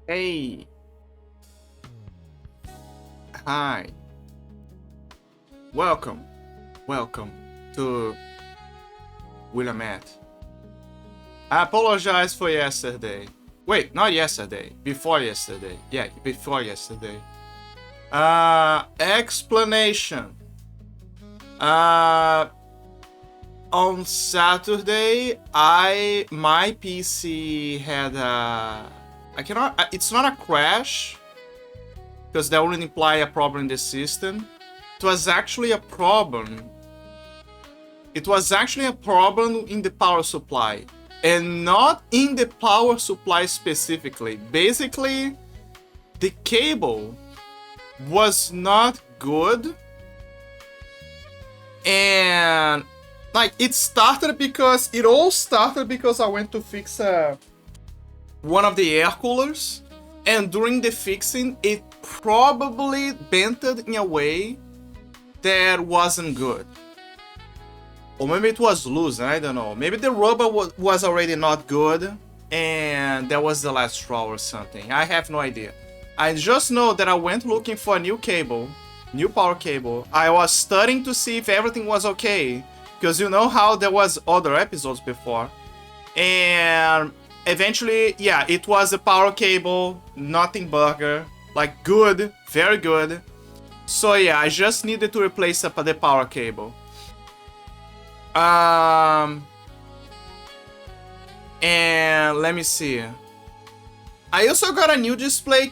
Hey. Hi. Welcome. Welcome to Willamette. I apologize for yesterday. Wait, not yesterday. Before yesterday. Yeah, before yesterday. Explanation. On Saturday, my PC had it's not a crash, because that wouldn't imply a problem in the system. It was actually a problem. It was actually a problem in the power supply, and not in the power supply specifically. Basically, the cable was not good, and like it all started because I went to fix one of the air coolers, and during the fixing it probably bented in a way that wasn't good, or maybe it was loose. I don't know, maybe the rubber was already not good and that was the last straw or something. I have no idea. I just know that I went looking for a new power cable. I was studying to see if everything was okay, because you know how there was other episodes before, and eventually, yeah, it was a power cable, nothing burger, like good, very good. So yeah, I just needed to replace the power cable. And let me see. I also got a new display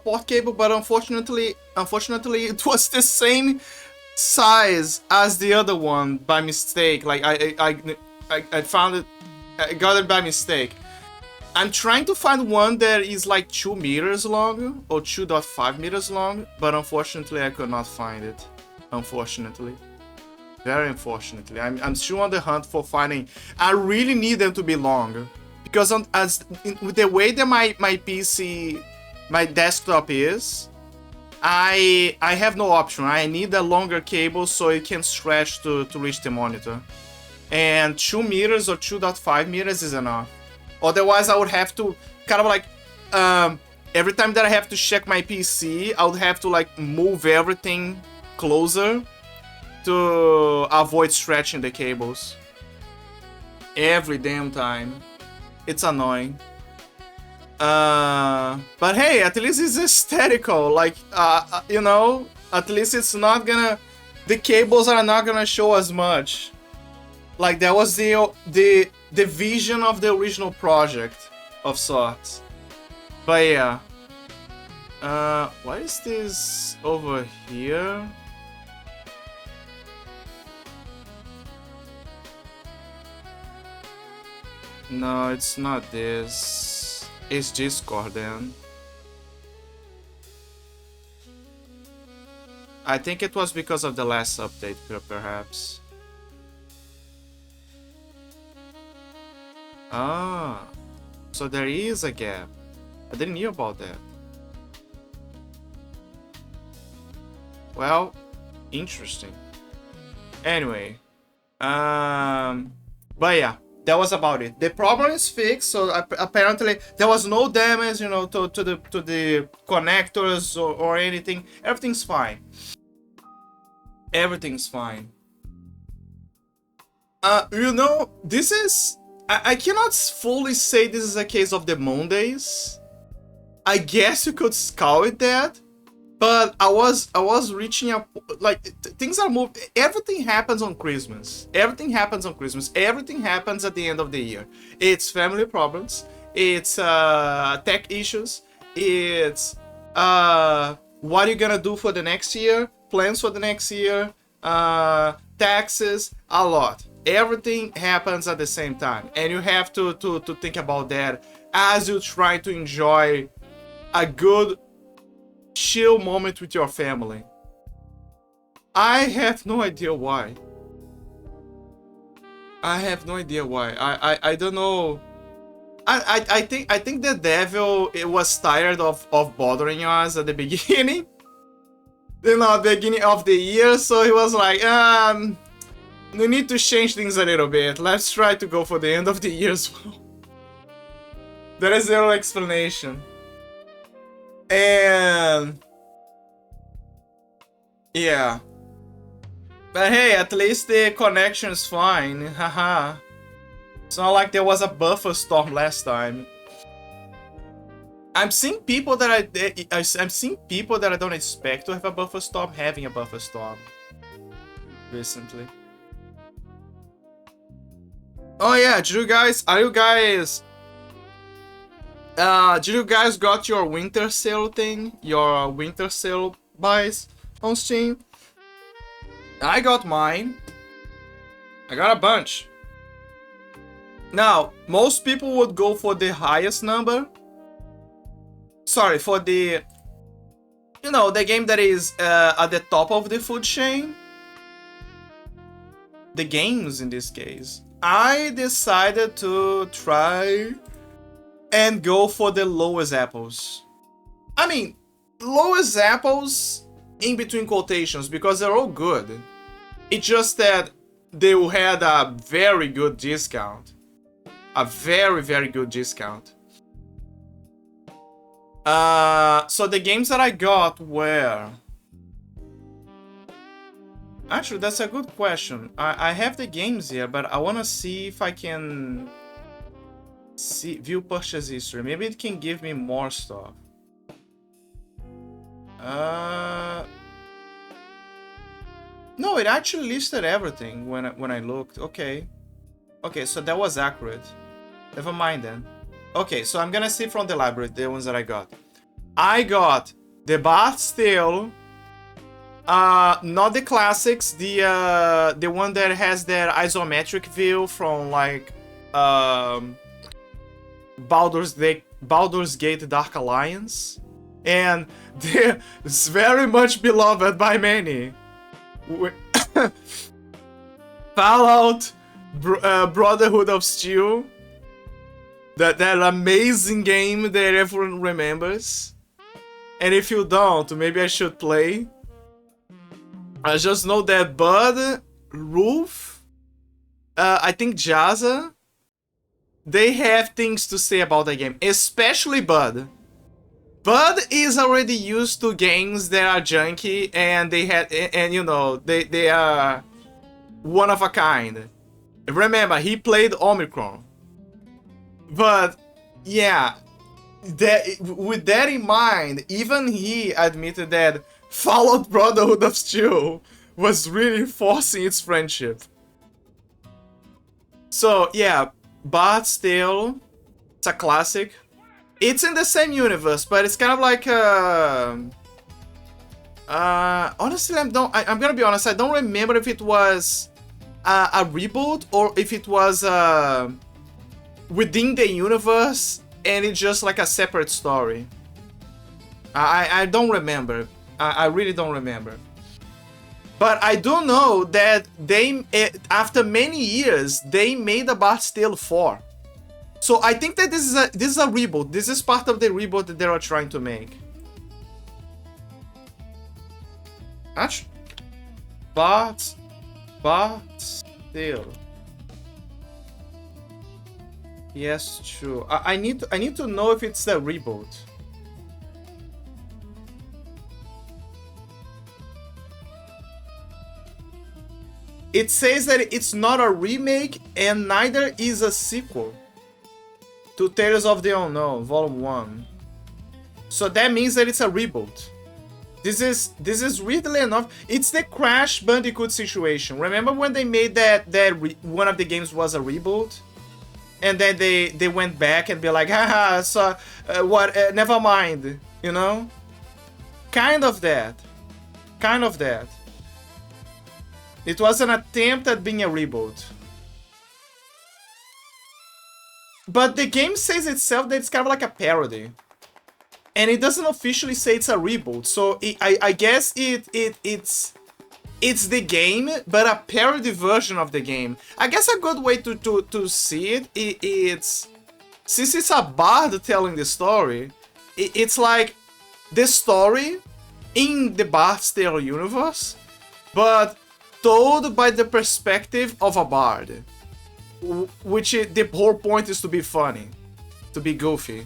port cable, but unfortunately it was the same size as the other one by mistake. Like I found it, I got it by mistake. I'm trying to find one that is like 2 meters long or 2.5 meters long, but unfortunately I could not find it. Unfortunately. Very unfortunately. I'm still on the hunt for finding. I really need them to be long, because with the way that my PC, my desktop is, I have no option. I need a longer cable so it can stretch to reach the monitor. And 2 meters or 2.5 meters is enough. Otherwise, I would have to kind of like, every time that I have to check my PC, I would have to like move everything closer to avoid stretching the cables. Every damn time. It's annoying. But hey, at least it's aesthetical. Like, you know, at least it's not gonna, the cables are not gonna show as much. Like, that was the vision of the original project of sorts. But yeah. What is this over here? No, it's not this. It's Discord then. I think it was because of the last update, perhaps. Ah, so there is a gap. I didn't know about that. Well, interesting. Anyway, but yeah, that was about it. The problem is fixed, so apparently there was no damage, you know, to the connectors or anything. Everything's fine. Everything's fine. You know, this is, I cannot fully say this is a case of the Mondays. I guess you could call it that, but I was reaching a, like, things are moving. Everything happens on Christmas. Everything happens on Christmas. Everything happens at the end of the year. It's family problems. It's tech issues. It's what are you gonna do for the next year? Plans for the next year. Taxes. A lot. Everything happens at the same time, and you have to think about that as you try to enjoy a good chill moment with your family. I have no idea why. I have no idea why. I don't know. I think the devil, it was tired of bothering us at the beginning. You know, at the beginning of the year, so he was like, we need to change things a little bit. Let's try to go for the end of the year as well. There is zero explanation. And yeah. But hey, at least the connection is fine. Haha. It's not like there was a buffer storm last time. I'm seeing people that I'm seeing people that I don't expect to have a buffer storm having a buffer storm recently. Oh yeah, did you guys got your winter sale thing? Your winter sale buys on Steam? I got mine. I got a bunch. Now, most people would go for the highest number. Sorry, for the, you know, the game that is at the top of the food chain. The games in this case. I decided to try and go for the lowest apples. I mean, lowest apples in between quotations because they're all good. It's just that they had a very good discount. A very, very good discount. So the games that I got were... Actually, that's a good question. I have the games here, but I want to see if I can view purchase history. Maybe it can give me more stuff. No, it actually listed everything when I looked. Okay, so that was accurate. Never mind then. Okay, so I'm gonna see from the library the ones that I got. I got the Bard's Tale. Not the classics, the one that has that isometric view from like Baldur's Gate Dark Alliance, and it's very much beloved by many. Fallout Brotherhood of Steel, that amazing game that everyone remembers, and if you don't, maybe I should play. I just know that Bud, Roof, I think Jazza, they have things to say about the game, especially Bud. Bud is already used to games that are junky and you know, they are one of a kind. Remember, he played Omicron. But yeah, with that in mind, even he admitted that Fallout Brotherhood of Steel was really forcing its friendship. So yeah, Bard's Tale, it's a classic. It's in the same universe, but it's kind of like honestly, I'm gonna be honest, I don't remember if it was a reboot or if it was within the universe and it's just like a separate story. I don't remember. I really don't remember. But I do know that they, after many years, they made a Bard's Tale 4. So I think that this is a reboot. This is part of the reboot that they are trying to make. Actually, Bard's Tale. Yes, true. I need to know if it's a reboot. It says that it's not a remake and neither is a sequel to Tales of the Unknown, Volume 1. So that means that it's a reboot. This is weirdly enough, it's the Crash Bandicoot situation. Remember when they made that one of the games was a reboot? And then they went back and be like, haha, so what? Never mind, you know? Kind of that. It was an attempt at being a reboot. But the game says itself that it's kind of like a parody. And it doesn't officially say it's a reboot. So I guess it's the game, but a parody version of the game. I guess a good way to see it, it's... Since it's a bard telling the story, it's like the story in the Bard's Tale universe, but told by the perspective of a bard, which the whole point is to be funny, to be goofy.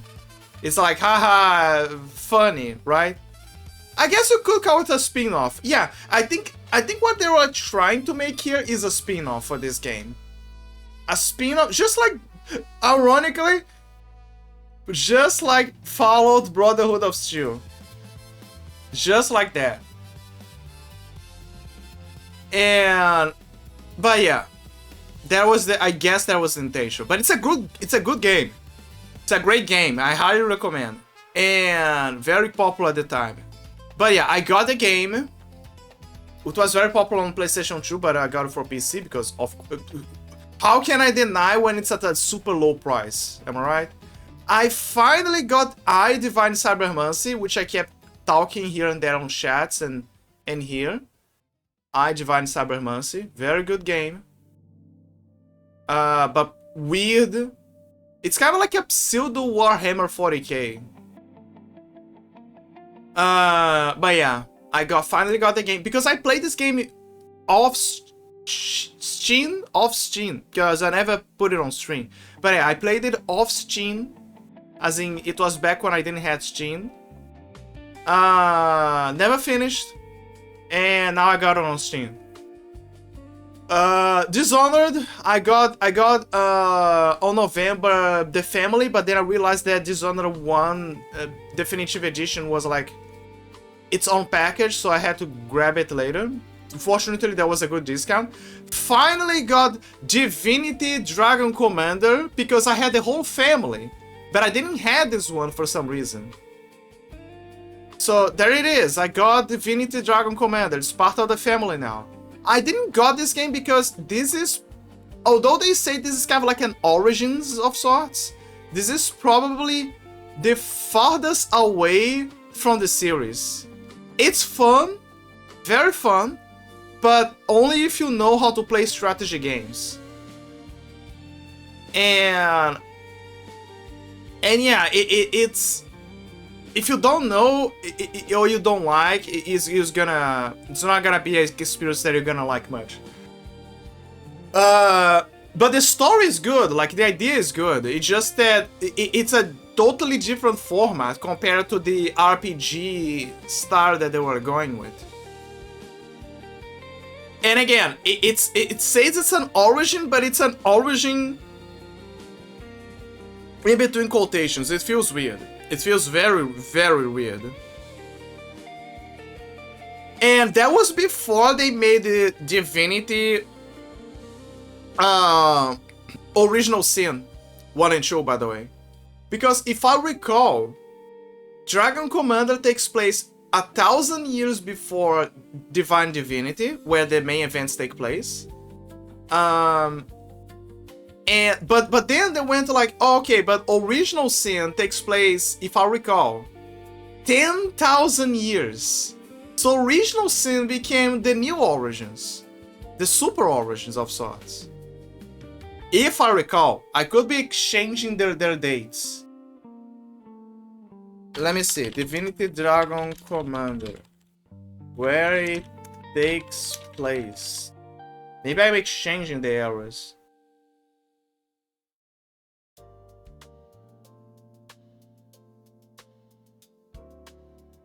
It's like, haha, funny, right? I guess you could call it a spin-off. Yeah, I think what they were trying to make here is a spin-off for this game. A spin-off, just like, ironically, just like Fallout Brotherhood of Steel. Just like that. But yeah, I guess that was the intention. But it's a good game. It's a great game. I highly recommend. And very popular at the time. But yeah, I got the game. It was very popular on PlayStation 2, but I got it for PC because of... How can I deny when it's at a super low price? Am I right? I finally got I Divine Cybermancy, which I kept talking here and there on chats and here. I Divine Cybermancy. Very good game. But weird. It's kind of like a pseudo Warhammer 40k. But yeah, I finally got the game because I played this game off Steam, because I never put it on stream. But yeah, I played it off Steam, as in it was back when I didn't have Steam. Never finished, and now I got it on Steam. Dishonored, I got on November the family, but then I realized that Dishonored 1 Definitive Edition was like its own package, so I had to grab it later. Fortunately, that was a good discount. Finally got Divinity Dragon Commander, because I had the whole family, but I didn't have this one for some reason. So there it is, I got Divinity Dragon Commander, it's part of the family now. I didn't got this game because this is, although they say this is kind of like an Origins of sorts, this is probably the farthest away from the series. It's fun, very fun, but only if you know how to play strategy games. And yeah, it's... If you don't know, or you don't like, it's not gonna be an experience that you're gonna like much. But the story is good, like the idea is good. It's just that it's a totally different format compared to the RPG style that they were going with. And again, it says it's an origin, but it's an origin in between quotations. It feels weird. It feels very, very weird. And that was before they made the Divinity Original Sin 1 and 2, by the way. Because if I recall, Dragon Commander takes place 1,000 years before Divine Divinity, where the main events take place. But then they went like, oh, okay, but Original Sin takes place, if I recall, 10,000 years. So Original Sin became the new Origins, the Super Origins of sorts. If I recall, I could be exchanging their dates. Let me see, Divinity Dragon Commander, where it takes place. Maybe I'm exchanging the eras.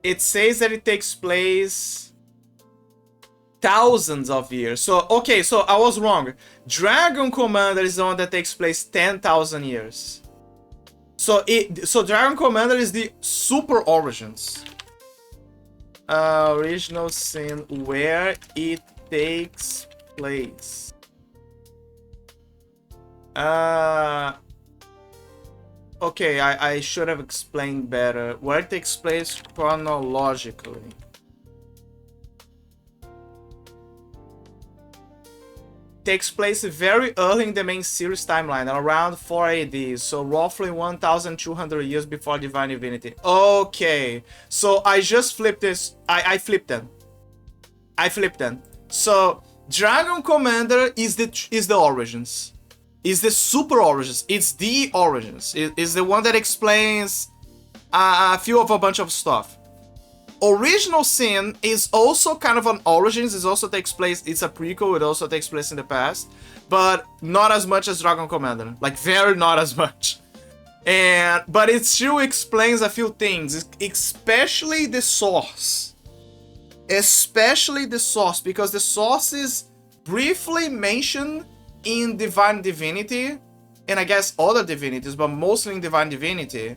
It says that it takes place thousands of years. So, okay, so I was wrong. Dragon Commander is the one that takes place 10,000 years. So Dragon Commander is the Super Origins. Original Sin, where it takes place. Okay, I should have explained better. Where it takes place chronologically. Takes place very early in the main series timeline, around 4 AD, so roughly 1,200 years before Divine Divinity. Okay, so I just flipped this. I flipped them. So Dragon Commander is the Origins. Is the Super Origins. It's the Origins. It's the one that explains a bunch of stuff. Original Sin is also kind of an Origins. It also takes place, it's a prequel, it also takes place in the past. But not as much as Dragon Commander. Like, very not as much. But it still explains a few things, especially the source. Especially the source, because the source is briefly mentioned in Divine Divinity, and I guess other divinities, but mostly in Divine Divinity,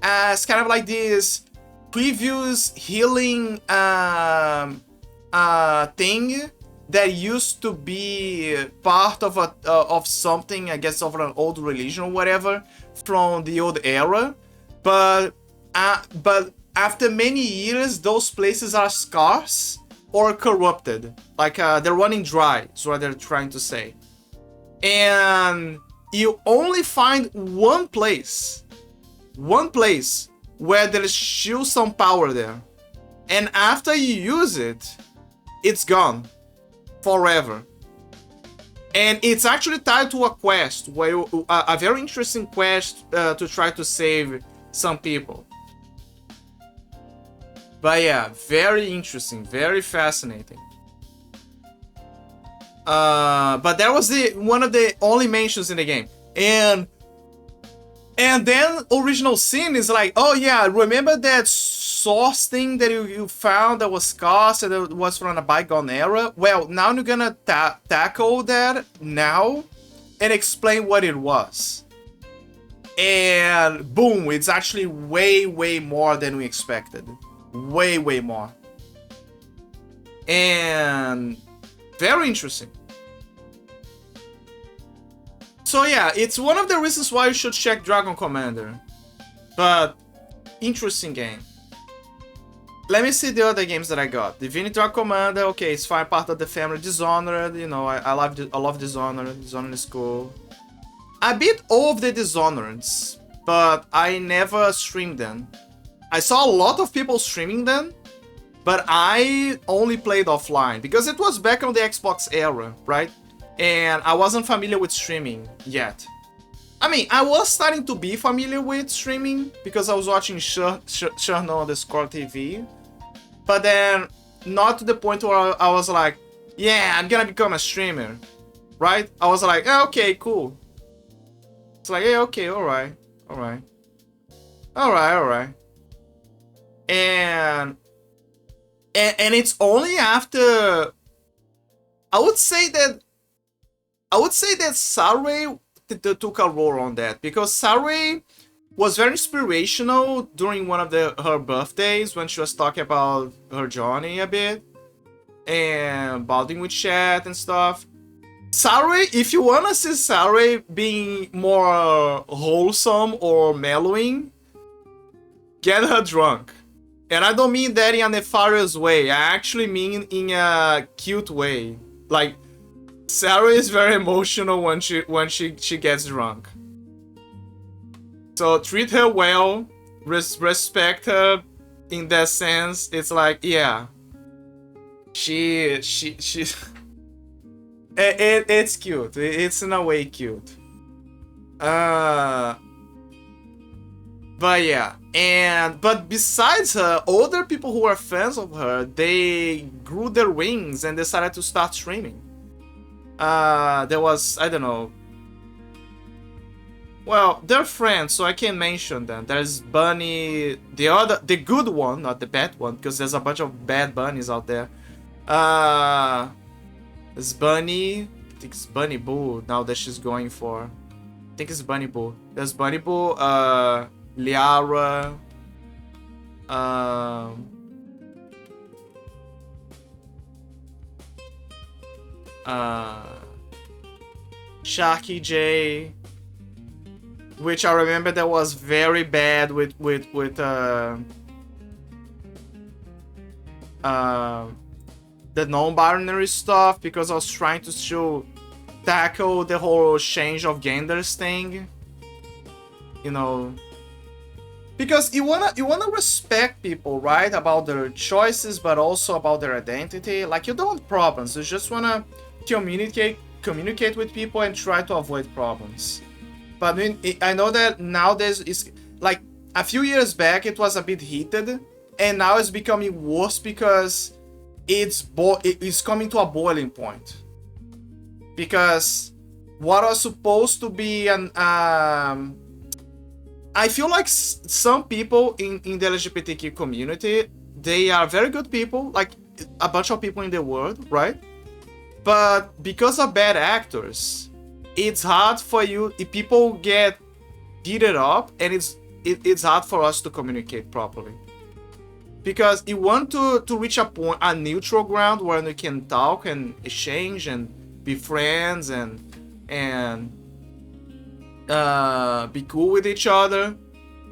as kind of like this previous healing thing that used to be part of of something, I guess, of an old religion or whatever from the old era, but after many years, those places are scarce or corrupted, like they're running dry. Is what they're trying to say, and you only find one place where there's still some power there, and after you use it, it's gone forever. And it's actually tied to a quest, where a very interesting quest to try to save some people. But yeah, very interesting, very fascinating. But that was one of the only mentions in the game, and then Original Sin is like, oh yeah, remember that source thing that you found that was scarce and it was from a bygone era? Well, now you're gonna tackle that now and explain what it was. And boom, it's actually way more than we expected. Way more. And very interesting. So yeah, it's one of the reasons why you should check Dragon Commander. But interesting game. Let me see the other games that I got. Divinity Dragon Commander, okay, it's fine, part of the family. Dishonored, you know, I love Dishonored. Dishonored is cool. A bit of the Dishonoreds, but I never streamed them. I saw a lot of people streaming them, but I only played offline because it was back on the Xbox era, right? And I wasn't familiar with streaming yet. I mean, I was starting to be familiar with streaming because I was watching Cherno on the Score TV, but then not to the point where I was like, yeah, I'm gonna become a streamer, right? I was like, yeah, okay, cool. It's like, yeah, okay, alright. And it's only after I would say that Saray took a role on that, because Saray was very inspirational during one of her birthdays when she was talking about her journey a bit and bonding with chat and stuff. Saray, if you wanna see Saray being more wholesome or mellowing, get her drunk. And I don't mean that in a nefarious way. I actually mean in a cute way. Like, Sarah is very emotional when she gets drunk. So treat her well, respect her in that sense. It's like, yeah, she it's cute. It's in a way cute. But yeah, but besides her, other people who are fans of her, they grew their wings and decided to start streaming. There was, I don't know. Well, they're friends, so I can mention them. There's Bunny, the good one, not the bad one, because there's a bunch of bad bunnies out there. There's Bunny. I think it's Bunny Boo now that she's going for. I think it's Bunny Boo. There's Bunny Boo, Liara, Sharky J, which I remember that was very bad with the non-binary stuff, because I was trying to still tackle the whole change of genders thing, you know, because you wanna respect people, right, about their choices, but also about their identity. Like, you don't want problems, you just wanna communicate with people and try to avoid problems. But I know that nowadays is like, a few years back it was a bit heated, and now it's becoming worse because it's coming to a boiling point. Because what was supposed to be I feel like some people in the LGBTQ community, they are very good people, like a bunch of people in the world, right? But because of bad actors, it's hard for you, if people get heated up, and it's hard for us to communicate properly. Because you want to reach a point, a neutral ground where we can talk and exchange and be friends and be cool with each other.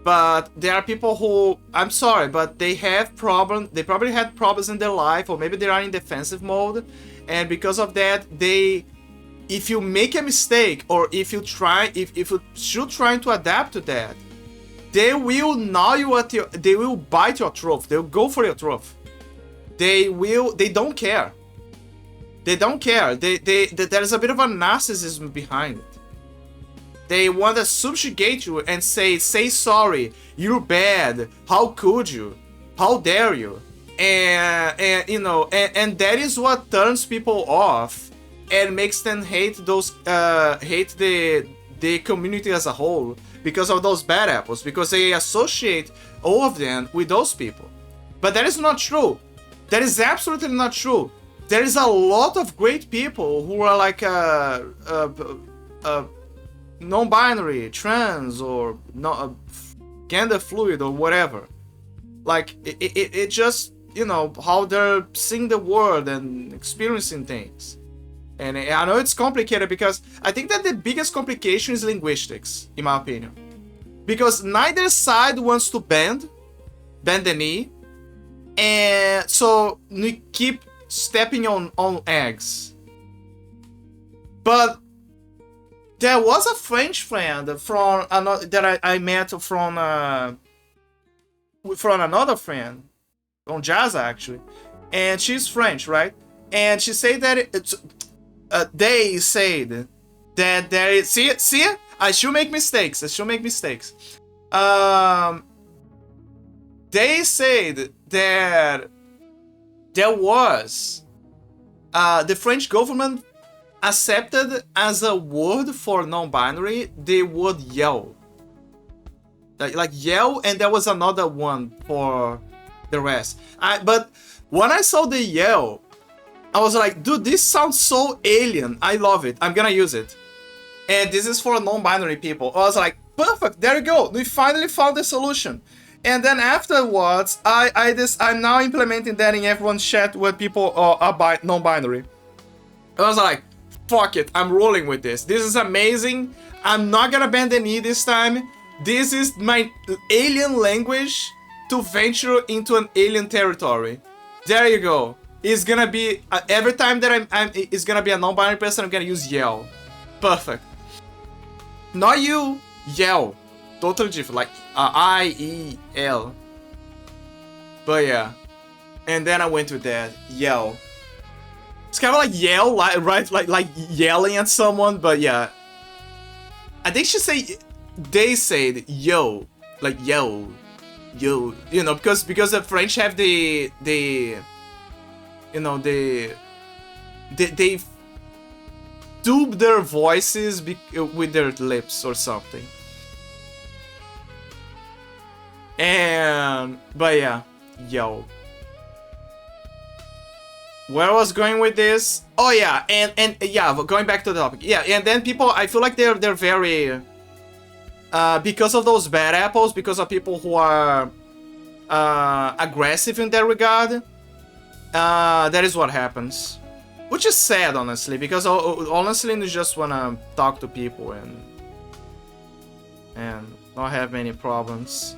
But there are people who, I'm sorry, but they have problems. They probably had problems in their life, or maybe they are in defensive mode, and because of that, if you make a mistake, or if you should try to adapt to that, they will gnaw you at your, they will bite your throat. They'll go for your throat. They don't care. They don't care. There's a bit of a narcissism behind it. They want to subjugate you and say sorry, you're bad, how could you, how dare you, and you know, and that is what turns people off and makes them hate the community as a whole, because of those bad apples, because they associate all of them with those people. But that is not true. That is absolutely not true. There is a lot of great people who are like non-binary, trans, or not gender fluid, or whatever. Like it just, you know, how they're seeing the world and experiencing things. And I know it's complicated, because I think that the biggest complication is linguistics, in my opinion. Because neither side wants to bend the knee, and so we keep stepping on eggs. But there was a French friend from another that I met from another friend, from Jazz actually, and she's French, right? And she said that they said that there is, see, I should make mistakes. They said that there was the French government accepted as a word for non-binary the word yell, like yell, and there was another one for the rest. But when I saw the yell, I was like, dude, this sounds so alien. I love it. I'm gonna use it. And this is for non-binary people. I was like, perfect, there you go. We finally found the solution. And then afterwards, I'm now implementing that in everyone's chat where people are non-binary. I was like, fuck it, I'm rolling with this. This is amazing. I'm not gonna bend the knee this time. This is my alien language to venture into an alien territory. There you go. It's gonna be every time that it's gonna be a non-binary person, I'm gonna use yell. Perfect. Not you, yell. Totally different, like I-E-L. But yeah. And then I went with that, yell. It's kind of like yell, right? Like yelling at someone, but yeah. I think they said yo, like yo, you know, because the French have the you know, they dub their voices with their lips or something. But yeah, yo. Where I was going with this? Oh yeah, and yeah, going back to the topic. Yeah, and then people, I feel like they're very because of those bad apples, because of people who are aggressive in that regard. That is what happens, which is sad, honestly, because honestly, you just wanna talk to people and not have many problems.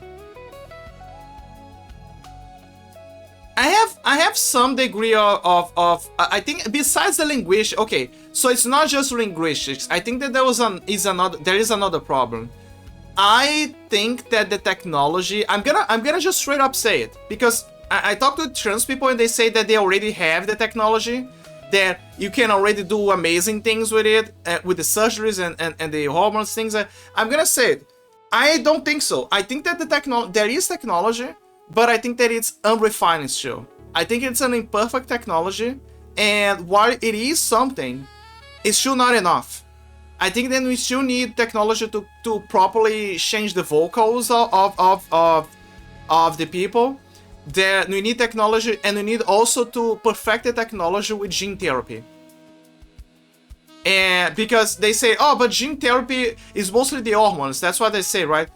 I have some degree of I think, besides the linguistics. Okay, so it's not just linguistics. I think that there is another problem. I think that the technology, I'm gonna just straight up say it, because I talk to trans people and they say that they already have the technology, that you can already do amazing things with it, with the surgeries and the hormones things. I'm gonna say it. I don't think so. I think that there is technology, but I think that it's unrefined still. I think it's an imperfect technology, and while it is something, it's still not enough. I think then we still need technology to properly change the vocals of the people. That we need technology, and we need also to perfect the technology with gene therapy. And because they say, oh, but gene therapy is mostly the hormones. That's what they say, right?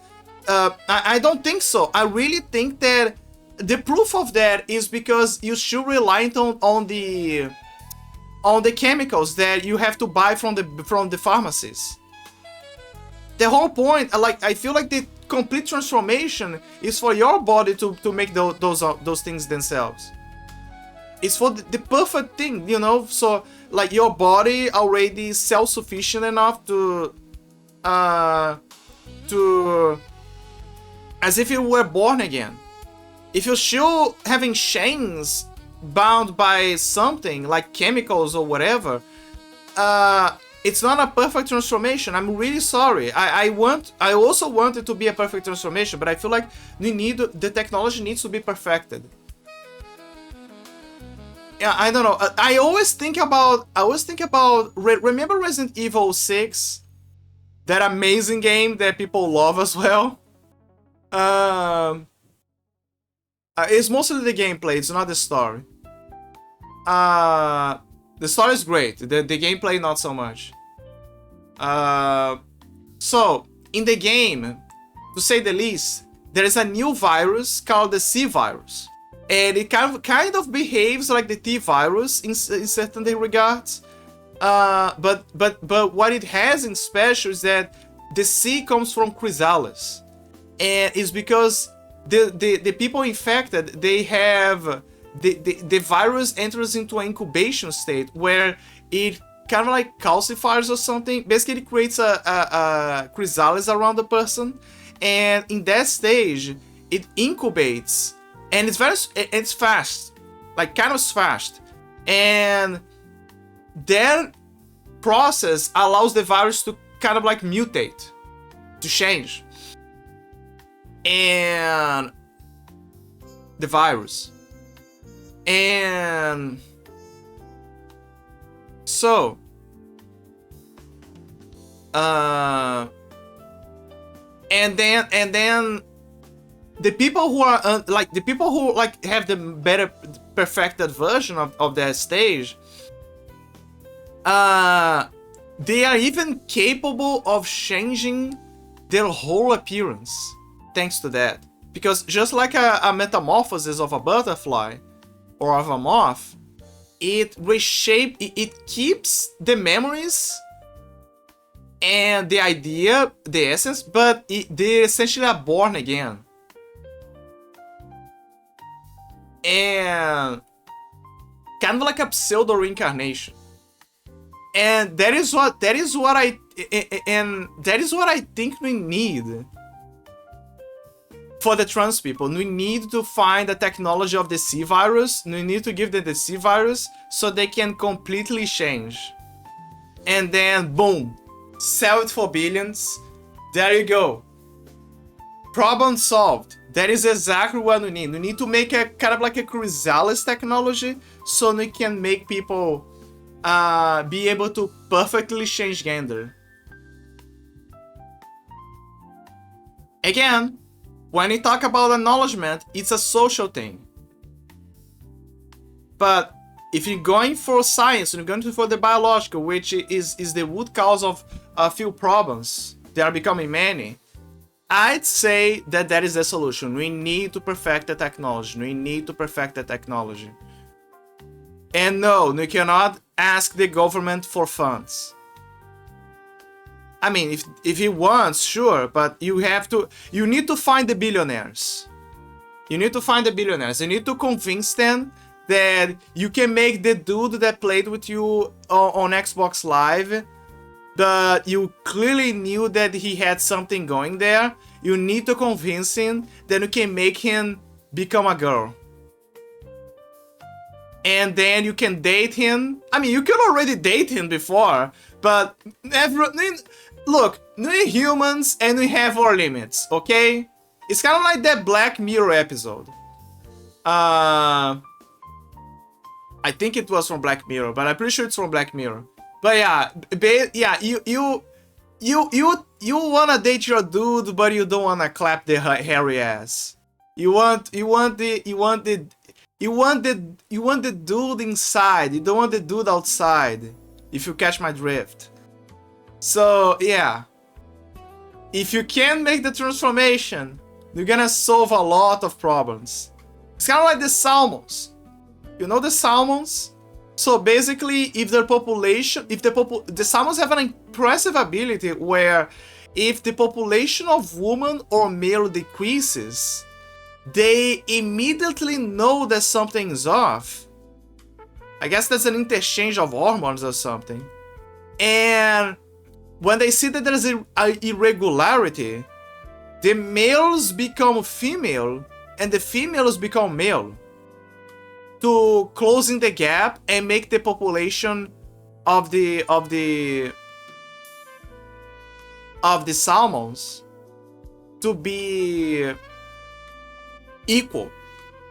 I don't think so. I really think that the proof of that is because you still reliant on the chemicals that you have to buy from the pharmacies. The whole point, like, I feel like the complete transformation is for your body to make those things themselves. It's for the perfect thing, you know. So like your body already self-sufficient enough to as if you were born again. If you're still having chains bound by something like chemicals or whatever, it's not a perfect transformation. I'm really sorry. I also want it to be a perfect transformation, but I feel like the technology needs to be perfected. Yeah, I don't know. I always think about. Remember Resident Evil 6? That amazing game that people love as well. It's mostly the gameplay. It's not the story. The story is great. The gameplay not so much. So in the game, to say the least, there is a new virus called the C virus. And it kind of behaves like the T virus in certain regards. But what it has in special is that the C comes from chrysalis. And it's because the people infected, they have the virus enters into an incubation state where it kind of like calcifies or something. Basically, it creates a chrysalis around the person, and in that stage, it incubates. And it's fast, like kind of fast, and that process allows the virus to kind of like mutate, to change, and the virus, and so, and then. The people who are have the better perfected version of that stage, they are even capable of changing their whole appearance thanks to that. Because just like a metamorphosis of a butterfly or of a moth, it keeps the memories and the idea, the essence, but they essentially are born again. And kind of like a pseudo reincarnation, and that is what I think we need for the trans people. We need to find the technology of the C virus. We need to give them the C virus so they can completely change, and then boom, sell it for billions. There you go. Problem solved. That is exactly what we need. We need to make a kind of like a chrysalis technology so we can make people be able to perfectly change gender. Again, when we talk about acknowledgement, it's a social thing. But if you're going for science, and you're going for the biological, which is the root cause of a few problems, there are becoming many, I'd say that is the solution. We need to perfect the technology. We need to perfect the technology. And no, we cannot ask the government for funds. I mean, if he wants, sure, but you need to find the billionaires. You need to find the billionaires. You need to convince them that you can make the dude that played with you on Xbox Live, but you clearly knew that he had something going there. You need to convince him that you can make him become a girl. And then you can date him. I mean, you can already date him before, but look, we're humans and we have our limits, okay? It's kind of like that Black Mirror episode. I think it was from Black Mirror, but I'm pretty sure it's from Black Mirror. But yeah, you wanna date your dude, but you don't wanna clap the hairy ass. You want the dude inside. You don't want the dude outside. If you catch my drift. So yeah, if you can make the transformation, you're gonna solve a lot of problems. It's kind of like the salmons. You know the salmons? So basically, if the population, the salmons have an impressive ability where if the population of woman or male decreases, they immediately know that something's off. I guess that's an interchange of hormones or something. And when they see that there's an irregularity, the males become female and the females become male, to closing the gap and make the population of the salmons to be equal.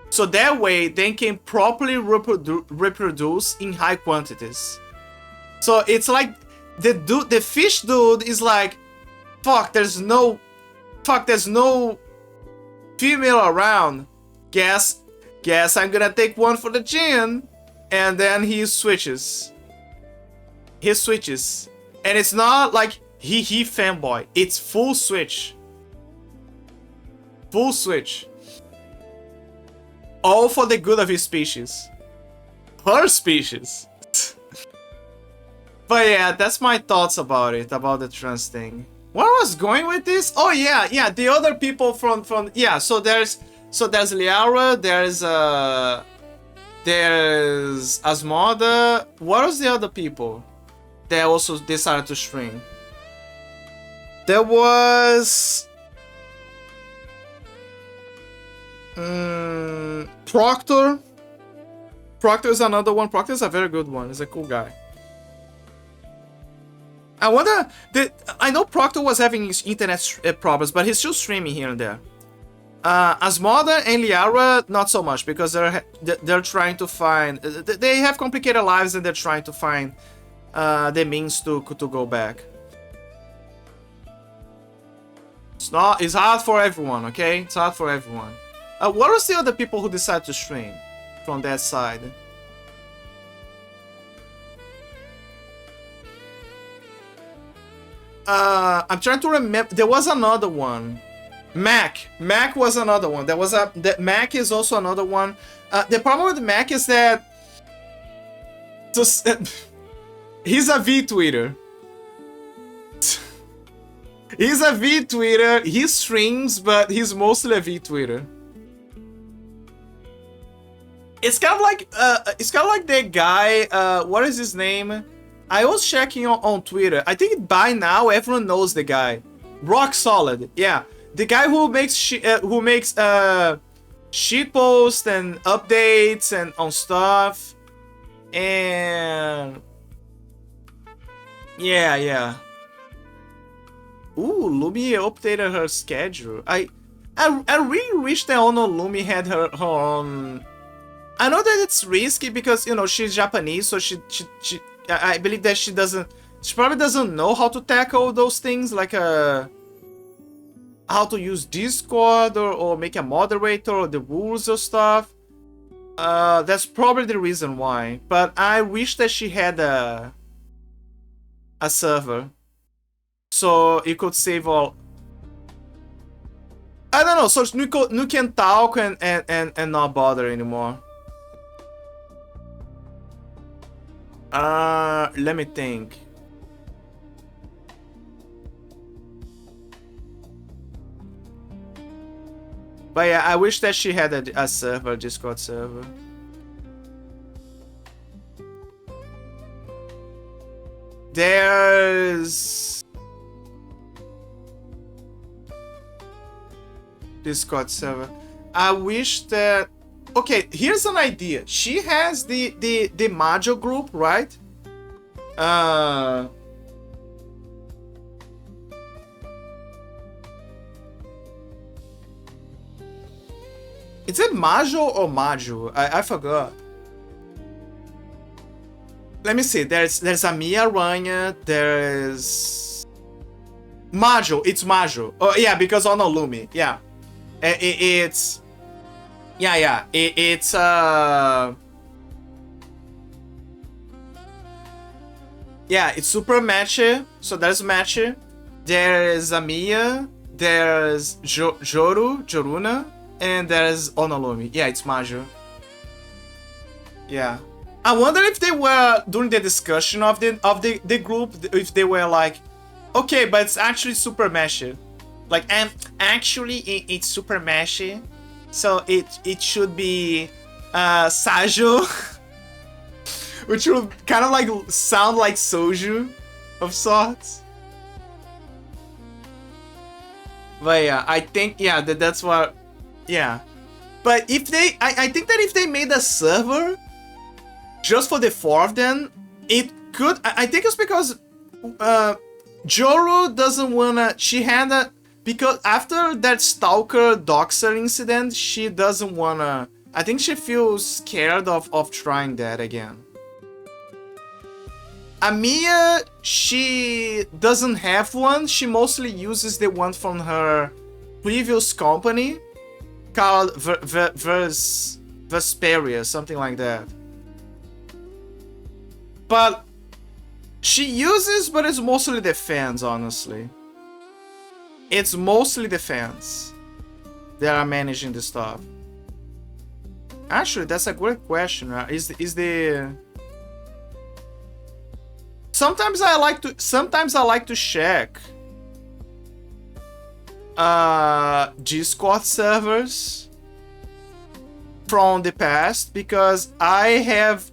So that way they can properly reproduce in high quantities. So it's like the fish dude is like, fuck, there's no female around. Guess I'm gonna take one for the chin. And then he switches. And it's not like he fanboy. It's full switch. All for the good of his species. Her species. But yeah, that's my thoughts about it, about the trans thing. Where I was going with this? Oh yeah, the other people from yeah, so there's Liara, there's Asmoda. What was the other people that also decided to stream? There was Proctor. Proctor is another one. Proctor is a very good one. He's a cool guy. I wonder. I know Proctor was having his internet problems, but he's still streaming here and there. Asmoda and Liara, not so much, because they're trying to find. They have complicated lives and they're trying to find the means to go back. It's hard for everyone, okay? It's hard for everyone. What was the other people who decided to stream from that side? I'm trying to remember. There was another one. Mac was another one. Mac is also another one. The problem with Mac is that he's a V-tweeter. He's a V-tweeter. He streams, but he's mostly a V-tweeter. It's kind of like the guy. What is his name? I was checking on Twitter. I think by now everyone knows the guy. Rock Solid. Yeah, the guy who makes shit posts and updates and on stuff. And yeah. Ooh, Lumi updated her schedule. I really wish that Ono Lumi had her own. I know that it's risky because, you know, she's Japanese, so I believe that she probably doesn't know how to tackle those things, like how to use Discord or make a moderator or the rules or stuff. That's probably the reason why. But I wish that she had a server, so it could save all. I don't know, so you can talk and not bother anymore. Let me think. But yeah, I wish that she had a server, Discord server. There's Discord server. I wish that. Okay, here's an idea. She has the Majo group, right? Is it Majo or Maju? I forgot. Let me see. There's a Mia Aranha. There's Majo, it's Majo. Oh yeah, because Honolulu. Yeah, it's yeah. It's yeah, it's super matchy. So there's matchy. There's Amiya. There's Joruna, and there's Honolulu. Yeah, it's Majo. Yeah. I wonder if they were during the discussion of the group, if they were like, okay, but it's actually super meshy. Like, and actually it's super meshy, so it should be Sajo, which would kind of like sound like Soju of sorts. But yeah, I think yeah that's what yeah. But if they, I think that if they made a server just for the four of them, it could. I think it's because Joru doesn't wanna. She had a because after that Stalker Doxer incident, she doesn't wanna. I think she feels scared of trying that again. Amiya, she doesn't have one. She mostly uses the one from her previous company called Vesperia, something like that. But she uses, but it's mostly the fans, honestly. It's mostly the fans that are managing the stuff. Actually, that's a great question. Is the sometimes I like to check Discord servers from the past, because I have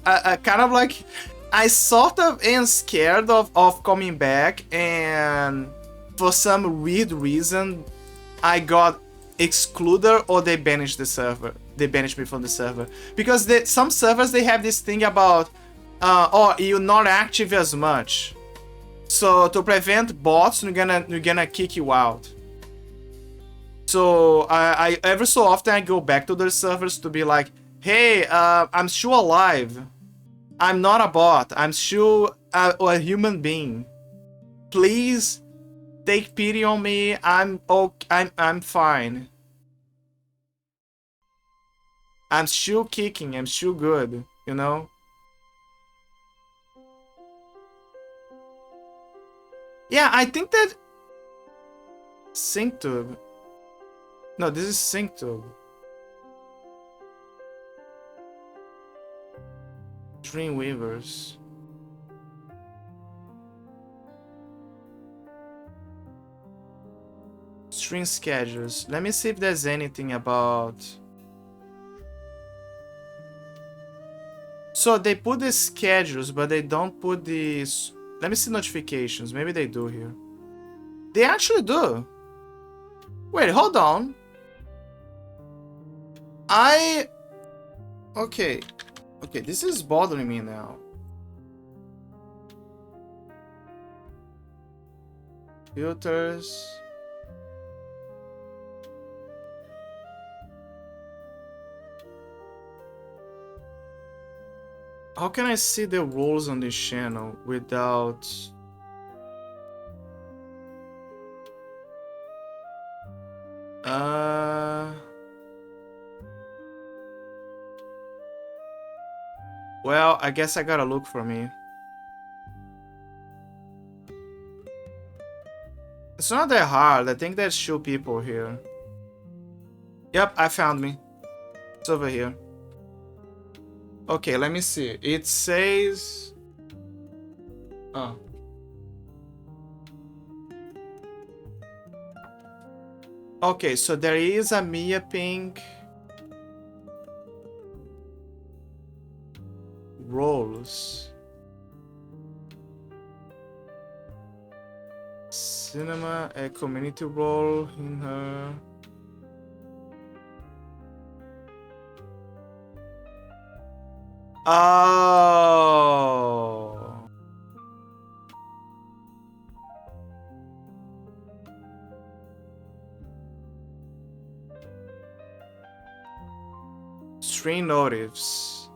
a kind of like, I sort of am scared of coming back, and for some weird reason I got excluded or they banished the server. They banished me from the server because some servers, they have this thing about oh, you're not active as much, so to prevent bots, we're gonna kick you out. So I every so often I go back to their servers to be like, hey, I'm still alive. I'm not a bot. I'm still a human being. Please take pity on me. I'm okay. I'm fine. I'm still kicking. I'm still good. You know. Yeah, I think that SyncTube. No, this is SyncTube. Dreamweavers. Stream schedules. Let me see if there's anything about. So they put the schedules, but they don't put these. Let me see notifications. Maybe they do here. They actually do. Wait, hold on. Okay. Okay, this is bothering me now. Filters. How can I see the rules on this channel without... Well, I guess I gotta look for me. It's not that hard. I think there's 2 people here. Yep, I found me. It's over here. Okay, let me see. It says... Oh. Okay, so there is a Mia Pink roles. Cinema, a community role in her. Oh. Stream notice.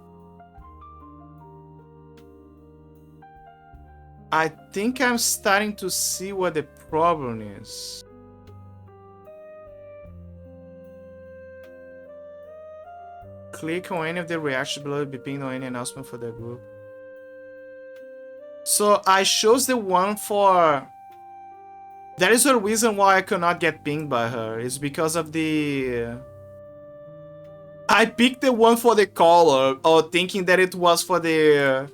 I think I'm starting to see what the problem is. Click on any of the reactions below to be pinged on any announcement for the group. So I chose the one for... There is a reason why I could not get pinged by her. It's because of the... I picked the one for the color, or thinking that it was for the...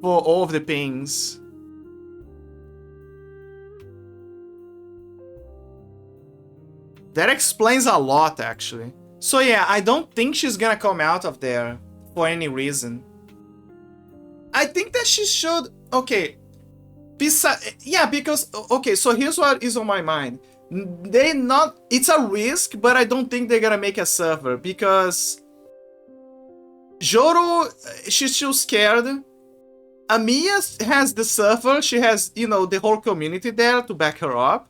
for all of the pings. That explains a lot, actually. So yeah, I don't think she's gonna come out of there for any reason. I think that she should... Okay. Yeah, because... Okay, so here's what is on my mind. They not... It's a risk, but I don't think they're gonna make a server, because... Joro, she's still scared. Amiya has the server, she has, you know, the whole community there to back her up.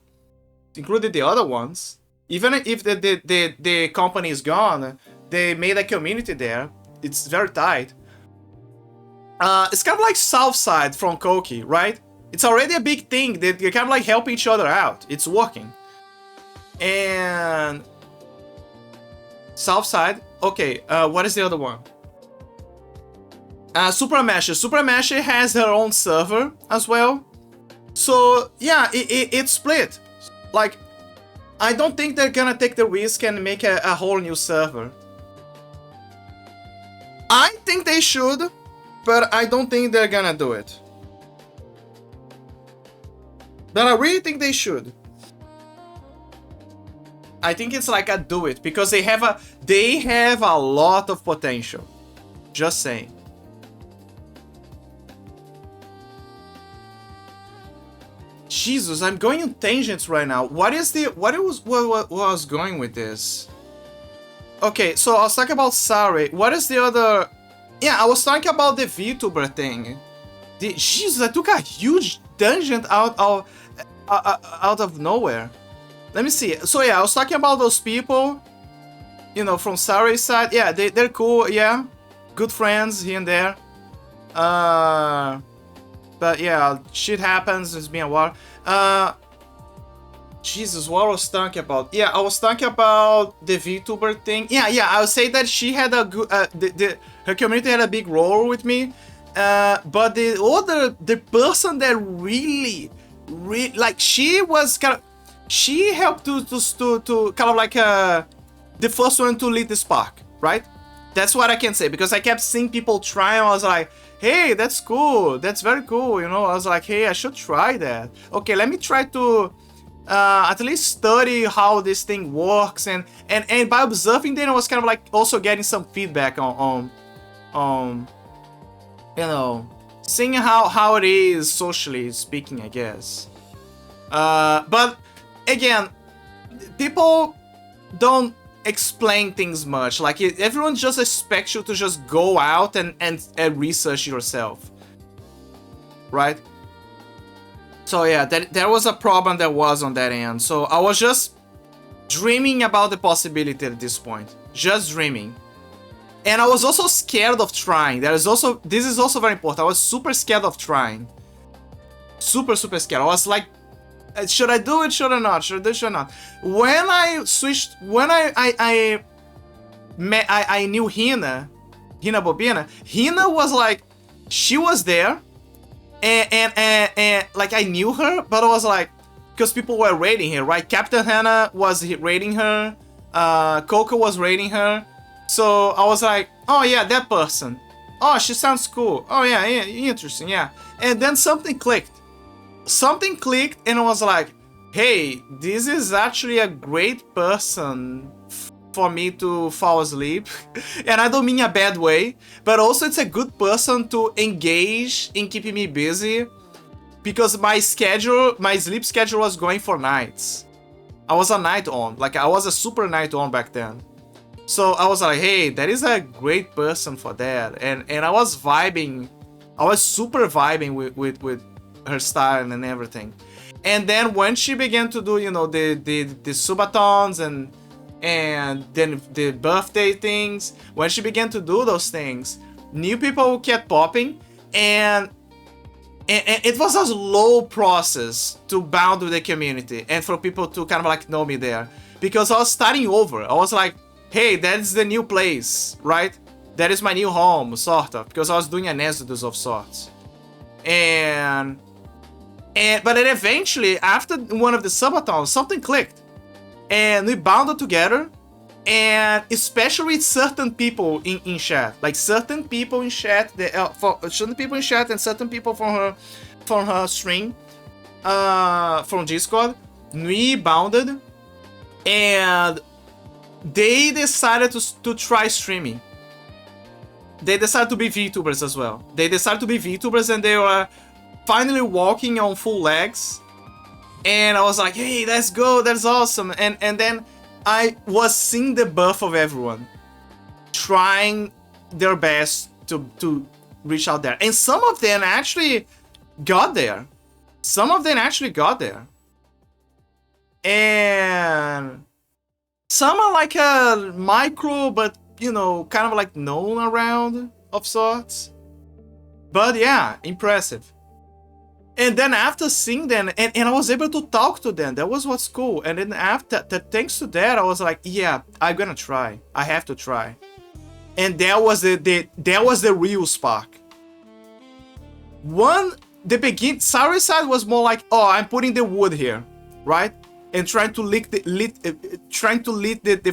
Including the other ones. Even if the company is gone, they made a community there. It's very tight. It's kind of like Southside from Koki, right? It's already a big thing. They kind of like help each other out. It's working. And... Southside. Okay, what is the other one? Supramash. Supramash has her own server as well. So, yeah, it's split. Like... I don't think they're gonna take the risk and make a whole new server. I think they should, but I don't think they're gonna do it. But I really think they should. I think it's like a do it, because they have a lot of potential. Just saying. Jesus, I'm going on tangents right now. What was going with this? Okay, so I was talking about Sari. What is the other... Yeah, I was talking about the VTuber thing. Jesus, I took a huge tangent out of nowhere. Let me see. So yeah, I was talking about those people, you know, from Sari's side. Yeah, they're cool. Yeah, good friends here and there. But yeah, shit happens. It's been a while. Jesus, what I was talking about? Yeah, I was talking about the VTuber thing. Yeah, I would say that she had a good... her community had a big role with me. But the person that really... Like, she was kind of... She helped to kind of like... the first one to lead the spark, right? That's what I can say. Because I kept seeing people trying. I was like... Hey, that's cool. That's very cool, you know. I was like, hey, I should try that. Okay, let me try to at least study how this thing works, and by observing, then I was kind of like also getting some feedback on you know, seeing how it is socially speaking, I guess. But again, people don't explain things much. Like, everyone just expects you to just go out and research yourself, right? So yeah, there was a problem that was on that end. So I was just dreaming about the possibility at this point, just dreaming. And I was also scared of trying. This is also very important. I was super scared of trying, super scared. I was like, should I do it? Should I not? Should I do it? Should I not? When I switched, when I knew Hina Bobina. Hina was like, she was there, and like I knew her, but I was like, because people were rating her, right? Captain Hannah was rating her, Coco was rating her, so I was like, oh yeah, that person. Oh, she sounds cool. Oh yeah, interesting, yeah. And then something clicked. And I was like, hey, this is actually a great person for me to fall asleep. And I don't mean a bad way, but also it's a good person to engage in keeping me busy, because my sleep schedule was going for nights. I was a night on, like I was a super night on back then. So I was like, hey, that is a great person for that. And I was vibing, I was super vibing with her style and everything. And then when she began to do, you know, the subathons and then the birthday things, when she began to do those things, new people kept popping, and And it was a slow process to bound with the community and for people to kind of like know me there, because I was starting over. I was like, hey, that's the new place, right? That is my new home, sort of, because I was doing an exodus of sorts. But then eventually, after one of the subathons, something clicked, and we bounded together. And especially with certain people in chat, like certain people in chat, certain people in chat and certain people from her stream, from Discord, we bounded, and they decided to try streaming. They decided to be VTubers as well. They decided to be VTubers, and they were finally walking on full legs. And I was like, hey, let's go, that's awesome. And then I was seeing the buff of everyone trying their best to reach out there. And some of them actually got there. And some are like a micro, but, you know, kind of like known around of sorts. But yeah, impressive. And then after seeing them, and I was able to talk to them. That was what's cool. And then after that, thanks to that, I was like, yeah, I'm gonna try. I have to try. And that was the real spark. Cyrus side was more like, oh, I'm putting the wood here, right? And trying to lit the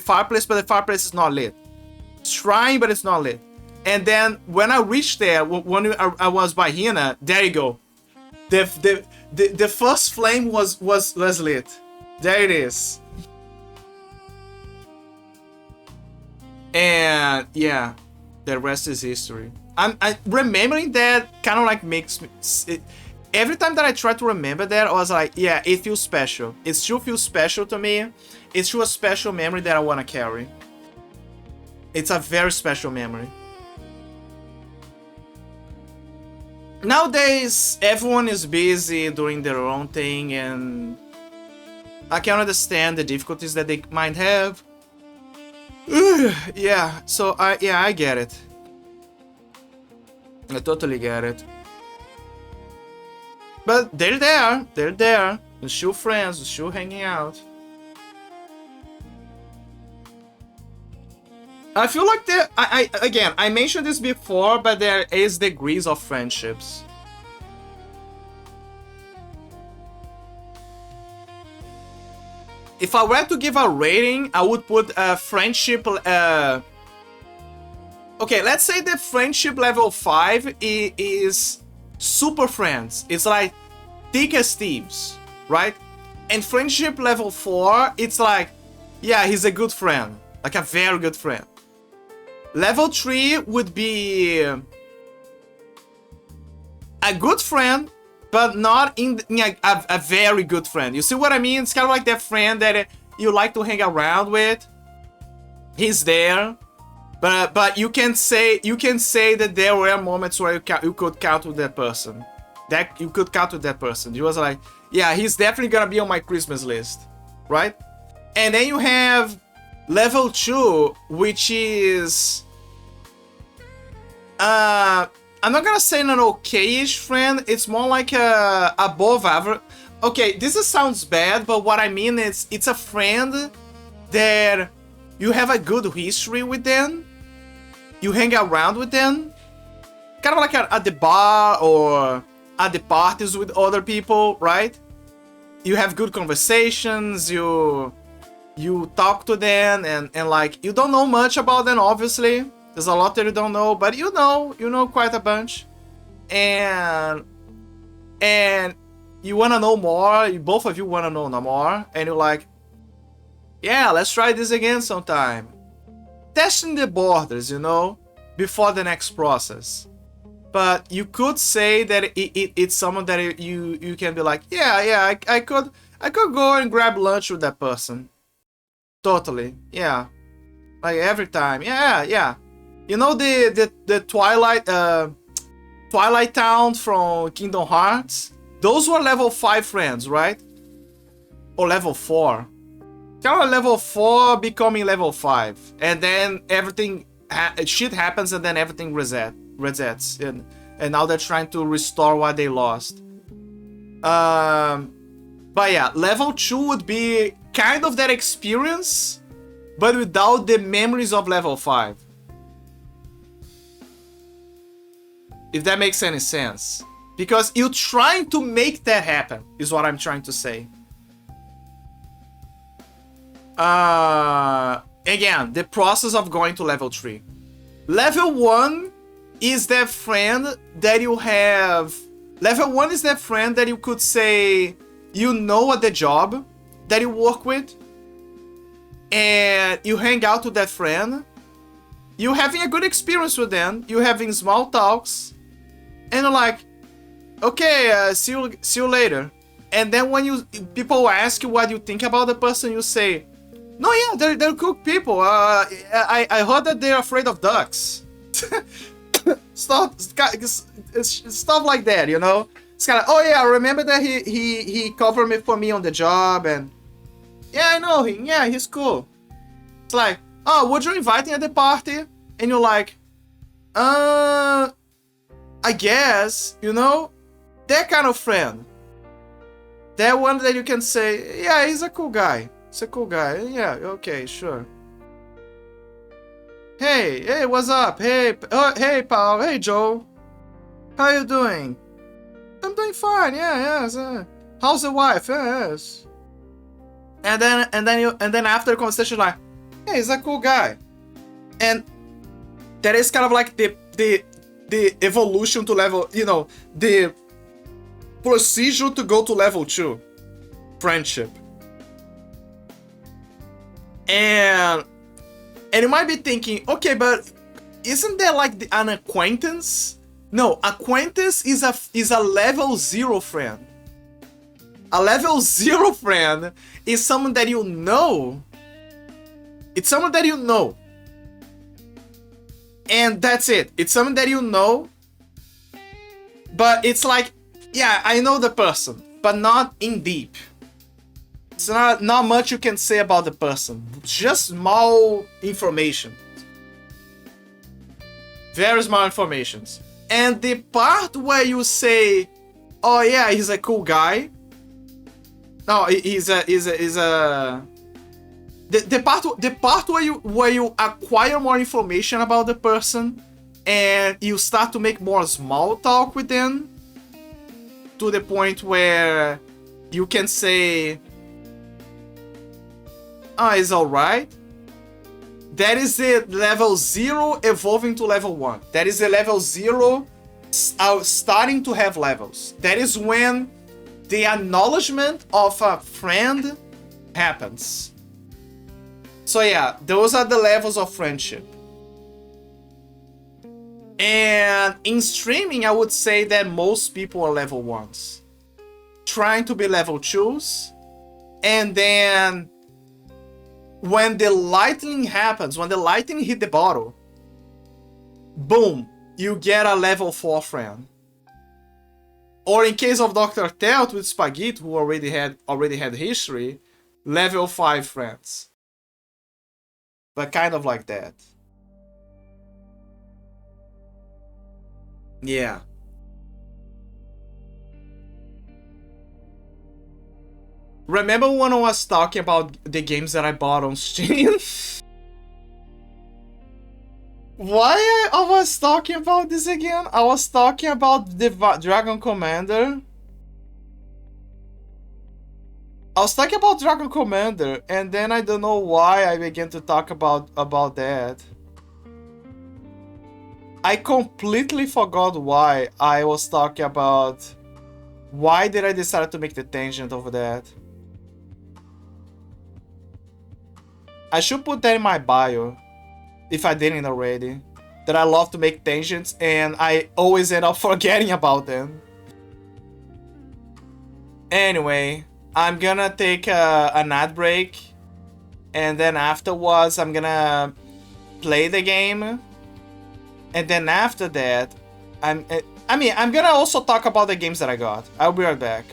fireplace, but the fireplace is not lit. Trying, but it's not lit. And then when I reached there, when I was by Hina, there you go. The first flame was lit. There it is. And yeah, the rest is history. I'm remembering that kind of like makes me every time that I try to remember that, I was like, yeah, it feels special. It still feels special to me. It's still a special memory that I want to carry. It's a very special memory. Nowadays, everyone is busy doing their own thing, and I can understand the difficulties that they might have. Yeah, so I get it. I totally get it. But they're there. They're still friends, they're still hanging out. I feel like I mentioned this before, but there is degrees of friendships. If I were to give a rating, I would put a friendship. Okay, let's say the friendship level 5 is super friends. It's like thick as thieves, right? And friendship level 4, it's like, yeah, he's a good friend, like a very good friend. Level 3 would be a good friend, but not in a very good friend. You see what I mean? It's kind of like that friend that you like to hang around with. He's there, but you can say that there were moments where you could count with that person. You was like, yeah, he's definitely gonna be on my Christmas list, right? And then you have level 2, which is I'm not gonna say an okayish friend. It's more like a above average. Okay, this sounds bad, but what I mean is it's a friend that you have a good history with them. You hang around with them, kind of like at the bar or at the parties with other people, right? You have good conversations. You talk to them, and like, you don't know much about them, obviously. There's a lot that you don't know, but you know quite a bunch. And you want to know more. Both of you want to know more. And you're like, yeah, let's try this again sometime. Testing the borders, before the next process. But you could say that it's someone that you can be like, yeah, I could go and grab lunch with that person. Totally, yeah. Like every time, yeah. You know the Twilight Town from Kingdom Hearts? Those were level 5 friends, right? Or level 4. Kind of level 4 becoming level 5. And then everything, shit happens, and then everything resets. And and now they're trying to restore what they lost. But yeah, level 2 would be kind of that experience, but without the memories of level 5. If that makes any sense. Because you're trying to make that happen, is what I'm trying to say. Again, the process of going to level 3. Level 1 is that friend that you have. Level 1 is that friend that you could say you know at the job that you work with, and you hang out with that friend. You're having a good experience with them. You're having small talks, and you're like, okay, see you later. And then when people ask you what you think about the person, you say, no, yeah, they're cool people. I heard that they're afraid of ducks. stuff like that, you know. It's kind of, oh yeah, I remember that he covered me for me on the job, and yeah, I know him. Yeah, he's cool. It's like, oh, would you invite him at the party? And you're like, I guess, you know, that kind of friend. That one that you can say, yeah, he's a cool guy. He's a cool guy. Yeah, okay, sure. Hey, what's up? Hey, pal. Hey, Joe. How you doing? I'm doing fine. Yeah. How's the wife? Yes. And then after the conversation, like, hey, he's a cool guy. And that is kind of like the evolution to level, you know, the procedure to go to level 2, friendship. And you might be thinking, okay, but isn't that like an acquaintance? No, acquaintance is a level 0 friend. A level 0 friend is someone that you know. It's someone that you know. And that's it. It's someone that you know. But it's like, yeah, I know the person, but not in deep. It's not much you can say about the person. Just small information. Very small informations. And the part where you say, oh yeah, he's a cool guy. No, he's a the part where you acquire more information about the person and you start to make more small talk with them to the point where you can say, it's alright. That is the level 0 evolving to level 1. That is the level 0 starting to have levels. That is when the acknowledgement of a friend happens. So yeah, those are the levels of friendship. And in streaming, I would say that most people are level 1s. Trying to be level 2s. And then when the lightning happens, when the lightning hit the bottle, boom, you get a level 4 friend. Or in case of Dr. Telt with Spaghetti, who already had history, level 5 friends. But kind of like that. Yeah. Remember when I was talking about the games that I bought on Steam? Why I was talking about this again? I was talking about the Dragon Commander. I was talking about Dragon Commander, and then I don't know why I began to talk about that. I completely forgot why I was talking about. Why did I decide to make the tangent over that? I should put that in my bio, if I didn't already. That I love to make tangents and I always end up forgetting about them. Anyway, I'm gonna take an ad break. And then afterwards, I'm gonna play the game. And then after that, I'm gonna also talk about the games that I got. I'll be right back.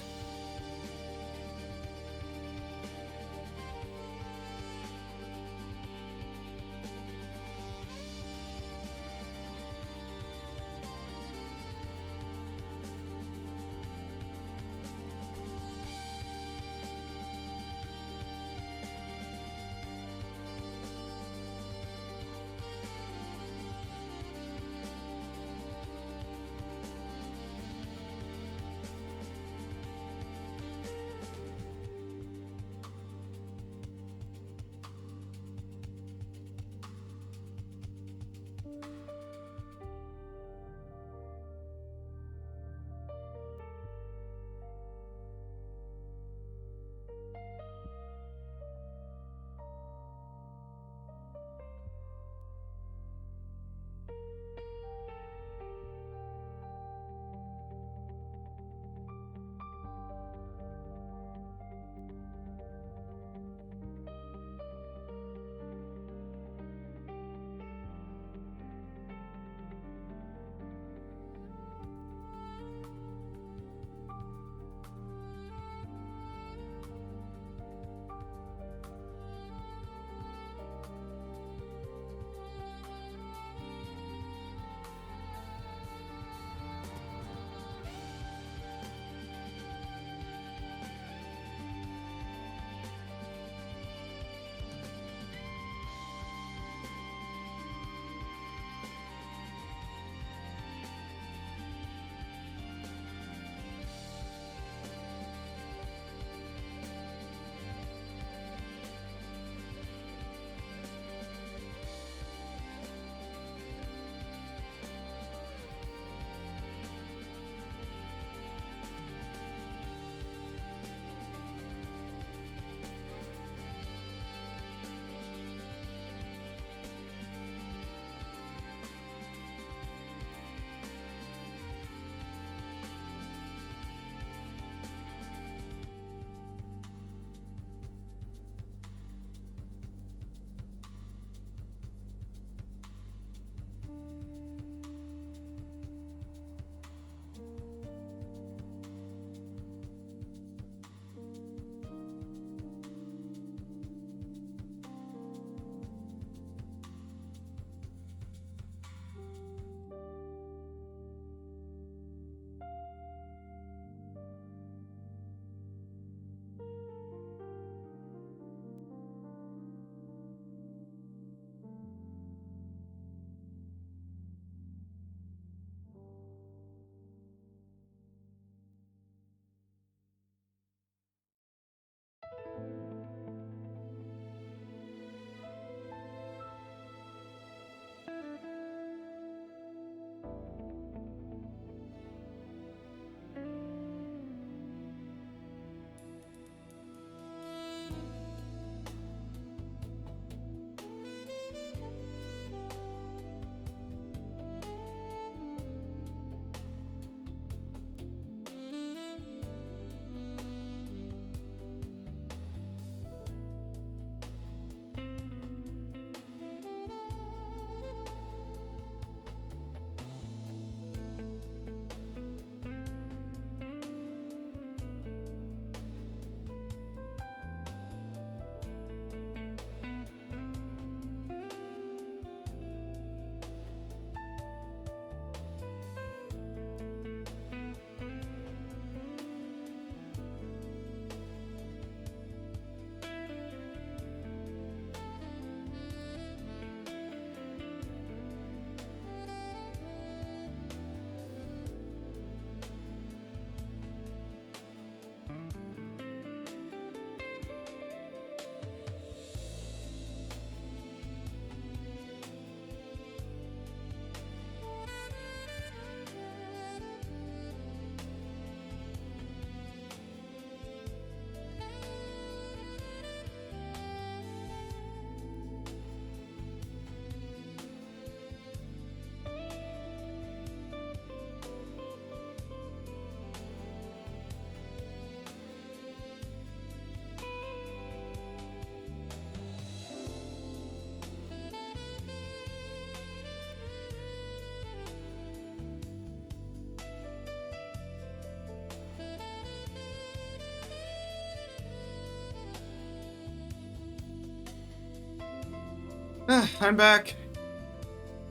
I'm back.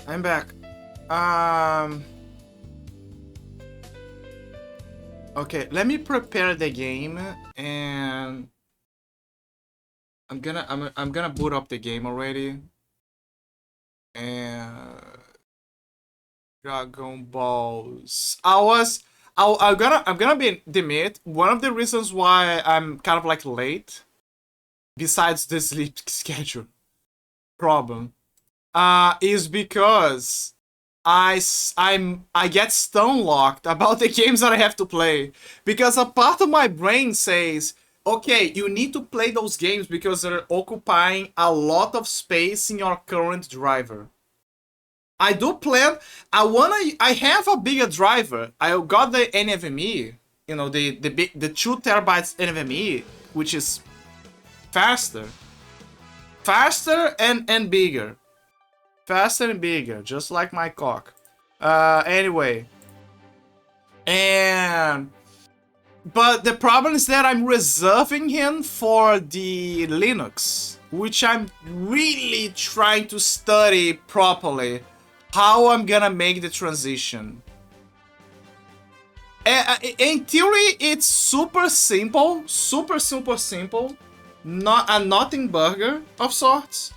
I'm back. Okay, let me prepare the game, and I'm gonna boot up the game already. And Dragon Balls. I'm gonna be admit, one of the reasons why I'm kind of like late, besides the sleep schedule problem, is because I get stone locked about the games that I have to play, because a part of my brain says, okay, you need to play those games because they're occupying a lot of space in your current driver. I do plan. I have a bigger driver. I got the NVMe, you know, the 2 terabytes NVMe, which is faster, and bigger. Faster and bigger, just like my cock. Anyway. But the problem is that I'm reserving him for the Linux, which I'm really trying to study properly how I'm gonna make the transition. In theory, it's super simple, super simple, not a nothing burger of sorts.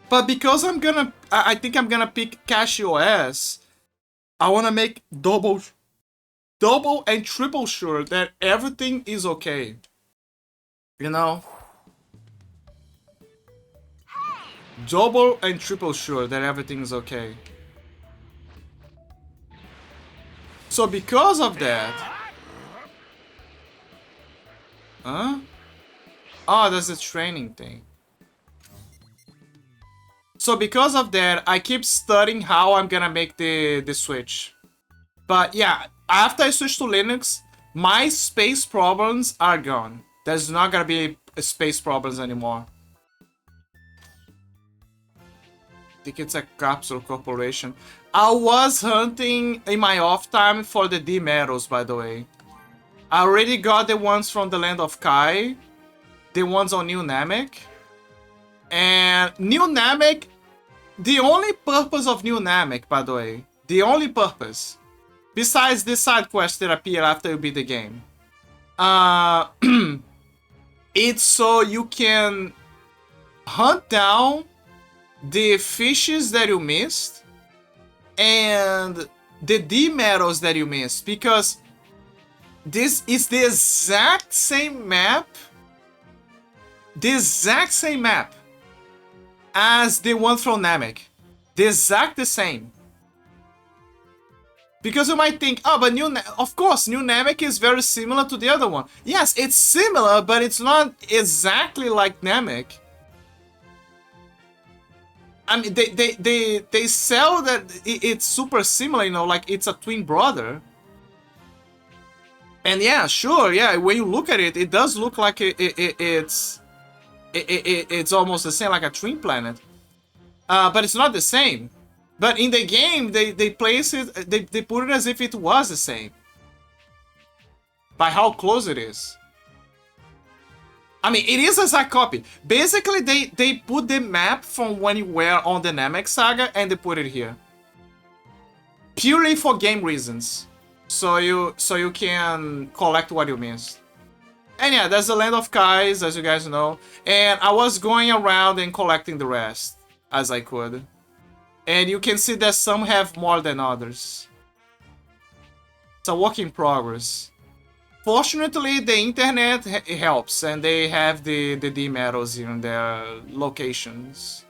But because I think I'm gonna pick CashOS, I wanna make double and triple sure that everything is okay. You know? Double and triple sure that everything is okay. So because of that... Huh? Oh, that's a training thing. So because of that, I keep studying how I'm gonna make the switch. But yeah, after I switch to Linux, my space problems are gone. There's not gonna be space problems anymore. I think it's a Capsule Corporation. I was hunting in my off time for the D medals, by the way. I already got the ones from the Land of Kai, the ones on New Namek. And New Namek, the only purpose of New Namek, by the way, the only purpose, besides the side quests that appear after you beat the game, it's so you can hunt down the fishes that you missed and the D medals that you missed, because this is the exact same map, as the one from Namek. The exact same. Because you might think, oh, but of course, New Namek is very similar to the other one. Yes, it's similar, but it's not exactly like Namek. I mean, they sell that it's super similar, you know, like it's a twin brother. And yeah, sure, yeah, when you look at it, it does look like it's almost the same, like a twin planet. But it's not the same. But in the game, they place it, they put it as if it was the same. By how close it is. I mean, it is a exact copy. Basically, they put the map from when you were on the Namek Saga and they put it here. Purely for game reasons. So you can collect what you missed. And yeah, there's the Land of Kais, as you guys know. And I was going around and collecting the rest as I could. And you can see that some have more than others. It's a work in progress. Fortunately, the internet helps, and they have the D medals in their locations.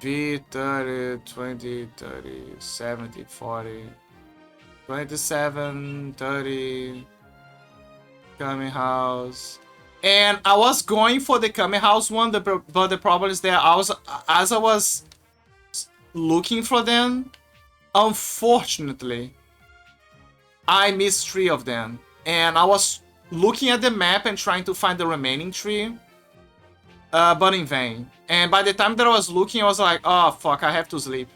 V 30, 20, 30, 70, 40, 27, 30, Kami House. And I was going for the Kami House one, but the problem is that as I was looking for them, unfortunately, I missed 3 of them. And I was looking at the map and trying to find the remaining 3, but in vain. And by the time that I was looking, I was like, oh fuck, I have to sleep.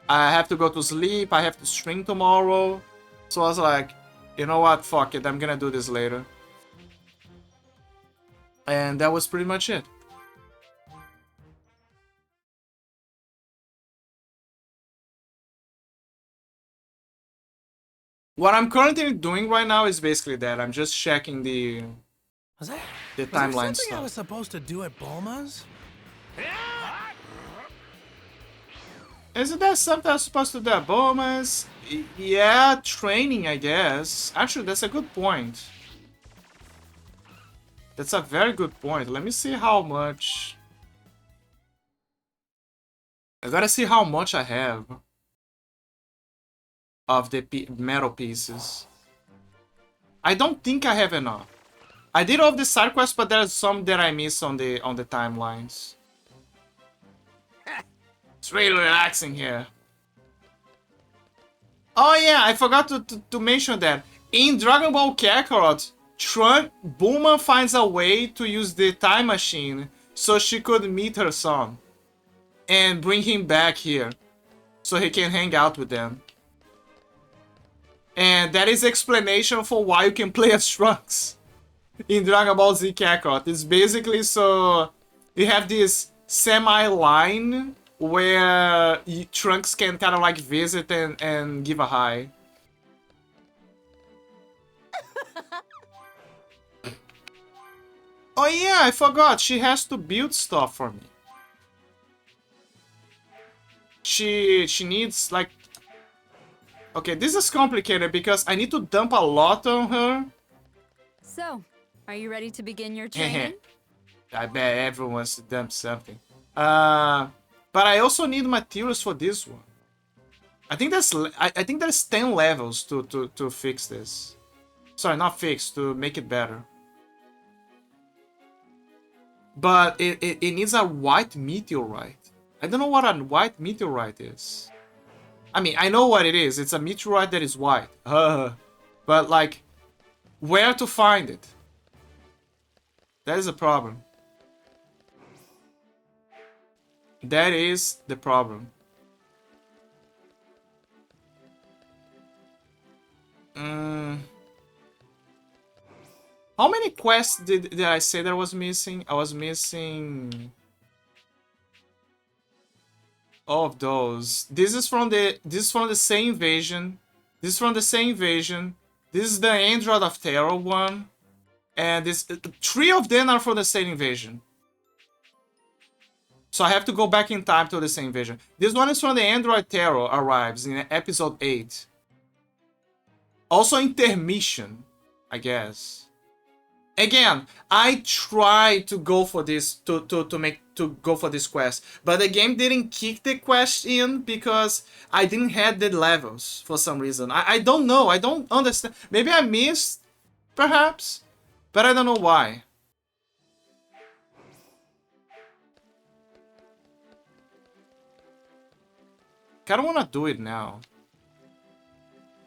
I have to go to sleep, I have to stream tomorrow. So I was like, you know what, fuck it, I'm gonna do this later. And that was pretty much it. What I'm currently doing right now is basically that. I'm just checking the timeline something I was stuff. supposed to do at Bulma's? Isn't that something I'm supposed to do at Bomas? Yeah, training, I guess. Actually, that's a good point. That's a very good point. Let me see how much... I gotta see how much I have of the metal pieces. I don't think I have enough. I did all of the side quests, but there's some that I miss on the timelines. It's really relaxing here. Oh yeah, I forgot to mention that. In Dragon Ball Kakarot, Bulma finds a way to use the time machine so she could meet her son. And bring him back here. So he can hang out with them. And that is explanation for why you can play as Trunks in Dragon Ball Z Kakarot. It's basically so you have this semi-line where Trunks can kind of like visit and give a hi. Oh yeah, I forgot. She has to build stuff for me. She needs like... Okay, this is complicated because I need to dump a lot on her. So, are you ready to begin your training? I bet everyone wants to dump something. But I also need materials for this one. I think there's 10 levels to fix this. Sorry, not fix, to make it better. But it needs a white meteorite. I don't know what a white meteorite is. I mean, I know what it is. It's a meteorite that is white. But like, where to find it? That is a problem. That is the problem. How many quests did I say that I was missing? I was missing all of those. This is from the same invasion. This is from the same invasion. This is the Android of Terror one. And this 3 of them are from the same invasion. So I have to go back in time to the same invasion. This one is from the Android Terror arrives in episode 8. Also intermission, I guess. Again, I tried to go for this to go for this quest, but the game didn't kick the quest in because I didn't have the levels for some reason. I don't know. I don't understand. Maybe I missed, perhaps, but I don't know why. Kinda wanna do it now,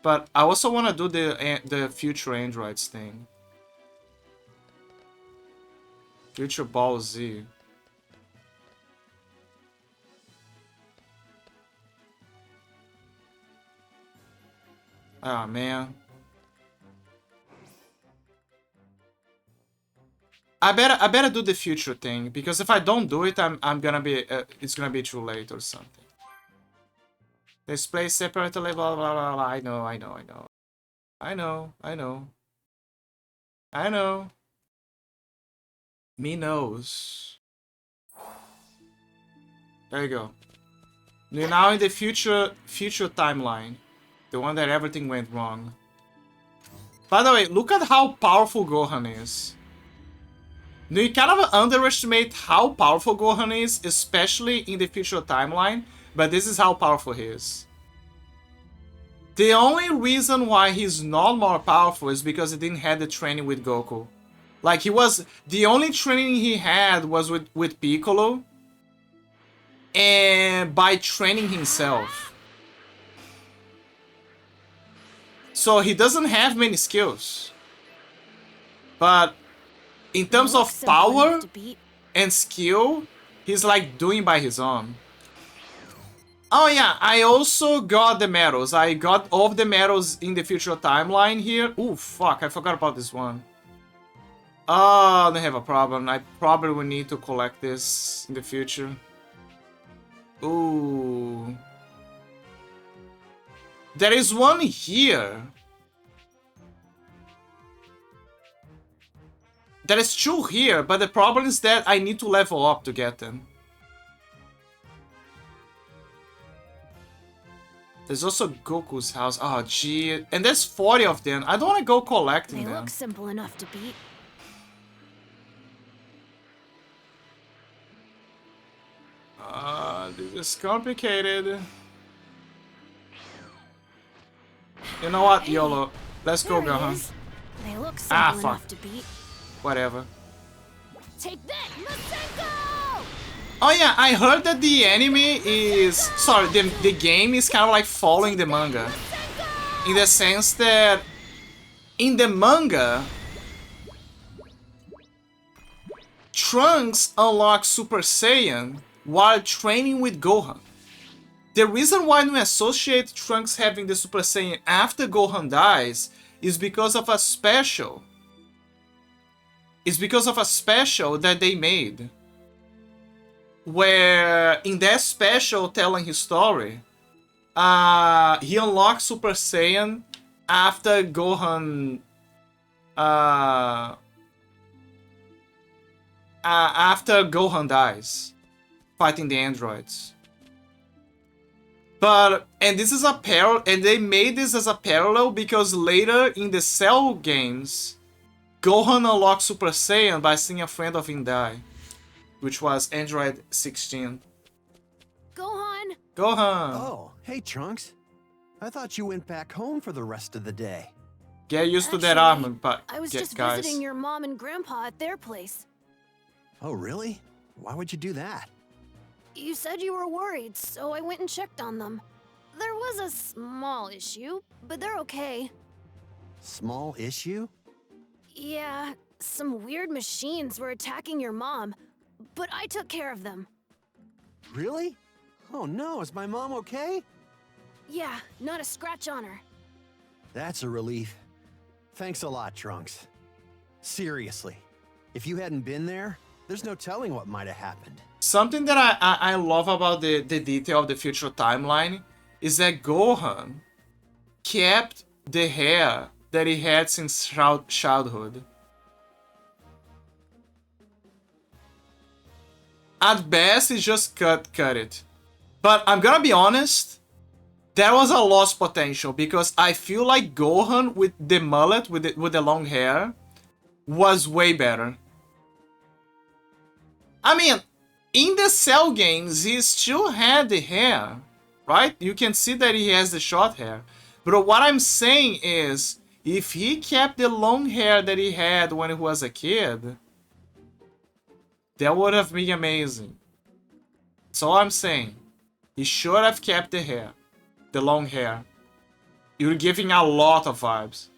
but I also wanna do the future androids thing. Future Ball Z. Ah, man. I better do the future thing, because if I don't do it, I'm gonna be it's gonna be too late or something. Display separately, blah blah blah blah. I know. Me knows. There you go. You're now in the future timeline. The one that everything went wrong. By the way, look at how powerful Gohan is. You kind of underestimate how powerful Gohan is, especially in the future timeline, but this is how powerful he is. The only reason why he's not more powerful is because he didn't have the training with Goku. Like, the only training he had was with Piccolo, and by training himself. So he doesn't have many skills. But in terms of power and skill, he's like doing by his own. Oh yeah, I also got the medals. I got all of the medals in the future timeline here. Ooh, fuck, I forgot about this one. Oh, they have a problem. I probably will need to collect this in the future. Ooh. There is one here. There is two here, but the problem is that I need to level up to get them. There's also Goku's house. Oh, gee. And there's 40 of them. I don't want to go collecting them. They look simple enough to beat. This is complicated. You know what, YOLO? Let's go, There he Gohan. is. They look simple fuck. enough to beat. Whatever. Take that, Masenko! Oh yeah, I heard that the anime is... Sorry, the game is kind of like following the manga. In the sense that... In the manga... Trunks unlocks Super Saiyan while training with Gohan. The reason why we associate Trunks having the Super Saiyan after Gohan dies is because of a special. It's because of a special that they made. Where in that special telling his story, he unlocks Super Saiyan after Gohan after Gohan dies, fighting the androids. But, and this is a parallel, and they made this as a parallel because later in the Cell games, Gohan unlocks Super Saiyan by seeing a friend of him die, which was Android 16. Gohan! Gohan! Oh, hey Trunks. I thought you went back home for the rest of the day. Get used to that Actually, armor, but I was just guys. visiting your mom and grandpa at their place. Oh, really? Why would you do that? You said you were worried, so I went and checked on them. There was a small issue, but they're okay. Small issue? Yeah, some weird machines were attacking your mom, but I took care of them. Really? Oh no, is my mom okay? Yeah, not a scratch on her. That's a relief. Thanks a lot, Trunks. Seriously, if you hadn't been there, there's no telling what might have happened. Something that I love about the detail of the future timeline is that Gohan kept the hair that he had since childhood. At best, he just cut it. But I'm gonna be honest, there was a lost potential because I feel like Gohan with the mullet, with the long hair, was way better. I mean, in the Cell games, he still had the hair, right? You can see that he has the short hair. But what I'm saying is, if he kept the long hair that he had when he was a kid, that would have been amazing. That's all I'm saying. He should have kept the hair, the long hair. You're giving a lot of vibes.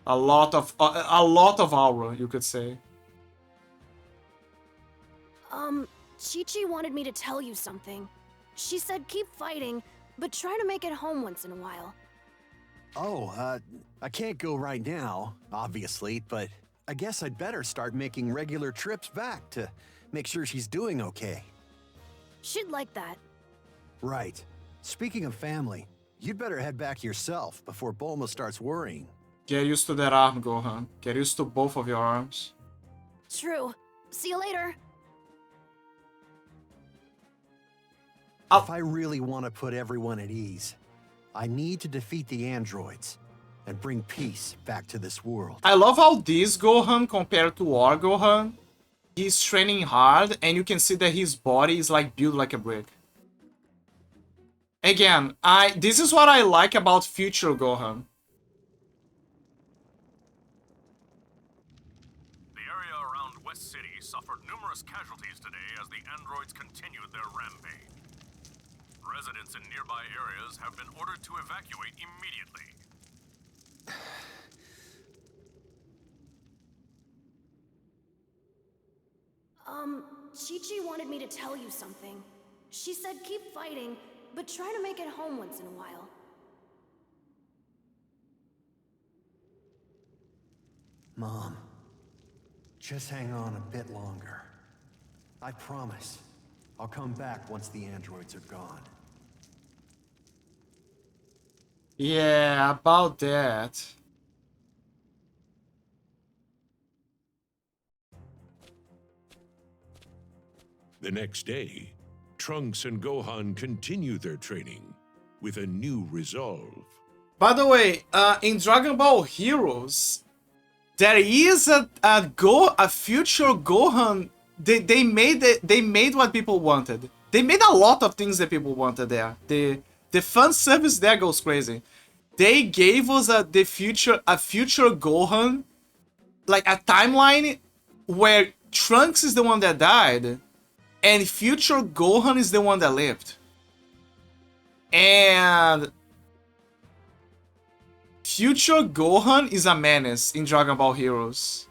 A lot of aura, you could say. Chi-Chi wanted me to tell you something. She said keep fighting, but try to make it home once in a while. Oh, I can't go right now, obviously, but I guess I'd better start making regular trips back to make sure she's doing okay. She'd like that. Right. Speaking of family, you'd better head back yourself before Bulma starts worrying. Get used to that arm, Gohan. Get used to both of your arms. True. See you later. If I really want to put everyone at ease, I need to defeat the androids and bring peace back to this world. I love how this Gohan compared to our Gohan, he's training hard and you can see that his body is like built like a brick. Again, this is what I like about future Gohan. The area around West City suffered numerous casualties today as the androids continued their rampage. Residents in nearby areas have been ordered to evacuate immediately. Chi-Chi wanted me to tell you something. She said keep fighting, but try to make it home once in a while. Mom, Just hang on a bit longer. I promise. I'll come back once the androids are gone. Yeah, about that. The next day, Trunks and Gohan continue their training with a new resolve. By the way, in Dragon Ball Heroes, there is a future Gohan. They made what people wanted. They made a lot of things that people wanted there. The fan service there goes crazy. They gave us a future Gohan, like a timeline where Trunks is the one that died, and future Gohan is the one that lived. And future Gohan is a menace in Dragon Ball Heroes.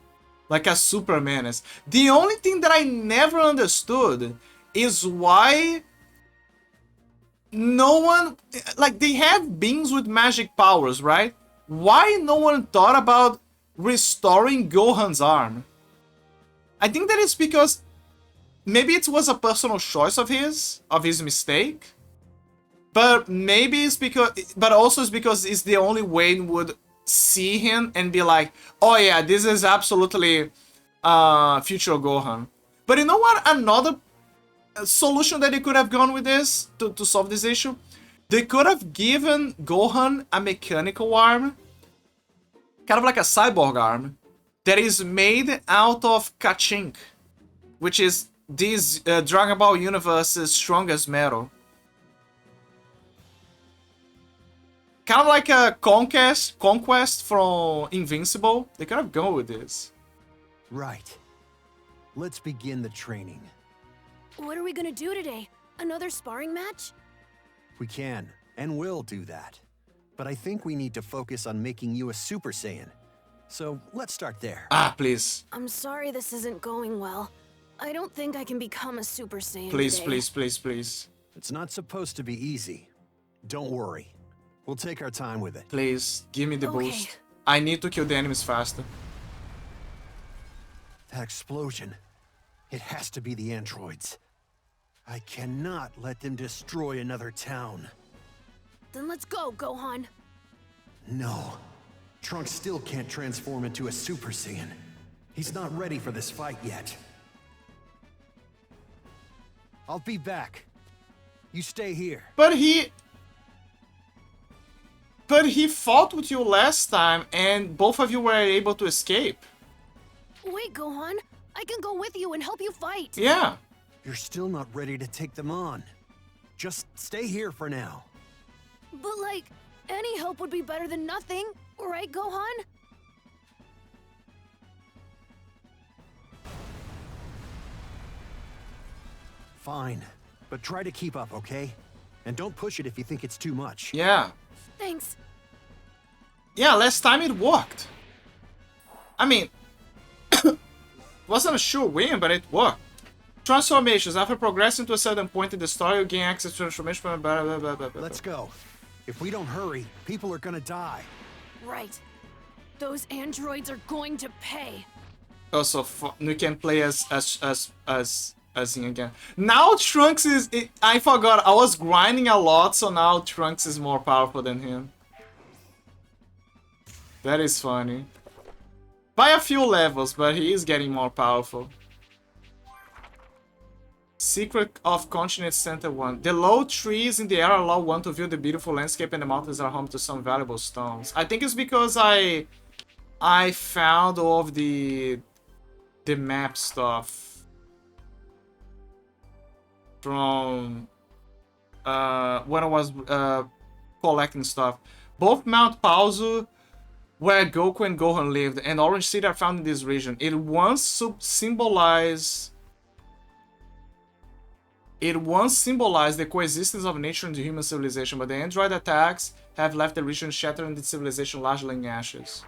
Like a super menace. The only thing that I never understood is why no one... Like, they have beings with magic powers, right? Why no one thought about restoring Gohan's arm? I think that it's because maybe it was a personal choice of his mistake. But maybe it's because... But also it's because it's the only way would see him and be like, oh yeah, this is absolutely future Gohan. But you know what? Another solution that they could have gone with this to solve this issue? They could have given Gohan a mechanical arm, kind of like a cyborg arm, that is made out of Kachink, which is this Dragon Ball universe's strongest metal. Kind of like a conquest from Invincible. They could have gone with this. Right. Let's begin the training. What are we gonna do today? Another sparring match? We can, and will do that. But I think we need to focus on making you a Super Saiyan. So let's start there. Ah, please. I'm sorry this isn't going well. I don't think I can become a Super Saiyan Please, today. please, please, please. It's not supposed to be easy. Don't worry. We'll take our time with it. Please, give me the Okay. boost. I need to kill the enemies faster. That explosion. It has to be the androids. I cannot let them destroy another town. Then let's go, Gohan. No. Trunks still can't transform into a Super Saiyan. He's not ready for this fight yet. I'll be back. You stay here. But he fought with you last time and both of you were able to escape. Wait, Gohan. I can go with you and help you fight. Yeah. You're still not ready to take them on. Just stay here for now. But like, any help would be better than nothing, right, Gohan? Fine. But try to keep up, okay? And don't push it if you think it's too much. Yeah. Thanks. Yeah, last time it worked. I mean, wasn't a sure win, but it worked. Transformations. After progressing to a certain point in the story, you gain access to transformation from blah, blah, blah, blah, blah. Let's go. If we don't hurry, people are gonna die. Right. Those androids are going to pay. Also, you can play as him again. Now Trunks is... I forgot, I was grinding a lot, so now Trunks is more powerful than him. That is funny. By a few levels, but he is getting more powerful. Secret of Continent Center 1. The low trees in the air allow one to view the beautiful landscape, and the mountains are home to some valuable stones. I think it's because I found all of the map stuff from when I was collecting stuff. Both Mount Paozu, where Goku and Gohan lived, and Orange City are found in this region. It once symbolized the coexistence of nature and the human civilization, but the android attacks have left the region shattered and the civilization largely in ashes.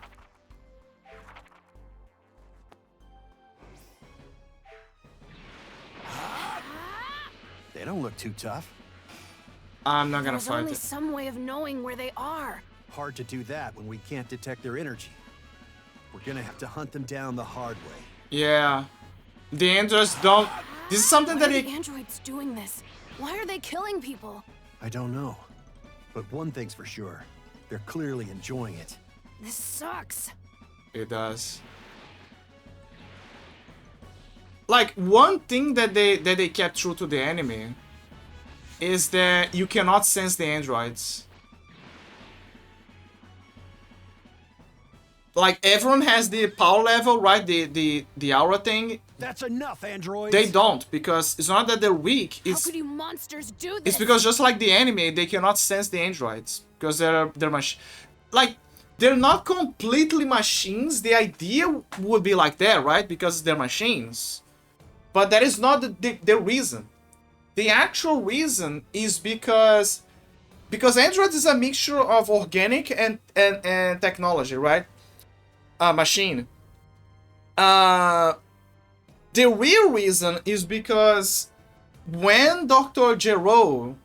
They don't look too tough. I'm not gonna There's fight only it. some way of knowing where they are. Hard to do that when we can't detect their energy. We're gonna have to hunt them down the hard way. Yeah. The androids don't... This is something Why that are he... the androids doing this? Why are they killing people? I don't know. But one thing's for sure. They're clearly enjoying it. This sucks. It does. Like, one thing that they kept true to the anime is that you cannot sense the androids. Like, everyone has the power level, right? The aura thing. That's enough, androids! They don't, because it's not that they're weak. How It's could you monsters do this? it's because just like the anime, they cannot sense the androids because they're like they're not completely machines. The idea would be like that, right? Because they're machines. But that is not the reason. The actual reason is because androids is a mixture of organic and technology, right? Machine. The real reason is because when Dr. Gero,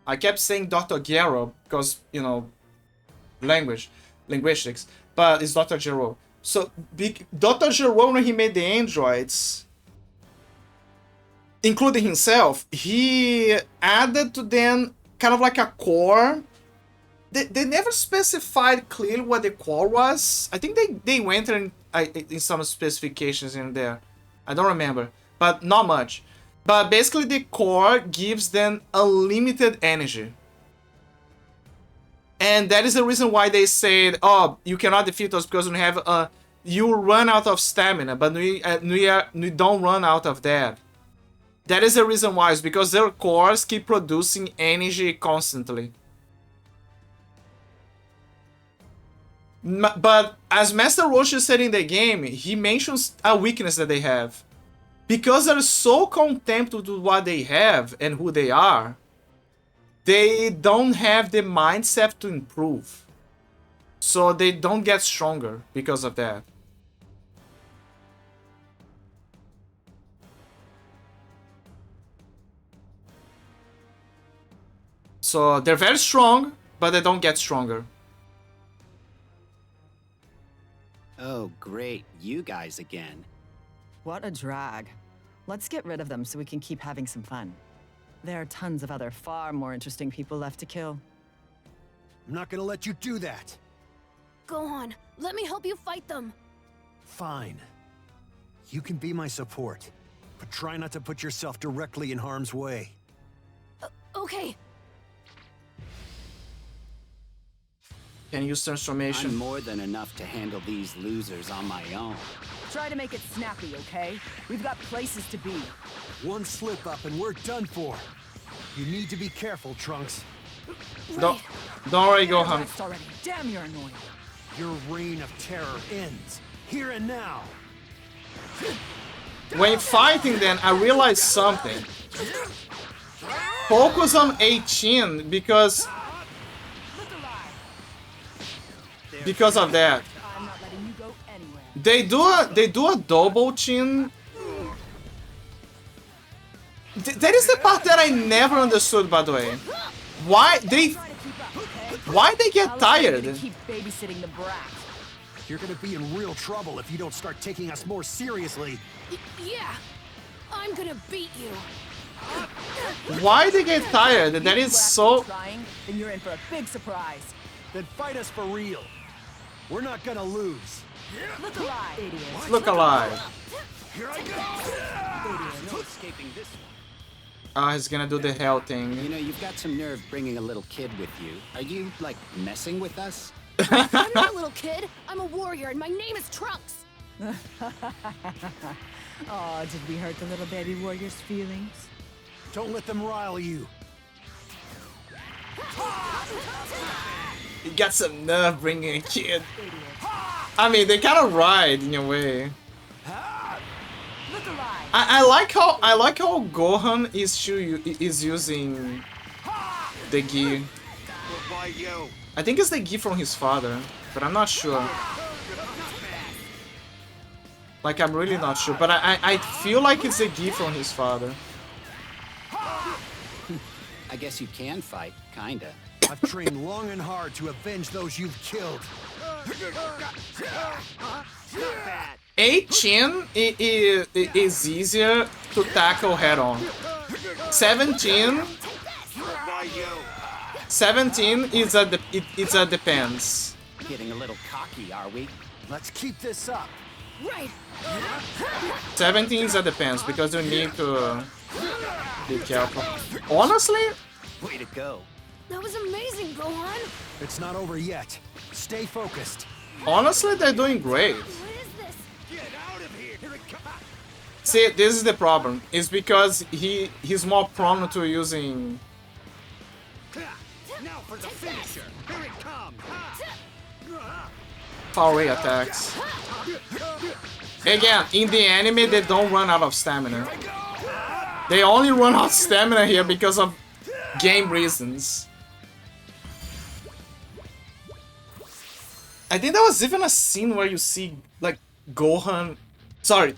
I kept saying Dr. Gero because, you know, linguistics, but it's Dr. Gero. So, Dr. Gero, when he made the androids, including himself, he added to them kind of like a core. They never specified clearly what the core was. I think they went in some specifications in there. I don't remember, but not much. But basically the core gives them unlimited energy. And that is the reason why they said, oh, you cannot defeat us because we have you run out of stamina, but we don't run out of that. That is the reason why, is because their cores keep producing energy constantly. But as Master Roshi said in the game, he mentions a weakness that they have. Because they're so content with what they have and who they are, they don't have the mindset to improve. So they don't get stronger because of that. So they're very strong, but they don't get stronger. Oh, great. You guys again. What a drag. Let's get rid of them so we can keep having some fun. There are tons of other far more interesting people left to kill. I'm not gonna let you do that. Go on. Let me help you fight them. Fine. You can be my support, but try not to put yourself directly in harm's way. Okay. Can use transformation. I'm more than enough to handle these losers on my own. Try to make it snappy, okay? We've got places to be. One slip up and we're done for. You need to be careful, Trunks. Don't worry, Gohan. Rest already. Damn, you're annoying. Your reign of terror ends here and now. When fighting then, I realized something. Focus on 18 because of that. I'm not letting you go anywhere. They do a double chin. That is the part that I never understood, by the way. Why they get I'll allow you tired? to keep babysitting the brat. You're gonna be in real trouble if you don't start taking us more seriously. Yeah. I'm gonna beat you. Why they get tired? That is so. Trying, then you're in for a big surprise. Then fight us for real. We're not gonna lose. Look alive, idiot. Look alive. Here I go! No escaping this one. Ah, he's gonna do the hell You thing. know, you've got some nerve bringing a little kid with you. Are you, like, messing with us? I'm not a little kid. I'm a warrior, and my name is Trunks. Oh, did we hurt the little baby warrior's feelings? Don't let them rile you. You got some nerve bringing a kid. I mean, they kind of ride in a way. Look alive. I like how Gohan is using the gi. Why you? I think it's the gi from his father, but I'm not sure. Like, I'm really not sure, but I feel like it's the gi from his father. I guess you can fight, kinda. I've trained long and hard to avenge those you've killed. Not bad. 18 is easier to tackle head on. 17 is it's a depends. Getting a little cocky, are we? Let's keep this up. Right. 17 is a depends because you need to be careful. Honestly, Way to go. That was amazing, Gohan. It's not over yet. Stay focused. they're doing great. What is this? See, this is the problem. It's because he's more prone to using Now for the finisher. Here it comes. power ray attacks. Again, in the anime, they don't run out of stamina. They only run out of stamina here because of game reasons. I think there was even a scene where you see, like,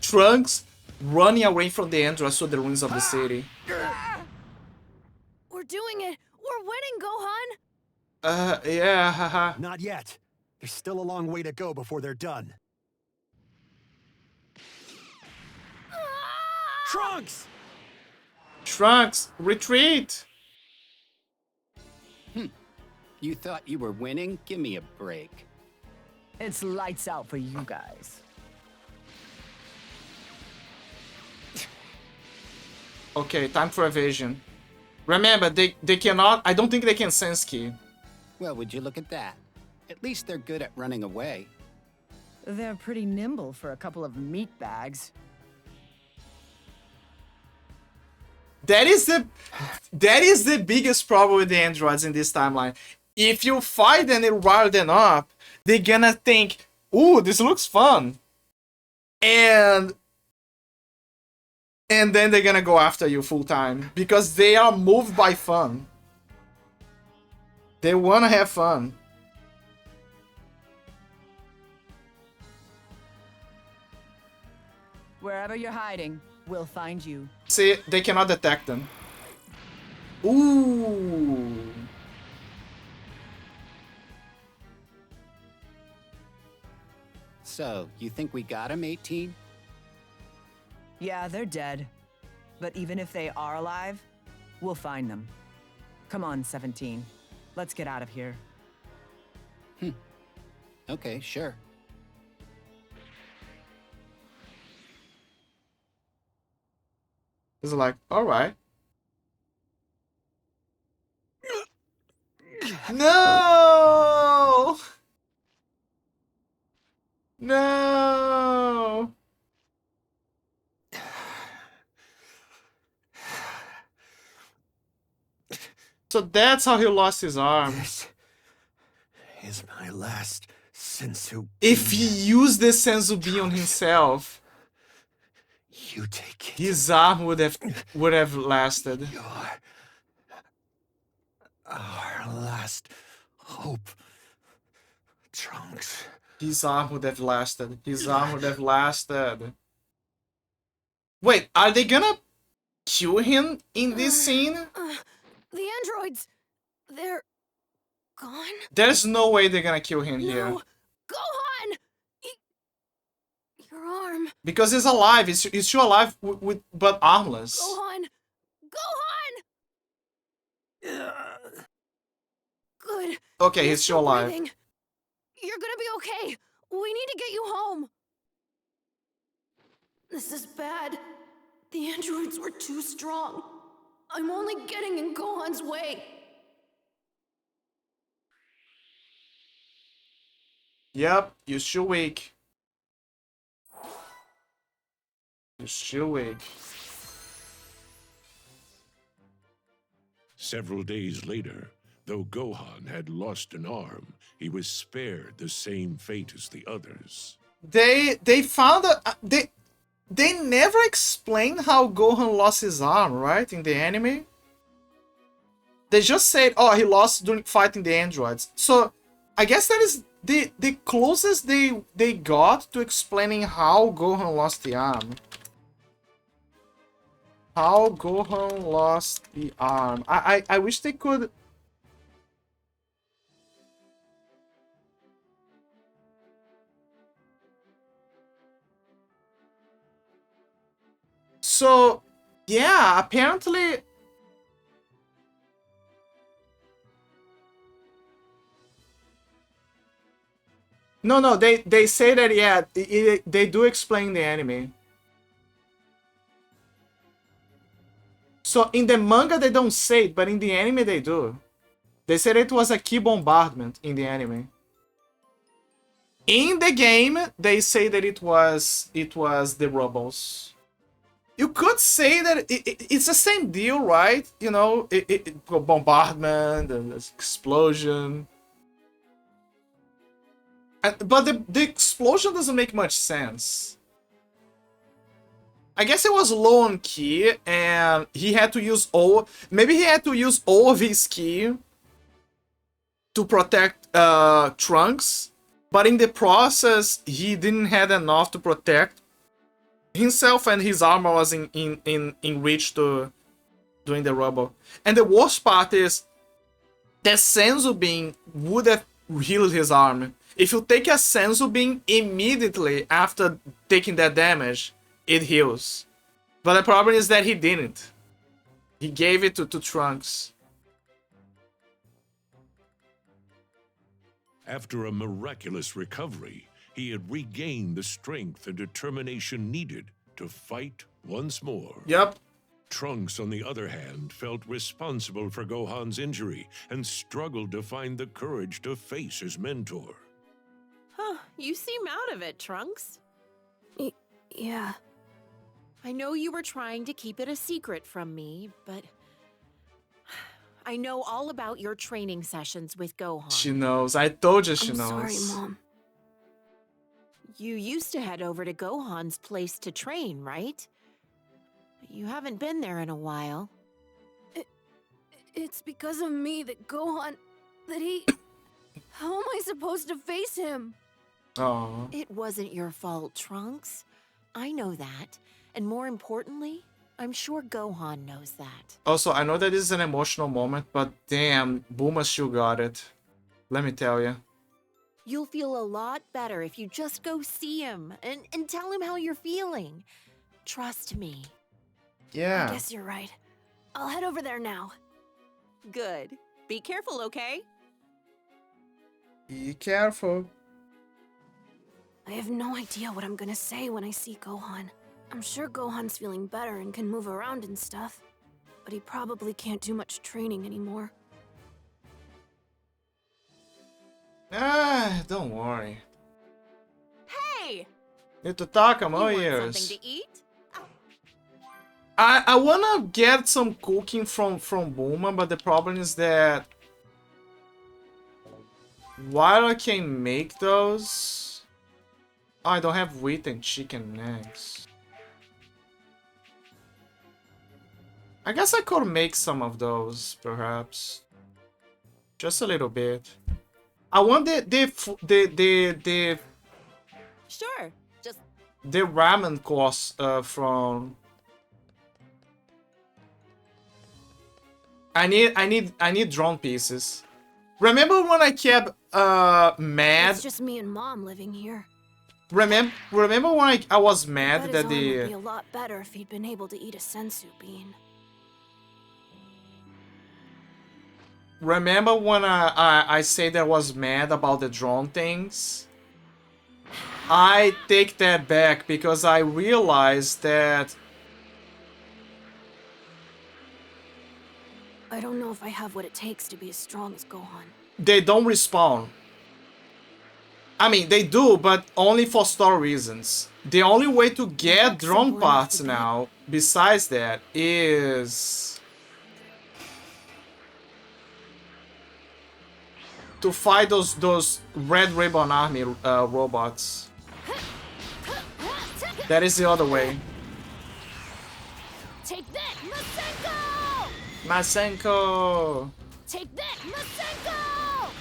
Trunks running away from the androids to the ruins of the city. We're doing it. We're winning, Gohan. Yeah, haha. Not yet. There's still a long way to go before they're done. Trunks! Trunks, retreat! You thought you were winning? Give me a break. It's lights out for you guys. Okay, time for evasion. Remember, they cannot... I don't think they can sense ki. Well, would you look at that? At least they're good at running away. They're pretty nimble for a couple of meat bags. That is the biggest problem with the androids in this timeline. If you fight them and rile them up, they're gonna think, ooh, this looks fun. And then they're gonna go after you full time. Because they are moved by fun. They wanna have fun. Wherever you're hiding, we'll find you. See, they cannot detect them. Ooh. So, you think we got him, 18? Yeah, they're dead. But even if they are alive, we'll find them. Come on, 17. Let's get out of here. Okay, sure. It's like, alright. No! No! So that's how he lost his arm. This is my last sensu. If he used the senzu bean on himself, You take it. his arm would have lasted. You're our last hope. Trunks. His arm would have lasted. His arm would have lasted. Wait, are they gonna kill him in this scene? The androids, they're gone? There's no way they're gonna kill him here. No. Gohan! Your arm. Because he's alive. He's still alive but armless. Gohan! Gohan! Good. Okay, You're he's still alive. breathing. You're gonna be okay. We need to get you home. This is bad. The androids were too strong. I'm only getting in Gohan's way. Yep, you're still weak. You're still weak. Several days later, though Gohan had lost an arm, he was spared the same fate as the others. They found they never explained how Gohan lost his arm, right? In the anime. They just said, oh, he lost during fighting the androids. So I guess that is the closest they got to explaining how Gohan lost the arm. How Gohan lost the arm. I wish they could. So, yeah, apparently... No, they say that, yeah, they do explain the anime. So, in the manga, they don't say it, but in the anime, they do. They said it was a key bombardment in the anime. In the game, they say that it was the rebels. You could say that it's the same deal, right? You know, bombardment and explosion. But the explosion doesn't make much sense. I guess it was low on ki, and he had to use all... Maybe he had to use all of his ki to protect Trunks. But in the process, he didn't have enough to protect himself, and his armor was in reach to doing the rubble. And the worst part is that Senzu Bean would have healed his arm. If you take a Senzu Bean immediately after taking that damage, it heals. But the problem is that he didn't. He gave it to Trunks. After a miraculous recovery, he had regained the strength and determination needed to fight once more. Yep. Trunks, on the other hand, felt responsible for Gohan's injury and struggled to find the courage to face his mentor. Huh, you seem out of it, Trunks. Yeah. I know you were trying to keep it a secret from me, but I know all about your training sessions with Gohan. She knows. I told you she I'm knows. sorry, Mom. You used to head over to Gohan's place to train, right? You haven't been there in a while. It's because of me that Gohan... that he... How am I supposed to face him? Oh. It wasn't your fault, Trunks. I know that. And more importantly, I'm sure Gohan knows that. Also, I know that this is an emotional moment, but damn, Bulma still got it. Let me tell you. You'll feel a lot better if you just go see him and tell him how you're feeling. Trust me. Yeah. I guess you're right. I'll head over there now. Good. Be careful, okay? Be careful. I have no idea what I'm gonna say when I see Gohan. I'm sure Gohan's feeling better and can move around and stuff, but he probably can't do much training anymore. Ah, don't worry. Hey! Need to talk You more want years. something to eat? I wanna get some cooking from Bulma, but the problem is that while I can make those, I don't have wheat and chicken and eggs. I guess I could make some of those, perhaps. Just a little bit. I want the Sure. Just ramen course from. I need drone pieces. Remember when I kept mad? It's just me and Mom living here. Remember when I was mad Bet his that arm would be the a lot better if he'd been able to eat a sensu bean. remember when I said I was mad about the drone things? I take that back because I realized that I don't know if I have what it takes to be as strong as Gohan. they don't respawn. I mean, they do, but only for store reasons. The only way to get drone parts now, besides that, is to fight those Red Ribbon Army robots. That is the other way. Take that, Masenko! Masenko! Take that, Masenko!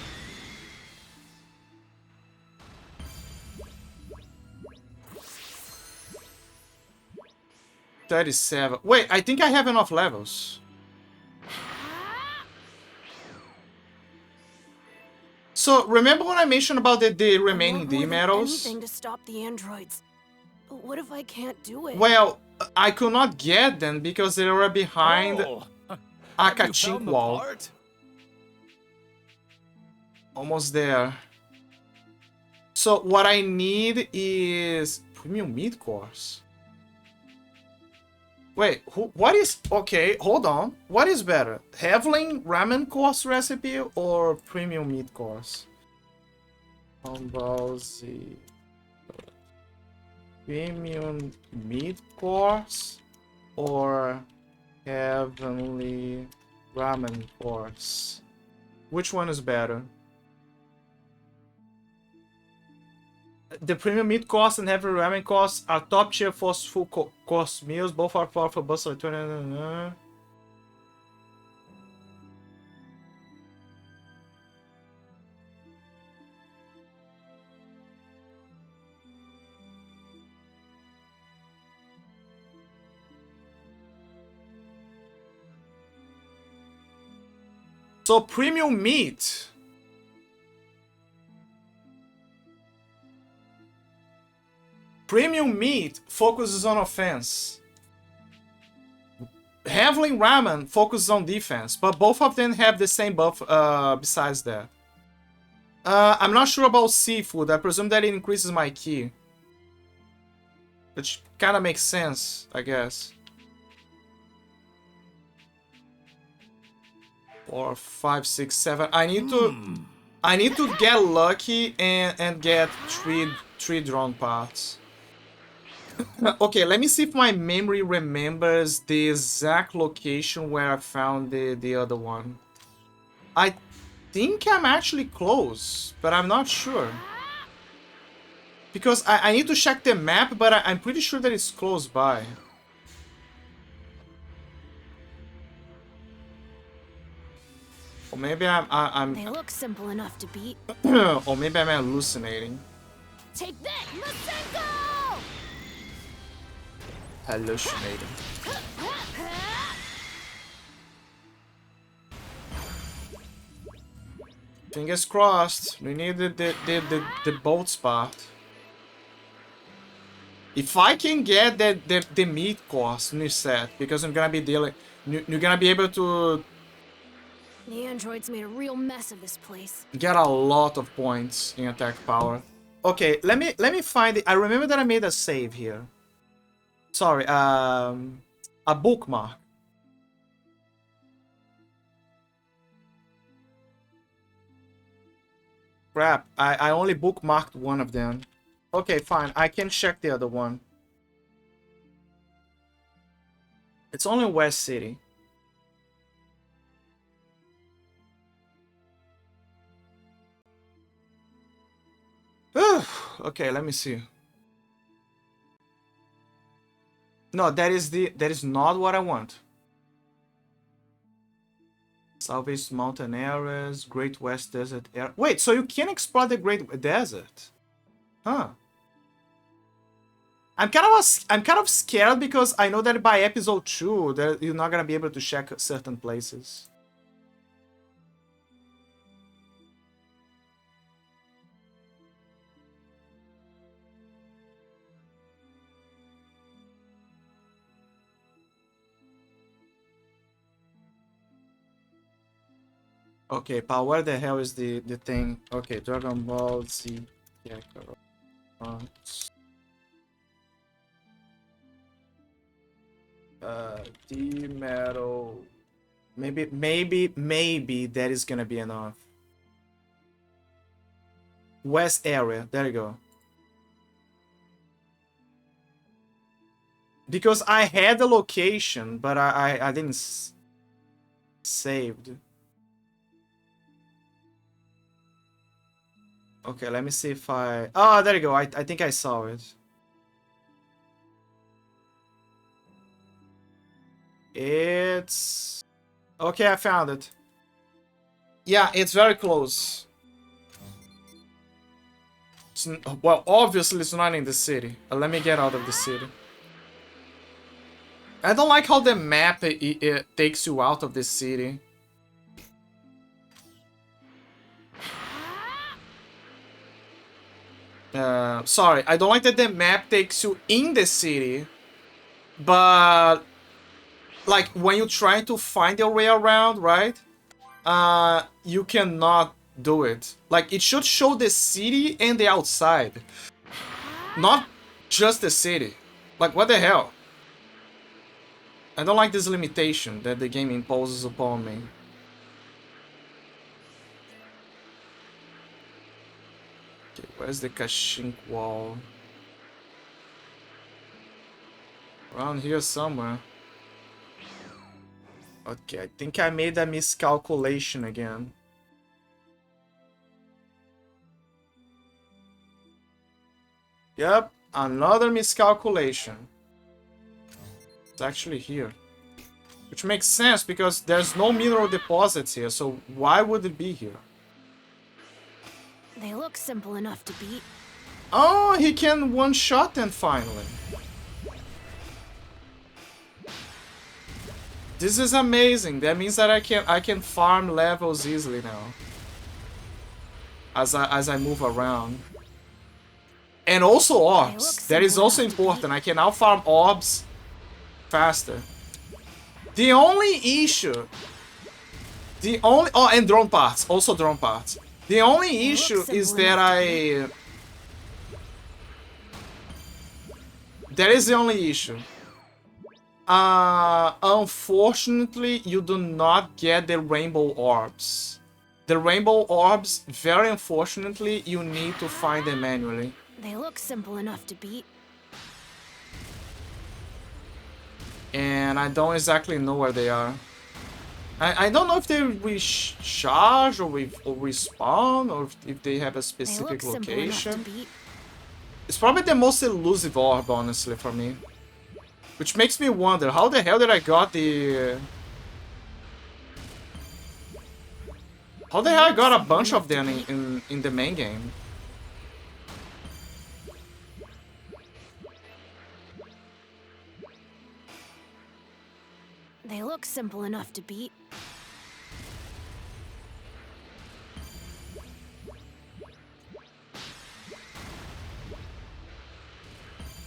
37. Wait, I think I have enough levels. So, remember when I mentioned about the remaining D medals? Anything to stop the androids. But what if I can't do it? Well, I could not get them because they were behind a Kachink wall. Almost there. So what I need is premium meat course. Wait, what is... Okay, hold on. What is better? Havling ramen course recipe or premium meat course? Ballsy. Premium meat course or heavenly ramen course? Which one is better? The premium meat course and heavy ramen course are top tier fast food course meals. Both are powerful bus like 20. So premium meat. Premium meat focuses on offense. Havling ramen focuses on defense, but both of them have the same buff besides that. I'm not sure about seafood. I presume that it increases my ki. Which kind of makes sense, I guess. 4, 5, 6, 7. I need to get lucky and get three drone parts. Okay, let me see if my memory remembers the exact location where I found the other one. I think I'm actually close, but I'm not sure. Because I need to check the map, but I'm pretty sure that it's close by. Or maybe I'm They look simple enough to beat. or maybe I'm hallucinating. Take that, Masenko! Hallucinating. Fingers crossed. We need the boat spot. If I can get the meat course in this set, because I'm gonna be dealing, you're gonna be able to The androids made a real mess of this place. get a lot of points in attack power. Okay, let me find it. I remember that I made a save here. Sorry, a bookmark. Crap, I only bookmarked one of them. Okay, fine, I can check the other one. It's only West City. Okay, let me see. No, that is not what I want. Southeast Mountain Areas, Great West Desert area. Wait, so you can explore the Great Desert? Huh. I'm kind of scared because I know that by episode 2 that you're not gonna be able to check certain places. Okay, Paul, where the hell is the thing? Okay, Dragon Ball Z. Yeah, D-Metal. Maybe that is gonna be enough. West area, there you go. Because I had the location, but I didn't saved. Okay, let me see if I... Oh, there you go. I think I saw it. It's... Okay, I found it. Yeah, it's very close. Well, obviously it's not in the city. Let me get out of the city. I don't like how the map it takes you out of the city. Sorry, I don't like that the map takes you in the city, but like when you try to find your way around, right? You cannot do it. Like it should show the city and the outside, not just the city. Like what the hell? I don't like this limitation that the game imposes upon me. Okay, where's the Kashink wall? Around here somewhere. Okay, I think I made a miscalculation again. Yep, another miscalculation. It's actually here. Which makes sense because there's no mineral deposits here, so why would it be here? They look simple enough to beat. Oh, he can one-shot them finally. This is amazing. That means that I can farm levels easily now. As I move around. And also orbs. That is also important. I can now farm orbs faster. The only issue... Oh, and drone parts. Also drone parts. The only issue is that That is the only issue. Unfortunately, you do not get the rainbow orbs. The rainbow orbs, very unfortunately, you need to find them manually. They look simple enough to beat. And I don't exactly know where they are. I don't know if they recharge or respawn or if they have a specific location. It's probably the most elusive orb, honestly, for me. Which makes me wonder, how the hell did I got the... How the hell I got a bunch of them in the main game? They look simple enough to beat.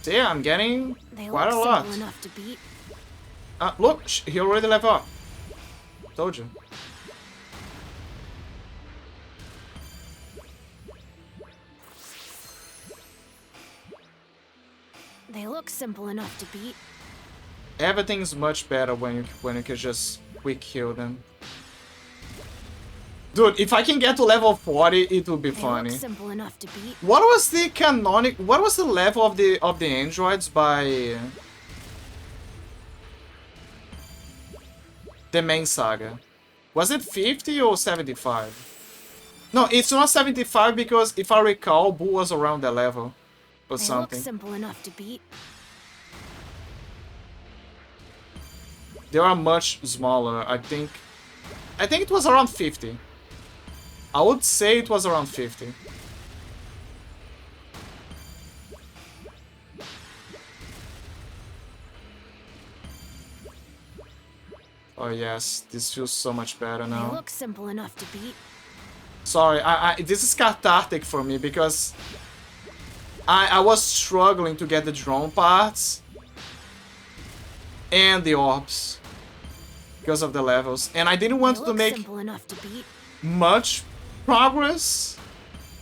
See, I'm getting quite a lot. Simple enough to beat. Look, he already leveled up. Told you. They look simple enough to beat. Everything's much better when you can just quick kill them. Dude, if I can get to level 40, it would be funny. Simple enough to beat. What was the canonic? What was the level of the androids by the main saga? Was it 50 or 75? No, it's not 75 because if I recall, Boo was around that level or something. Look simple enough to beat. They are much smaller. I think it was around 50. I would say it was around 50. Oh yes, this feels so much better now. They look simple enough to beat. Sorry, this is cathartic for me because I was struggling to get the drone parts and the orbs because of the levels, and I didn't want to make much progress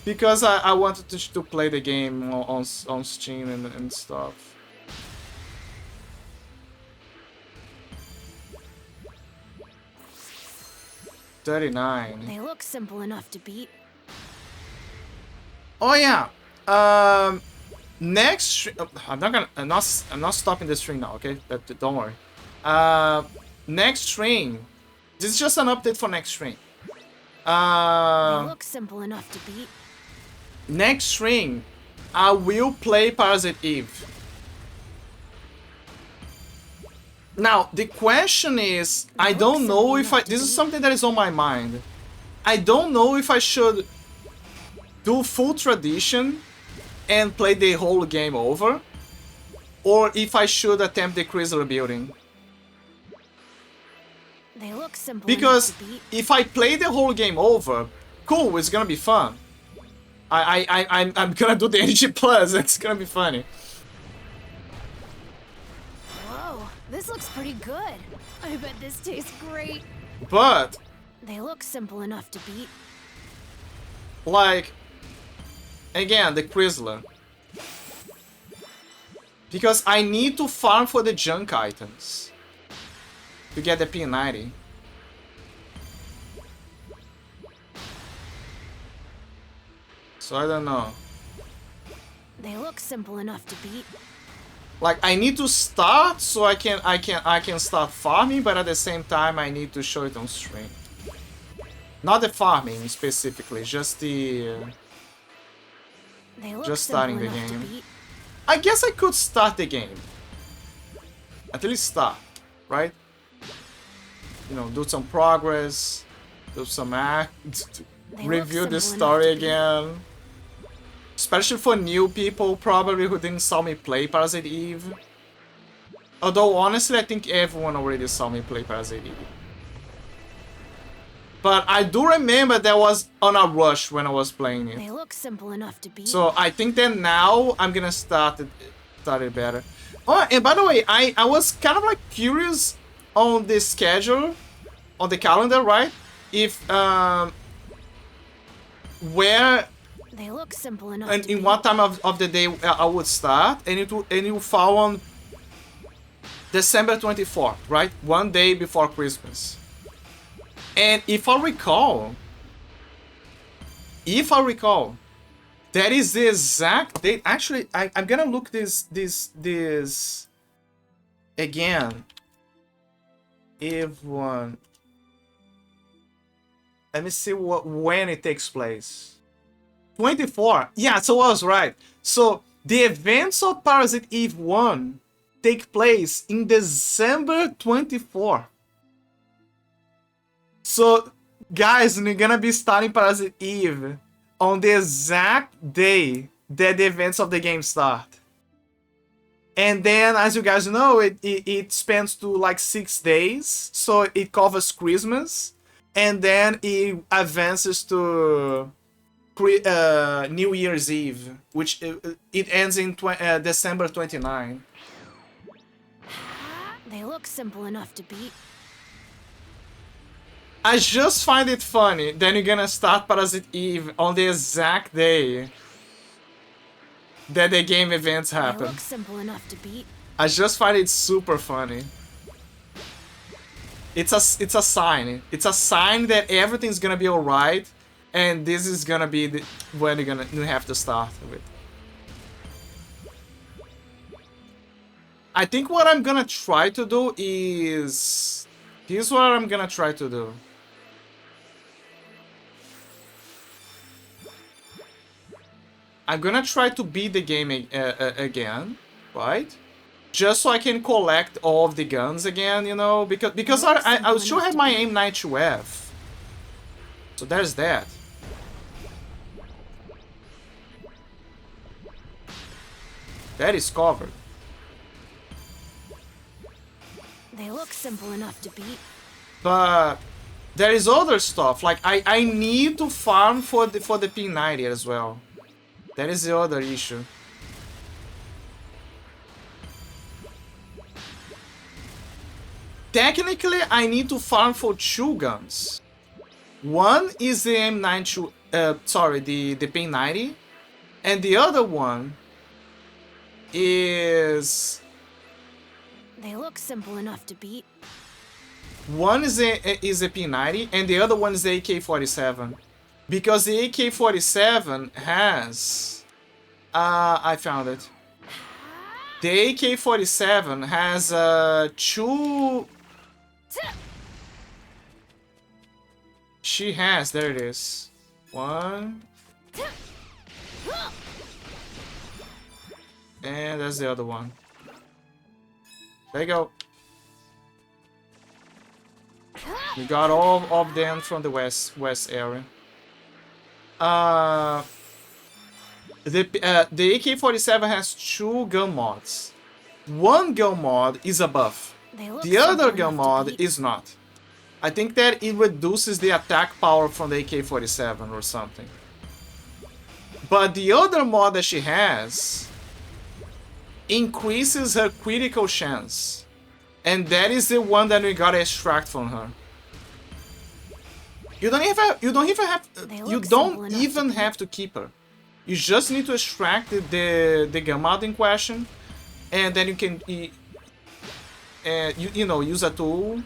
because I wanted to play the game on Steam and stuff. $39. They look simple enough to beat. Oh yeah. Next, I'm not stopping the stream now. Okay, don't worry. Next stream. This is just an update for next stream. They look simple enough to beat. Next stream, I will play Parasite Eve. Now, the question is, I don't know if this is something that is on my mind. I don't know if I should do full tradition and play the whole game over, or if I should attempt the Chrysler building. They look simple because enough to beat. If I play the whole game over, cool, it's gonna be fun. I'm gonna do the Energy Plus, it's gonna be funny. This looks pretty good. I bet this tastes great. But, They look simple enough to beat. like, again, the Chrysler. Because I need to farm for the junk items to get the P90. So I don't know. They look simple enough to beat. Like, I need to start so I can start farming, but at the same time I need to show it on stream. Not the farming specifically, just the They look just simple starting the enough to game. beat. I guess I could start the game. At least start, right? You know, do some progress, do some act, They review look the simple story enough to beat. again. Especially for new people, probably, who didn't saw me play Parasite Eve. Although, honestly, I think everyone already saw me play Parasite Eve. But I do remember there was on a rush when I was playing it. They look simple enough to beat. So I think that now I'm gonna start it better. Oh, and by the way, I was kind of like curious on the schedule, on the calendar, right? If where They look simple enough and to in beat. what time of the day I would start, and it will fall on December 24th, right? One day before Christmas. And if I recall, that is the exact date. Actually, I'm gonna look this again. If one, let me see when it takes place. 24. Yeah, so I was right. So the events of Parasite Eve 1 take place in December 24. So, guys, we're gonna be starting Parasite Eve on the exact day that the events of the game start. And then, as you guys know, it spans to like 6 days. So it covers Christmas. And then it advances to New Year's Eve, which it ends in December 29. They look simple enough to beat. I just find it funny. Then you're gonna start Parasite Eve on the exact day that the game events They happen. look simple enough to beat. I just find it super funny. It's a sign. It's a sign that everything's gonna be alright, and this is gonna be when you have to start with. I think what I'm gonna try to do is... Here's what I'm gonna try to do. I'm gonna try to beat the game again, right? Just so I can collect all of the guns again, you know? Because I still have my AIM-9 So there's that. That is covered. They look simple enough to beat. But there is other stuff. Like I need to farm for the P90 as well. That is the other issue. Technically, I need to farm for 2 guns. One is the M9, the P90, and the other one is... They look simple enough to beat. One is a P90, and the other one is the AK-47. Because the AK-47 has... I found it. The AK-47 has 2... She has, there it is. 1... And that's the other one. There you go. We got all of them from the west area. The AK-47 has 2 gun mods. One gun mod is a buff. The other gun mod is not. I think that it reduces the attack power from the AK-47 or something. But the other mod that she has increases her critical chance And that is the one that we gotta extract from her. You don't even have to keep her. You just need to extract the gamma in question, and then you can use a tool,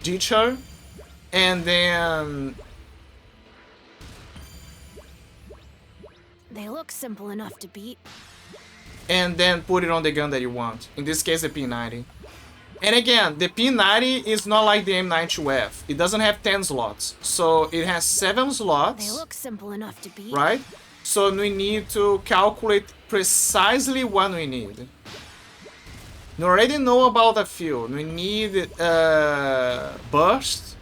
ditch her, and then They look simple enough to beat. And then put it on the gun that you want. In this case, the P90. And again, the P90 is not like the M92F. It doesn't have 10 slots. So it has 7 slots. They look simple enough to beat. Right? So we need to calculate precisely what we need. We already know about a few. We need burst,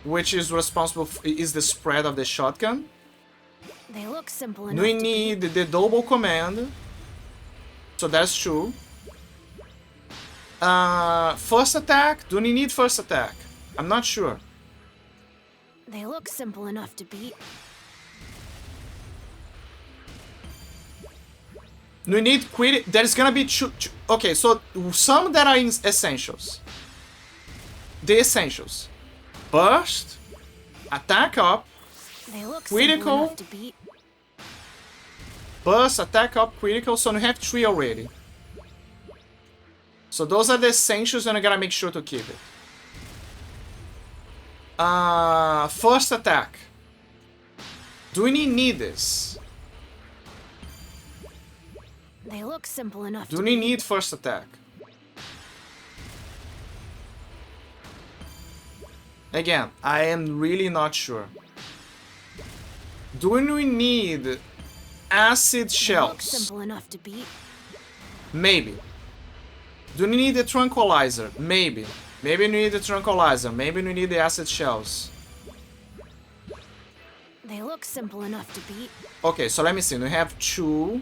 which is responsible is the spread of the shotgun. They look simple enough. We need the double command. So that's true. First attack? Do we need first attack? I'm not sure. They look simple enough to beat. We need quit. There's gonna be okay, so some that are in essentials. The essentials. Burst, attack up, they look critical, enough to beat. Burst, attack up, critical, so we have 3 already. So those are the essentials and I gotta make sure to keep it. First attack. Do we need this? They look simple enough Do we need first attack? Again, I am really not sure. Do we need acid shells? They look simple enough to beat. Maybe. Do we need the tranquilizer? Maybe. Maybe we need the tranquilizer. Maybe we need the acid shells. They look simple enough to beat. Okay, so let me see. We have 2.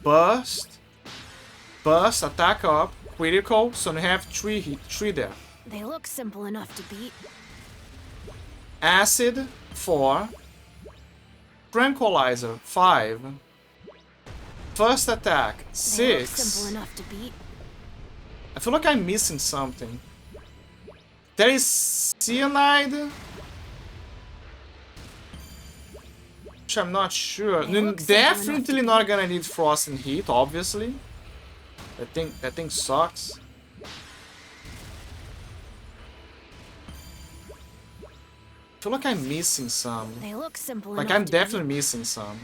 Burst. Burst, attack up, critical. So we have 3 there. They look simple enough to beat. Acid, 4. Tranquilizer, 5. First attack, 6. They look simple enough to beat. I feel like I'm missing something. There is cyanide, which I'm not sure. Definitely not gonna need frost and heat, obviously. That thing sucks. I feel like I'm missing some. They look simple like enough I'm to definitely beat. missing some.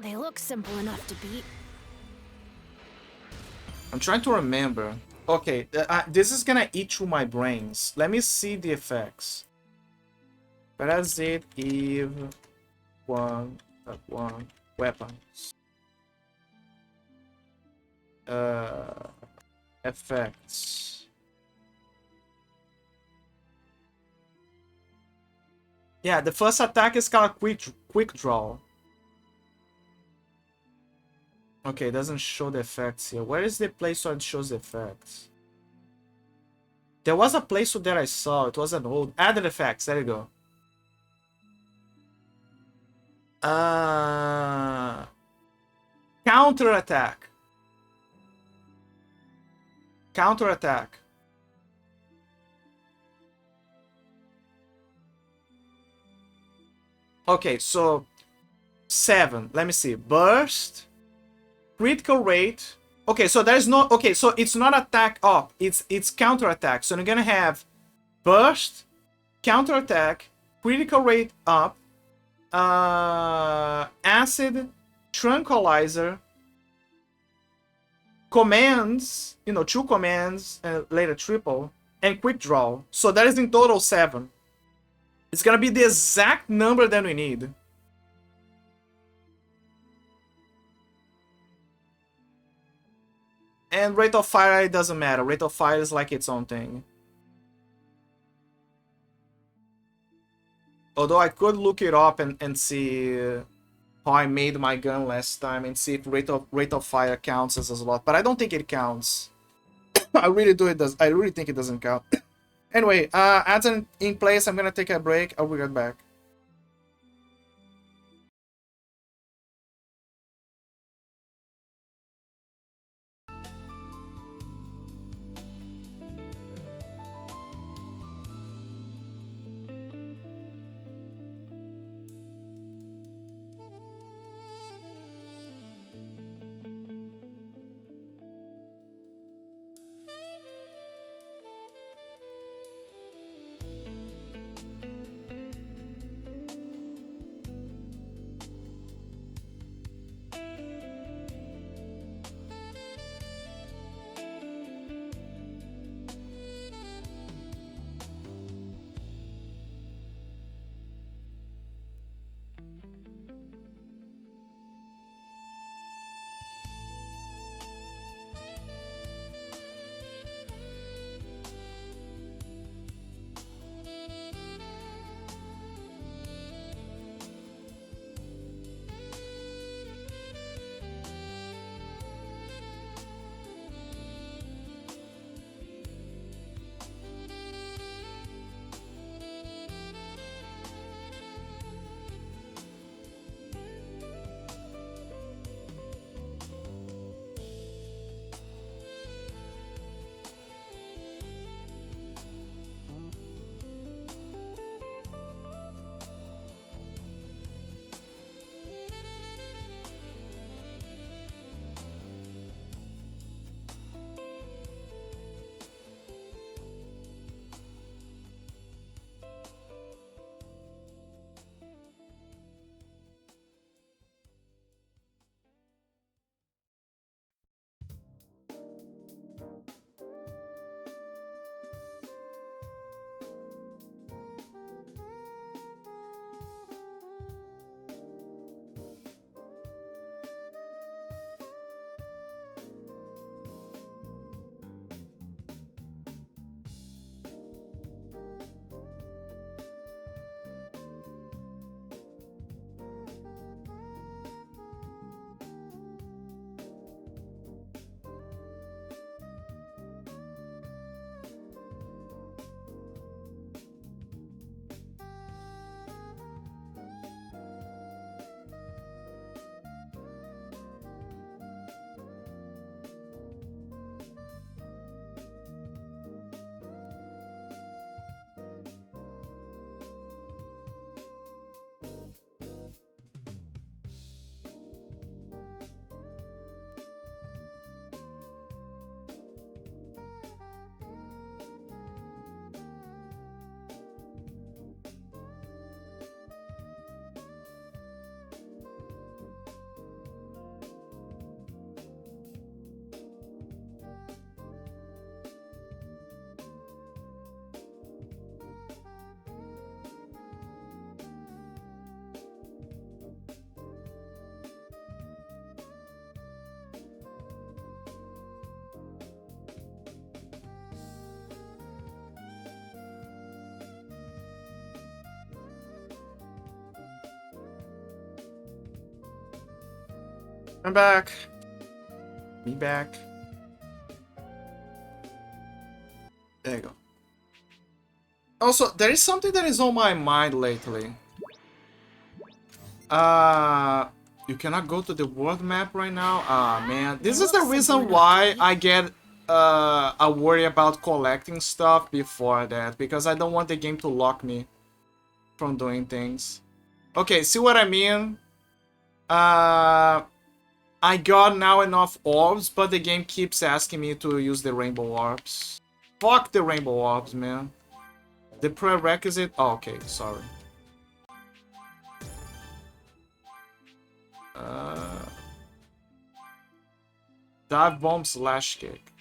They look simple enough to beat. I'm trying to remember. Okay, this is gonna eat through my brains. Let me see the effects. Parasite, Eve, one, weapons. Effects. Yeah, the first attack is kind of quick draw. Okay, it doesn't show the effects here. Where is the place where it shows the effects? There was a place that I saw. It was an old... Added effects. There you go. Counter attack. Counter attack. Okay, so 7. Let me see. Burst. Critical rate. Okay, so there's no... Okay, so it's not attack up. It's counter attack. So you're gonna have burst, counter attack, critical rate up, acid, tranquilizer, commands, 2 commands, and later triple, and quick draw. So that is in total 7. It's gonna be the exact number that we need. And rate of fire, it doesn't matter. Rate of fire is like its own thing. Although I could look it up and see how I made my gun last time and see if rate of fire counts as a slot. But I don't think it counts. I really think it doesn't count. Anyway, ads in place. I'm gonna take a break. I'll be right back. I'm back. Me back. There you go. Also, there is something that is on my mind lately. You cannot go to the world map right now? Ah, man. This is the reason why I get a worry about collecting stuff before that. Because I don't want the game to lock me from doing things. Okay, see what I mean? I got now enough orbs, but the game keeps asking me to use the rainbow orbs. Fuck the rainbow orbs, man. The prerequisite... Oh, okay, sorry. Dive bomb slash kick.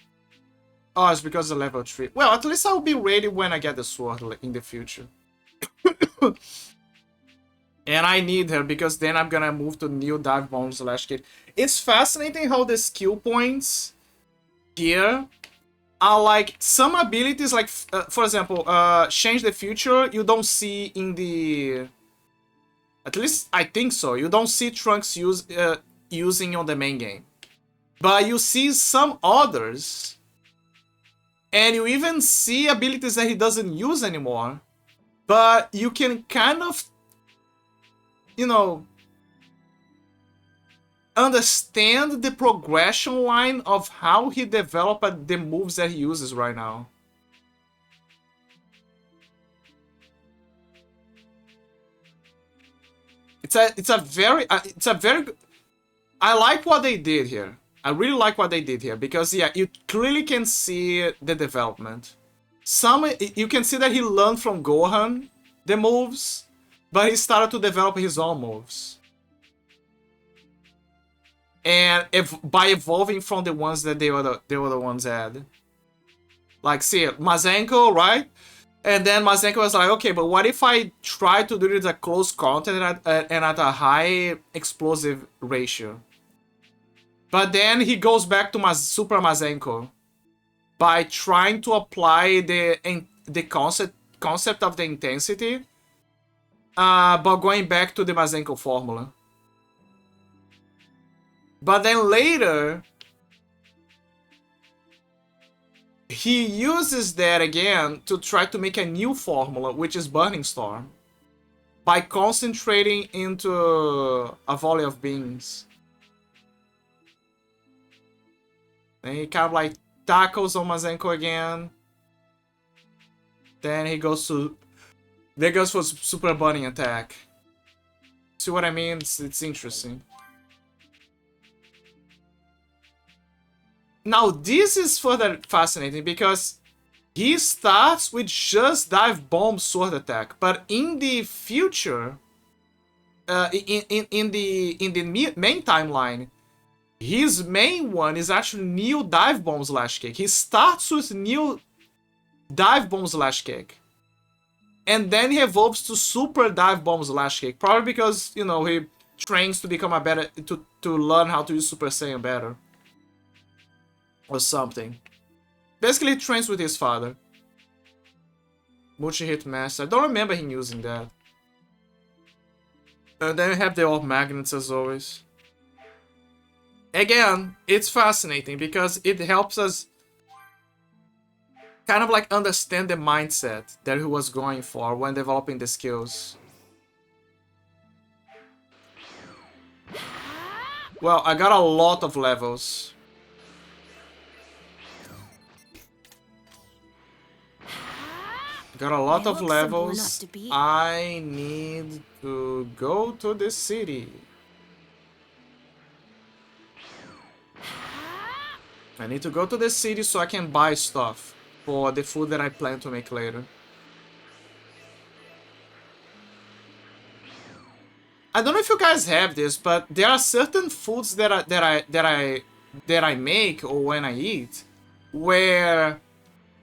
Oh, it's because of level 3. Well, at least I'll be ready when I get the sword in the future. And I need her because then I'm gonna move to new dive bomb slash kick. It's fascinating how the skill points here are like some abilities, like for example, change the future. You don't see in the, at least I think so. You don't see Trunks using on the main game, but you see some others, and you even see abilities that he doesn't use anymore. But you can kind of, you know, understand the progression line of how he developed the moves that he uses right now. It's a very good, I like what they did here. I really like what they did here because yeah, you clearly can see the development. You can see that he learned from Gohan the moves, but he started to develop his own moves. And by evolving from the ones that the other ones had. Like, see, Mazenko, right? And then Mazenko was like, okay, but what if I try to do it at close contact and at a high explosive ratio? But then he goes back to Super Mazenko by trying to apply the concept of the intensity, but going back to the Mazenko formula. But then later, he uses that again to try to make a new formula, which is Burning Storm, by concentrating into a volley of beams. Then he kind of like tackles on Mazenko again. Then he goes to... There goes for Super Burning Attack. See what I mean? It's interesting. Now this is further fascinating because he starts with just Dive Bomb Sword Attack, but in the future, in the main timeline, his main one is actually new Dive Bomb Slash Kick. He starts with new Dive Bomb Slash Kick, and then he evolves to Super Dive Bomb Slash Kick, probably because, you know, he trains to become a better to learn how to use Super Saiyan better. Or something. Basically, he trains with his father. Multi-hit master. I don't remember him using that. And then we have the Orb Magnets as always. Again, it's fascinating because it helps us kind of like understand the mindset that he was going for when developing the skills. Well, I got a lot of levels. Got a lot of levels. I need to go to the city. I need to go to the city so I can buy stuff for the food that I plan to make later. I don't know if you guys have this, but there are certain foods that I make or when I eat where,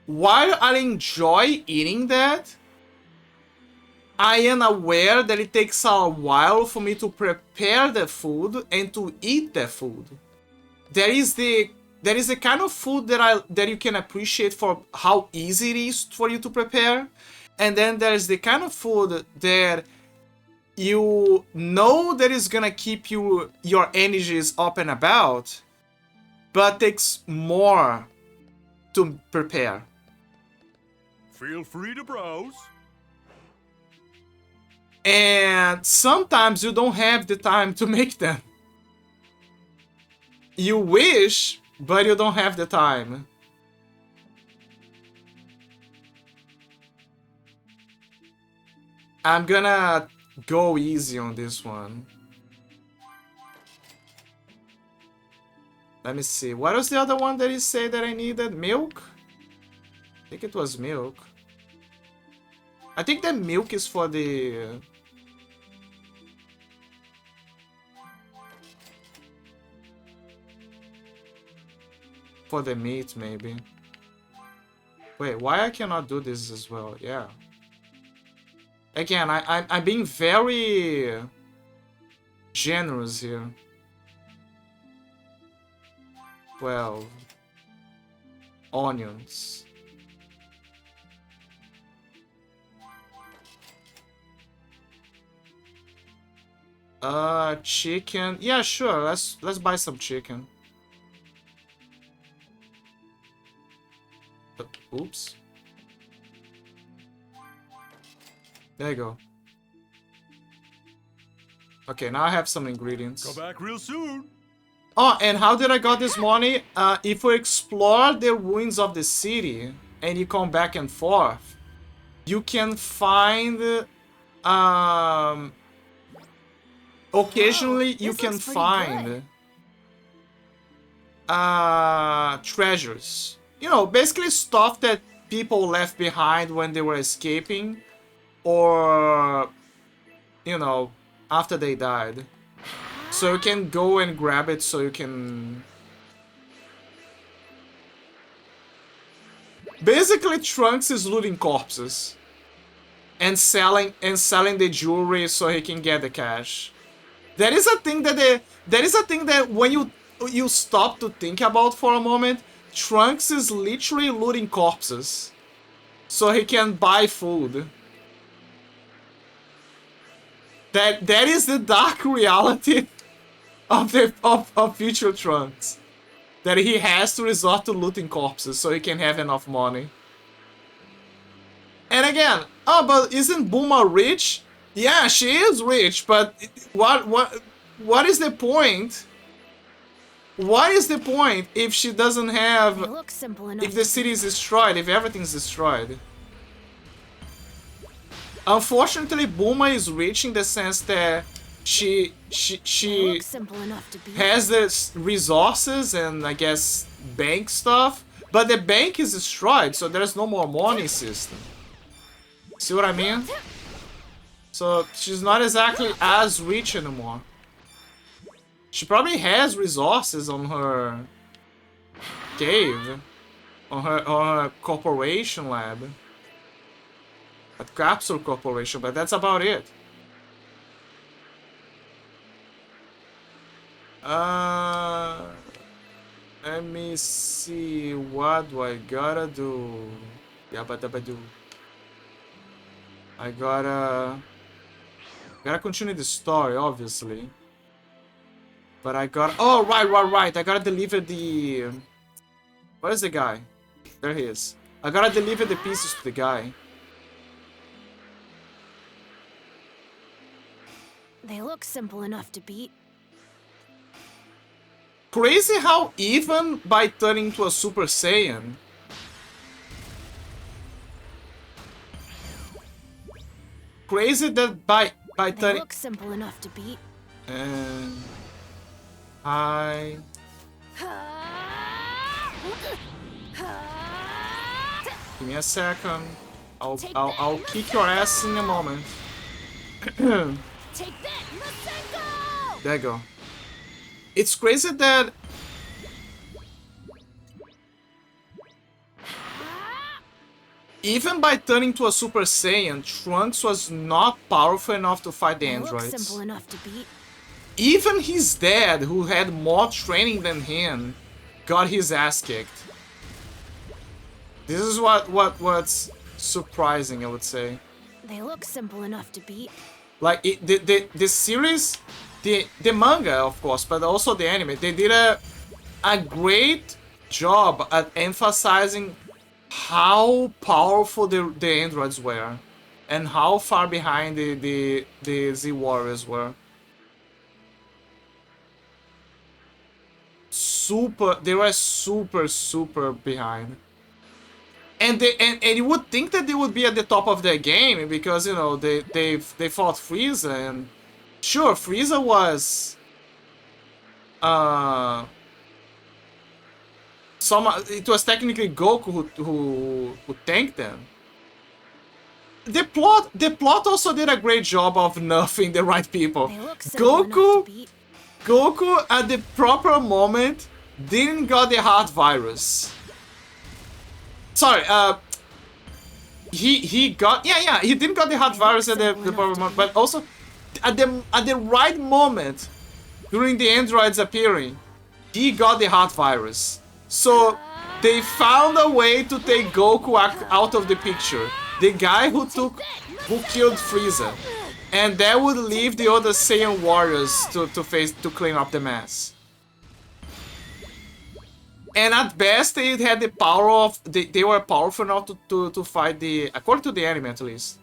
while I enjoy eating that, I am aware that it takes a while for me to prepare the food and to eat the food. There is the kind of food that you can appreciate for how easy it is for you to prepare, and then there's the kind of food that you know that it's gonna keep your energies up and about, but takes more to prepare. Feel free to browse. And sometimes you don't have the time to make them. You wish, but you don't have the time. I'm gonna go easy on this one. Let me see. What was the other one that you said that I needed? Milk? I think it was milk. I think the milk is for the... for the meat, maybe. Wait, why I cannot do this as well? Yeah. Again, I'm being very generous here. 12 onions. Chicken. Yeah, sure. Let's buy some chicken. Oops. There you go. Okay, now I have some ingredients. Go back real soon. Oh, and how did I got this money? If you explore the ruins of the city and you come back and forth, you can find occasionally you can find treasures. You know, basically stuff that people left behind when they were escaping, or you know, after they died. So you can go and grab it so you can... Basically, Trunks is looting corpses and selling the jewelry so he can get the cash. That is a thing that when you stop to think about for a moment, Trunks is literally looting corpses so he can buy food. That is the dark reality of future Trunks. That he has to resort to looting corpses so he can have enough money. And again, oh, but isn't Bulma rich? Yeah, she is rich, but what is the point? What is the point if she doesn't have... if the city is destroyed, if everything's destroyed? Unfortunately, Bulma is rich in the sense that she has the resources and I guess bank stuff, but the bank is destroyed, so there's no more money system. See what I mean? So she's not exactly as rich anymore. She probably has resources on her cave, on her corporation lab, at Capsule Corporation, but that's about it. Let me see, what do I gotta do? Yabba-dabba-doo. I gotta continue the story, obviously. But I got... oh, right. I gotta deliver the... where is the guy? There he is. I gotta deliver the pieces to the guy. They look simple enough to beat. Crazy how even by turning into a Super Saiyan... crazy that by turning... They look simple enough to beat. And... give me a second. I'll kick your ass in a moment. Take that, Masenko! There you go. It's crazy that even by turning to a Super Saiyan, Trunks was not powerful enough to fight the androids. Simple enough to beat. Even his dad, who had more training than him, got his ass kicked. This is what's surprising, I would say. They look simple enough to beat. Like the series, the manga, of course, but also the anime, they did a great job at emphasizing how powerful the androids were and how far behind the Z Warriors were. They were super behind. And you would think that they would be at the top of their game because, you know, they fought Frieza, and sure, Frieza was it was technically Goku who tanked them. The plot also did a great job of nerfing the right people. Goku at the proper moment didn't got the heart virus. Sorry, he got he didn't got the heart virus at the proper moment, but also at the right moment during the androids appearing, he got the heart virus. So they found a way to take Goku out of the picture. The guy who killed Frieza. And that would leave the other Saiyan warriors to clean up the mess. And at best, they had the power of they were powerful enough to fight according to the anime at least,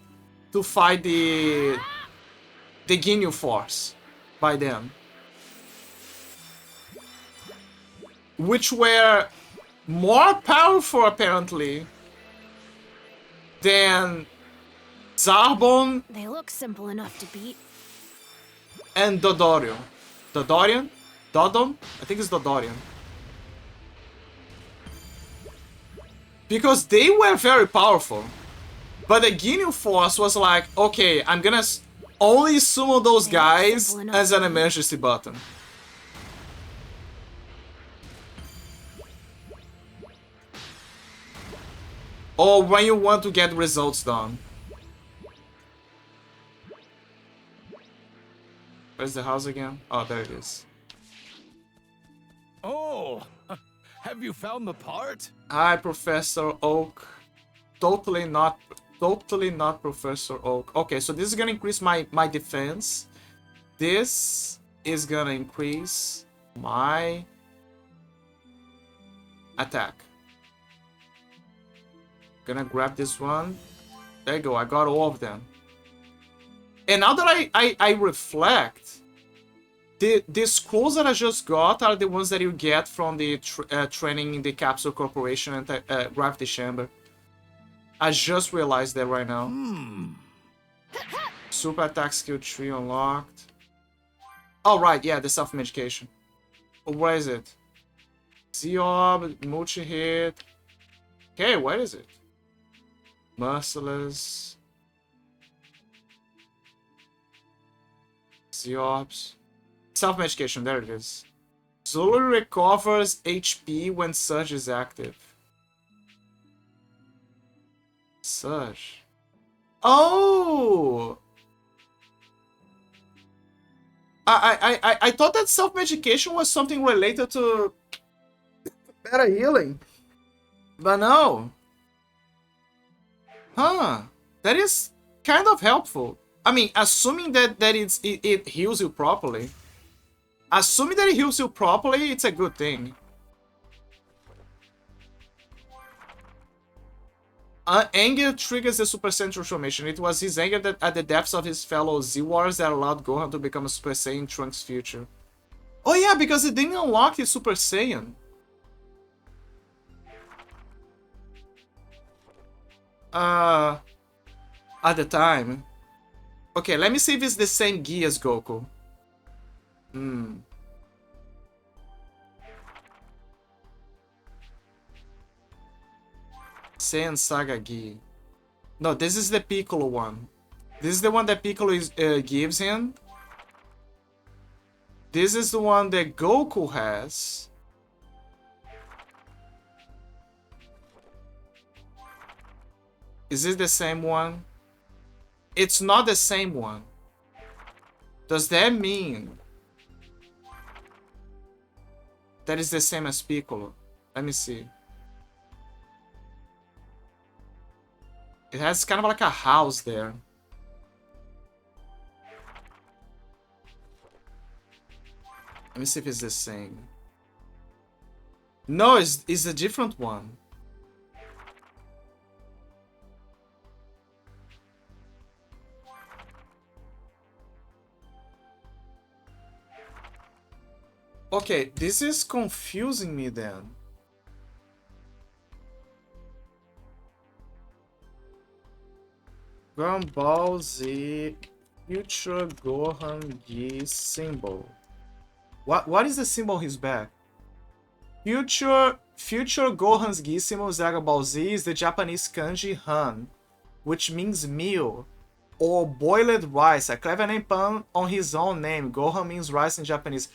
to fight the Ginyu Force by them, which were more powerful apparently than Zarbon. They look simple enough to beat. And Dodorian. Dodon? I think it's Dodorian. Because they were very powerful. But the Ginyu Force was like, okay, I'm gonna only summon those guys as an emergency button. Or when you want to get results done. Where's the house again? Oh, there it is. Oh, have you found the part? Hi, Professor Oak. Totally not Professor Oak. Okay, so this is gonna increase my defense. This is gonna increase my attack. Gonna grab this one. There you go, I got all of them. And now that I reflect, the scrolls that I just got are the ones that you get from the training in the Capsule Corporation and Gravity Chamber. I just realized that right now. Super attack skill tree unlocked. Oh, right, yeah, the self-medication. Oh, where is it? Z-Orb, multi-hit. Okay, where is it? Merciless. Z-Orbs. Self-medication, there it is. Zulu recovers HP when Surge is active. Surge. Oh! I thought that self-medication was something related to better healing. But no. Huh. That is kind of helpful. I mean, assuming that it heals you properly. Assuming that it heals you properly, it's a good thing. Anger triggers the Super Saiyan transformation. It was his anger that at the depths of his fellow Z-Warriors that allowed Gohan to become a Super Saiyan in Trunks' future. Oh yeah, because it didn't unlock his Super Saiyan. At the time. Okay, let me see if it's the same Gi as Goku. Saiyan Saga Gi. No, this is the Piccolo one. This is the one that Piccolo gives him. This is the one that Goku has. Is it the same one? It's not the same one. Does that mean that is the same as Piccolo? Let me see. It has kind of like a house there. Let me see if it's the same. No, it's a different one. Okay, this is confusing me then. Dragon Ball Z Future Gohan G symbol. What is the symbol he's back? Future Gohan's Gi symbol Dragon Ball Z is the Japanese kanji Han, which means meal or boiled rice. A clever name pun on his own name. Gohan means rice in Japanese.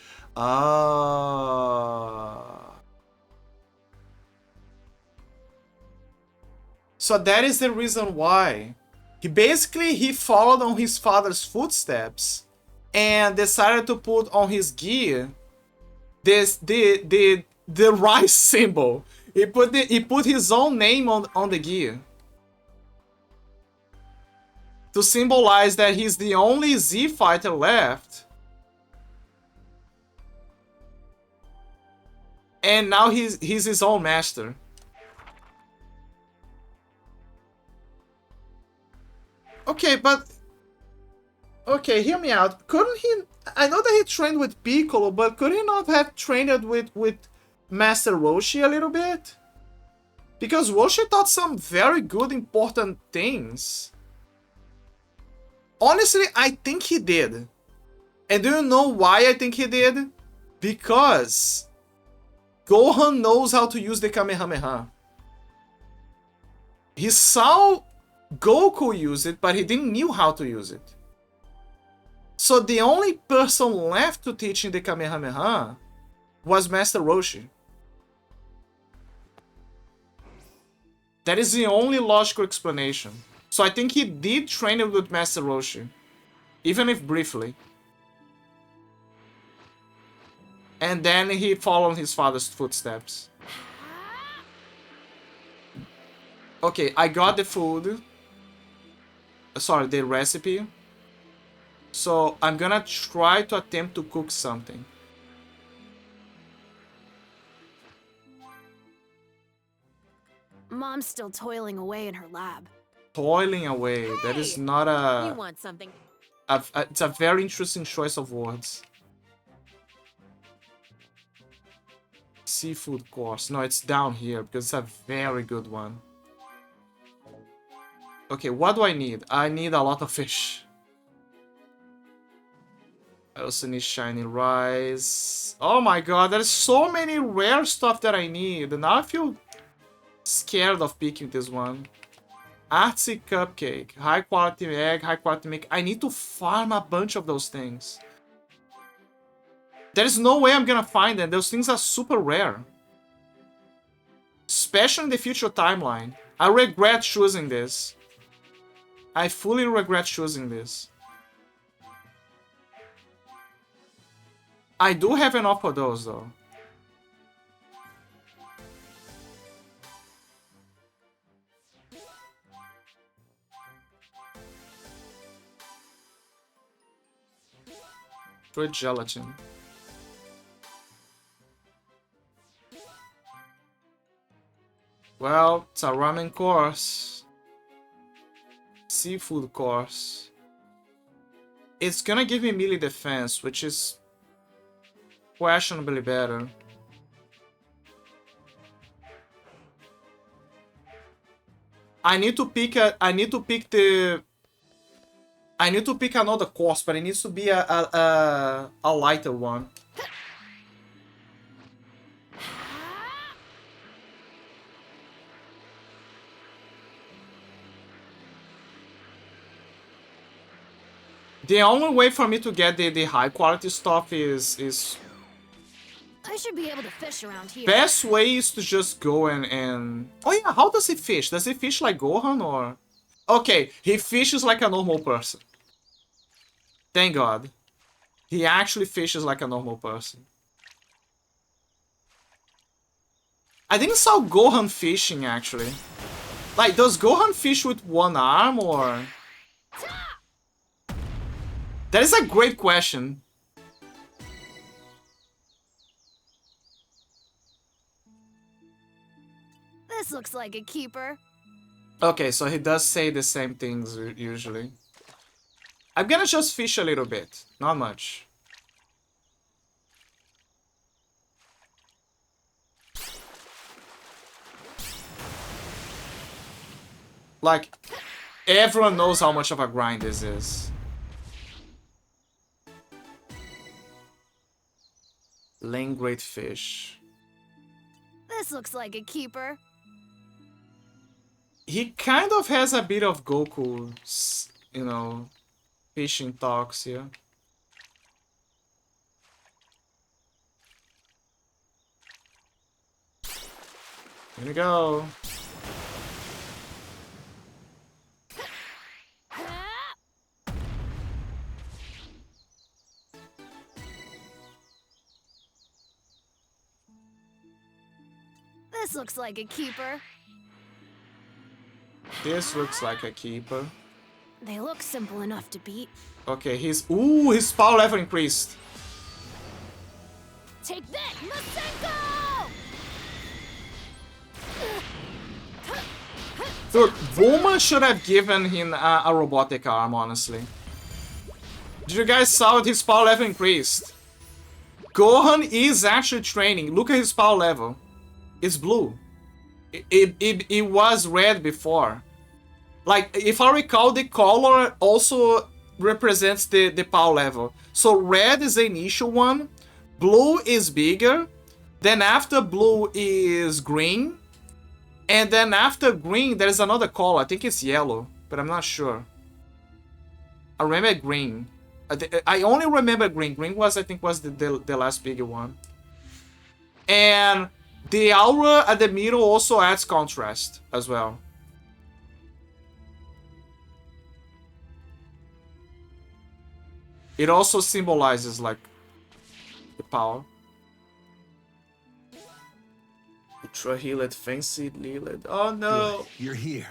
So that is the reason why. He followed on his father's footsteps and decided to put on his gi the rice symbol. He put his own name on the gi to symbolize that he's the only Z fighter left. And now he's his own master. Okay, but... Okay, hear me out. Couldn't he... I know that he trained with Piccolo, but could he not have trained with Master Roshi a little bit? Because Roshi taught some very good, important things. Honestly, I think he did. And do you know why I think he did? Because Gohan knows how to use the Kamehameha. He saw Goku use it, but he didn't know how to use it. So the only person left to teach him the Kamehameha was Master Roshi. That is the only logical explanation. So I think he did train it with Master Roshi, even if briefly. And then he followed his father's footsteps. Okay, I got the food. Sorry, the recipe. So I'm gonna try to attempt to cook something. Mom's still toiling away in her lab. Toiling away. Hey, that is not a... You want something? It's a very interesting choice of words. Seafood course. No, it's down here because it's a very good one. Okay, what do I need? I need a lot of fish. I also need shiny rice. Oh my god, there's so many rare stuff that I need. Now I feel scared of picking this one. Artsy cupcake. High quality egg, high quality milk. I need to farm a bunch of those things. There is no way I'm gonna find them. Those things are super rare. Especially in the future timeline. I regret choosing this. I fully regret choosing this. I do have enough for those though. Fruit gelatin. Well, it's a ramen course. Seafood course. It's gonna give me melee defense, which is questionably better. I need to pick another course, but it needs to be a lighter one. The only way for me to get the high quality stuff is I should be able to fish around here. best way is to just go and... Oh yeah, how does he fish? Does he fish like Gohan or... Okay, he fishes like a normal person. Thank God. He actually fishes like a normal person. I didn't saw Gohan fishing actually. Like, does Gohan fish with one arm or... That is a great question. This looks like a keeper. Okay, so he does say the same things usually. I'm gonna just fish a little bit, not much. Like, everyone knows how much of a grind this is. Lane great fish. This looks like a keeper. He kind of has a bit of Goku, you know, fishing talks here. Here we go. This looks like a keeper. This looks like a keeper. They look simple enough to beat. Okay, his power level increased. Take that, Masenko! Dude, Bulma should have given him a robotic arm, honestly. Did you guys saw it? His power level increased. Gohan is actually training. Look at his power level. It's blue. It was red before. Like, if I recall, the color also represents the power level. So red is the initial one. Blue is bigger. Then after blue is green. And then after green, there's another color. I think it's yellow, but I'm not sure. I remember green. I only remember green. Green was, I think, was the last bigger one. And the aura at the middle also adds contrast as well. It also symbolizes, like, the power. Ultra Healed, Fancy Lilith. Oh no! Good. You're here.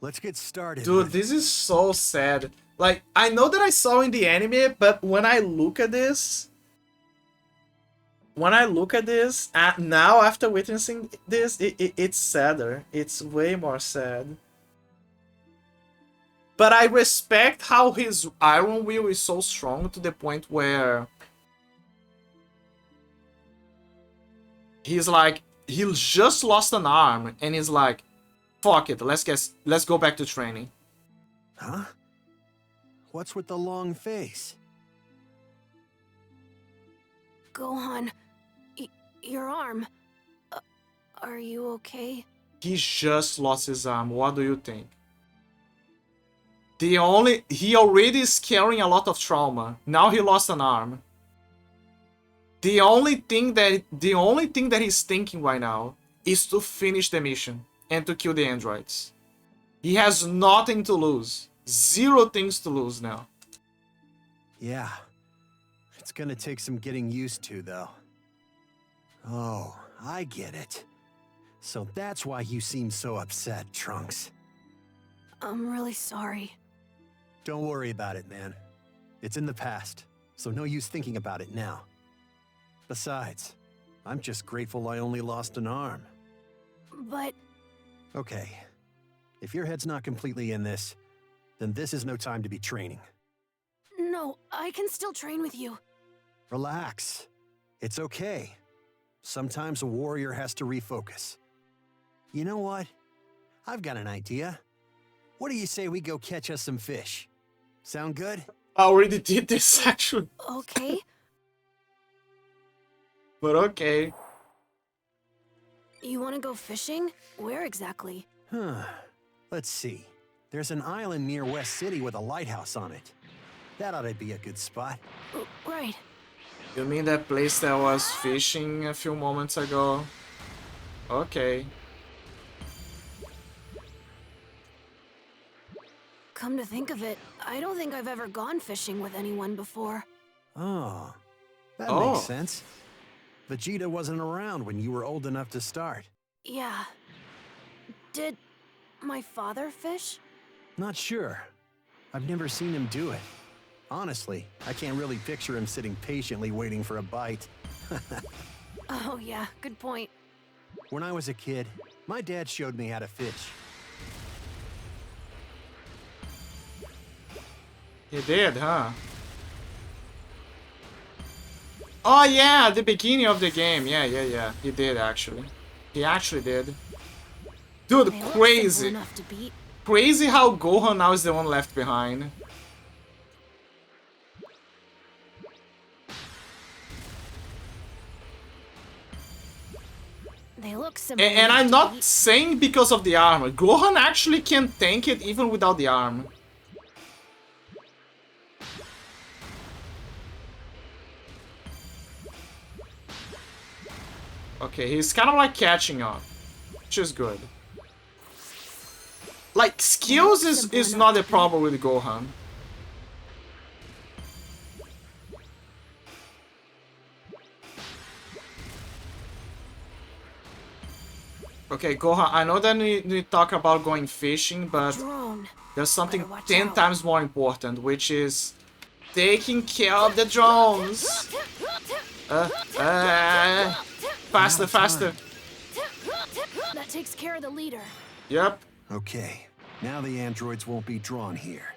Let's get started. Dude, this is so sad. Like, I know that I saw in the anime, but when I look at this... now after witnessing this, it's sadder. It's way more sad. But I respect how his Iron Will is so strong to the point where he's like, he just lost an arm and he's like, fuck it, let's go back to training. Huh? What's with the long face? Gohan, your arm. Are you okay? He just lost his arm. What do you think? He already is carrying a lot of trauma. Now he lost an arm. The only thing that he's thinking right now is to finish the mission and to kill the androids. He has nothing to lose. Zero things to lose now. Yeah. It's gonna take some getting used to, though. Oh, I get it. So that's why you seem so upset, Trunks. I'm really sorry. Don't worry about it, man. It's in the past, so no use thinking about it now. Besides, I'm just grateful I only lost an arm. But... Okay. If your head's not completely in this, then this is no time to be training. No, I can still train with you. Relax. It's okay. Sometimes a warrior has to refocus. You know what? I've got an idea. What do you say we go catch us some fish? Sound good? I already did this, actually. Okay. But okay. You want to go fishing? Where exactly? Let's see. There's an island near West City with a lighthouse on it. That ought to be a good spot. Right. You mean that place that was fishing a few moments ago? Okay. Come to think of it, I don't think I've ever gone fishing with anyone before. Oh, that makes sense. Vegeta wasn't around when you were old enough to start. Yeah. Did my father fish? Not sure. I've never seen him do it. Honestly, I can't really picture him sitting patiently waiting for a bite. Oh yeah, good point. When I was a kid, My dad showed me how to fish. He did, huh? Oh yeah, at the beginning of the game. Yeah. He did actually. He actually did. Dude, They look crazy. simple enough to beat. Crazy how Gohan now is the one left behind. They look simple And enough I'm to not beat. saying because of the armor. Gohan actually can tank it even without the armor. Okay, he's kind of like catching up, which is good. Like, skills is not the problem with Gohan. Okay, Gohan, I know that we talk about going fishing, but Drone. there's something Better watch 10 out. times more important, which is taking care of the drones. Faster, faster. That takes care of the leader. Yep. Okay, now the androids won't be drawn here.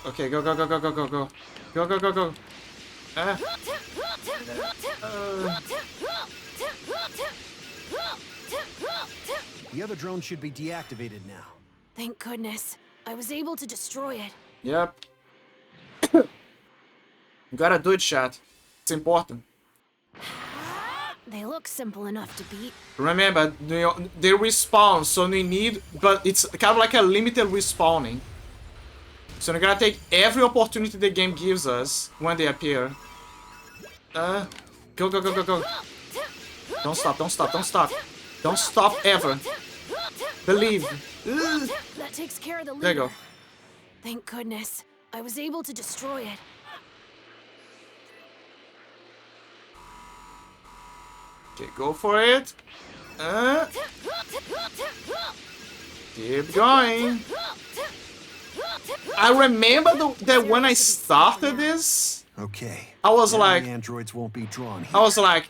Okay, go. Go. The other drone should be deactivated now. Thank goodness. I was able to destroy it. Yep. You gotta do it, chat. It's important. They look simple enough to beat. Remember, they respawn, so we need... But it's kind of like a limited respawning. So we're gonna take every opportunity the game gives us when they appear. Go. Don't stop. Don't stop ever. Believe. That takes care of the leader. There you go. Thank goodness. I was able to destroy it. Okay, go for it. Keep going. I remember that when I started this, Okay. I was now like, the androids won't be drawn here. I was like,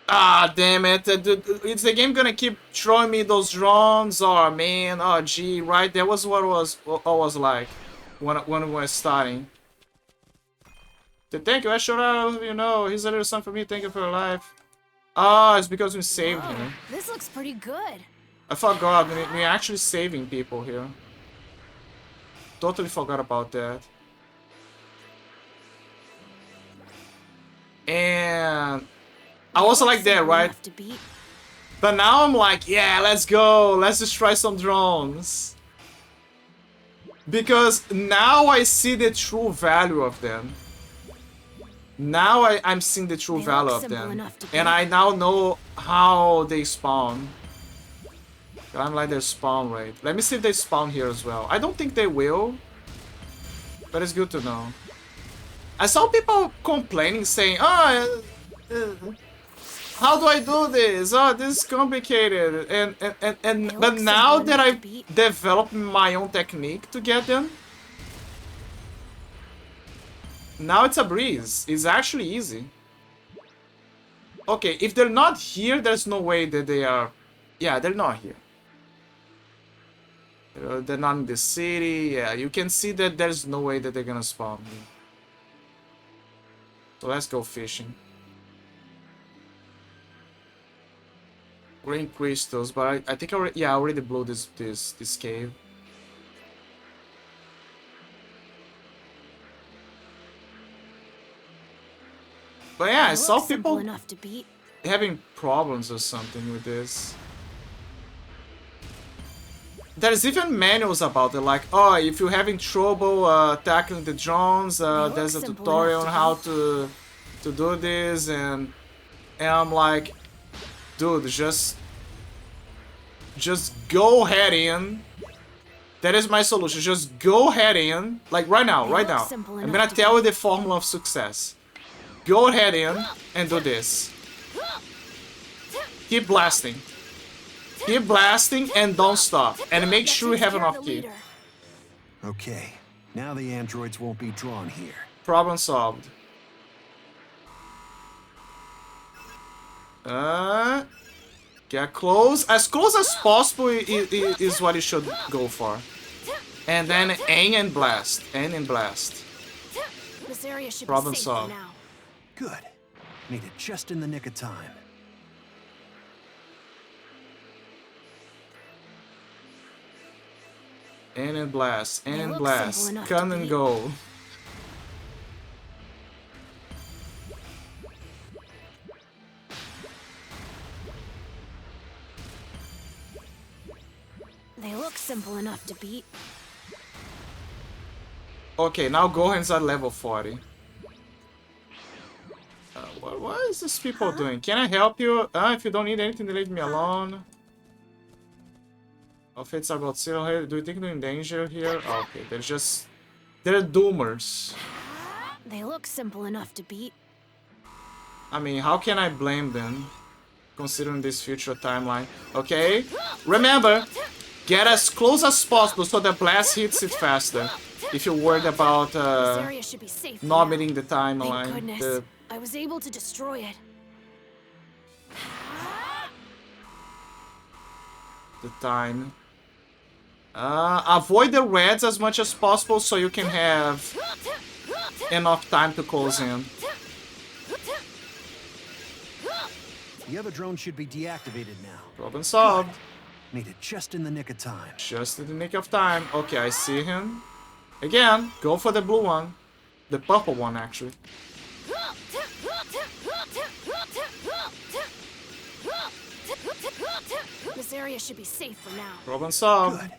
ah, damn it! Is the game gonna keep throwing me those drones? Oh man, oh gee, right? That was what I was like when we were starting. Thank you, I should have, here's a little something for me. Thank you for your life. Ah, it's because we saved Whoa, him. this looks pretty good. I forgot, we're actually saving people here. Totally forgot about that. And I was like that, right? But now I'm like, yeah, let's go. Let's destroy some drones. Because now I see the true value of them. Now I'm seeing the true value of them. And I now know how they spawn. I'm like their spawn rate. Let me see if they spawn here as well. I don't think they will. But it's good to know. I saw people complaining, saying, oh, how do I do this? Oh, this is complicated. But now that I've developed my own technique to get them, now it's a breeze. It's actually easy. Okay, if they're not here, there's no way that they are... Yeah, they're not here. They're not in the city. Yeah, you can see that there's no way that they're gonna spawn here. So let's go fishing. Green crystals, but I think I already blew this cave. But yeah, I saw people having problems or something with this. There's even manuals about it, like, oh, if you're having trouble tackling the drones, there's a tutorial on how to do this, and I'm like, dude, just go head in. That is my solution. Just go head in, like right now. I'm gonna tell you the formula of success. Go ahead in and do this. Keep blasting. Keep blasting and don't stop. And make sure you have enough ki. Okay, now the androids won't be drawn here. Problem solved. Get close. As close as possible is what you should go for. And then aim and blast. Aim and blast. This area should Problem be safe solved. for now. Good. Made it just in the nick of time. Aim and blast. Aim They and look blast. simple enough Come to and beat. go. They look simple enough to beat. Okay, now Gohan's at level 40. What is this people doing? Can I help you? If you don't need anything, leave me alone. Oh, fates are about zero here. Do you think they're in danger here? Oh, okay, they're just... They're doomers. They look simple enough to beat. I mean, how can I blame them? Considering this future timeline. Okay? Remember, get as close as possible so the blast hits it faster. If you're worried about This area should be safe for not now. meeting the Thank timeline. goodness. I was able to destroy it. The time. Avoid the reds as much as possible so you can have enough time to close in. The other drone should be deactivated now. Problem solved. Made it just in the nick of time. Just in the nick of time. Okay, I see him. Again, go for the blue one. The purple one, actually. This area should be safe for now. Problem solved. Good.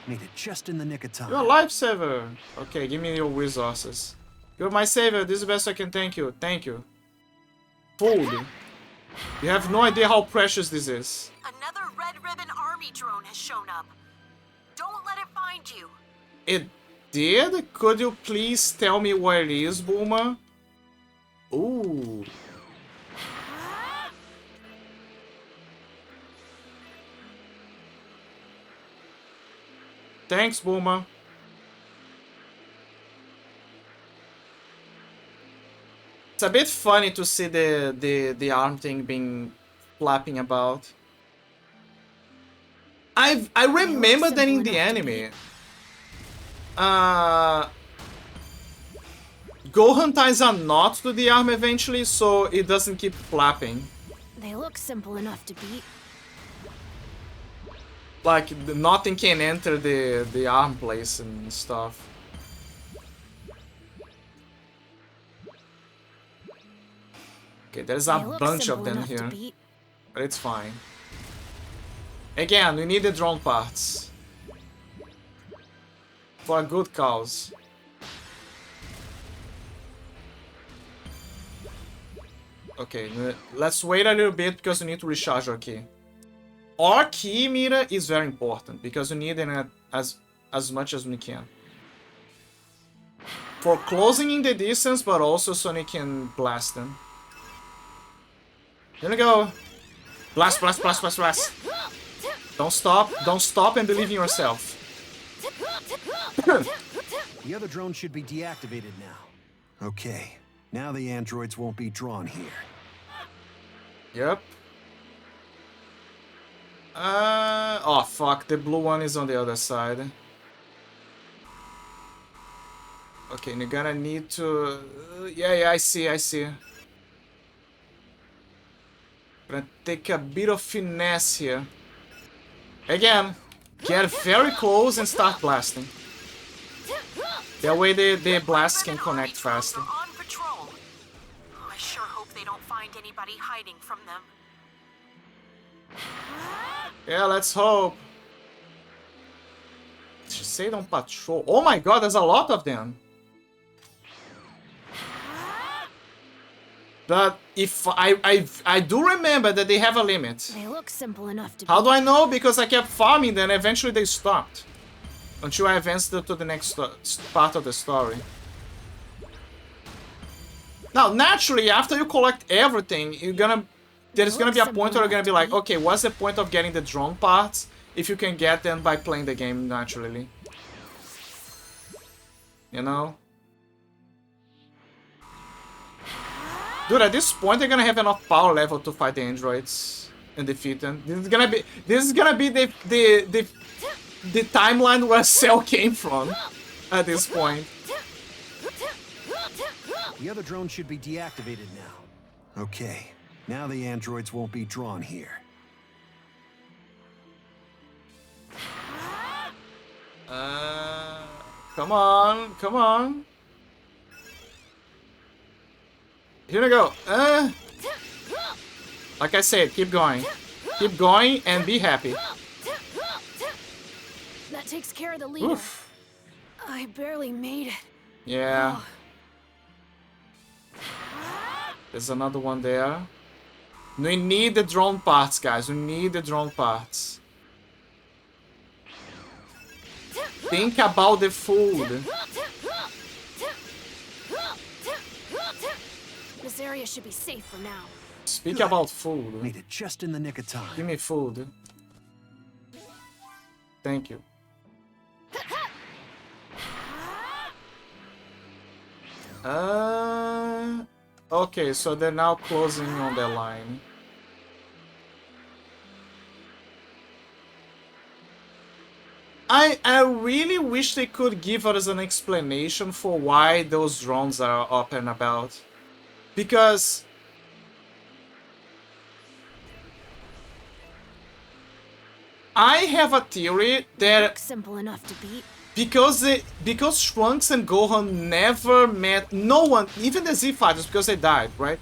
Made it just in the nick of time. You're a lifesaver. Okay, give me your resources. You're my savior. This is the best I can thank you. Thank you. Food. You have no idea how precious this is. Another Red Ribbon Army drone has shown up. Don't let it find you. It did? Could you please tell me where it is, Bulma? Ooh. Thanks, Bulma. It's a bit funny to see the arm thing being flapping about. I remember that in the anime, Gohan ties a knot to the arm eventually, so it doesn't keep flapping. They look simple enough to beat. Like nothing can enter the arm place and stuff. Okay, there's a They look bunch of simple them enough to here, beat. but it's fine. Again, we need the drone parts for a good cause. Okay, let's wait a little bit because we need to recharge our key. Our key meter is very important because we need it as much as we can. For closing in the distance, but also so we can blast them. Here we go. Blast, blast, blast, blast, blast. Don't stop and believe in yourself. The other drone should be deactivated now. Okay, now the androids won't be drawn here. Yep. Oh fuck, the blue one is on the other side. Okay, you're gonna need to... yeah, I see. Gonna take a bit of finesse here. Again, get very close and start blasting. That way the blasts can connect faster. On patrol. I sure hope they don't find anybody hiding from them. Yeah, let's hope. She said on patrol. Oh my god, there's a lot of them. But if I do remember that they have a limit. They look simple enough to How beat. do I know? Because I kept farming, then eventually they stopped. Until I advanced to the next part of the story. Now, naturally, after you collect everything, there's gonna be a point where you're gonna be like, okay, what's the point of getting the drone parts if you can get them by playing the game naturally? You know? Dude, at this point, they're gonna have enough power level to fight the androids. and defeat them. This is gonna be the timeline where Cell came from at this point. The other drone should be deactivated now. Okay, now the androids won't be drawn here. Come on, come on. Here we go. Like I said, keep going. Keep going and be happy. That takes care of the leader. Oof. I barely made it. Yeah. There's another one there. We need the drone parts, guys. We need the drone parts. Think about the food. This area should be safe for now. Speak about food. Made it just in the nick of time. Give me food. Thank you. Okay, so they're now closing on their line. I really wish they could give us an explanation for why those drones are up and about. Because I have a theory that simple enough to beat. Because Trunks and Gohan never met no one, even the Z Fighters, because they died, right?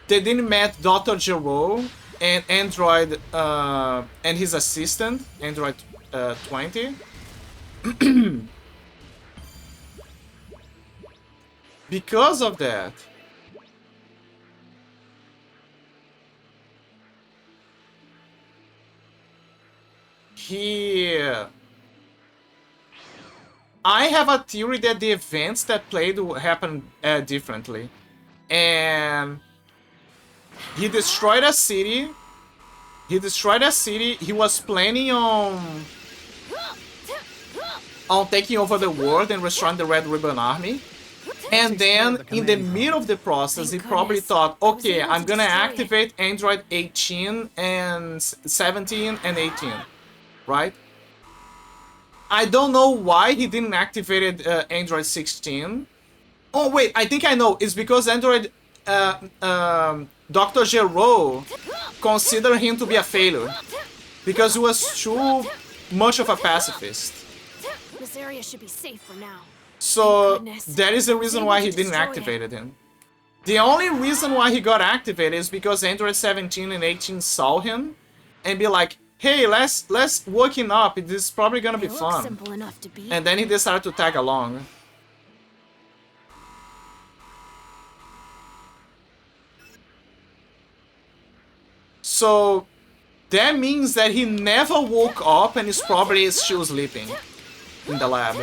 They didn't met Dr. Gero and Android and his assistant, Android 20. Because of that, I have a theory that the events that played happened differently. And he destroyed a city. He was planning on taking over the world and restoring the Red Ribbon Army. And then, in the middle of the process, he probably thought, okay, I'm gonna activate Android 18 and 17 and 18, right? I don't know why he didn't activate Android 16. Oh wait, I think I know. It's because Android Dr. Gero considered him to be a failure because he was too much of a pacifist. This area should be safe for now. So that is the reason why he didn't activate him. The only reason why he got activated is because Android 17 and 18 saw him and be like, hey, let's work him up. This is probably gonna be fun. Simple enough to beat. And then he decided to tag along. So that means that he never woke up and is probably still sleeping in the lab.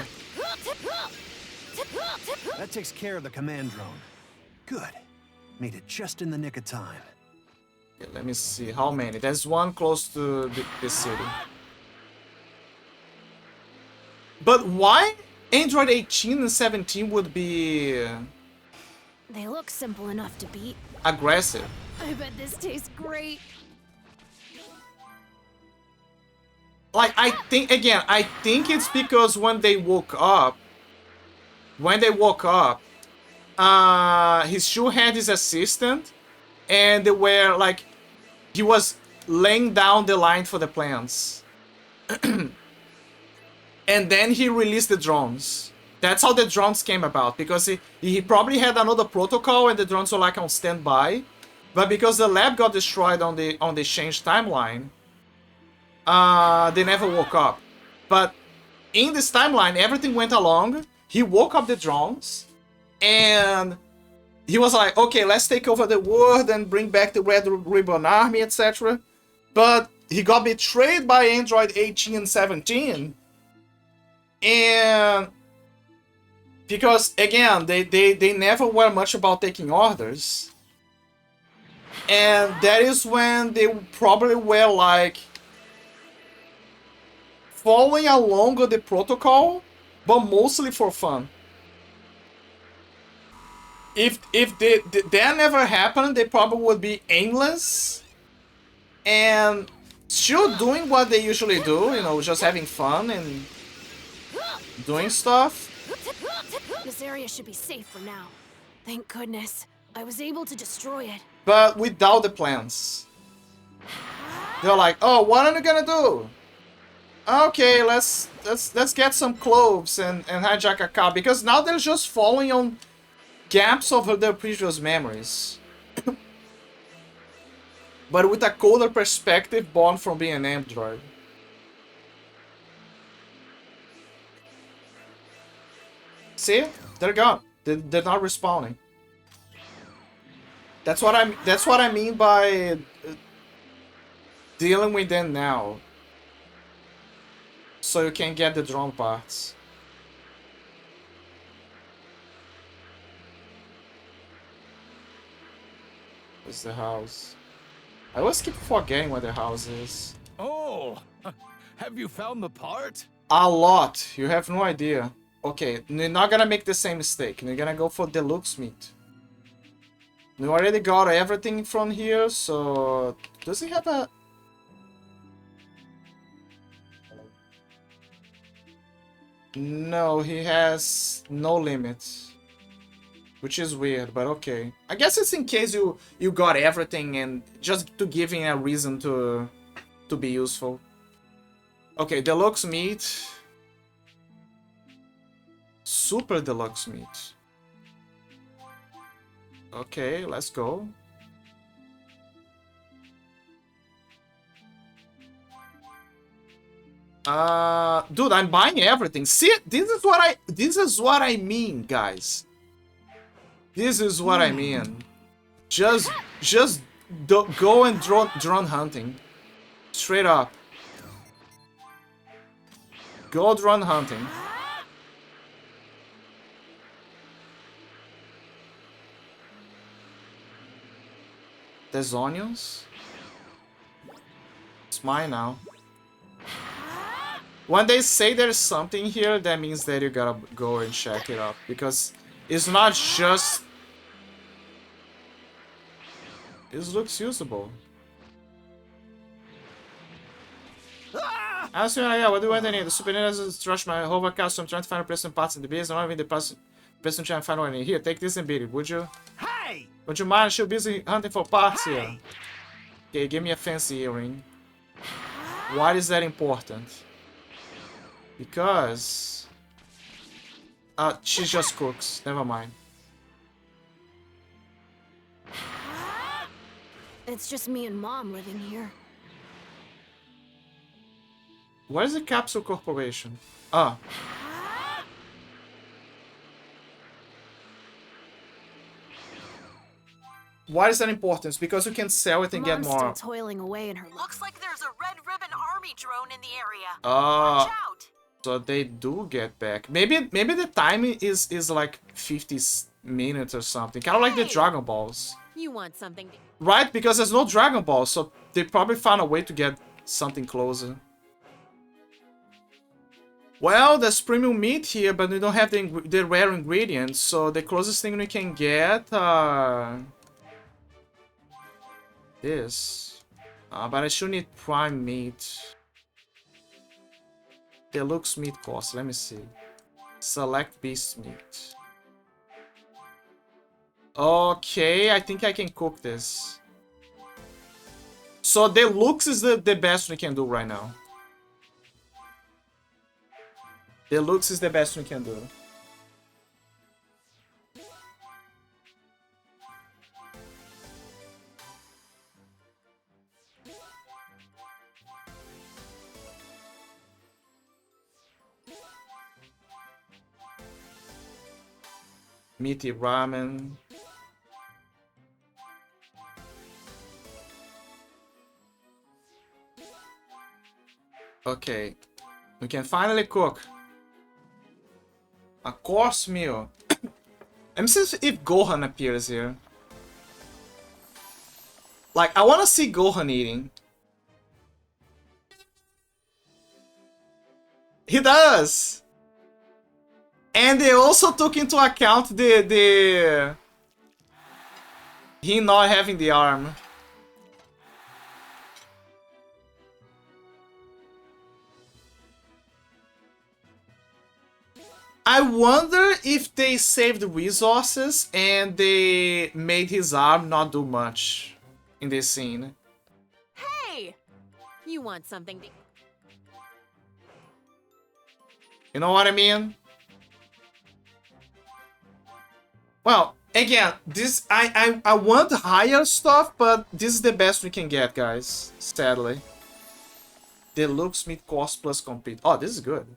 That takes care of the command drone. Good. Made it just in the nick of time. Okay, let me see how many. There's one close to the city. But why Android 18 and 17 would be They look simple enough to beat. aggressive? I bet this tastes great. Like, I think it's because when they woke up, he still had his assistant, and they were like, he was laying down the line for the plans. And then he released the drones. That's how the drones came about, because he probably had another protocol and the drones were like on standby. But because the lab got destroyed on the change timeline, they never woke up. But in this timeline, everything went along. He woke up the drones, and he was like, okay, let's take over the world and bring back the Red Ribbon Army, etc. But he got betrayed by Android 18 and 17. And because, again, they never were much about taking orders. And that is when they probably were like following along with the protocol, but mostly for fun. If that never happened, they probably would be aimless and still doing what they usually do, you know, just having fun and doing stuff. This area should be safe for now. Thank goodness. I was able to destroy it. But without the plans. They're like, oh, what are you gonna do? Okay, let's get some clothes and hijack a car, because now they're just following on gaps of their previous memories. But with a colder perspective born from being an android. See? They're gone. They're not respawning. That's what I mean by dealing with them now. So you can get the drone parts. Where's the house? I always keep forgetting where the house is. Oh, have you found the part? A lot. You have no idea. Okay, you're not gonna make the same mistake. You're gonna go for deluxe meat. We already got everything from here, so... Does he have a... No, he has no limits. Which is weird, but okay. I guess it's in case you got everything and just to give him a reason to be useful. Okay, deluxe meat. Super deluxe meat. Okay, let's go. Dude, I'm buying everything. See, this is what I mean, guys. This is what I mean. Just go and drone hunting. Straight up. Go drone hunting. There's onions. It's mine now. When they say there's something here, that means that you gotta go and check it out. Because it's not just... This looks usable. I was yeah, what do I need? The Super Nintendo has trashed my whole account, so I'm trying to find replacement parts in the base. I'm not even the person trying to find one in here. Take this and beat it, would you? Hey! Would you mind? She's busy hunting for parts here. Okay, give me a fancy earring. Why is that important? Because... she just cooks. Never mind. It's just me and Mom living here. Where's the Capsule Corporation? Ah. Why is that important? Because you can sell it and get Mom's more. still toiling away in her... Looks like there's a Red Ribbon Army drone in the area. Ah. Watch out! So they do get back. Maybe the timing is like 50 minutes or something. Kind of like the Dragon Balls. You want something to... Right? Because there's no Dragon Ball, so they probably found a way to get something closer. Well, there's premium meat here, but we don't have the rare ingredients, so the closest thing we can get this. But I should need prime meat. Deluxe meat cost, let me see. Select beast meat. Okay, I think I can cook this. So deluxe is the best we can do right now. Deluxe is the best we can do. Meaty ramen. Okay, we can finally cook a course meal. Let me see if Gohan appears here. Like, I want to see Gohan eating. He does! And they also took into account he not having the arm. I wonder if they saved resources and they made his arm not do much in this scene. Hey! You want something to... You know what I mean? Well, again, this I want higher stuff, but this is the best we can get, guys. Sadly. Deluxe meat cost plus complete. Oh, this is good.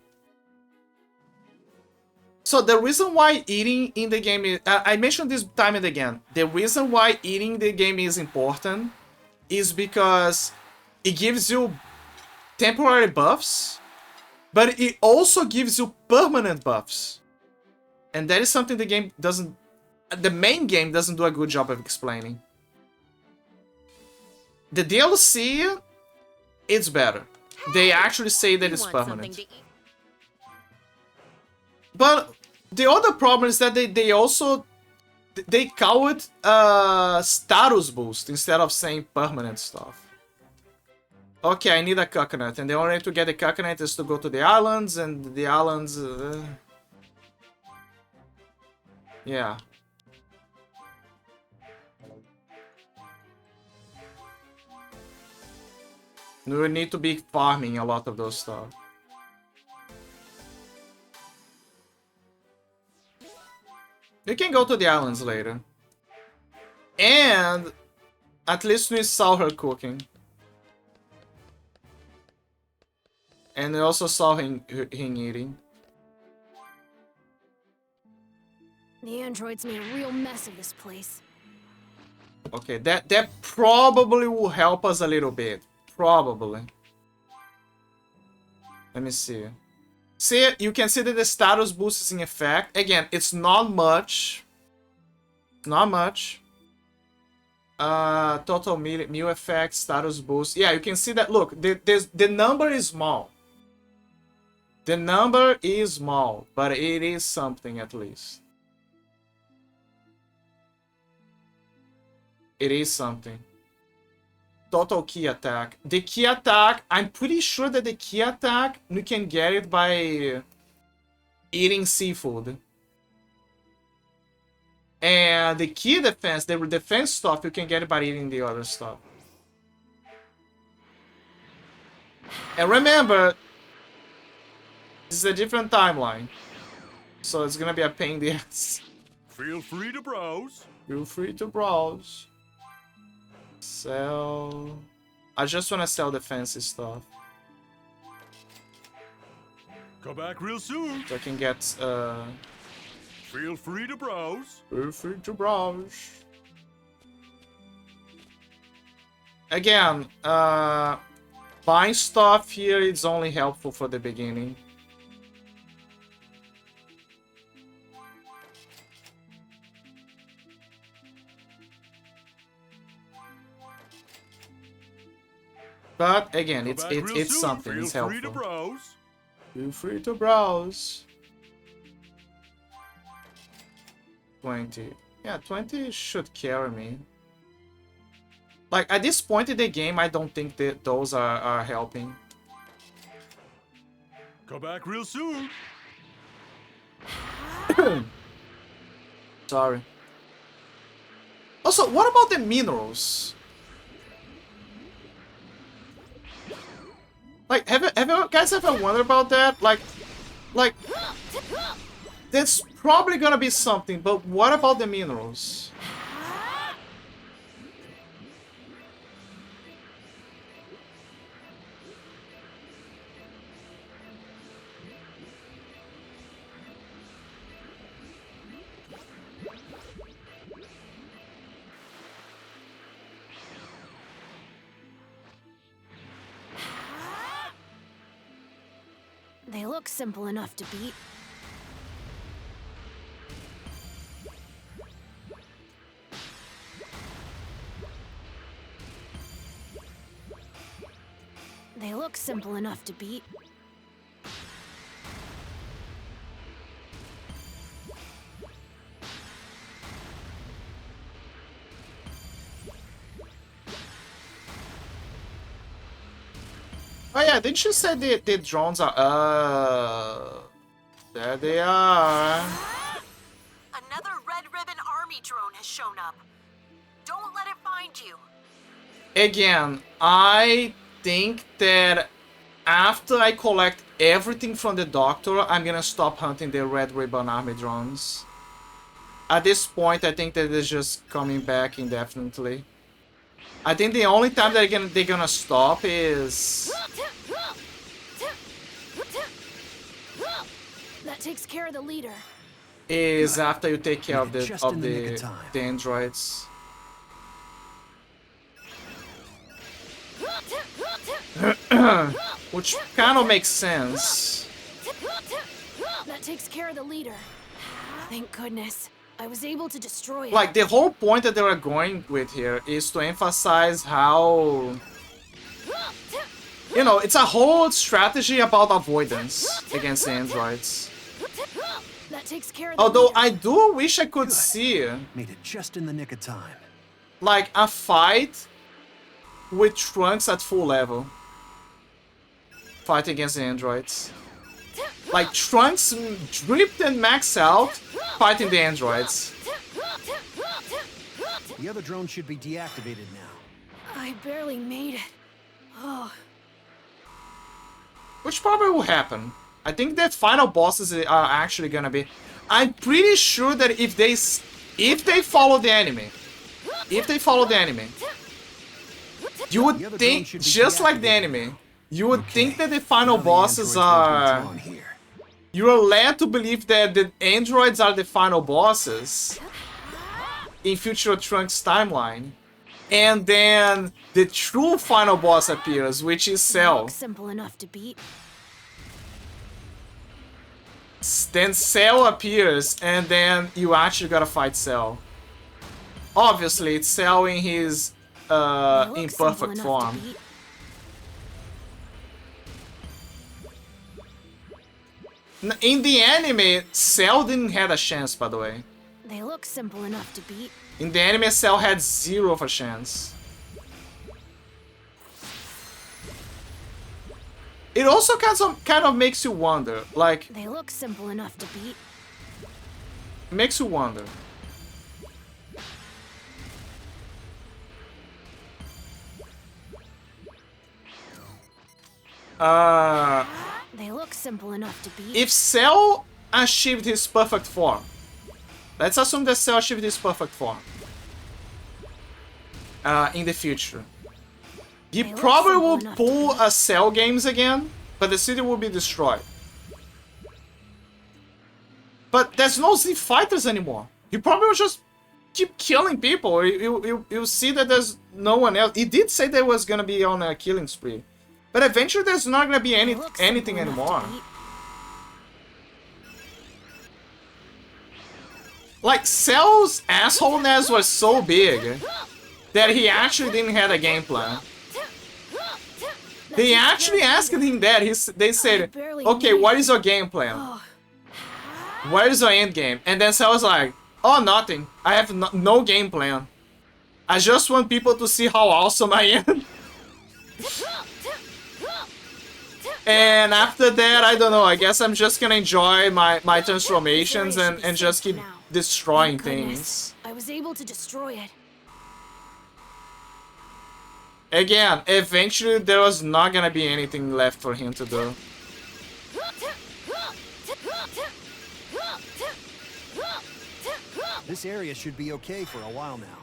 So the reason why eating in the game is... I mentioned this time and again. The reason why eating in the game is important is because it gives you temporary buffs, but it also gives you permanent buffs. And that is something the game doesn't... The main game doesn't do a good job of explaining. The DLC, it's better. They actually say that it's permanent. But the other problem is that they also... They call it status boost instead of saying permanent stuff. Okay, I need a coconut, and the only way to get the coconut is to go to the islands, and the islands... yeah. We will need to be farming a lot of those stuff. You can go to the islands later. And at least we saw her cooking. And we also saw him eating. The androids made a real mess of this place. Okay, that probably will help us a little bit. Probably. Let me see. See, you can see that the status boost is in effect. Again, it's not much. Not much. Total meal effect, status boost. Yeah, you can see that. Look, the number is small. The number is small, but it is something at least. It is something. Total key attack. The key attack, I'm pretty sure that the key attack, you can get it by eating seafood. And the key defense, the defense stuff, you can get it by eating the other stuff. And remember, this is a different timeline. So it's gonna be a pain in the ass. Feel free to browse. Feel free to browse. Sell... I just want to sell the fancy stuff. Come back real soon. So I can get... Feel free to browse. Feel free to browse. Again, buying stuff here is only helpful for the beginning. But again, it's something. It's helpful. Feel free to browse. Feel free to browse. 20. Yeah, 20 should carry me. Like, at this point in the game, I don't think that those are helping. Come back real soon. Sorry. Also, what about the minerals? Like, have you guys ever wondered about that? Like, that's probably gonna be something, but what about the minerals? They look simple enough to beat. They look simple enough to beat. Oh yeah, didn't you say the drones are... There they are. Another Red Ribbon Army drone has shown up. Don't let it find you. Again, I think that after I collect everything from the doctor, I'm gonna stop hunting the Red Ribbon Army drones. At this point, I think that it's just coming back indefinitely. I think the only time that they're gonna stop is... That takes care of the leader. is after you take care of the Just in the nick of time. androids. Which kind of makes sense. That takes care of the leader. Thank goodness. I was able to destroy it. Like, the whole point that they are going with here is to emphasize how... You know, it's a whole strategy about avoidance against the androids. That takes care of the Although leader. I do wish I could see, Made it just in the nick of time. like, a fight with Trunks at full level. Fight against the androids. Like, Trunks dripped and max out, fighting the androids. The other drone should be deactivated now. I barely made it. Oh, Which probably will happen. I think that final bosses are actually gonna be... I'm pretty sure that if they follow the anime, you would The other drone think, should be just like the deactivated anime, you would think that the final Now the bosses androids won't be are... drawn here. You are led to believe that the androids are the final bosses in future Trunks timeline. And then the true final boss appears, which is Cell. looks simple enough to beat. Then Cell appears, and then you actually gotta fight Cell. Obviously, it's Cell in his Looks imperfect simple enough to form. beat. In the anime, Cell didn't have a chance, by the way. They look simple enough to beat. In the anime, Cell had 0 of a chance. It also kind of makes you wonder, like, They look simple enough to beat. makes you wonder. They look simple enough to beat. If Cell achieved his perfect form, let's assume that Cell achieved his perfect form in the future, he They look probably simple will enough to pull beat. a Cell games again, but the city will be destroyed. But there's no Z fighters anymore. He probably will just keep killing people. You'll see that there's no one else. He did say there was gonna be on a killing spree, but eventually there's not gonna be They look simple anything enough to anymore. beat. Like, Cell's assholeness was so big that he actually didn't have a game plan. They actually asked him that. They said, barely okay, made what it." is your game plan? Oh, Where is your end game? And then Cell was like, oh, nothing. I have no game plan. I just want people to see how awesome I am. And after that, I don't know, I guess I'm just gonna enjoy my transformations This area should be and just safe keep now. destroying thank goodness. things. I was able to destroy it. Again, eventually there was not gonna be anything left for him to do. This area should be okay for a while now.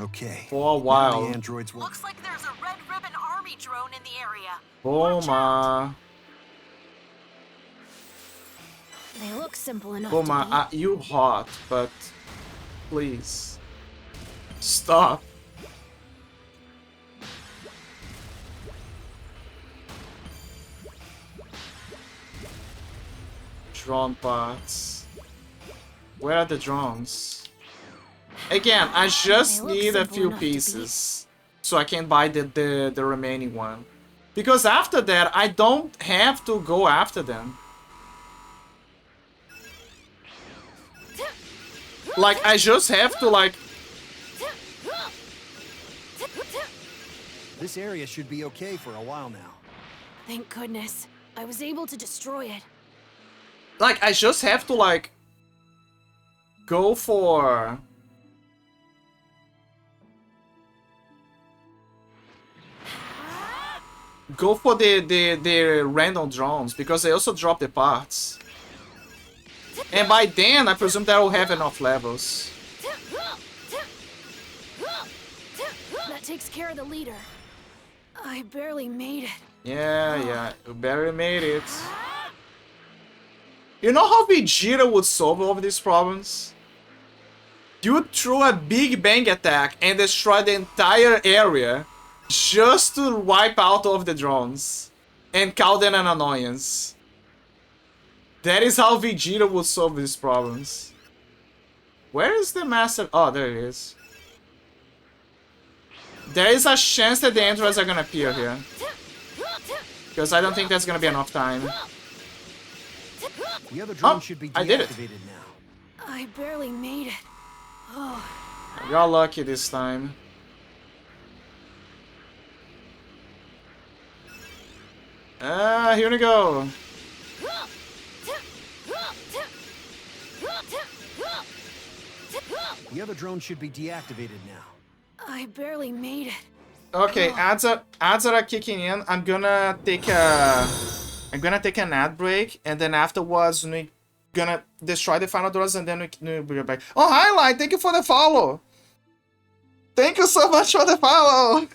Okay. For a Now while. the androids will... Looks like there's a Red Ribbon Army drone in the area. Boma. They look simple enough Boma, to beat. you hot, but please stop. Drone parts. Where are the drones? Again, I just They look need a simple few enough to beat. pieces so I can buy the remaining one. Because after that, I don't have to go after them. Like, I just have to, like... This area should be okay for a while now. Thank goodness. I was able to destroy it. Like, I just have to, like, go for... Go for the random drones, because they also drop the parts. And by then, I presume that will have enough levels. That takes care of the leader. I barely made it. Yeah, you barely made it. You know how Vegeta would solve all of these problems? You would throw a Big Bang attack and destroy the entire area just to wipe out all of the drones and call them an annoyance. That is how Vegeta would solve these problems. Where is the master? Oh, there it is. There is a chance that the androids are gonna appear here. Because I don't think that's gonna be enough time. The other drone should be I did it. deactivated now. I barely made it. Oh. I got lucky this time. Here we go. The other drone should be deactivated now. I barely made it. Okay, ads are kicking in. I'm gonna take an ad break, and then afterwards we're gonna destroy the final doors, and then we'll be back. Oh, Highlight! Thank you for the follow. Thank you so much for the follow.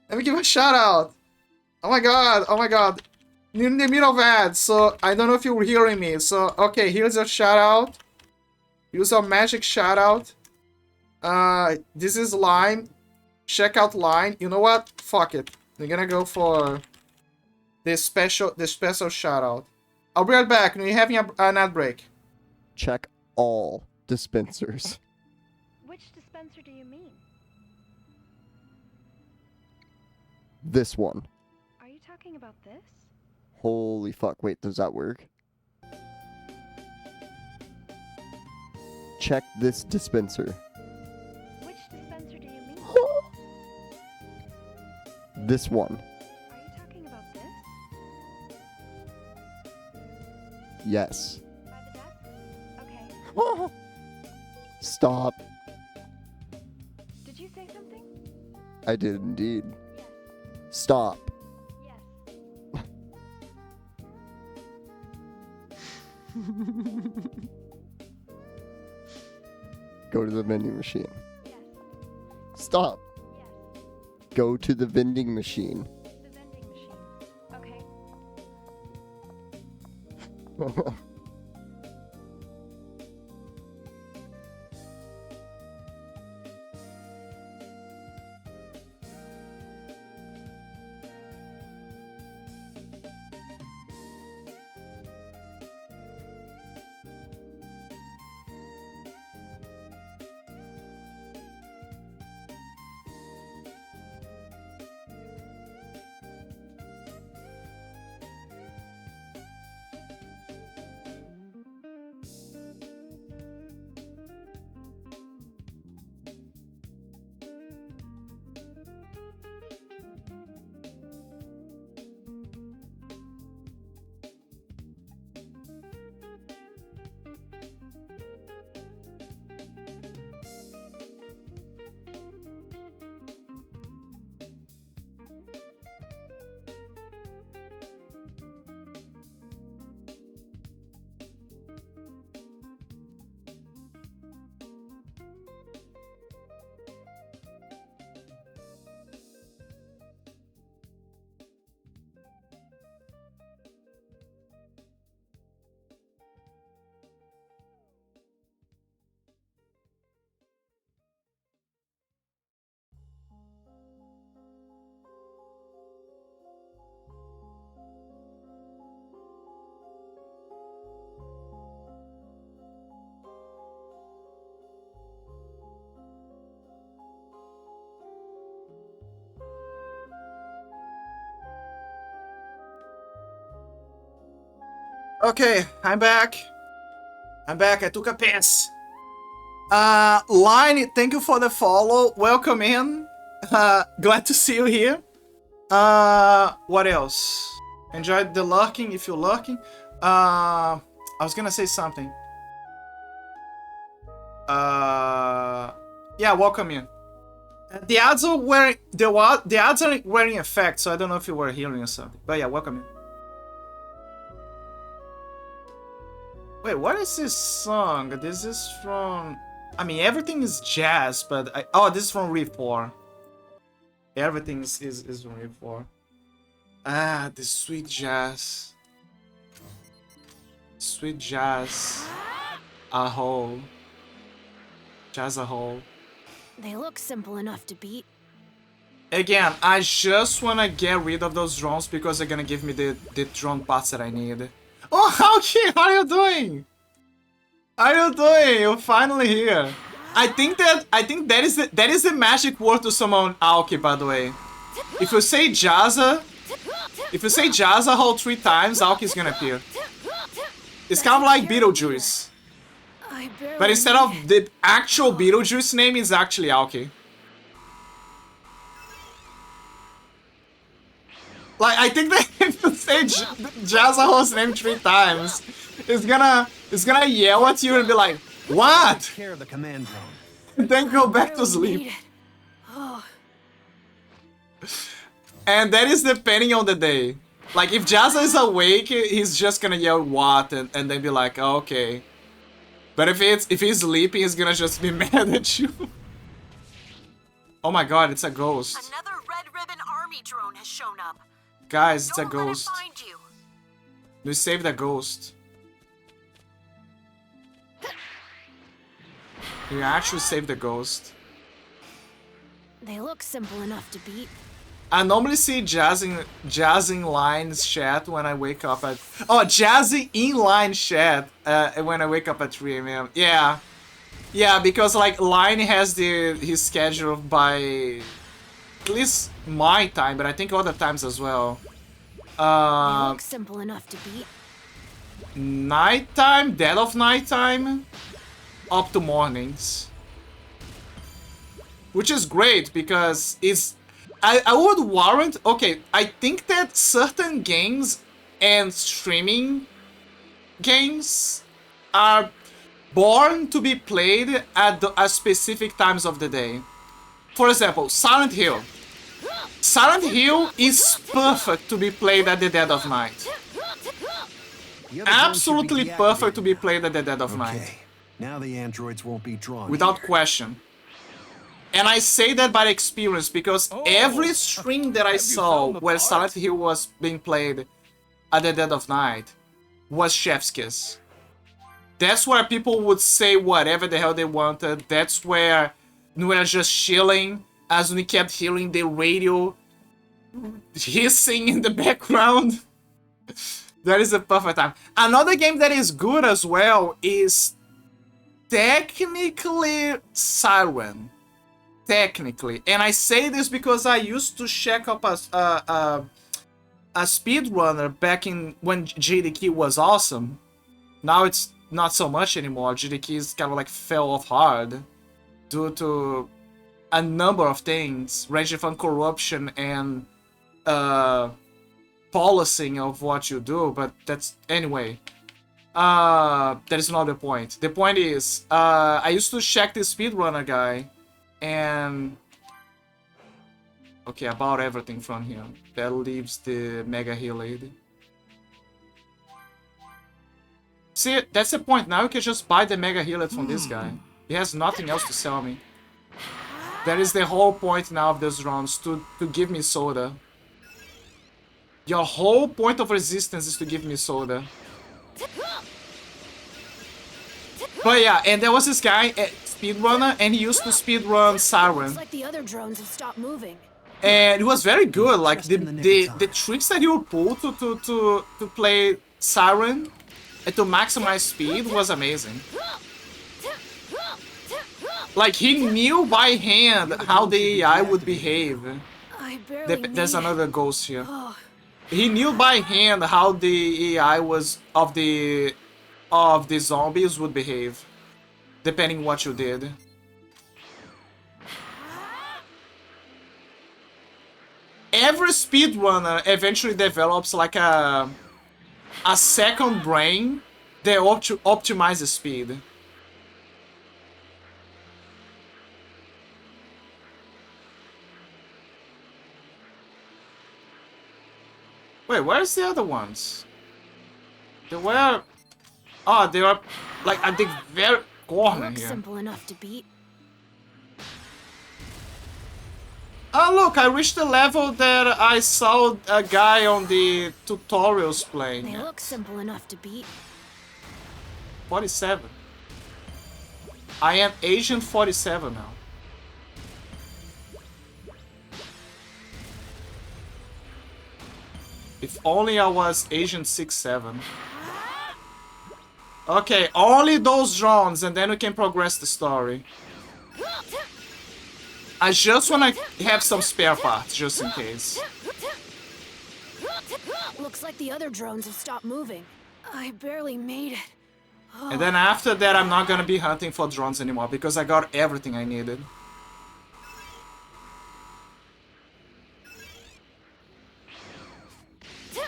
Let me give a shout out. Oh my god. In the middle of ads, so I don't know if you're hearing me. So okay, here's a shout out. Use a magic shout out. This is Line. Check out Line. You know what? Fuck it. We're gonna go for the special shout out. I'll be right back. We're having an ad break. Check all dispensers. Which dispenser do you mean? This one. Are you talking about this? Holy fuck. Wait, does that work? Check this dispenser. Which dispenser do you mean? This one. Are you talking about this? Yes. By the desk? Okay. Stop. Did you say something? I did indeed. Yes. Stop. Yes. Go to the vending machine. Yes. Stop. Yes. Go to the vending machine. The vending machine. Okay. Okay, I'm back. I took a piss. Line, thank you for the follow. Welcome in. Glad to see you here. What else? Enjoyed the lurking if you're lurking. I was gonna say something. Yeah, welcome in. The ads are wearing the ads are wearing effect, so I don't know if you were hearing or something. But yeah, welcome in. Wait, what is this song? This is from... I mean, everything is jazz, but oh, this is from RE4. Everything is from RE4. Ah, the sweet jazz. Sweet jazz. A whole. Jazz a whole. They look simple enough to beat. Again, I just wanna get rid of those drones because they're gonna give me the drone parts that I need. Oh, Aoki, how are you doing? How are you doing? You're finally here. I think that is the magic word to summon Aoki, by the way. If you say Jaza, whole 3 times, Aoki's gonna appear. It's kind of like Beetlejuice. But instead of the actual Beetlejuice name, it's actually Aoki. Like, I think that if you say Jazaho's name 3 times, it's gonna yell at you and be like, what? Take care of the command drone. And then go back to sleep. Oh. And that is depending on the day. Like, if Jaza is awake, he's just gonna yell what and then be like, oh, okay. But if he's sleeping, he's gonna just be mad at you. Oh my god, it's a ghost. Another Red Ribbon Army drone has shown up. Guys, it's a ghost. Find you. We saved the ghost. We actually saved the ghost. They look simple enough to beat. I normally see jazzing lines chat when I wake up at... Oh, jazzing inline chat when I wake up at 3 AM. Yeah. Yeah, because like Line has his schedule by... At least my time, but I think other times as well. They look simple enough to beat. Nighttime, dead of nighttime, up to mornings. Which is great because it's... I would warrant... Okay, I think that certain games and streaming games are born to be played at specific times of the day. For example, Silent Hill. Silent Hill is perfect to be played at the dead of night. Absolutely perfect to be played at the dead of night. Now the androids won't be drawn. Without question. And I say that by experience because every stream that I saw where Silent Hill was being played at the dead of night was Chef's Kiss. That's where people would say whatever the hell they wanted. That's where we were just chilling as we kept hearing the radio hissing in the background. That is the perfect time. Another game that is good as well is technically Siren. Technically. And I say this because I used to check up a speedrunner back in when GDQ was awesome. Now it's not so much anymore. GDQ is kind of like fell off hard due to a number of things, ranging from corruption and policing of what you do, but that's anyway. That is not the point. The point is, I used to check this speedrunner guy, and okay, about everything from here. That leaves the Mega Heal lady. See, that's the point. Now you can just buy the Mega Healer from this guy. He has nothing else to sell me. That is the whole point now of this rounds, to give me soda. Your whole point of resistance is to give me soda. But yeah, and there was this guy, speedrunner, and he used to speedrun Siren. Looks like the other drones have stopped moving. And it was very good. Like the tricks that he would pull to play Siren and to maximize speed was amazing. Like he knew by hand how the AI would behave. There's another ghost here. He knew by hand how the AI was of the zombies would behave, depending what you did. Every speedrunner eventually develops like a second brain they optimize the speed. Wait, where's the other ones? They were... Oh, they were like at the very corner Looks here. simple enough to beat. Oh look, I reached the level that I saw a guy on the tutorials playing. They look simple enough to beat. 47. I am Agent 47 now. If only I was Agent 67. Okay, only those drones and then we can progress the story. I just wanna have some spare parts, just in case. Looks like the other drones have stopped moving. I barely made it. And then after that, I'm not gonna be hunting for drones anymore because I got everything I needed.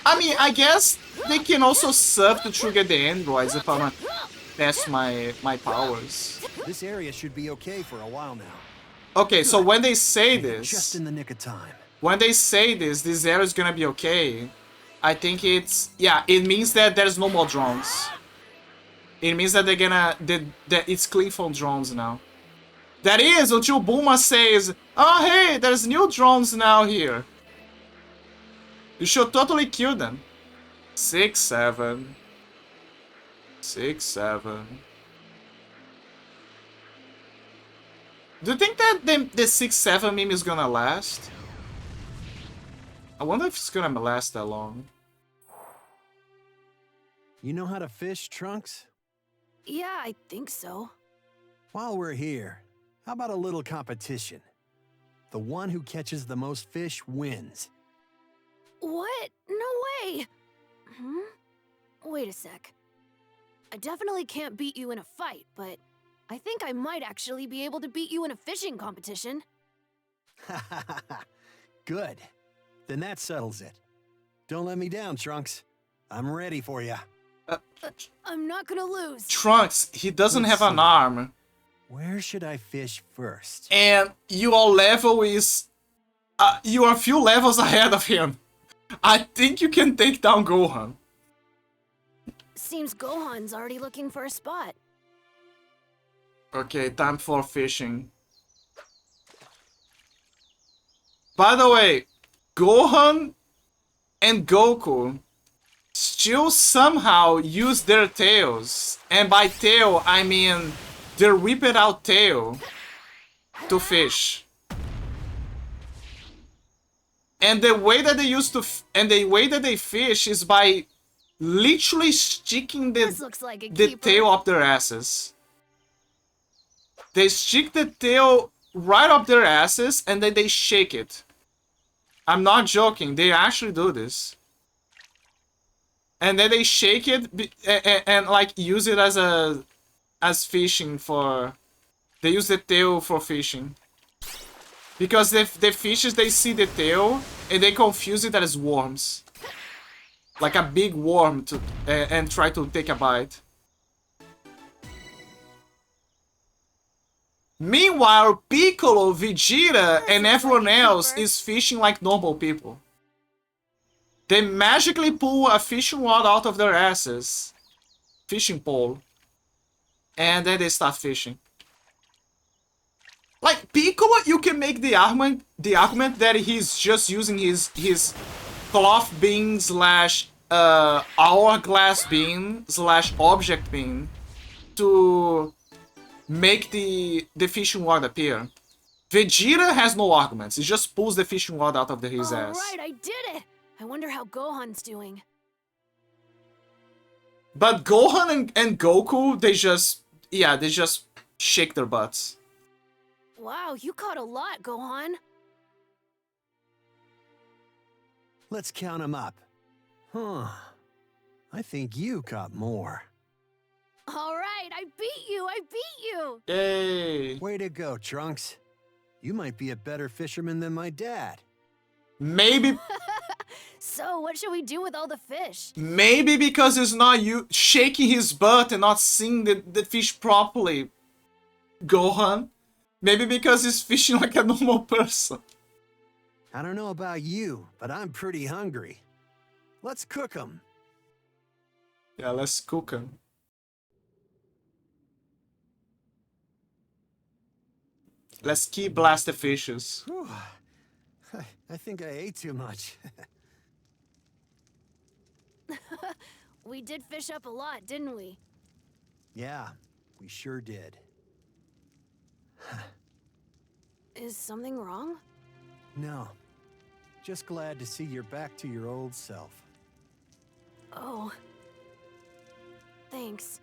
I mean, I guess they can also serve to trigger the androids if I'm pass my powers. This area should be okay for a while now. Okay, so when they say this, Just in the nick of time. when they say this area is gonna be okay, I think it's, yeah, it means that there's no more drones. It means that they're gonna, that it's clean from drones now. That is until Bulma says, oh hey, there's new drones now here. You should totally kill them. 6, 7. 6, 7. Do you think that the 6, 7 meme is gonna last? I wonder if it's gonna last that long. You know how to fish, Trunks? Yeah, I think so. While we're here, how about a little competition? The one who catches the most fish wins. What? No way! Wait a sec. I definitely can't beat you in a fight, but I think I might actually be able to beat you in a fishing competition. Good. Then that settles it. Don't let me down, Trunks. I'm ready for you. I'm not gonna lose. Trunks, he doesn't Let's have an see. arm. Where should I fish first? And your level is... you are a few levels ahead of him. I think you can take down Gohan. Seems Gohan's already looking for a spot. Okay, time for fishing. By the way, Gohan and Goku still somehow use their tails. And by tail, I mean their whipped out tail to fish. And the way that they used to, the way that they fish is by literally sticking This looks like a the keeper. tail up their asses. They stick the tail right up their asses and then they shake it. I'm not joking. They actually do this. And then they shake it and like use it as fishing for. They use the tail for fishing. Because the fishes, they see the tail and they confuse it as worms. Like a big worm to and try to take a bite. Meanwhile, Piccolo, Vegeta, and everyone else is fishing like normal people. They magically pull a fishing rod out of their asses. Fishing pole. And then they start fishing. Like, Piccolo, you can make the argument that he's just using his cloth beam slash hourglass beam slash object beam to make the fishing rod appear. Vegeta has no arguments. He just pulls the fishing rod out of his ass. Alright, I did it! I wonder how Gohan's doing. But Gohan and Goku, they just shake their butts. Wow, you caught a lot, Gohan. Let's count them up. Huh. I think you caught more. Alright, I beat you! I beat you! Yay! Way to go, Trunks. You might be a better fisherman than my dad. Maybe. So So, what should we do with all the fish? Maybe because he's not you shaking his butt and not seeing the fish properly, Gohan. Maybe because he's fishing like a normal person. I don't know about you, but I'm pretty hungry. Let's cook them. Yeah, let's cook him. Let's key blast the fishes. Whew. I think I ate too much. We did fish up a lot, didn't we? Yeah, we sure did. Is something wrong? No. Just glad to see you're back to your old self. Oh. Thanks.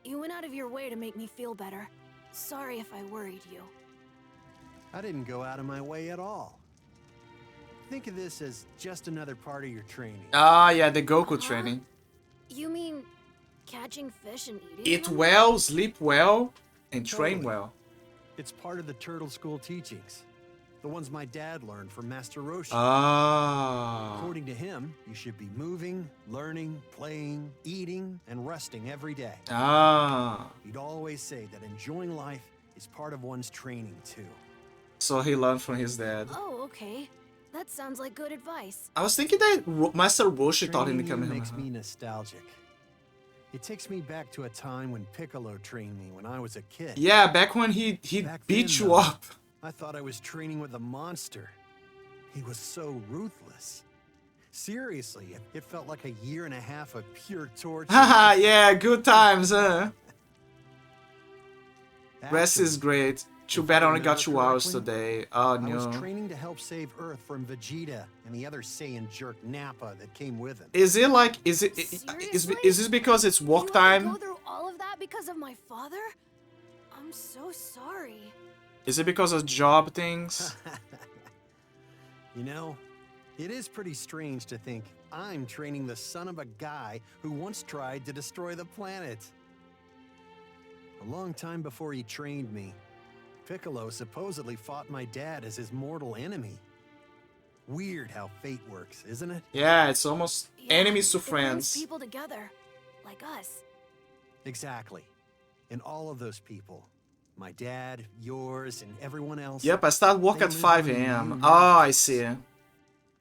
You went out of your way to make me feel better. Sorry if I worried you. I didn't go out of my way at all. Think of this as just another part of your training. Ah, yeah, the Goku training. You mean catching fish and eating Eat them? well, sleep well, and train Totally. well. It's part of the Turtle School teachings. The ones my dad learned from Master Roshi. Ah. According to him, you should be moving, learning, playing, eating, and resting every day. Ah. He'd always say that enjoying life is part of one's training too. So he learned from his dad. Oh, okay. That sounds like good advice. I was thinking that Master Roshi taught him to Training come you makes me here. nostalgic. It takes me back to a time when Piccolo trained me when I was a kid. Yeah, back when he Back beat then, you though, up. I thought I was training with a monster. He was so ruthless. Seriously, it felt like a year and a half of pure torture. Haha, yeah, good times, huh? Rest Actually, is great. Too if bad I I only got remember 2 hours correctly, today. Oh I was no. training to help save Earth from Vegeta and the other Saiyan jerk Nappa that came with him. Is it like, is this because it's walk You had to time? go through all of that because of my father? I'm so sorry. Is it because of job things? You know, it is pretty strange to think I'm training the son of a guy who once tried to destroy the planet. A long time before he trained me, Piccolo supposedly fought my dad as his mortal enemy. Weird how fate works, isn't it? Yeah, it's almost Yeah, enemies to it brings friends. people together, like us. Exactly. And all of those people, my dad, yours, and everyone else. Yep, I start work they at live 5 on a.m. new Oh, I mountains. see.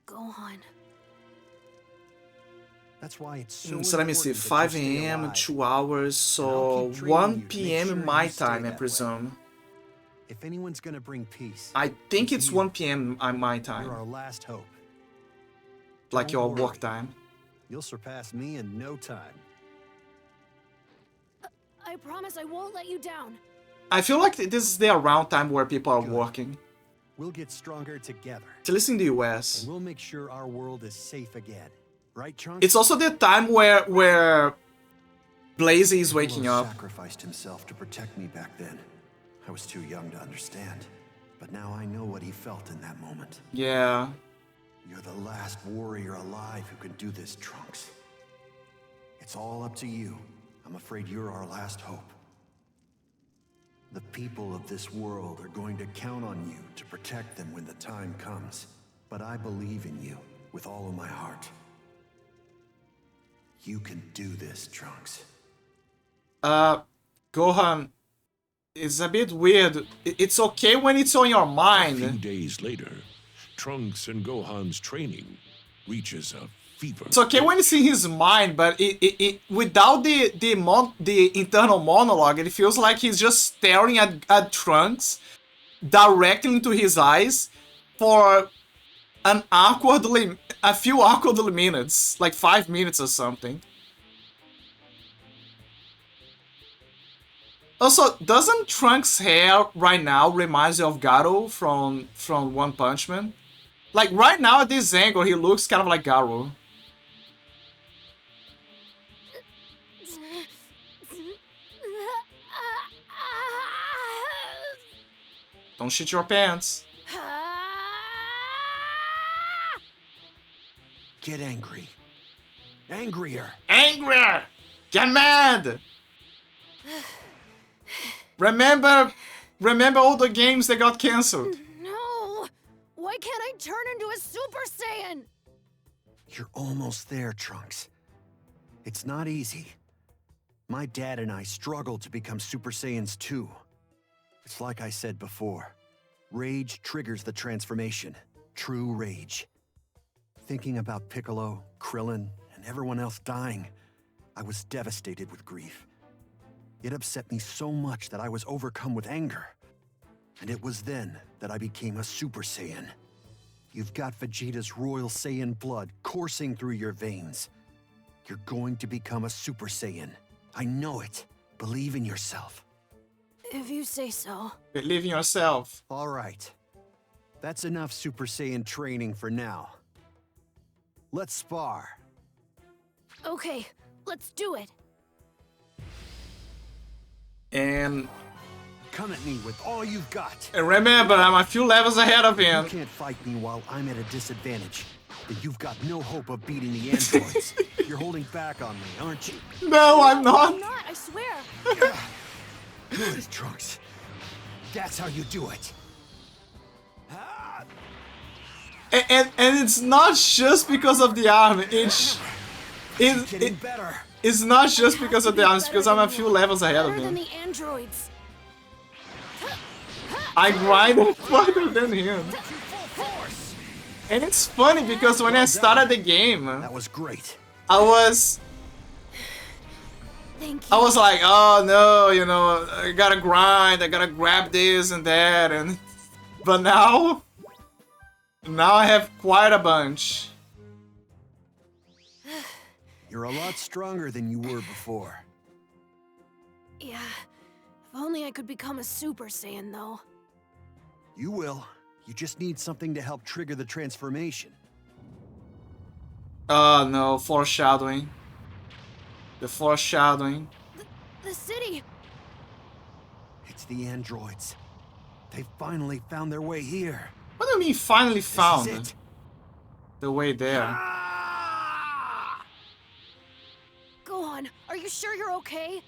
Gohan. That's why it's so So let me see, important that 5 you stay a.m., alive. 2 hours, so I'll keep training 1 you to make p.m. sure my you stay time, I that way. presume. If anyone's gonna bring peace, I think it's it's you. 1 p.m. my You're time, our last hope. like Don't your worry. work time. You'll surpass me in no time. I promise I won't let you down. I feel like this is the around time where people are Good. working. We'll get stronger together, At least in the US. and we'll make sure our world is safe again. Right, Trunks? It's also the time where Blaze is waking Piccolo up. sacrificed himself to protect me back then. I was too young to understand, but now I know what he felt in that moment. Yeah. You're the last warrior alive who can do this, Trunks. It's all up to you. I'm afraid you're our last hope. The people of this world are going to count on you to protect them when the time comes. But I believe in you with all of my heart. You can do this, Trunks. Gohan, it's a bit weird. It's okay when it's on your A few mind. days later, Trunks and Gohan's training reaches a fever. It's okay when it's in his mind, but it without the internal monologue, it feels like he's just staring at Trunks directly into his eyes for a few awkward minutes, like 5 minutes or something. Also, doesn't Trunks' hair right now remind you of Garo from One Punch Man? Like right now at this angle, he looks kind of like Garo. Don't shit your pants. Get angry. Angrier. Angrier! Get mad! Remember all the games that got cancelled. No! Why can't I turn into a Super Saiyan? You You're almost there, Trunks. It's not easy. My dad and I struggled to become Super Saiyans too. It's like I said before. Rage triggers the transformation. True rage. Thinking about Piccolo, Krillin, and everyone else dying, I was devastated with grief. It upset me so much that I was overcome with anger. And it was then that I became a Super Saiyan. You've got Vegeta's Royal Saiyan blood coursing through your veins. You're going to become a Super Saiyan. I know it. Believe in yourself. If you say so. Believe in yourself. All right. That's enough Super Saiyan training for now. Let's spar. Okay, let's do it. And come at me with all you've got. And remember, I'm a few levels ahead of him. You can't fight me while I'm at a disadvantage. Then you've got no hope of beating the androids. You're holding back on me, aren't you? No, I'm not. I'm not, I swear. Good, Trunks. That's how you do it. And it's not just because of the arm. It's not just because of the arm. It's because I'm a few levels ahead of Better than him. the androids. I grind farther than him. And it's funny because when I started the game, that was great. I was like, oh no, you know, I gotta grind, I gotta grab this and that, and but now I have quite a bunch. You're a lot stronger than you were before. Yeah, if only I could become a Super Saiyan though. You will. You just need something to help trigger the transformation. Oh no, foreshadowing. The foreshadowing. The city! It's the androids. They finally found their way here. What do you mean finally found This is it. the way there? Gohan, are you sure you're okay?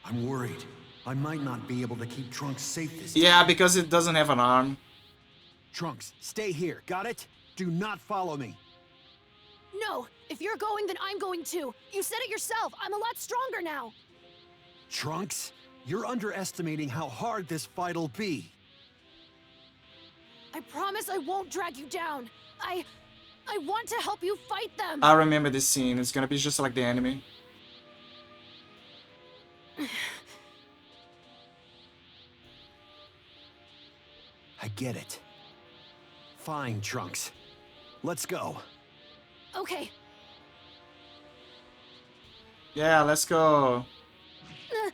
I'm worried. I might not be able to keep Trunks safe this time. Yeah, because it doesn't have an arm. Trunks, stay here, got it? Do not follow me. No, if you're going, then I'm going too. You said it yourself, I'm a lot stronger now. Trunks, you're underestimating how hard this fight'll be. I promise I won't drag you down. I want to help you fight them. I remember this scene. It's gonna be just like the anime. I get it. Fine, Trunks. Let's go. Okay. Yeah, let's go.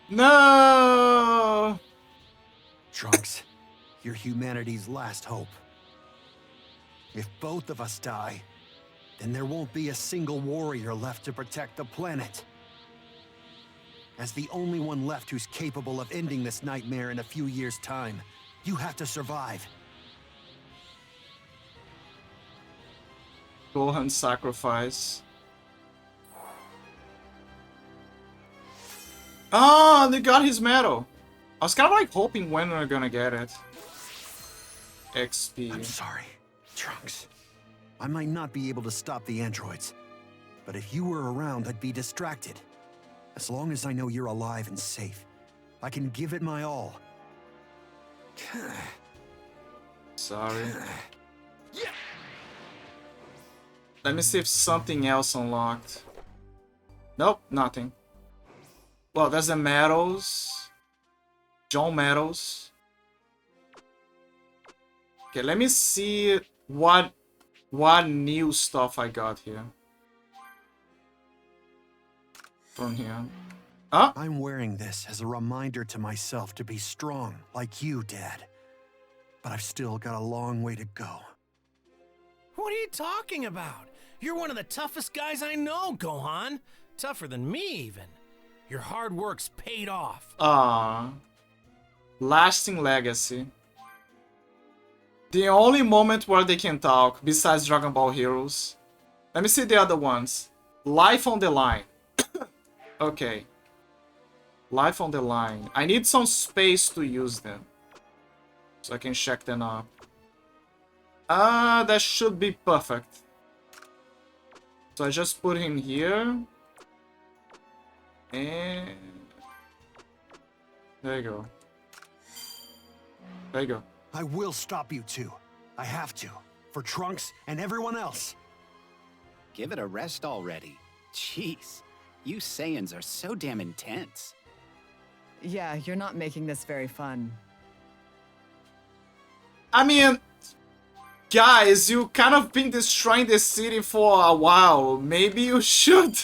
No! Trunks, you're humanity's last hope. If both of us die, then there won't be a single warrior left to protect the planet. As the only one left who's capable of ending this nightmare in a few years' time, you have to survive. Gohan sacrifice. Oh, they got his medal. I was kind of like hoping when we're gonna get it. XP. I'm sorry, Trunks. I might not be able to stop the androids, but if you were around, I'd be distracted. As long as I know you're alive and safe, I can give it my all. Sorry. Let me see if something else unlocked. Nope, nothing. Well, there's the medals. John medals. Okay, let me see what new stuff I got here. From here. Huh? I'm wearing this as a reminder to myself to be strong, like you, Dad. But I've still got a long way to go. What are you talking about? You're one of the toughest guys I know, Gohan. Tougher than me, even. Your hard work's paid off. Ah, lasting legacy. The only moment where they can talk, besides Dragon Ball Heroes. Let me see the other ones. Life on the line. Okay. Life on the line. I need some space to use them. So I can check them up. That should be perfect. So I just put him here. And there you go. There you go. I will stop you two. I have to. For Trunks and everyone else. Give it a rest already. Jeez, you Saiyans are so damn intense. Yeah, you're not making this very fun. I mean, guys, you kind of been destroying the city for a while. Maybe you should.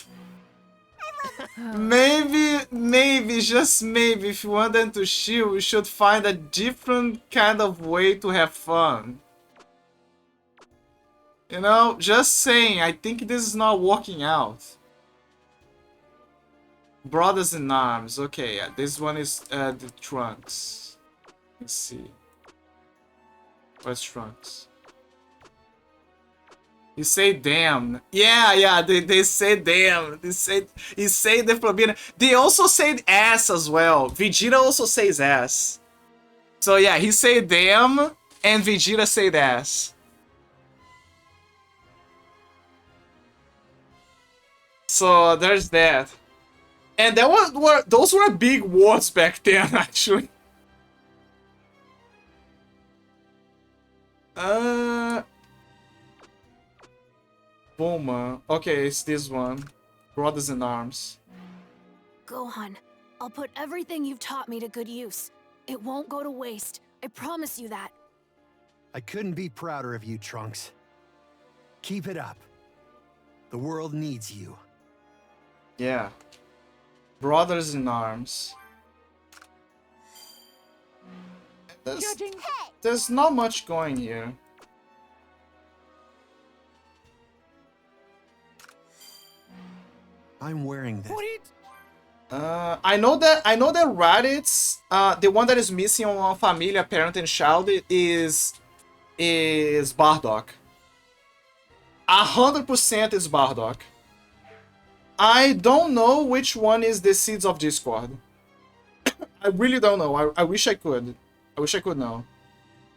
maybe, just maybe, if you want them to chill, we should find a different kind of way to have fun. You know, just saying, I think this is not working out. Brothers in Arms, okay, yeah, this one is the Trunks. Let's see. Where's Trunks? You say damn. Yeah, they say damn. He say the Flabina. They also say ass as well. Vegeta also says ass. So yeah, he say damn and Vegeta said ass. So there's that. And those were big words back then, actually. Bulma. Okay, it's this one. Brothers in Arms. Gohan, I'll put everything you've taught me to good use. It won't go to waste. I promise you that. I couldn't be prouder of you, Trunks. Keep it up. The world needs you. Yeah. Brothers in Arms. There's not much going here. I'm wearing this. I know that Raditz, the one that is missing on Familia, parent and child, is Bardock. 100% is Bardock. I don't know which one is the Seeds of Discord. I really don't know. I wish I could. I wish I could know.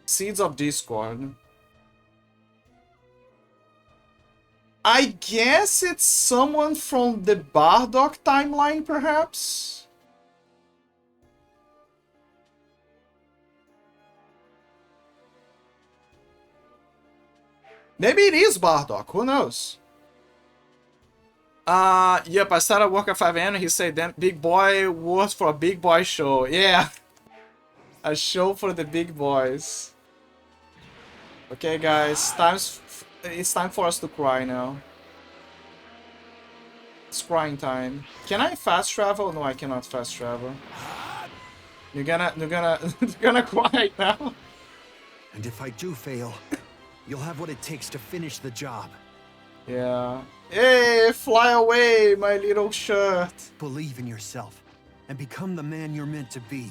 Seeds of Discord. I guess it's someone from the Bardock timeline, perhaps? Maybe it is Bardock, who knows? Yep, I started work at 5 AM and he said, "Damn, big boy works for a big boy show." Yeah. A show for the big boys. Okay, guys, it's time for us to cry now. It's crying time. Can I fast travel? No, I cannot fast travel. You're gonna cry now. And if I do fail, you'll have what it takes to finish the job. Yeah. Hey, fly away, my little shirt. Believe in yourself and become the man you're meant to be.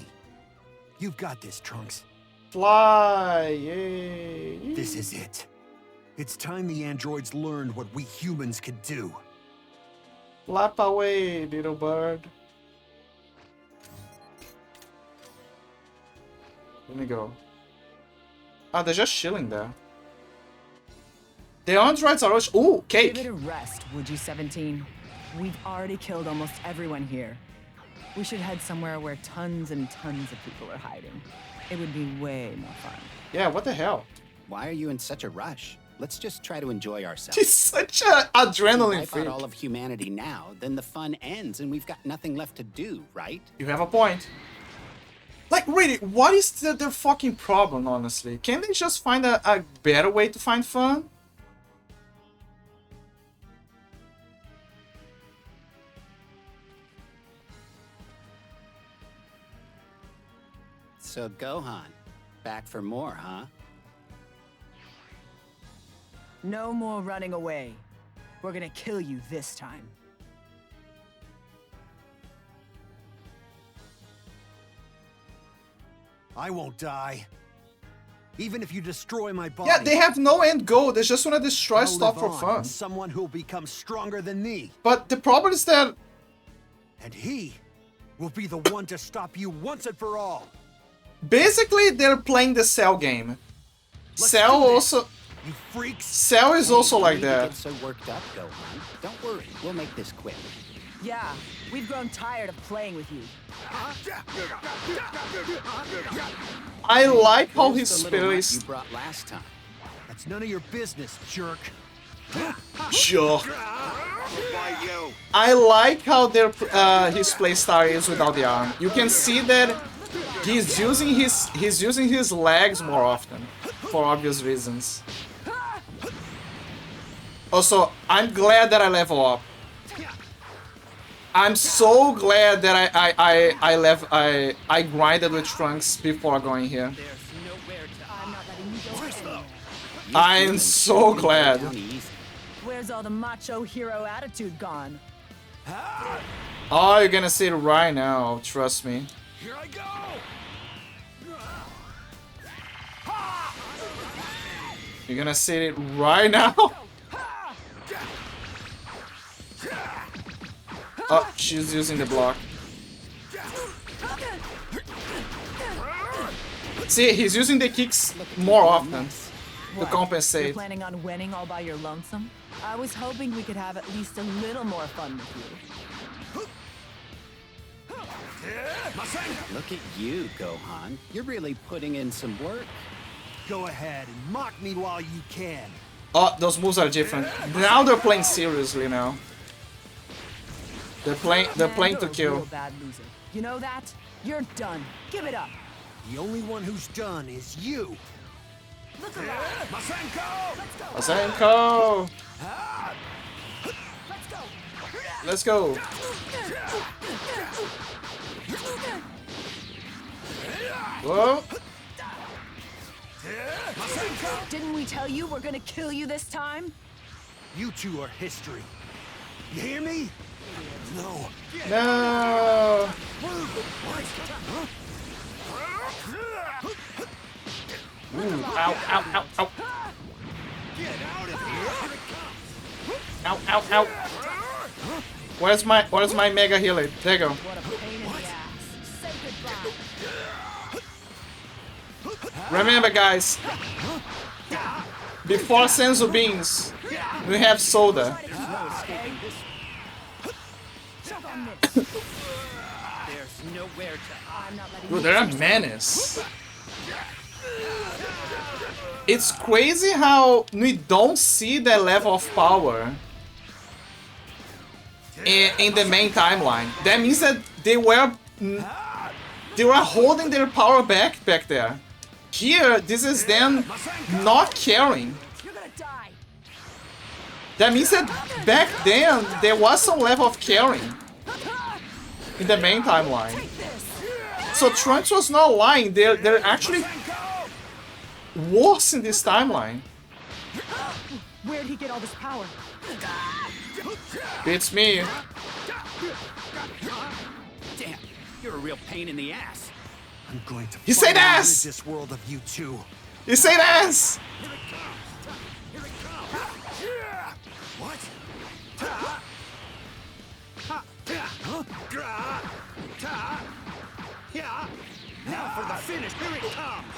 You've got this, Trunks. Fly, yay. This is it. It's time the androids learned what we humans could do. Flap away, little bird. Let me go. Ah, they're just chilling there. The androids are always— ooh, cake! Give it a rest, would you, 17? We've already killed almost everyone here. We should head somewhere where tons and tons of people are hiding. It would be way more fun. Yeah, what the hell? Why are you in such a rush? Let's just try to enjoy ourselves. He's such an adrenaline If we freak. wipe out all of humanity now, then the fun ends and we've got nothing left to do, right? You have a point. Like, really, what is their fucking problem, honestly? Can't they just find a better way to find fun? So Gohan, back for more, huh? No more running away. We're gonna kill you this time. I won't die. Even if you destroy my body. Yeah, they have no end goal. They just want to destroy I'll stuff live for on fun. as someone who'll become stronger than me. But the problem is that... And he will be the one to stop you once and for all. Basically, they're playing the Cell game. Let's Cell do this. also... you freaks! Cell is also like You that. get so worked up, Gohan. Don't worry, we'll make this quick. Yeah, we've grown tired of playing with you. I like how his Where's the little spirit nut is you brought last time. That's none of your business, jerk. sure. I like how their his playstyle is without the arm. You can see that he's using his legs more often for obvious reasons. Also, I'm glad that I level up. I'm so glad that I grinded with Trunks before going here. I'm so glad. Where's all the macho hero attitude gone? Oh, you're gonna see it right now. Trust me. Here I go! You're gonna see it right now. Oh, she's using the block. See, he's using the kicks more often to What, compensate. You're planning on winning all by your lonesome? I was hoping we could have at least a little more fun with you. Look at you, Gohan. You're really putting in some work. Go ahead and mock me while you can. Oh, those moves are different. Now they're playing seriously now. They're playing You're to a real kill. bad loser. You know that? You're done. Give it up. The only one who's done is you. Look around. Masenko! Masenko! Let's go. Whoa. Didn't we tell you we're gonna kill you this time? You two are history. You hear me? No. No. Ooh, ow, ow, ow, ow. Get out of here! Ow, ow, ow. Where's my mega healer? There you go. What a pain in the ass. Say goodbye. Remember, guys, before Senzu Beans, we have Soda. There's nowhere to. I'm not letting Dude, you they're a menace. It's crazy how we don't see that level of power in the main timeline. That means that they were holding their power back there. Here, this is them not caring. You're gonna die. That means that back then there was some level of caring in the main timeline. So Trunks was not lying. They're actually worse in this timeline. Where'd he get all this power? Beats me. Damn, you're a real pain in the ass. I'm going to He said finally ass! rid this world of you two. You say ass! What? Now for the finish, here it comes!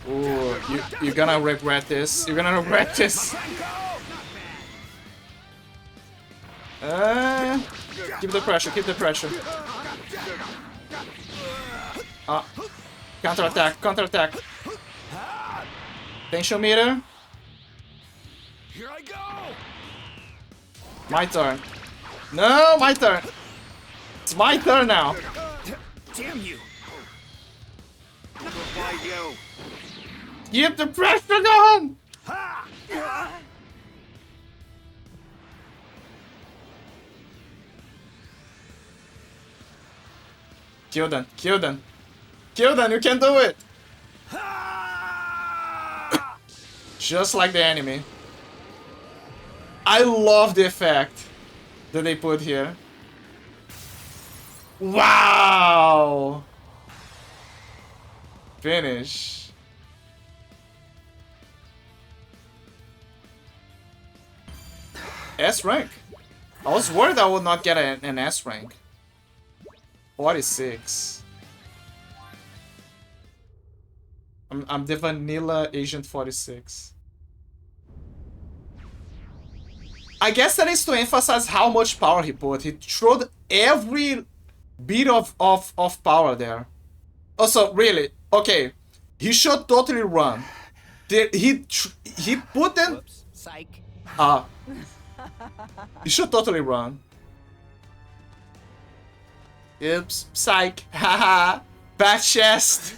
Ooh, you're gonna regret this. You're gonna regret this. Keep the pressure, keep the pressure. Counter-attack, counter-attack. Tension meter. Here I go! My turn. No, my turn. It's my turn now. Damn you! Goodbye, you. Keep the pressure going. Kill them, kill them. Kill them, you can do it! Just like the enemy. I love the effect that they put here. Wow! Finish. S rank. I was worried I would not get an S rank. 46. I'm the vanilla Agent 46. I guess that is to emphasize how much power he put. He threw every bit of power there. Also, really, okay, he should totally run. He put them. Whoops, psych. He should totally run. Oops, psych. Haha, bad chest.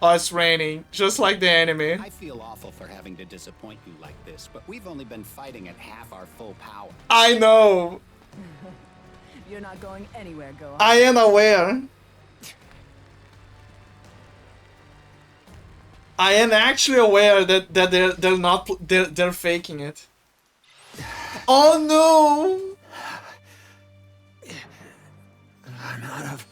Oh, it's raining, just like the enemy. I feel awful for having to disappoint you like this, but we've only been fighting at half our full power. I know. You're not going anywhere, Gohan. I am aware. I am actually aware that they're faking it. Oh no! I'm out of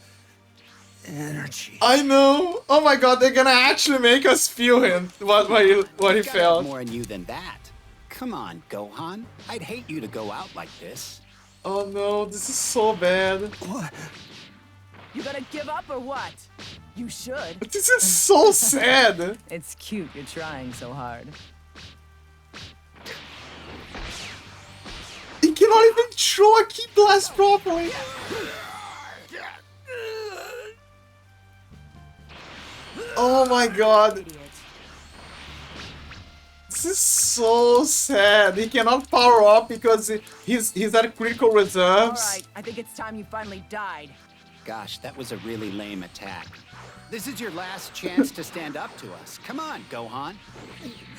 energy. I know. Oh my god, they're gonna actually make us feel him. What he Got felt. more in you than that. Come on, Gohan. I'd hate you to go out like this. Oh no, this is so bad. What? You gonna give up or what? You should. This is so sad. It's cute you're trying so hard. He cannot even throw a key blast properly. Oh my god. This is so sad. He cannot power up because he's at critical reserves. Alright, I think it's time you finally died. Gosh, that was a really lame attack. This is your last chance to stand up to us. Come on, Gohan.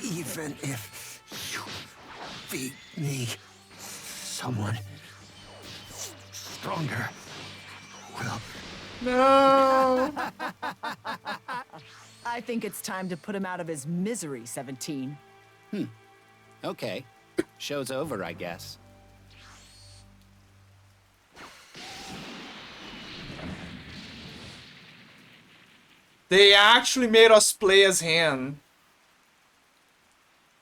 Even if you beat me, someone stronger will. No. I think it's time to put him out of his misery, 17. Okay. Show's over, I guess. They actually made us play as him.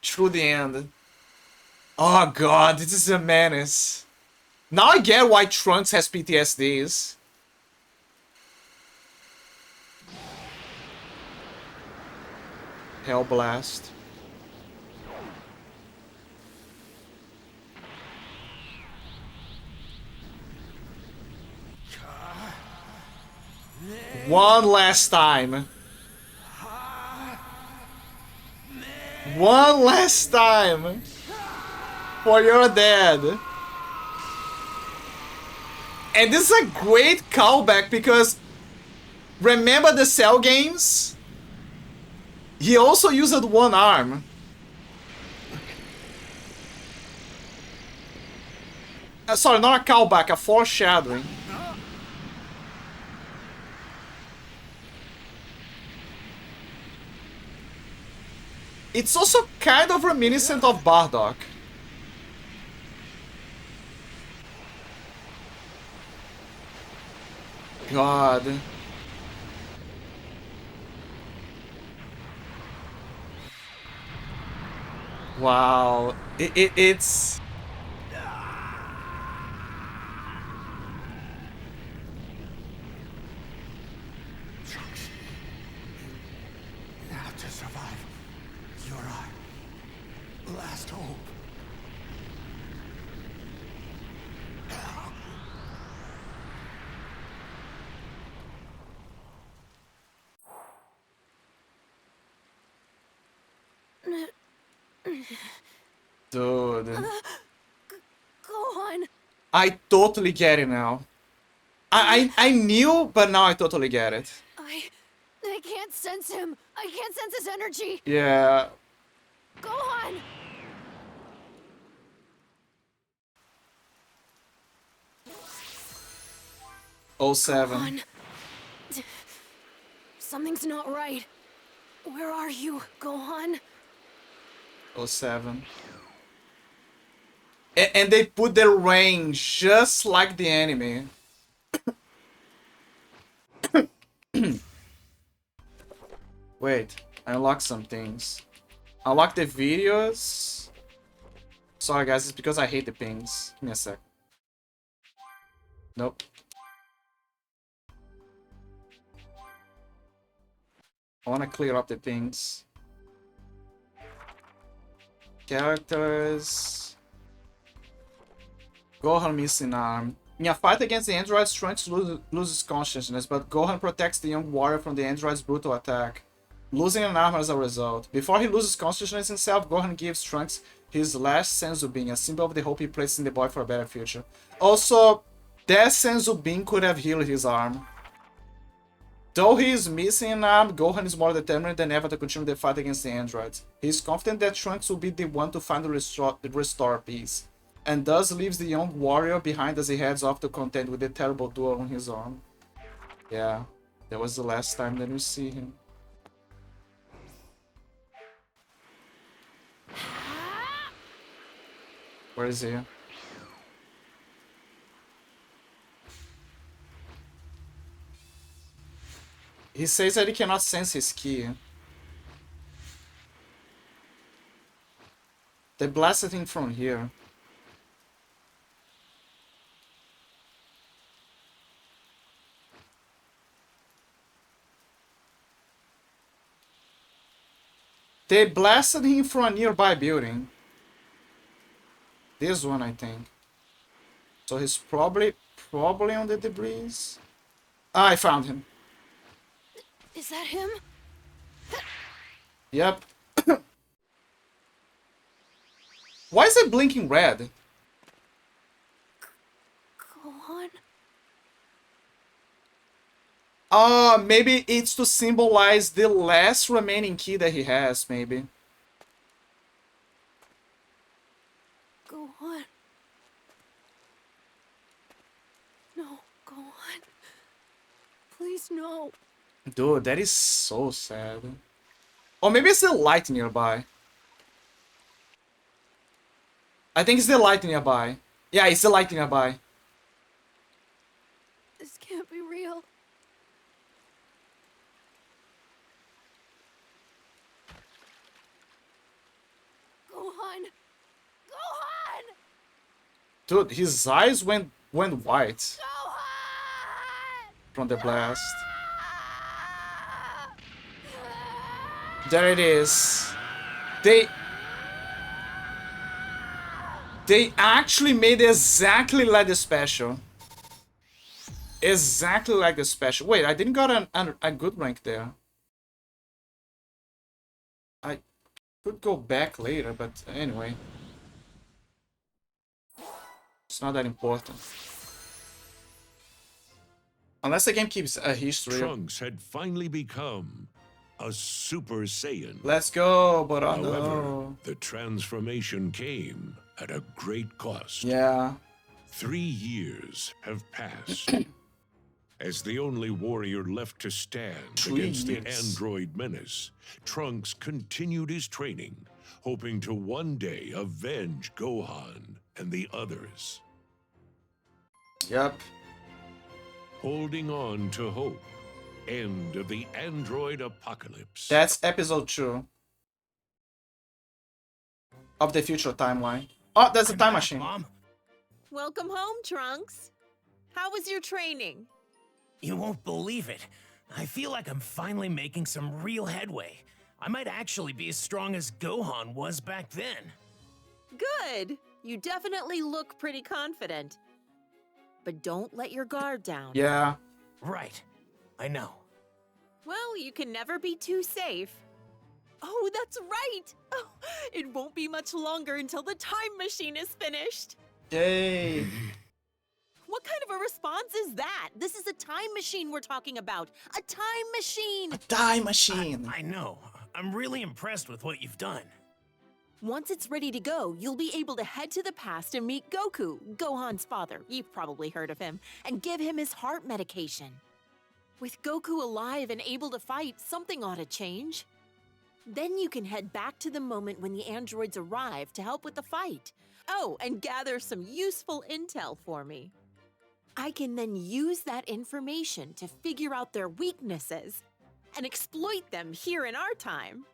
Through the end. Oh god, this is a menace. Now I get why Trunks has PTSDs. Hell Blast. One last time. One last time. For your dad. And this is a great callback because remember the Cell games? He also used one arm. Sorry, not a callback, a foreshadowing. It's also kind of reminiscent of Bardock. God. Wow. It's... Trunks, you have to survive. You're our last hope. Dude. Gohan. I totally get it now. I knew, but now I totally get it. I can't sense him. I can't sense his energy. Yeah. Gohan. Oh, 07. Gohan. Something's not right. Where are you, Gohan? 07. And they put the range just like the anime. Wait, I unlocked some things. Unlock the videos. Sorry guys, it's because I hate the pings. Give me a sec. Nope. I wanna clear up the things. Characters. Gohan missing arm. In a fight against the androids, Trunks loses consciousness, but Gohan protects the young warrior from the android's brutal attack, losing an arm as a result. Before he loses consciousness himself, Gohan gives Trunks his last Senzu Bean, a symbol of the hope he places in the boy for a better future. Also, that Senzu Bean could have healed his arm. Though he is missing an arm, Gohan is more determined than ever to continue the fight against the androids. He is confident that Trunks will be the one to finally restore peace, and thus leaves the young warrior behind as he heads off to contend with the terrible duel on his own. Yeah, that was the last time that we see him. Where is he? He says that he cannot sense his ki. They blasted him from here. They blasted him from a nearby building. This one, I think. So he's probably on the debris. Ah, I found him. Is that him? Yep. Why is it blinking red? Gohan? Maybe it's to symbolize the last remaining key that he has, maybe. Gohan. No, Gohan. Please, no. Dude, that is so sad. Or maybe it's the light nearby. I think it's the light nearby. Yeah, it's the light nearby. This can't be real. Gohan! Gohan! Dude, his eyes went white. From the blast. There it is. They actually made exactly like the special. Exactly like the special. Wait, I didn't got a good rank there. I could go back later, but anyway. It's not that important. Unless the game keeps a history. Trunks had finally become a Super Saiyan. Let's go, but However, the transformation came at a great cost. Yeah. 3 years have passed. As the only warrior left to stand 3 against the years. android menace, Trunks continued his training, hoping to one day avenge Gohan and the others. Yep. Holding on to hope. End of the android apocalypse. That's episode 2 of the future timeline. Oh, that's a time machine. Mom, Welcome home, Trunks. How was your training? you won't believe it. I feel like I'm finally making some real headway. I might actually be as strong as Gohan was back then. Good. You definitely look pretty confident. But don't let your guard down. Yeah. Right. I know. Well, you can never be too safe. Oh, that's right. Oh, it won't be much longer until the time machine is finished. Yay. What kind of a response is that? This is a time machine we're talking about. A time machine. Time machine. I know. I'm really impressed with what you've done. Once it's ready to go, you'll be able to head to the past and meet Goku, Gohan's father. You've probably heard of him. And give him his heart medication. With Goku alive and able to fight, something ought to change. Then you can head back to the moment when the androids arrive to help with the fight. Oh, and gather some useful intel for me. I can then use that information to figure out their weaknesses and exploit them here in our time.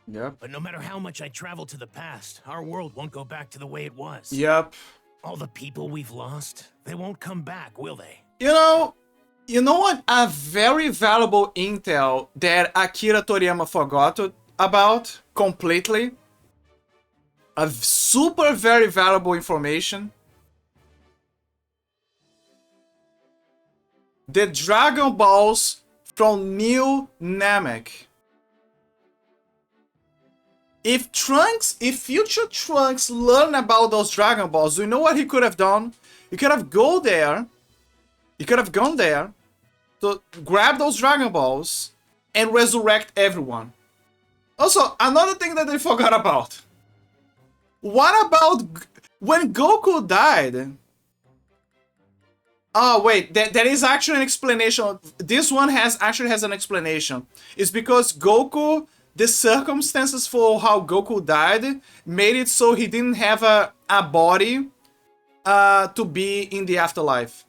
Yep. But no matter how much I travel to the past, our world won't go back to the way it was. Yep. All the people we've lost, they won't come back, will they? You know, You know what? A very valuable intel that Akira Toriyama forgot about completely. A super very valuable information. The Dragon Balls from New Namek. If future Trunks learn about those Dragon Balls, you know what he could have done? He could have gone there to grab those Dragon Balls and resurrect everyone. Also, another thing that they forgot about. What about when Goku died? Oh wait, there is actually an explanation. This one actually has an explanation. It's because Goku, the circumstances for how Goku died made it so he didn't have a body to be in the afterlife.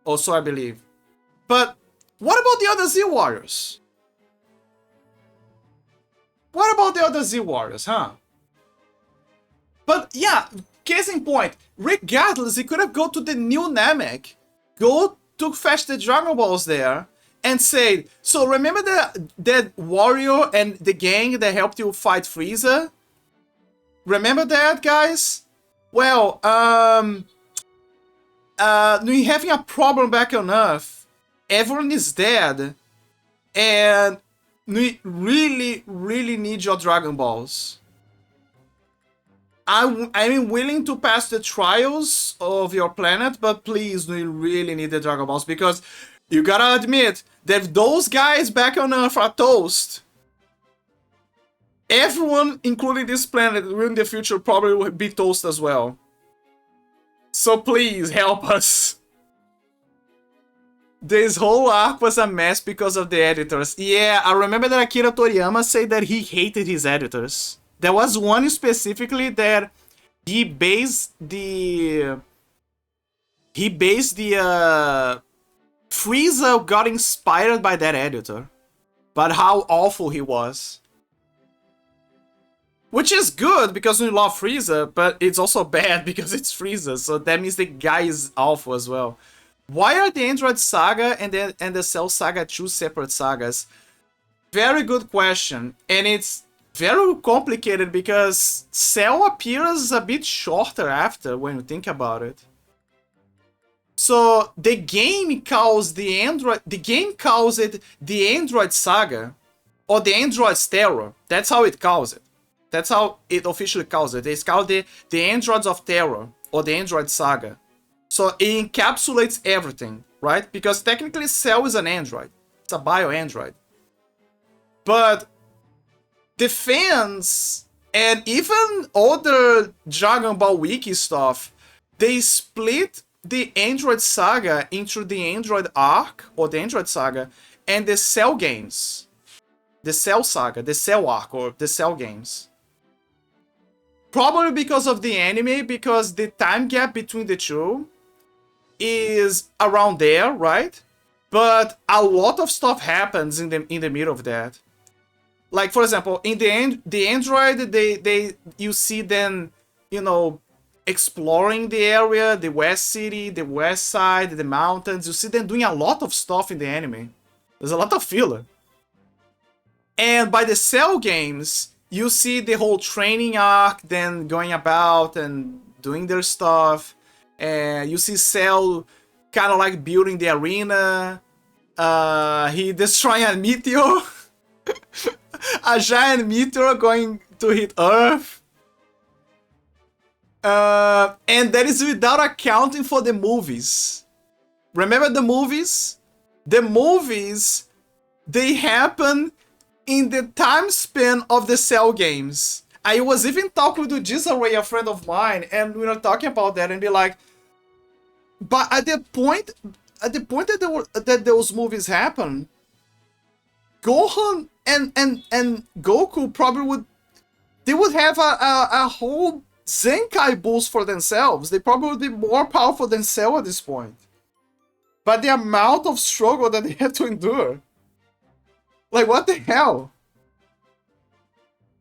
Also, I believe. But what about the other Z Warriors? What about the other Z Warriors, huh? But yeah, case in point, regardless, he could have gone to the New Namek, go to fetch the Dragon Balls there, and say, so remember that warrior and the gang that helped you fight Frieza? Remember that, guys? Well, we're having a problem back on Earth. Everyone is dead, and we really, really need your Dragon Balls. I'm willing to pass the trials of your planet, but please, we really need the Dragon Balls, because you gotta admit that if those guys back on Earth are toast, everyone, including this planet, in the future probably will be toast as well. So please, help us. This whole arc was a mess because of the editors. Yeah, I remember that Akira Toriyama said that he hated his editors. There was one specifically that he based the Frieza got inspired by that editor, but how awful he was. Which is good because we love Frieza, but it's also bad because it's Frieza, so that means the guy is awful as well. Why are the Android Saga and the Cell Saga two separate sagas? Very good question, and it's very complicated because Cell appears a bit shorter after when you think about it. So the game calls it the Android Saga or the Android's Terror. That's how it calls it. That's how it officially calls it. It's called the Androids of Terror or the Android Saga. So it encapsulates everything, right? Because technically Cell is an android. It's a bio-android. But the fans and even other Dragon Ball Wiki stuff, they split the Android Saga into the Android Arc, or the Android Saga, and the Cell games. The Cell Saga, the Cell Arc, or the Cell games. Probably because of the anime, because the time gap between the two is around there, right? But a lot of stuff happens in the middle of that. Like, for example, in the Android, you see them, you know, exploring the area, the West City, the West Side, the mountains. You see them doing a lot of stuff in the anime. There's a lot of filler. And by the Cell games, you see the whole training arc, then going about and doing their stuff. And you see Cell kind of like building the arena. He destroying a meteor. A giant meteor going to hit Earth. And that is without accounting for the movies. Remember the movies? The movies, they happen in the time span of the Cell games. I was even talking to Jisarray, a friend of mine, and we were talking about that and be like, but at the point that those movies happen, Gohan and Goku probably would have a whole Zenkai boost for themselves. They probably would be more powerful than Cell at this point. But the amount of struggle that they had to endure. Like, what the hell?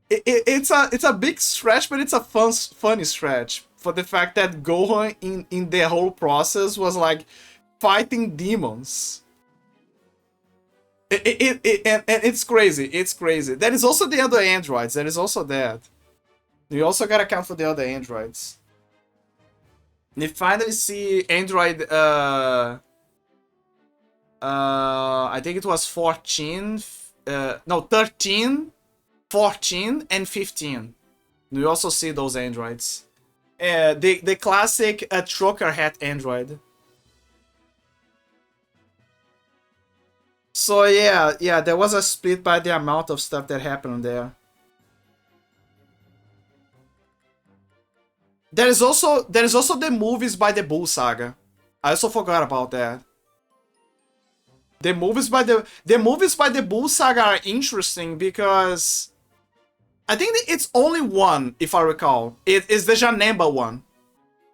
It's a big stretch, but it's a funny stretch. For the fact that Gohan in the whole process was like fighting demons. And it's crazy. It's crazy. There is also the other androids. There is also that. You also gotta count for the other androids. You finally see android. I think it was 14. No, 13, 14, and 15. You also see those androids. The classic trucker hat android. So yeah, there was a split by the amount of stuff that happened there. There is also the movies by the Bull Saga. I also forgot about that. The movies by the Bull Saga are interesting because I think it's only one, if I recall. It is the Janemba one.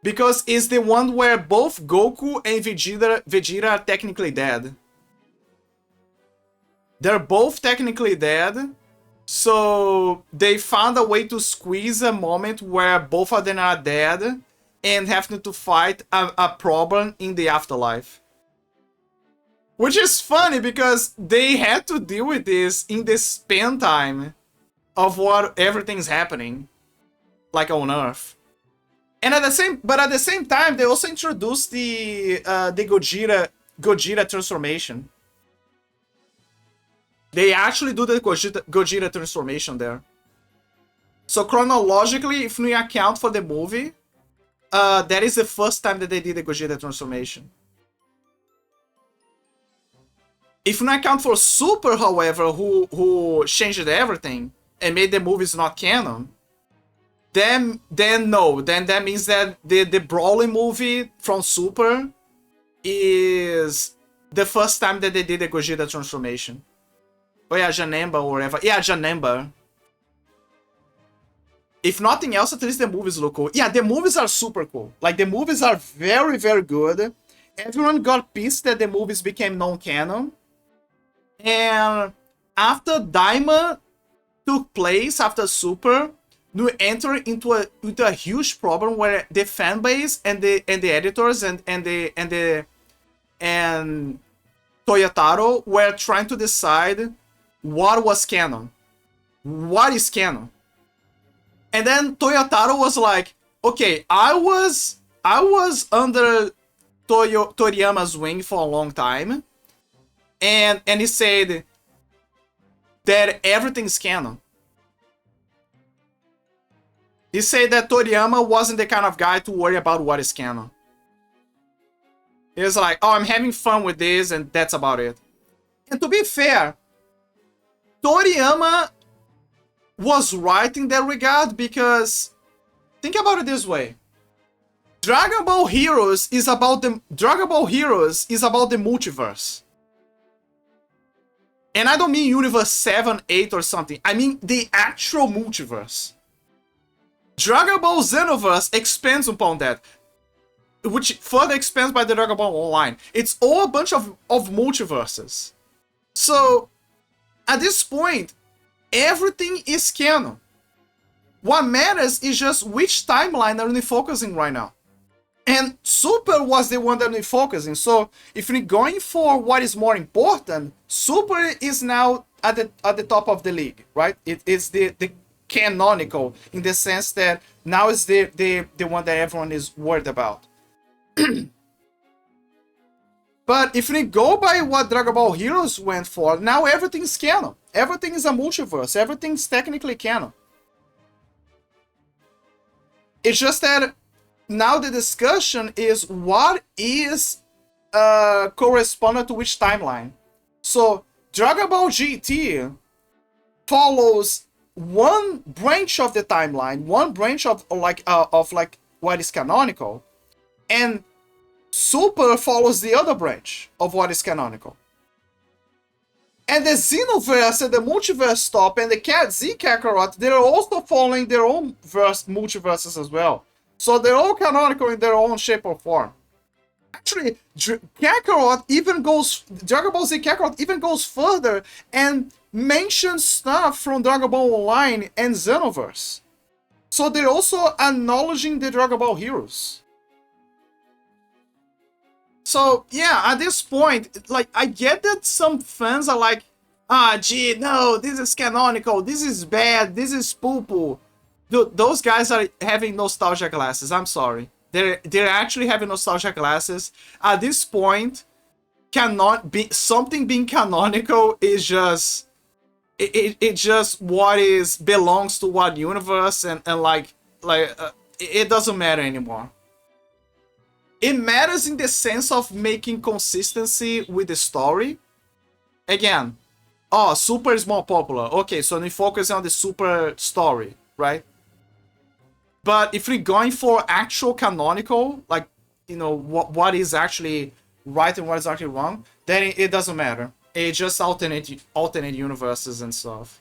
Because it's the one where both Goku and Vegeta are technically dead. They're both technically dead. So they found a way to squeeze a moment where both of them are dead and having to fight a problem in the afterlife. Which is funny because they had to deal with this in the span time of what everything's happening, like on Earth. And at the same time, they also introduced the Gogeta transformation. They actually do the Gogeta transformation there. So chronologically, if we account for the movie, that is the first time that they did the Gogeta transformation. If we account for Super, however, who changed everything and made the movies not canon, then no. Then that means that the Broly movie from Super is the first time that they did the Gogeta transformation. Oh yeah, Janemba or whatever. Yeah, Janemba. If nothing else, at least the movies look cool. Yeah, the movies are super cool. Like, the movies are very, very good. Everyone got pissed that the movies became non-canon. And after Daima took place, after Super, we entered into a huge problem where the fan base and the editors and Toyotaro were trying to decide what was canon. What is canon? And then Toyotaro was like, okay, I was under Toriyama's wing for a long time. And he said that everything's canon. He said that Toriyama wasn't the kind of guy to worry about what is canon. He was like, oh, I'm having fun with this, and that's about it. And to be fair, Toriyama was right in that regard because think about it this way. Dragon Ball Heroes is about the multiverse. And I don't mean Universe 7, 8 or something. I mean the actual multiverse. Dragon Ball Xenoverse expands upon that, which further expands by the Dragon Ball Online. It's all a bunch of multiverses. So, at this point, everything is canon. What matters is just which timeline are we focusing right now. And Super was the one that we're focusing. So, if we're going for what is more important, Super is now at the top of the league, right? It is the canonical, in the sense that now is the one that everyone is worried about. But if we go by what Dragon Ball Heroes went for, now everything's canon. Everything is a multiverse. Everything's technically canon. It's just that now the discussion is what is correspondent to which timeline. So Dragon Ball GT follows one branch of the timeline, one branch of what is canonical, and Super follows the other branch of what is canonical. And the Xenoverse and the Multiverse Stop and the Z Kakarot, they're also following their own multiverses as well. So they're all canonical in their own shape or form. Actually, Dragon Ball Z Kakarot even goes further and mentions stuff from Dragon Ball Online and Xenoverse. So they're also acknowledging the Dragon Ball Heroes. So yeah, at this point, like, I get that some fans are like, ah, gee, no, this is canonical, this is bad, this is poo-poo. Dude, those guys are having nostalgia glasses. I'm sorry. They're actually having nostalgia glasses. At this point, something being canonical is just it just what is belongs to what universe, and it doesn't matter anymore. It matters in the sense of making consistency with the story. Again, oh, Super is more popular. Okay, so we focus on the Super story, right? But if we're going for actual canonical, like, you know, what is actually right and what is actually wrong, then it doesn't matter. It just alternate universes and stuff.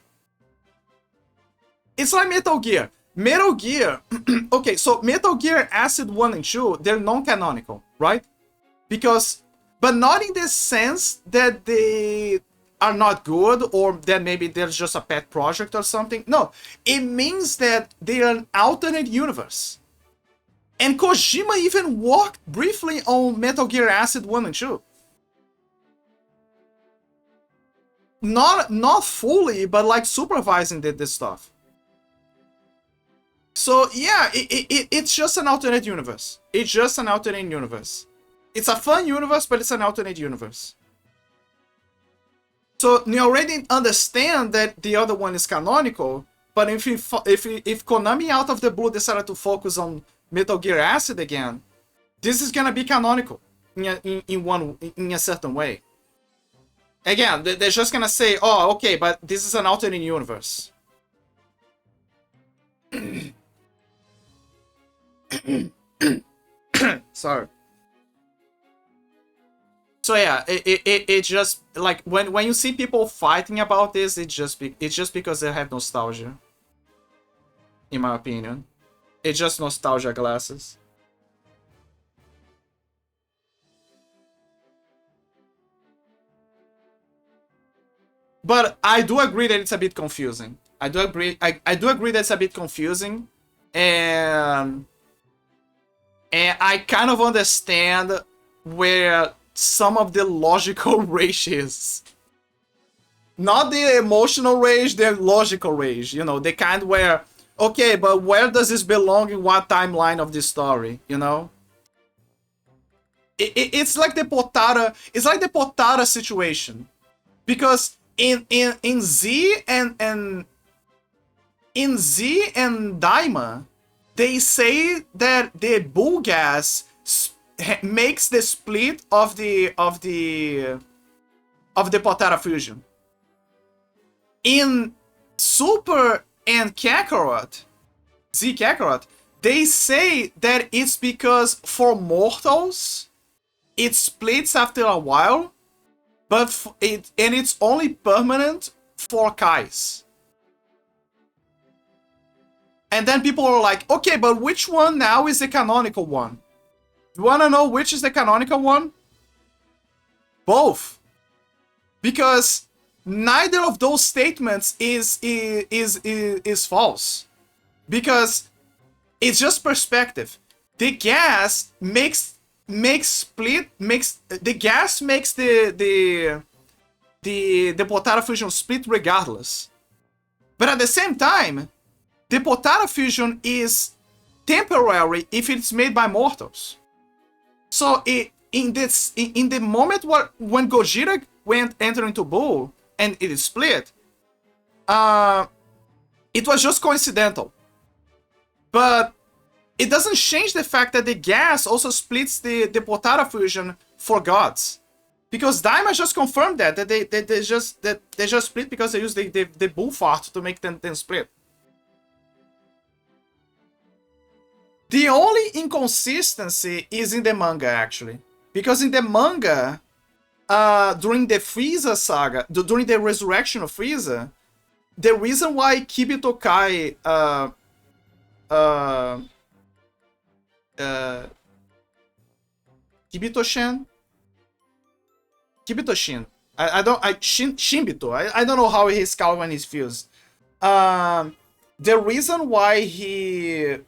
It's like Metal Gear. Metal Gear, okay, so Metal Gear Acid 1 and 2, they're non-canonical, right? But not in the sense that they are not good or that maybe they're just a pet project or something. No, it means that they are an alternate universe. And Kojima even worked briefly on Metal Gear Acid 1 and 2. Not fully, but like supervising this stuff. So yeah, it's just an alternate universe. It's just an alternate universe. It's a fun universe, but it's an alternate universe. So you already understand that the other one is canonical, but if Konami out of the blue decided to focus on Metal Gear Acid again, this is gonna be canonical in a certain way. Again, they're just gonna say, oh, okay, but this is an alternate universe. Sorry. So yeah, it just like when you see people fighting about this, it's just because they have nostalgia. In my opinion, it's just nostalgia glasses. But I do agree that it's a bit confusing. I do agree that it's a bit confusing, and I kind of understand where some of the logical rage is. Not the emotional rage, the logical rage. You know, the kind where, okay, but where does this belong in what timeline of the story? You know, it's like the Potara. It's like the Potara situation, because in Z and Daima, they say that the bull gas makes the split of the Potara fusion. In Super and Kakarot, Z Kakarot, they say that it's because for mortals it splits after a while, but it's only permanent for Kais. And then people are like, okay, but which one now is the canonical one? You wanna know which is the canonical one? Both. Because neither of those statements is false. Because it's just perspective. The gas makes the Potara fusion split regardless. But at the same time, the Potara fusion is temporary if it's made by mortals. So in the moment when Gojira entered into Bull and it is split, it was just coincidental. But it doesn't change the fact that the gas also splits the Potara fusion for gods. Because Daima just confirmed that they just split because they used the Bull fart to make them split. The only inconsistency is in the manga, actually. Because in the manga, during the Frieza saga, during the resurrection of Frieza, the reason why Kibito Kai Kibito-shin? Kibito-shin. Shinbito. I don't know how he's called when he's fused. The reason why he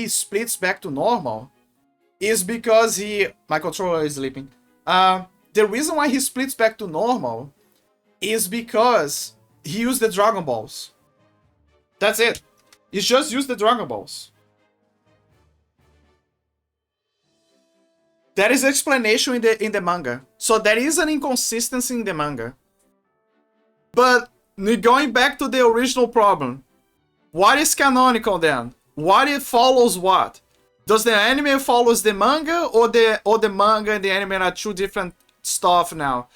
splits back to normal is because my controller is sleeping. The reason why he splits back to normal is because he used the Dragon Balls. That's it. He just used the Dragon Balls. That is the explanation in the manga. So there is an inconsistency in the manga. But going back to the original problem, what is canonical then? What it follows what? Does the anime follows the manga, or the manga and the anime are two different stuff now?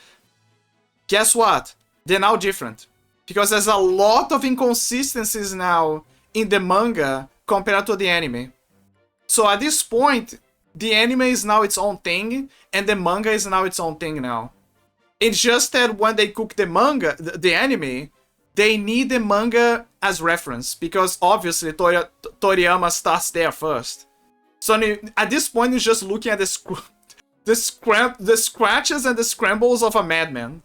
Guess what? They're now different. Because there's a lot of inconsistencies now in the manga compared to the anime. So at this point, the anime is now its own thing, and the manga is now its own thing now. It's just that when they cook the manga, the anime, they need the manga as reference, because obviously Toriyama starts there first. So at this point, he's just looking at the scratches and the scrambles of a madman.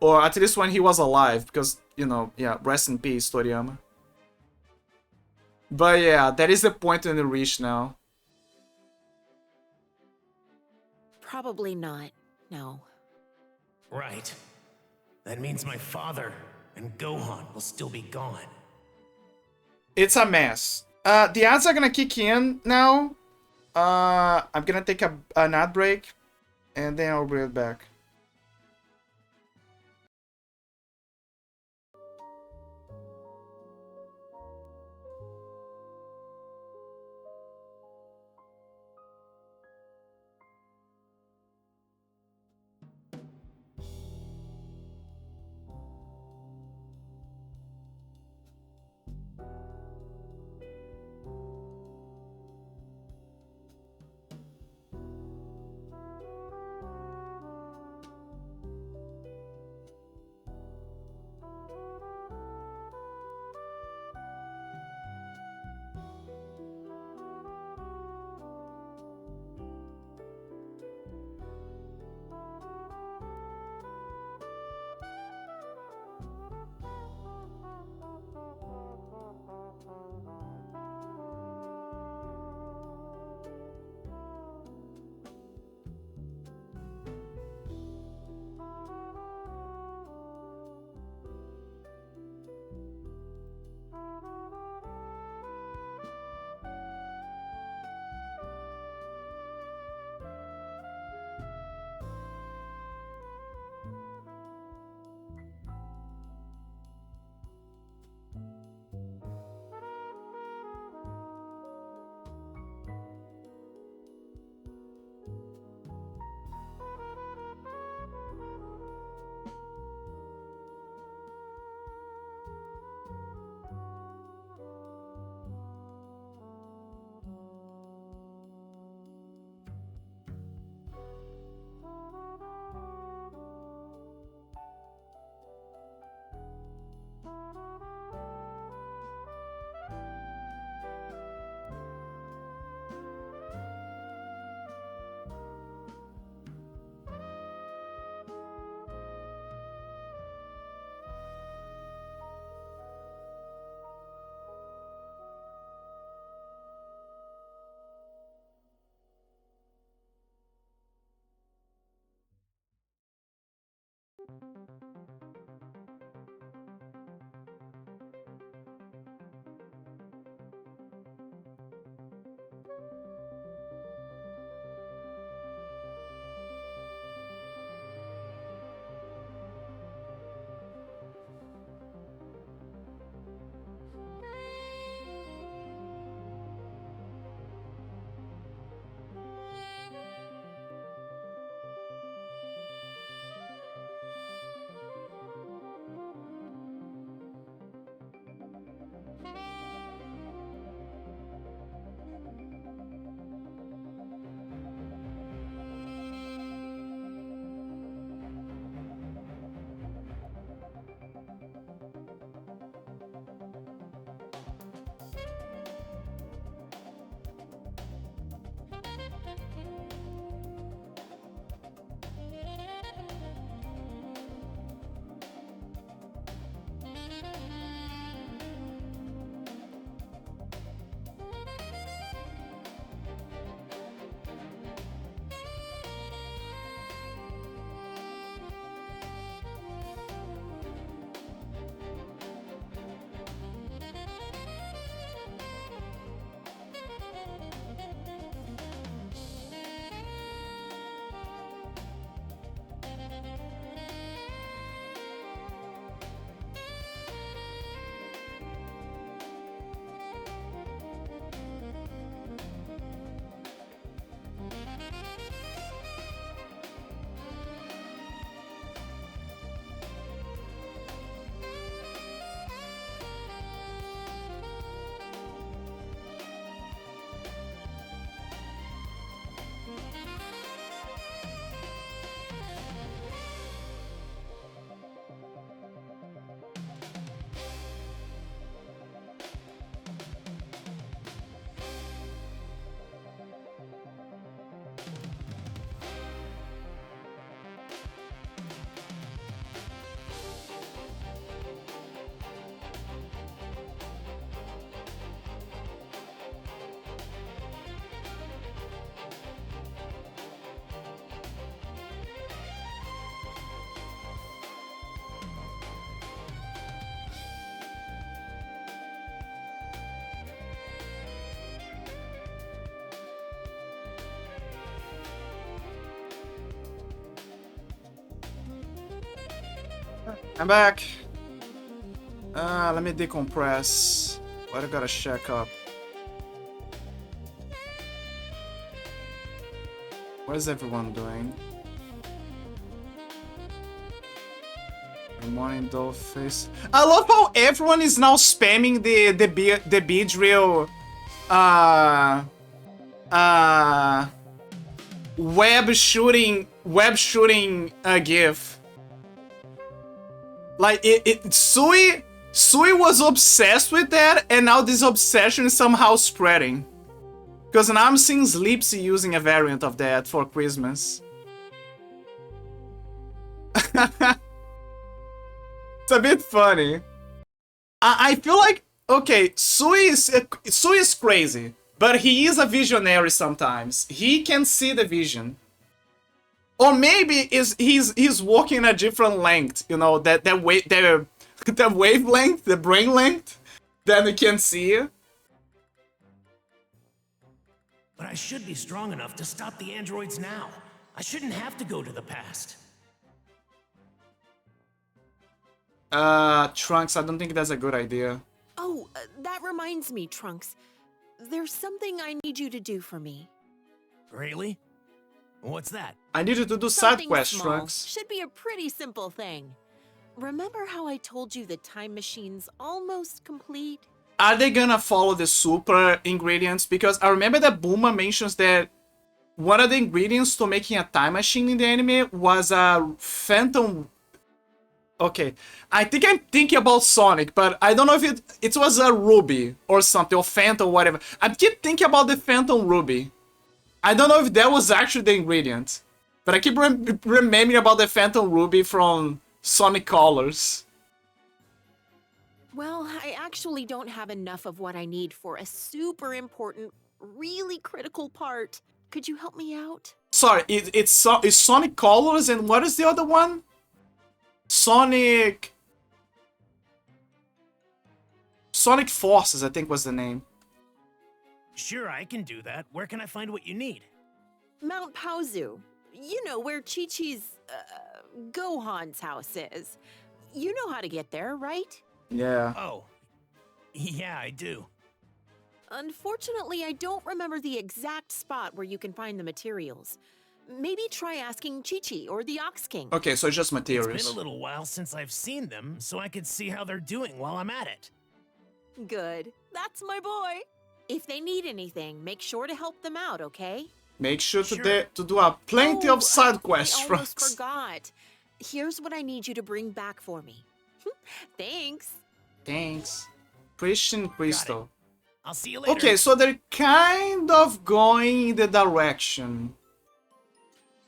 Or at least when he was alive, because, you know, yeah, rest in peace, Toriyama. But yeah, that is the point in the reach now. Probably not, no. Right. That means my father and Gohan will still be gone. It's a mess. The ads are gonna kick in now. I'm gonna take an ad break, and then I'll bring it back. I'm back. Let me decompress. What I gotta check up? What is everyone doing? Good morning, Dollface. I love how everyone is now spamming the Beedrill web shooting GIF. Like Sui was obsessed with that, and now this obsession is somehow spreading. Because now I'm seeing Sleepsy using a variant of that for Christmas. It's a bit funny. I feel like, okay, Sui is crazy, but he is a visionary sometimes. He can see the vision. Or maybe he's walking a different length, you know, that wavelength, the brain length, that he can see. But I should be strong enough to stop the androids now. I shouldn't have to go to the past. Trunks, I don't think that's a good idea. Oh, that reminds me, Trunks. There's something I need you to do for me. Really? What's that? I need you to do side Something quests, small. Trunks. Should be a pretty simple thing. Remember how I told you the time machine's almost complete? Are they gonna follow the super ingredients? Because I remember that Bulma mentions that one of the ingredients to making a time machine in the anime was a phantom. Okay, I think I'm thinking about Sonic, but I don't know if it was a ruby or something, or phantom, whatever. I keep thinking about the phantom ruby. I don't know if that was actually the ingredient, but I keep remembering about the phantom ruby from Sonic Colors. Well, I actually don't have enough of what I need for a super important, really critical part. Could you help me out? Sorry, it's Sonic Colors, and what is the other one? Sonic Forces, I think was the name. Sure, I can do that. Where can I find what you need? Mount Paozu. You know where Chi-Chi's, Gohan's house is. You know how to get there, right? Yeah. Oh, yeah, I do. Unfortunately, I don't remember the exact spot where you can find the materials. Maybe try asking Chi-Chi or the Ox King. Okay, so it's just materials. It's been a little while since I've seen them, so I could see how they're doing while I'm at it. Good. That's my boy. If they need anything, make sure to help them out, okay? Make sure to do a plenty of side quests, I almost Trunks. forgot. Here's what I need you to bring back for me. Thanks. Thanks. Christian Crystal. I'll see you later. Okay, so they're kind of going in the direction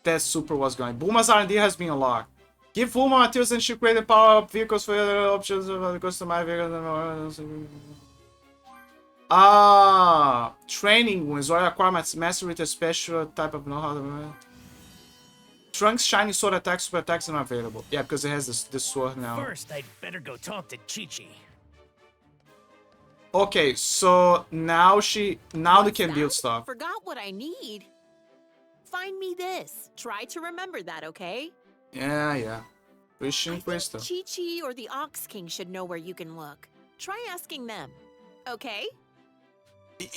that Super was going. Bulma's R&D has been unlocked. Give Bulma materials and she created power-up vehicles for other options of customized vehicles. Training wounds or acquire mastery with a special type of know-how. Trunks' shiny sword attacks, super attacks are not available. Yeah, because it has this sword now. First, I'd better go talk to Chi-Chi. Okay, so now they can build stuff. Forgot what I need. Find me this. Try to remember that, okay? Yeah. Christian I Crystal. think Chi-Chi or the Ox King should know where you can look. Try asking them. Okay?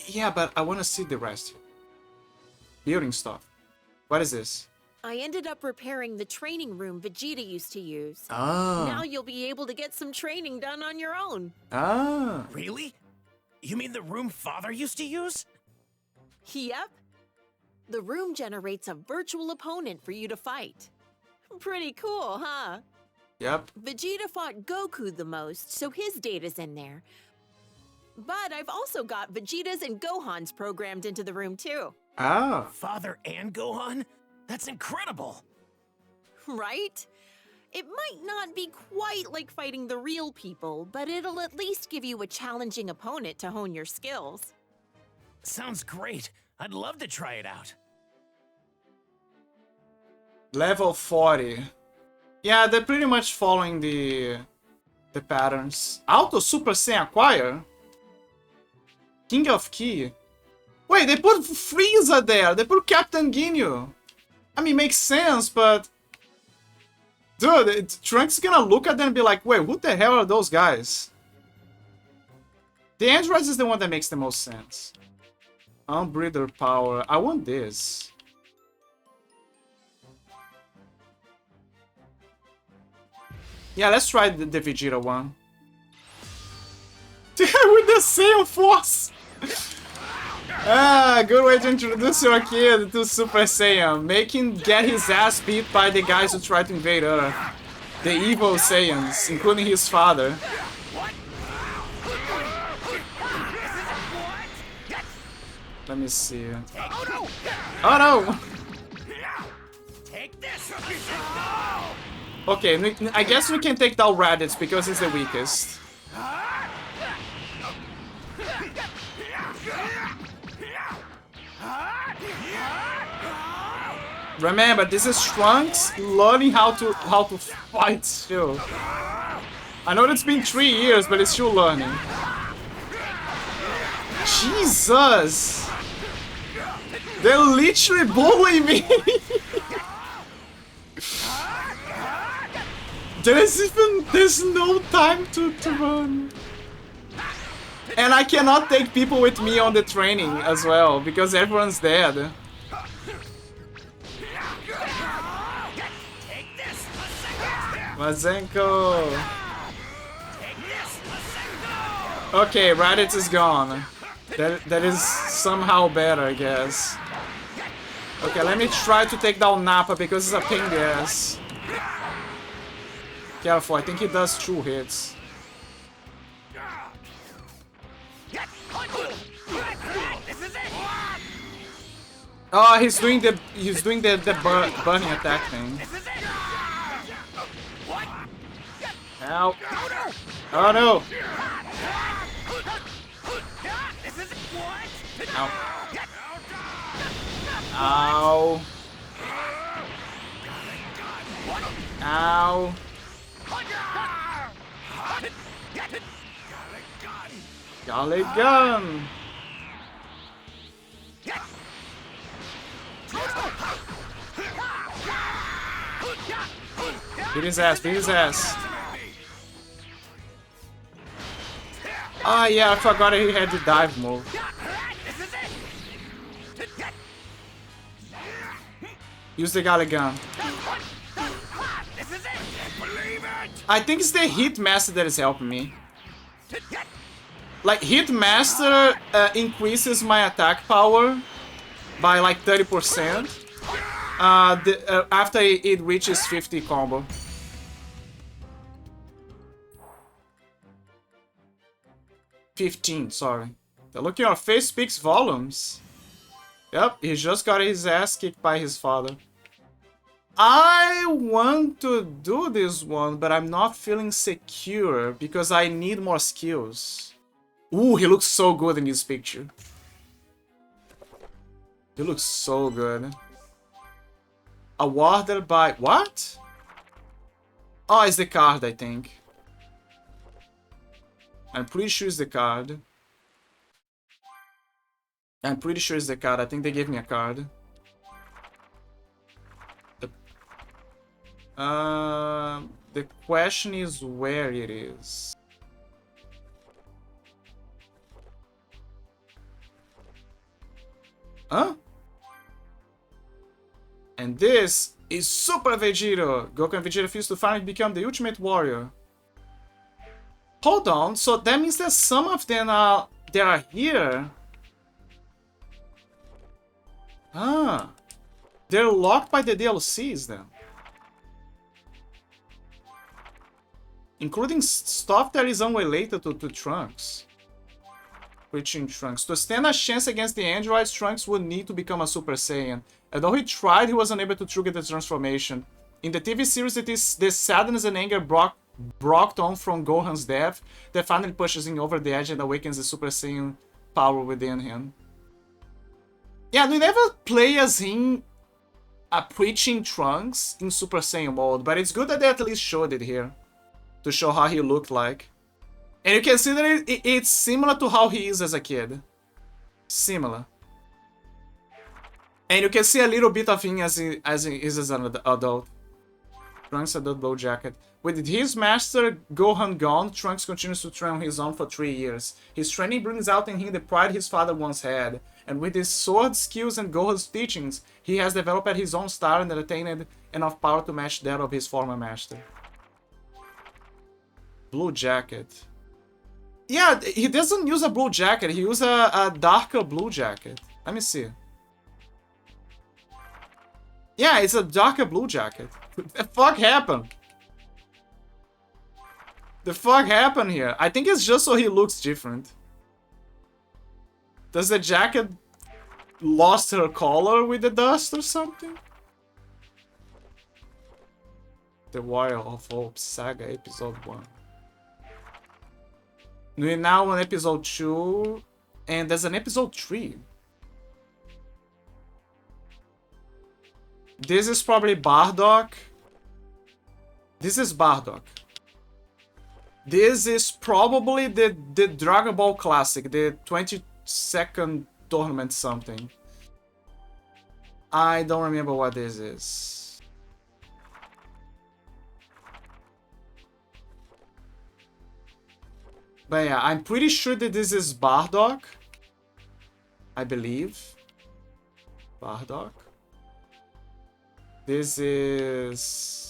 Yeah, but I want to see the rest. Building stuff. What is this? I ended up repairing the training room Vegeta used to use. Ah. Now you'll be able to get some training done on your own. Ah. Really? You mean the room Father used to use? Yep. The room generates a virtual opponent for you to fight. Pretty cool, huh? Yep. Vegeta fought Goku the most, so his data's in there. But I've also got Vegeta's and Gohan's programmed into the room too. Ah. Father and Gohan? That's incredible! Right? It might not be quite like fighting the real people, but it'll at least give you a challenging opponent to hone your skills. Sounds great. I'd love to try it out. Level 40. Yeah, they're pretty much following the patterns. Auto Super Saiyan Acquire? King of Ki? Wait, they put Frieza there! They put Captain Ginyu! I mean, makes sense, but... Dude, Trunks is gonna look at them and be like, wait, who the hell are those guys? The androids is the one that makes the most sense. Unbreather power. I want this. Yeah, let's try the Vegeta one. With the Saiyan Force! Ah, good way to introduce your kid to Super Saiyan. Make him get his ass beat by the guys who try to invade Earth. The evil Saiyans, including his father. Let me see. Oh no! Okay, I guess we can take down Raditz because he's the weakest. Remember, this is Trunks learning how to fight still. I know it's been 3 years, but it's still learning. Jesus! They're literally bullying me! There's no time to run. And I cannot take people with me on the training as well, because everyone's dead. Mazenko! Okay, Raditz is gone. That is somehow better, I guess. Okay, let me try to take down Nappa because it's a pain in the ass. Careful, I think he does 2 hits. Oh, he's doing the bunny attack thing. Ow. Oh no! Ow. Ow. Ow. Golly gun! Beat his ass, beat his ass. Ah, yeah, I forgot he had the dive move. Use the Golly gun. I think it's the Hitmaster that is helping me. Like, Hitmaster increases my attack power by like 30%. After it reaches 50 combo. Sorry. The look in your face speaks volumes. Yep, he just got his ass kicked by his father. I want to do this one, but I'm not feeling secure because I need more skills. Ooh, he looks so good in this picture. He looks so good. Awarded by... What? Oh, it's the card, I think. I'm pretty sure it's the card. I'm pretty sure it's the card. I think they gave me a card. The question is where it is. Huh? And this is Super Vegeta. Goku and Vegeta fused to finally become the Ultimate Warrior. Hold on, so that means that some of them are here. Ah, they're locked by the DLCs then. Including stuff that is unrelated to Trunks. Reaching Trunks. To stand a chance against the androids, Trunks would need to become a Super Saiyan. Although he tried, he was unable to trigger the transformation. In the TV series, it is the sadness and anger brought on from Gohan's death that finally pushes him over the edge and awakens the Super Saiyan power within him. Yeah, we never play as him preaching Trunks in Super Saiyan mode, but it's good that they at least showed it here. To show how he looked like. And you can see that it's similar to how he is as a kid. Similar. And you can see a little bit of him as he is as an adult. Trunks adult blue jacket. With his master Gohan gone, Trunks continues to train on his own for 3 years. His training brings out in him the pride his father once had. And with his sword skills and Gohan's teachings, he has developed his own style and attained enough power to match that of his former master. Blue jacket. Yeah, he doesn't use a blue jacket. He uses a darker blue jacket. Let me see. Yeah, it's a darker blue jacket. What the fuck happened? The fuck happened here? I think it's just so he looks different. Does the jacket lost her color with the dust or something? The Warrior of Hope Saga Episode 1. We're now on Episode 2, and there's an Episode 3. This is probably Bardock. This is Bardock. This is probably the Dragon Ball Classic, the 22nd tournament something. I don't remember what this is. But yeah, I'm pretty sure that this is Bardock. I believe. Bardock. This is...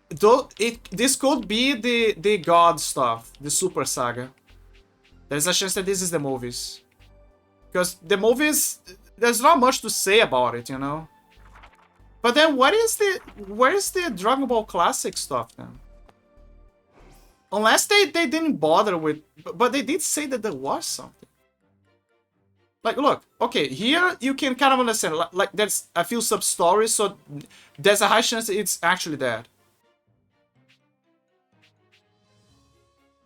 This could be the God stuff, the Super Saga. There's a chance that this is the movies. Because the movies, there's not much to say about it, you know? But then where is the Dragon Ball Classic stuff then? Unless they didn't bother with... But they did say that there was something. Like, look, okay, here you can kind of understand. Like there's a few sub-stories, so there's a high chance it's actually that.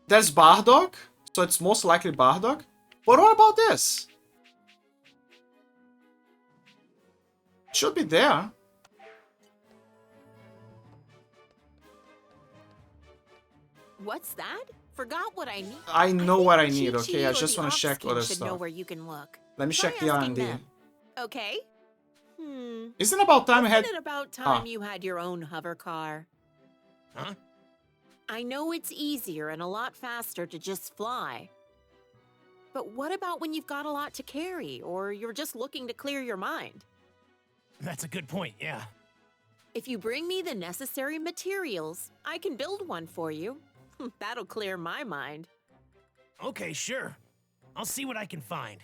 There's Bardock, so it's most likely Bardock. But what about this? Should be there. What's that? Forgot what I need. I know what I need, Chi-Chi okay? I or just the want to ops check team other should know stuff. where you can look. Let me Try check the asking R&D. them. Okay. Isn't it about time I had... Isn't it about time you had your own hover car? Huh? I know it's easier and a lot faster to just fly. But what about when you've got a lot to carry, or you're just looking to clear your mind? That's a good point, yeah. If you bring me the necessary materials, I can build one for you. That'll clear my mind. Okay, sure. I'll see what I can find.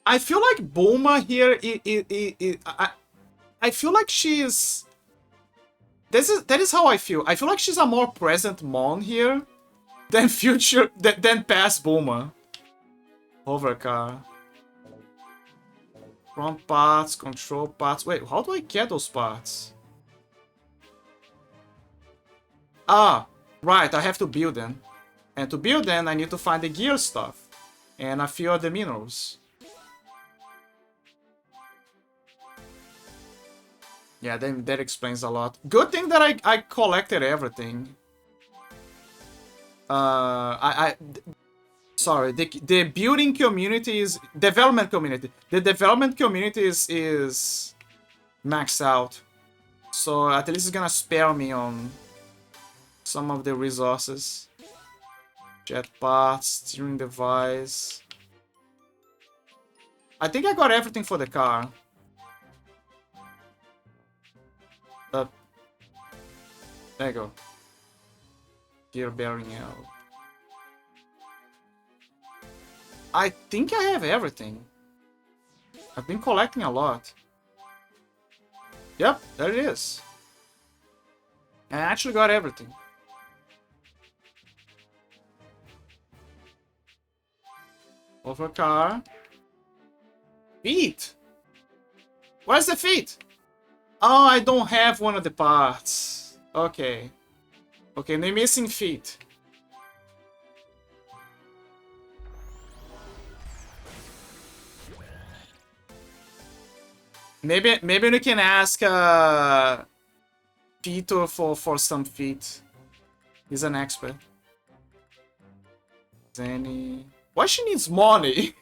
I feel like Bulma here, I feel like she's... That is how I feel. I feel like she's a more present Mon here than than past Bulma. Hover car. Front parts, control parts. Wait, how do I get those parts? Ah, right, I have to build them. And to build them, I need to find the gear stuff. And a few other minerals. Yeah, that explains a lot. Good thing that I collected everything. Sorry, the building community is... Development community. The development community is maxed out. So at least it's gonna spare me on some of the resources. Jet parts, steering device. I think I got everything for the car. There you go. Gear bearing L. I think I have everything. I've been collecting a lot. Yep, there it is. I actually got everything. Over car. Feet! Where's the feet? Oh, I don't have one of the parts. Okay. Okay, they're missing feet. Maybe we can ask Peter for some feet. He's an expert. Zenny. Why she needs money?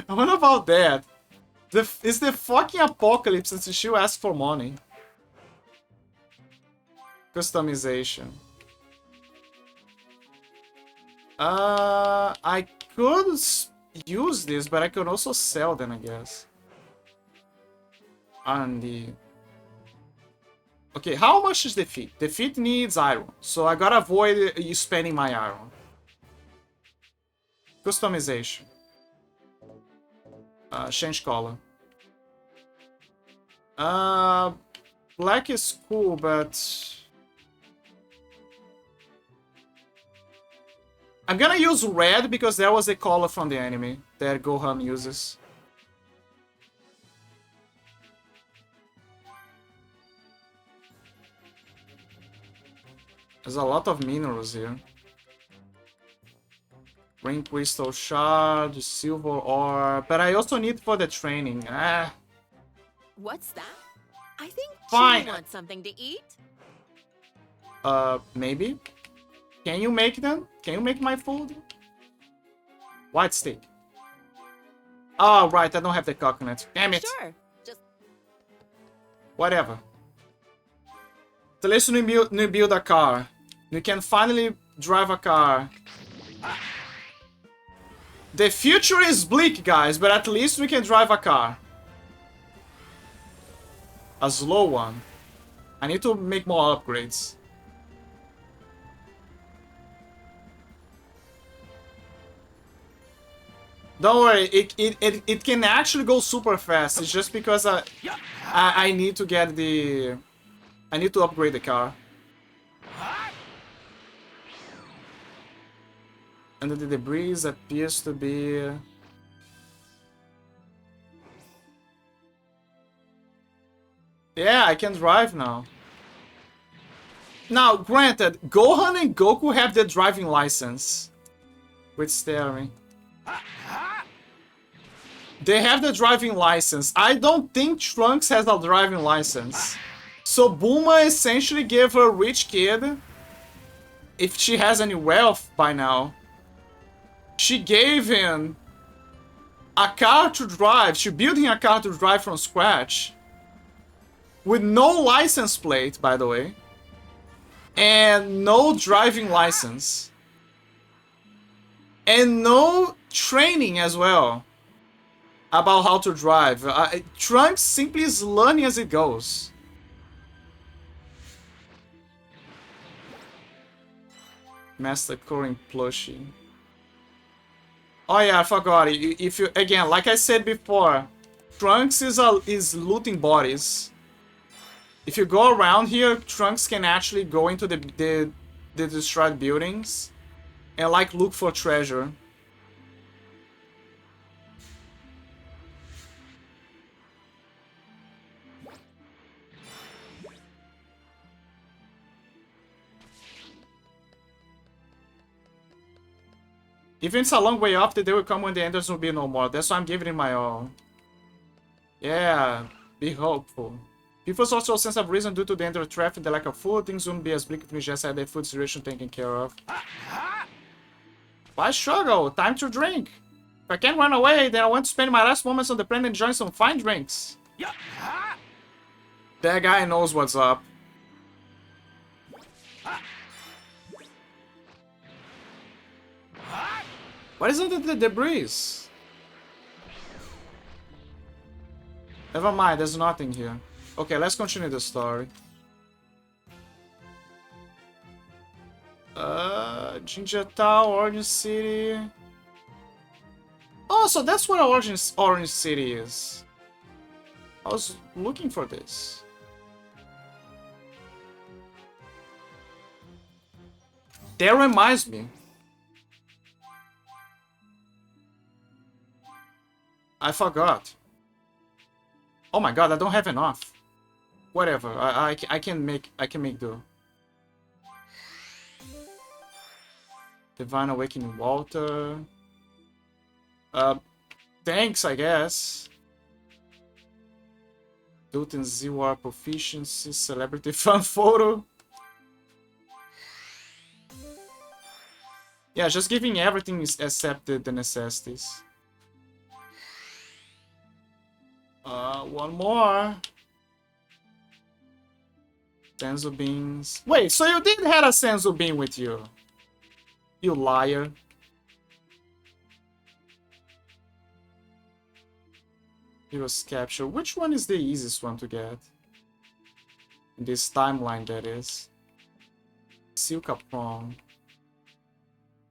I wonder about that. It's the fucking apocalypse and she still asks for money. Customization. I could use this, but I could also sell them, I guess. R&D. Okay, how much is defeat? Defeat needs iron, so I gotta avoid you spending my iron. Customization. Change color. Black is cool, but I'm gonna use red because there was a color from the anime that Gohan uses. There's a lot of minerals here. Green crystal shard, silver ore, but I also need for the training. What's that? I think Fine. Chewie wants something to eat. Maybe? Can you make them? Can you make my food? White steak. Oh, right, I don't have the coconut. Damn it. Sure. Just Whatever. At least you build a car. You can finally drive a car. The future is bleak, guys, but at least we can drive a car. A slow one. I need to make more upgrades. Don't worry, it can actually go super fast. It's just because I need to get the... I need to upgrade the car. And the debris appears to be... Yeah, I can drive now. Now, granted, Gohan and Goku have the driving license. With steering. They have the driving license. I don't think Trunks has a driving license. So Bulma essentially gave her rich kid, if she has any wealth by now, she gave him a car to drive. She's building a car to drive from scratch. With no license plate, by the way. And no driving license. And no training as well. About how to drive. Trunks simply is learning as it goes. Master Corin plushie. Oh yeah, I forgot. If you again, like I said before, Trunks is looting bodies. If you go around here, Trunks can actually go into the destroyed buildings and like look for treasure. Even it's a long way off, the day will come when the enders will be no more. That's why I'm giving it my all. Yeah, be hopeful. People's also sense of reason due to the ender traffic, the lack of food, things wouldn't be as bleak if we just had the food situation taken care of. Why struggle? Time to drink. If I can't run away, then I want to spend my last moments on the planet enjoying some fine drinks. That guy knows what's up. What is under the debris? Never mind, there's nothing here. Okay, let's continue the story. Jinjatao, Orange City. Oh, so that's what Orange City is. I was looking for this. That reminds me. I forgot. Oh my god, I don't have enough. Whatever, I can make do. Divine Awakening Walter. Thanks, I guess. Built-in ZWAR proficiency, celebrity fan photo. Yeah, just giving everything except the necessities. One more. Senzu beans. Wait, so you did have a Senzu bean with you? You liar. Heroes capture. Which one is the easiest one to get? In this timeline, that is. Seal Capron.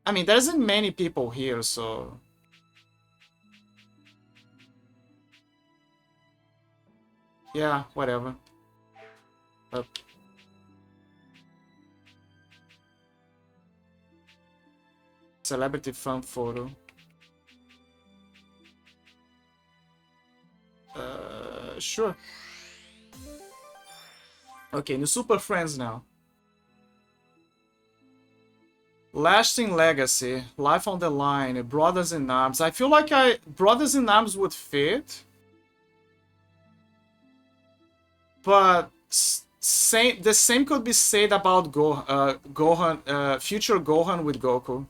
I mean, there isn't many people here, so... Yeah, whatever. Up. Celebrity fan photo. Sure. Okay, new Super Friends now. Lasting Legacy, Life on the Line, Brothers in Arms. I feel like Brothers in Arms would fit. But the same could be said about Gohan, future Gohan with Goku.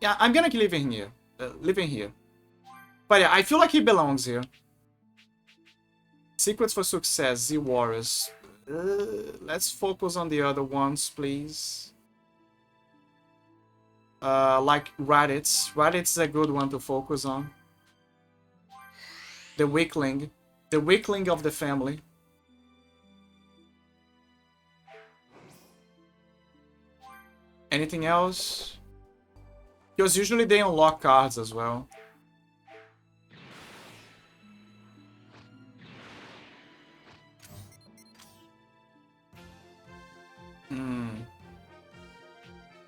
Yeah, I'm gonna leave him here. But yeah, I feel like he belongs here. Secrets for Success, Z Warriors. Let's focus on the other ones, please. Like Raditz. Raditz is a good one to focus on. The Weakling. The Weakling of the family. Anything else? Because usually they unlock cards as well.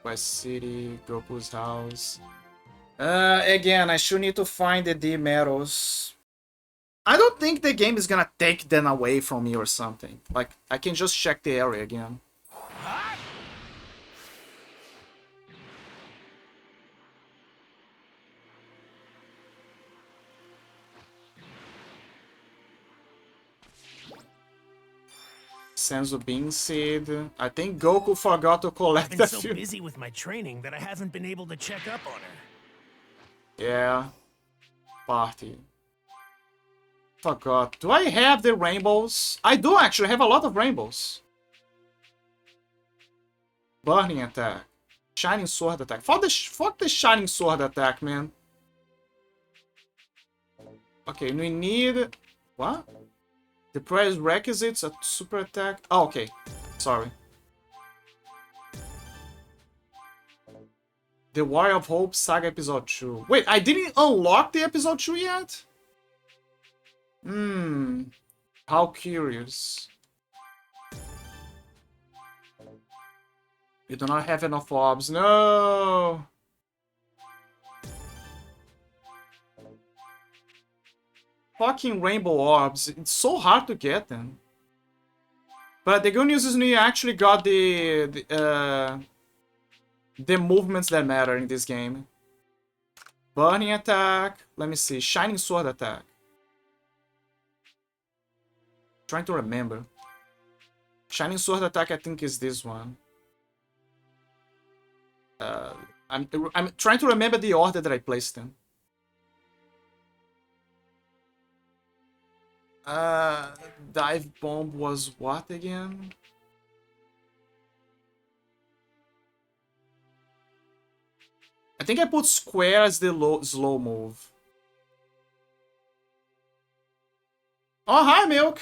West City, Goku's house. Again, I should need to find the D medals. I don't think the game is gonna take them away from me or something. Like, I can just check the area again. Senzu Bean Seed. I think Goku forgot to collect I've been a so few. busy with my training that I haven't been able to check up on her. Yeah. Party. Forgot. Do I have the rainbows? I do actually have a lot of rainbows. Burning attack. Shining sword attack. Fuck the shining sword attack, man. Okay, we need... What? The prerequisites, a super attack. Oh, okay. Sorry. The Warrior of Hope Saga Episode 2. Wait, I didn't unlock the Episode 2 yet? How curious. You do not have enough orbs. No! Fucking rainbow orbs. It's so hard to get them. But the good news is we actually got the movements that matter in this game. Burning attack. Let me see. Shining sword attack. Trying to remember. Shining sword attack, I think, is this one. I'm trying to remember the order that I placed them. Dive bomb was what again? I think I put square as the slow move. Oh, hi, Milk.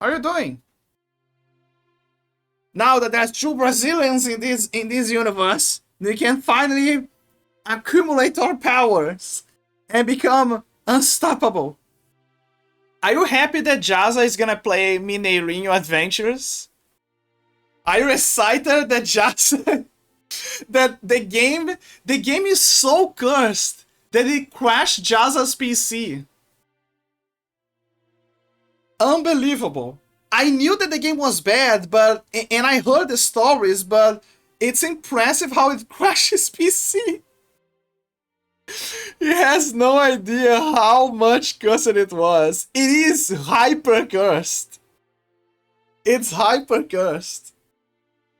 How are you doing? Now that there's 2 Brazilians in this universe, we can finally accumulate our powers and become unstoppable. Are you happy that Jaza is gonna play Mineirinho Adventures? Are you excited that Jaza... that the game is so cursed that it crashed Jaza's PC? Unbelievable. I knew that the game was bad, but... And I heard the stories, but... It's impressive how it crashes PC. He has no idea how much cursed it was. It is hyper cursed. It's hyper cursed.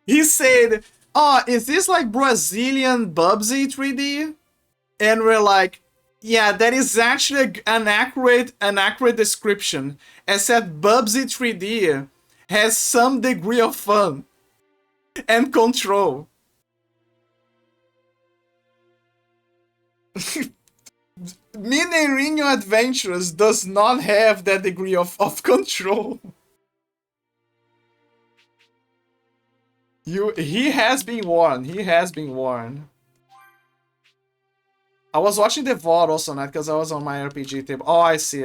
He said, "Oh, is this like Brazilian Bubsy 3D?" And we're like, "Yeah, that is actually an accurate description. Except Bubsy 3D has some degree of fun and control." Mineirinho Adventures does not have that degree of control. He has been warned. He has been warned. I was watching the VOD also, not because I was on my RPG table. Oh, I see.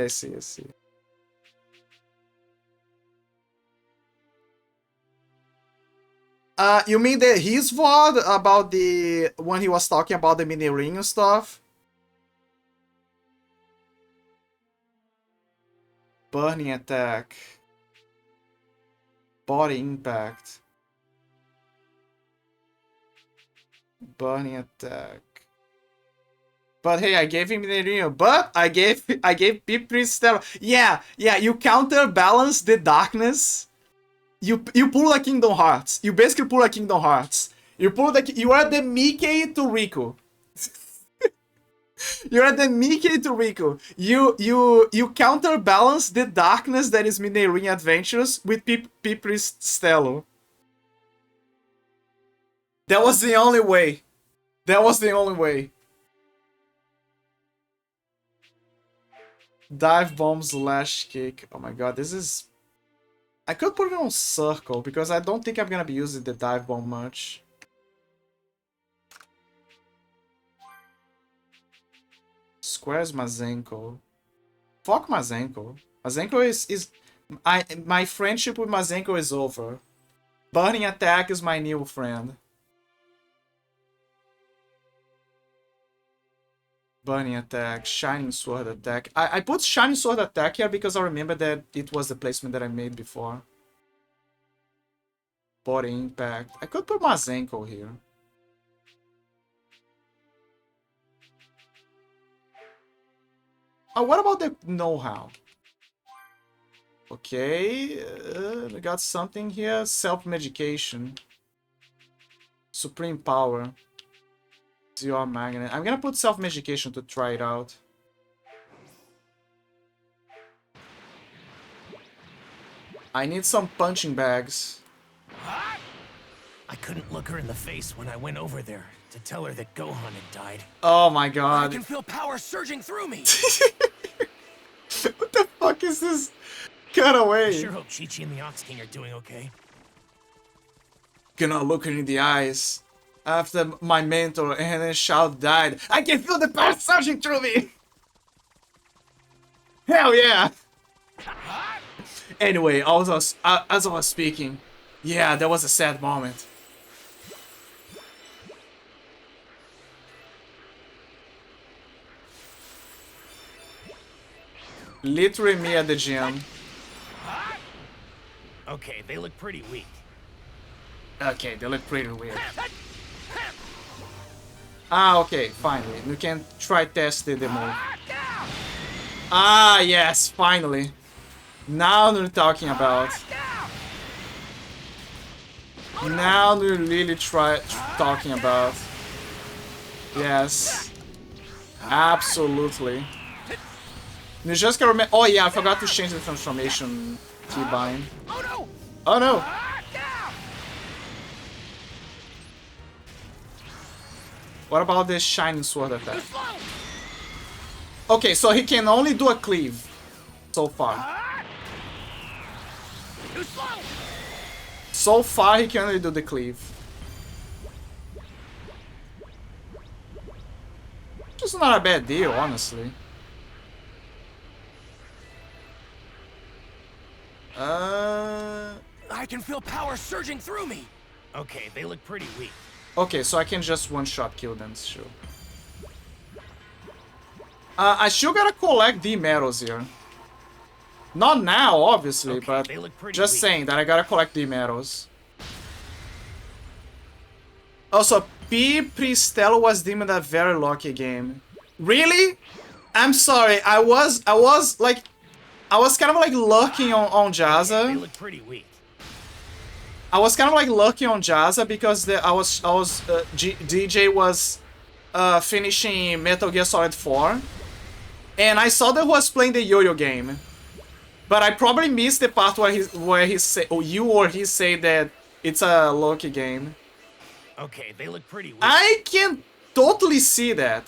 You mean his VOD about when he was talking about the Mineirinho stuff? Burning attack. Body impact. Burning attack. But hey, I gave him Mineirinho, but I gave Pipri Stellar. Yeah, you counterbalance the darkness. You pull a Kingdom Hearts. You basically pull a Kingdom Hearts. You are the Mickey to Riku. You're the Mickey to Riku. You counterbalance the darkness that is Mineirinho Adventures with Pipri Stellar. That was the only way. That was the only way. Dive bomb slash kick. Oh my god, this is... I could put it on circle because I don't think I'm gonna be using the dive bomb much. Squares Mazenko. Fuck Mazenko. Mazenko is my friendship with Mazenko is over. Burning attack is my new friend. Burning attack, Shining Sword attack. I put Shining Sword attack here because I remember that it was the placement that I made before. Body impact. I could put Mazenko here. Oh, what about the know-how? Okay, we got something here. Self-medication. Supreme power. Zero magnet. I'm gonna put self-medication to try it out. I need some punching bags. I couldn't look her in the face when I went over there to tell her that Gohan had died. Oh my god. I can feel power surging through me. What the fuck is this? Cut away. I sure hope Chi-Chi and the Ox King are doing okay. Cannot look her in the eyes. After my mentor and then Shao died, I can feel the power surging through me! Hell yeah! Anyway, as I was speaking, yeah, that was a sad moment. Literally me at the gym. Okay, they look pretty weak. Okay, they look pretty weird. Ah, okay, finally. We can try test the move. Ah, yes, finally. Now we're talking about. Now we're really talking about. Yes. Absolutely. You just gotta remember. Oh yeah, I forgot to change the transformation keybind. Oh no! What about this Shining Sword attack? Okay, so he can only do a cleave so far. So far, he can only do the cleave. Which is not a bad deal, honestly. I can feel power surging through me. Okay, they look pretty weak. Okay, so I can just one-shot kill them, sure. I still gotta collect the medals here. Not now, obviously, okay, but just saying that I gotta collect the medals. Also, Pipri Stellar was deemed a very lucky game. Really? I'm sorry, I was kind of like lurking on Jazza. They look pretty weak. I was kind of like lucky on Jazza because DJ was finishing Metal Gear Solid 4, and I saw that he was playing the Yo-Yo game, but I probably missed the part where he say, or you or he say that it's a lucky game. Okay, they look pretty weak. I can totally see that.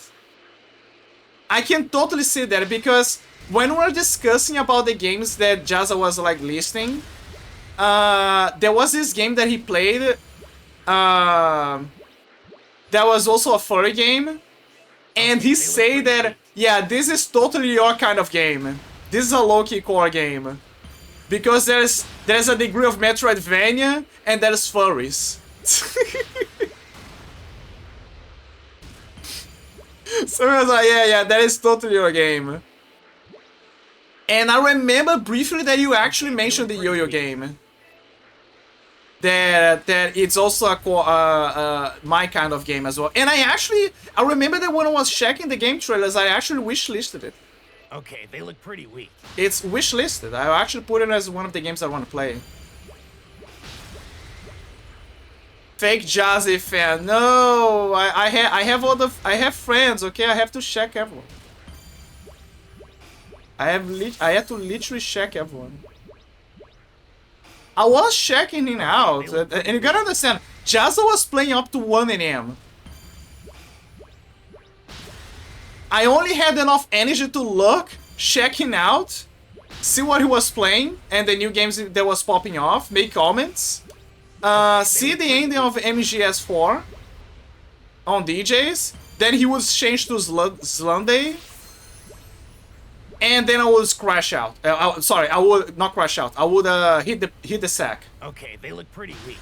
I can totally see that because when we were discussing about the games that Jazza was like listing, there was this game that he played that was also a furry game, and he say that, yeah, this is totally your kind of game. This is a low-key core game. Because there's a degree of Metroidvania and there's furries. So I was like, yeah, that is totally your game. And I remember briefly that you actually mentioned the Yo-Yo game. That it's also my kind of game as well. And I remember that when I was checking the game trailers, I actually wishlisted it. Okay, they look pretty weak. It's wishlisted. I actually put it as one of the games I want to play. Fake Jazzy fan. No, I have friends. Okay, I have to check everyone. I had to literally check everyone. I was checking it out, and you gotta understand, Jazza was playing up to 1 AM. I only had enough energy to look, checking out, see what he was playing, and the new games that was popping off, make comments, see the ending of MGS4 on DJs, then he would change to Slunday, and then I would crash out. Sorry, I would not crash out. I would hit the sack. Okay, they look pretty weak.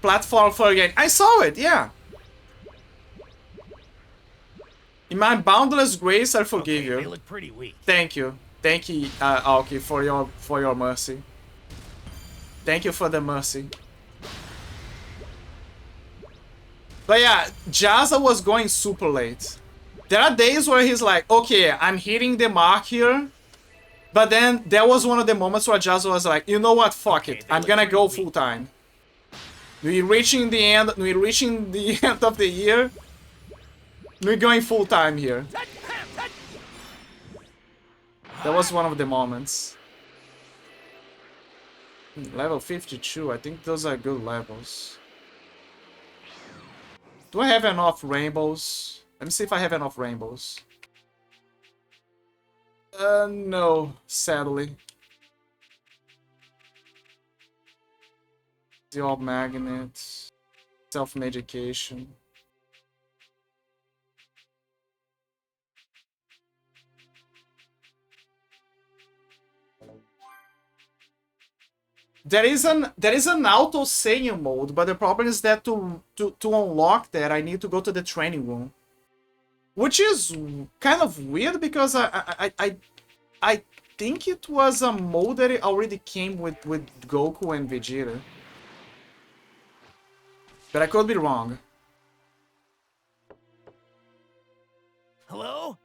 Platform for a game. I saw it, yeah. In my boundless grace, I forgive you. They look pretty weak. Thank you, Aoki, for your mercy. Thank you for the mercy. But yeah, Jazza was going super late. There are days where he's like, okay, I'm hitting the mark here. But then there was one of the moments where Jazza was like, you know what, fuck it. I'm gonna go full time. We're reaching the end of the year. We're going full time here. That was one of the moments. Level 52, I think those are good levels. Do I have enough rainbows? Let me see if I have enough rainbows. No, sadly. The orb magnet, self-medication. There is an auto saying mode, but the problem is that to unlock that, I need to go to the training room, which is kind of weird because I think it was a mode that already came with Goku and Vegeta, but I could be wrong. Hello?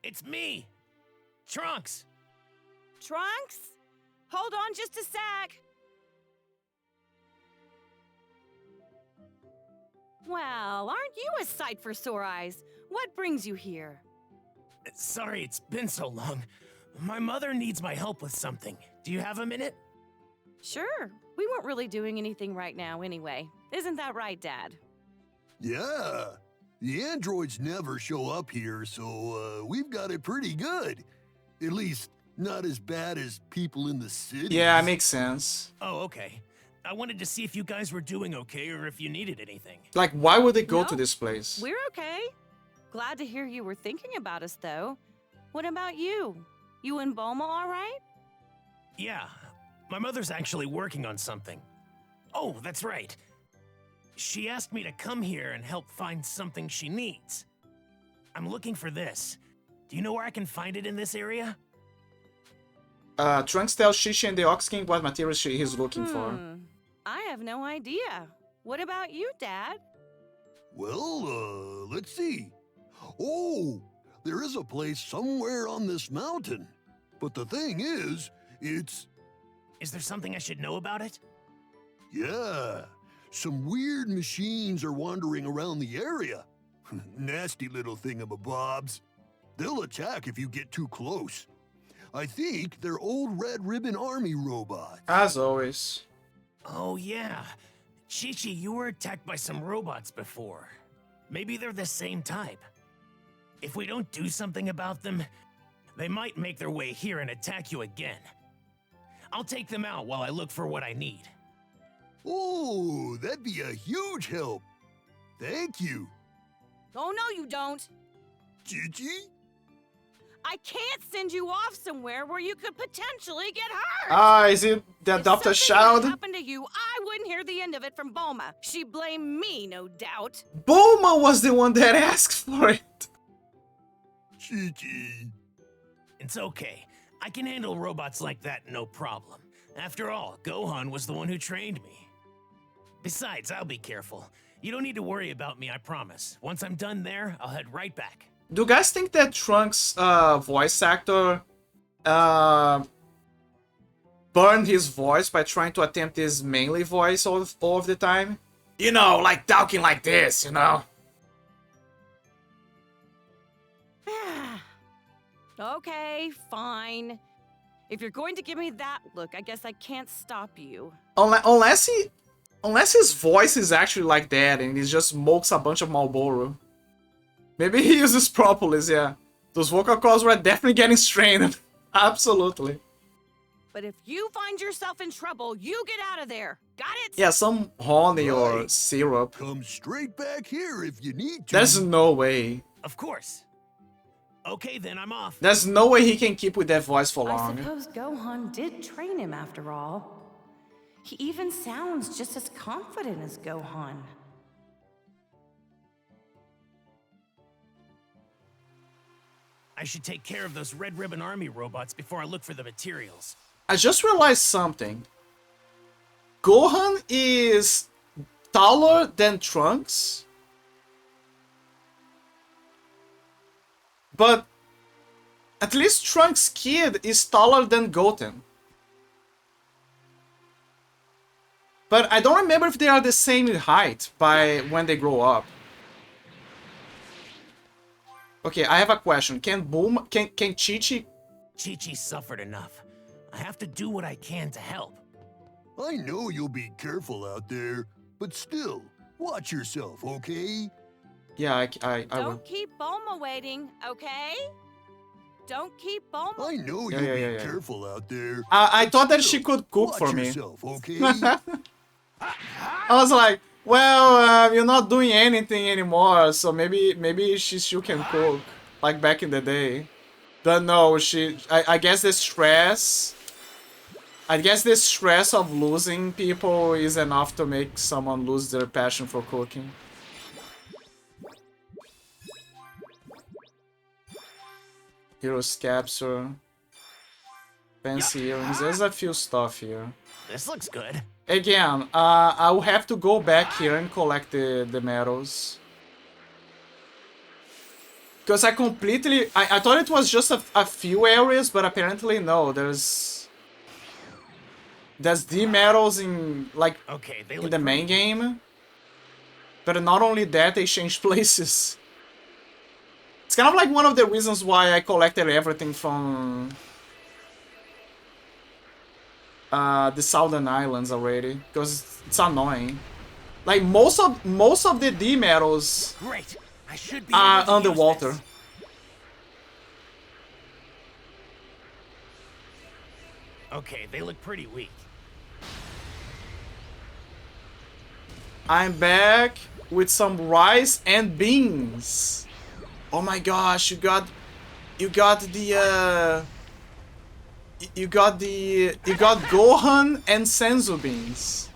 It's me, Trunks. Trunks? Hold on just a sec. Well, aren't you a sight for sore eyes? What brings you here? Sorry, it's been so long. My mother needs my help with something. Do you have a minute? Sure. We weren't really doing anything right now anyway. Isn't that right, Dad? Yeah. The androids never show up here, so we've got it pretty good. At least, not as bad as people in the city. Yeah, it makes sense. Oh, okay. I wanted to see if you guys were doing okay or if you needed anything. Like, why would they go to this place? We're okay. Glad to hear you were thinking about us, though. What about you? You and Bulma all right? Yeah. My mother's actually working on something. Oh, that's right. She asked me to come here and help find something she needs. I'm looking for this. Do you know where I can find it in this area? Trunks tells Shishi and the Ox King what materials he's looking for. I have no idea. What about you, Dad? Well, let's see. Oh, there is a place somewhere on this mountain. But the thing is, it's Is there something I should know about it? Yeah, some weird machines are wandering around the area. Nasty little thingamabobs. They'll attack if you get too close. I think they're old Red Ribbon Army robots. As always. Oh, yeah. Chi-Chi, you were attacked by some robots before. Maybe they're the same type. If we don't do something about them, they might make their way here and attack you again. I'll take them out while I look for what I need. Oh, that'd be a huge help. Thank you. Oh, no, you don't. Chi-Chi? I can't send you off somewhere where you could potentially get hurt. Ah, is it the adopted If something child? happened to you, I wouldn't hear the end of it from Bulma. She blamed me, no doubt. Bulma was the one that asked for it. Chi-Chi. It's okay. I can handle robots like that, no problem. After all, Gohan was the one who trained me. Besides, I'll be careful. You don't need to worry about me, I promise. Once I'm done there, I'll head right back. Do you guys think that Trunks' voice actor burned his voice by trying to attempt his manly voice all of the time? You know, like talking like this, you know? Okay, fine. If you're going to give me that look, I guess I can't stop you. Unless his voice is actually like that and he just smokes a bunch of Marlboro. Maybe he uses propolis, yeah. Those vocal cords were definitely getting strained. Absolutely. But if you find yourself in trouble, you get out of there. Got it? Yeah, some honey or syrup. Come straight back here if you need to. There's no way. Of course. Okay, then I'm off. There's no way he can keep with that voice for I long. suppose Gohan did train him after all. He even sounds just as confident as Gohan. I should take care of those Red Ribbon Army robots before I look for the materials. I just realized something. Gohan is taller than Trunks. But at least Trunks' kid is taller than Goten. But I don't remember if they are the same height by when they grow up. Okay, I have a question. Can Chi-Chi... Chi-Chi suffered enough. I have to do what I can to help. I know you'll be careful out there, but still, watch yourself, okay? Yeah, I will. Don't keep Bulma waiting, okay? Don't keep Bulma. I know Yeah, you'll yeah, be yeah. careful out there. I thought that she Still, could cook watch for me. yourself, okay? I was like, well, you're not doing anything anymore, so maybe she still can cook, like back in the day. Don't know, I guess the stress... I guess the stress of losing people is enough to make someone lose their passion for cooking. Hero's capture. Fancy earrings. There's a few stuff here. This looks good. Again, I will have to go back here and collect the medals. Because I completely... I thought it was just a few areas, but apparently no. There's the medals in, like, okay, in the main game. But not only that, they changed places. It's kind of like one of the reasons why I collected everything from... the Southern Islands already, because it's annoying. Like most of the D medals Great. I should be are able to underwater. use this. Okay, they look pretty weak. I'm back with some rice and beans. Oh my gosh, you got Gohan and Senzu beans.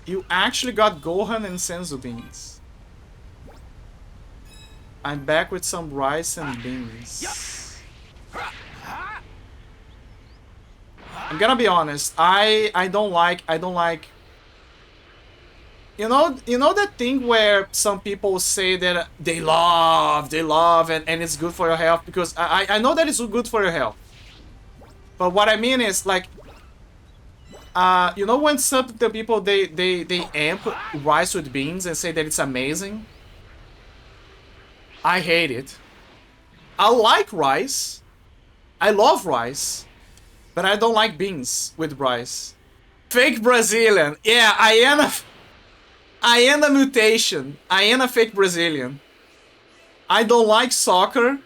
You actually got Gohan and Senzu beans. I'm back with some rice and beans. I'm gonna be honest. I don't like. You know that thing where some people say that they love and it's good for your health, because I know that it's good for your health. But what I mean is like, you know when some the people they amp rice with beans and say that it's amazing? I hate it. I like rice. I love rice. But I don't like beans with rice. Fake Brazilian. Yeah, I am a mutation. I am a fake Brazilian. I don't like soccer.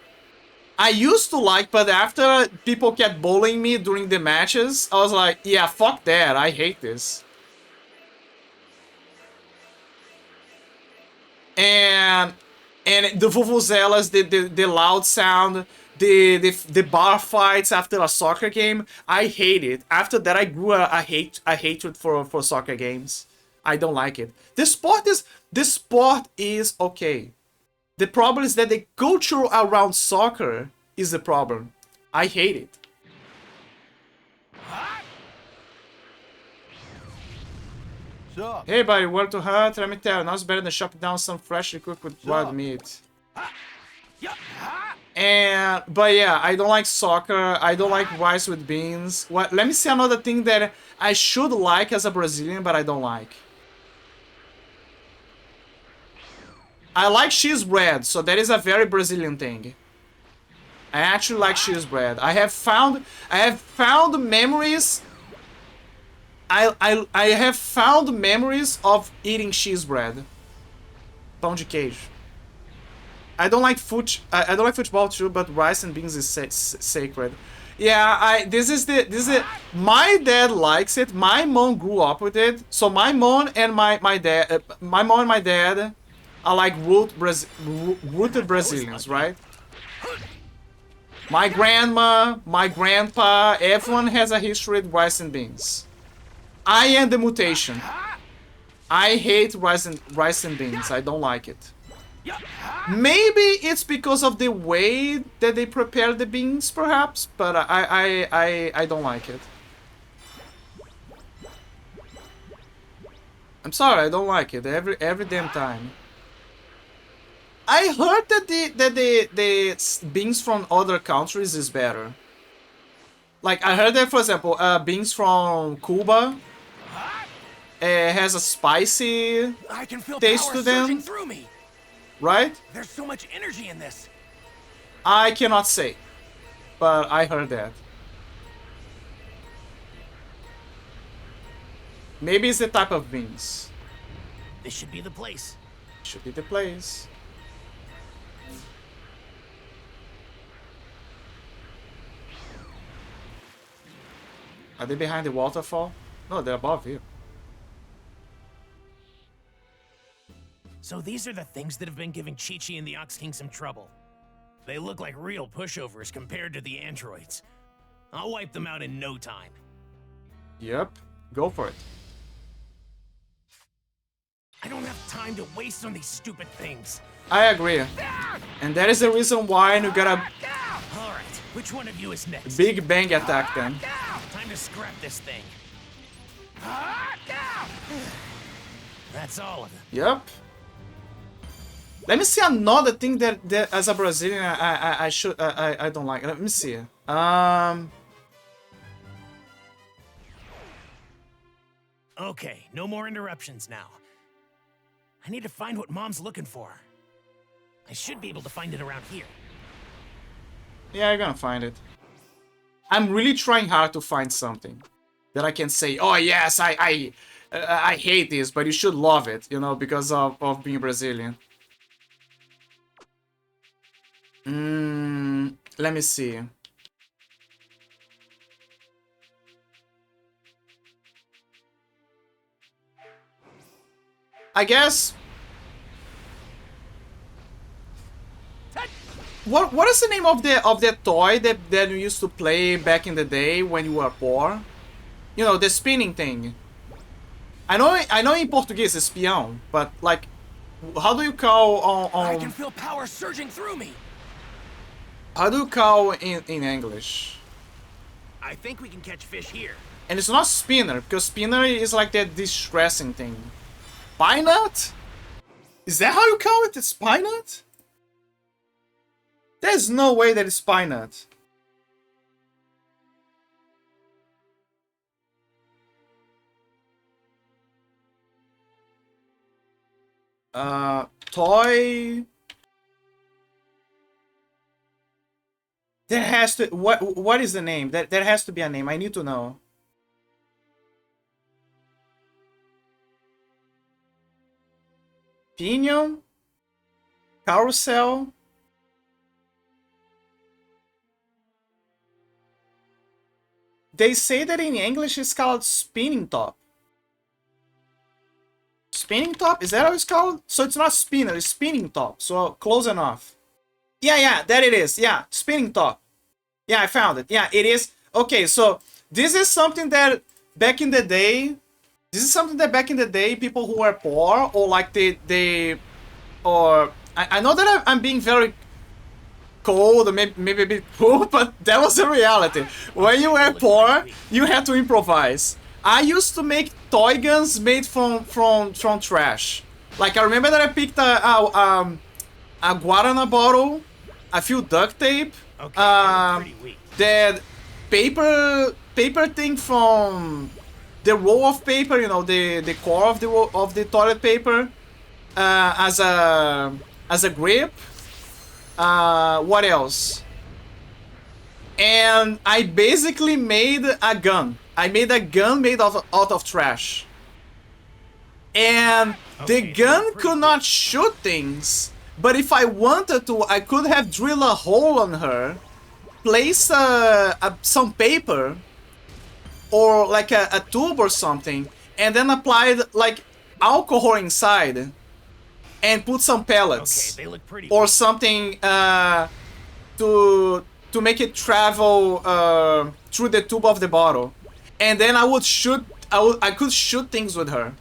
I used to like, but after people kept bullying me during the matches, I was like, yeah, fuck that. I hate this. And the vuvuzelas, the loud sound, the bar fights after a soccer game, I hate it. After that, I grew a hatred for soccer games. I don't like it. The sport is okay. The problem is that the culture around soccer is the problem. I hate it. So, Hey buddy, where to hunt? Let me tell you, now's better than chopping down some freshly cooked with wild meat. But yeah, I don't like soccer. I don't like rice with beans. What? Let me see another thing that I should like as a Brazilian, but I don't like. I like cheese bread, so that is a very Brazilian thing. I actually like cheese bread. I have found memories. I have found memories of eating cheese bread. Pão de queijo. I don't like football too, but rice and beans is sacred. Yeah, this is my dad likes it. My mom grew up with it, so my mom and my dad are like rooted Brazilians, right? My grandma, my grandpa, everyone has a history with rice and beans. I am the mutation. I hate rice and beans. I don't like it. Maybe it's because of the way that they prepare the beans, perhaps, but I don't like it. I'm sorry, I don't like it every damn time. I heard that the beans from other countries is better. Like I heard that, for example, beans from Cuba has a spicy taste to them. Through me. Right? There's so much energy in this. I cannot say, but I heard that. Maybe it's the type of beans. This should be the place. Should be the place. Are they behind the waterfall? No, they're above here. So these are the things that have been giving Chi-Chi and the Ox King some trouble. They look like real pushovers compared to the androids. I'll wipe them out in no time. Yep, go for it. I don't have time to waste on these stupid things. I agree. And that is the reason why you gotta... Alright, which one of you is next? Big bang attack them. Time to scrap this thing. That's all of them. Yep. Let me see another thing that as a Brazilian I don't like. Let me see. Okay, no more interruptions now. I need to find what Mom's looking for. I should be able to find it around here. Yeah, you're gonna find it. I'm really trying hard to find something that I can say, oh yes, I hate this, but you should love it, you know, because of being Brazilian. Let me see. I guess. What is the name of the toy that you used to play back in the day when you were poor? You know, the spinning thing. I know in Portuguese it's peão, but like, how do you call on? I can feel power surging through me. How do you call in English? I think we can catch fish here. And it's not spinner, because spinner is like that distressing thing. Spy nut? Is that how you call it? It's spy nut? There's no way that it's spy nut. Toy. There has to what is the name? There has to be a name. I need to know. Pinion, carousel. They say that in English it's called spinning top. Spinning top? Is that how it's called? So it's not spinner, it's spinning top. So close enough. Yeah, there it is. Yeah, spinning top. Yeah, I found it. Yeah, it is. Okay, so this is something that back in the day, people who were poor or like I know that I'm being very cold or maybe a bit cool, but that was the reality. When you were poor, you had to improvise. I used to make toy guns made from trash. Like I remember that I picked a Guarana bottle, a few duct tape, that paper thing from the roll of paper, you know, the core of the toilet paper, as a grip. What else? And I basically made a gun. I made a gun made out of trash. And the gun could not shoot things, but if I wanted to, I could have drilled a hole on her, place some paper, or like a tube or something, and then applied like alcohol inside, and put some pellets or something to make it travel through the tube of the bottle, and then I would shoot. I could shoot things with her.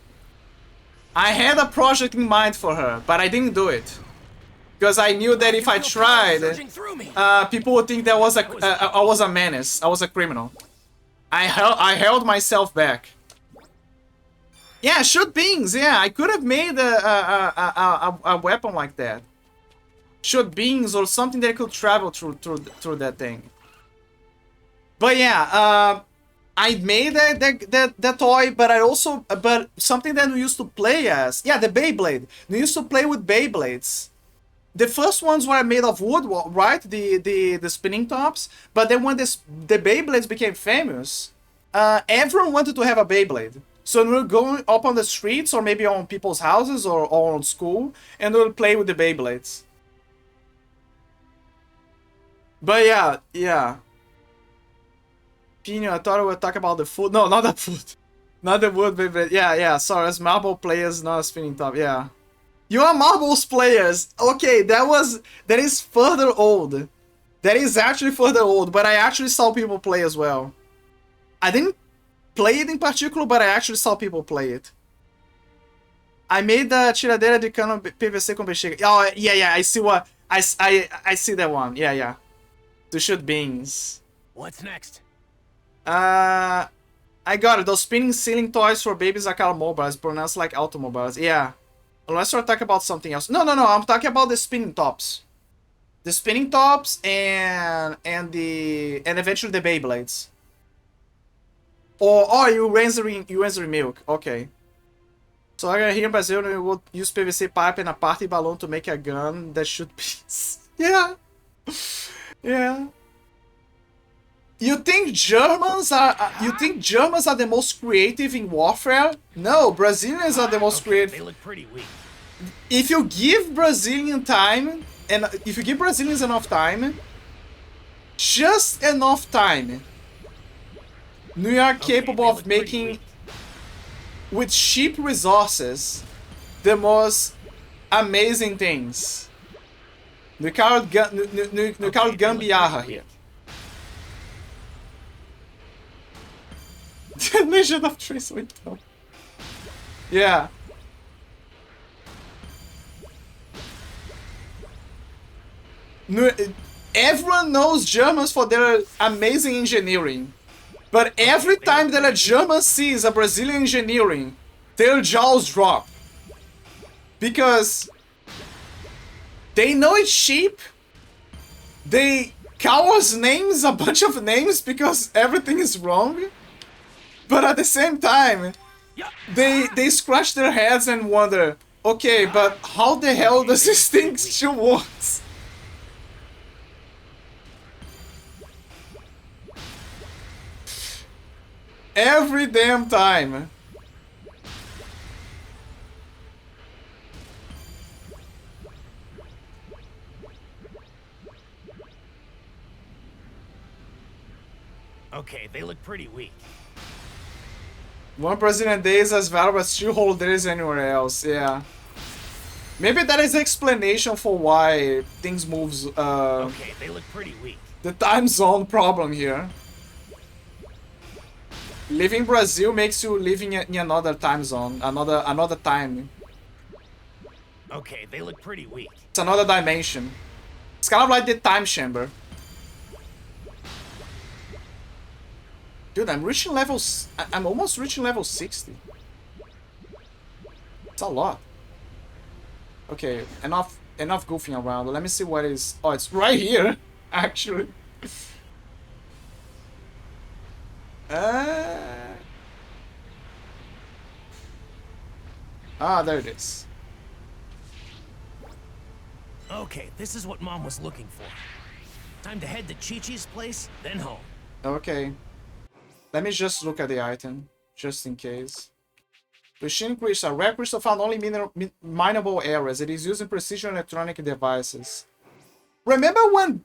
I had a project in mind for her, but I didn't do it because I knew that if I tried, people would think that I was a menace. I was a criminal. I held myself back. Yeah, shoot beans. Yeah, I could have made a weapon like that. Shoot beans or something that could travel through that thing. But yeah, I made that toy, but something that we used to play as. Yeah, the Beyblade. We used to play with Beyblades. The first ones were made of wood, right? The spinning tops. But then when the Beyblades became famous, everyone wanted to have a Beyblade. So we were going up on the streets or maybe on people's houses or on school, and we'll play with the Beyblades. But yeah. Pino, I thought we would talk about the food. No, not the food. Not the wood, Beyblade. Yeah. Sorry, as marble players, not a spinning top. Yeah. You are marbles players. Okay, that is further old. That is actually further old, but I actually saw people play as well. I didn't play it in particular, but I actually saw people play it. I made the tiradeira de cano PVC com bexiga. Oh, yeah, I see what... I see that one. Yeah. To shoot beans. What's next? I got it. Those spinning ceiling toys for babies are called mobiles, pronounced like automobiles. Yeah. Unless we're talking about something else. No, I'm talking about the spinning tops. The spinning tops and eventually the Beyblades. Or you answering milk. Okay. So here in Brazil, we would use PVC pipe and a party balloon to make a gun that shoot beans. Yeah. Yeah. You think Germans are the most creative in warfare? No, Brazilians are the most creative. They look pretty weak. If you give Brazilian time, and if you give Brazilians enough time, just enough time, we are capable of making, with cheap resources, the most amazing things. We call it gambiarra here. The Legend of Trace Winter. Yeah. Everyone knows Germans for their amazing engineering. But every time that a German sees a Brazilian engineering, their jaws drop. Because they know it's cheap. They call us names, a bunch of names, because everything is wrong. But at the same time, they scratch their heads and wonder, Okay, but how the hell does this thing still work? Every damn time. Okay, they look pretty weak. One Brazilian day is as valuable as 2 whole days anywhere else, yeah. Maybe that is the explanation for why things moves, Okay, they look pretty weak. the time zone problem here. Living Brazil makes you living in another time zone, another time. Okay, they look pretty weak. It's another dimension. It's kind of like the time chamber. Dude, I'm reaching levels. I'm almost reaching level 60. It's a lot. Okay, enough goofing around. Let me see what is. Oh, it's right here, actually. There it is. Okay, this is what Mom was looking for. Time to head to Chi-Chi's place, then home. Okay. Let me just look at the item, just in case. Machine crystal, a rare crystal found only in mineable areas. It is used in precision electronic devices. Remember when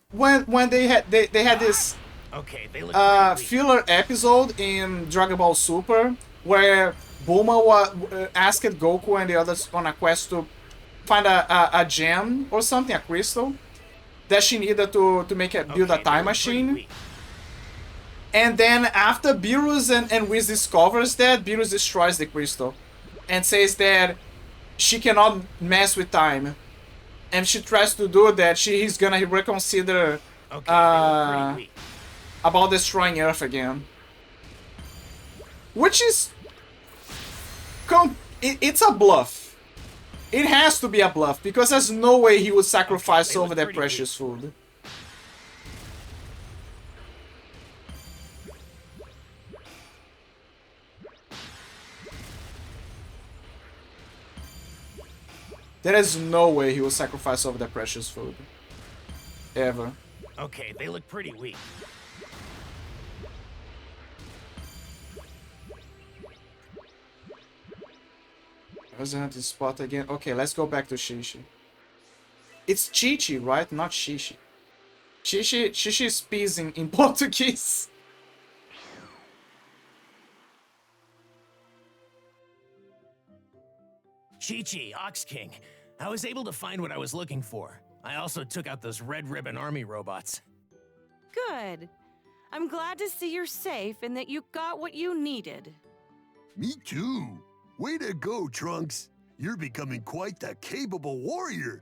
they had this okay, they look filler episode in Dragon Ball Super where Bulma asked Goku and the others on a quest to find a gem or something, a crystal that she needed to build a time machine. And then after Beerus and Whis discovers that, Beerus destroys the crystal and says that she cannot mess with time. And she tries to do that, he's gonna reconsider about destroying Earth again. Which is... it's a bluff. It has to be a bluff, because there's no way he would sacrifice over that precious food. There is no way he will sacrifice over that precious food. Ever. Okay, they look pretty weak. Wasn't the spot again? Okay, let's go back to Shishi. It's Chi-Chi, right? Not Shishi. Shishi is peas in Portuguese. Chi-Chi, Ox King. I was able to find what I was looking for. I also took out those Red Ribbon Army robots. Good. I'm glad to see you're safe and that you got what you needed. Me too. Way to go, Trunks. You're becoming quite the capable warrior.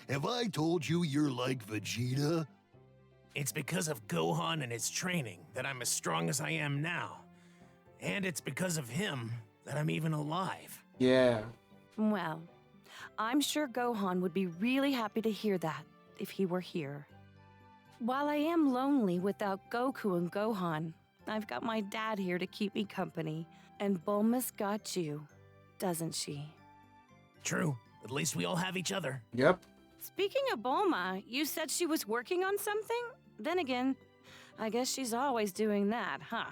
Have I told you you're like Vegeta? It's because of Gohan and his training that I'm as strong as I am now. And it's because of him that I'm even alive. Yeah. Well, I'm sure Gohan would be really happy to hear that if he were here. While I am lonely without Goku and Gohan, I've got my dad here to keep me company. And Bulma's got you, doesn't she? True. At least we all have each other. Yep. Speaking of Bulma, you said she was working on something? Then again, I guess she's always doing that, huh?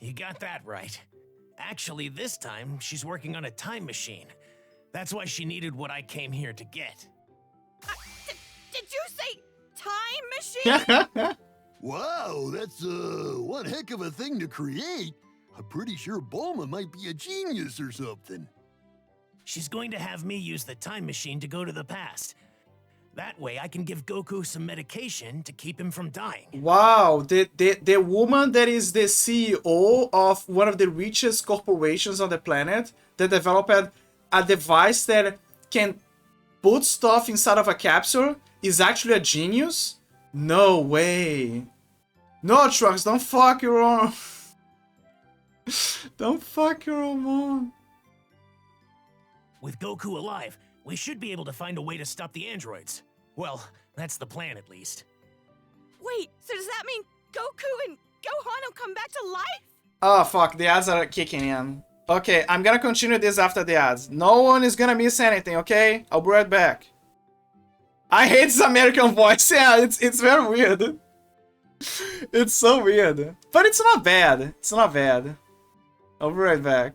You got that right. Actually, this time, she's working on a time machine. That's why she needed what I came here to get. Did you say time machine? Wow, that's one heck of a thing to create. I'm pretty sure Bulma might be a genius or something. She's going to have me use the time machine to go to the past. That way I can give Goku some medication to keep him from dying. Wow, the woman that is the CEO of one of the richest corporations on the planet that developed a device that can put stuff inside of a capsule is actually a genius? No way. No, Trunks, don't fuck your own. Don't fuck your own mom. With Goku alive, we should be able to find a way to stop the androids. Well, that's the plan at least. Wait, so does that mean Goku and Gohan will come back to life? Oh fuck, the ads are kicking in. Okay, I'm gonna continue this after the ads. No one is gonna miss anything, okay? I'll be right back. I hate this American voice. Yeah, it's very weird. It's so weird. But it's not bad. It's not bad. I'll be right back.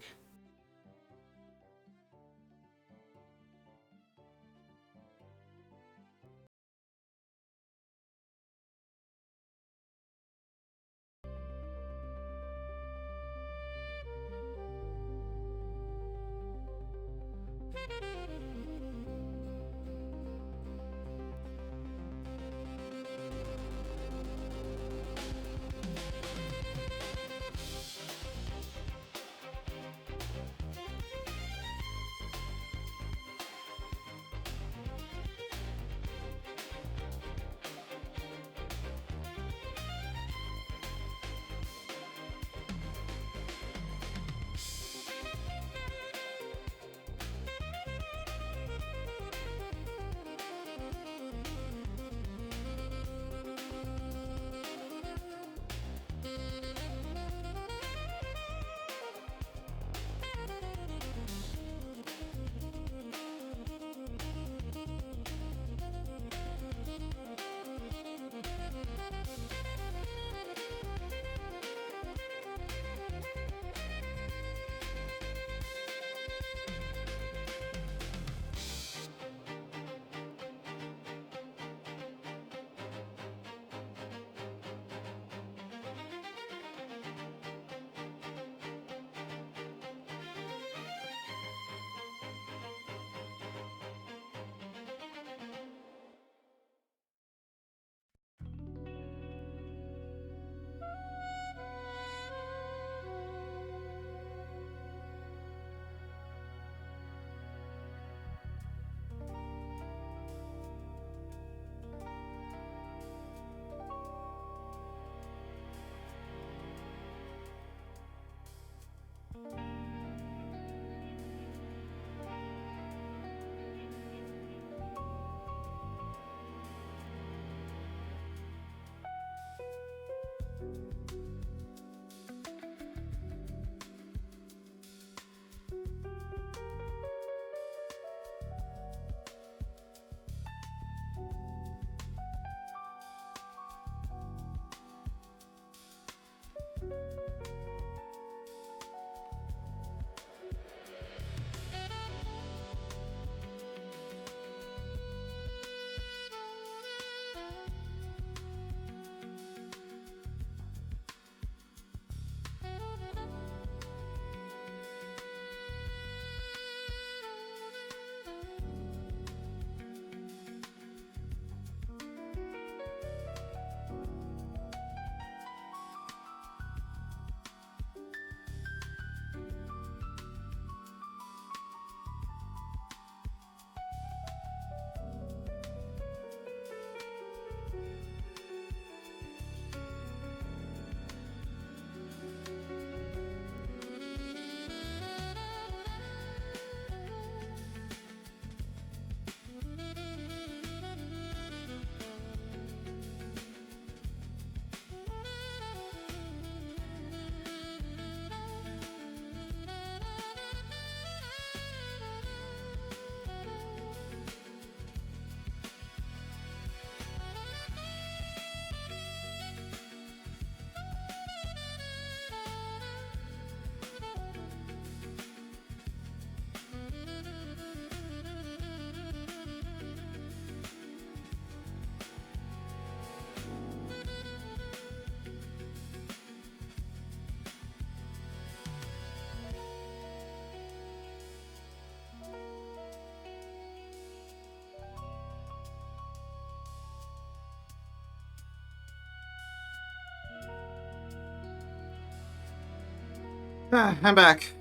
I'm back.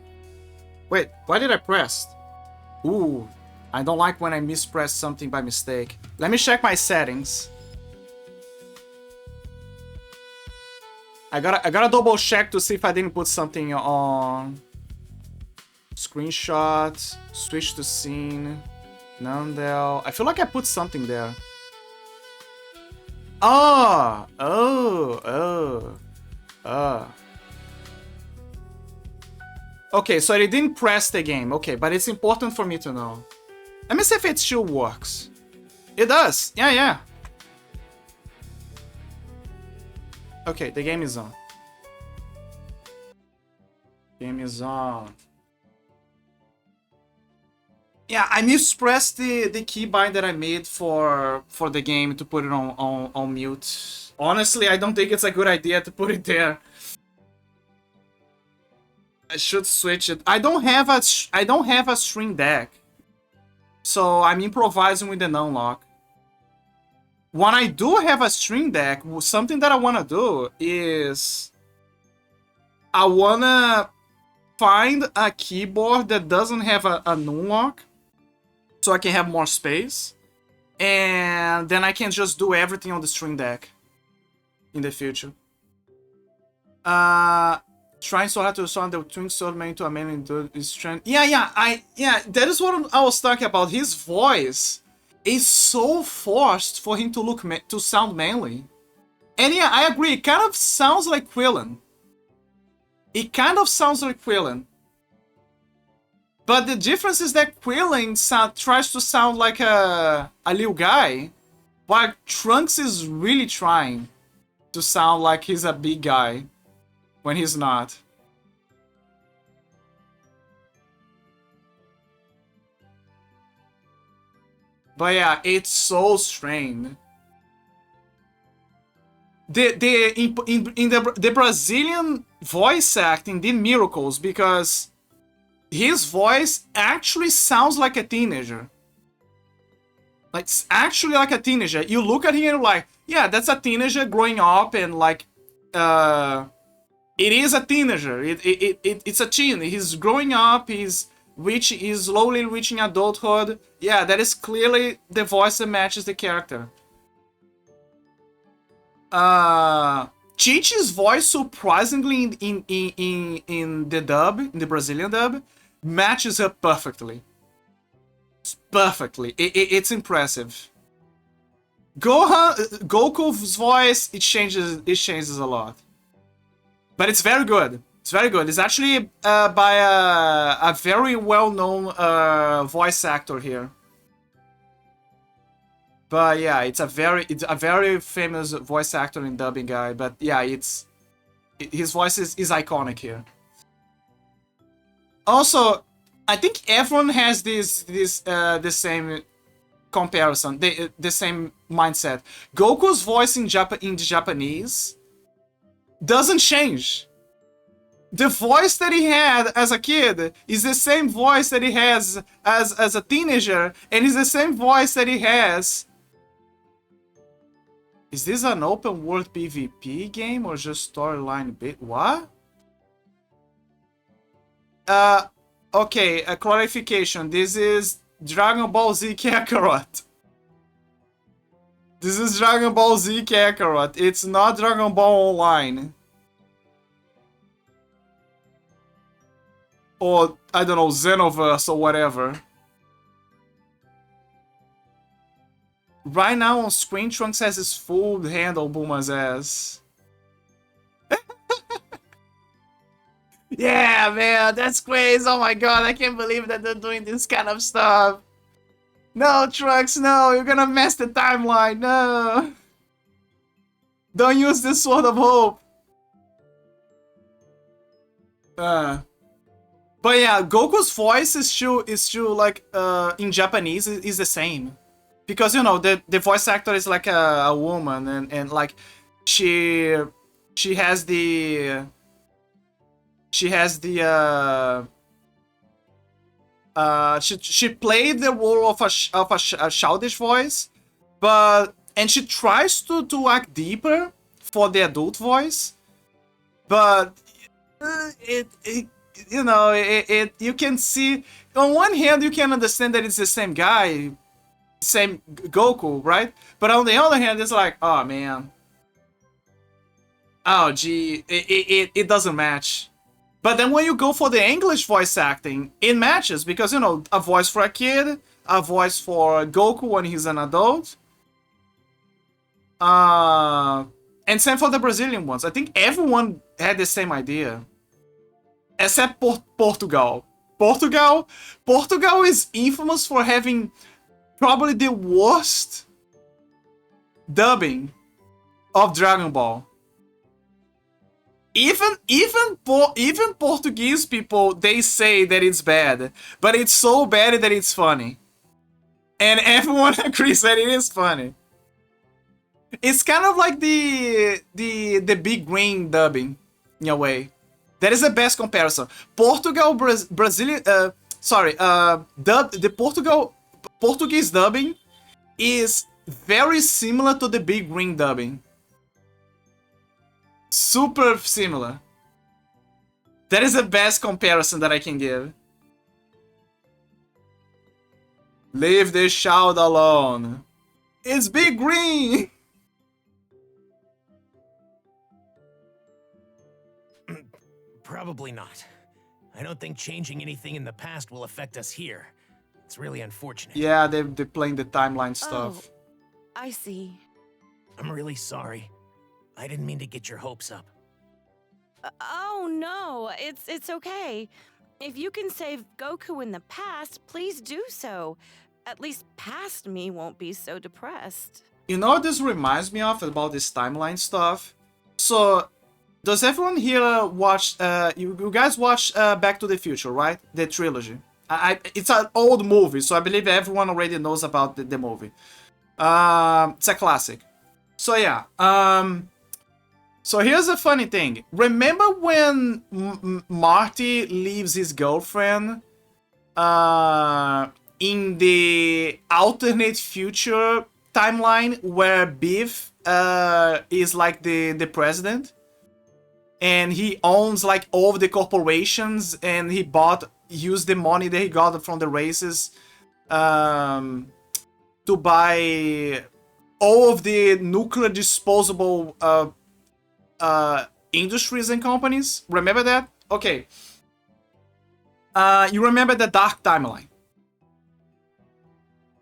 Wait, why did I press? Ooh, I don't like when I mispress something by mistake. Let me check my settings. I gotta double check to see if I didn't put something on. Screenshot, switch to scene, Nandel. I feel like I put something there. Oh. Okay, so it didn't press the game. Okay, but it's important for me to know. Let me see if it still works. It does. Yeah, yeah. Okay, the game is on. Game is on. Yeah, I mispressed the keybind that I made for the game to put it on mute. Honestly, I don't think it's a good idea to put it there. I should switch it. I don't have a string deck, so I'm improvising with an unlock. When I do have a string deck, something that I wanna do is I wanna find a keyboard that doesn't have an unlock, so I can have more space, and then I can just do everything on the string deck in the future. Trying so hard to sound the twin sword man into a man into his strength. Yeah, that is what I was talking about. His voice is so forced for him to sound manly. And yeah, I agree, it kind of sounds like Quillen. It kind of sounds like Quillen. But the difference is that Quillen tries to sound like a little guy, while Trunks is really trying to sound like he's a big guy when he's not. But yeah, it's so strained. The Brazilian voice acting did miracles because his voice actually sounds like a teenager. Like, actually like a teenager. You look at him and you're like, yeah, that's a teenager growing up, and like, it is a teenager. It's a teen. He's growing up. He's slowly reaching adulthood. Yeah, that is clearly the voice that matches the character. Chichi's voice, surprisingly, in the dub, in the Brazilian dub, matches up perfectly. Perfectly. It's impressive. Goku's voice, it changes a lot. But it's very good. It's very good. It's actually by a very well-known voice actor here. But yeah, it's a very famous voice actor and dubbing guy. But yeah, his voice is iconic here. Also, I think everyone has the same comparison, the same mindset. Goku's voice in Japanese doesn't change. The voice that he had as a kid is the same voice that he has as a teenager, and is the same voice that he has. Is this an open world PvP game or just storyline bit? What? Okay, a clarification. This is Dragon Ball Z Kakarot. This is Dragon Ball Z Kakarot. It's not Dragon Ball Online. Or, I don't know, Xenoverse or whatever. Right now on screen, Trunks has his full handle Bulma's ass. Yeah, man, that's crazy. Oh my god, I can't believe that they're doing this kind of stuff. No, Trunks, no, you're gonna mess the timeline, no. Don't use this Sword of Hope. But yeah, Goku's voice is still like, in Japanese, is the same. Because, you know, the voice actor is like a woman, and like, she has the... She played the role of a childish voice, and she tries to act deeper for the adult voice, but you can see, on one hand you can understand that it's the same guy, same Goku, right? But on the other hand, it's like, oh man, oh gee, it doesn't match. But then when you go for the English voice acting, it matches, because, you know, a voice for a kid, a voice for Goku when he's an adult. And same for the Brazilian ones. I think everyone had the same idea. except Portugal. Portugal is infamous for having probably the worst dubbing of Dragon Ball. Even Portuguese people, they say that it's bad, but it's so bad that it's funny, and everyone agrees that it is funny. It's kind of like the Big Green dubbing in a way. That is the best comparison. Portugal, Brazilian, the Portuguese dubbing is very similar to the Big Green dubbing. Super similar. That is the best comparison that I can give. Leave this child alone. It's Big Green. Probably not. I don't think changing anything in the past will affect us here. It's really unfortunate. Yeah, they're playing the timeline stuff. Oh, I see. I'm really sorry. I didn't mean to get your hopes up. Oh no, it's okay. If you can save Goku in the past, please do so. At least past me won't be so depressed. You know what this reminds me of about this timeline stuff? So, does everyone here watch, you guys watch Back to the Future, right? The trilogy. It's an old movie, so I believe everyone already knows about the movie. It's a classic. So yeah, so here's a funny thing. Remember when Marty leaves his girlfriend in the alternate future timeline where Biff is like the president? And he owns like all of the corporations, and he used the money that he got from the races to buy all of the nuclear disposable industries and companies. Remember that? Okay. You remember the Dark Timeline.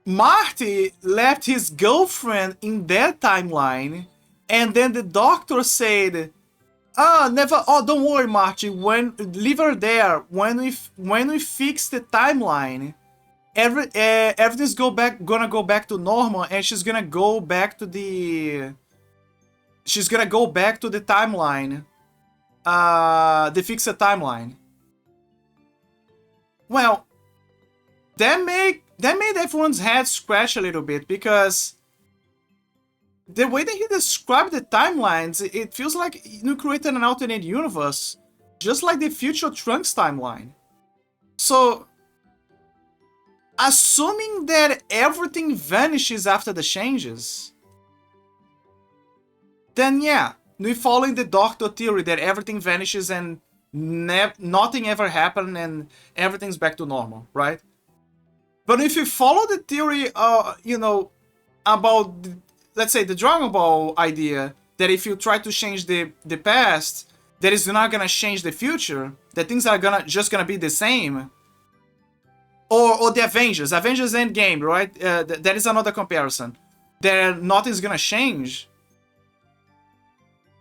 Marty left his girlfriend in that timeline, and then the doctor said, don't worry, Marty. Leave her there. When we fix the timeline, everything's gonna go back to normal, and she's gonna go back to the timeline, the fixed timeline. Well, that made everyone's head scratch a little bit, because the way that he described the timelines, it feels like you created an alternate universe, just like the future Trunks timeline. So, assuming that everything vanishes after the changes, then yeah, we following the Doctor theory that everything vanishes and nothing ever happened and everything's back to normal, right? But if you follow the theory, about let's say the Dragon Ball idea, that if you try to change the past, that is not gonna change the future, that things are just gonna be the same. Or the Avengers Endgame, right? That is another comparison. That nothing's gonna change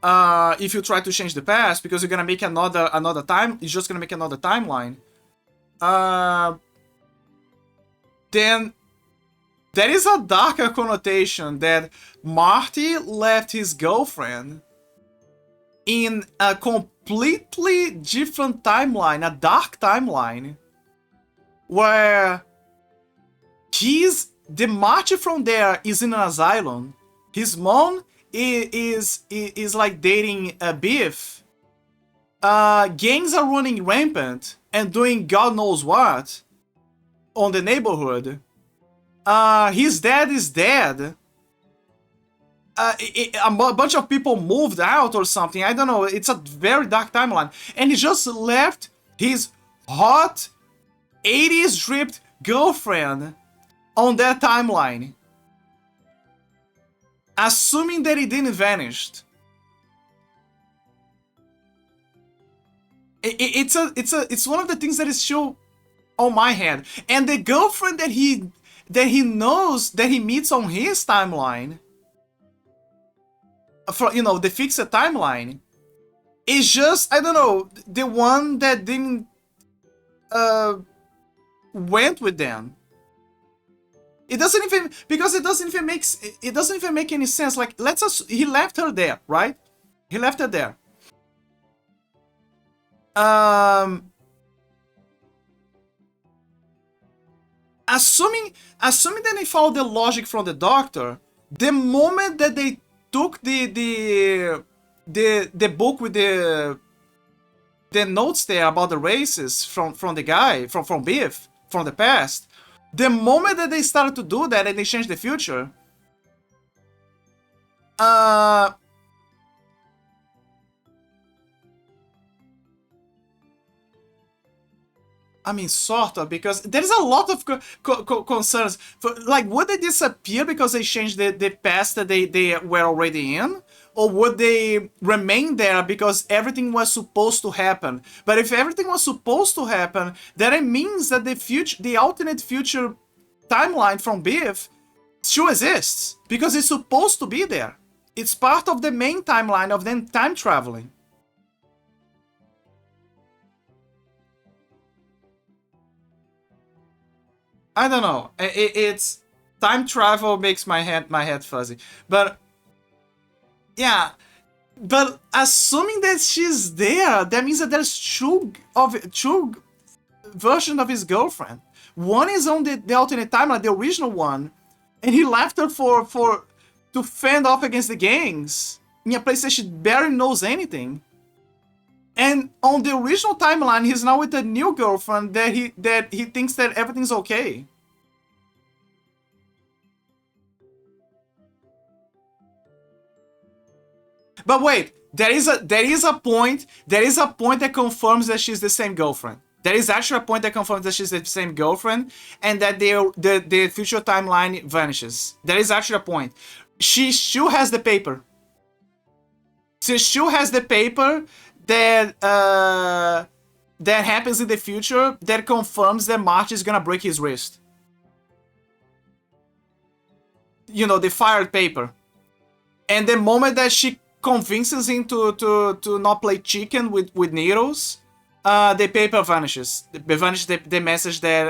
if you try to change the past, because you're gonna make another time. You're just gonna make another timeline. Then there is a darker connotation that Marty left his girlfriend in a completely different timeline, a dark timeline, where the Marty from there is in an asylum. His mom is like dating a Biff. Gangs are running rampant and doing God knows what on the neighborhood. His dad is dead. A bunch of people moved out or something. I don't know. It's a very dark timeline. And he just left his hot 80s dripped girlfriend on that timeline, assuming that he didn't vanish. It's one of the things that is still on my head. And the girlfriend that he knows, that he meets on his timeline, for the fixed timeline, It's just, I don't know, the one that didn't went with them. It doesn't even, because it doesn't even make any sense. Like, he left her there, right? He left her there. Assuming that they follow the logic from the doctor, the moment that they took the book with the notes there about the races from the guy from Biff from the past, the moment that they started to do that and they changed the future, I mean, sort of, because there is a lot of concerns. Like, would they disappear because they changed the past that they were already in? Or would they remain there because everything was supposed to happen? But if everything was supposed to happen, then it means that the alternate future timeline from Biff still exists. Because it's supposed to be there. It's part of the main timeline of them time traveling. I don't know. It's time travel makes my head fuzzy. But yeah, but assuming that she's there, that means that there's two versions of his girlfriend. One is on the alternate timeline, the original one, and he left her to fend off against the gangs in a place that she barely knows anything. And on the original timeline, he's now with a new girlfriend that he thinks that everything's okay. But wait, there is a point that confirms that she's the same girlfriend. There is actually a point that confirms that she's the same girlfriend, and that the future timeline vanishes. There is actually a point. She still has the paper. She still has the paper that happens in the future that confirms that March is gonna break his wrist. You know, the fired paper. And the moment that she convinces him to not play chicken with needles, the paper vanishes. They vanish the message there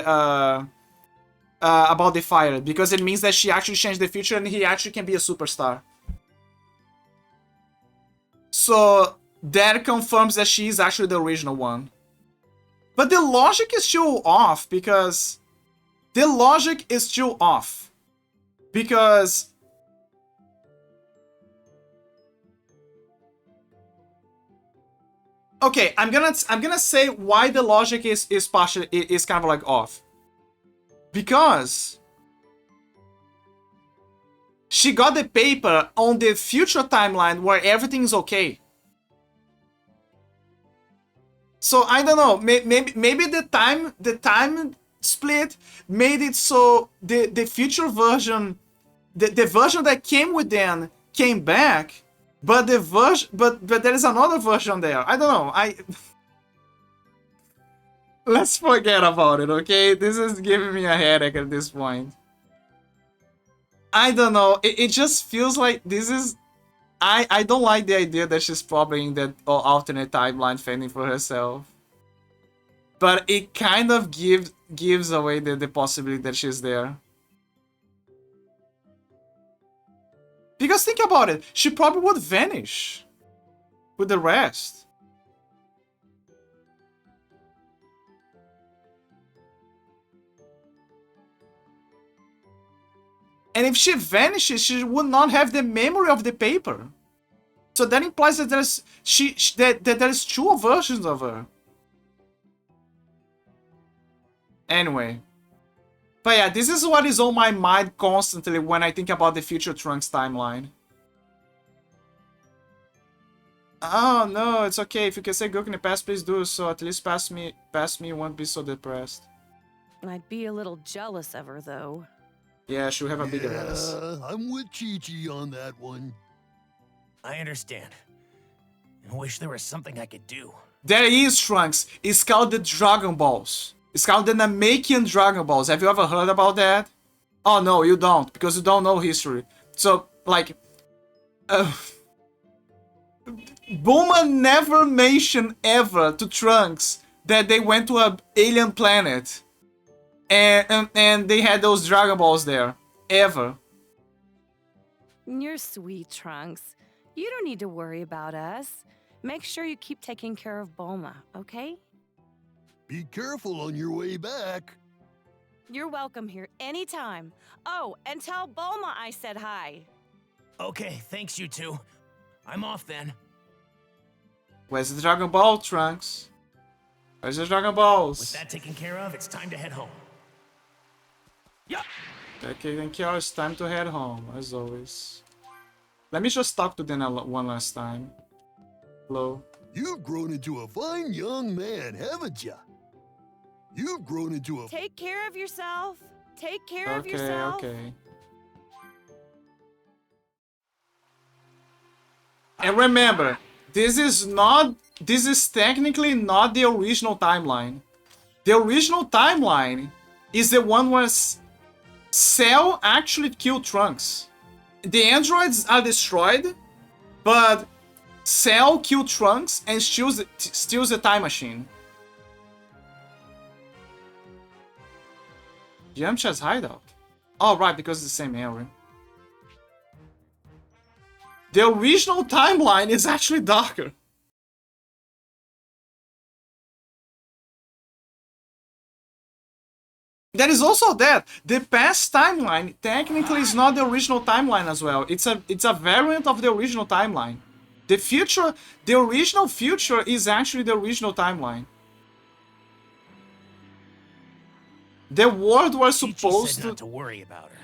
about the fire, because it means that she actually changed the future and he actually can be a superstar. So that confirms that she is actually the original one. But the logic is still off, because okay, I'm gonna say why the logic is kind of like off. Because she got the paper on the future timeline where everything's okay. So I don't know, maybe the time split made it so the future version, the version that came with them came back. But but there is another version there. I don't know. Let's forget about it, okay? This is giving me a headache at this point. I don't know. It just feels like this is. I don't like the idea that she's probably in that alternate timeline fending for herself. But it kind of gives away the possibility that she's there. Because think about it, she probably would vanish with the rest. And if she vanishes, she would not have the memory of the paper. So that implies that there's two versions of her. Anyway. But yeah, this is what is on my mind constantly when I think about the future Trunks timeline. Oh no, it's okay. If you can say Goku in the past, please do so. At least past me won't be so depressed. I'd be a little jealous of her, though. Yeah, she'll have a bigger ass. I'm with Chi-Chi on that one. I understand. I wish there was something I could do. There is, Trunks. It's called the Dragon Balls. It's called the Namekian Dragon Balls. Have you ever heard about that? Oh no, you don't, because you don't know history. So, like, Bulma never mentioned ever to Trunks that they went to an alien planet and they had those Dragon Balls there. Ever. You're sweet, Trunks. You don't need to worry about us. Make sure you keep taking care of Bulma, okay? Be careful on your way back. You're welcome here anytime. Oh, and tell Bulma I said hi. Okay, thanks you two. I'm off then. Where's the Dragon Ball, Trunks? Where's the Dragon Balls? With that taken care of, it's time to head home. Yup. That taken care of, it's time to head home, as always. Let me just talk to them one last time. Hello. You've grown into a fine young man, haven't ya? You've grown into a... Take care of yourself. Take care of Okay, yourself. okay. And remember, this is technically not the original timeline. The original timeline is the one where Cell actually killed Trunks. The androids are destroyed, but Cell killed Trunks and steals the time machine. Yamcha's hideout. Oh, right, because it's the same area. The original timeline is actually darker. There is also that the past timeline technically is not the original timeline as well. It's a variant of the original timeline. The future, the original future is actually the original timeline. The world was supposed said not to worry about her.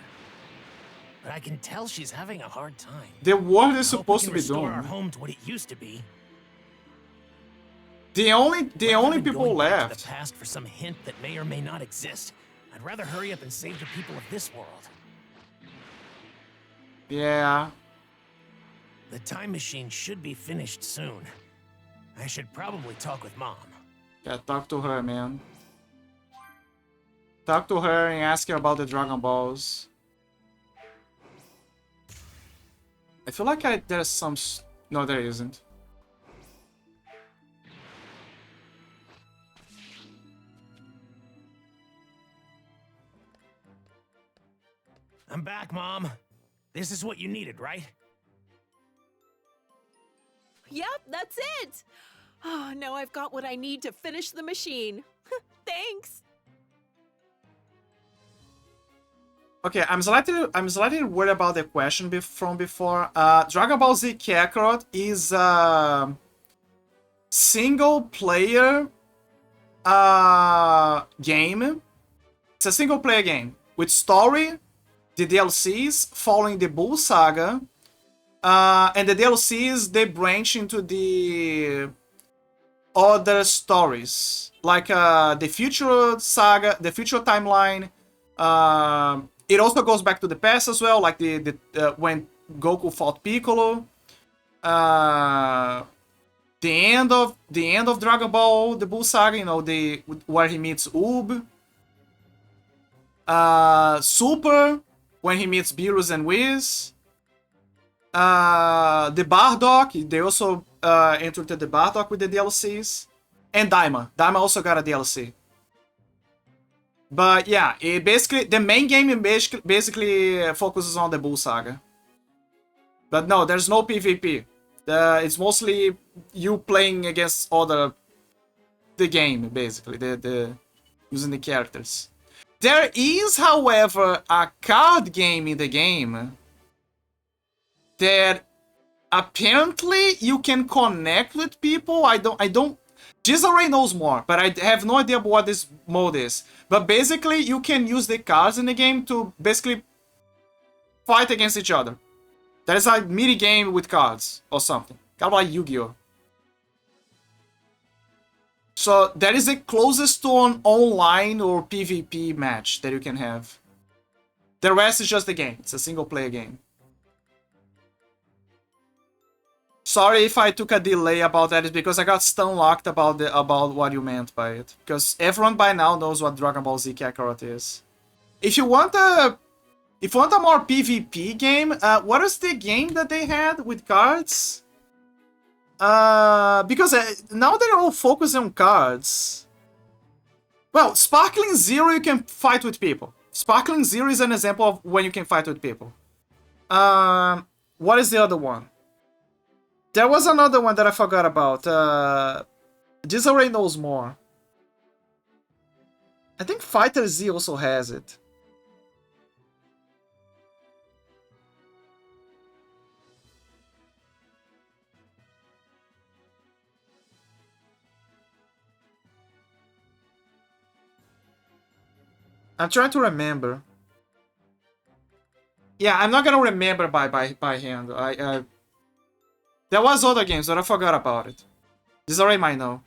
But I can tell she's having a hard time. The world is I hope supposed we to can be restore our doomed. home to what it used to be. The only Rather than people going back to left. the past for some hint that may or may not exist. I'd rather hurry up and save the people of this world. Yeah. The time machine should be finished soon. I should probably talk with Mom. Yeah, talk to her, man. Talk to her and ask her about the Dragon Balls. I feel like there's some... No, there isn't. I'm back, Mom. This is what you needed, right? Yep, that's it. Oh, now I've got what I need to finish the machine. Thanks. Okay, I'm slightly worried about the question from before. Dragon Ball Z Kakarot is a single-player game. It's a single-player game with story, the DLCs following the Bull Saga, and the DLCs they branch into the other stories, like the Future Saga, the Future Timeline. It also goes back to the past as well, like the when Goku fought Piccolo. The end of Dragon Ball, the Bull Saga, you know, where he meets Oob. Super, when he meets Beerus and Whis. The Bardock, they also entered the Bardock with the DLCs. And Daima. Daima also got a DLC. But yeah, it basically the main game basically focuses on the Bull Saga. But no, there's no PvP. It's mostly you playing against the game, basically, the using the characters. There is, however, a card game in the game that apparently you can connect with people. I don't. Gisarray knows more, but I have no idea what this mode is. But basically, you can use the cards in the game to basically fight against each other. There's a mini game with cards or something, kind of like Yu-Gi-Oh. So that is the closest to an online or PvP match that you can have. The rest is just a game. It's a single-player game. Sorry if I took a delay about that. It's because I got stun-locked about what you meant by it. Because everyone by now knows what Dragon Ball Z Kakarot is. If you want a more PvP game, what is the game that they had with cards? Because now they're all focused on cards. Well, Sparkling Zero, you can fight with people. Sparkling Zero is an example of when you can fight with people. What is the other one? There was another one that I forgot about. Disarray knows more. I think Fighter Z also has it. I'm trying to remember. Yeah, I'm not gonna remember by hand. There was other games, but I forgot about it. This already might know.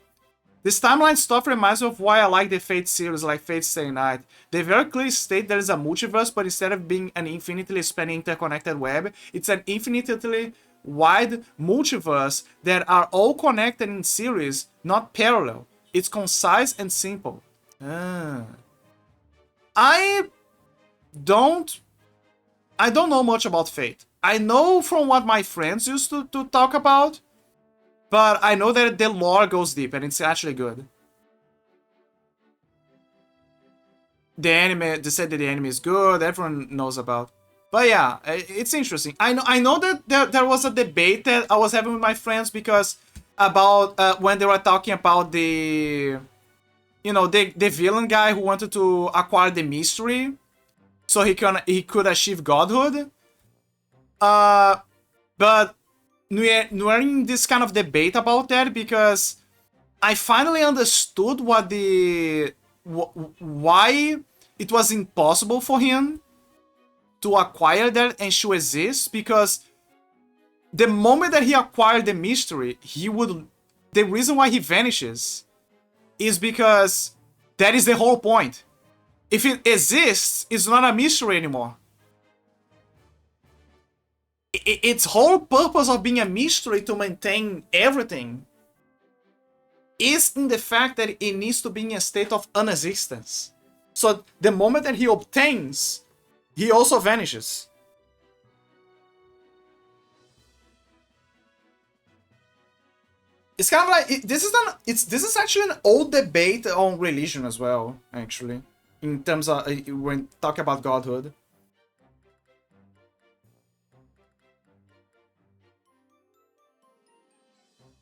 This timeline stuff reminds me of why I like the Fate series, like Fate Stay Night. They very clearly state there is a multiverse, but instead of being an infinitely spanning interconnected web, it's an infinitely wide multiverse that are all connected in series, not parallel. It's concise and simple. I don't know much about Fate. I know from what my friends used to talk about, but I know that the lore goes deep and it's actually good. The anime, they said that the anime is good, everyone knows about. But yeah, it's interesting. I know that there was a debate that I was having with my friends because about when they were talking about the, you know, the villain guy who wanted to acquire the mystery so he could achieve godhood. But we're in this kind of debate about that because I finally understood why it was impossible for him to acquire that and to exist, because the moment that he acquired the mystery, the reason why he vanishes is because that is the whole point. If it exists, it's not a mystery anymore. Its whole purpose of being a mystery to maintain everything is in the fact that it needs to be in a state of unexistence. So the moment that he obtains, he also vanishes. It's kind of like this is actually an old debate on religion as well, actually, in terms of when talking about godhood.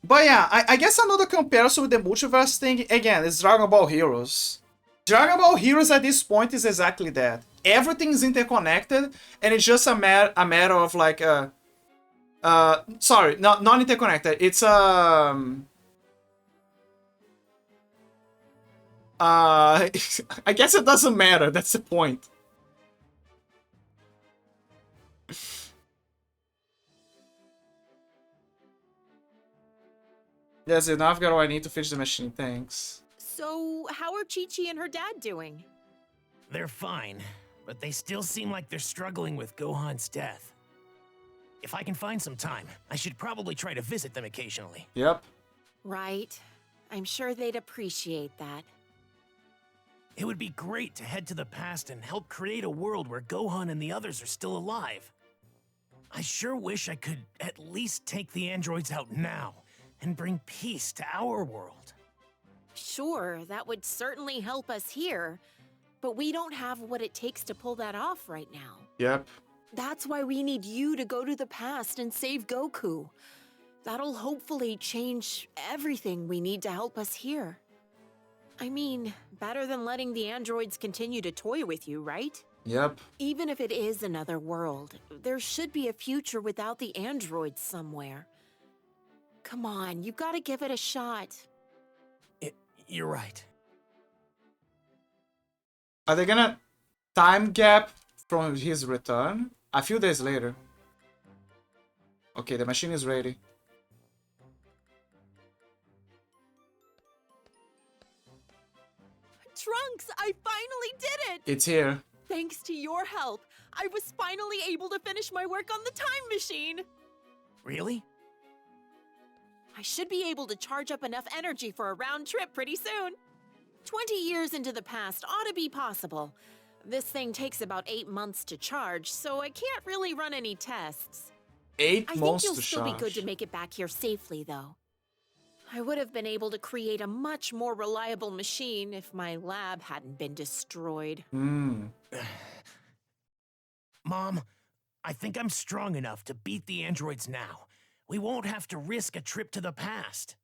But yeah, I guess another comparison with the multiverse thing, again, is Dragon Ball Heroes. Dragon Ball Heroes at this point is exactly that. Everything is interconnected, and it's just a matter of like, sorry, not interconnected. It's I guess it doesn't matter. That's the point. Yes, now I've got what I need to finish the machine. Thanks. So, how are Chi-Chi and her dad doing? They're fine, but they still seem like they're struggling with Gohan's death. If I can find some time, I should probably try to visit them occasionally. Yep. Right. I'm sure they'd appreciate that. It would be great to head to the past and help create a world where Gohan and the others are still alive. I sure wish I could at least take the androids out now and bring peace to our world. Sure, that would certainly help us here, but we don't have what it takes to pull that off right now. Yep. That's why we need you to go to the past and save Goku. That'll hopefully change everything we need to help us here. I mean, better than letting the androids continue to toy with you, right? Yep. Even if it is another world, there should be a future without the androids somewhere. Come on, you gotta give it a shot. You're right. Are they gonna time gap from his return? A few days later. Okay, the machine is ready. Trunks, I finally did it! It's here. Thanks to your help, I was finally able to finish my work on the time machine. Really? I should be able to charge up enough energy for a round trip pretty soon. 20 years into the past ought to be possible. This thing takes about 8 months to charge, so I can't really run any tests. 8 I months think you'll to still be charge. good to make it back here safely, though. I would have been able to create a much more reliable machine if my lab hadn't been destroyed. Mom, I think I'm strong enough to beat the androids now. We won't have to risk a trip to the past.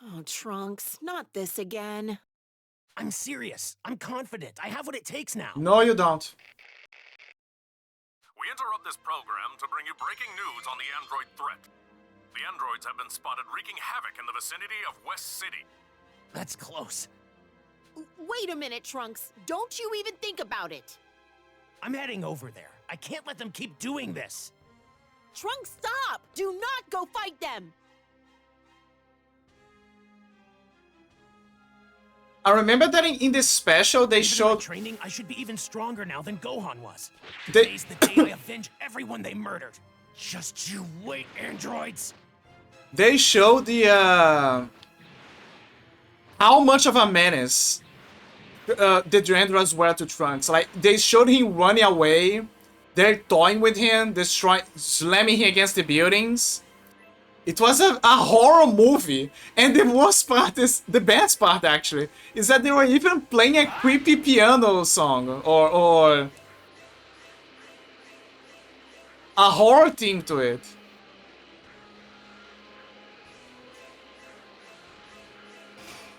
Oh, Trunks, not this again. I'm serious. I'm confident. I have what it takes now. No, you don't. We interrupt this program to bring you breaking news on the android threat. The androids have been spotted wreaking havoc in the vicinity of West City. That's close. Wait a minute, Trunks. Don't you even think about it. I'm heading over there. I can't let them keep doing this. Trunks, stop! Do not go fight them! I remember that in this special they showed training. I should be even stronger now than Gohan was. They... Today's the day I avenge everyone they murdered. Just you wait, androids. They showed the how much of a menace the androids were to Trunks. Like they showed him running away. They're toying with him, slamming him against the buildings. It was a horror movie, and the worst part is, the best part actually, is that they were even playing a creepy piano song, or a horror theme to it.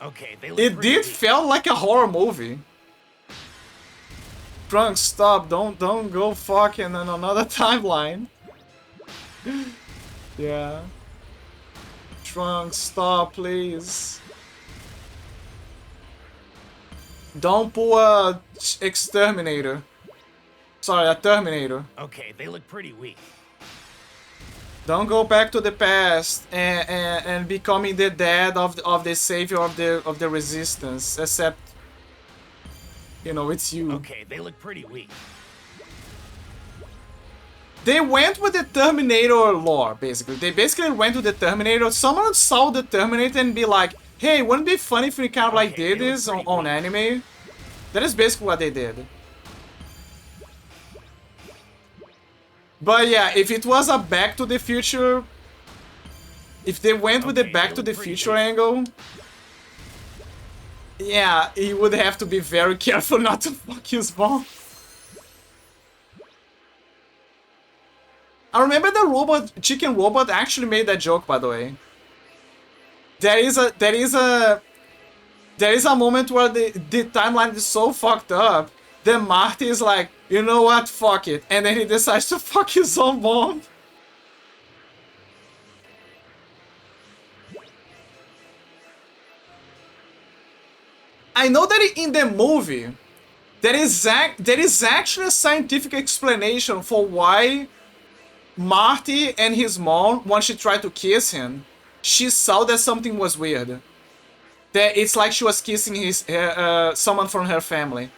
Okay, they look It pretty did weak. feel like a horror movie. Trunks, stop! Don't go fucking on another timeline. Yeah. Trunks, stop, please. Don't pull a exterminator. Sorry, a Terminator. Okay, they look pretty weak. Don't go back to the past and becoming the dad of the savior of the resistance. Except, you know, it's you. Okay, they look pretty weak. They went with the Terminator lore, basically. They basically went with the Terminator. Someone saw the Terminator and be like, hey, wouldn't it be funny if we kind of like did this on anime? That is basically what they did. But yeah, if it was a Back to the Future... If they went with the Back to the Future angle... Yeah, you would have to be very careful not to fuck his bomb. I remember the chicken robot actually made that joke, by the way. There is a moment where the timeline is so fucked up that Marty is like, you know what, fuck it, and then he decides to fuck his own bomb. I know that in the movie there is actually a scientific explanation for why Marty and his mom, once she tried to kiss him, she saw that something was weird. That it's like she was kissing someone from her family.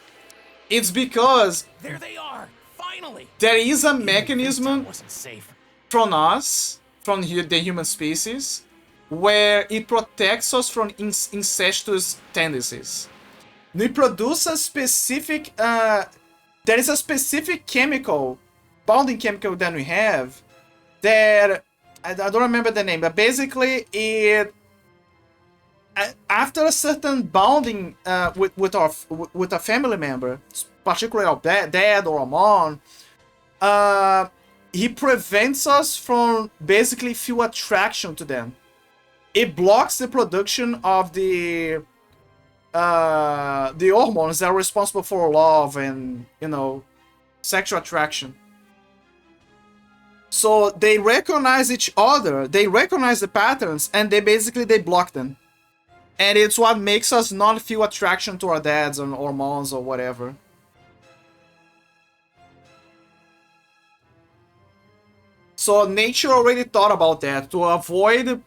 It's because there they are, finally. There is a mechanism wasn't safe. from us, from the human species, where it protects us from incestuous tendencies. We produce a specific, there is a specific chemical, bonding chemical that we have, that, I don't remember the name, but basically it, after a certain bonding with a family member, particularly our dad or a mom, he prevents us from basically feel attraction to them. It blocks the production of the hormones that are responsible for love and, you know, sexual attraction. So they recognize each other, they recognize the patterns, and they block them. And it's what makes us not feel attraction to our dads or moms or whatever. So nature already thought about that to avoid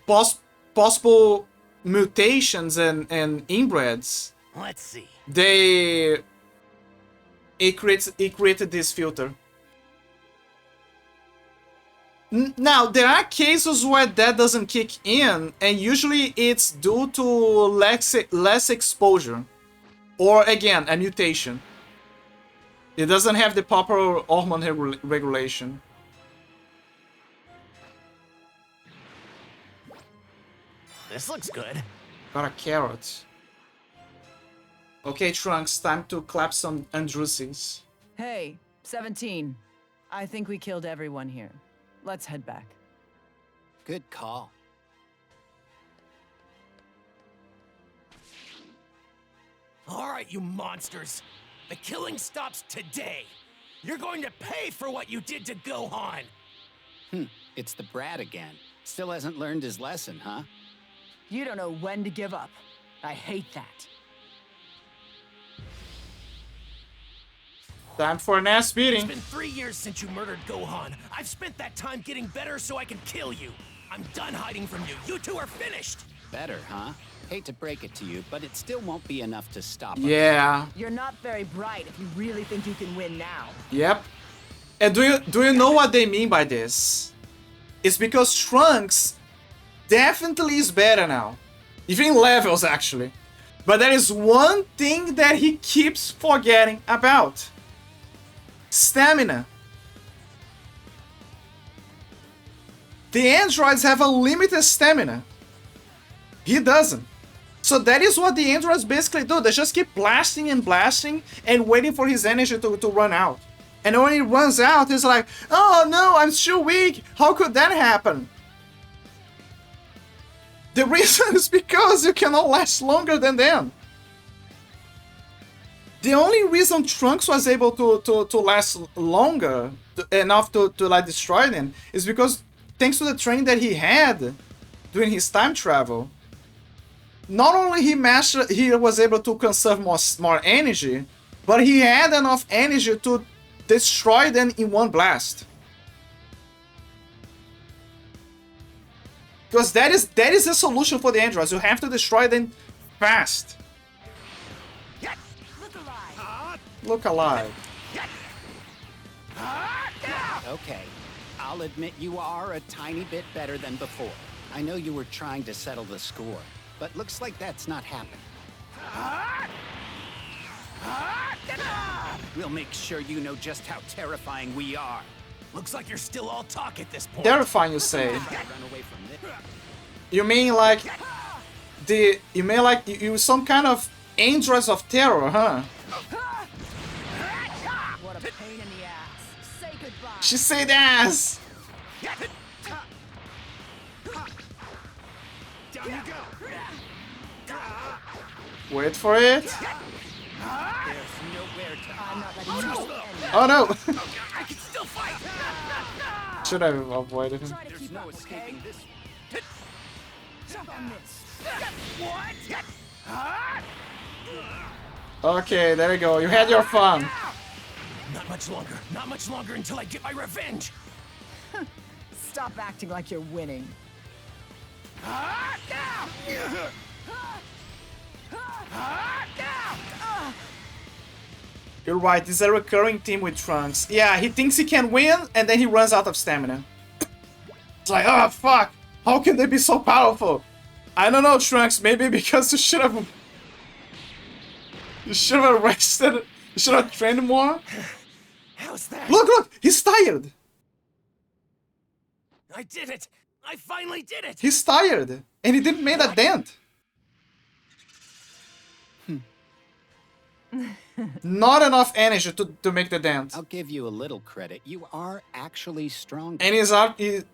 possible mutations and inbreds. Let's see. It created this filter. Now, there are cases where that doesn't kick in, and usually it's due to less exposure. Or, again, a mutation. It doesn't have the proper hormone regulation. This looks good. Got a carrot. Okay, Trunks, time to clap some Andrewsies. Hey, 17. I think we killed everyone here. Let's head back. Good call. All right, you monsters. The killing stops today. You're going to pay for what you did to Gohan. It's the brat again. Still hasn't learned his lesson, huh? You don't know when to give up. I hate that. Time for an ass beating. It's been 3 years since you murdered Gohan. I've spent that time getting better so I can kill you. I'm done hiding from you. You two are finished. Better, huh? Hate to break it to you, but it still won't be enough to stop us. Yeah. You're not very bright if you really think you can win now. Yep. And do you know what they mean by this? It's because Trunks definitely is better now. Even in levels, actually. But there is one thing that he keeps forgetting about. Stamina. The androids have a limited stamina. He doesn't. So that is what the androids basically do. They just keep blasting and blasting and waiting for his energy to run out. And when it runs out, he's like, oh no, I'm still weak. How could that happen? The reason is because you cannot last longer than them. The only reason Trunks was able to last longer, enough to like destroy them, is because thanks to the training that he had during his time travel. Not only he was able to conserve more energy, but he had enough energy to destroy them in one blast. Because that is the solution for the androids. You have to destroy them fast. Look alive. Okay, I'll admit you are a tiny bit better than before. I know you were trying to settle the score, but looks like that's not happening. We'll make sure you know just how terrifying we are. Looks like you're still all talk at this point. Terrifying, you say? Run away from this. You mean like you some kind of androids of terror, huh? What a pain in the ass. Say goodbye. She said ass. Down you go. Wait for it. There's nowhere to. I'm not letting you see any. Oh no. I can still fight. Should I have avoided him? Try to keep No up, escaping okay? this. Jump on this. Okay, there you go. You had your fun. Not much longer. Not much longer until I get my revenge. Stop acting like you're winning. You're right, this is a recurring theme with Trunks. Yeah, he thinks he can win, and then he runs out of stamina. It's like, oh fuck, how can they be so powerful? I don't know, Trunks, maybe because you should have rested, you should have trained more. How's that? Look, he's tired. I did it. I finally did it. He's tired, and he didn't make a dent. Not enough energy to make the dent. I'll give you a little credit. You are actually strong. And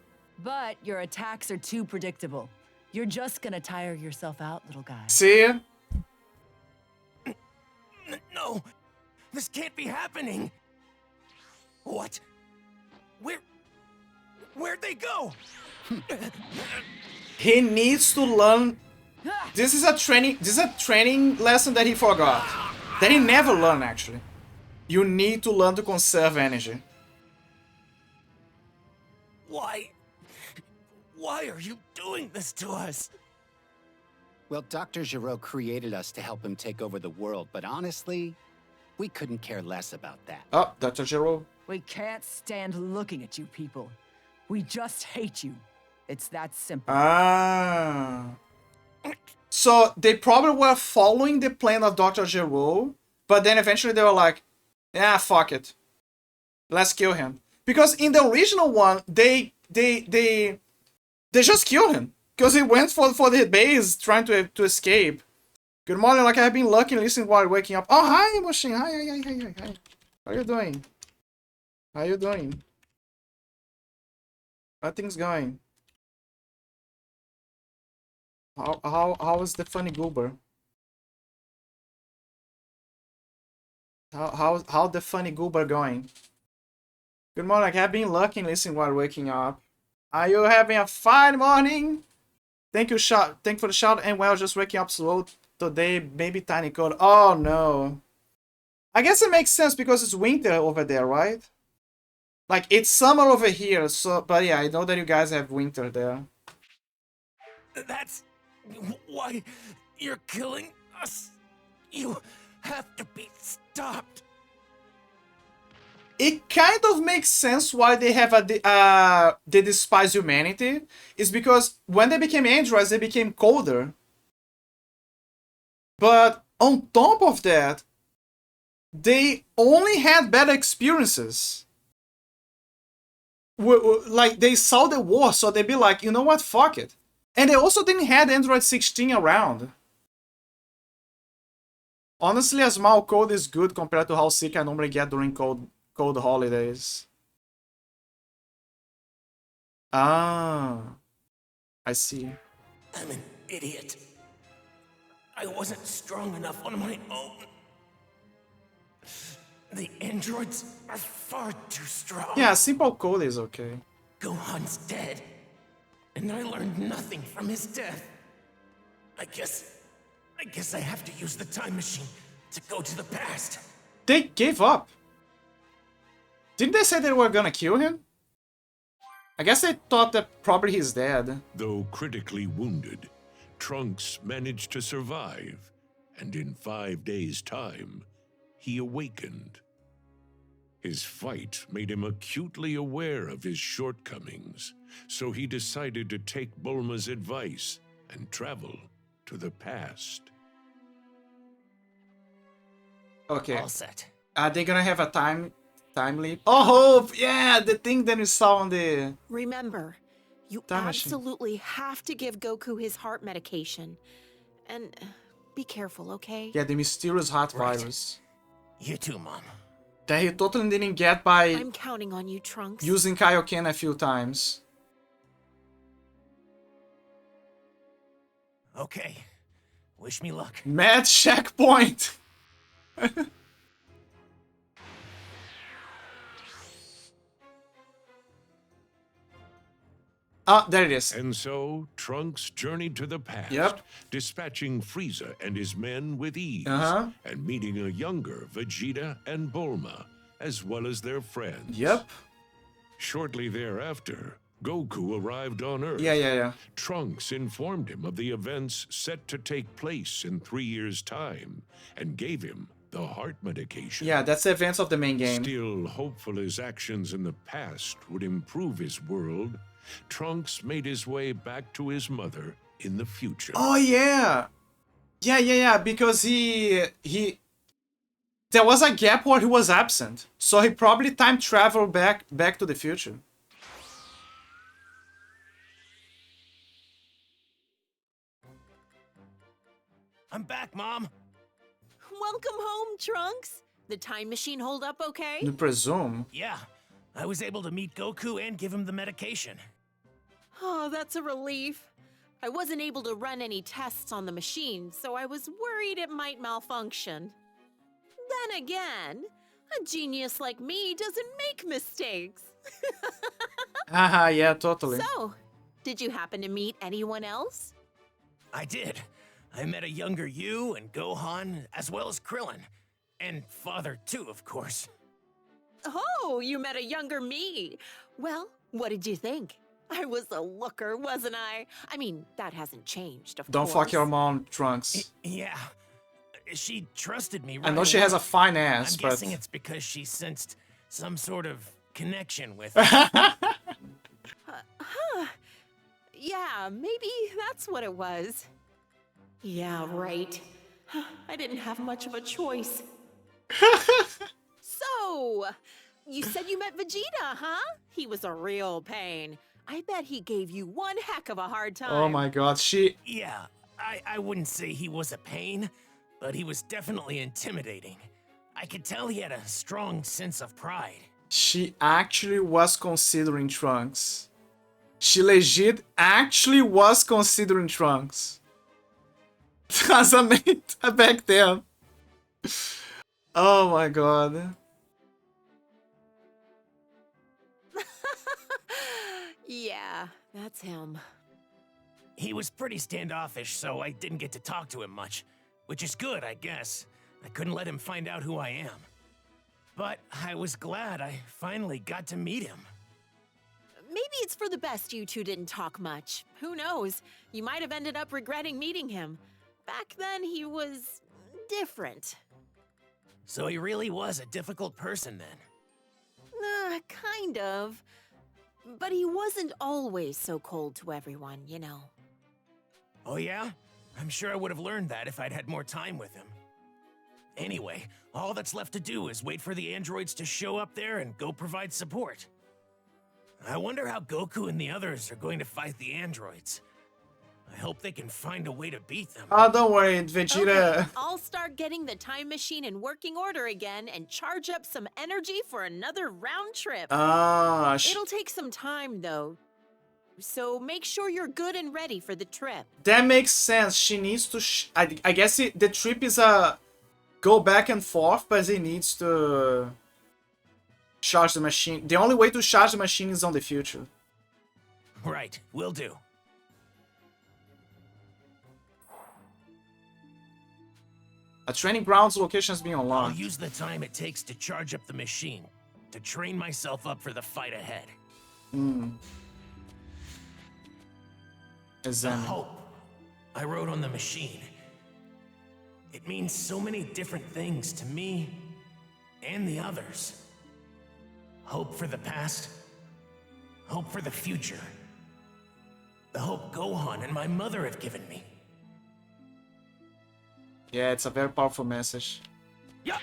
But your attacks are too predictable. You're just gonna tire yourself out, little guy. See? No, this can't be happening. What? Where'd they go? He needs to learn. This is a training lesson that he forgot. That he never learned, actually. You need to learn to conserve energy. Why are you doing this to us? Well, Dr. Gero created us to help him take over the world, but honestly, we couldn't care less about that. Oh, Dr. Gero. We can't stand looking at you people. We just hate you. It's that simple. Ah. So they probably were following the plan of Dr. Gero, but then eventually they were like, yeah, fuck it. Let's kill him. Because in the original one, they just killed him. Because he went for the base trying to escape. Good morning, like I have been lucky listening while waking up. Oh, hi, Machine. Hi. How are you doing? How are you doing? How things going? How is the funny goober? How the funny goober going? Good morning, like I have been lucky listening while waking up. Are you having a fine morning? Thank you for the shout. And well, just waking up slow today, maybe tiny cold. Oh no. I guess it makes sense because it's winter over there, right? Like it's summer over here, so but yeah, I know that you guys have winter there. That's why you're killing us. You have to be stopped. It kind of makes sense why they have they despise humanity. Is because when they became androids, they became colder. But on top of that, they only had bad experiences. Like they saw the war, so they'd be like, you know what, fuck it. And they also didn't have Android 16 around. Honestly, a small cold is good compared to how sick I normally get during cold holidays. Ah, I see. I'm an idiot. I wasn't strong enough on my own. The androids are far too strong. Yeah, a simple cold is okay. Gohan's dead, and I learned nothing from his death. I guess I have to use the time machine to go to the past. They gave up. Didn't they say they were gonna kill him? I guess they thought that probably he's dead. Though critically wounded, Trunks managed to survive, and in 5 days' time, he awakened. His fight made him acutely aware of his shortcomings, so he decided to take Bulma's advice and travel to the past. Okay. All set. Are they gonna have a time leap? Oh, yeah, the thing that you saw on the... Remember, you time machine. absolutely have to give Goku his heart medication. And be careful, okay? Yeah, the mysterious heart virus. You too, Mom. That he totally didn't get by I'm counting on you, Trunks. using Kaioken a few times. Okay. Wish me luck. Mad checkpoint! Ah, there it is. And so, Trunks journeyed to the past, Yep. dispatching Frieza and his men with ease, Uh-huh. and meeting a younger Vegeta and Bulma, as well as their friends. Yep. Shortly thereafter, Goku arrived on Earth. Yeah. Trunks informed him of the events set to take place in 3 years' time, and gave him the heart medication. Yeah, that's the events of the main game. Still hopeful his actions in the past would improve his world, Trunks made his way back to his mother in the future. Oh, yeah. Yeah, because he... There was a gap where he was absent. So he probably time traveled back to the future. I'm back, Mom. Welcome home, Trunks. The time machine hold up okay? You presume. Yeah, I was able to meet Goku and give him the medication. Oh, that's a relief. I wasn't able to run any tests on the machine, so I was worried it might malfunction. Then again, a genius like me doesn't make mistakes. Haha, yeah, totally. So, did you happen to meet anyone else? I did. I met a younger you and Gohan, as well as Krillin. And Father, too, of course. Oh, you met a younger me. Well, what did you think? I was a looker, wasn't I? I mean, that hasn't changed, of Don't course. fuck your mom, Trunks. Yeah. She trusted me right I know she has a fine ass, I'm but... guessing it's because she sensed some sort of connection with Yeah, maybe that's what it was. Yeah, right. I didn't have much of a choice. So, you said you met Vegeta, huh? He was a real pain. I bet he gave you one heck of a hard time. Oh my god, Yeah, I wouldn't say he was a pain, but he was definitely intimidating. I could tell he had a strong sense of pride. She actually was considering Trunks. She legit actually was considering Trunks. Casamento back then. Oh my god. Yeah, that's him. He was pretty standoffish, so I didn't get to talk to him much. Which is good, I guess. I couldn't let him find out who I am. But I was glad I finally got to meet him. Maybe it's for the best you two didn't talk much. Who knows? You might have ended up regretting meeting him. Back then, he was different. So he really was a difficult person then? Kind of. But he wasn't always so cold to everyone, you know. Oh yeah? I'm sure I would have learned that if I'd had more time with him. Anyway, all that's left to do is wait for the androids to show up there and go provide support. I wonder how Goku and the others are going to fight the androids. I hope they can find a way to beat them. Oh, don't worry, Vegeta. Okay, I'll start getting the time machine in working order again and charge up some energy for another round trip. It'll take some time, though. So make sure you're good and ready for the trip. That makes sense. She needs to... I guess the trip is a... Go back and forth, but he needs to... Charge the machine. The only way to charge the machine is on the future. Right, will do. A training grounds location has been I'll unlocked. use the time it takes to charge up the machine, to train myself up for the fight ahead. Examine. The hope I wrote on the machine. It means so many different things to me and the others. Hope for the past, hope for the future. The hope Gohan and my mother have given me. Yeah, it's a very powerful message. Yeah.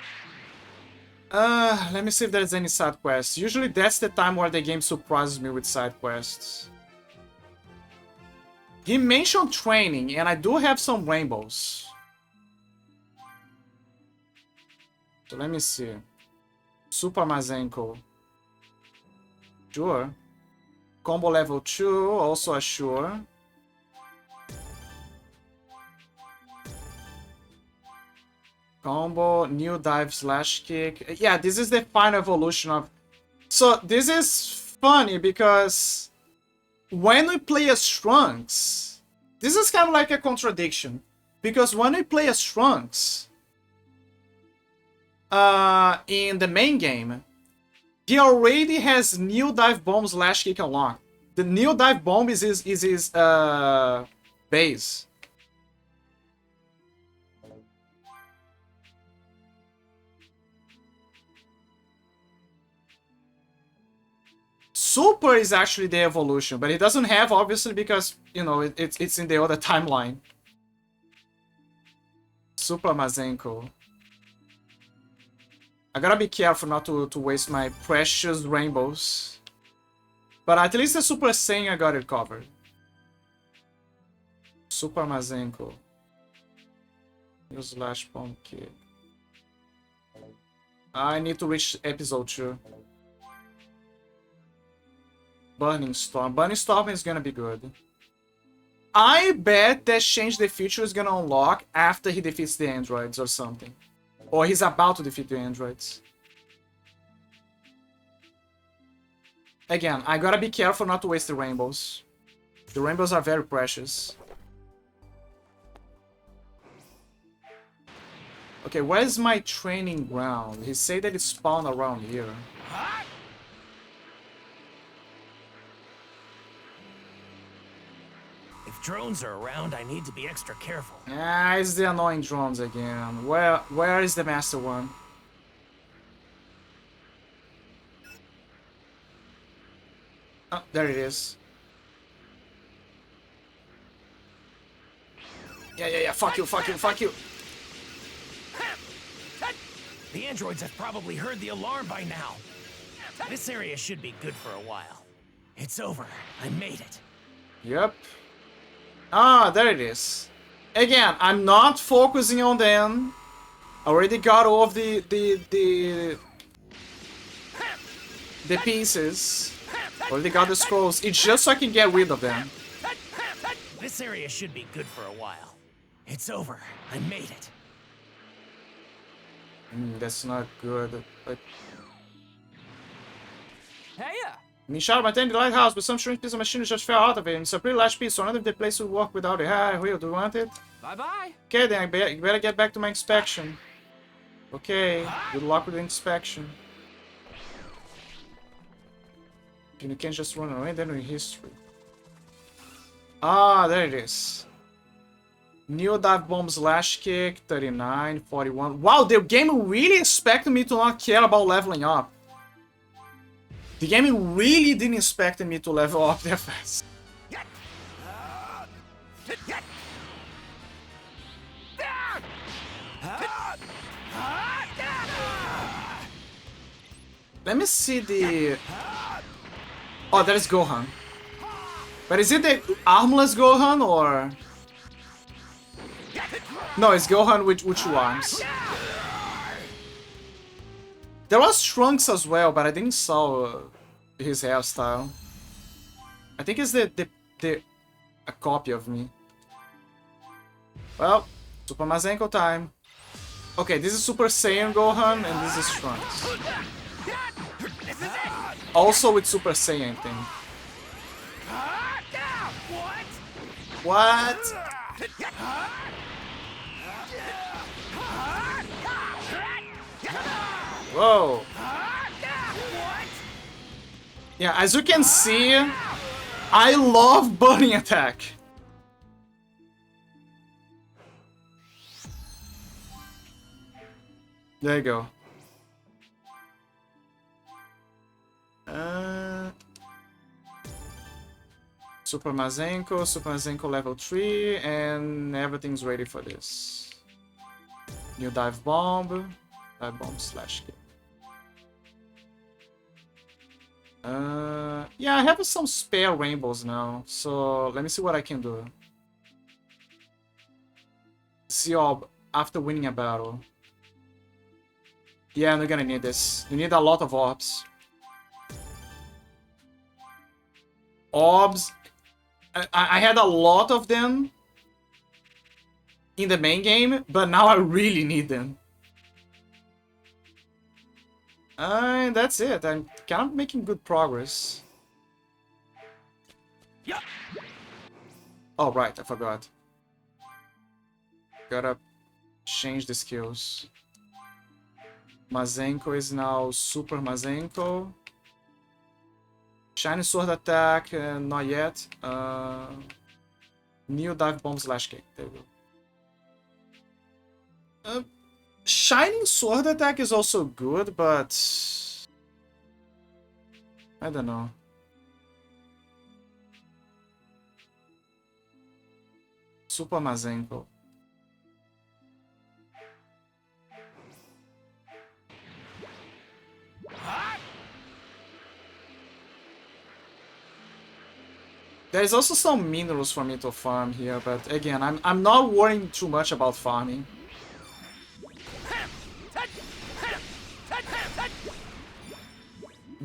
Let me see if there's any side quests. Usually that's the time where the game surprises me with side quests. He mentioned training, and I do have some rainbows. So let me see. Super Mazenko. Sure. Combo level 2, also a sure. Combo, new dive slash kick. Yeah, this is the final evolution of... So this is funny because when we play as Trunks, this is kind of like a contradiction. Because when we play as Trunks in the main game, he already has new dive bomb slash kick unlocked. The new dive bomb is his base. Super is actually the evolution, but it doesn't have, obviously, because, you know, it's in the other timeline. Super Mazenko. I gotta be careful not to waste my precious rainbows. But at least the Super Saiyan I got it covered. Super Mazenko. Use slash bomb kick. I need to reach episode 2. Burning Storm. Burning Storm is gonna be good. I bet that Change the Future is gonna unlock after he defeats the androids or something. Or he's about to defeat the androids. Again, I gotta be careful not to waste the rainbows. The rainbows are very precious. Okay, where's my training ground? He said that it spawned around here. If drones are around, I need to be extra careful. Ah, it's the annoying drones again. Where is the master one? Oh, there it is. Yeah, fuck you. The androids have probably heard the alarm by now. This area should be good for a while. It's over. I made it. Yep. Ah, there it is. Again, I'm not focusing on them. I already got all of the pieces. Already got the scrolls. It's just so I can get rid of them. This area should be good for a while. It's over. I made it. That's not good. But Heya! Nishara maintained the lighthouse, but some strange piece of machinery just fell out of it. It's a pretty large piece, so none of the place would work without it. Ah, Will, do you want it? Bye-bye. Okay, then I better get back to my inspection. Okay, good luck with the inspection. You can't just run away, then in history. Ah, there it is. Neo dive bomb slash kick, 39, 41. Wow, the game really expected me to not care about leveling up. The game really didn't expect me to level up that fast. Let me see the... Oh, that is Gohan. But is it the armless Gohan or... No, it's Gohan with 2 arms. There was Trunks as well, but I didn't saw his hairstyle. I think it's a copy of me. Well, Super Mazenko time. Okay, this is Super Saiyan Gohan and this is Trunks. Also with Super Saiyan thing. What? Whoa. Yeah, as you can see, I love burning attack. There you go. Super Mazenko level 3, and everything's ready for this. New dive bomb slash kick. Yeah, I have some spare rainbows now, so let me see what I can do. Ziob, after winning a battle. Yeah, we're gonna need this. You need a lot of orbs. Orbs. I had a lot of them in the main game, but now I really need them. And that's it. I'm kind of making good progress. Oh, right, I forgot. Gotta change the skills. Mazenko is now Super Mazenko. Shiny Sword Attack, not yet. New Dive Bomb slash kick. There we go. Shining Sword Attack is also good, but... I don't know. Super Mazenko. There's also some minerals for me to farm here, but again, I'm not worrying too much about farming.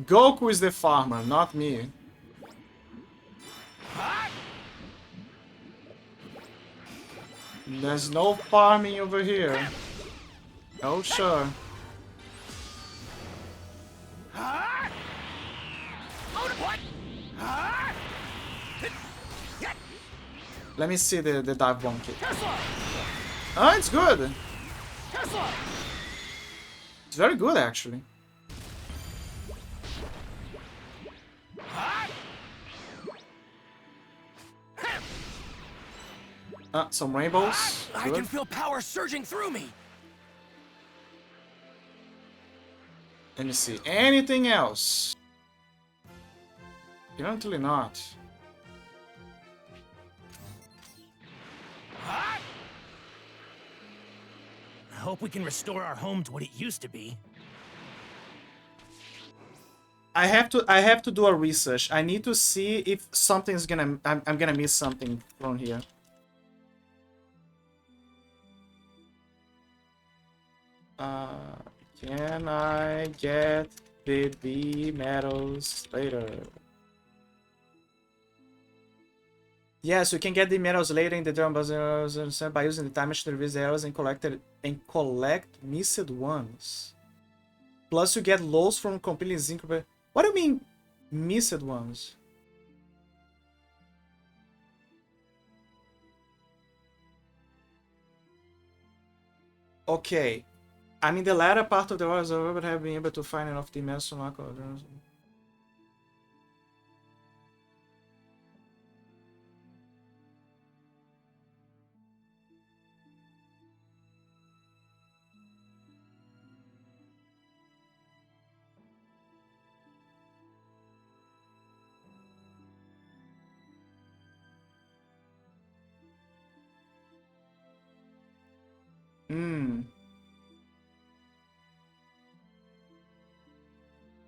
Goku is the farmer, not me. There's no farming over here. Oh, sure. Let me see the dive bomb kick. Oh, it's good. It's very good, actually. Some rainbows. Good. I can feel power surging through me. Let me see. Anything else? Apparently not. I hope we can restore our home to what it used to be. I have to do a research. I need to see if something's gonna I'm gonna miss something from here. Can I get the B medals later? Yes, you can get the medals later in the drum by using the time machine to revisit the arrows and collect missed ones. Plus, you get lows from completing zinc. What do you mean, missed ones? Okay. I mean, the latter part of the hours of Robert have been able to find enough the medals to knock out.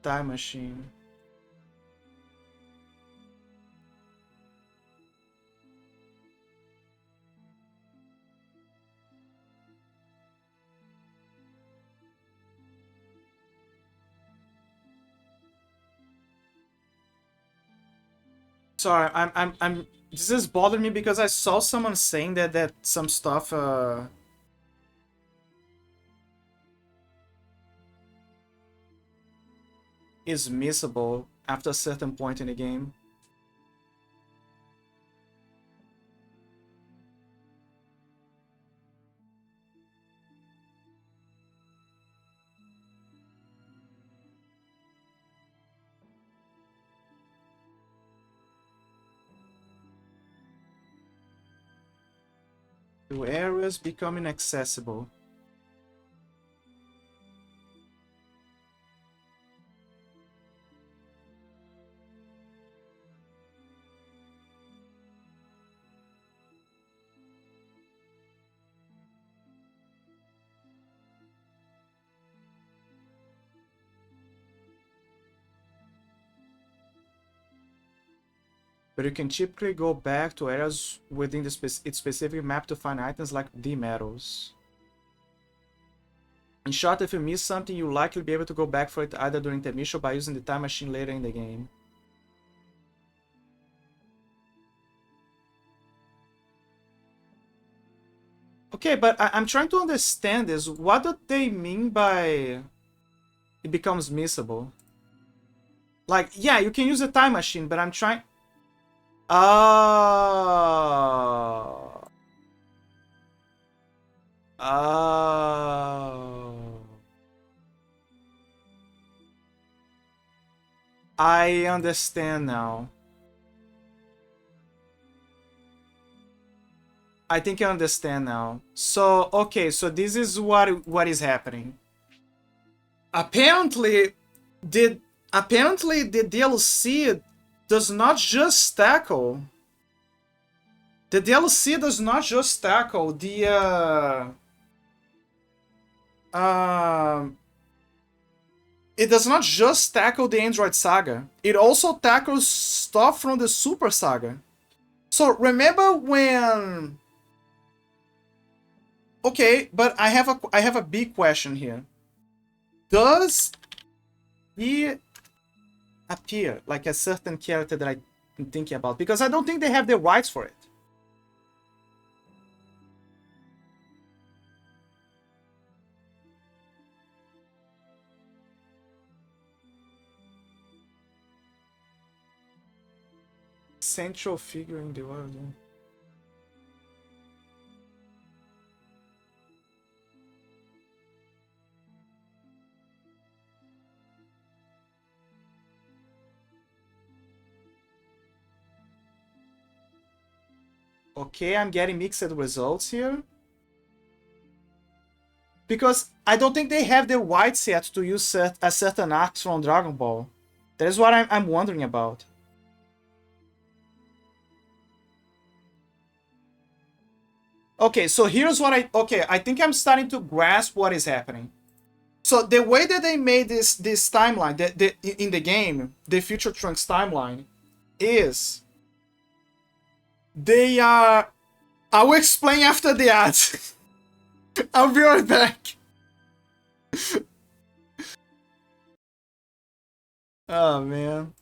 Time machine. Sorry, I'm. This is bothering me because I saw someone saying that some stuff is missable after a certain point in the game. The areas become inaccessible. But you can typically go back to areas within its specific map to find items like D metals. In short, if you miss something, you'll likely be able to go back for it either during intermission or by using the time machine later in the game. Okay, but I'm trying to understand this. What do they mean by it becomes missable? Like, yeah, you can use a time machine, but I'm trying... Oh. Oh. I understand now. I think I understand now. So, okay, so this is what is happening. Apparently the DLC does not just tackle... The DLC does not just tackle the... it does not just tackle the Android Saga. It also tackles stuff from the Super Saga. So, remember when... Okay, but I have a big question here. Does he appear like a certain character that I'm thinking about? Because I don't think they have the rights for it. Central figure in the world. Okay, I'm getting mixed results here. Because I don't think they have the rights yet to use a certain arcs from Dragon Ball. That is what I'm wondering about. Okay, so here's what I think I'm starting to grasp what is happening. So the way that they made this timeline, in the game, the Future Trunks timeline, is they are. I will explain after the ads. I'll be right back. Oh man.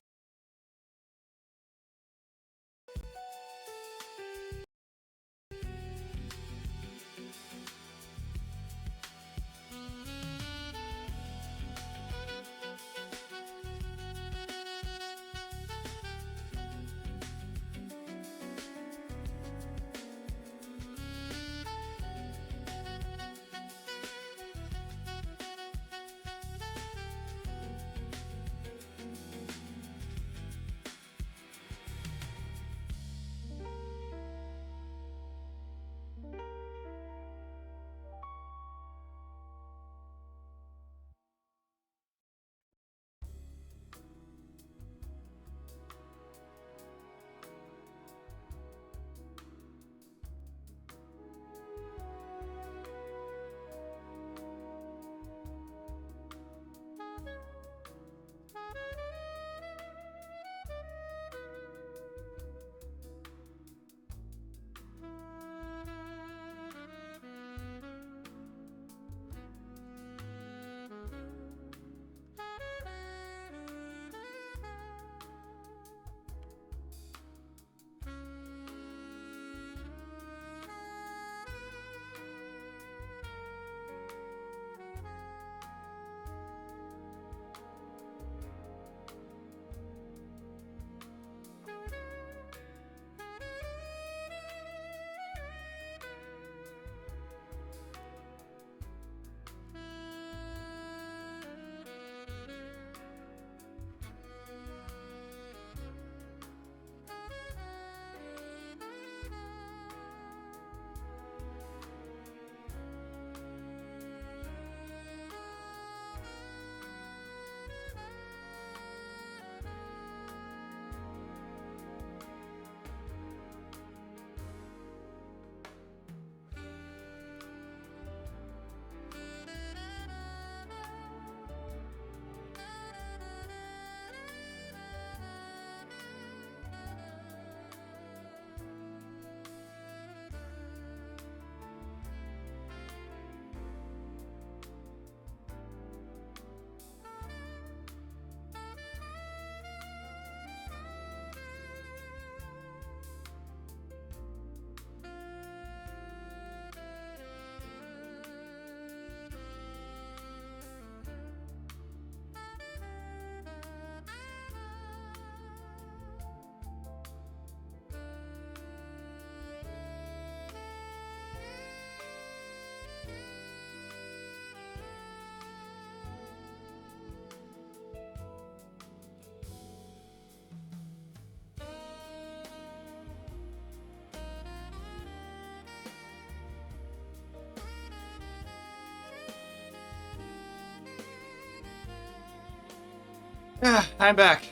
I'm back.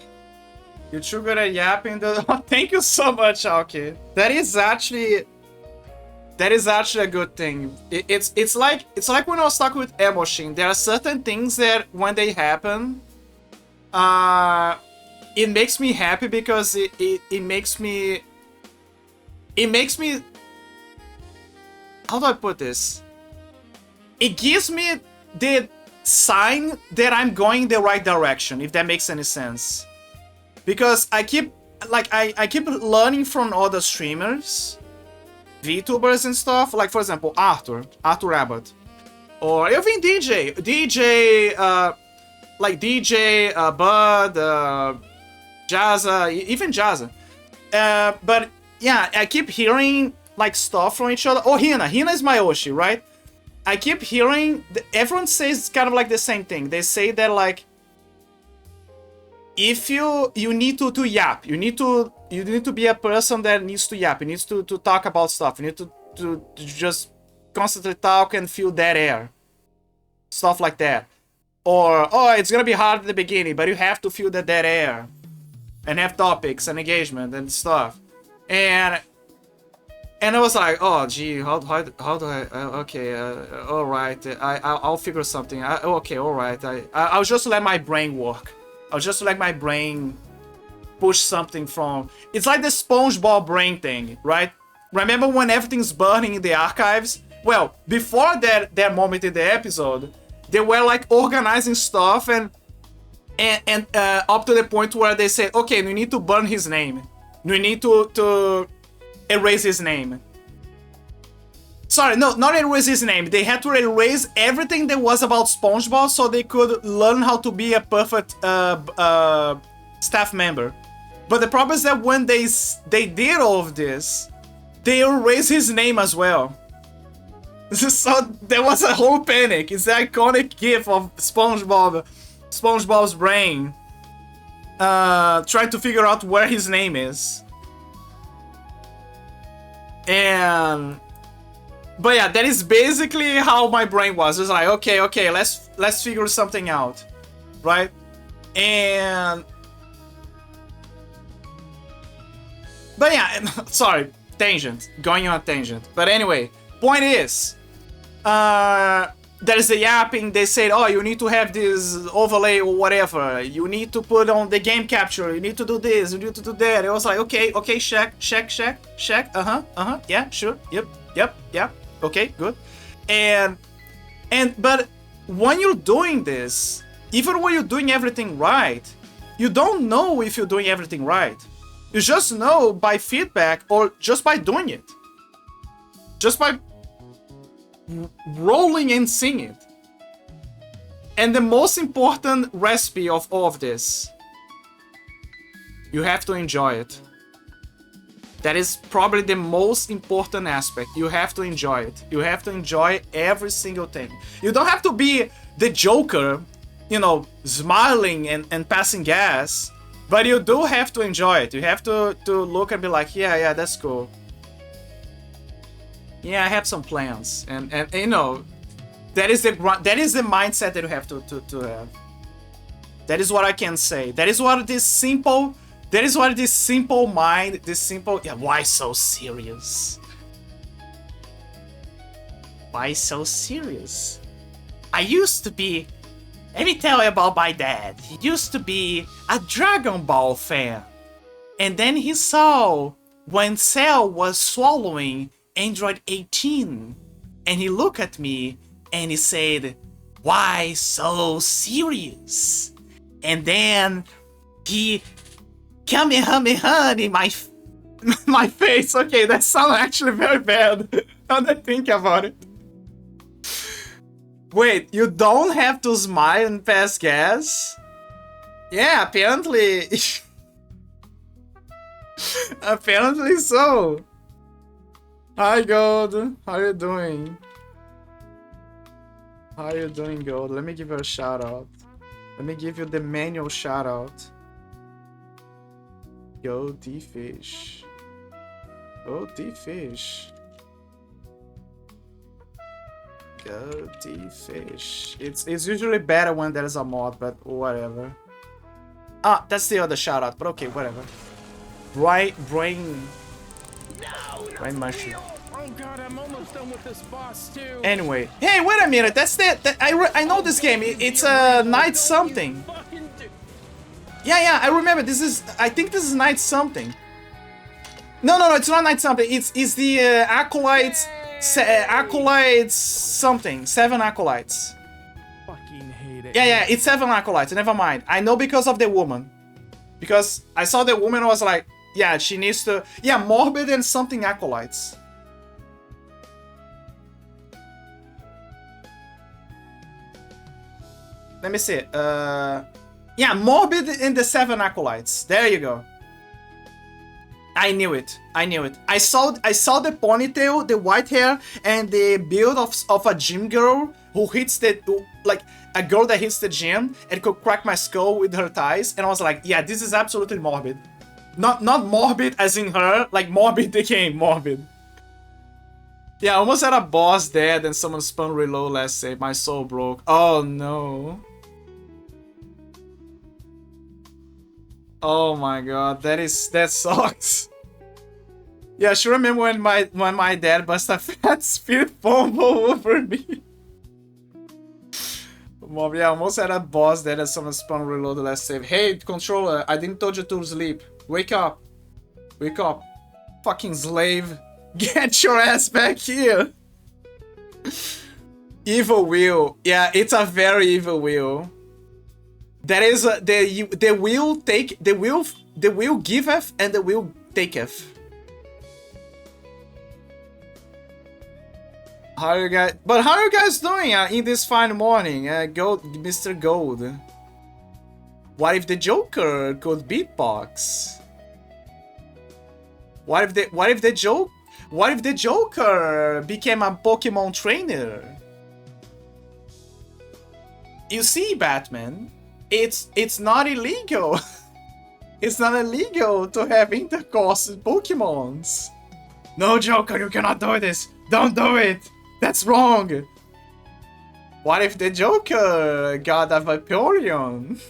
You're too good at yapping. Oh, thank you so much, Alki. That is actually a good thing. It's like when I was talking with Emoshin. There are certain things that when they happen, it makes me happy because it makes me. How do I put this? It gives me the sign that I'm going the right direction, if that makes any sense. Because I keep learning from other streamers, VTubers and stuff. Like for example, Arthur Abbott, or even DJ, Bud, Jazza, even Jazza. But yeah, I keep hearing like stuff from each other. Oh, Hina is my Oshi, right? I keep hearing everyone says kind of like the same thing. They say that like if you need to yap, you need to be a person that needs to yap. You need to talk about stuff. You need to just constantly talk and feel dead air, stuff like that. Or oh, it's gonna be hard at the beginning, but you have to feel the dead air and have topics and engagement and stuff. And And I was like, oh, gee, how do I, okay, all right, I'll figure something. Okay, all right. I'll just let my brain work. I'll just let my brain push something from. It's like the SpongeBob brain thing, right? Remember when everything's burning in the archives? Well, before that moment in the episode, they were like organizing stuff and up to the point where they said, okay, we need to burn his name. We need to erase his name. Sorry, no, not erase his name. They had to erase everything that was about SpongeBob so they could learn how to be a perfect staff member. But the problem is that when they did all of this, they erased his name as well. So there was a whole panic. It's the iconic gif of SpongeBob's brain trying to figure out where his name is. But yeah, that is basically how my brain was. It was like, okay, let's figure something out, right? But yeah, sorry, tangent, going on a tangent. But anyway, point is, there's the yapping. They said, oh, you need to have this overlay or whatever. You need to put on the game capture. You need to do this. You need to do that. It was like, okay, check. Yeah, sure. Yep. Okay, good. But when you're doing this, even when you're doing everything right, you don't know if you're doing everything right. You just know by feedback or just by doing it. Just by rolling and seeing it. And the most important recipe of all of this, you have to enjoy it. That is probably the most important aspect. You have to enjoy it. You have to enjoy every single thing. You don't have to be the Joker, you know, smiling and passing gas, but you do have to enjoy it. You have to look and be like, yeah, that's cool. Yeah, I have some plans, and you know, that is the mindset that you have to have. That is what I can say. That is what this simple mind, this simple, yeah. Why so serious? Why so serious? I used to be. Let me tell you about my dad. He used to be a Dragon Ball fan, and then he saw when Cell was swallowing Android 18, and he looked at me and he said, why so serious? And then he Kamehameha in my face. Okay, that sounds actually very bad now that I think about it. Wait, you don't have to smile and pass gas? Yeah, apparently. Apparently so. Hi, Gold. How you doing? How you doing, Gold? Let me give you a shout out. Let me give you the manual shout out. Go D-Fish. Go D-Fish. Go D-Fish. It's usually better when there is a mod, but whatever. Ah, that's the other shout out, but okay, whatever. Brain mushroom. Oh god, I'm almost done with this boss too. Anyway, hey, wait a minute. That's I know this game. It's a Night something. Yeah, I remember. I think this is Night something. No, it's not Night something. It's the Acolytes. Acolytes something. 7 Acolytes. Fucking hate it. Yeah, it's 7 Acolytes. Never mind. I know because of the woman. Because I saw the woman, I was like, yeah, she needs to. Yeah, Morbid and something Acolytes. Let me see. Yeah, Morbid and the 7 Acolytes. There you go. I knew it. I saw the ponytail, the white hair, and the build of a gym girl who hits like a girl that hits the gym and could crack my skull with her thighs, and I was like, yeah, this is absolutely Morbid. Not Morbid as in her, like Morbid the game, Morbid. Yeah, I almost had a boss dead and someone spun reload last save. My soul broke. Oh no. Oh my god, that sucks. Yeah, I sure remember when my dad bust a fat spirit bomb over me. Mom, yeah, almost had a boss that had someone spawn reload the last save. Hey, controller, I didn't told you to sleep. Wake up. Wake up. Fucking slave. Get your ass back here. Evil will. Yeah, it's a very evil will. That is the will giveth and the will taketh. How are you guys? But how are you guys doing in this fine morning, Gold, Mr. Gold? What if the Joker could beatbox? What if the Joker became a Pokemon trainer? You see, Batman, it's not illegal. It's not illegal to have intercourse with Pokemons. No, Joker, you cannot do this. Don't do it. That's wrong. What if the Joker got a Vaporeon?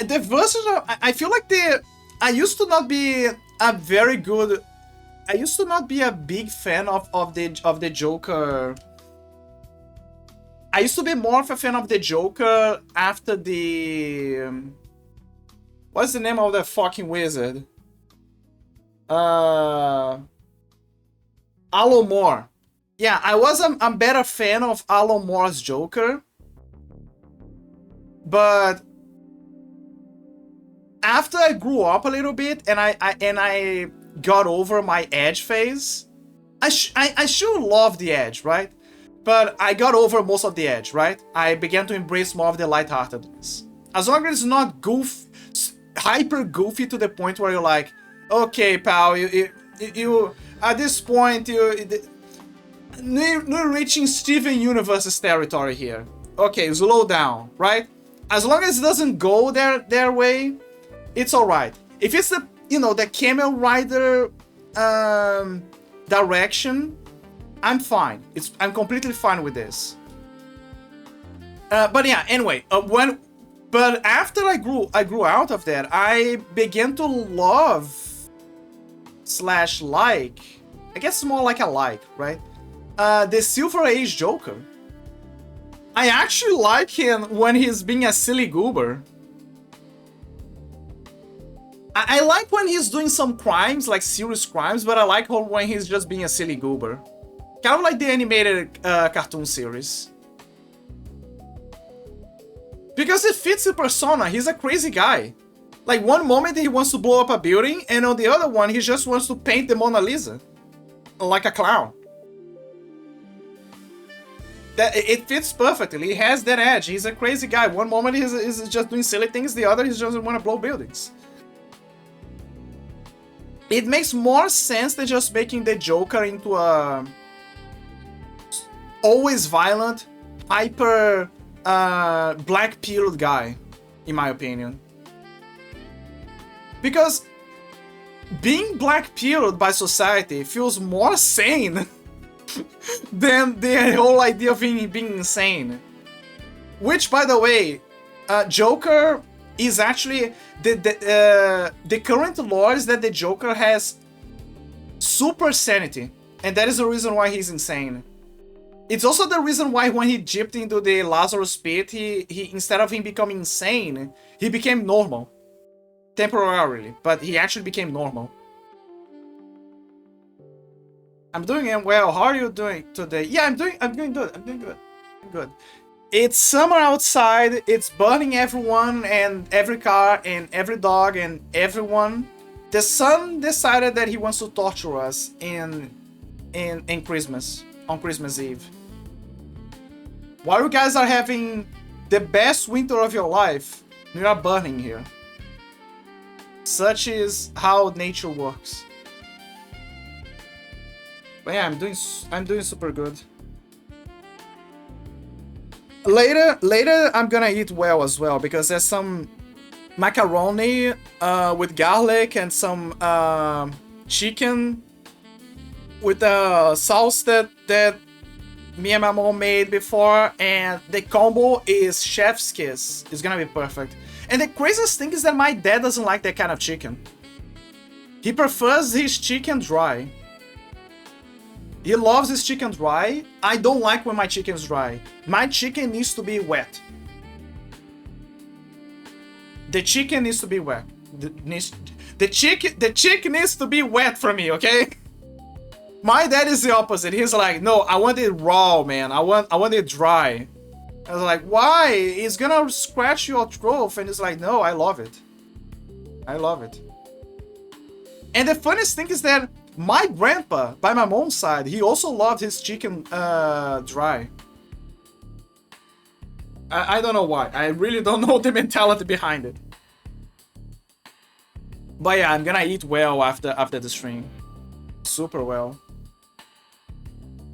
The version of, I feel like I used to not be a very good. I used to not be a big fan of the Joker. I used to be more of a fan of the Joker after the... what's the name of the fucking wizard? Alan Moore. Yeah, I was a better fan of Alan Moore's Joker. But after I grew up a little bit and I got over my Edge phase, I should love the Edge, right? But I got over most of the Edge, right? I began to embrace more of the lightheartedness. As long as it's not hyper goofy to the point where you're like, okay, pal, you at this point you're reaching Steven Universe's territory here. Okay, slow down, right? As long as it doesn't go their way, it's all right. If it's the the Camel Rider direction, I'm fine. I'm completely fine with this. But yeah, anyway, but after I grew out of that, I began to love / like, I guess more like a like, right? The Silver Age Joker. I actually like him when he's being a silly goober. I like when he's doing some crimes, like serious crimes, but I like when he's just being a silly goober. Kind of like the animated cartoon series. Because it fits the persona, he's a crazy guy. Like one moment he wants to blow up a building, and on the other one he just wants to paint the Mona Lisa. Like a clown. It fits perfectly, he has that edge, he's a crazy guy. One moment he's just doing silly things, the other he just want to blow buildings. It makes more sense than just making the Joker into a... always violent, hyper black-pilled guy, in my opinion. Because being black-pilled by society feels more sane than the whole idea of being insane. Which, by the way, Joker is actually... the current law is that the Joker has super sanity, and that is the reason why he's insane. It's also the reason why when he dipped into the Lazarus pit, he instead of him becoming insane, he became normal. Temporarily, but he actually became normal. I'm doing well. How are you doing today? Yeah, I'm doing good. It's summer outside, it's burning everyone and every car and every dog and everyone. The sun decided that he wants to torture us in Christmas, on Christmas Eve. While you guys are having the best winter of your life, we are burning here. Such is how nature works. But yeah, I'm doing super good. Later I'm gonna eat well as well, because there's some macaroni with garlic and some chicken with a sauce that me and my mom made before, and the combo is chef's kiss. It's gonna be perfect. And the craziest thing is that my dad doesn't like that kind of chicken. He prefers his chicken dry. He loves his chicken dry. I don't like when my chicken's dry. My chicken needs to be wet. The chicken needs to be wet. The chicken needs to be wet for me, okay? My dad is the opposite. He's like, no, I want it raw, man. I want it dry. I was like, why? It's gonna scratch your throat. And he's like, no, I love it. I love it. And the funniest thing is that my grandpa, by my mom's side, he also loved his chicken dry. I don't know why. I really don't know the mentality behind it. But yeah, I'm gonna eat well after the stream. Super well.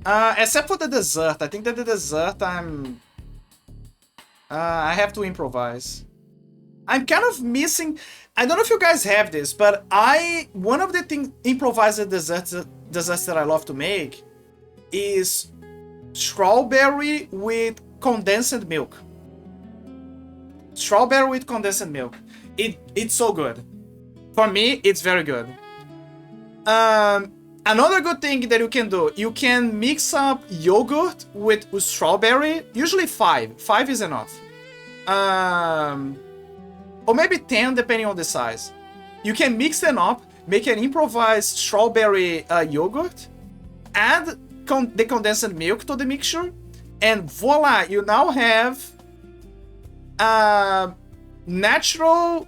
Except for the dessert. I think that the dessert I have to improvise. I'm kind of missing... I don't know if you guys have this, but one of the improvised desserts that I love to make is strawberry with condensed milk. Strawberry with condensed milk. It's so good. For me, it's very good. Another good thing that you can do, you can mix up yogurt with strawberry. Usually 5. 5 is enough. Or maybe 10 depending on the size. You can mix them up, make an improvised strawberry yogurt, add the condensed milk to the mixture, and voila, you now have natural,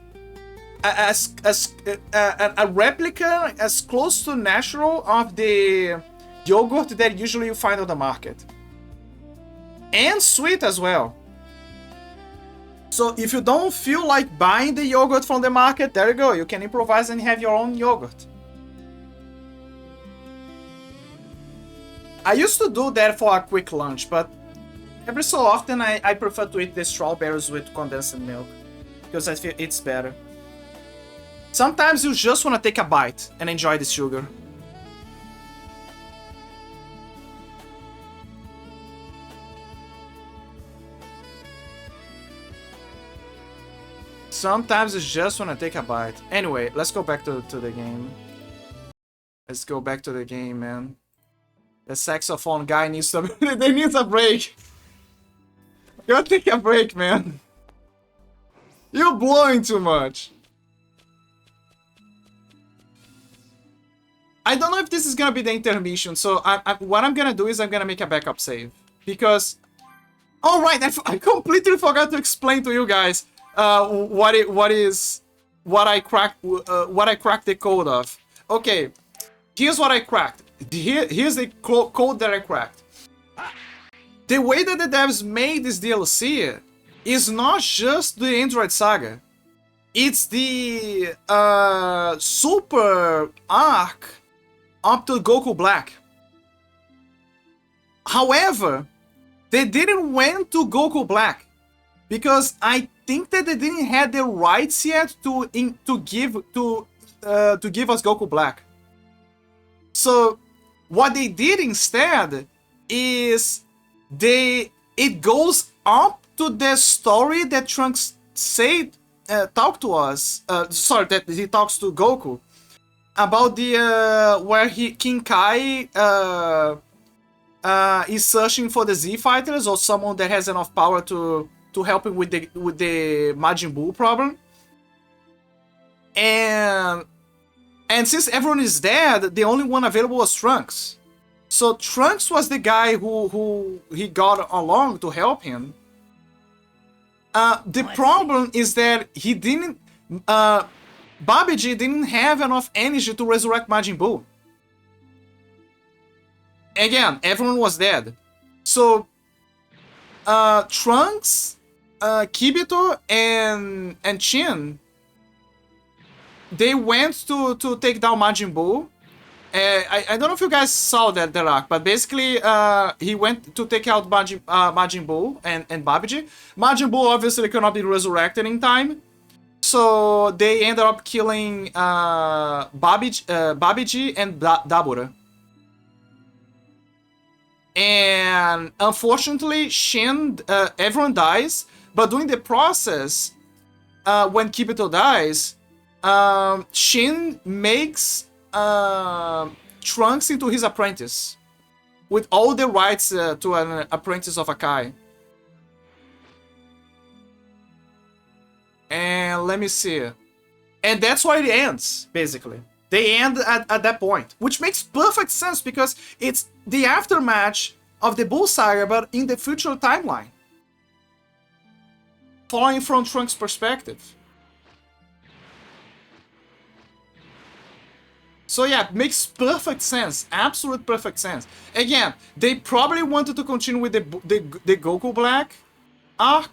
a replica as close to natural of the yogurt that usually you find on the market. And sweet as well. So if you don't feel like buying the yogurt from the market, there you go. You can improvise and have your own yogurt. I used to do that for a quick lunch, but every so often I prefer to eat the strawberries with condensed milk because I feel it's better. Sometimes you just want to take a bite and enjoy the sugar. Sometimes you just want to take a bite. Anyway, let's go back to the game. Let's go back to the game, man. The saxophone guy needs to... they need a break. Go take a break, man. You're blowing too much. I don't know if this is gonna be the intermission, so what I'm gonna do is I'm gonna make a backup save. Because... Oh, right, I completely forgot to explain to you guys what I cracked the code of. Okay, here's what I cracked. Here's the code that I cracked. The way that the devs made this DLC is not just the Android Saga. It's the super arc up to Goku Black. However, they didn't went to Goku Black because I think that they didn't have the rights yet to give us Goku Black. So what they did instead is it goes up to the story that Trunks talked to us. That he talks to Goku about the where King Kai is searching for the Z Fighters or someone that has enough power to help him with the Majin Buu problem. And since everyone is dead, the only one available was Trunks. So Trunks was the guy who he got along to help him. The problem is that he didn't... Babidi didn't have enough energy to resurrect Majin Buu. Again, everyone was dead. So, Trunks, Kibito, and Chin, they went to take down Majin Buu. I don't know if you guys saw that arc, but basically, he went to take out Majin Buu and Babidi. Majin Buu obviously cannot be resurrected in time. So they ended up killing Babidi and Dabura. And And unfortunately, Shin, everyone dies, but during the process, when Kibito dies, Shin makes Trunks into his apprentice, with all the rights to an apprentice of Akai. And let me see. And that's why it ends, basically. They end at that point, which makes perfect sense because it's the aftermath of the Bull Saga, but in the future timeline. Following from Trunks' perspective. So yeah, it makes perfect sense. Absolute perfect sense. Again, they probably wanted to continue with the Goku Black arc,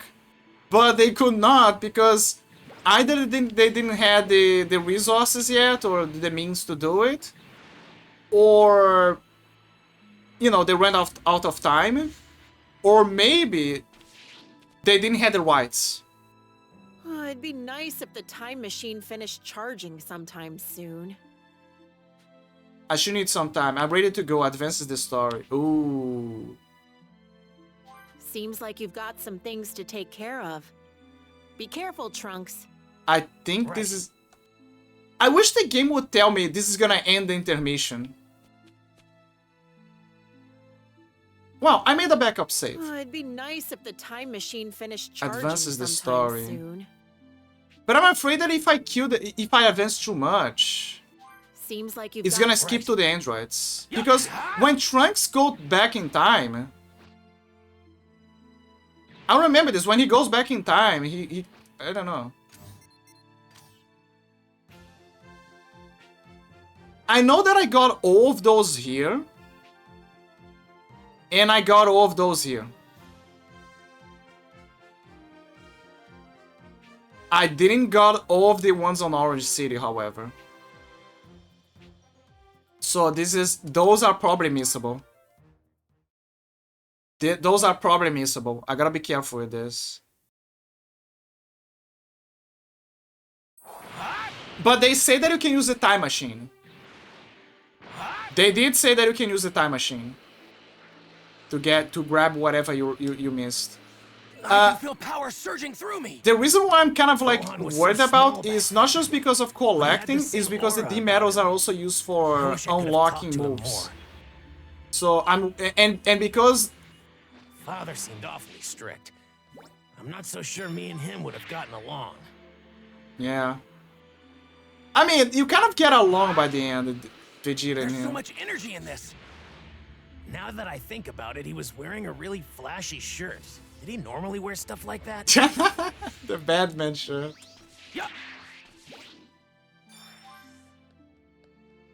but they could not because either they didn't have the resources yet or the means to do it, or, you know, they ran out of time, or maybe they didn't have the rights. Oh, it'd be nice if the time machine finished charging sometime soon. I should need some time. I'm ready to go. Advances the story. Ooh. Seems like you've got some things to take care of. Be careful, Trunks. I think this is... I wish the game would tell me this is gonna end the intermission. Well, I made a backup save. Oh, it'd be nice if the time machine finished charging Advances the sometime story. soon. But I'm afraid that if I advance too much, Seems like you've it's got gonna skip to the androids. Because when Trunks goes back in time... I remember this, when he goes back in time, he I don't know. I know that I got all of those here. And I got all of those here. I didn't got all of the ones on Orange City, however. So those are probably missable. Those are probably missable. I gotta be careful with this. But they say that you can use the time machine. They did say that you can use the time machine to grab whatever you missed. I can feel power surging through me. The reason why I'm kind of like worried about is not just because of collecting, is because the D medals are also used for unlocking moves. So and because Father seemed awfully strict. I'm not so sure me and him would have gotten along. yeah. I mean, you kind of get along by the end, Vegeta and There's so him. much energy in this. Now that I think about it, he was wearing a really flashy shirt. Did he normally wear stuff like that? The Batman shirt. Yeah.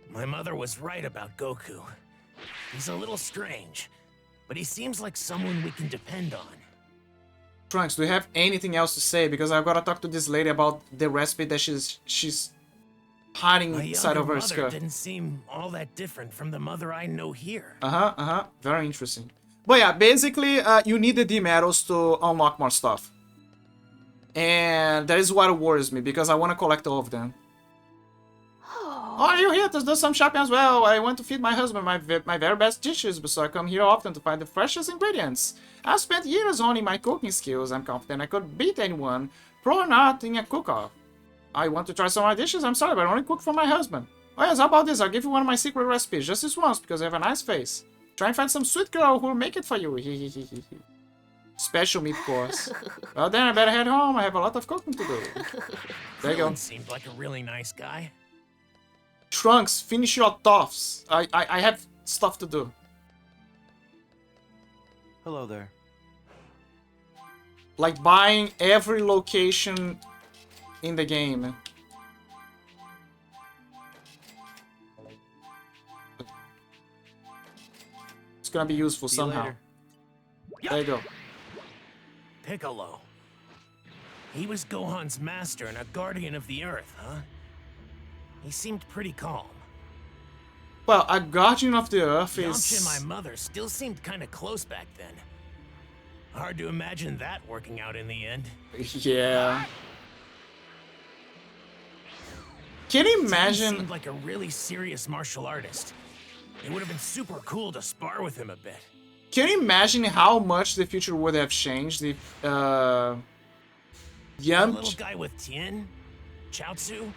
My mother was right about Goku. He's a little strange, but he seems like someone we can depend on. Trunks, do you have anything else to say? Because I've got to talk to this lady about the recipe that she's hiding My inside of younger her mother skirt. didn't seem all that different from the mother I know here. Very interesting. But yeah, basically, you need the D medals to unlock more stuff. And that is what worries me, because I want to collect all of them. Oh, are you here to do some shopping as well? I want to feed my husband my very best dishes, so I come here often to find the freshest ingredients. I've spent years honing my cooking skills. I'm confident I could beat anyone, pro or not, in a cook-off. I want to try some of my dishes. I'm sorry, but I only cook for my husband. Oh yes, how about this? I'll give you one of my secret recipes, just this once, because you have a nice face. Try and find some sweet girl who will make it for you. Special meat course. Well then, I better head home. I have a lot of cooking to do. There you go. Krillin seemed like a really nice guy. Trunks, finish your toffs. I have stuff to do. Hello there. Like buying every location in the game. It's gonna be useful See you somehow. later. There you go. Piccolo. He was Gohan's master and a guardian of the Earth, huh? He seemed pretty calm. Well, a guardian of the Earth Yamcha and is... my mother still seemed kind of close back then. Hard to imagine that working out in the end. Yeah. Can you He imagine... seemed like a really serious martial artist. It would have been super cool to spar with him a bit. Can you imagine how much the future would have changed if The Yamcha? little guy with Tien, Chaozu,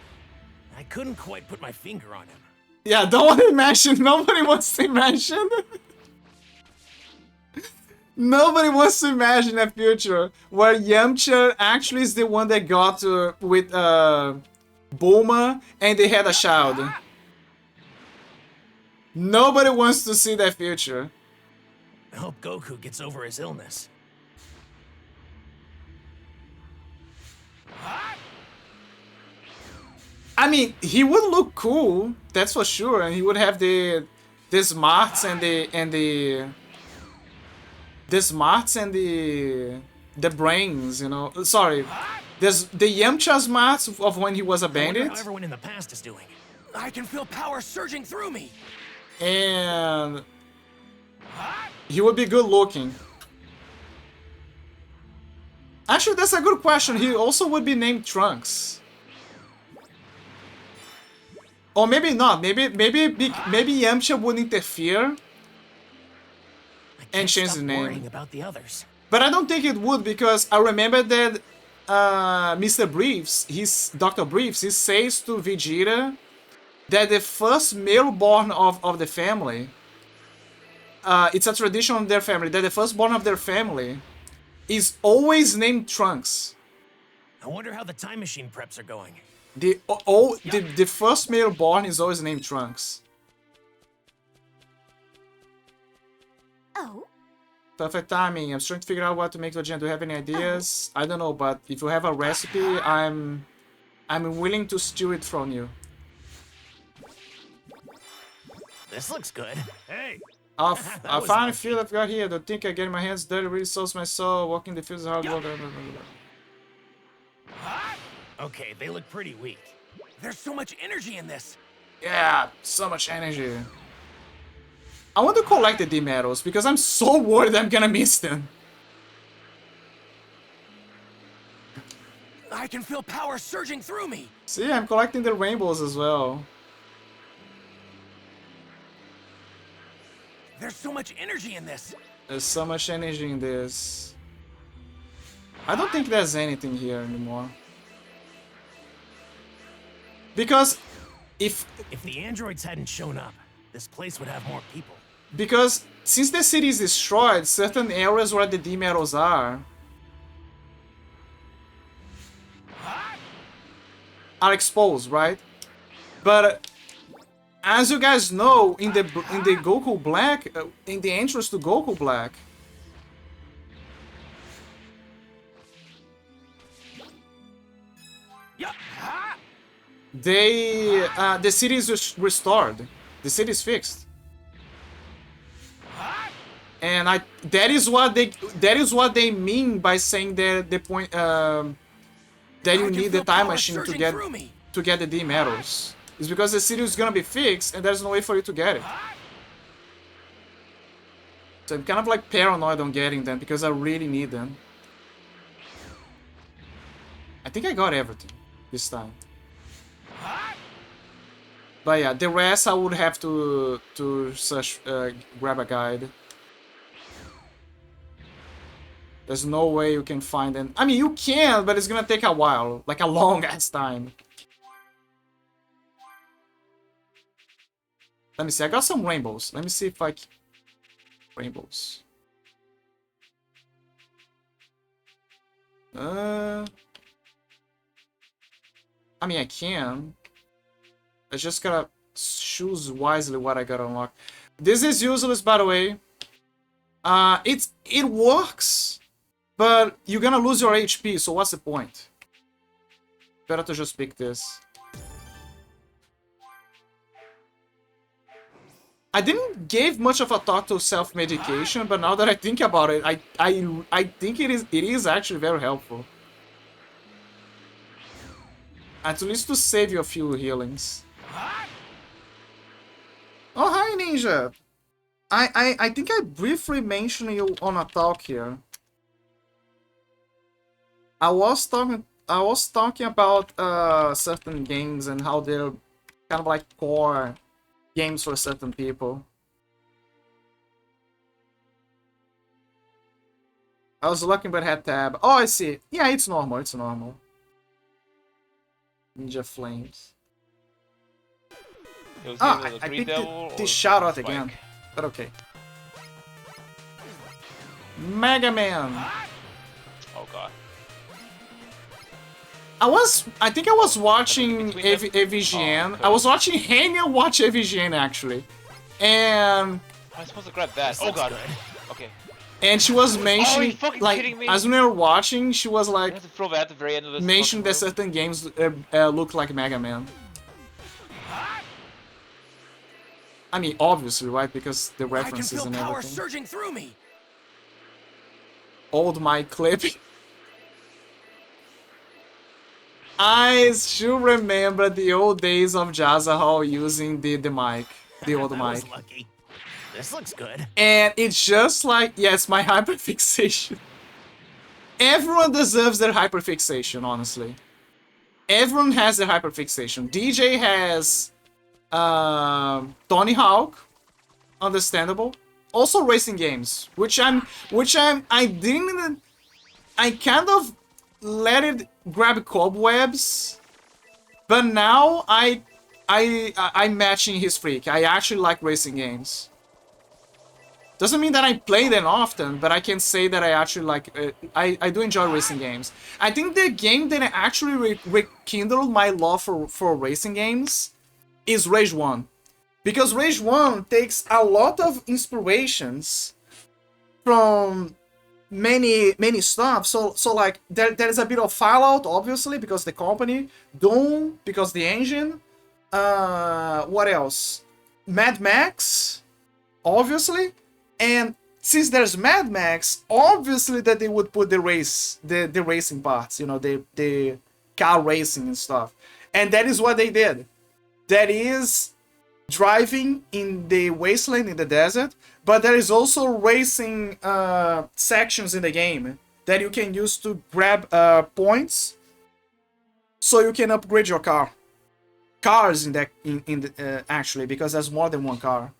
I couldn't quite put my finger on him. Yeah, don't want to imagine. Nobody wants to imagine. Nobody wants to imagine a future where Yamcha actually is the one that got with Bulma and they had a child. Nobody wants to see that future. I hope Goku gets over his illness. I mean, he would look cool, that's for sure, and he would have the smarts and the smarts and the brains, you know. Sorry, there's the Yamcha smarts of when he was a I wonder bandit, how everyone in the past is doing. I can feel power surging through me. and he would be good looking. Actually, that's a good question. He also would be named Trunks. Or maybe not. Maybe Yamcha would interfere and change the name. Worrying about the others. But I don't think it would, because I remember that Mr. Briefs, Dr. Briefs, he says to Vegeta that the first male born of the family, it's a tradition of their family, that the firstborn of their family is always named Trunks. I wonder how the time machine preps are going. The first male born is always named Trunks. Oh. Perfect timing. I'm trying to figure out what to make to agenda. Do you have any ideas? I don't know, but if you have a recipe, I'm willing to steal it from you. This looks good. Hey. I was finally feel I've got here. Don't think I get my hands dirty really soaks my soul. Walking the fields is hard work. Okay, they look pretty weak. There's so much energy in this. Yeah, so much energy. I want to collect the D medals because I'm so worried I'm gonna miss them. I can feel power surging through me. See, I'm collecting the rainbows as well. There's so much energy in this. There's so much energy in this. I don't think there's anything here anymore. Because if the androids hadn't shown up, this place would have more people. Because since the city is destroyed, certain areas where the D medals are exposed, right? But as you guys know, in the Goku Black, in the entrance to Goku Black, the city is restored. The city is fixed. And that is what they mean by saying that the point that you need the time machine to get the D medals. It's because the city is gonna be fixed and there's no way for you to get it. So I'm kind of like paranoid on getting them because I really need them. I think I got everything this time. But yeah, the rest I would have to search, grab a guide. There's no way you can find them. I mean, you can, but it's gonna take a while, like a long ass time. Let me see, I got some rainbows. Let me see if I can... Rainbows. I mean, I can. I just gotta choose wisely what I gotta unlock. This is useless, by the way. It works, but you're gonna lose your HP, so what's the point? Better to just pick this. I didn't give much of a thought to self-medication, but now that I think about it, I think it is actually very helpful. At least to save you a few healings. Oh, hi, Ninja! I think I briefly mentioned you on a talk here. I was talking about certain games and how they're kind of like core games for certain people. I was looking but had tab. Oh, I see. Yeah, it's normal. It's normal. Ninja Flames. I picked the shout out again. But okay. Mega Man. Oh god. I think I was watching AVGN. I was watching Hania watch AVGN actually. And I'm supposed to grab that. Oh god. Okay. And she was mentioning, like, as we were watching, she was like, I have to throw that at the very end of this. mentioned that certain games look like Mega Man. I mean, obviously, right? Because the references and power everything. surging through me. Old mic clip. I still remember the old days of Jazza Hall using the mic, the old mic. Was lucky. This looks good. And it's just like, yes, my hyperfixation. Everyone deserves their hyperfixation, honestly. Everyone has their hyperfixation. DJ has Tony Hawk, understandable. Also racing games, I kind of let it grab cobwebs, but now I'm matching his freak. I actually like racing games. Doesn't mean that I play them often, but I can say that I actually like... I do enjoy racing games. I think the game that actually rekindled my love for racing games is Rage 1. Because Rage 1 takes a lot of inspirations from many stuff. So like, there is a bit of Fallout, obviously, because the company. Doom, because the engine. What else? Mad Max, obviously. And since there's Mad Max, obviously that they would put the racing parts, you know, the car racing and stuff. And that is what they did. That is driving in the wasteland, in the desert, but there is also racing sections in the game that you can use to grab points so you can upgrade your car. Cars in that actually, because there's more than one car.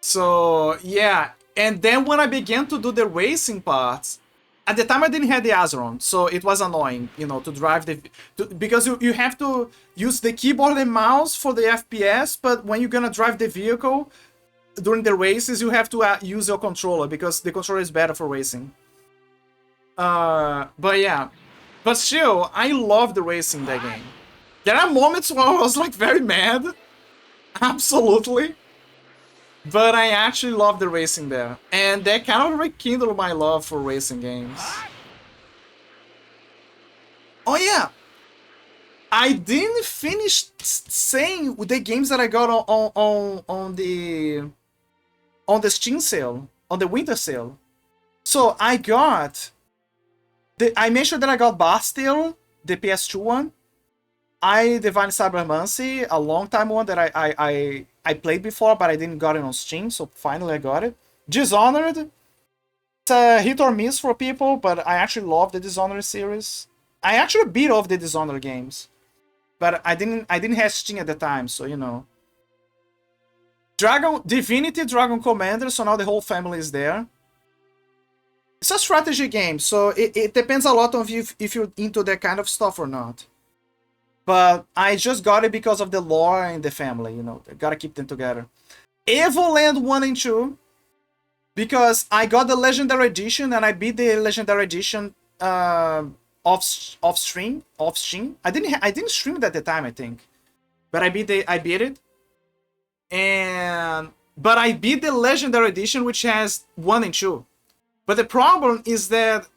So, yeah, and then when I began to do the racing parts, at the time I didn't have the Azeron, so it was annoying, you know, to drive because you have to use the keyboard and mouse for the FPS, but when you're gonna drive the vehicle during the races, you have to use your controller, because the controller is better for racing. But yeah, but still, I love the racing in that game. There are moments where I was like very mad, absolutely. But I actually love the racing there. And that kind of rekindled my love for racing games. Oh yeah! I didn't finish saying the games that I got on the Steam sale, on the winter sale. So I got... I mentioned that I got Bastille, the PS2 one. Divine Cybermancy, a long time one that I played before, but I didn't got it on Steam, so finally I got it. Dishonored, it's a hit or miss for people, but I actually love the Dishonored series. I actually beat off the Dishonored games, but I didn't have Steam at the time, so you know. Divinity Dragon Commander, so now the whole family is there. It's a strategy game, so it depends a lot on you if you're into that kind of stuff or not. But I just got it because of the lore and the family, you know. Gotta keep them together. Evoland 1 and 2. Because I got the Legendary Edition and I beat the Legendary Edition off stream. I didn't stream it at the time, I think. But I beat it. But I beat the Legendary Edition, which has 1 and 2. But the problem is that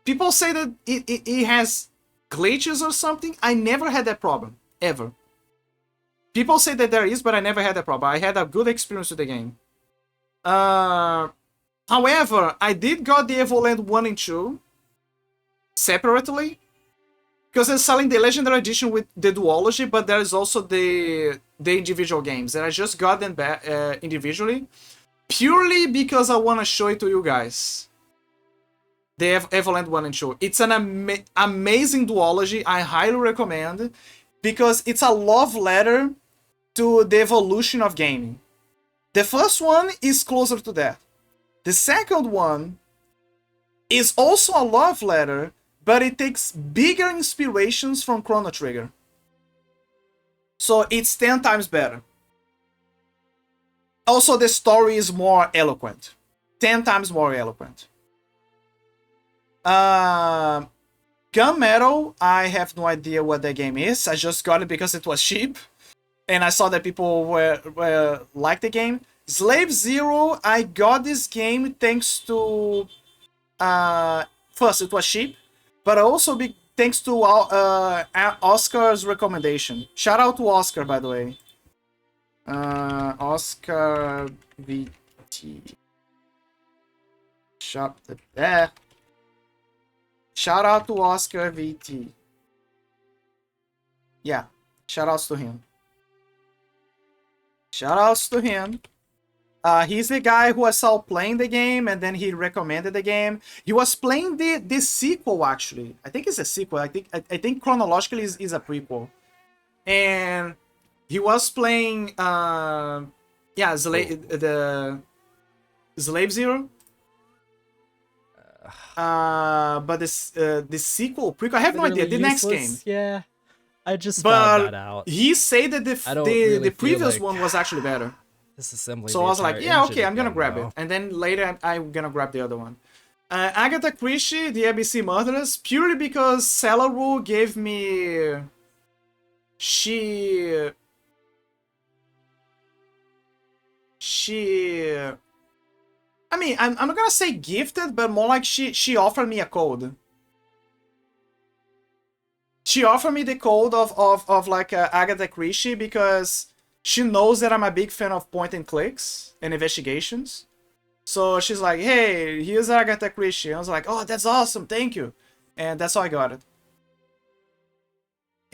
people say that it has glitches or something. I never had that problem, ever. People say that there is, but I never had that problem. I had a good experience with the game. However, I did got the Evoland 1 and 2 separately, because they're selling the Legendary Edition with the duology, but there is also the individual games, and I just got them back individually, purely because I want to show it to you guys. The Evoland 1 and 2. It's an amazing duology. I highly recommend, because it's a love letter to the evolution of gaming. The first one is closer to that. The second one is also a love letter, but it takes bigger inspirations from Chrono Trigger. So it's 10 times better. Also, the story is more eloquent. 10 times more eloquent. Gunmetal, I have no idea what the game is. I just got it because it was cheap. And I saw that people were like the game. Slave Zero, I got this game thanks to... first, it was cheap. But also thanks to Oscar's recommendation. Shout out to Oscar, by the way. Oscar VT. Shout out to Oscar VT. Yeah, shout outs to him. Shout outs to him. He's the guy who I saw playing the game, and then he recommended the game. He was playing the sequel, actually. I think it's a sequel. I think chronologically is a prequel. And he was playing the Slave Zero. But this the sequel prequel, I have no idea. The next game. Yeah, I just found that out. He said that the previous one was actually better. Disassembly. So I was like, yeah, okay, I'm gonna grab it. And then later I'm gonna grab the other one. Agatha Christie, The ABC Murderers, purely because Celaru gave me... She... I mean, I'm not gonna say gifted, but more like she offered me a code. She offered me the code of like Agatha Christie because she knows that I'm a big fan of point and clicks and investigations. So she's like, hey, here's Agatha Christie. I was like, oh, that's awesome, thank you. And that's how I got it.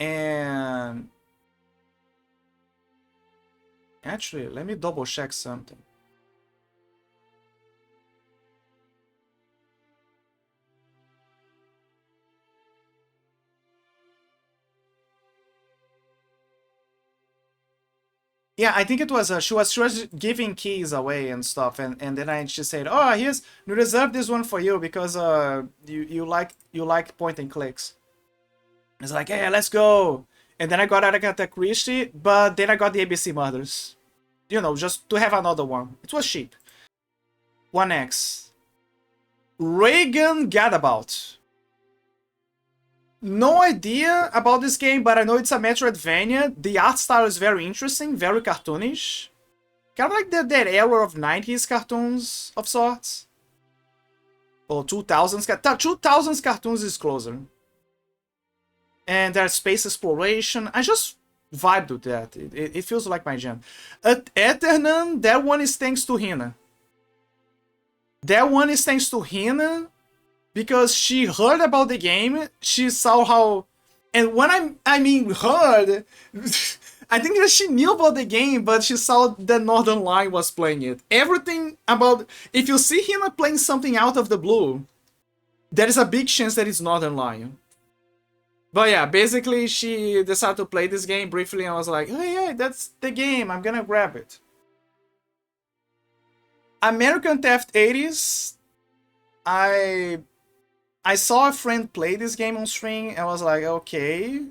And... actually, let me double check something. Yeah, I think it was she was giving keys away and stuff, and then she said, "Oh, you reserve this one for you because you like point and clicks." It's like, "Hey, let's go!" And then I got Agatha Christie, but then I got the ABC Murders, you know, just to have another one. It was cheap. 1X. Reagan Gadabout. No idea about this game, but I know it's a Metroidvania. The art style is very interesting, very cartoonish. Kind of like that era of 90s cartoons of sorts. Or 2000s. 2000s cartoons is closer. And there's space exploration. I just vibed with that. It feels like my jam. At Eternan, that one is thanks to Hina. That one is thanks to Hina. Because she heard about the game, she saw how... And when I mean heard, I think that she knew about the game, but she saw that Northern Lion was playing it. Everything about... If you see him playing something out of the blue, there is a big chance that it's Northern Lion. But yeah, basically she decided to play this game briefly and I was like, oh yeah, that's the game, I'm gonna grab it. American Theft 80s, I saw a friend play this game on stream and I was like, okay,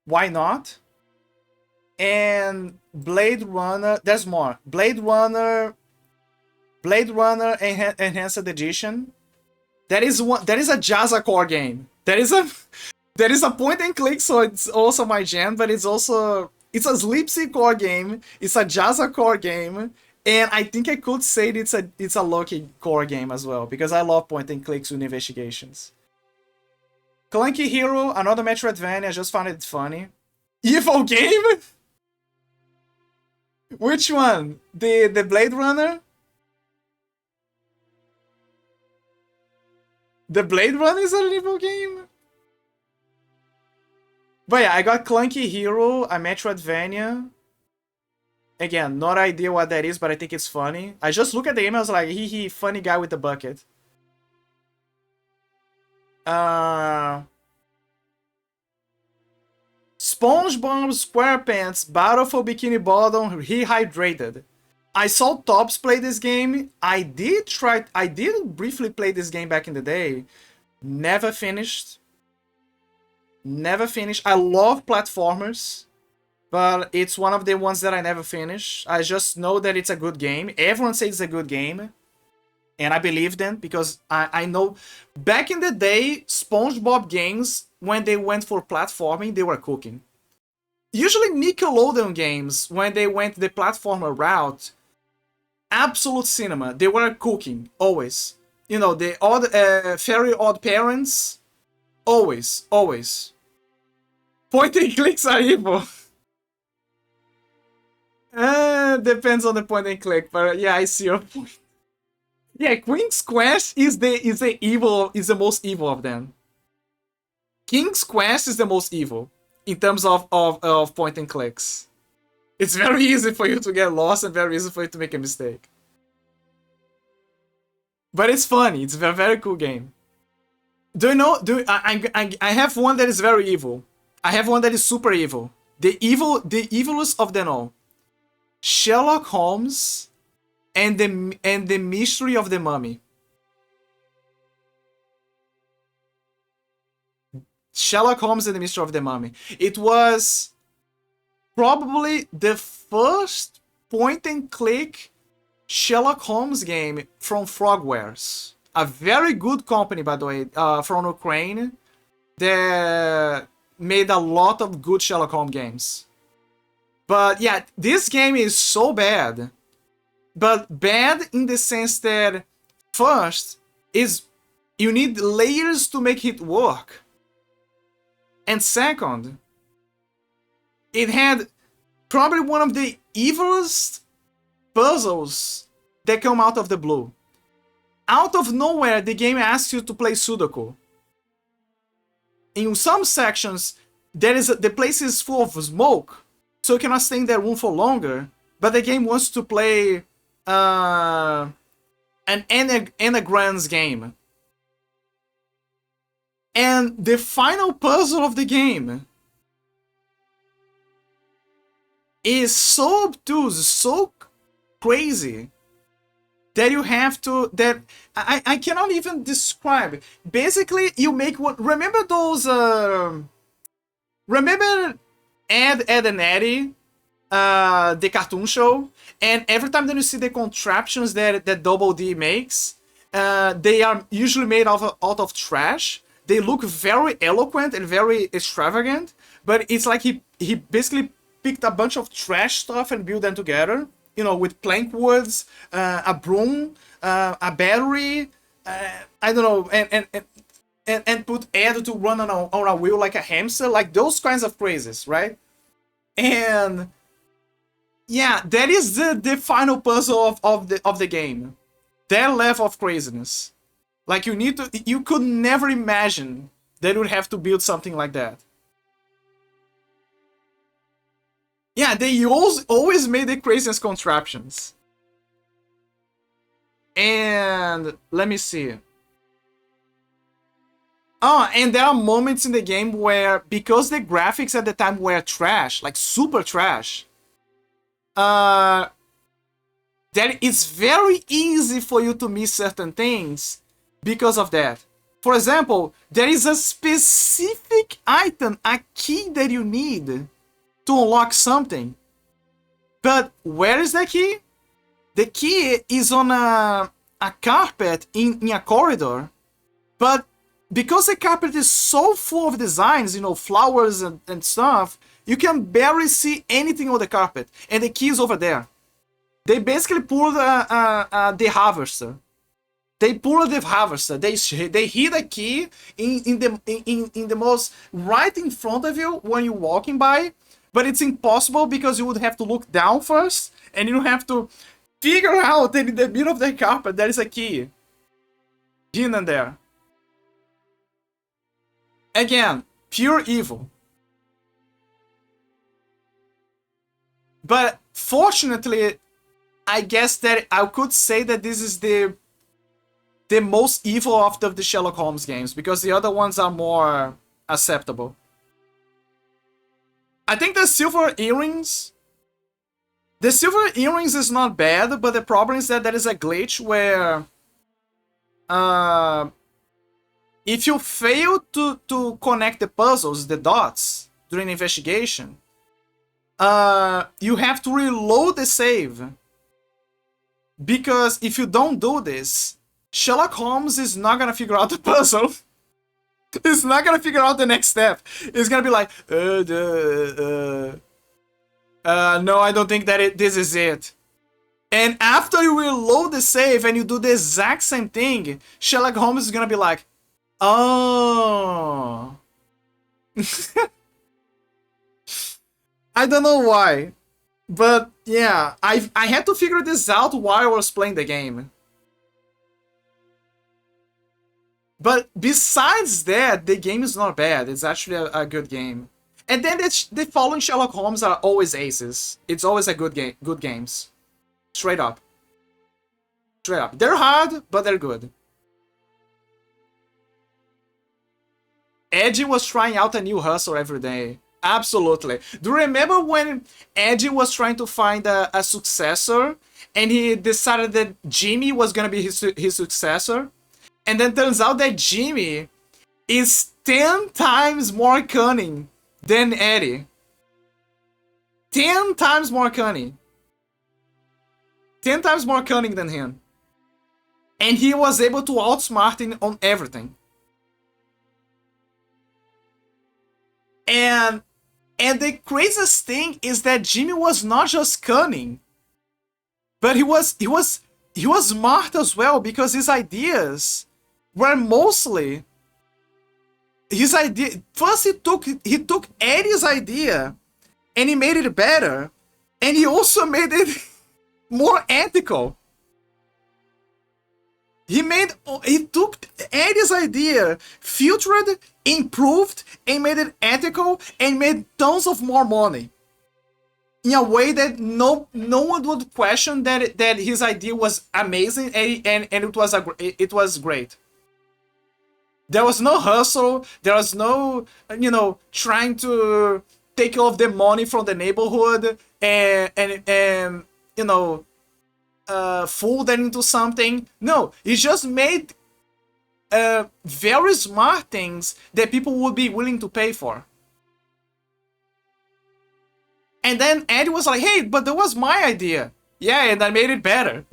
why not? And Blade Runner, there's more. Blade Runner Enhanced Edition. That is a Jazza core game. That is a point and click, so it's also my jam, but it's a Sleepsy core game. It's a Jazza core game. And I think I could say it's a Loki core game as well, because I love point and clicks with investigations. Clunky Hero, another Metroidvania, I just found it funny. Evil game? Which one? The Blade Runner? The Blade Runner is an evil game? But yeah, I got Clunky Hero, a Metroidvania. Again, not idea what that is, but I think it's funny. I just look at the game, I was like, hee, funny guy with the bucket. SpongeBob SquarePants Battle for Bikini Bottom Rehydrated. I saw Tops play this game. I did briefly play this game back in the day. Never finished. Never finished. I love platformers, but it's one of the ones that I never finish. I just know that it's a good game. Everyone says it's a good game, and I believe them because I know back in the day, SpongeBob games, when they went for platforming, they were cooking. Usually Nickelodeon games, when they went the platformer route, absolute cinema. They were cooking, always. You know, the odd, Very Odd Parents, always, always. Point and clicks are evil. Depends on the point and click, but yeah, I see your point. Yeah, Queen's Quest is the most evil of them. King's Quest is the most evil in terms of point and clicks. It's very easy for you to get lost and very easy for you to make a mistake. But it's funny. It's a very cool game. Do you know? I have one that is very evil. I have one that is super evil. The evilest of them all. Sherlock Holmes and the Mystery of the Mummy. Sherlock Holmes and the Mystery of the Mummy. It was probably the first point-and-click Sherlock Holmes game from Frogwares. A very good company, by the way, from Ukraine. That made a lot of good Sherlock Holmes games. But yeah, this game is so bad. But bad in the sense that, first, is you need layers to make it work. And second, it had probably one of the evilest puzzles that come out of the blue. Out of nowhere, the game asks you to play Sudoku. In some sections, the place is full of smoke, so you cannot stay in that room for longer. But the game wants to play an anagrams game. And the final puzzle of the game is so obtuse, so crazy, that you have to, that I cannot even describe. Basically, you make what, remember those, remember Ed, Edd n Eddy, the cartoon show? And every time that you see the contraptions that Double D makes, they are usually made out of trash. They look very eloquent and very extravagant, but it's like he basically picked a bunch of trash stuff and built them together. You know, with plank woods, a broom, a battery, I don't know, and put Ed to run on a wheel like a hamster, like those kinds of crazes, right? And yeah, that is the final puzzle of the game. That level of craziness. Like you could never imagine that you would have to build something like that. Yeah, they always made the craziest contraptions. And let me see. Oh, and there are moments in the game where, because the graphics at the time were trash, like super trash, that it's very easy for you to miss certain things because of that. For example, there is a specific item, a key that you need to unlock something. But where is the key? The key is on a carpet in a corridor. But because the carpet is so full of designs, you know, flowers and stuff, you can barely see anything on the carpet. And the key is over there. They basically pulled the harvester. They pulled the harvester. They hid a key in the most right in front of you when you're walking by. But it's impossible because you would have to look down first, and you have to figure out that in the middle of the carpet there is a key hidden there. Again, pure evil. But fortunately, I guess that I could say that this is the most evil of the Sherlock Holmes games, because the other ones are more acceptable. I think the silver earrings... The silver earrings is not bad, but the problem is that there is a glitch where... if you fail to connect the puzzles, the dots, during investigation, you have to reload the save. Because if you don't do this, Sherlock Holmes is not gonna figure out the puzzle. He's not gonna figure out the next step. He's gonna be like, no, I don't think that this is it. And after you reload the save and you do the exact same thing, Sherlock Holmes is gonna be like, oh. I don't know why. But yeah, I had to figure this out while I was playing the game. But besides that, the game is not bad. It's actually a good game. And then the following Sherlock Holmes are always aces. It's always a good games. Straight up. Straight up. They're hard, but they're good. Eddie was trying out a new hustle every day. Absolutely. Do you remember when Eddie was trying to find a successor and he decided that Jimmy was going to be his successor? And then turns out that Jimmy is 10 times more cunning than Eddie. 10 times more cunning. 10 times more cunning than him. And he was able to outsmart him on everything. And the craziest thing is that Jimmy was not just cunning, but he was smart as well, because his ideas were mostly his idea. First he took Eddie's idea and he made it better, and he also made it more ethical. He took Eddie's idea, filtered, improved, and made it ethical, and made tons of more money. In a way that no one would question that his idea was amazing and it was great. There was no hustle. There was no, trying to take off the money from the neighborhood and fool them into something. No, he just made very smart things that people would be willing to pay for. And then Eddie was like, hey, but that was my idea. Yeah, and I made it better.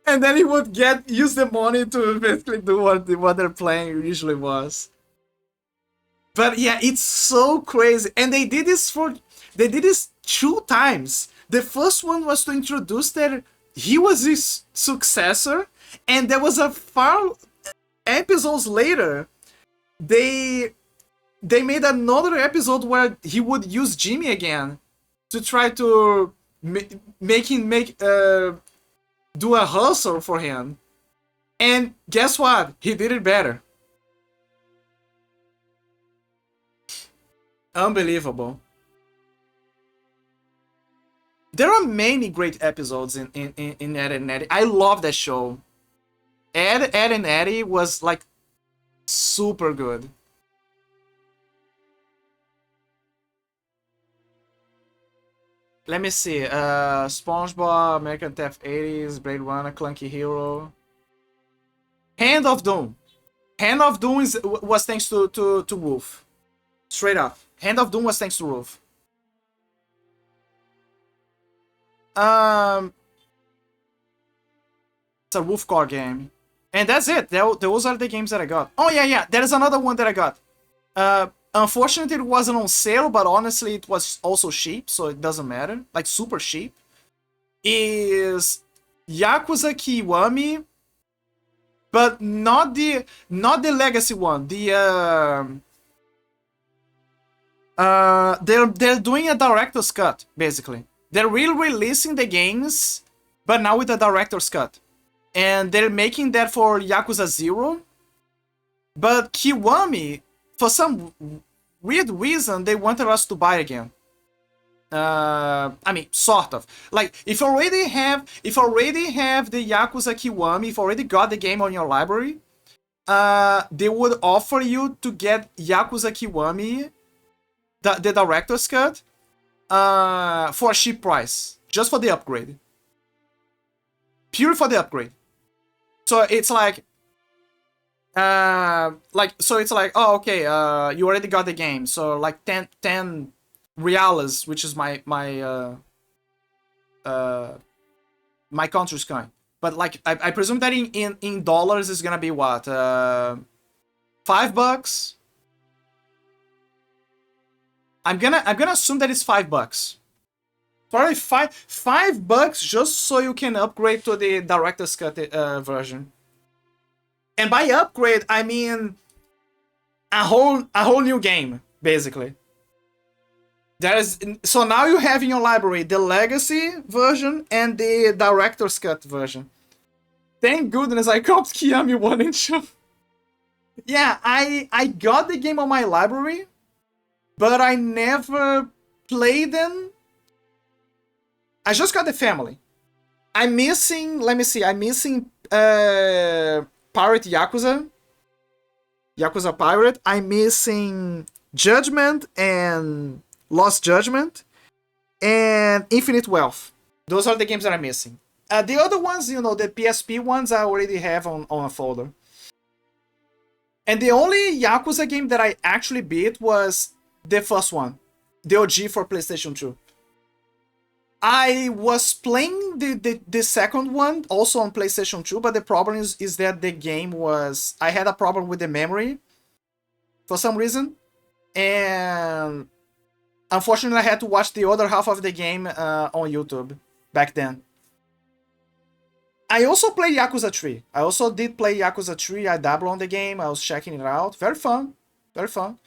And then he would use the money to basically do what their plan usually was. But yeah, it's so crazy. And they did this 2 times. The first one was to introduce that he was his successor, and there was a few episodes later, they made another episode where he would use Jimmy again to try to do a hustle for him. And guess what? He did it better. Unbelievable. There are many great episodes in Ed and Eddie. I love that show. Ed and Eddie was like super good. Let me see. SpongeBob, American Theft 80s, Blade Runner, Clunky Hero. Hand of Doom. Hand of Doom was thanks to Wolf. Straight up. Hand of Doom was thanks to Wolf. It's a Wolf core game. And that's it. Those are the games that I got. Oh, yeah. There is another one that I got. Unfortunately, it wasn't on sale, but honestly, it was also cheap, so it doesn't matter. Like, super cheap. Is Yakuza Kiwami, but not the legacy one. They're doing a director's cut, basically. They're re-releasing the games, but now with a director's cut. And they're making that for Yakuza 0. But Kiwami, for some weird reason, they wanted us to buy again. I mean, sort of. Like, if you already have the Yakuza Kiwami, if you already got the game on your library, they would offer you to get Yakuza Kiwami the director's cut for a cheap price, just for the upgrade. Pure for the upgrade. So it's like, so it's like, oh, okay, you already got the game, so like 10 reales, which is my country's coin. But like, I presume that in dollars is gonna be what, $5. I'm gonna assume that it's $5. Probably $5 just so you can upgrade to the director's cut version. And by upgrade, I mean a whole new game, basically. So now you have in your library the legacy version and the director's cut version. Thank goodness I copped Kiami 1 and 2. Yeah, I got the game on my library, but I never played them. I just got the family. I'm missing, let me see, I'm missing Pirate Yakuza. Yakuza Pirate. I'm missing Judgment and Lost Judgment and Infinite Wealth. Those are the games that I'm missing. The other ones, you know, the PSP ones, I already have on a folder. And the only Yakuza game that I actually beat was the first one, the OG for PlayStation 2. I was playing the second one also on PlayStation 2, but the problem is that the game was... I had a problem with the memory for some reason. And unfortunately, I had to watch the other half of the game on YouTube back then. I also played Yakuza 3. I also did play Yakuza 3. I dabbled on the game. I was checking it out. Very fun. Very fun.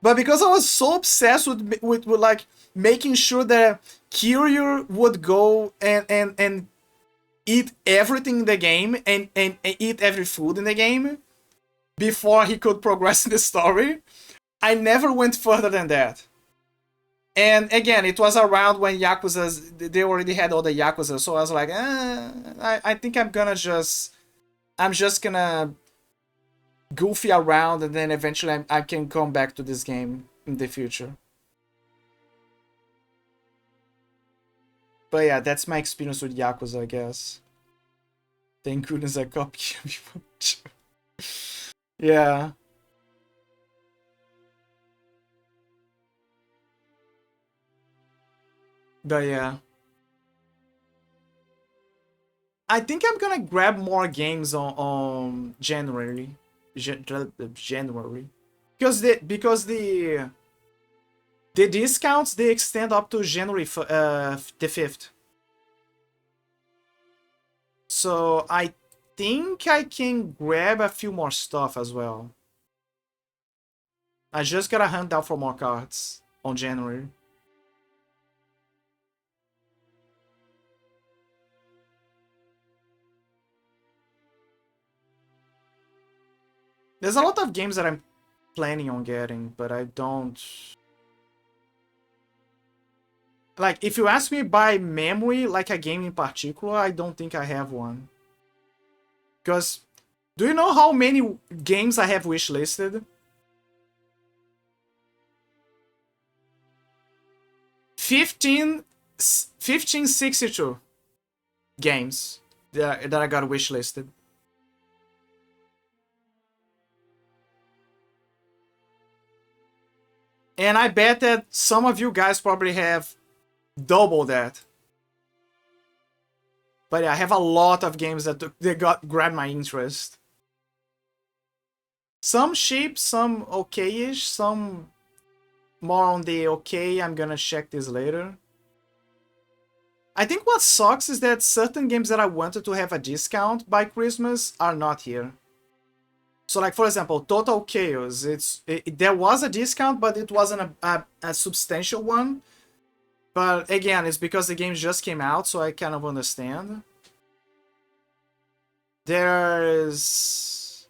But because I was so obsessed with like making sure that Kiryu would go and eat everything in the game and eat every food in the game before he could progress in the story, I never went further than that. And again, it was around when Yakuza's, they already had all the Yakuza, so I was like, I think I'm just gonna goofy around, and then eventually I can come back to this game in the future. But yeah, that's my experience with Yakuza, I guess. Thank goodness I copied you. Yeah. But yeah. I think I'm gonna grab more games on January. January. Because the discounts, they extend up to January the 5th. So I think I can grab a few more stuff as well. I just gotta hunt down for more cards on January. There's a lot of games that I'm planning on getting, but I don't... Like, if you ask me by memory, like a game in particular, I don't think I have one. Because, do you know how many games I have wishlisted? 1562 games that I got wishlisted. And I bet that some of you guys probably have double that. But yeah, I have a lot of games that grabbed my interest. Some cheap, some okay-ish, some more on the okay, I'm gonna check this later. I think what sucks is that certain games that I wanted to have a discount by Christmas are not here. So, like, for example, Total Chaos, there was a discount, but it wasn't a substantial one. But, again, it's because the game just came out, so I kind of understand. There's...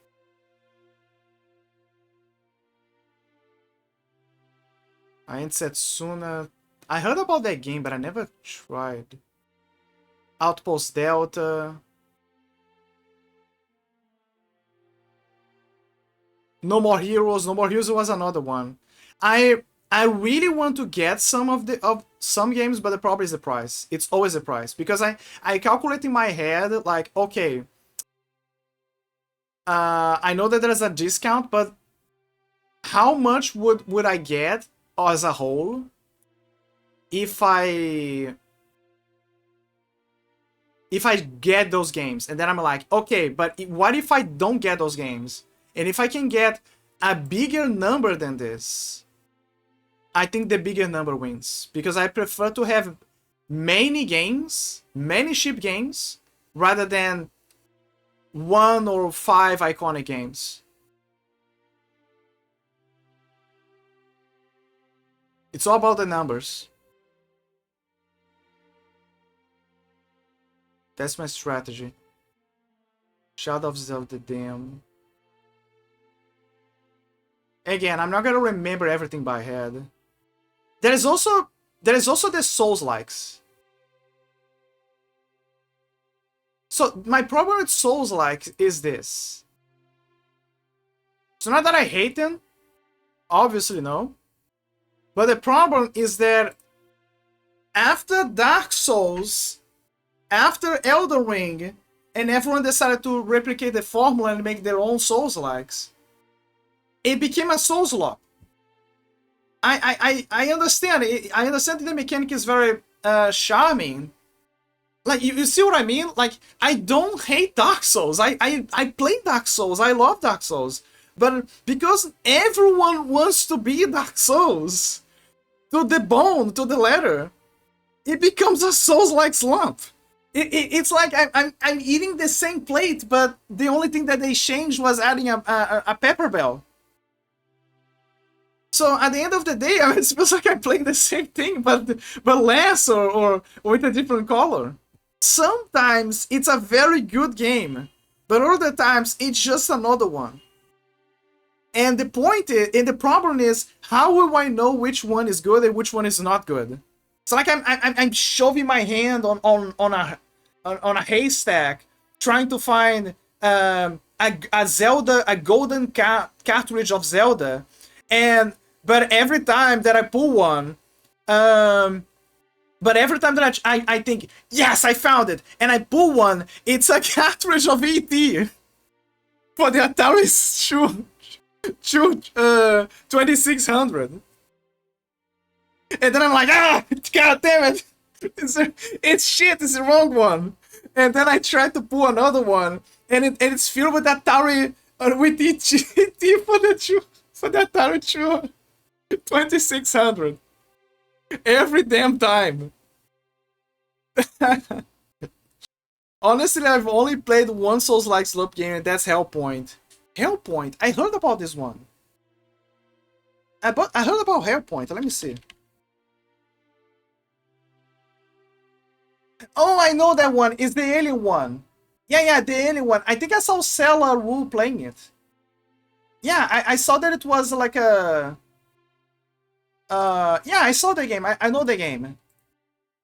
Ain't Setsuna... I heard about that game, but I never tried. Outpost Delta... No More Heroes. No More Heroes was another one. I I really want to get some games, but the problem is the price. It's always the price, because I calculate in my head like, okay, I know that there's a discount, but how much would I get as a whole if I get those games? And then I'm like, okay, but what if I don't get those games? And if I can get a bigger number than this, I think the bigger number wins, because I prefer to have many games, many cheap games, rather than 1 or 5 iconic games. It's all about the numbers. That's my strategy. Shadow of Zelda Dam. Again, I'm not gonna remember everything by head. There is also the Souls-likes. So my problem with Souls-likes is this. So not that I hate them, obviously no. But the problem is that after Dark Souls, after Elden Ring, and everyone decided to replicate the formula and make their own Souls-likes, it became a Souls-like. I understand. I understand that the mechanic is very charming. Like, you see what I mean? Like, I don't hate Dark Souls. I play Dark Souls. I love Dark Souls. But because everyone wants to be Dark Souls, to the bone, to the letter, it becomes a Souls-like slump. It's like I'm eating the same plate, but the only thing that they changed was adding a pepper bell. So at the end of the day, it feels like I'm playing the same thing, but less or with a different color. Sometimes it's a very good game, but other times it's just another one. And the point is, and the problem is, how will I know which one is good and which one is not good? It's like I'm shoving my hand on a haystack, trying to find a golden cartridge of Zelda, but every time that I pull one, but every time that I think, yes, I found it, and I pull one, it's a cartridge of E.T. for the Atari 2600. And then I'm like, god damn it, it's shit, it's the wrong one. And then I try to pull another one, and it's filled with Atari, with ET for the Atari 2600. Every damn time. Honestly, I've only played one Souls-like slope game, and that's Hellpoint. Hellpoint? I heard about this one. I heard about Hellpoint. Let me see. Oh, I know that one. It's the alien one. Yeah, the alien one. I think I saw Sela Wu playing it. Yeah, I saw that it was like a... yeah, I saw the game. I know the game.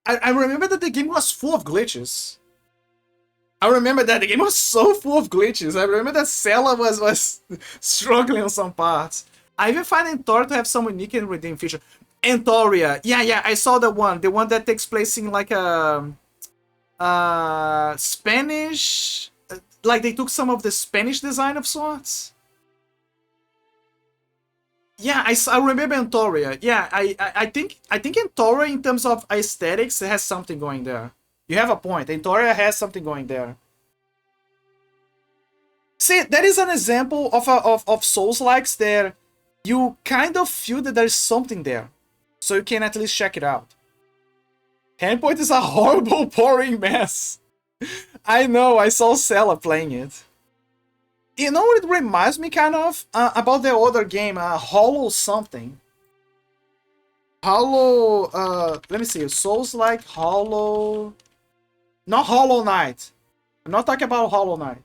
I remember that the game was full of glitches. I remember that the game was so full of glitches. I remember that Sela was struggling on some parts. I even find Entoria to have some unique and redeeming feature. Entoria, yeah, I saw the one that takes place in like a Spanish, like they took some of the Spanish design of sorts. Yeah, I remember Entoria. Yeah, I think Entoria in terms of aesthetics has something going there. You have a point. Entoria has something going there. See, that is an example of Souls-likes there. You kind of feel that there's something there, so you can at least check it out. Handpoint is a horrible, boring mess. I know, I saw Sela playing it. You know what it reminds me kind of? About the other game, Hollow something. Hollow, let me see, Souls-like, Hollow... Not Hollow Knight. I'm not talking about Hollow Knight.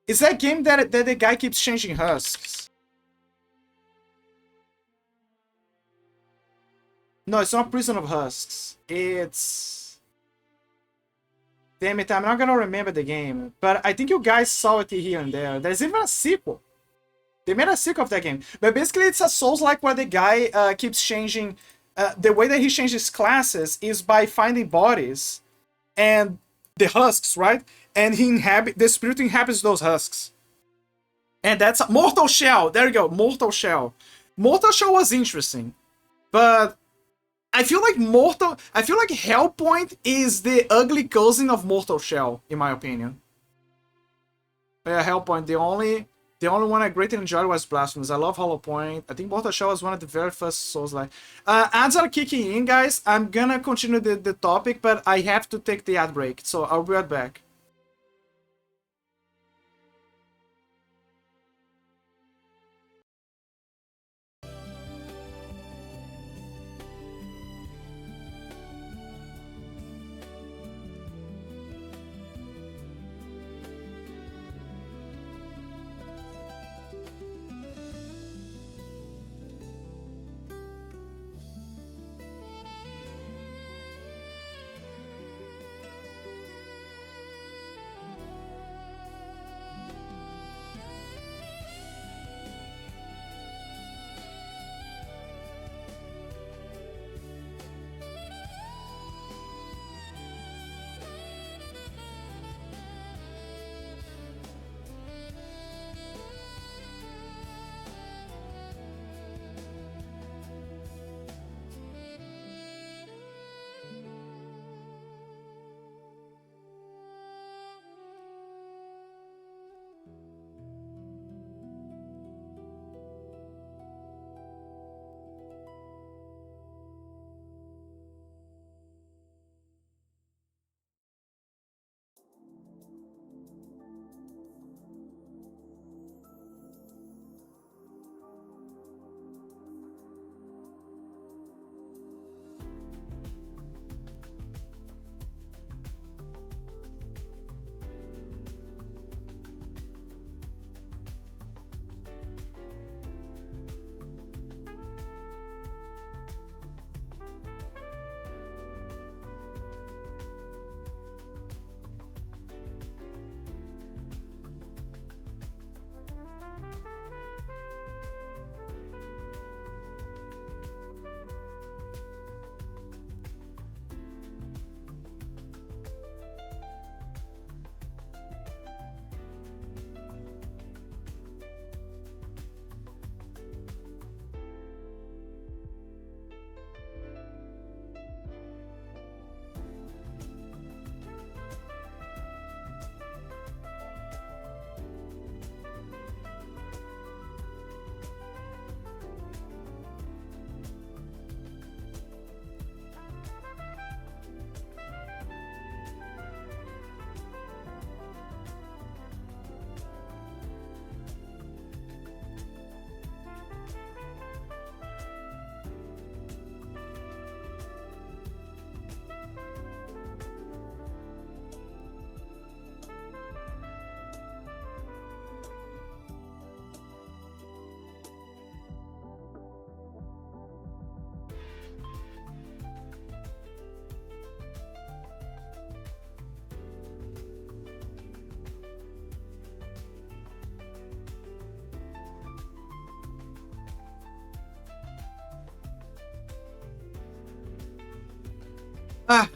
It's that game that the guy keeps changing husks. No, it's not Prison of Husks. It's... Damn it, I'm not gonna remember the game. But I think you guys saw it here and there. There's even a sequel. They made a sequel of that game. But basically, it's a Souls-like where the guy keeps changing. The way that he changes classes is by finding bodies and the husks, right? And the spirit inhabits those husks. And that's Mortal Shell. There you go, Mortal Shell. Mortal Shell was interesting, but I feel like Hellpoint is the ugly cousin of Mortal Shell, in my opinion. Yeah, Hellpoint. The only one I greatly enjoyed was Blasphemous. I love Hollow Point. I think Mortal Shell was one of the very first Souls-like. Ads are kicking in, guys. I'm gonna continue the topic, but I have to take the ad break, so I'll be right back.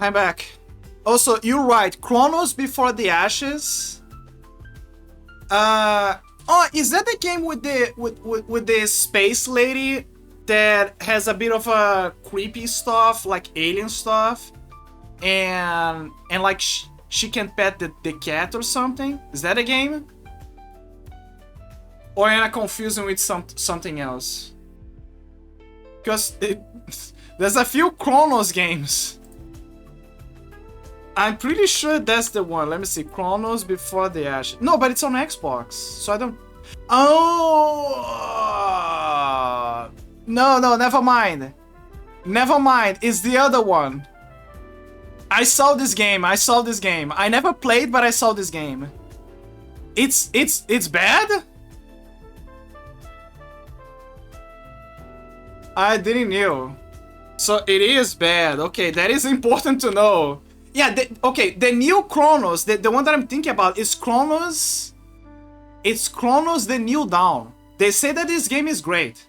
I'm back. Also, you're right. Chronos Before the Ashes. Oh, is that the game with the space lady that has a bit of a creepy stuff, like alien stuff, and like she can pet the cat or something? Is that a game? Or am I confusing with something else? Because there's a few Chronos games. I'm pretty sure that's the one. Let me see. Chronos Before the Ashes. No, but it's on Xbox, so I don't... Oh! No, never mind. Never mind. It's the other one. I saw this game. I never played, but I saw this game. It's bad? I didn't know. So it is bad. Okay, that is important to know. Yeah, the new Chronos, the one that I'm thinking about is Chronos. It's Chronos the New Dawn. They say that this game is great.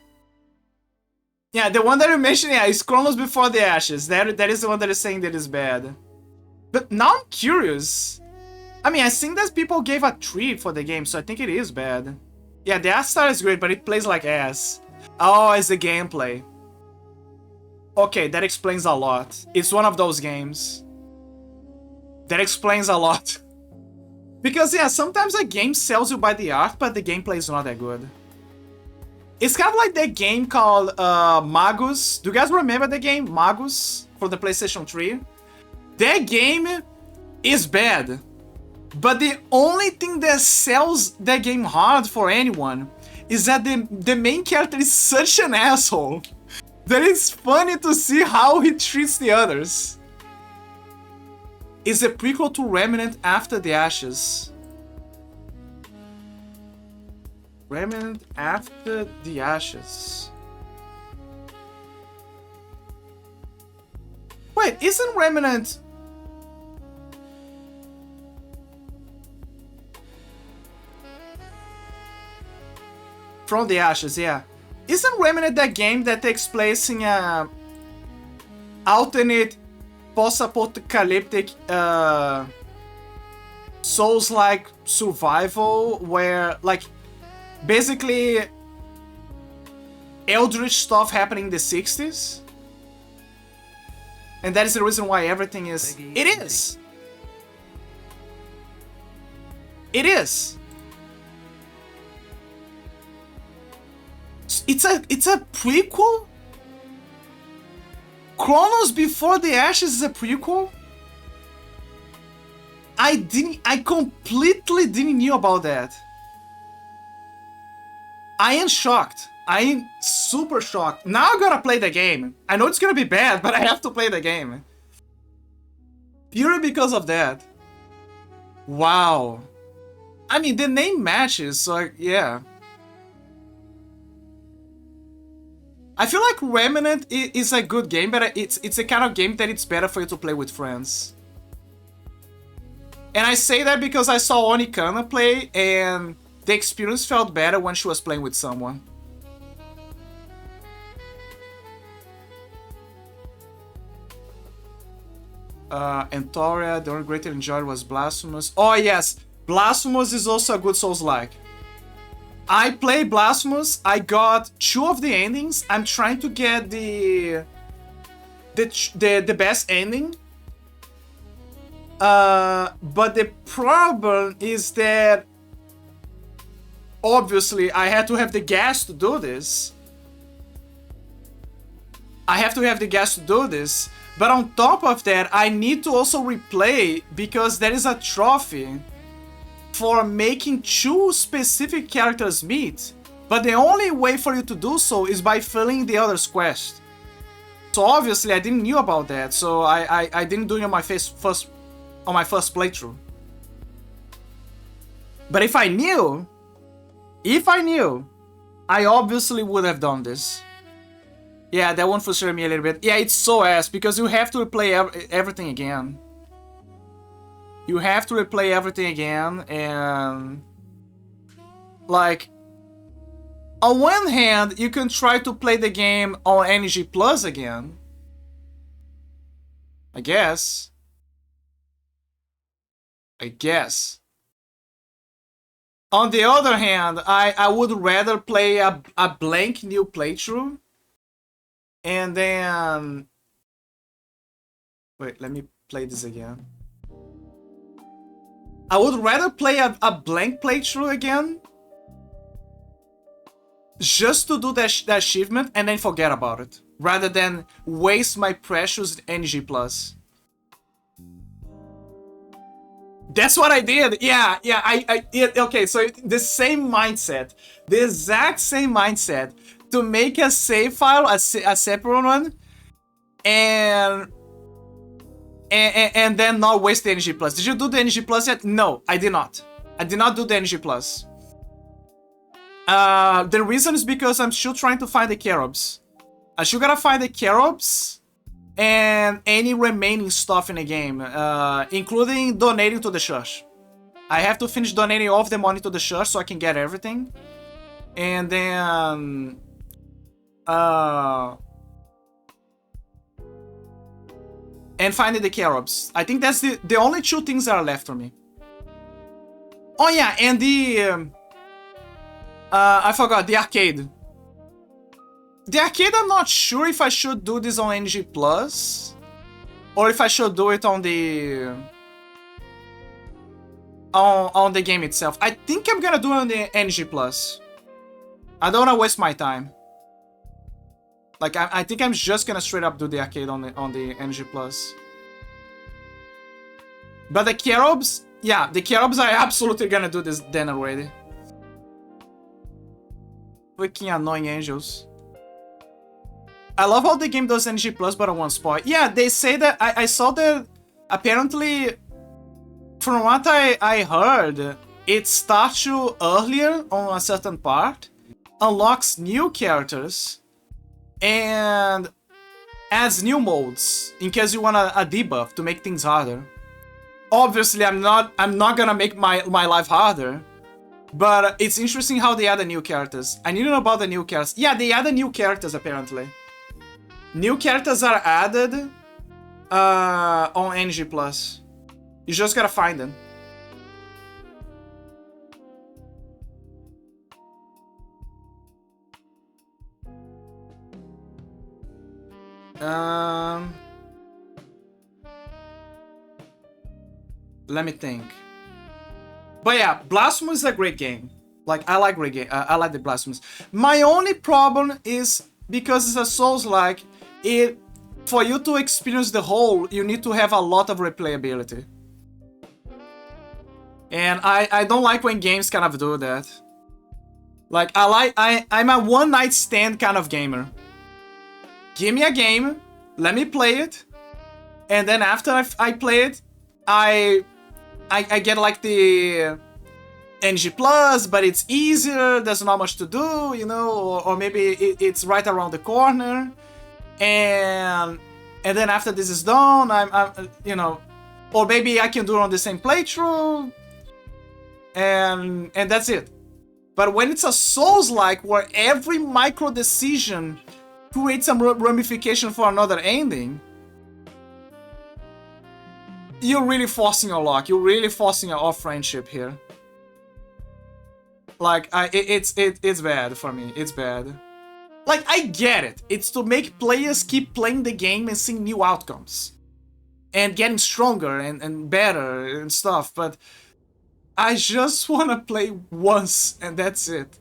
Yeah, the one that you mentioned, yeah, is Chronos Before the Ashes. That is the one that is saying that is bad. But now I'm curious. I mean, I think that people gave a 3 for the game, so I think it is bad. Yeah, the art style is great, but it plays like ass. Oh, it's the gameplay. Okay, that explains a lot. It's one of those games. That explains a lot. Because, yeah, sometimes a game sells you by the art, but the gameplay is not that good. It's kind of like that game called Magus. Do you guys remember the game Magus for the PlayStation 3? That game is bad. But the only thing that sells that game hard for anyone is that the main character is such an asshole that it's funny to see how he treats the others. It's a prequel to Remnant After the Ashes. Remnant After the Ashes. Wait, isn't Remnant... From the Ashes, yeah. Isn't Remnant that game that takes place in a alternate post-apocalyptic Souls-like survival where, like, basically eldritch stuff happening in the 60s? And that is the reason why everything is... It is! It is! It's a prequel? Chronos Before the Ashes is a prequel? I completely didn't know about that. I am shocked. I am super shocked. Now I gotta play the game. I know it's gonna be bad, but I have to play the game. Purely because of that. Wow. I mean, the name matches, so yeah. I feel like Remnant is a good game, but it's a kind of game that it's better for you to play with friends. And I say that because I saw Onikana play, and the experience felt better when she was playing with someone. Entoria, the only great I enjoyed was Blasphemous. Oh yes, Blasphemous is also a good Souls-like. I played Blasphemous, I got 2 of the endings. I'm trying to get the best ending. But the problem is that obviously I had to have the gas to do this. But on top of that, I need to also replay because there is a trophy for making 2 specific characters meet, but the only way for you to do so is by filling the other's quest. So obviously I didn't know about that, so I didn't do it on my first playthrough. But if I knew, I obviously would have done this. Yeah, that one frustrated me a little bit. Yeah, it's so ass because you have to replay everything again. You have to replay everything again, and like on one hand you can try to play the game on Energy Plus again, I guess. On the other hand, I would rather play a blank new playthrough and then wait, let me play this again. I would rather play a blank playthrough again just to do that achievement and then forget about it, rather than waste my precious Energy Plus. That's what I did. Yeah, okay, so the same mindset, the exact same mindset, to make a save file, a separate one, and then not waste the Energy Plus. Did you do the Energy Plus yet? No, I did not. I did not do the Energy Plus. The reason is because I'm still trying to find the Cherubs. I still gotta find the Cherubs and any remaining stuff in the game, including donating to the church. I have to finish donating all of the money to the church so I can get everything. and then and finding the Carobs. I think that's the only two things that are left for me. Oh yeah, and the I forgot the arcade. The arcade, I'm not sure if I should do this on NG Plus or if I should do it on the game itself. I think I'm gonna do it on the NG Plus. I don't wanna waste my time. Like I think I'm just gonna straight up do the arcade on the NG Plus. But the Carobs, yeah, the Carobs are absolutely gonna do this then already. Freaking annoying angels. I love how the game does NG Plus but on one spot. Yeah, they say that I saw that apparently from what I heard, it starts you earlier on a certain part, unlocks new characters, and adds new modes in case you want a debuff to make things harder. Obviously, I'm not gonna make my life harder, but it's interesting how they add the new characters. I need to know about the new characters. Yeah, they added new characters apparently. New characters are added on NG Plus. You just gotta find them. Let me think. But yeah, Blasphemous is a great game. Like, I like great game. I like the Blasphemous. My only problem is because it's a Souls-like, for you to experience the whole, you need to have a lot of replayability. And I don't like when games kind of do that. Like, I'm a one-night stand kind of gamer. Give me a game, let me play it, and then after I play it, I get like the NG Plus, but it's easier, there's not much to do, you know, or maybe it's right around the corner, and then after this is done, I'm you know, or maybe I can do it on the same playthrough, and that's it. But when it's a Souls-like where every micro decision creates some ramification for another ending, you're really forcing a lock. You're really forcing our friendship here. Like, it's bad for me. It's bad. Like, I get it. It's to make players keep playing the game and seeing new outcomes. And getting stronger and better and stuff. But I just want to play once and that's it.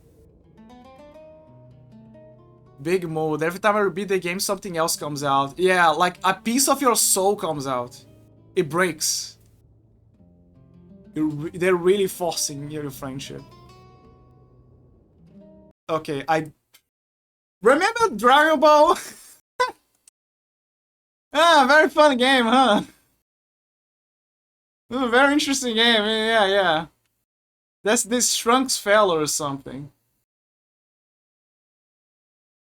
Big mood. Every time I repeat the game, something else comes out. Yeah, like a piece of your soul comes out. It breaks. They're really forcing your friendship. Okay, I remember Dragon Ball. Ah, very fun game, huh? Very interesting game. Yeah. That's this Trunks fell or something.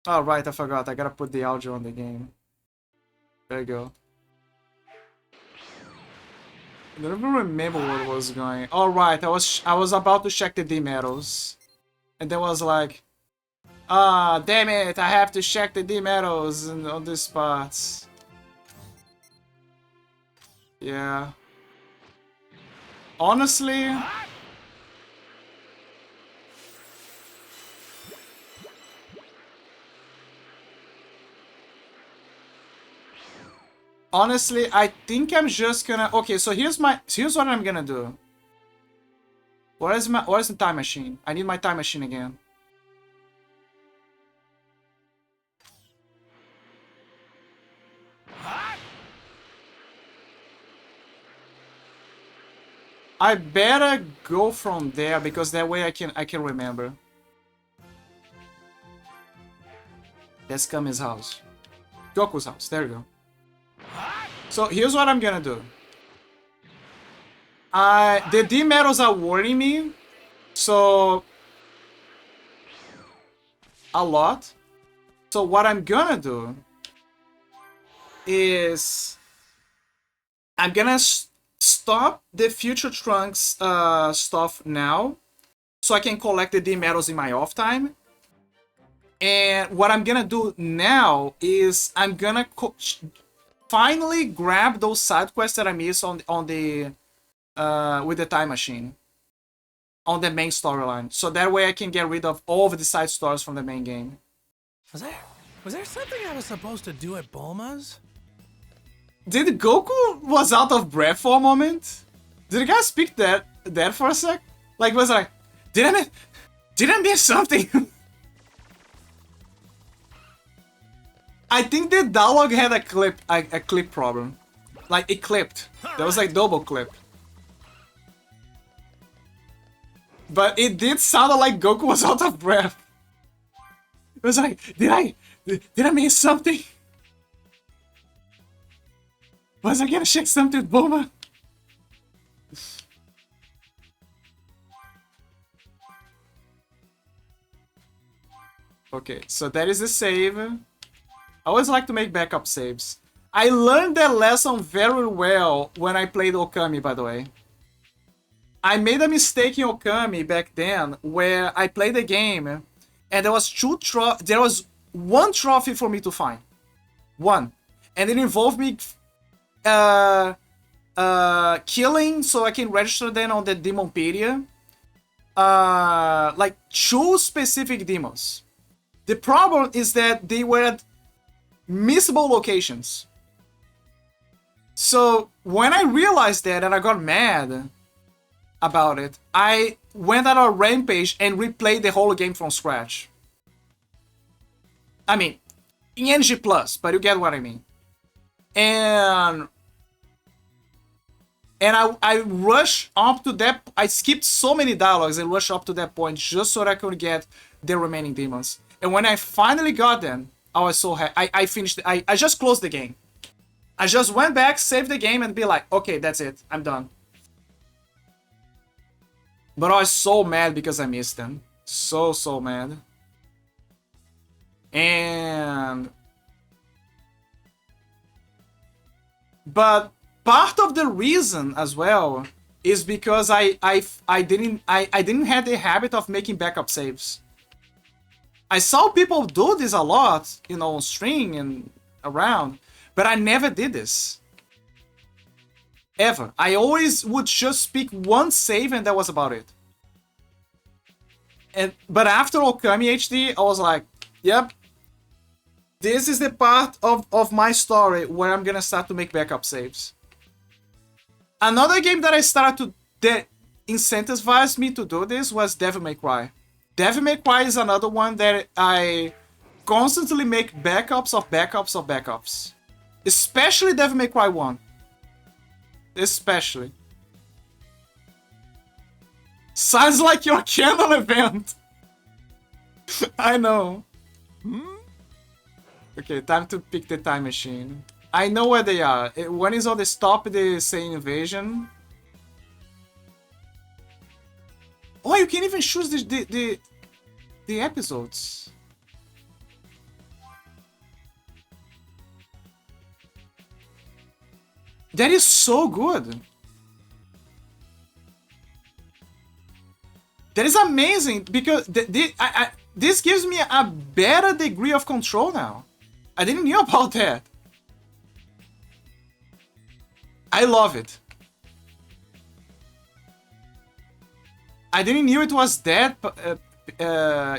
Oh right, I forgot. I gotta put the audio on the game. There you go. I don't even remember what was going. All right, I was about to check the D-medals, and there was like, ah, damn it! I have to check the D-medals on these spots. Yeah. Honestly. Honestly, I think I'm just gonna... Okay, so here's what I'm gonna do. Where's the time machine? I need my time machine again. I better go from there because that way I can remember. That's Kami's house. Goku's house. There you go. So here's what I'm gonna do. The D-medals are worrying me, so a lot. So what I'm gonna do is I'm gonna stop the Future Trunks stuff now, so I can collect the D medals in my off time. And what I'm gonna do now is I'm gonna finally grab those side quests that I missed on the with the time machine on the main storyline, so that way I can get rid of all of the side stories from the main game. Was there something I was supposed to do at Bulma's? Did Goku was out of breath for a moment? Did the guy speak that for a sec? Like, was like, did I miss something? I think the dialogue had a clip problem. Like, it clipped. There was like double clip. But it did sound like Goku was out of breath. It was like, did I miss something? Was I gonna share something with Bulma? Okay, so that is the save. I always like to make backup saves. I learned that lesson very well when I played Okami, by the way. I made a mistake in Okami back then where I played the game and there was one trophy for me to find. One. And it involved me killing so I can register them on the Demonpedia. Like 2 specific demons. The problem is that they were at missable locations. So when I realized that and I got mad about it, I went on a rampage and replayed the whole game from scratch. I mean, in NG+, but you get what I mean. And I rushed up to that. I skipped so many dialogues and rushed up to that point just so that I could get the remaining demons. And when I finally got them, I was so happy. I finished. I just closed the game. I just went back, saved the game, and be like, okay, that's it. I'm done. But I was so mad because I missed them. So mad. But part of the reason as well is because I didn't have the habit of making backup saves. I saw people do this a lot, you know, on stream and around, but I never did this. Ever. I always would just pick one save and that was about it. But after Okami HD, I was like, yep, this is the part of my story where I'm gonna start to make backup saves. Another game that I started to that incentivized me to do this was Devil May Cry. Devil May Cry is another one that I constantly make backups of backups of backups. Especially Devil May Cry 1. Especially. Sounds like your canon event. I know. Okay, time to pick the time machine. I know where they are. One is on the stop the Saiyan invasion. Oh, you can even choose the episodes. That is so good. That is amazing because this gives me a better degree of control now. I didn't know about that. I love it. I didn't know it was that.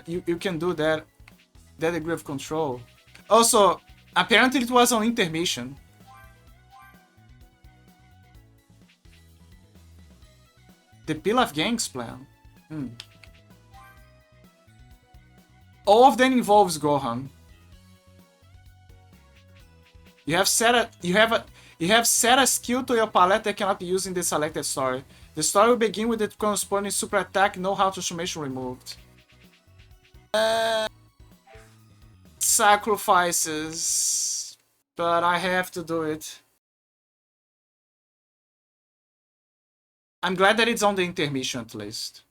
You can do that degree of control. Also, apparently it was on intermission. The Pilaf Gang's plan. All of them involves Gohan. You have set a skill to your palette that cannot be used in the selected story. The story will begin with the corresponding super attack, know-how transformation removed. Sacrifices. But I have to do it. I'm glad that it's on the intermission list.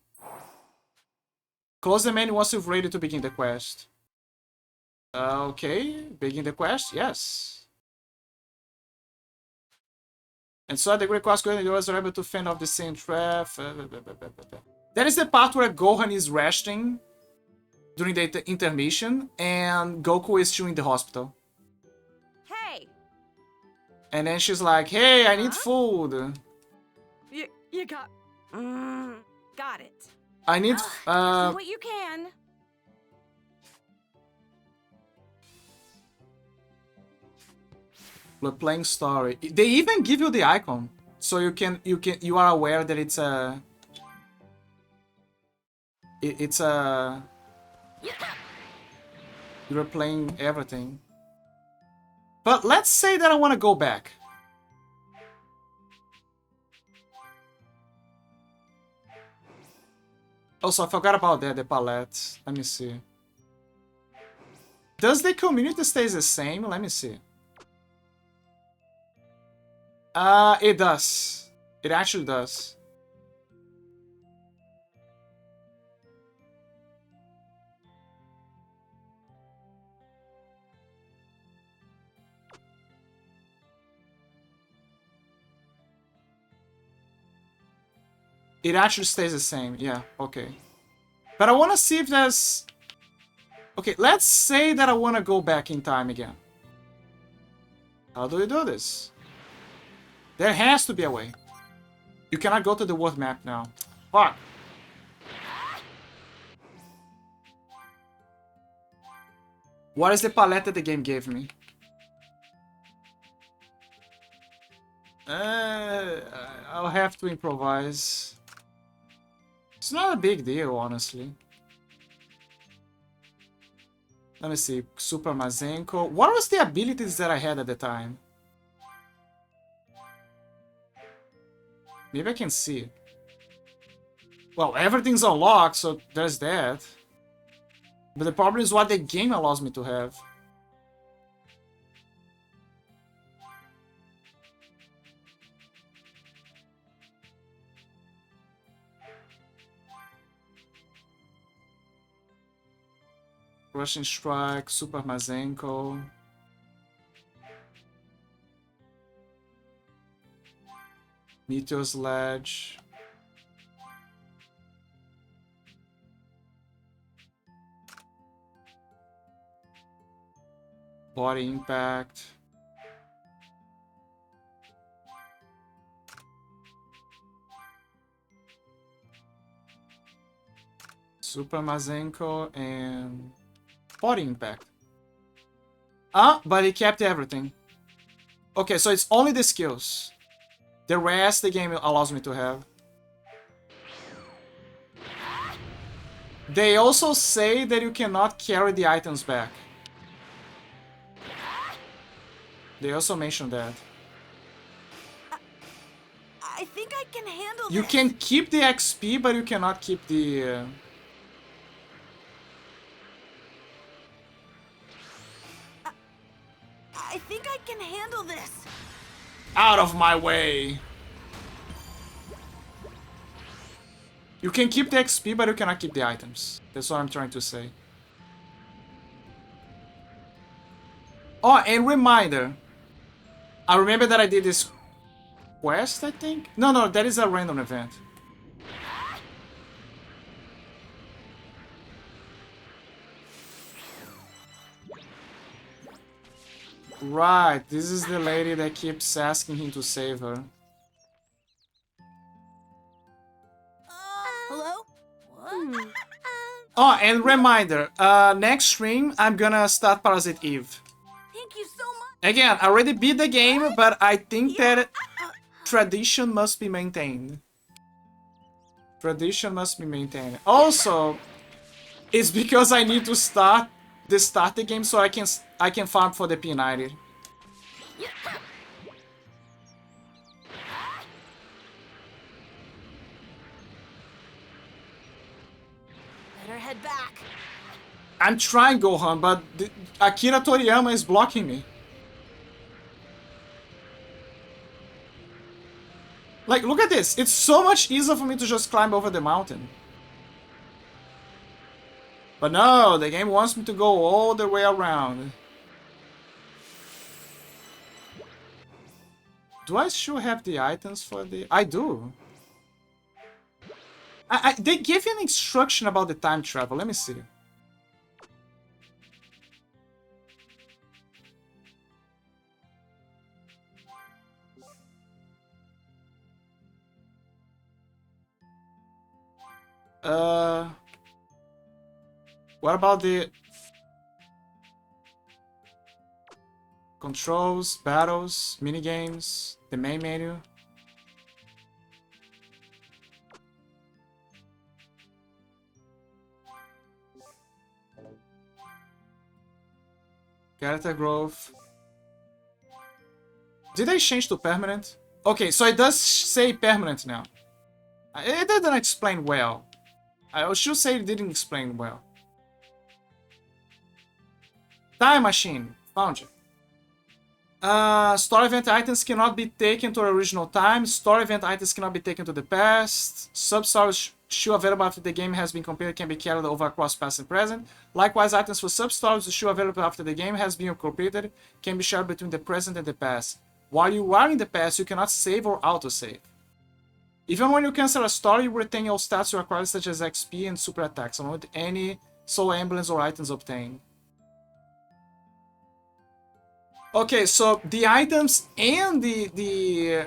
Close the menu once you're ready to begin the quest. Okay, begin the quest? Yes. And so the great quest going, you are able to fend off the same trap. That is the part where Gohan is resting during the intermission, and Goku is still in the hospital. Hey! And then she's like, hey, I need food. You got... got it. I need... Do what you can. We're playing story. They even give you the icon, so you are aware that it's a... It's a... You're playing everything. But let's say that I want to go back. Also, I forgot about that, the palette. Let me see. Does the community stays the same? Let me see. It does. It actually does. It actually stays the same, yeah, okay. But I want to see if there's... Okay, let's say that I want to go back in time again. How do we do this? There has to be a way. You cannot go to the world map now. Fuck. What is the palette that the game gave me? I'll have to improvise. It's not a big deal, honestly. Let me see. Super Mazenko. What was the abilities that I had at the time? Maybe I can see. Well, everything's unlocked, so there's that. But the problem is what the game allows me to have. Rushing Strike, Super Mazenko. Meteor Sledge. Body Impact. Super Mazenko and Body Impact. Ah, but he kept everything. Okay, so it's only the skills. The rest the game allows me to have. They also say that you cannot carry the items back. They also mentioned that. I think I can handle You this. can keep the XP, but you cannot keep the... I think I can handle this. Out of my way! You can keep the XP, but you cannot keep the items. That's what I'm trying to say. Oh, and reminder. I remember that I did this quest, I think? No, that is a random event. Right, this is the lady that keeps asking him to save her. Hello? What? Oh, and reminder, next stream I'm gonna start Parasite Eve. Thank you so much. Again, I already beat the game, but I think that tradition must be maintained. Tradition must be maintained. Also, it's because I need to start the game so I can farm for the P90. Better head back. I'm trying, Gohan, but Akira Toriyama is blocking me. Like, look at this. It's so much easier for me to just climb over the mountain. But no, the game wants me to go all the way around. Do I still have the items for the... I do. They gave you an instruction about the time travel. Let me see. What about the controls, battles, minigames, the main menu? Character growth. Did they change to permanent? Okay, so it does say permanent now. It didn't explain well. I should say it didn't explain well. Time machine. Found you. Story event items cannot be taken to original time. Story event items cannot be taken to the past. Sub-stories shoe available after the game has been completed can be carried over across past and present. Likewise, items for sub-stories, the shoe available after the game has been completed can be shared between the present and the past. While you are in the past, you cannot save or autosave. Even when you cancel a story, you retain all stats you acquired, such as XP and super attacks, along with any soul emblems or items obtained. Okay, so the items and the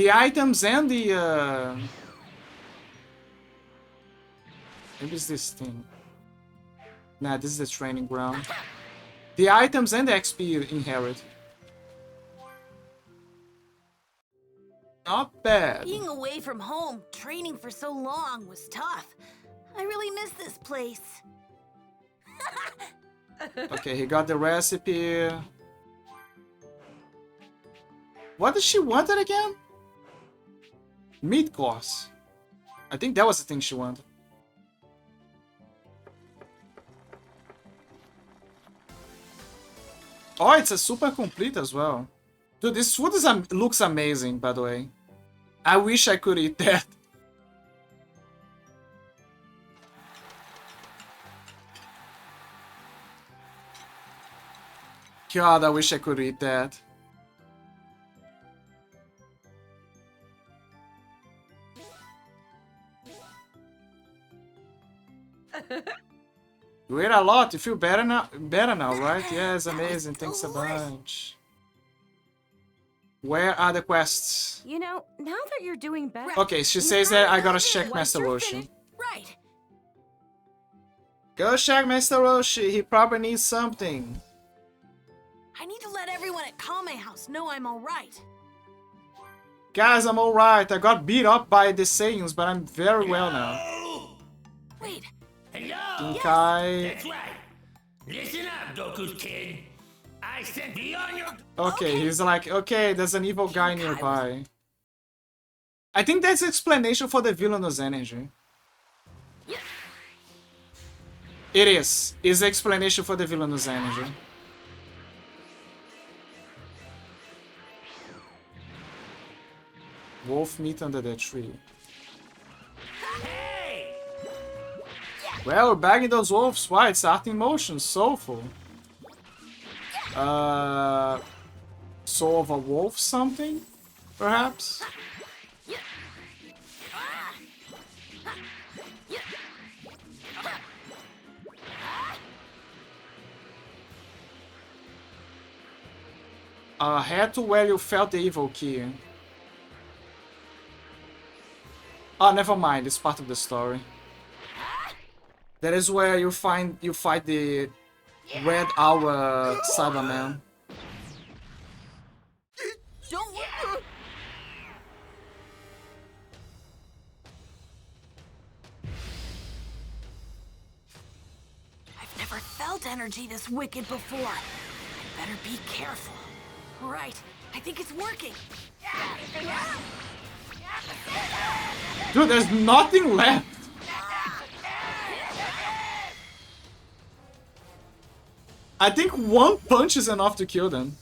items and the maybe it's this thing. Nah, this is the training ground. The items and the XP you inherit. Not bad. Being away from home, training for so long was tough. I really miss this place. Okay, he got the recipe. What did she want it again? Meat course. I think that was the thing she wanted. Oh, it's a super complete as well. Dude, this food is looks amazing, by the way. I wish I could eat that. God, I wish I could eat that. You ate a lot. You feel better now, right? Yes, amazing. Thanks a bunch. Where are the quests? You know, now that you're doing better. Okay, she says that I gotta check Master Roshi. Right. Go check Master Roshi. He probably needs something. I need to let everyone at Kame House know I'm alright. Guys, I'm alright. I got beat up by the Saiyans, but I'm very well now. Wait. Hello. Dinkai. That's right. Listen up, Goku's kid. I sent beyond your. Okay, he's like, okay, there's an evil guy nearby. I think that's explanation for the villainous energy. It is. It's explanation for the villainous energy. Wolf meat under the tree. Well, we're bagging those wolves. Why? It's art in motion. Soulful. Soul of a wolf something? Perhaps? Head to where you felt the evil key. Oh, never mind. It's part of the story. That is where you fight the Red Hour Cyberman. Don't I've never felt energy this wicked before. I better be careful. Right, I think it's working. Dude, there's nothing left. I think one punch is enough to kill them.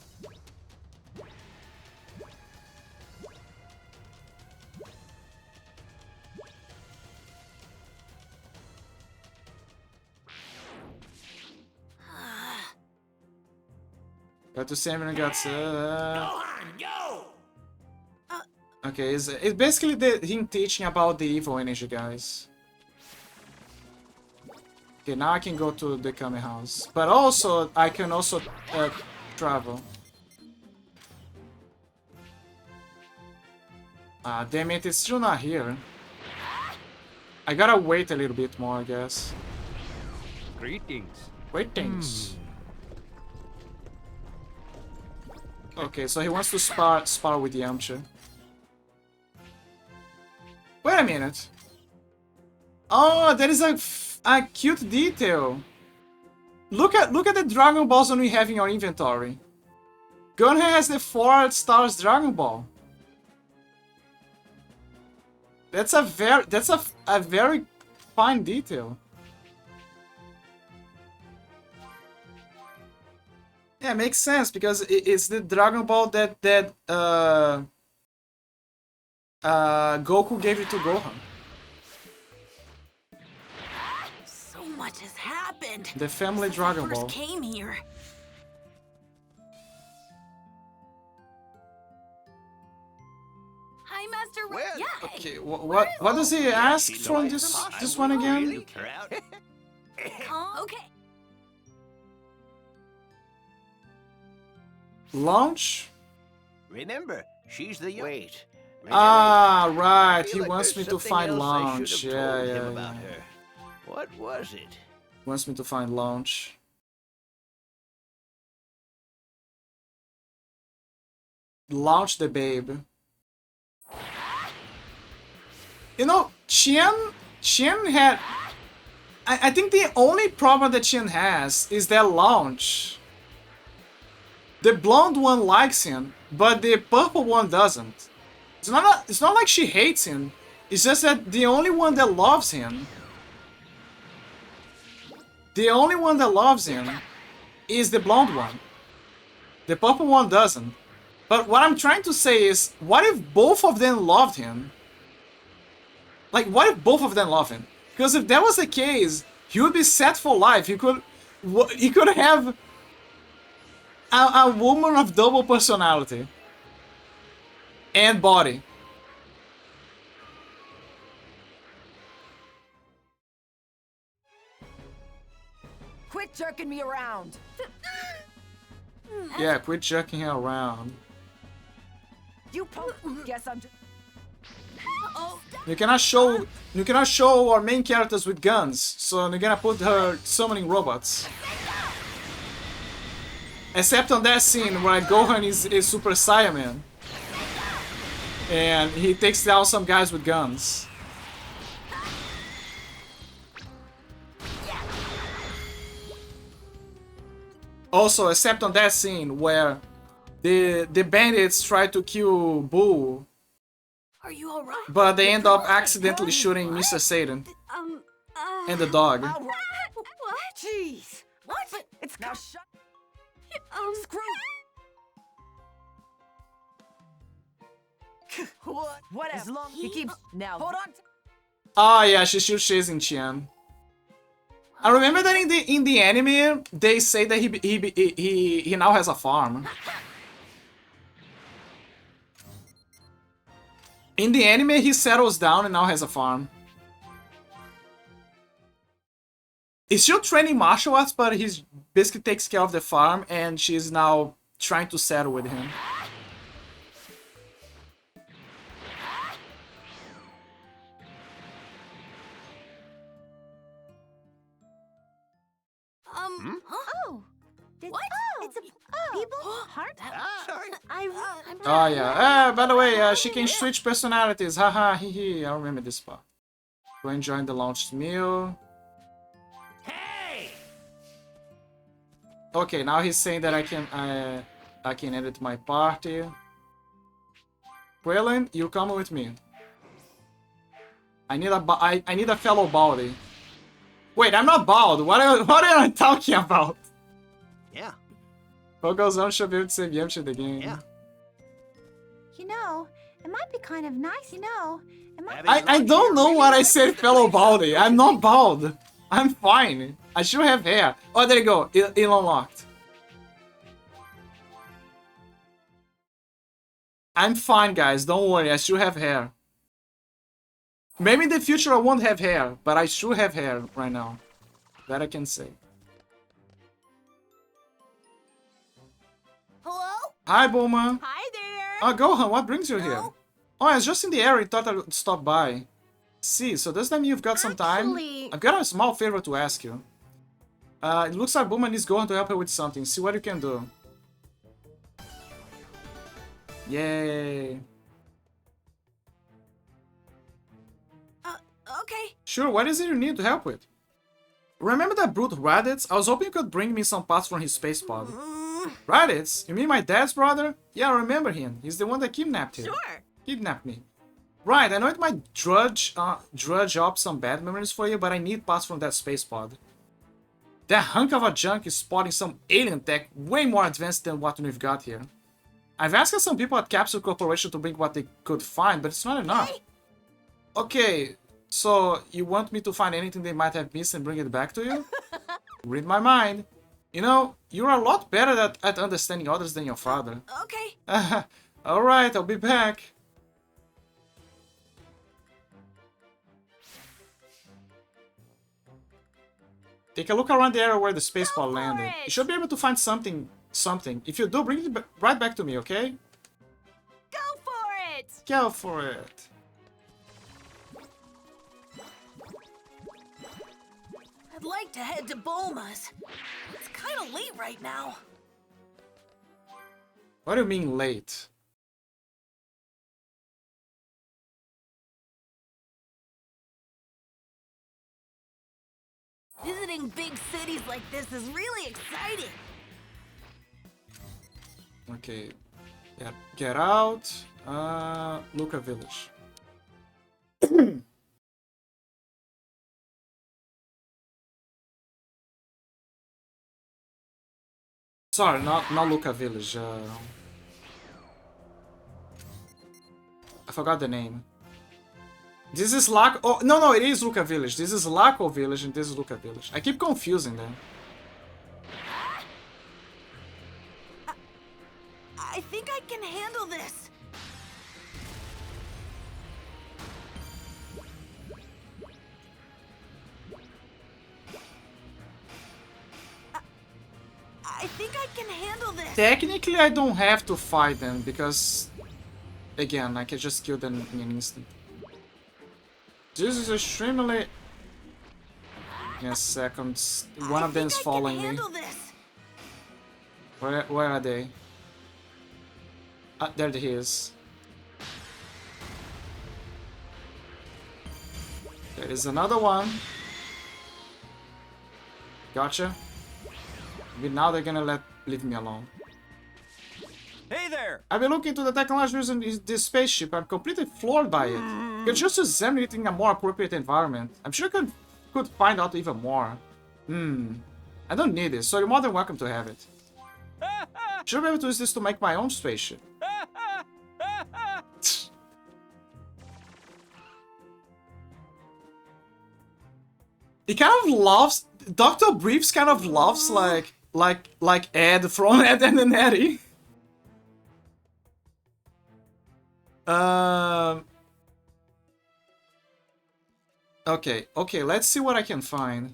Got to stamina, got Gohan, go! Okay, it's basically him teaching about the evil energy, guys. Okay, now I can go to the Kame house. But also, I can also travel. Ah, damn it, it's still not here. I gotta wait a little bit more, I guess. Greetings. Greetings. Okay, so he wants to spar with Yamcha. Wait a minute. Oh, there is a cute detail. Look at the Dragon Balls that we have in your inventory. Gunhead has the 4 stars Dragon Ball. That's a very fine detail. Yeah, makes sense because it's the Dragon Ball that Goku gave it to Gohan. So much has happened. The family since Dragon I first Ball. came here. Hi, Master. Yeah. Okay, what does he ask from this one again? Okay. Launch? Remember, she's the wait. Ah, right. Feel He like wants there's me to something find else I should Launch. have Yeah, told him yeah, about yeah. her. What was it? Wants me to find Launch. Launch the babe. You know, Qian had... I think the only problem that Qian has is that Launch. The blonde one likes him, but the purple one doesn't. It's not like she hates him. It's just that the only one that loves him... The only one that loves him is the blonde one. The purple one doesn't. But what I'm trying to say is, what if both of them loved him? Like, what if both of them love him? Because if that was the case, he would be set for life. He could have a woman of double personality and body. Quit jerking me around. Yeah, quit jerking her around. You guess I'm just... You cannot show our main characters with guns, so you're gonna put her summoning robots. Except on that scene where Gohan is Super Saiyaman. And he takes down some guys with guns. Also, except on that scene where the bandits try to kill Boo, Are you alright? but they end up accidentally shooting Mr. Satan and the dog. What? Jeez. What? But it's now shut. Screw. Whatever. As long he keeps now. Hold on. Oh yeah, she's still chasing Qian. I remember that in the anime they say that he now has a farm. In the anime he settles down and now has a farm. He's still training martial arts, but he's basically takes care of the farm and she's now trying to settle with him. Oh. What? It's a people heart. Sorry. I'm Oh yeah. By the way, she can switch personalities. Haha, hee hee. I remember this part. Go and join the launched meal. Hey! Okay, now he's saying that I can edit my party. Quillen, you come with me. I need a fellow baldy. Wait, I'm not bald. What am I talking about? Yeah. Pogozone should be able to save Yamcha in the game. Yeah. You know, it might be kind of nice, you know. It might I don't know what I said, fellow baldy. I'm not bald. I'm fine. I should have hair. Oh, there you go. It unlocked. I'm fine, guys. Don't worry. I still have hair. Maybe in the future I won't have hair, but I still have hair right now. That I can say. Hello? Hi, Bulma. Hi there. Oh, Gohan, what brings you here? Oh, I was just in the area. Thought I would stop by. See, so does that mean you've got some time? Actually- I've got a small favor to ask you. It looks like Bulma needs Gohan to help her with something. See what you can do. Yay. Okay. Sure, what is it you need to help with? Remember that brute Raditz? I was hoping you could bring me some parts from his space pod. Raditz? You mean my dad's brother? Yeah, I remember him. He's the one that kidnapped him. Sure. Kidnapped me. Right, I know it might drudge up some bad memories for you, but I need parts from that space pod. That hunk of a junk is spotting some alien tech way more advanced than what we've got here. I've asked some people at Capsule Corporation to bring what they could find, but it's not enough. Hey. Okay, so you want me to find anything they might have missed and bring it back to you? Read my mind. You know, you're a lot better at understanding others than your father. Okay. Alright, I'll be back. Take a look around the area where the space pod landed. You should be able to find something. If you do, bring it right back to me, okay? Go for it. Go for it. I'd like to head to Bulma's. It's kind of late right now. What do you mean late? Visiting big cities like this is really exciting. Okay. Get out. Luca Village. Sorry, not Luca Village. I forgot the name. This is Laco. Oh, no, it is Luca Village. This is Laco Village and this is Luca Village. I keep confusing them. I think I can handle this. I think I can handle this. Technically, I don't have to fight them because, again, I can just kill them in an instant. This is extremely... In a second, one of them is following me. Where are they? There he is. There is another one. Gotcha. But now they're gonna leave me alone. Hey there! I've been looking into the technology using this spaceship. I'm completely floored by it. You could just examine it in a more appropriate environment. I'm sure I could find out even more. I don't need this, so you're more than welcome to have it. Should be able to use this to make my own spaceship. He kind of loves... Dr. Briefs kind of loves like Ed from Ed and Eddie. Okay, let's see what I can find.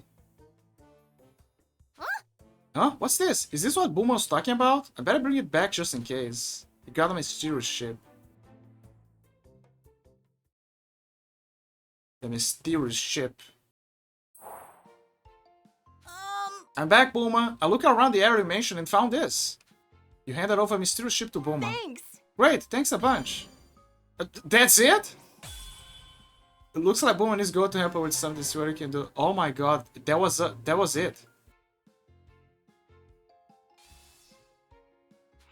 Huh? What's this? Is this what Bulma was talking about? I better bring it back just in case. You got a mysterious ship. The mysterious ship. I'm back, Bulma. I looked around the area you mentioned and found this. You handed over a mysterious ship to Bulma. Thanks. Great, thanks a bunch. That's it? It looks like Bulma needs to go to help her with something, see what he can do. Oh my god, that was it.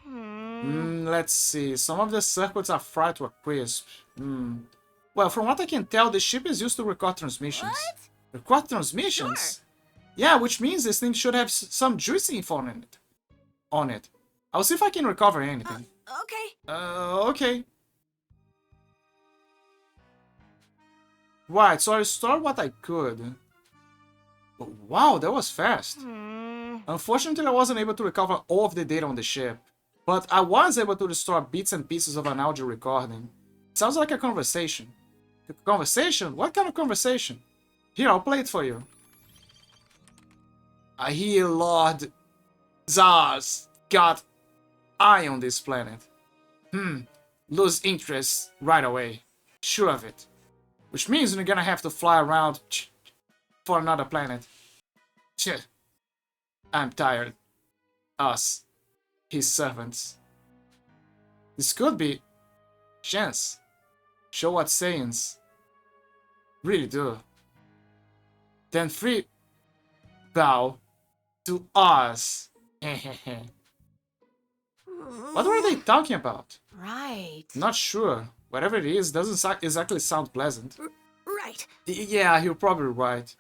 Let's see. Some of the circuits are fried to a crisp. Well, from what I can tell, the ship is used to record transmissions. What? Record transmissions? Sure. Yeah, which means this thing should have some juicy info on it. I'll see if I can recover anything. Okay. Okay. Right, so I restored what I could. Wow, that was fast. Unfortunately, I wasn't able to recover all of the data on the ship. but I was able to restore bits and pieces of an audio recording. Sounds like a conversation. A conversation? What kind of conversation? Here, I'll play it for you. I hear Lord Zar's got eye on this planet. Lose interest right away. Sure of it. Which means we're gonna have to fly around for another planet. Shit. I'm tired. Us. His servants. This could be chance. Show what sayings really do. Then free bow to us. What were they talking about? Right. Not sure. Whatever it is, doesn't exactly sound pleasant. Right. Yeah, you're probably right.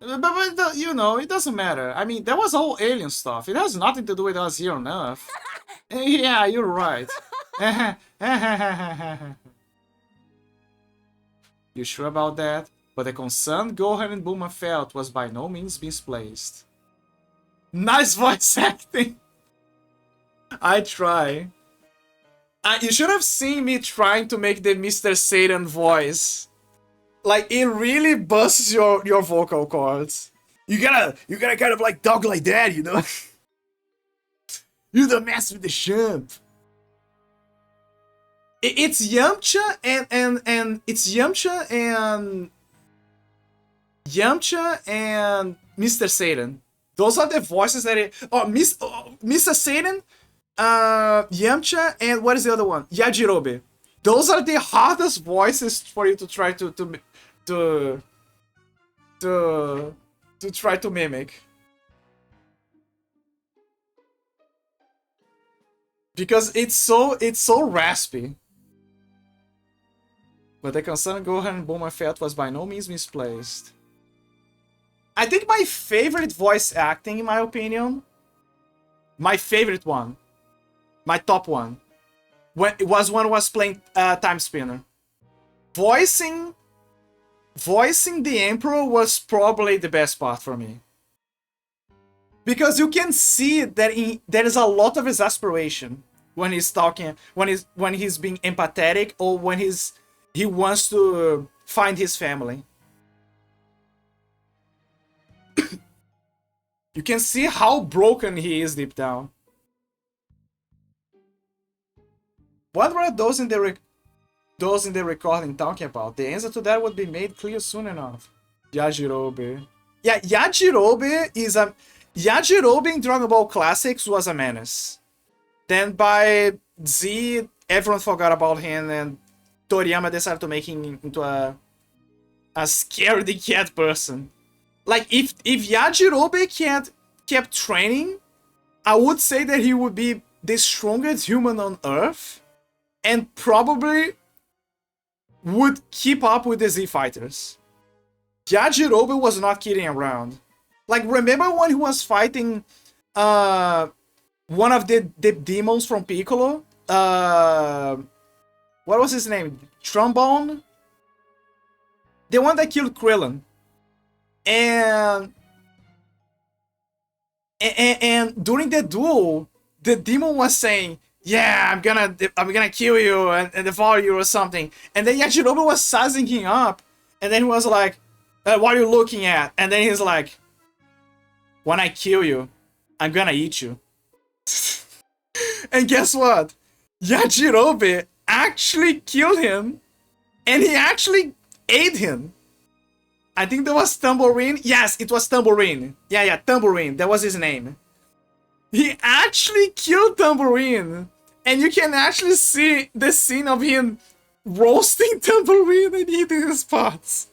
But you know, it doesn't matter. I mean, that was all alien stuff. It has nothing to do with us here on Earth. Yeah, you're right. You sure about that? But the concern Gohan and Bulma felt was by no means misplaced. Nice voice acting! I try. You should have seen me trying to make the Mr. Satan voice. Like, it really busts your vocal cords. You gotta kind of like talk like that, you know? You don't mess with the champ. It's Yamcha and it's Yamcha and Mr. Satan. Those are the voices that it. Oh, Mr. Satan, Yamcha, and what is the other one? Yajirobe. Those are the hardest voices for you to try to try to mimic. Because it's so raspy. But the concern Gohan and Bulma felt was by no means misplaced. I think my favorite voice acting, in my opinion, my favorite one, my top one, when I was playing Time Spinner. Voicing the Emperor was probably the best part for me. Because you can see that there is a lot of exasperation when he's talking, when he's being empathetic, or when he wants to find his family. You can see how broken he is deep down. What were those in the recording talking about? The answer to that would be made clear soon enough. Yajirobe. Yeah, Yajirobe in Dragon Ball Classics was a menace. Then by Z, everyone forgot about him, and Toriyama decided to make him into a scaredy cat person. Like, if Yajirobe kept training, I would say that he would be the strongest human on Earth, and probably would keep up with the Z fighters. Yajirobe was not kidding around. Like, remember when he was fighting one of the demons from Piccolo? What was his name? Trombone? The one that killed Krillin. And during the duel, the demon was saying, "Yeah, I'm gonna kill you and devour you or something." And then Yajirobe was sizing him up, and then he was like, "What are you looking at?" And then he's like, "When I kill you, I'm gonna eat you." And guess what? Yajirobe actually killed him, and he actually ate him. I think that was Tambourine. Yes, it was Tambourine. Yeah, Tambourine. That was his name. He actually killed Tambourine. And you can actually see the scene of him roasting Tambourine and eating his parts.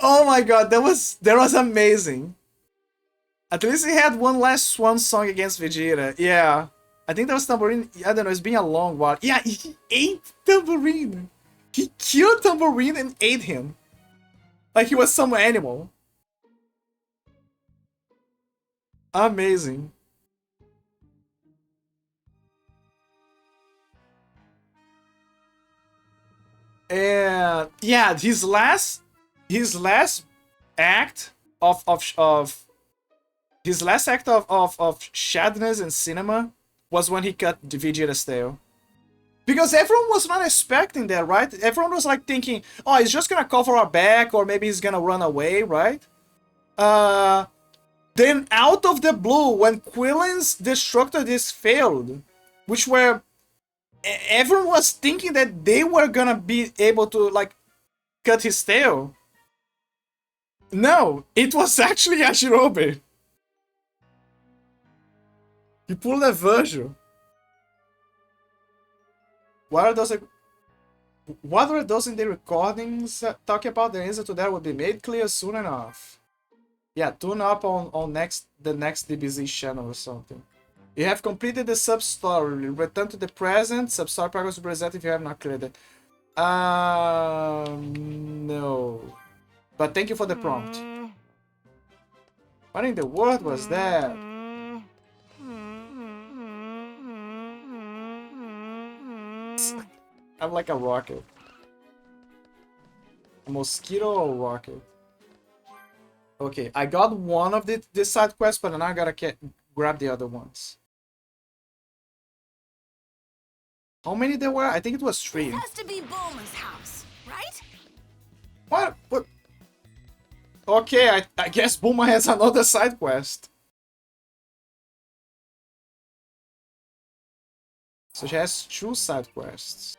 Oh my god, that was amazing. At least he had one last swan song against Vegeta. Yeah. I think that was Tambourine. I don't know, it's been a long while. Yeah, he ate Tambourine. He killed Tambourine and ate him. Like he was some animal. Amazing. And yeah, his last act of his last act of shadness in cinema was when he cut Vegeta's tail. Because everyone was not expecting that, right? Everyone was like thinking, oh, he's just gonna cover our back, or maybe he's gonna run away, right? Then out of the blue, when Quillen's Destructor Disc failed, which were... everyone was thinking that they were gonna be able to, like, cut his tail. No, it was actually Yajirobe. He pulled a Virgil. What are those in the recordings talking about? The answer to that would be made clear soon enough. Yeah, tune up on the next DBZ channel or something. You have completed the sub-story. Return to the present. Sub-story progress will present if you have not cleared it. No. But thank you for the prompt. What in the world was that? I'm like a rocket. A mosquito or rocket? Okay, I got one of this side quest, but now I gotta grab the other ones. How many there were? I think it was 3. This has to be Bulma's house, right? What? Okay, I guess Bulma has another side quest. So she has 2 side quests.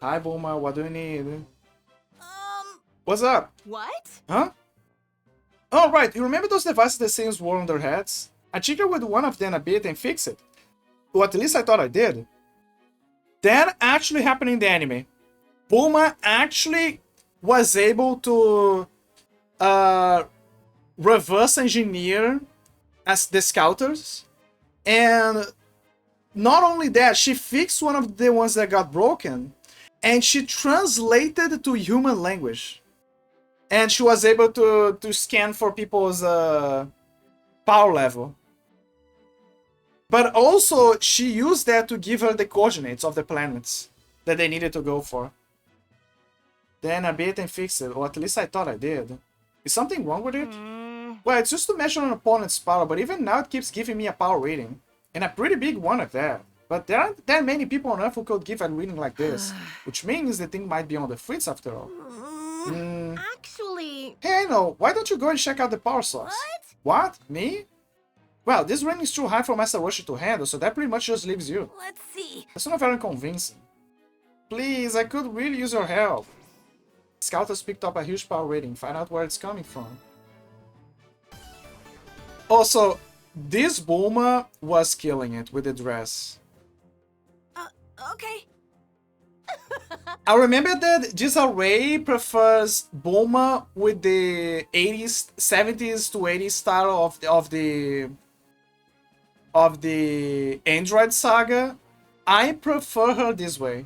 Hi Bulma, what do you need? What's up? What? Huh? Oh right, you remember those devices the Saiyans wore on their heads? I tinkered with one of them a bit and fixed it. Or at least I thought I did. That actually happened in the anime. Bulma actually was able to reverse engineer as the scouters, and not only that, she fixed one of the ones that got broken, and she translated to human language, and she was able to scan for people's power level. But also she used that to give her the coordinates of the planets that they needed to go for. Then I beat and fixed it, or at least I thought I did. Is something wrong with it? Well, it's just to measure an opponent's power, but even now it keeps giving me a power reading. And a pretty big one at that. But there aren't that many people on Earth who could give a reading like this. Which means the thing might be on the fritz after all. Actually... Hey, I know. Why don't you go and check out the power source? What? Me? Well, this rating is too high for Master Roshi to handle, so that pretty much just leaves you. Let's see. That's not very convincing. Please, I could really use your help. Scout has picked up a huge power rating. Find out where it's coming from. Also, this Bulma was killing it with the dress. Okay. I remember that this array prefers Bulma with the 70s to 80s style of the Android saga. I prefer her this way.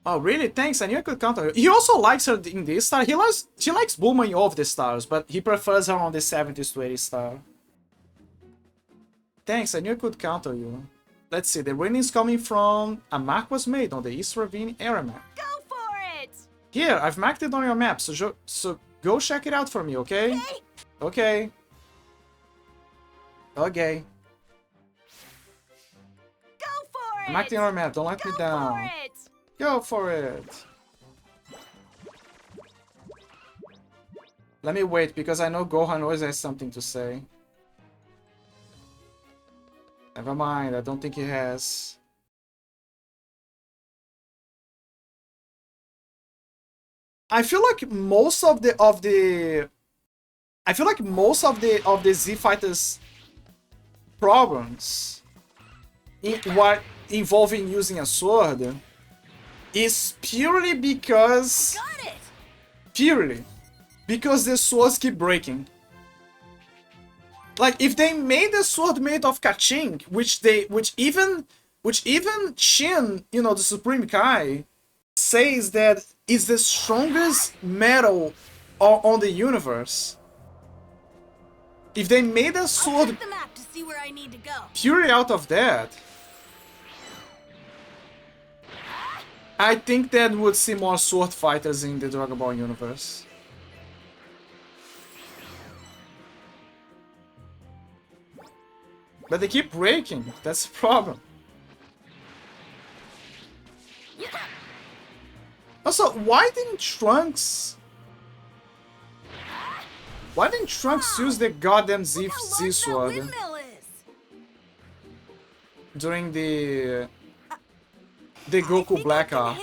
Oh really? Thanks. I knew I could count on her. He also likes her in this style. She likes Bulma in all of the styles, but he prefers her on the 70s to 80s style. Thanks. I knew I could count on you. Let's see. The rating is coming from a mark was made on the East Ravine area map. Go for it! Here, I've marked it on your map, so go check it out for me, okay? Okay. Okay. Go for it! I'm acting on your map. Don't let me down. Go for it. Let me wait, because I know Gohan always has something to say. Never mind, I don't think he has. I feel like most of the Z Fighters problems involving using a sword is purely because the swords keep breaking. Like, if they made a sword made of Kachink, which even Shin, you know, the Supreme Kai, says that is the strongest metal on the universe. If they made a sword Check the map to see where I need to go. purely out of that, I think that would see more sword fighters in the Dragon Ball universe. But they keep breaking. That's the problem. Also, why didn't Trunks use the goddamn Z sword during the Goku Black arc?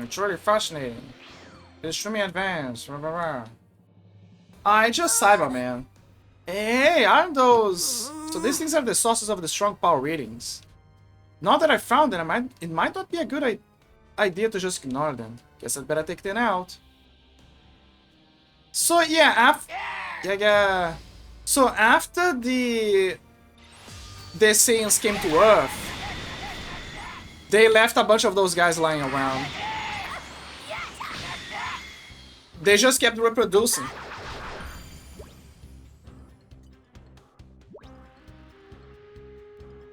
It's really fascinating. It's extremely advanced. Blah, blah, blah. Just Cyberman. Hey, aren't those? So these things are the sources of the strong power readings. Now that I found them, it might not be a good idea to just ignore them. Guess I'd better take them out. So yeah, So after the Saiyans came to Earth, they left a bunch of those guys lying around. They just kept reproducing.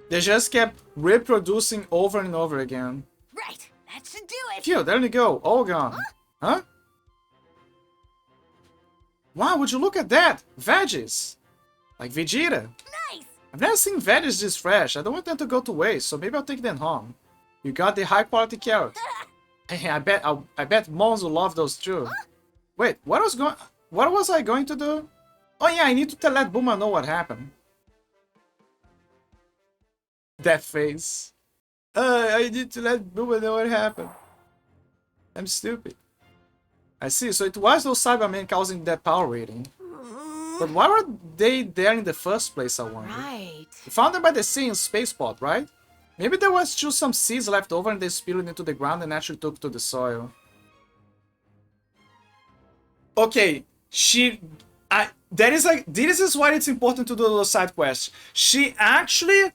They just kept reproducing over and over again. Right, that should do it. Phew, there you go, all gone. Huh? Wow, would you look at that? Veggies. Like Vegeta. Nice. I've never seen veggies this fresh. I don't want them to go to waste, so maybe I'll take them home. You got the high quality carrot. Hey, I bet Mons will love those too. Wait, what was I going to do? Oh yeah, I need to let Bulma know what happened. That face. I need to let Bulma know what happened. I'm stupid. I see, so it was those Cybermen causing that power rating. But why were they there in the first place, I wonder? Right. Found them by the sea in Spaceport, right? Maybe there was still some seeds left over and they spilled into the ground and actually took to the soil. Okay, this is why it's important to do those side quests. She actually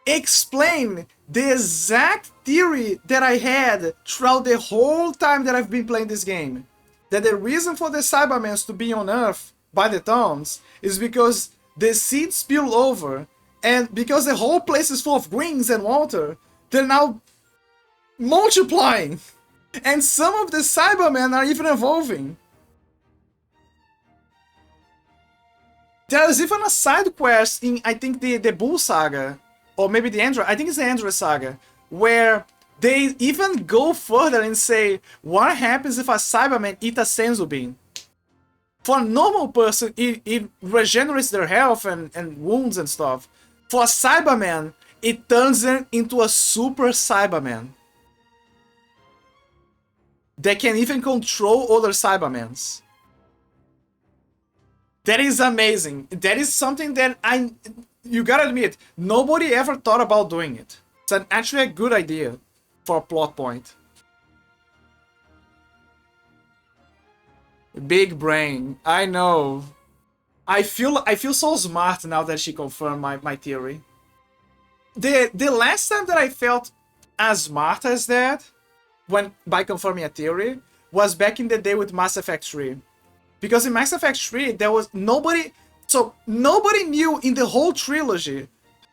explained the exact theory that I had throughout the whole time that I've been playing this game. That the reason for the Cybermen to be on Earth by the towns is because the seeds spill over, and because the whole place is full of greens and water, they're now multiplying. And some of the Cybermen are even evolving. There's even a side quest in, I think, the Bull Saga, or maybe the Android, I think it's the Android Saga, where they even go further and say, what happens if a Cyberman eats a Senzu Bean? For a normal person, it regenerates their health and wounds and stuff. For a Cyberman, it turns them into a Super Cyberman. They can even control other Cybermans. That is amazing. That is something that you gotta admit, nobody ever thought about doing it. It's actually a good idea for a plot point. Big brain. I know. I feel so smart now that she confirmed my theory. The last time that I felt as smart as that, by confirming a theory, was back in the day with Mass Effect 3. Because in Mass Effect 3, there was nobody knew in the whole trilogy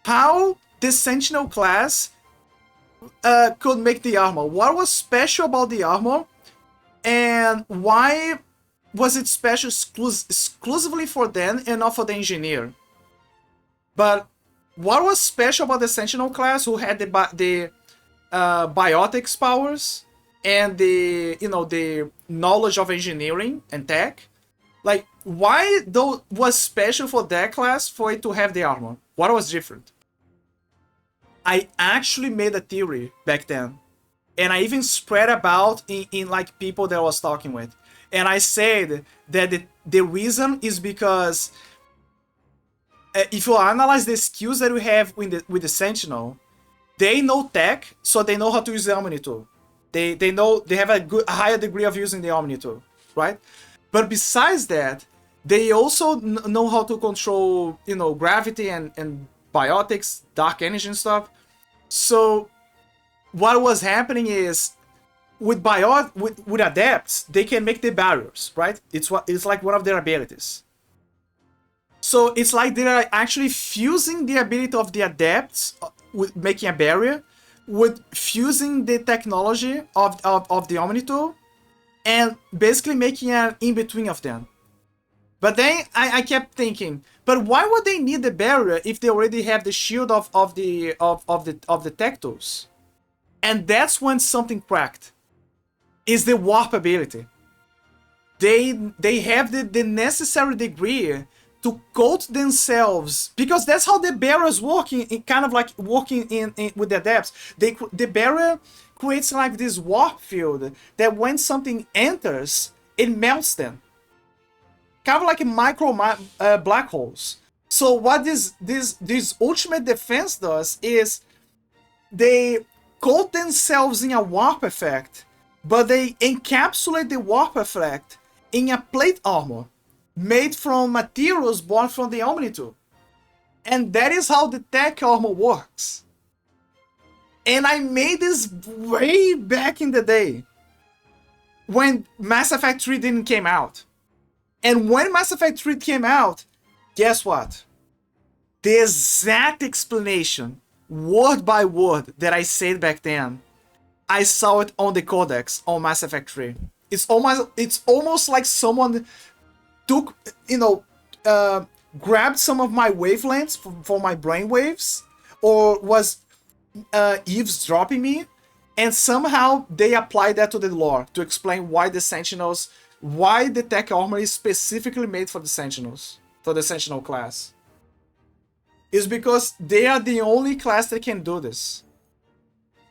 how the Sentinel class could make the armor. What was special about the armor, and why was it special exclusively for them and not for the engineer? But what was special about the Sentinel class, who had the biotics powers and the knowledge of engineering and tech? Like, why though was special for that class for it to have the armor? What was different? I actually made a theory back then, and I even spread about in like people that I was talking with, and I said that the reason is because if you analyze the skills that we have with the Sentinel, they know tech, so they know how to use the Omni tool. They have a higher degree of using the Omni tool, right? But besides that, they also know how to control, gravity and biotics, dark energy and stuff. So what was happening is with adepts, they can make the barriers, right? It's like one of their abilities. So it's like they're actually fusing the ability of the adepts with making a barrier with fusing the technology of the Omnitool and basically making an in-between of them. But then I kept thinking, but why would they need the barrier if they already have the shield of the tech tools? And that's when something cracked. Is the warp ability. They have the necessary degree to coat themselves, because that's how the barriers work in kind of like working in with the adepts. The barrier creates like this warp field that when something enters, it melts them. Kind of like a micro black holes. So what this ultimate defense does is they coat themselves in a warp effect, but they encapsulate the warp effect in a plate armor made from materials born from the Omnitool. And that is how the tech armor works. And I made this way back in the day when Mass Effect 3 didn't came out. And when Mass Effect 3 came out, guess what? The exact explanation, word by word, that I said back then, I saw it on the codex on Mass Effect 3. It's almost like someone took, grabbed some of my wavelengths for my brainwaves, or was eavesdropping me, and somehow they applied that to the lore to explain why the Sentinels, why the tech armor is specifically made for the Sentinels, for the Sentinel class. Is because they are the only class that can do this.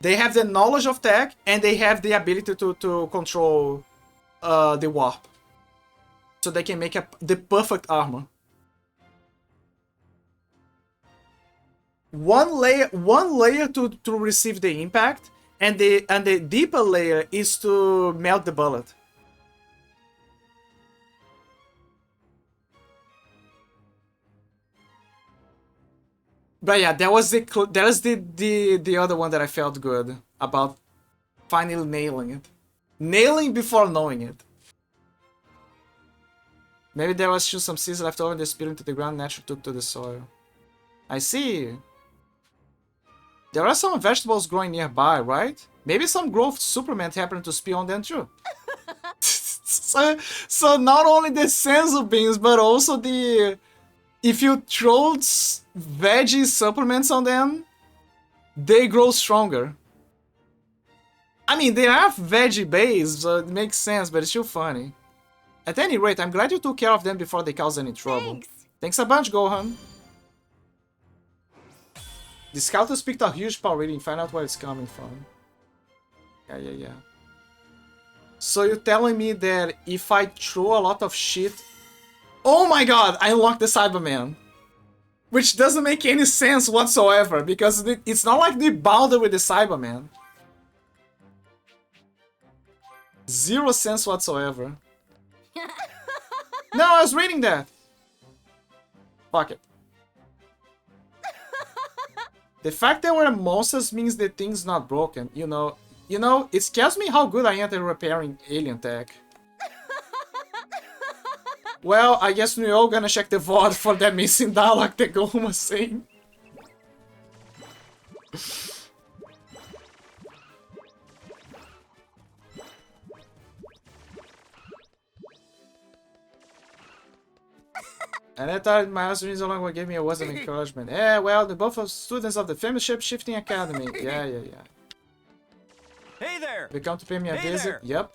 They have the knowledge of tech, and they have the ability to control the warp. So they can make the perfect armor. One layer to receive the impact, and the deeper layer is to melt the bullet. But yeah, that was the other one that I felt good about finally nailing it. Nailing before knowing it. Maybe there was still some seeds left over and they spilled into the ground, naturally took to the soil. I see. There are some vegetables growing nearby, right? Maybe some growth supplement happened to spill on them too. so not only the senzu beans, but also the... If you throw veggie supplements on them, they grow stronger. I mean, they are veggie based, so it makes sense, but it's still funny. At any rate, I'm glad you took care of them before they caused any trouble. Thanks a bunch, Gohan. The scouters picked a huge power reading, find out where it's coming from. Yeah. So you're telling me that if I throw a lot of shit... Oh my god, I unlocked the Cyberman. Which doesn't make any sense whatsoever, because it's not like they bounded with the Cyberman. 0 sense whatsoever. No, I was reading that. Fuck it. The fact that we're monsters means the thing's not broken, you know, it scares me how good I am at repairing alien tech. Well, I guess we're all gonna check the VOD for that missing dialogue that Gohan was saying. And I thought my husband along what gave me a words of encouragement. Yeah, well, they're both students of the famous Shape-Shifting Academy. Yeah. Hey there! They come to pay me a visit. Yep.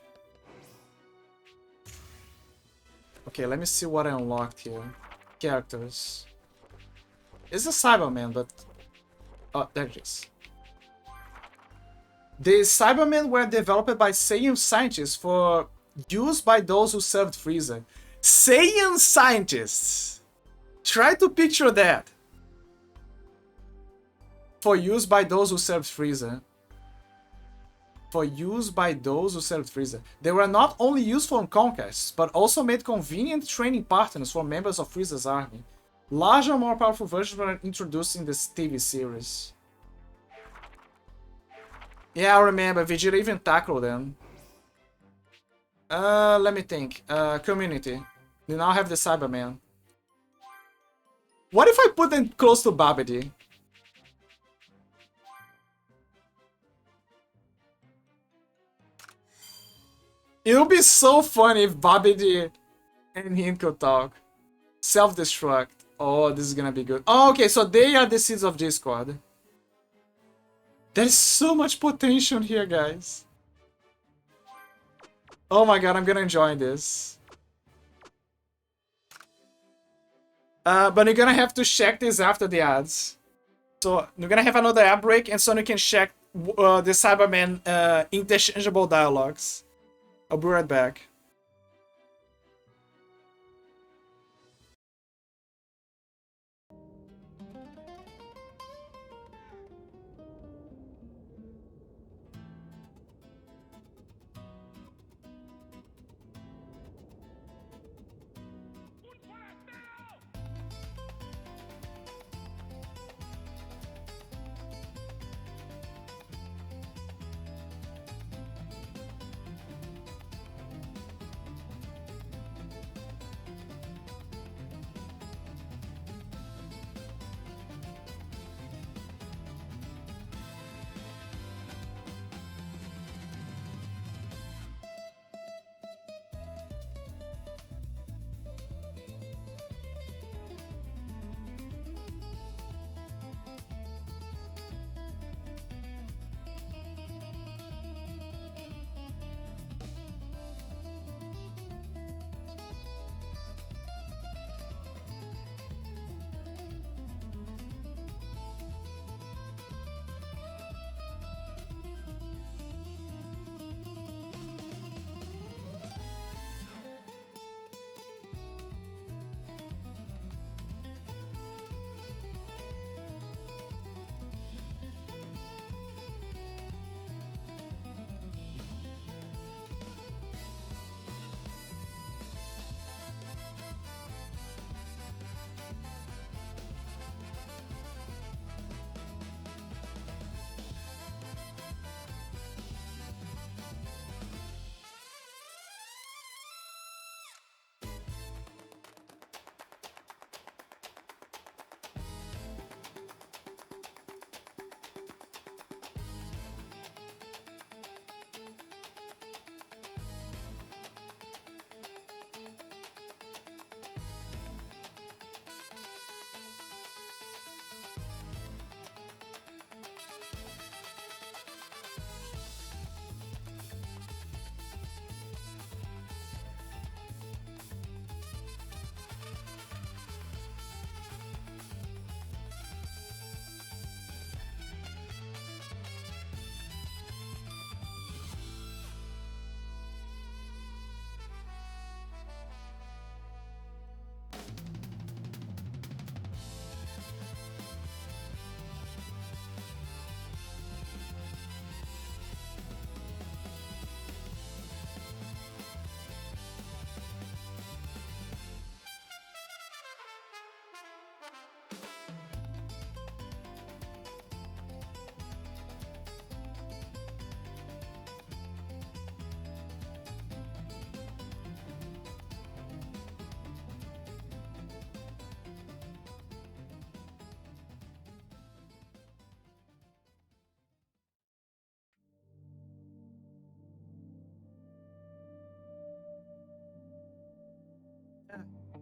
Okay, let me see what I unlocked here. Characters. It's a Cyberman, but... Oh, there it is. The Cybermen were developed by Saiyan scientists for use by those who served Frieza. Saiyan scientists! Try to picture that. For use by those who served Frieza. For use by those who served Frieza. They were not only useful in conquests, but also made convenient training partners for members of Frieza's army. Larger, more powerful versions were introduced in this TV series. Yeah, I remember. Vegeta even tackled them. Let me think. Community. We now have the Cyberman. What if I put them close to Babidi? It would be so funny if Babidi and him could talk. Self-destruct. Oh, this is gonna be good. Oh, okay, so they are the seeds of Discord. There's so much potential here, guys. Oh my god, I'm gonna enjoy this. But you're gonna have to check this after the ads. So we're gonna have another ad break, and so you can check the Cyberman interchangeable dialogues. I'll be right back.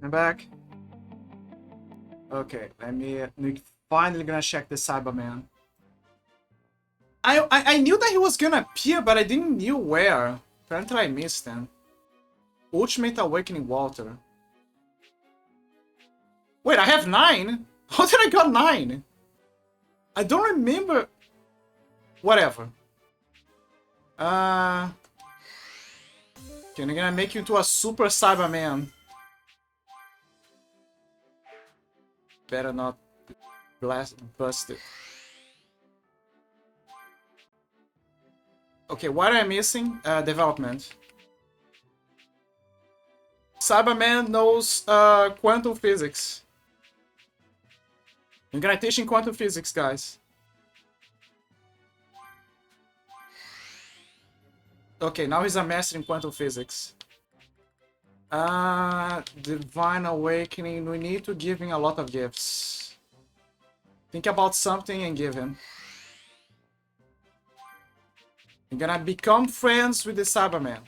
I'm back. Okay, we're finally gonna check the Cyberman. I knew that he was gonna appear, but I didn't knew where. Apparently I missed him. Ultimate Awakening Walter. Wait, I have 9? How did I got 9? I don't remember. Whatever. Okay, I'm gonna make you into a Super Cyberman. Better not bust it. Okay, what am I missing? Development. Cyberman knows quantum physics. I'm gonna teach him quantum physics, guys. Okay, now he's a master in quantum physics. Divine Awakening. We need to give him a lot of gifts. Think about something and give him. You're gonna become friends with the Cyberman.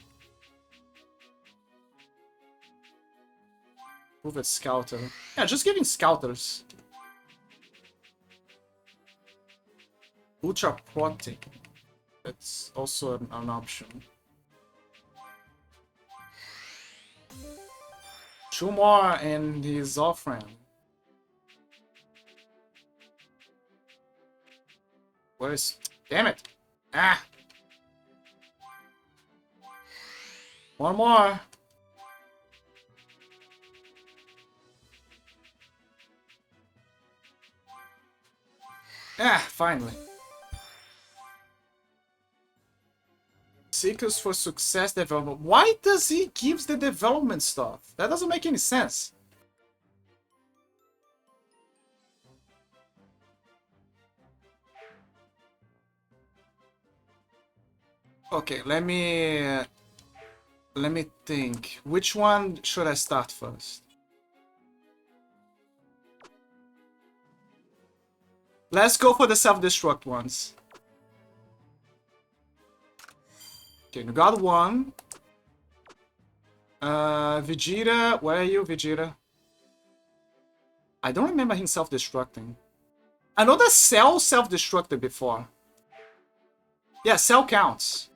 Move it, Scouter. Yeah, just giving Scouters. Ultra Protein. That's also an option. 2 more and he's offering. Where is... Damn it! Ah! 1 more! Ah, finally. Seekers for Success Development. Why does he give the development stuff? That doesn't make any sense. Okay, let me think. Which one should I start first? Let's go for the self-destruct ones. Okay, we got 1. Vegeta, where are you, Vegeta? I don't remember him self-destructing. I know that Cell self-destructed before. Yeah, Cell counts.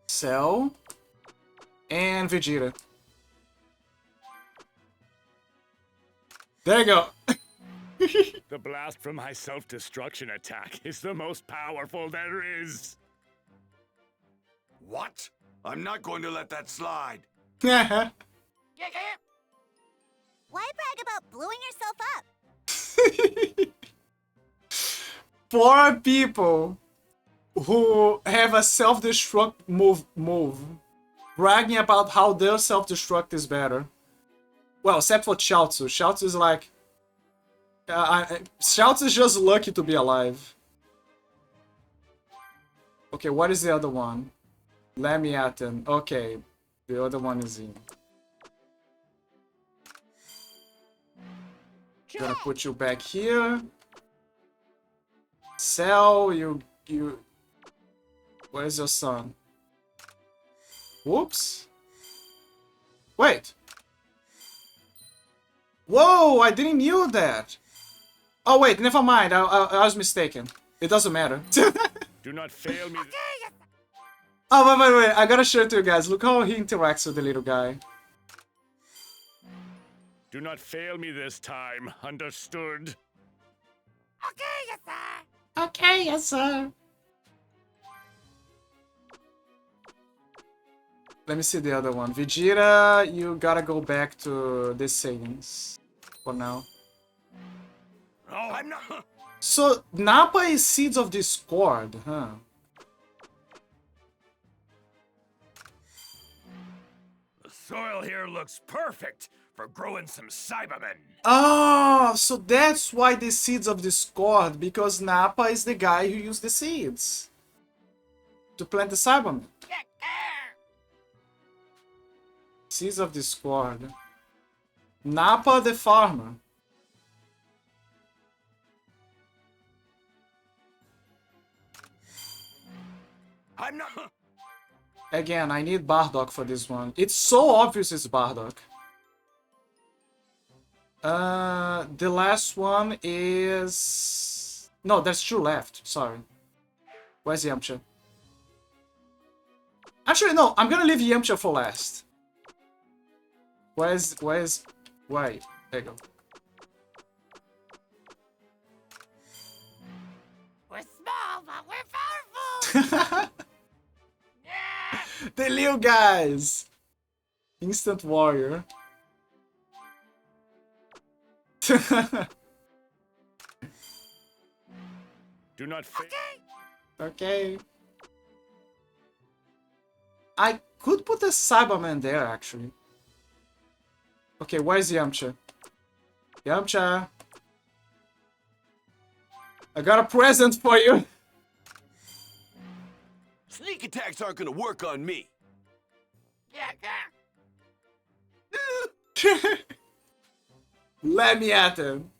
Cell and Vegeta. There you go. The blast from my self-destruction attack is the most powerful there is. What? I'm not going to let that slide. Why brag about blowing yourself up? 4 people who have a self-destruct move, bragging about how their self-destruct is better. Well, except for Chaozu. Chaozu is like... Chaozu is just lucky to be alive. Okay, what is the other one? Lamiaten. Okay, the other one is in. Gonna put you back here. Cell, you... Where's your son? Whoops. Wait. Whoa, I didn't knew that. Oh wait, never mind. I was mistaken. It doesn't matter. Do not fail me. Oh, wait. I gotta show it to you guys. Look how he interacts with the little guy. Do not fail me this time. Understood? Okay, yes, sir. Okay, yes, sir. Let me see the other one. Vegeta, you gotta go back to the savings for now. Oh, I'm not. So, Nappa is Seeds of Discord, huh? The soil here looks perfect for growing some Cybermen. Oh, so that's why the Seeds of Discord, because Nappa is the guy who used the seeds to plant the Cybermen. Seeds of Discord. Nappa the farmer. I'm not. Again, I need Bardock for this one. It's so obvious it's Bardock. The last one is... No, there's 2 left. Sorry. Where's Yamcha? Actually, no. I'm gonna leave Yamcha for last. Why? There you go. We're small, but we're powerful. The little guys. Instant warrior. Do not fail. Okay. I could put a Cyberman there, actually. Okay, where's Yamcha? Yamcha! I got a present for you! Sneak attacks aren't gonna work on me. Let me at him.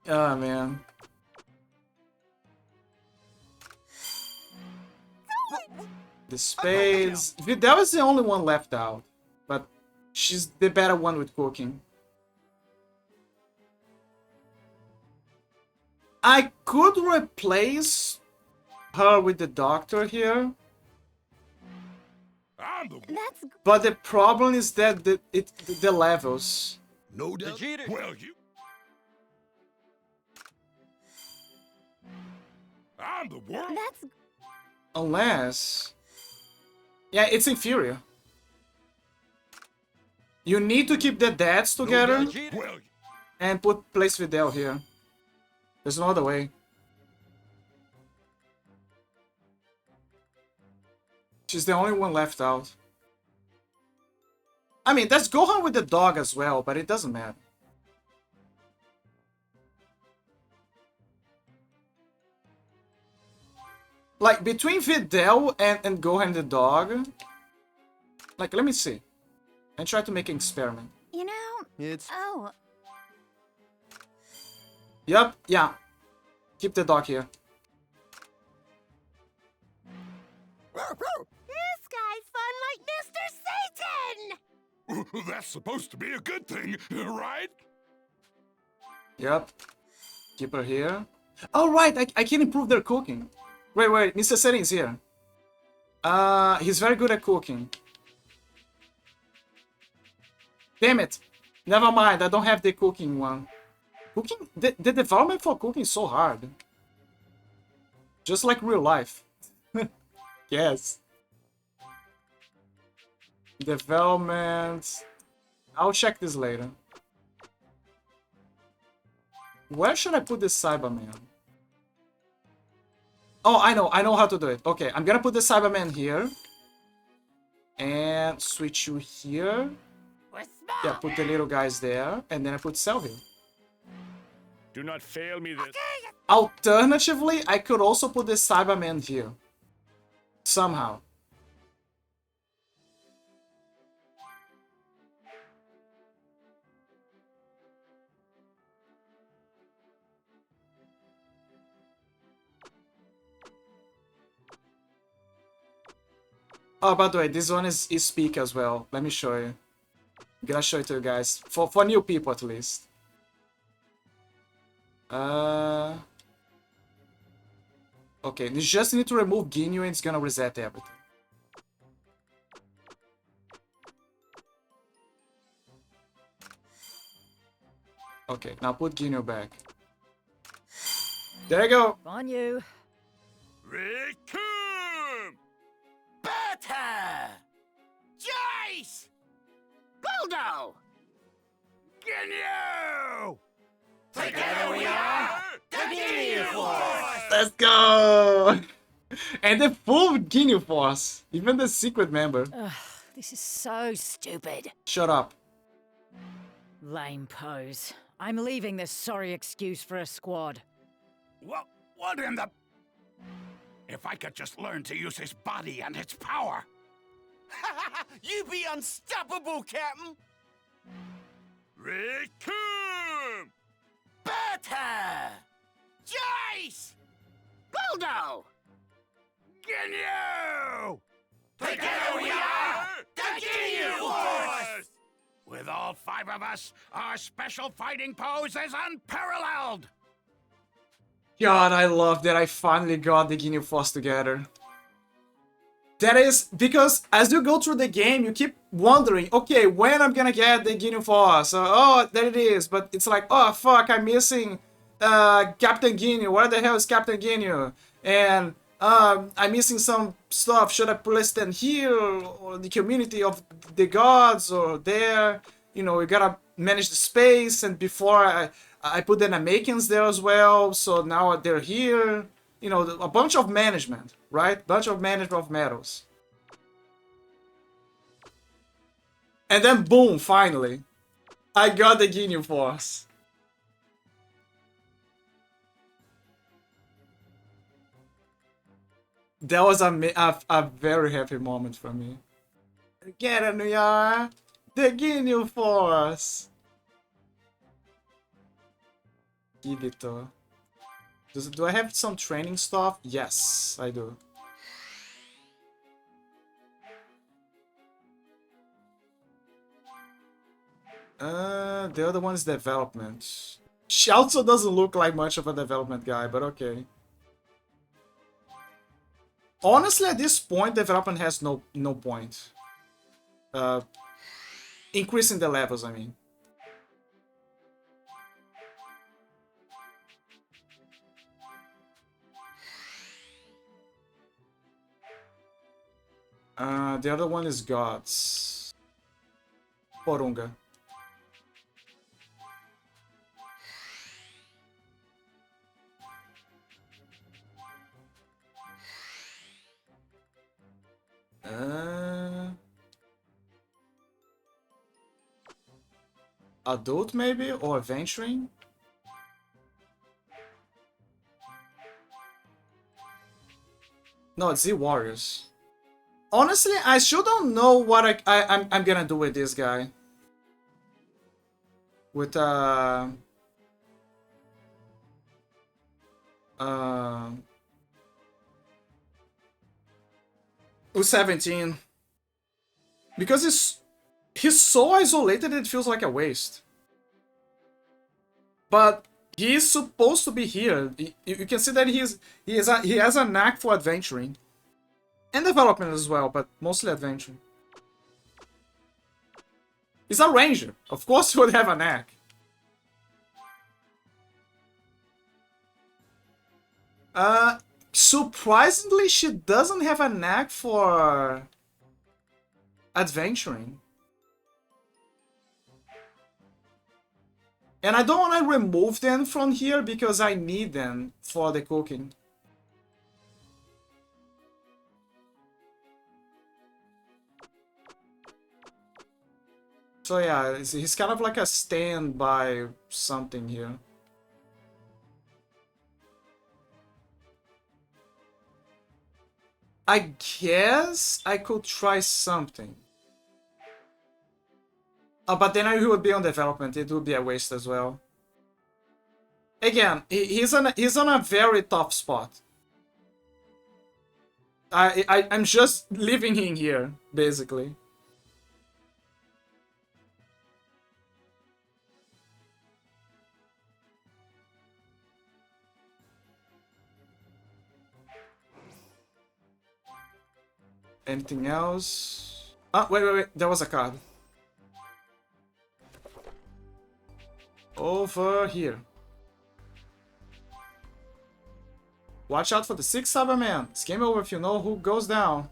Oh man. The spades. That was the only one left out, but she's the better one with cooking. I could replace her with the doctor here. But the problem is that the levels. No doubt. Well, you. I'm the world. Unless. Yeah, it's inferior. You need to keep the dads together and place Videl here. There's no other way. She's the only one left out. I mean, that's Gohan with the dog as well, but it doesn't matter. Like, between Videl and Gohan the dog... Like, let me see. And try to make an experiment. You know... It's... Oh. Yup, yeah. Keep the dog here. This guy's fun like Mr. Satan! That's supposed to be a good thing, right? Yep. Keep her here. Oh, right, I can improve their cooking. Wait, Mr. Settings here. He's very good at cooking. Damn it. Never mind, I don't have the cooking one. Cooking? The development for cooking is so hard. Just like real life. Yes. Development. I'll check this later. Where should I put this Cyberman? Oh, I know how to do it. Okay, I'm gonna put the Cyberman here. And switch you here. Yeah, put the little guys there. And then I put Cell here. Do not fail me this. Alternatively, I could also put the Cyberman here. Somehow. Oh, by the way, this one is speak as well. Let me show you. I'm gonna show it to you guys. For new people, at least. Okay, you just need to remove Ginyu and it's gonna reset everything. Okay, now put Ginyu back. There you go. On you. Rikum! Bata! Jace! Buldo! Ginyu! Together we are the Ginyu Force! Let's go! And the full Ginyu Force. Even the secret member. Ugh, this is so stupid. Shut up. Lame pose. I'm leaving this sorry excuse for a squad. What in the... If I could just learn to use his body and its power. You be unstoppable, Captain! Rikum! Bata! Jace! Buldo! Ginyu! Together we are the Ginyu Force! With all 5 of us, our special fighting pose is unparalleled! God, I love that I finally got the Ginyu Force together. That is because as you go through the game, you keep wondering, okay, when I'm gonna get the Ginyu Force? Oh, there it is. But it's like, oh fuck, I'm missing Captain Ginyu. Where the hell is Captain Ginyu? And I'm missing some stuff. Should I place them here or the community of the gods or there? You know, you gotta manage the space. And before I put the Namekians there as well. So now they're here. You know, a bunch of management, right? Bunch of management of medals. And then boom, finally. I got the Ginyu Force. That was a very happy moment for me. Get it, we are the Ginyu Force. Kibito. Do I have some training stuff? Yes, I do. The other one's development. She also doesn't look like much of a development guy, but okay. Honestly, at this point, development has no point. Increasing the levels, I mean. The other one is Gods. Porunga. Adult maybe, or adventuring? No, it's Z Warriors. Honestly, I still don't know what I'm gonna do with this guy. With U17. Because he's so isolated it feels like a waste. But he is supposed to be here. You can see that he has a knack for adventuring. And development as well, but mostly adventuring. He's a ranger. Of course he would have a knack. Surprisingly, she doesn't have a knack for adventuring. And I don't want to remove them from here because I need them for the cooking. So yeah, he's kind of like a standby something here. I guess I could try something. But then he would be on development. It would be a waste as well. Again, he's on a very tough spot. I'm just leaving him here, basically. Anything else? Oh, wait. There was a card. Over here. Watch out for the 6 Cybermen. It's game over if you know who goes down.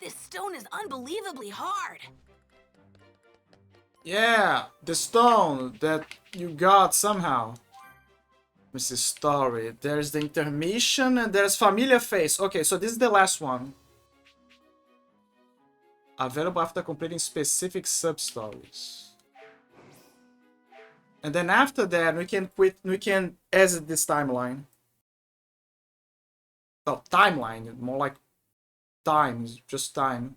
This stone is unbelievably hard. Yeah, the stone that you got somehow. Mrs. Story. There's the intermission and there's Familiar Face. Okay, so this is the last one. Available after completing specific sub-stories. And then after that, we can exit this timeline. Oh, timeline, more like time, just time.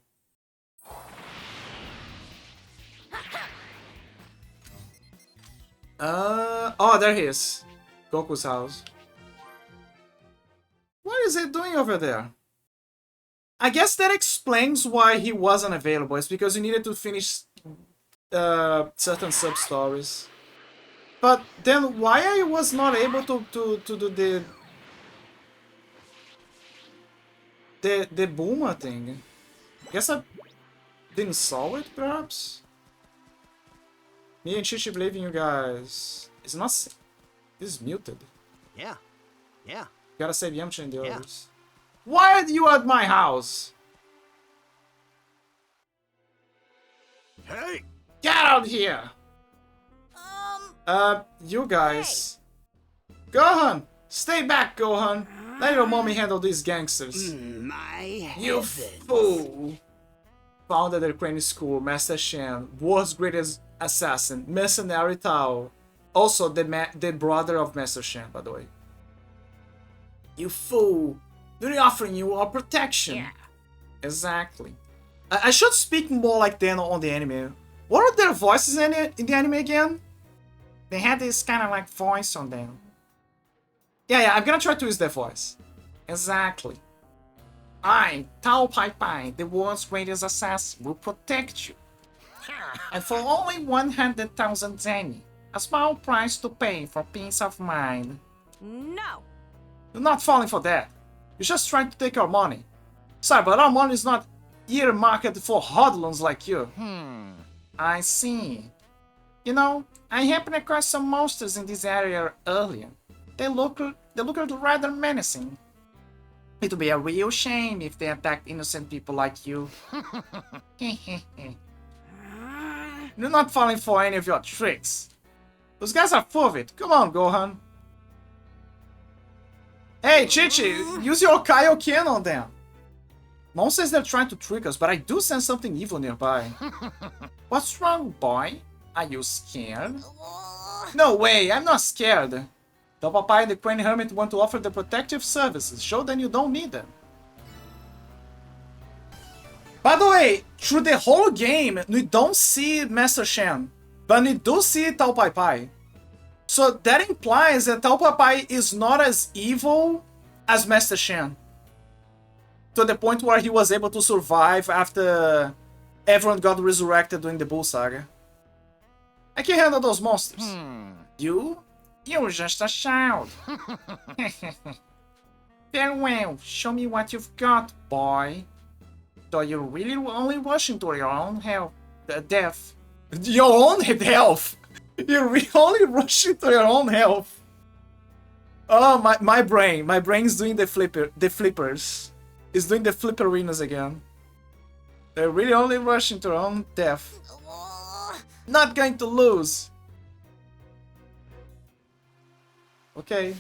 Oh, there he is. Goku's house. What is he doing over there? I guess that explains why he wasn't available. It's because he needed to finish certain sub-stories. But then why I was not able to do the Bulma thing? Guess I didn't solve it, perhaps? Me and Chichi believe in you guys. It's not... This is muted. Yeah. Gotta save Yamcha and the others. Why are you at my house? Hey! Get out here! You guys. Hey. Gohan! Stay back, Gohan! Let your mommy handle these gangsters. You fool! Founded the Crane School, Master Shan, world's greatest assassin, mercenary Tao. Also, the brother of Master Shan, by the way. You fool! They're offering you our protection. Yeah. Exactly. I should speak more like them on the anime. What are their voices in the anime again? They had this kind of like voice on them. Yeah, I'm gonna try to use their voice. Exactly. I, Tao Pai Pai, the world's greatest assassin, will protect you. And for only 100,000 zenny, a small price to pay for peace of mind. No! You're not falling for that. You're just trying to take our money. Sorry, but our money is not earmarked for hoodlums like you. I see. You know, I happened across some monsters in this area earlier. They look rather menacing. It would be a real shame if they attacked innocent people like you. You're not falling for any of your tricks. Those guys are full of it. Come on, Gohan. Hey, Chichi, use your Kaioken on them. Mom says they're trying to trick us, but I do sense something evil nearby. What's wrong, boy? Are you scared? No way, I'm not scared. The Papa and the Crane Hermit want to offer the protective services. Show them you don't need them. By the way, through the whole game, we don't see Master Shan, but we do see Tao Pai Pai. So that implies that Tao Pai Pai is not as evil as Master Shan. To the point where he was able to survive after everyone got resurrected during the Bull Saga. I can handle those monsters. You're just a child. Very well, show me what you've got, boy. So you're really only rushing to your own death. Your own health? You're really only rushing to your own health. Oh, my brain's doing the flippers. It's doing the flipperinas again. They're really only rushing to their own death. Not going to lose. Okay.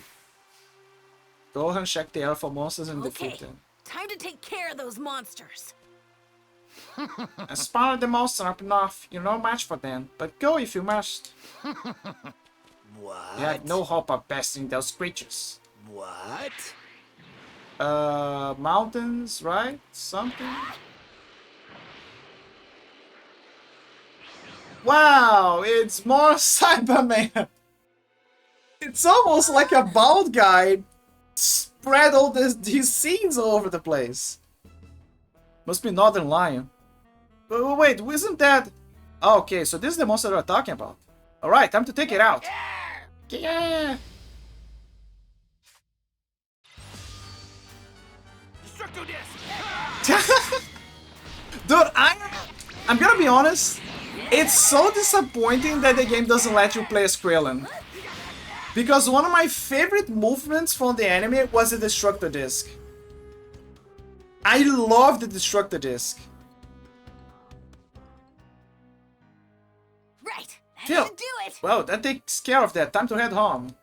Gohan check the alpha monsters and defeat them. Time to take care of those monsters. As part of the monster up north, you're no match for them, but go if you must. What? You have no hope of besting those creatures. What? Mountains, right? Something? Wow, it's more Cyberman. It's almost like a bald guy spread all these scenes all over the place. Must be Northern Lion. But wait, isn't that... Oh, okay, so this is the monster we're talking about. Alright, time to take it out. Yeah! Dude, I'm gonna be honest. It's so disappointing that the game doesn't let you play as Krillin. Because one of my favorite movements from the anime was the Destructor Disc. I love the Destructor Disc. Right, that Phil, should do it. Well, that takes care of that. Time to head home.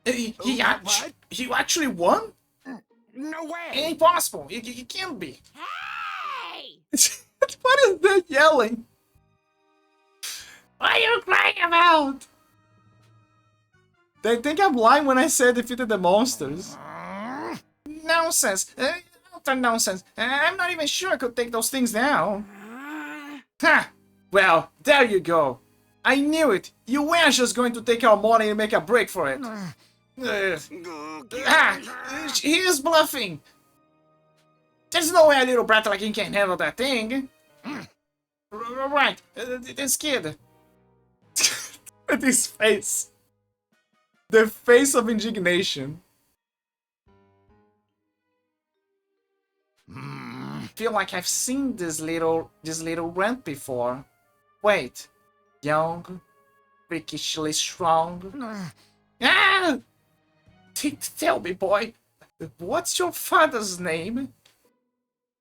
He actually won? No way! Impossible. It can't be. Hey! What is that yelling? What are you crying about? They think I'm lying when I say I defeated the monsters. Nonsense. Utter nonsense. I'm not even sure I could take those things down. Ha! Well, there you go. I knew it. You were just going to take our money and make a break for it. He is bluffing. There's no way a little brat like him can handle that thing. Right, this kid. With his face. The face of indignation. Feel like I've seen this little runt before. Wait, young, freakishly strong. Ah! Tell me, boy, what's your father's name?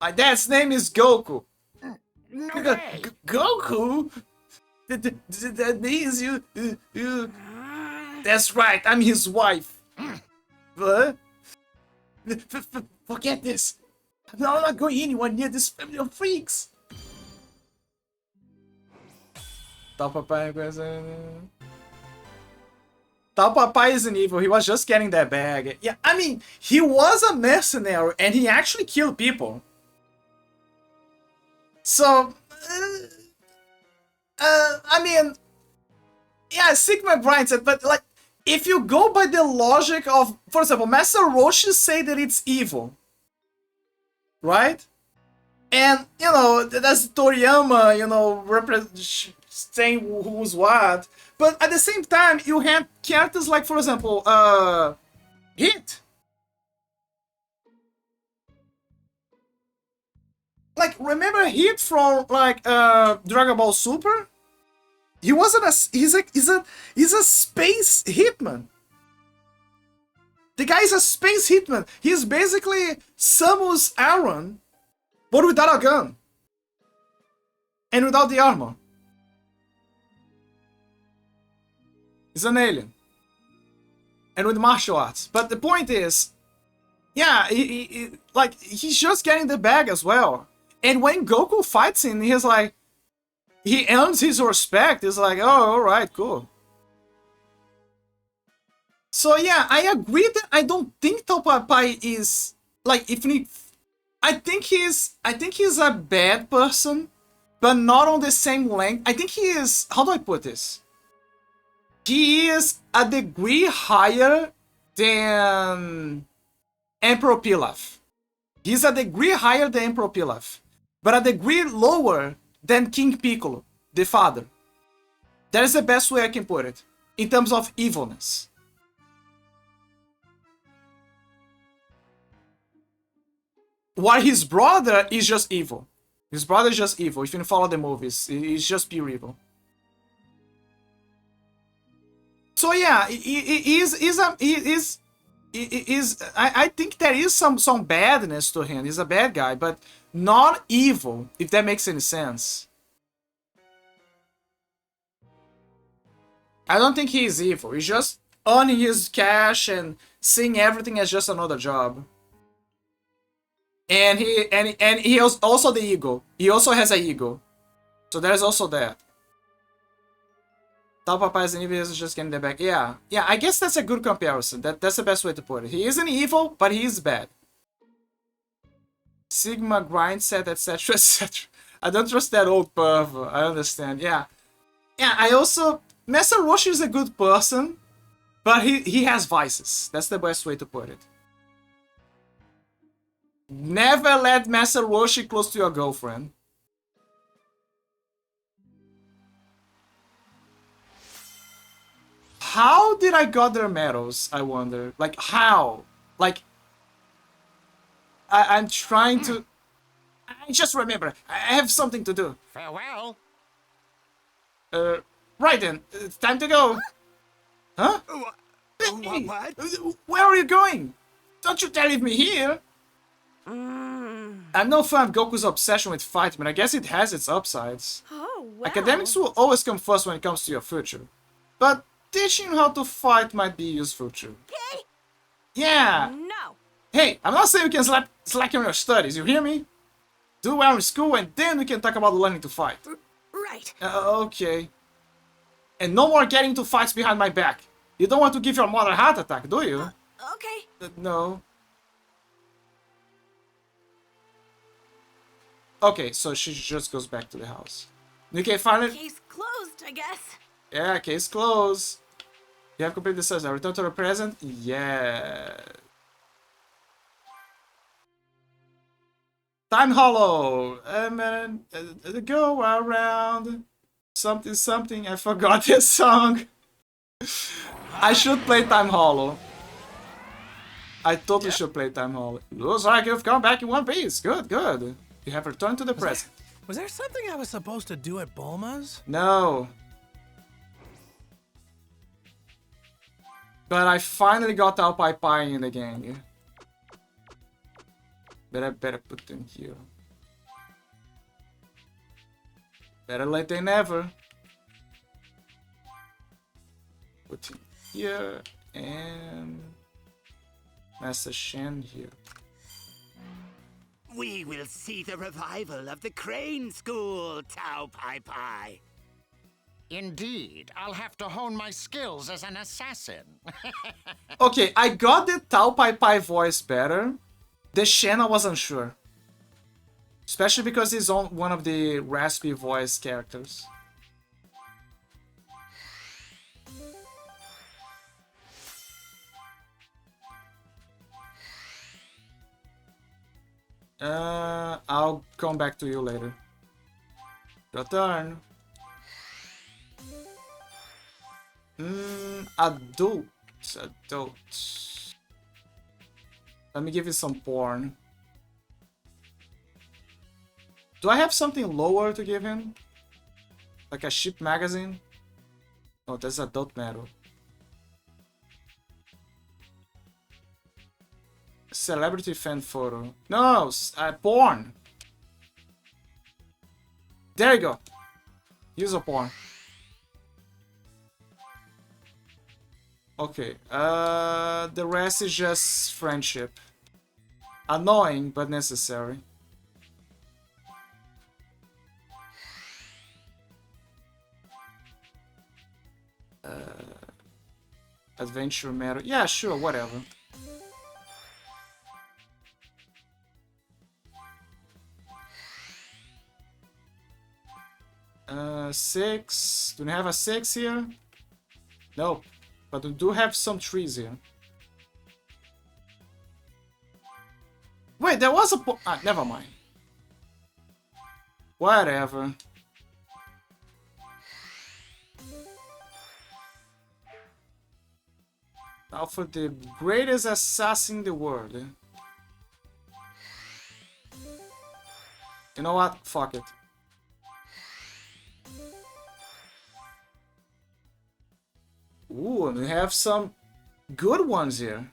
My dad's name is Goku. No way! Goku? That means you... That's right, I'm his wife. What? Forget this. I'm not going anywhere near this family of freaks. Tao Papai Tao Papai isn't evil, he was just getting that bag. Yeah, I mean, he was a mercenary and he actually killed people. So, I mean, yeah, Sigma grinds it, but like, if you go by the logic of, for example, Master Roshi say that it's evil, right? And, you know, that's Toriyama, you know, saying who's what. But at the same time, you have characters like, for example, Hit. Like, remember Hit from, like, Dragon Ball Super? He wasn't a... He's a space hitman. The guy is a space hitman. He's basically Samus Aran, but without a gun. And without the armor. He's an alien. And with martial arts. But the point is, yeah, he's just getting the bag as well. And when Goku fights him, he's like, he earns his respect. He's like, oh, alright, cool. So yeah, I agree that I don't think Tao Papai is, like, I think he's a bad person, but not on the same length. I think he is, how do I put this? He is a degree higher than Emperor Pilaf. He's a degree higher than Emperor Pilaf, but a degree lower than King Piccolo, the father. That is the best way I can put it, in terms of evilness. While his brother is just evil. His brother is just evil. If you follow the movies, he's just pure evil. So yeah, I think there is some badness to him. He's a bad guy, but not evil, if that makes any sense. I don't think he is evil. He's just earning his cash and seeing everything as just another job. And he has also the ego. He also has an ego. So there's also that. Tao Papai is an evil, is just getting the back. Yeah, I guess that's a good comparison. That's the best way to put it. He isn't evil, but he is bad. Sigma grind set, etc, etc. I don't trust that old perv. I understand. Yeah, I also... Master Roshi is a good person, but he has vices. That's the best way to put it. Never let Master Roshi close to your girlfriend. How did I got their medals, I wonder? Like, how? Like, I'm trying to... I just remember, I have something to do. Farewell. Right then, it's time to go. Huh? Hey, What? where are you going? Don't you dare leave me here. I'm no fan of Goku's obsession with fighting, but I guess it has its upsides. Oh, wow. Academics will always come first when it comes to your future. But teaching you how to fight might be useful too. Okay. Yeah. No. Hey, I'm not saying you can slack on your studies, you hear me? Do well in school and then we can talk about learning to fight. Right. Okay. And no more getting into fights behind my back. You don't want to give your mother a heart attack, do you? Okay. No. Okay, so she just goes back to the house. Okay, finally. Case closed, I guess. Yeah, case closed. You have completed the search. I return to the present? Yeah. Time Hollow. Go around. Something, something. I forgot this song. I should play Time Hollow. I totally should play Time Hollow. Looks like you've come back in one piece. Good, good. You have returned to the present. Was there something I was supposed to do at Bulma's? No. But I finally got Tao Papai in the gang. But I better put them here. Better late than never. Put him here and Master Shen here. We will see the revival of the Crane School, Tao Pai Pai. Indeed, I'll have to hone my skills as an assassin. Okay, I got the Tao Pai Pai voice better. The Shen I wasn't sure. Especially because he's on one of the raspy voice characters. I'll come back to you later. Your turn. Adults. Let me give you some porn. Do I have something lower to give him? Like a ship magazine? Oh, that's adult metal. Celebrity fan photo. No, porn. There you go. Use a porn. Okay, the rest is just friendship. Annoying, but necessary. Adventure matter. Yeah, sure, whatever. Six. Do we have a 6 here? Nope. But we do have some trees here. Wait, there was a never mind. Whatever. Now for the greatest assassin in the world. You know what? Fuck it. Ooh, and we have some good ones here.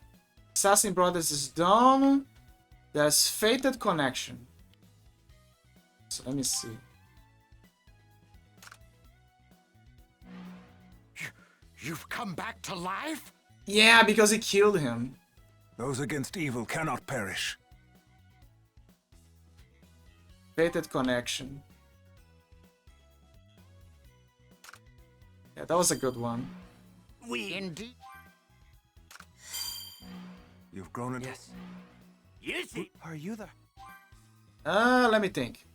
Assassin Brothers is done. There's Fated Connection. So let me see. You've come back to life? Yeah, because he killed him. Those against evil cannot perish. Fated Connection. Yeah, that was a good one. Indeed. You've grown it. Yes. Yes. Are you there? Let me think.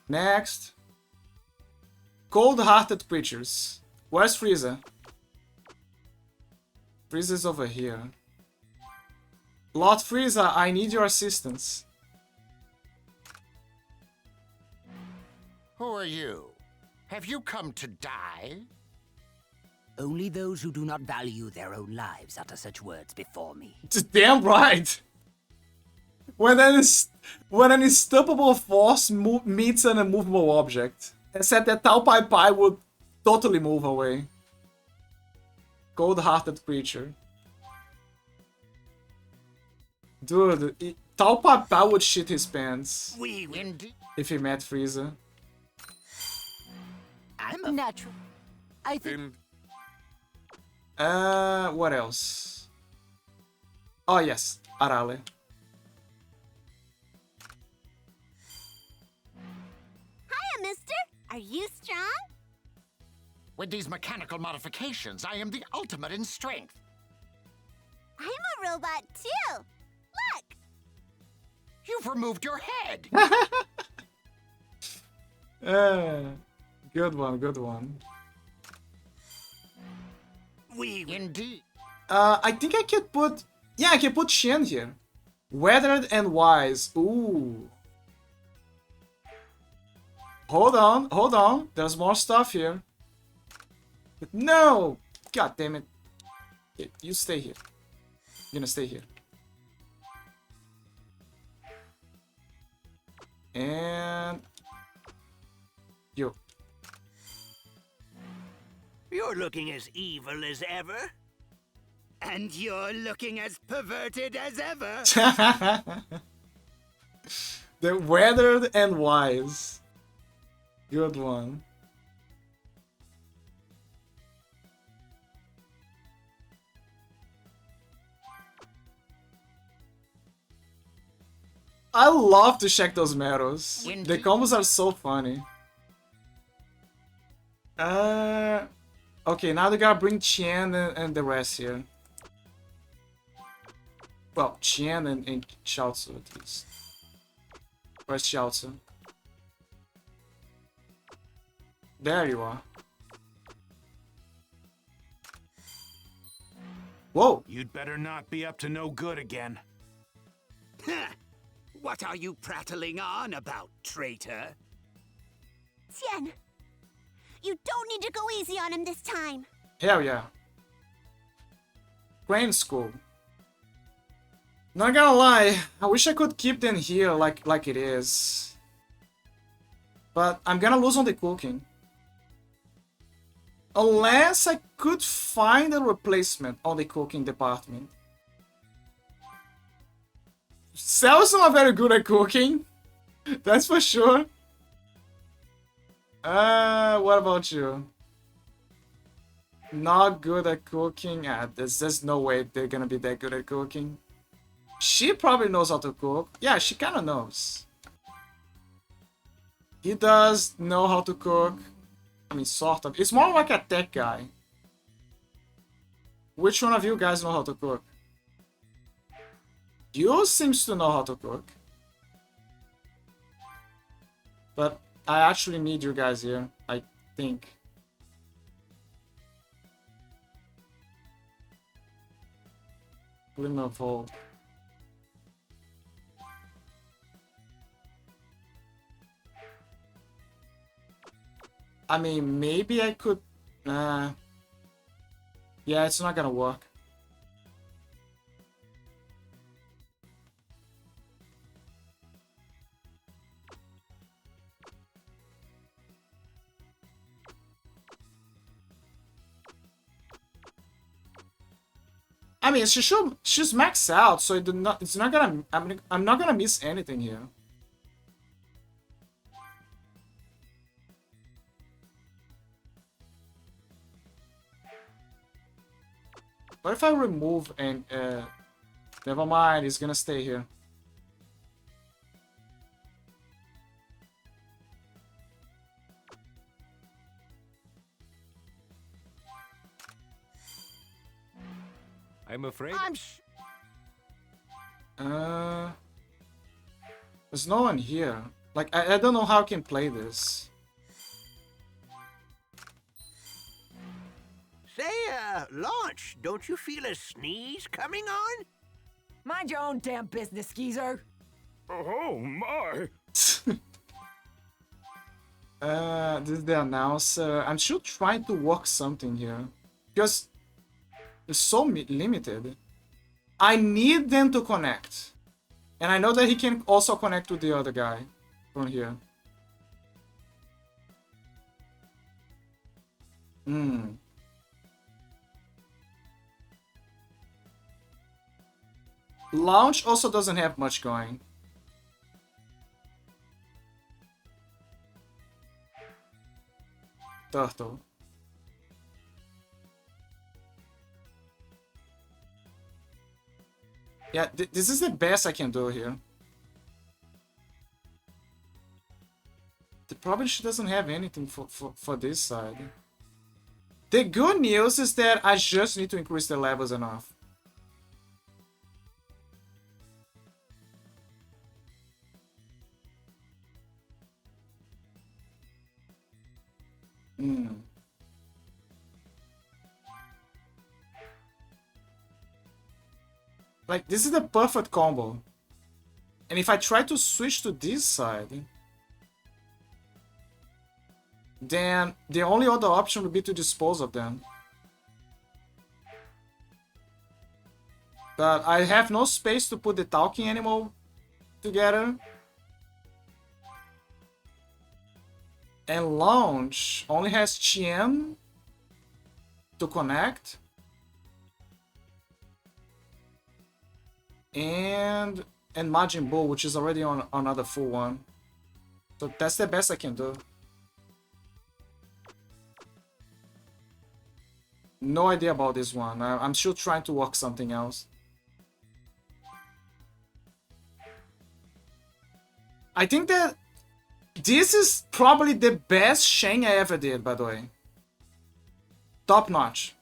Next. Cold-hearted creatures. Where's Frieza? Frieza's over here. Lord Frieza, I need your assistance. Who are you? Have you come to die? Only those who do not value their own lives utter such words before me. Damn right! When an unstoppable force meets an immovable object. Except that Tao Pai Pai would totally move away. Cold-hearted creature. Dude, Tao Pai Pai would shit his pants. If he met Frieza. I'm a natural. I think. What else? Oh yes, Arale. Hiya, mister. Are you strong? With these mechanical modifications, I am the ultimate in strength. I'm a robot too. Look. You've removed your head. Good one, good one. Indeed. I think I could put... Yeah, I can put Shen here. Weathered and wise. Ooh. Hold on, hold on. There's more stuff here. But no! God damn it. Okay, you stay here. You're gonna stay here. And... you. You're looking as evil as ever. And you're looking as perverted as ever. The weathered and wise. Good one. I love to check those medals. The combos are so funny. Okay, now they gotta bring Qian and the rest here. Well, Qian and Xiaozu at least. Where's Xiaozu? There you are. Whoa! You'd better not be up to no good again. What are you prattling on about, traitor? Tien, you don't need to go easy on him this time. Hell yeah. Grain school. Not gonna lie, I wish I could keep them here like it is. But I'm gonna lose on the cooking. Unless I could find a replacement on the cooking department. Cell's not very good at cooking. That's for sure. What about you? Not good at cooking? There's no way they're gonna be that good at cooking. She probably knows how to cook. Yeah, she kinda knows. He does know how to cook. I mean, sort of. It's more like a tech guy. Which one of you guys know how to cook? You seems to know how to cook. But I actually need you guys here, I think. Glimmer of Hope. I mean, maybe I could... yeah, it's not gonna work. I mean, she's maxed out, so it's not gonna... I'm not gonna miss anything here. What if I remove and never mind, he's gonna stay here. I'm afraid. There's no one here. Like, I don't know how I can play this. Say, Launch, don't you feel a sneeze coming on? Mind your own damn business, geezer. Oh, my. This is the announcer. I'm still trying to work something here. Because it's so limited. I need them to connect. And I know that he can also connect with the other guy from here. Launch also doesn't have much going. Turtle. Yeah, this is the best I can do here. The problem she doesn't have anything for this side. The good news is that I just need to increase the levels enough. Like, this is the perfect combo. And if I try to switch to this side, then the only other option would be to dispose of them. But I have no space to put the talking animal together. And Launch only has Qian to connect. And Majin Buu, which is already on another full one. So that's the best I can do. No idea about this one. I'm still trying to work something else. I think that this is probably the best Shang I ever did, by the way. top notch.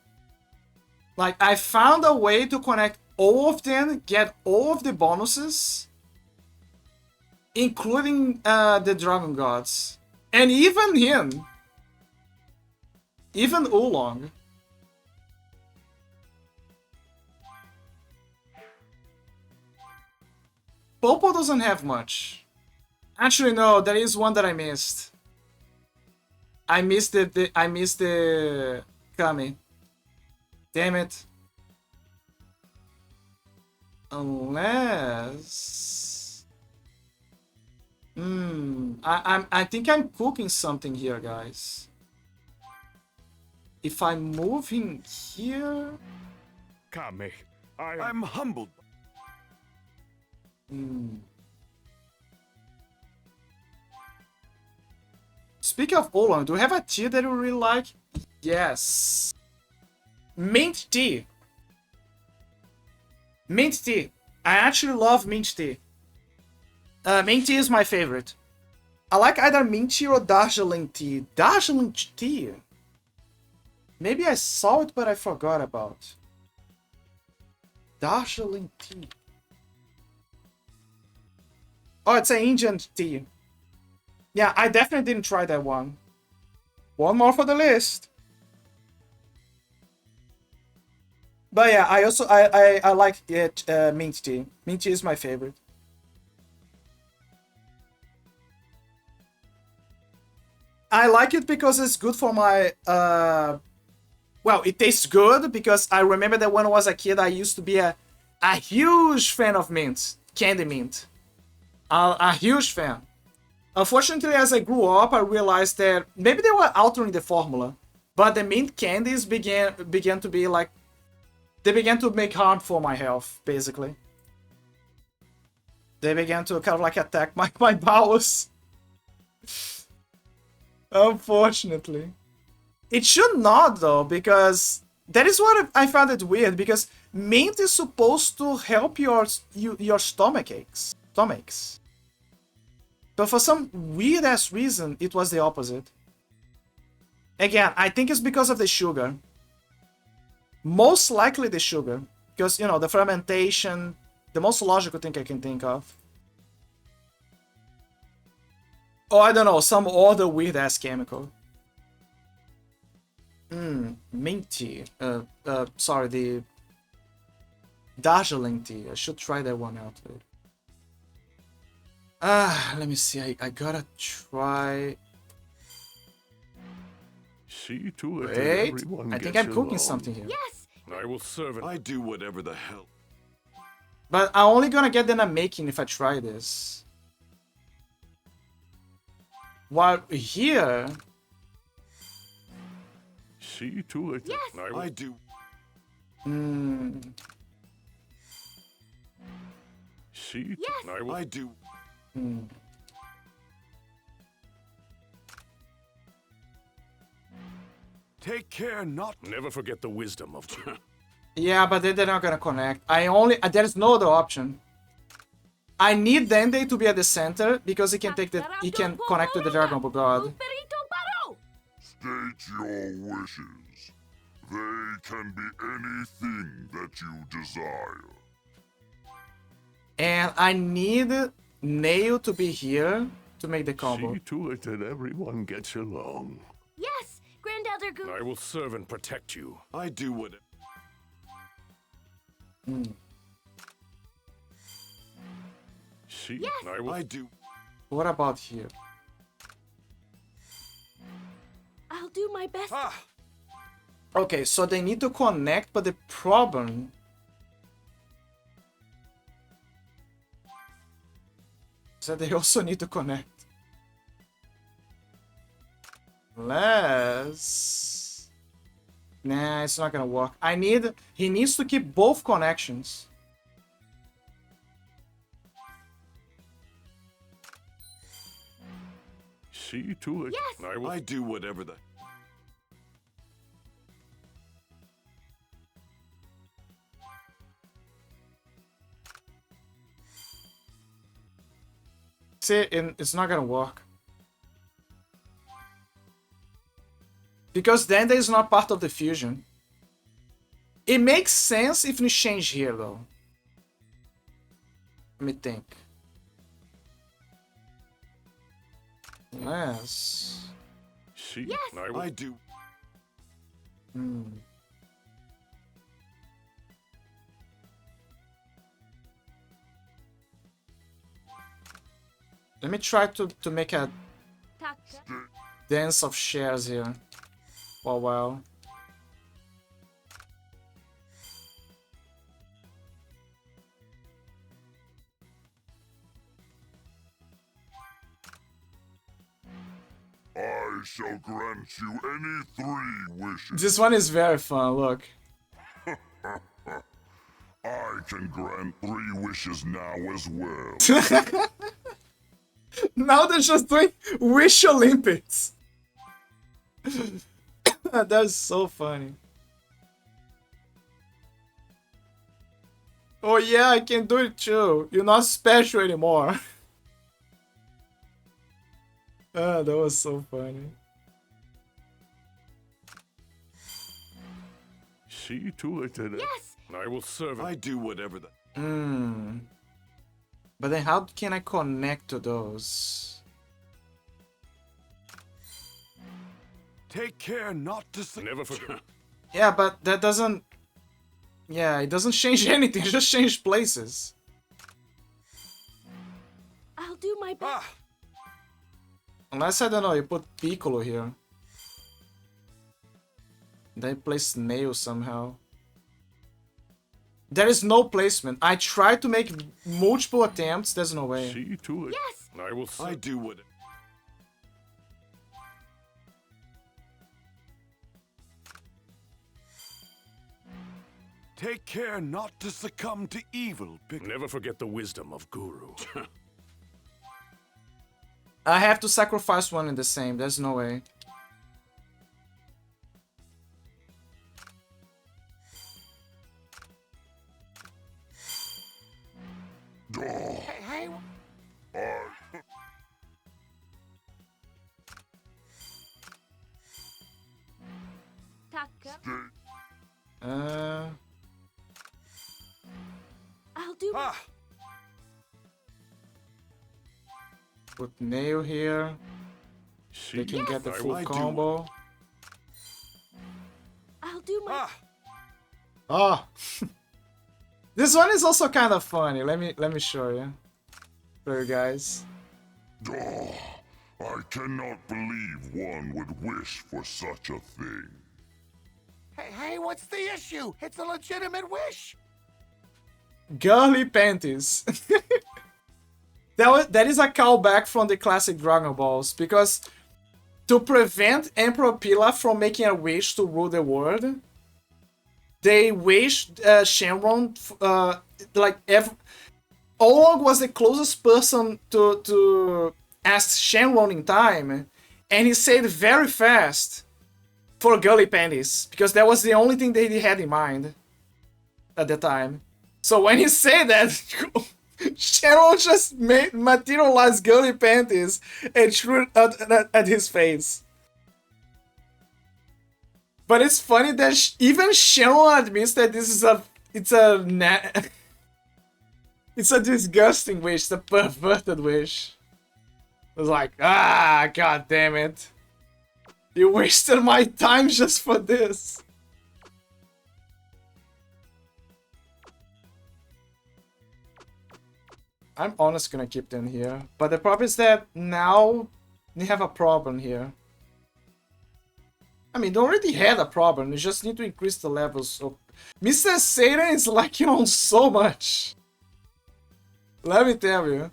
Like, I found a way to connect all of them, get all of the bonuses, including the Dragon Gods. And even him. Even Oolong. Popo doesn't have much. Actually, no, there is one that I missed. I missed the Kami. Damn it. Unless... I think I'm cooking something here, guys. If I move him here... Kami, I'm humbled. Speaking of Oolong, do you have a tea that you really like? Yes. Mint tea. Mint tea. I actually love mint tea. Mint tea is my favorite. I like either mint tea or Darjeeling tea. Darjeeling tea. Maybe I saw it, but I forgot about. Darjeeling tea. Oh, it's an Indian tea. Yeah, I definitely didn't try that one. One more for the list. But yeah, I like it, mint tea. Mint tea is my favorite. I like it because it's good for my well, it tastes good because I remember that when I was a kid I used to be a huge fan of mint, candy mint. A huge fan. Unfortunately, as I grew up, I realized that maybe they were altering the formula, but the mint candies began to be like, they began to make harm for my health, basically. They began to kind of like attack my bowels. Unfortunately. It should not, though, because that is what I found it weird, because mint is supposed to help your stomach aches. But for some weird-ass reason, it was the opposite. Again, I think it's because of the sugar. Most likely the sugar. Because, you know, the fermentation, the most logical thing I can think of. Or, I don't know, some other weird-ass chemical. Mint tea. Sorry, the Darjeeling tea. I should try that one out later. Let me see. I gotta try. See to it that Wait, everyone I think gets I'm cooking along. something here. Yes. I will serve it. I do whatever the hell. But I'm only gonna get them a making if I try this. While here... See to it. Yes. I do. See. Yes. I do. Take care not. Never forget the wisdom of two. Yeah, but they're not gonna connect. There's no other option. I need Dende to be at the center because he can connect to the Dragon Ball God. State your wishes. They can be anything that you desire. And I need Nail to be here to make the combo. See to it that everyone gets along. Yes, Grand Elder Goose. I will serve and protect you. I do what. See. Yes. I do. What about here? I'll do my best. Okay, so they need to connect, but the problem... So they also need to connect. Unless... Nah, it's not gonna work. He needs to keep both connections. See to it. Yes. I do whatever the. See, it's not gonna work. Because then there's not part of the fusion. It makes sense if we change here though. Let me think. Yes. See, Yes. I do. Let me try to make a dance of shares here. For a while. I shall grant you any 3 wishes. This one is very fun, look. I can grant 3 wishes now as well. Now they're just doing Wish Olympics. That's so funny. Oh yeah, I can do it too. You're not special anymore. Ah, that was so funny. See, too late today. Yes. I will serve it. I do whatever the. But then how can I connect to those? Take care not to. Never forget. Yeah, but that doesn't... Yeah, it doesn't change anything. It just change places. I'll do my best. Unless, I don't know, you put Piccolo here. Then place Nail somehow. There is no placement. I tried to make multiple attempts. There's no way. See, too late. Yes. I will. I do what. Take care not to succumb to evil. Never forget the wisdom of Guru. I have to sacrifice one in the same. There's no way. Hey. Taka. I'll do my... Put Nail here. They can get the full combo. I'll do my... Oh! This one is also kind of funny. Let me show you. For you guys. I cannot believe one would wish for such a thing. Hey, what's the issue? It's a legitimate wish. Girly panties. That is a callback from the classic Dragon Balls, because to prevent Emperor Pilaf from making a wish to rule the world, they wished Shenron Oolong was the closest person to ask Shenron in time, and he said very fast for girly panties, because that was the only thing that he had in mind at the time. So when he said that, Shenron just materialized girly panties and threw it at his face. But it's funny that even Shenron admits that this is it's a disgusting wish, it's a perverted wish. It's like, god damn it. You wasted my time just for this. I'm honestly gonna keep them here. But the problem is that now we have a problem here. I mean, they already had a problem. You just need to increase the levels. So Mr. Satan is lacking on so much. Let me tell you.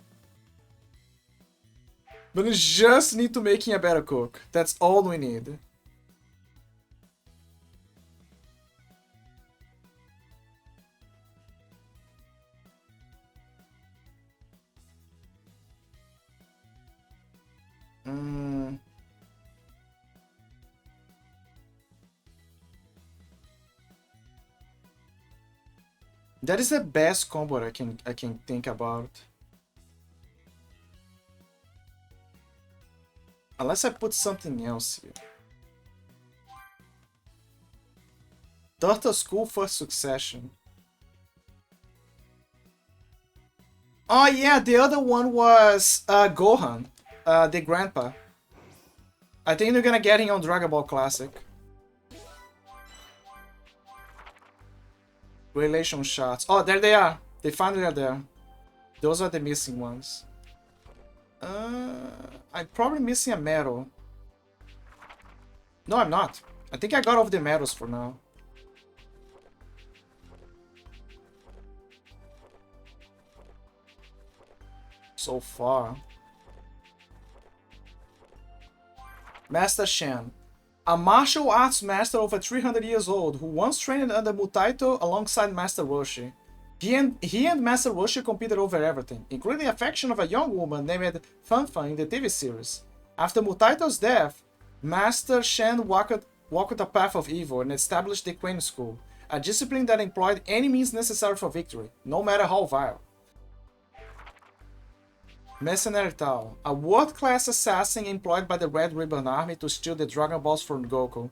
But you just need to make him a better cook. That's all we need. That is the best combo I can think about. Unless I put something else here. Turtle School First Succession. Oh yeah, the other one was Gohan, the grandpa. I think they're gonna get him on Dragon Ball Classic. Relation shots. Oh, there they are. They finally are there. Those are the missing ones. I'm probably missing a medal. No, I'm not. I think I got all of the medals for now. So far. Master Shen. A martial arts master over 300 years old who once trained under Mutaito alongside Master Roshi. He and Master Roshi competed over everything, including the affection of a young woman named Fanfan in the TV series. After Mutaito's death, Master Shen walked a path of evil and established the Queen School, a discipline that employed any means necessary for victory, no matter how vile. Mercenary Tao, a world-class assassin employed by the Red Ribbon Army to steal the Dragon Balls from Goku.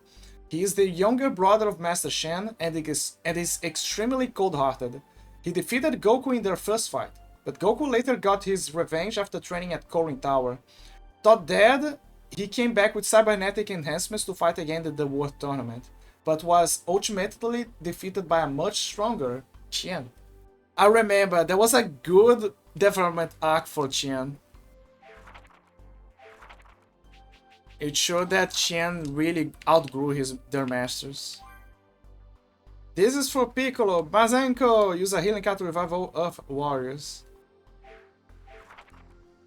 He is the younger brother of Master Shen and is extremely cold-hearted. He defeated Goku in their first fight, but Goku later got his revenge after training at Korin Tower. Thought dead, he came back with cybernetic enhancements to fight again at the World Tournament, but was ultimately defeated by a much stronger Tien. I remember, there was a good development arc for Tien. It showed that Tien really outgrew their masters. This is for Piccolo. Mazenko! Use a healing card to revive all Earth warriors.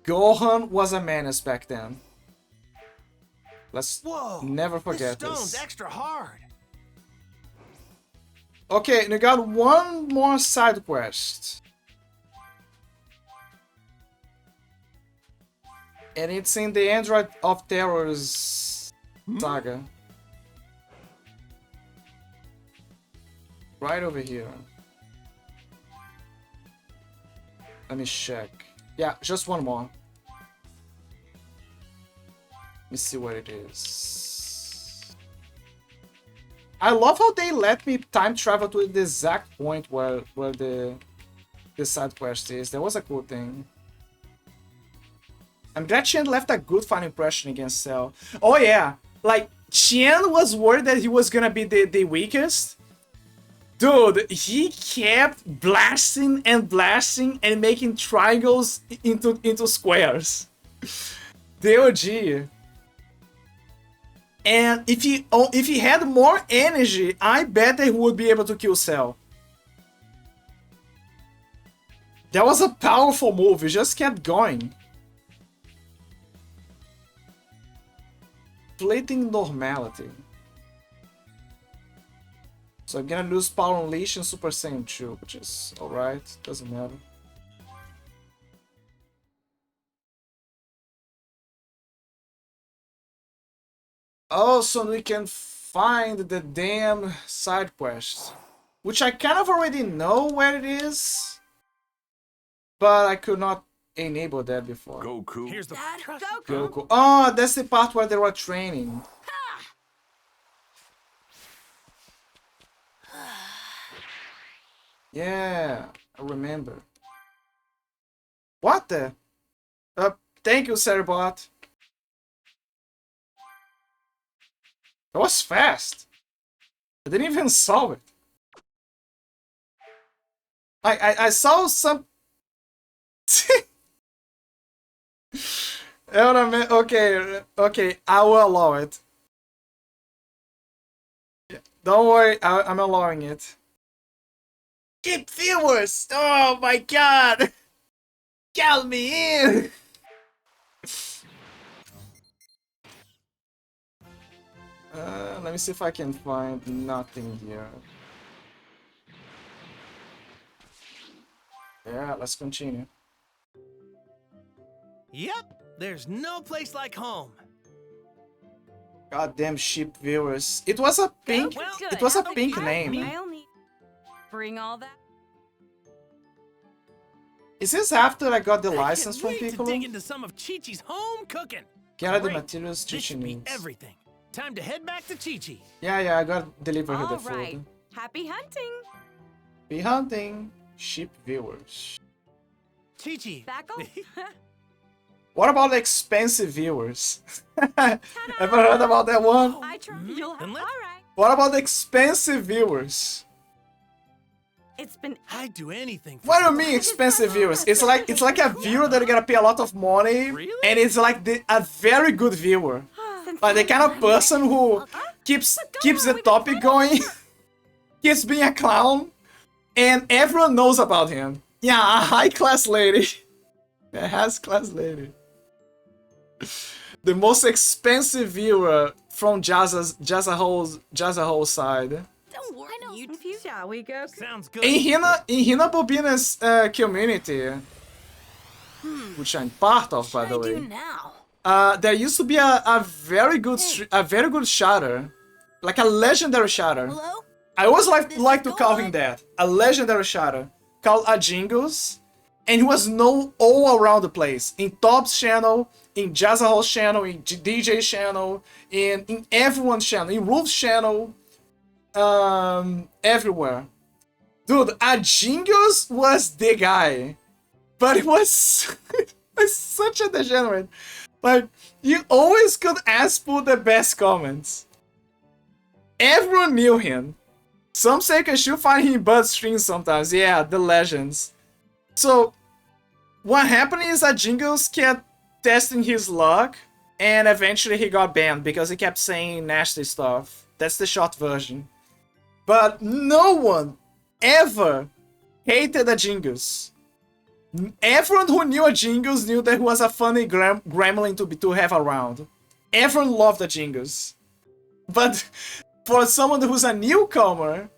Gohan was a menace back then. Let's never forget this stone's this. extra hard. Okay, we got one more side quest. And it's in the Android of Terror's saga. Right over here. Let me check. Yeah, just one more. Let me see what it is. I love how they let me time travel to the exact point where the side quest is. That was a cool thing. I'm glad Tien left a good final impression against Cell. Oh yeah, like Tien was worried that he was gonna be the weakest. Dude, he kept blasting and blasting and making triangles into squares. The OG. And if he had more energy, I bet that he would be able to kill Cell. That was a powerful move, he just kept going. Fleeting normality. So I'm gonna lose Power Unleash and Super Saiyan 2, which is alright, doesn't matter. Oh, so we can find the damn side quest. Which I kind of already know where it is. But I could not enable that before. Goku. Here's the Goku. Oh, that's the part where they were training. Yeah, I remember. What the? Thank you, Cerebot. That was fast. I didn't even solve it. I saw some. Okay, I will allow it. Don't worry, I'm allowing it. Keep viewers! Oh my god! Count me in! Let me see if I can find nothing here. Yeah, let's continue. Yep, there's no place like home. Goddamn sheep viewers. It was a pink. It was a pink name. I'll need bring all that. Is this after I got the license from To Piccolo? dig into some of Chi-Chi's home cooking. Gather the Great. materials This Chi-Chi should be needs. everything. Time to head back to Chi-Chi. Yeah, I gotta deliver her the All right. food. Happy hunting. Be hunting sheep viewers. Chi-Chi. Back off. What about expensive viewers? Ever heard about that one? I try. You'll have. All right. What about expensive viewers? It's been. I'd do anything. For What do you mean expensive viewers? It's like a viewer that you gotta pay a lot of money, and it's like a very good viewer, like the kind of person who keeps the topic going, keeps being a clown, and everyone knows about him. Yeah, a high class lady, a high class lady. The most expensive viewer from Jazzahol's side. Don't worry. Shall we go? Sounds good. In Hina Bobina's community, which I'm part of, by the way, there used to be a very good shatter, like a legendary shatter. Hello? I always like to call him that, a legendary shatter called Ajingles, and he was known all around the place, in Top's channel, in Jazzahol's channel, in DJ's channel, in everyone's channel, in Wolf's channel. Everywhere. Dude, Ajingles was the guy. But it was such a degenerate. Like, you always could ask for the best comments. Everyone knew him. Some say you can still find him in Bud streams sometimes. Yeah, the legends. So, what happened is Ajingles kept testing his luck, and eventually he got banned because he kept saying nasty stuff. That's the short version. But no one ever hated Ajingles. Everyone who knew Ajingles knew that he was a funny gremlin to have around. Everyone loved Ajingles. But for someone who's a newcomer,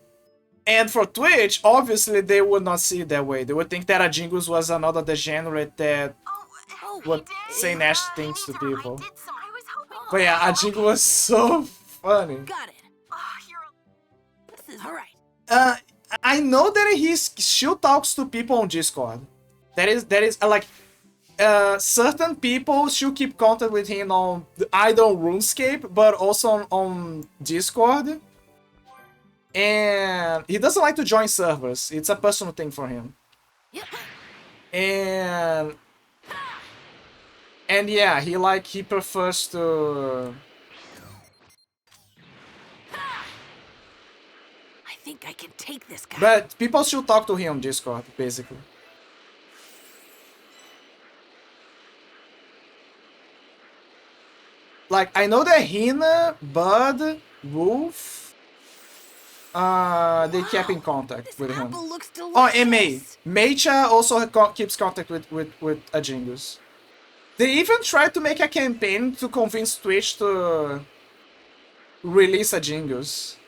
and for Twitch, obviously they would not see it that way. They would think that Ajingles was another degenerate that would say nasty things to people. But yeah, Ajingles was so funny. Got it. This is all right. I know that he still talks to people on Discord. That is like certain people still keep contact with him on either on RuneScape, but also on Discord. And he doesn't like to join servers. It's a personal thing for him. And yeah, he prefers to. I think I can take this guy. But people still talk to him on Discord, basically. Like, I know that Hina, Bud, Wolf, they kept in contact with him. Oh, and May. Meicha also keeps contact with Ajingles. They even tried to make a campaign to convince Twitch to release Ajingles.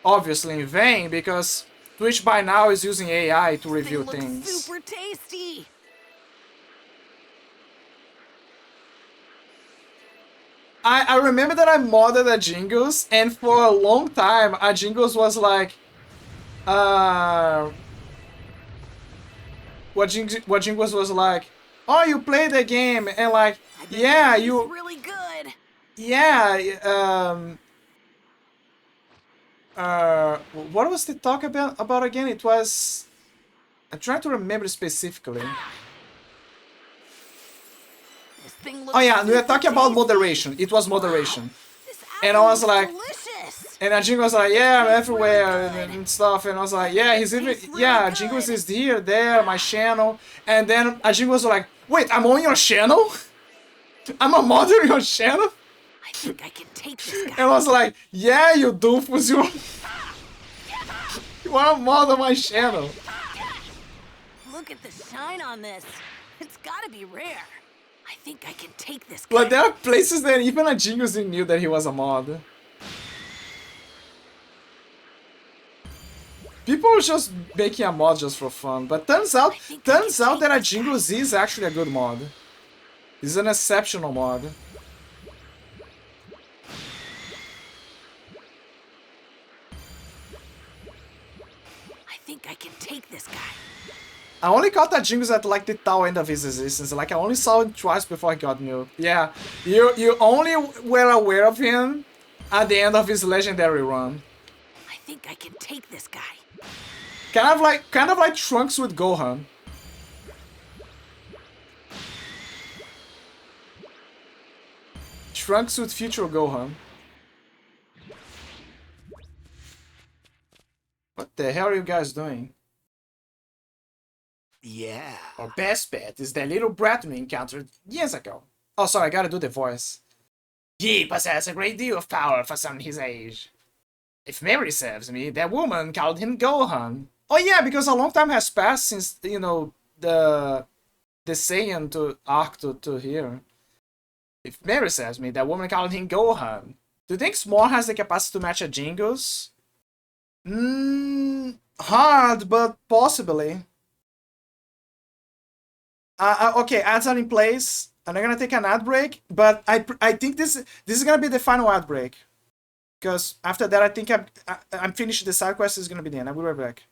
Obviously in vain, because Twitch by now is using AI to review things. Super tasty. I remember that I modded Ajingles, and for a long time, Ajingles was like, what Jingles was like, oh, you play the game, and like, yeah, you really good. Yeah, what was the talk about again? It was, I'm trying to remember specifically. Oh yeah, we were talking about moderation. It was moderation. And I was like, and Ajingles was like, yeah, I'm everywhere and stuff. And I was like, yeah, he's even, yeah, Jingles is here, there, my channel. And then Ajingles was like, wait, I'm on your channel? I'm a modder on your channel? I think I can take this guy. And I was like, yeah, you doofus, you are a mod on my channel. Look at the shine on this. It's gotta be rare. I think I can take this guy. But there are places that even Ajingles knew that he was a mod. People were just making a mod just for fun, but turns out that Ajingles is actually a good mod. He's an exceptional mod. I think I can take this guy. I only caught Ajingles at like the tail end of his existence. Like I only saw him twice before I got nuked. Yeah, you only were aware of him at the end of his legendary run. think I can take this guy. Kind of like Trunks with Gohan. Trunks with future Gohan. What the hell are you guys doing? Yeah. Our best bet is the little brat we encountered years ago. Oh, sorry, I gotta do the voice. He possessed a great deal of power for someone his age. If memory serves me, that woman called him Gohan. Oh yeah, because a long time has passed since, you know, the Saiyan to arc to here. If memory serves me, that woman called him Gohan. Do you think S'more has the capacity to match a Jingles? Hard, but possibly. Okay, ads are in place. I'm not gonna take an ad break, but I think this is gonna be the final ad break, because after that I think I'm finished. The side quest is gonna be the end. I'll be right back.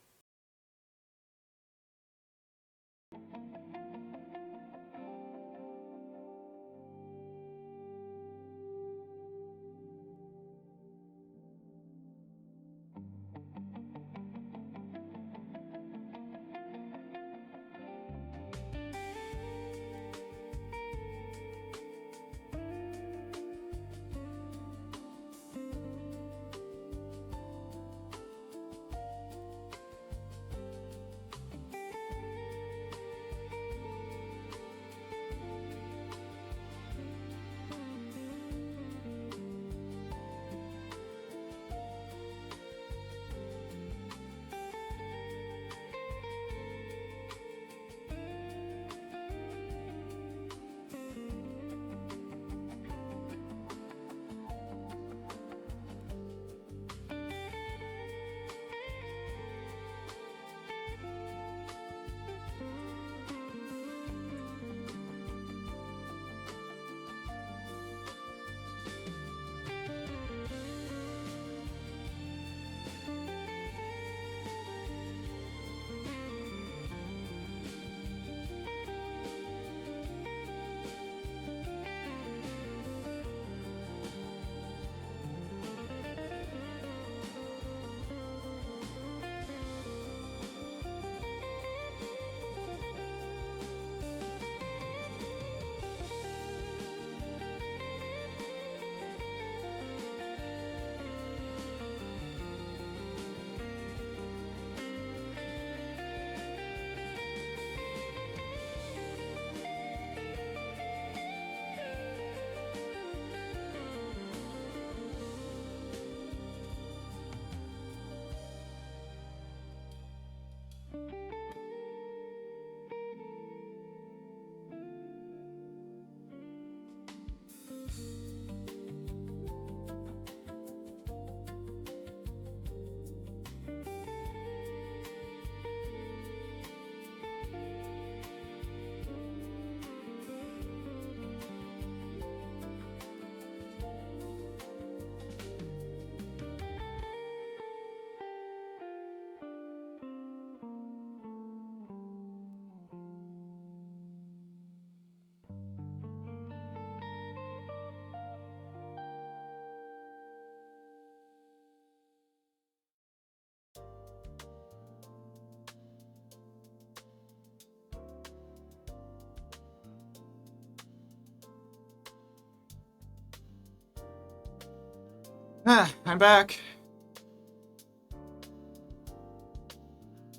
I'm back.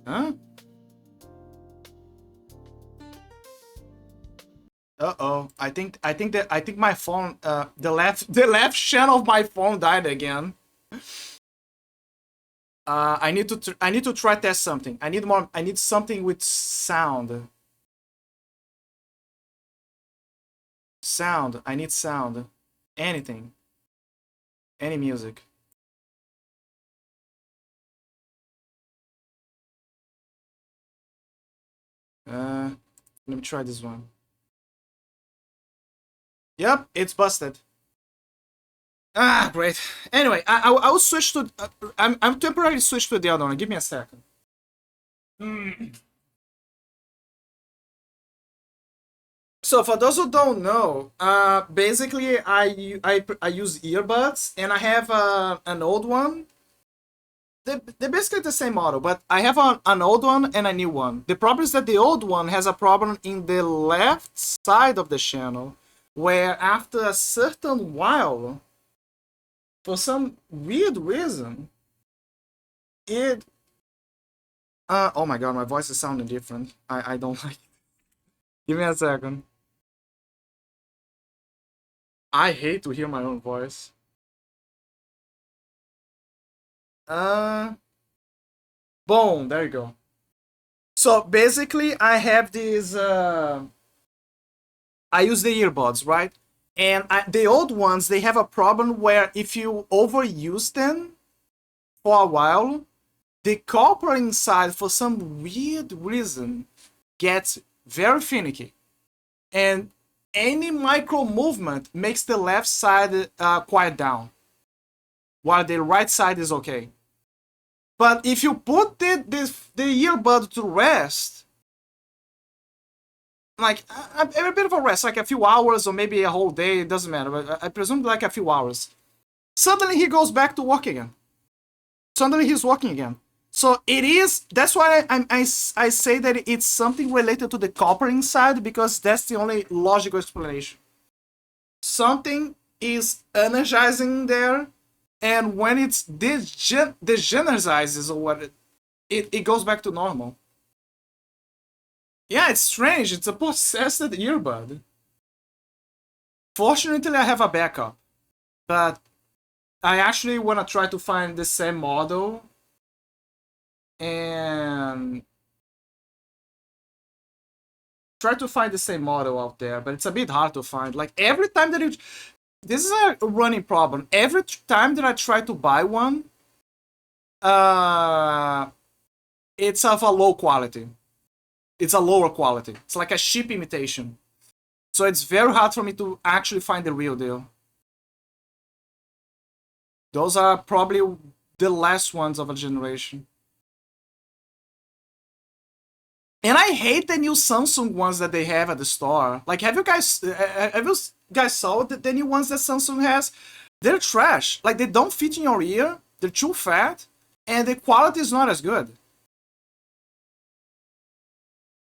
Huh? Uh-oh. I think my phone the left channel of my phone died again. I need to try test something. I need something with sound. Sound. I need sound. Anything. Any music. Let me try this one. Yep, it's busted. Ah, great. Anyway, I will switch to. I'm temporarily switched to the other one. Give me a second. So for those who don't know, basically I use earbuds, and I have an old one they're basically the same model, but I have an old one and a new one. The problem is that the old one has a problem in the left side of the channel, where after a certain while, for some weird reason, it... oh my god, my voice is sounding different. I don't like it. Give me a second. I hate to hear my own voice. Boom, there you go. So basically I have these I use the earbuds, right? And the old ones, they have a problem where if you overuse them for a while, the copper inside, for some weird reason, gets very finicky. And any micro movement makes the left side quiet down, while the right side is okay. But if you put the earbud to rest, like a bit of a rest, like a few hours or maybe a whole day, it doesn't matter, but I presume like a few hours, suddenly he goes back to work again. Suddenly he's working again. So it is, that's why I say that it's something related to the copper inside, because that's the only logical explanation. Something is energizing there, and when it's degenerizes or what, it goes back to normal. Yeah, it's strange. It's a possessed earbud. Fortunately, I have a backup, but I actually want to try to find the same model and try to find the same model out there, but it's a bit hard to find. Like every time that you... This is a running problem. Every time that I try to buy one, it's of a low quality. It's a lower quality. It's like a cheap imitation. So it's very hard for me to actually find the real deal. Those are probably the last ones of a generation. And I hate the new Samsung ones that they have at the store. Like, have you guys saw the new ones that Samsung has? They're trash. Like, they don't fit in your ear. They're too fat, and the quality is not as good.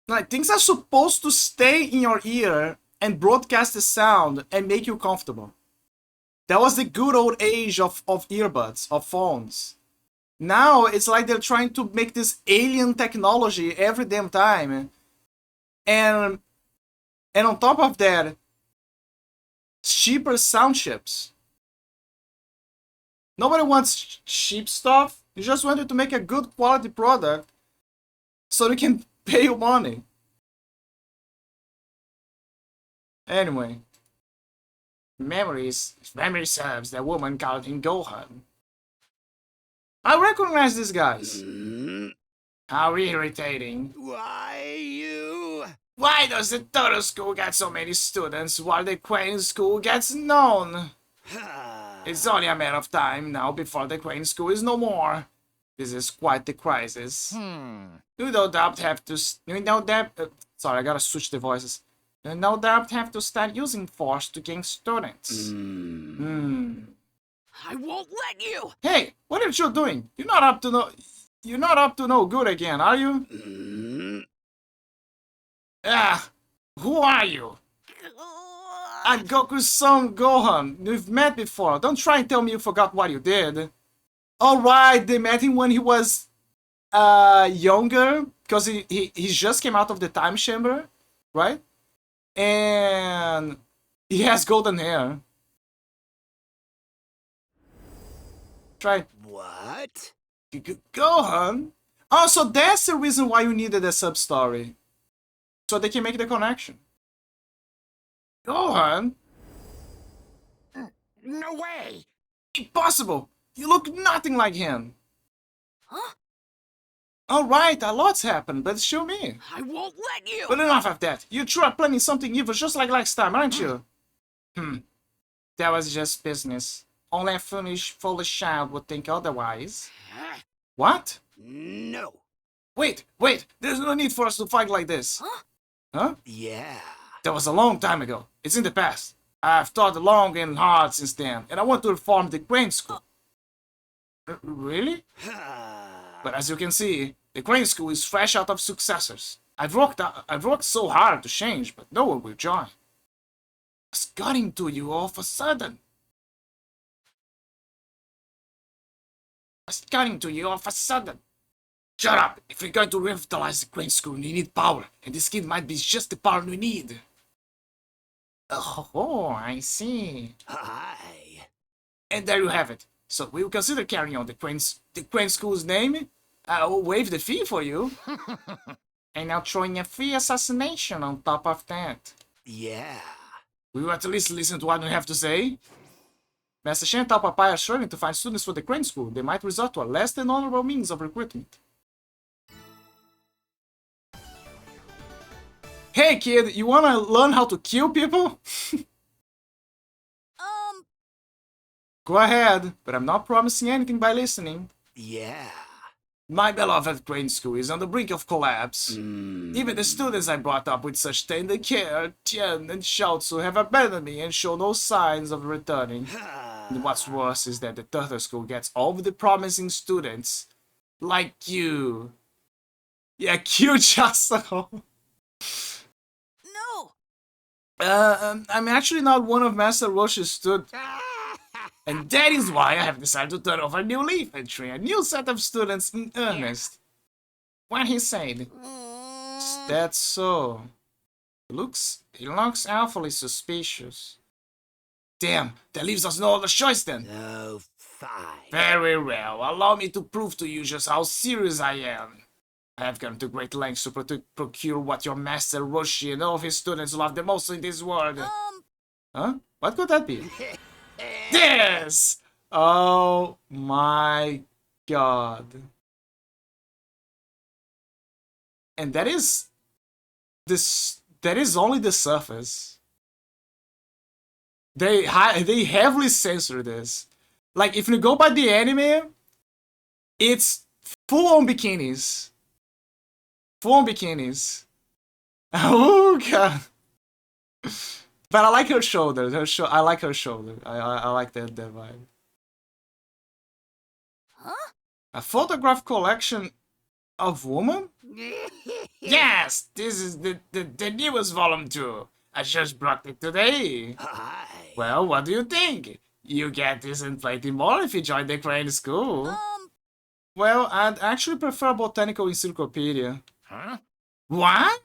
Like, things are supposed to stay in your ear and broadcast the sound and make you comfortable. That was the good old age of earbuds, of phones. Now it's like they're trying to make this alien technology every damn time. And on top of that, cheaper sound chips. Nobody wants cheap stuff. You just wanted to make a good quality product so they can pay you money. Anyway. Memory serves, the woman called him Gohan. I recognize these guys. How irritating. Why does the Turtle School get so many students while the Queen School gets none? It's only a matter of time now before the Queen School is no more. This is quite the crisis. You no doubt have to... sorry, I gotta switch the voices. You no doubt have to start using force to gain students. I won't let you! Hey, what are you doing? You're not up to no good again, are you? Who are you? I'm Goku's son, Gohan. We've met before. Don't try and tell me you forgot what you did. Alright, they met him when he was younger, because he just came out of the time chamber, right? And he has golden hair. Try. What? Gohan? Oh, so that's the reason why you needed a sub-story. So they can make the connection. Gohan? No way! Impossible! You look nothing like him. Huh? Alright, a lot's happened, but show me. I won't let you! But enough of that. You two are planning something evil just like last time, aren't you? That was just business. Only a foolish child would think otherwise. What? No. Wait, there's no need for us to fight like this. Huh? Yeah. That was a long time ago. It's in the past. I've thought long and hard since then, and I want to reform the Queen School. Really? But as you can see, the Crane School is fresh out of successors. I've worked so hard to change, but no one will join. What's got into you all of a sudden? What's got into you all of a sudden? Shut up! If we're going to revitalize the Crane School, we need power, and this kid might be just the power we need. Oh, I see. Hi. And there you have it. So we will consider carrying on the Crane School's name. I will waive the fee for you. And now throwing a free assassination on top of that. Yeah. We will at least listen to what you have to say. Master Shen and Tao Papai are struggling to find students for the Crane School. They might resort to a less than honorable means of recruitment. Hey kid, you wanna learn how to kill people? Go ahead, but I'm not promising anything by listening. Yeah. My beloved Crane School is on the brink of collapse. Even the students I brought up with such tender care, Tian and Xiaozu, have abandoned me and show no signs of returning. And what's worse is that the Turtle School gets all of the promising students, like you. Yeah, cute Chasako. No! I'm actually not one of Master Roche's students. And that is why I have decided to turn over a new leaf and train a new set of students in earnest. What he said. Is that so? He looks awfully suspicious. Damn, that leaves us no other choice then. Oh, fine. Very well. Allow me to prove to you just how serious I am. I have gone to great lengths to procure what your master Roshi and all of his students love the most in this world. Huh? What could that be? This! Oh my god. And that is only the surface. They heavily censor this. Like, if you go by the anime, it's full-on bikinis. Full-on bikinis. Oh god. But I like her shoulder. I like her shoulder. I like that vibe. Huh? A photograph collection of woman? Yes, this is the newest volume 2. I just brought it today. Hi. Well, what do you think? You get this and plenty more if you join the Crane School. Well, I'd actually prefer a botanical encyclopedia. Huh? What?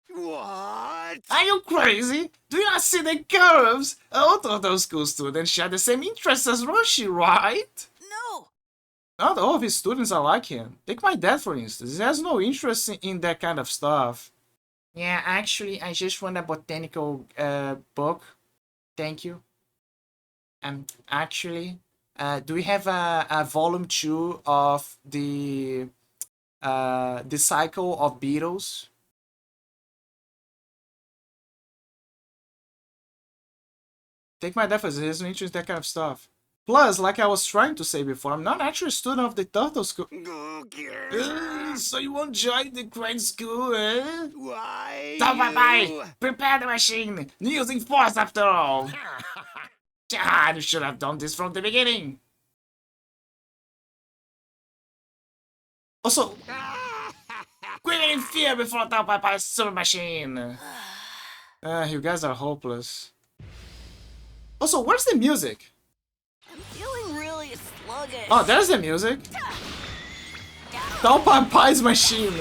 What? Are you crazy? Do you not see the curves? All of those school students share the same interests as Roshi, right? No! Not all of his students are like him. Take my dad, for instance. He has no interest in that kind of stuff. Yeah, actually, I just want a botanical book. Thank you. Actually, do we have a volume 2 of the cycle of beetles? Take my deference, he has no interest in that kind of stuff. Plus, like I was trying to say before, I'm not actually a student of the Turtle School. So you won't join the Crane School, eh? Why? Bye-bye! Prepare the machine! Using force after all! I should have done this from the beginning! Also, quit in fear before Tao Pai's super machine! You guys are hopeless. Also, where's the music? I'm feeling really sluggish. Oh, there's the music. Tao Pai's machine.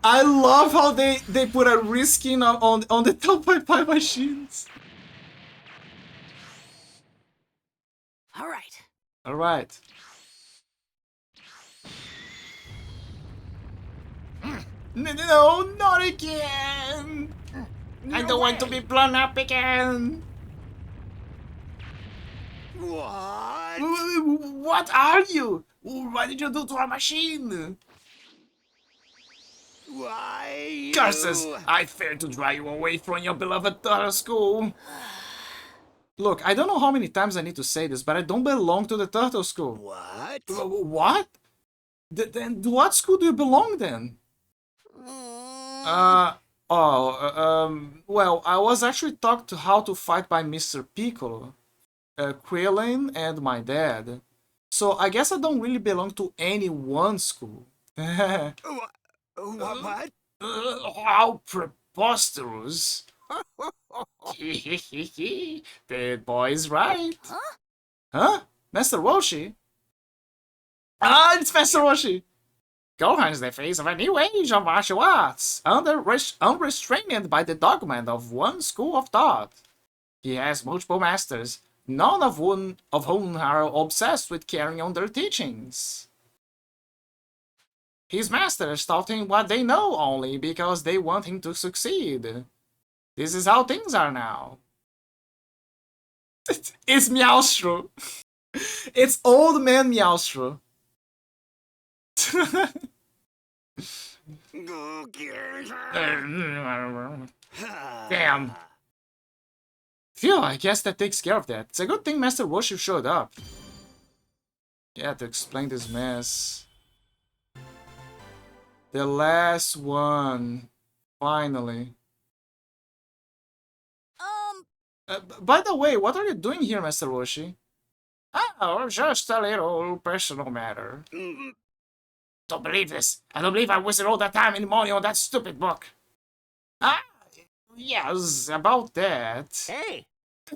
I love how they put a reskin on the Tao Pai machines. All right. All right. No, not again. I don't want to be blown up again. What? What are you? What did you do to our machine? Why? Curses! I failed to drive you away from your beloved Turtle School. Look, I don't know how many times I need to say this, but I don't belong to the Turtle School. What? What? Then what school do you belong then? Well, I was actually taught how to fight by Mr. Piccolo. Krillin and my dad. So I guess I don't really belong to any one school. What? How preposterous. The boy's right. Huh? Master Roshi? Ah, it's Master Roshi! Gohan is the face of a new age of martial arts, unrestrained by the dogma of one school of thought. He has multiple masters, none of whom are obsessed with carrying on their teachings. His masters taught him what they know only because they want him to succeed. This is how things are now. It's Meowstro. It's old man Meowstro. Damn. Phew, I guess that takes care of that. It's a good thing Master Roshi showed up. Yeah, to explain this mess. The last one. Finally. By the way, what are you doing here, Master Roshi? Oh, just a little personal matter. Don't believe this. I don't believe I wasted all that time and money on that stupid book. Ah, yes, about that. Hey!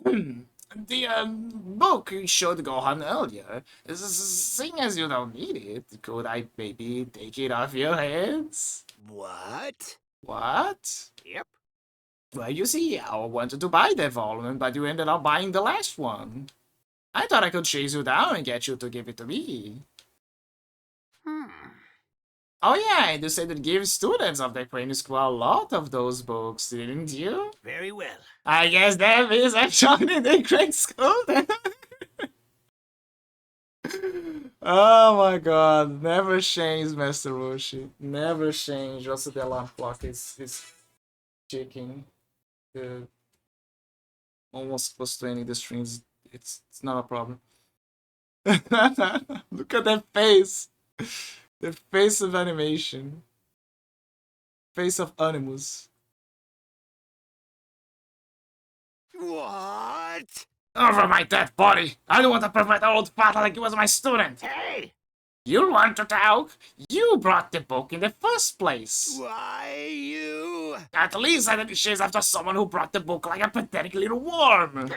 The book you showed Gohan earlier. Seeing as you don't need it, could I maybe take it off your hands? What? What? Yep. Well, you see, I wanted to buy the volume, but you ended up buying the last one. I thought I could chase you down and get you to give it to me. Oh yeah, you said it gives students of the Crane School a lot of those books, didn't you? Very well. I guess that means I joined the Crane School then. Oh my god, never change, Master Roshi. Never change. Also, the alarm clock is ticking. Almost close to ending the streams. It's not a problem. Look at that face. The face of animation. Face of Animus. What? Over my dead body! I don't want to prevent an old father like he was my student! Hey! You want to talk? You brought the book in the first place! Why, you? At least I didn't chase after someone who brought the book like a pathetic little worm!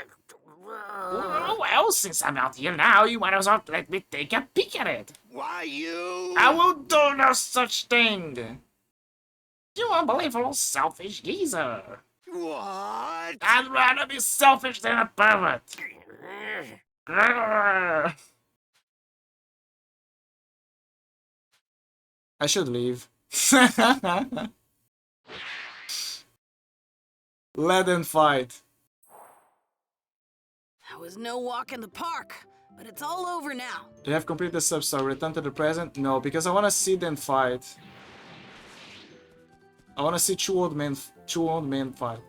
Well, since I'm out here now, you might as well let me take a peek at it! Why, you? I won't do no such thing! You unbelievable selfish geezer! What? I'd rather be selfish than a pervert! I should leave. Let them fight. That was no walk in the park, but it's all over now. You have completed the sub-story. Return to the present? No, because I want to see them fight. I want to see two old men fight.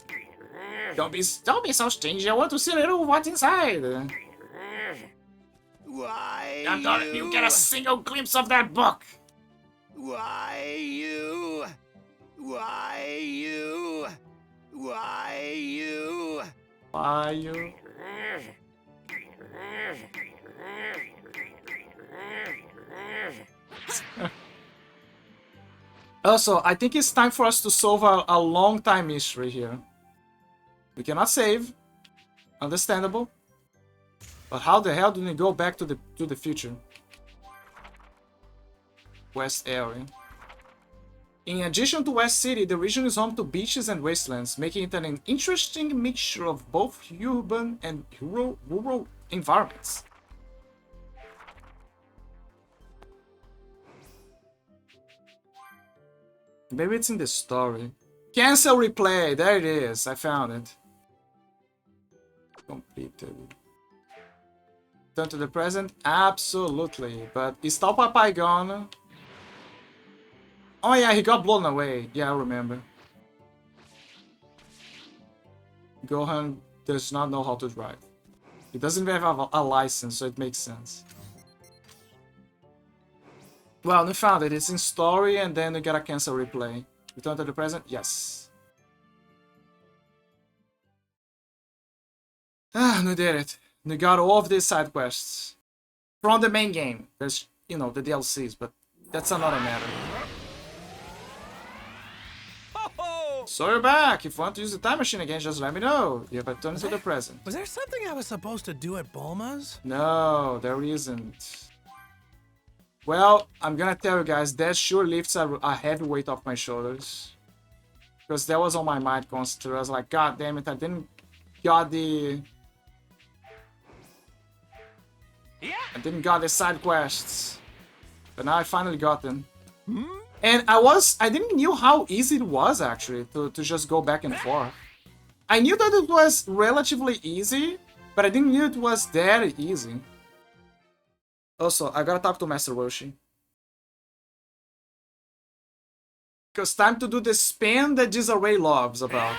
Don't be so stingy. I want to see a little what's inside. Why? I'm not letting you get a single glimpse of that book. Why, you? Why, you? Why, you? Why you? Also, I think it's time for us to solve a long time mystery here. We cannot save. Understandable. But how the hell do we go back to the future? West area. In addition to West City, the region is home to beaches and wastelands, making it an interesting mixture of both urban and rural environments. Maybe it's in the story. Cancel replay. There it is. I found it. Completed. Turn to the present? Absolutely. But is Tao Pai gone? Oh yeah, he got blown away. Yeah, I remember. Gohan does not know how to drive. He doesn't even have a license, so it makes sense. Well, we found it. It's in story, and then we gotta cancel replay. Return to the present? Yes. Ah, we did it. You got all of these side quests from the main game. There's, you know, the DLCs, but that's another matter. So you're back. If you want to use the time machine again, just let me know. You have a turn to the present. Was there something I was supposed to do at Bulma's? No, there isn't. Well, I'm gonna tell you guys, that sure lifts a heavy weight off my shoulders. Because that was on my mind constantly. I was like, God damn it, I didn't got the... I didn't got the side quests. But now I finally got them. And I didn't knew how easy it was actually to just go back and forth. I knew that it was relatively easy, but I didn't knew it was that easy. Also, I gotta talk to Master Roshi. Because time to do the spam that Disarray loves about.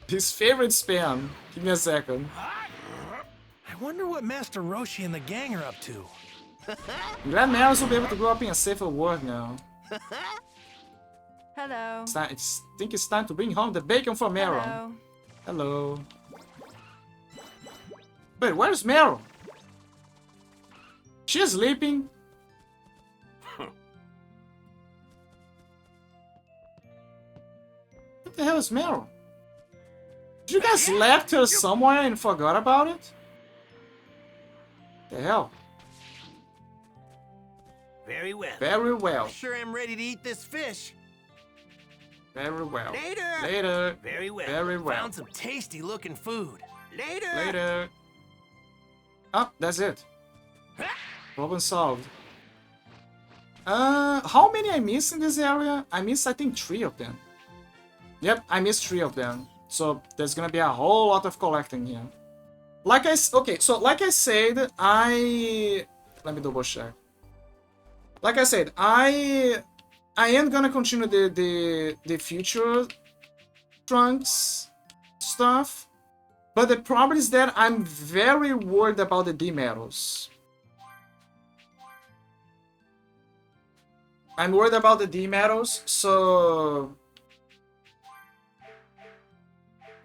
His favorite spam. Give me a second. I wonder what Master Roshi and the gang are up to. I'm glad Meryl will be able to grow up in a safer world now. Hello. I think it's time to bring home the bacon for Meryl. Hello. Hello. Wait, where's Meryl? She's sleeping. What the hell is Meryl? Did you guys left her somewhere and forgot about it? The hell? Very well. Very well. Sure am ready to eat this fish. Very well. Later. Later. Very well. Very well. Found some tasty looking food. Later. Later. Oh, that's it. Problem solved. How many I missed in this area? I missed, I think, 3 of them. Yep, I missed 3 of them. So there's gonna be a whole lot of collecting here. Like I said, let me double check. Like I said, I am gonna continue the future Trunks stuff, but the problem is that I'm very worried about the D medals. I'm worried about the D medals, so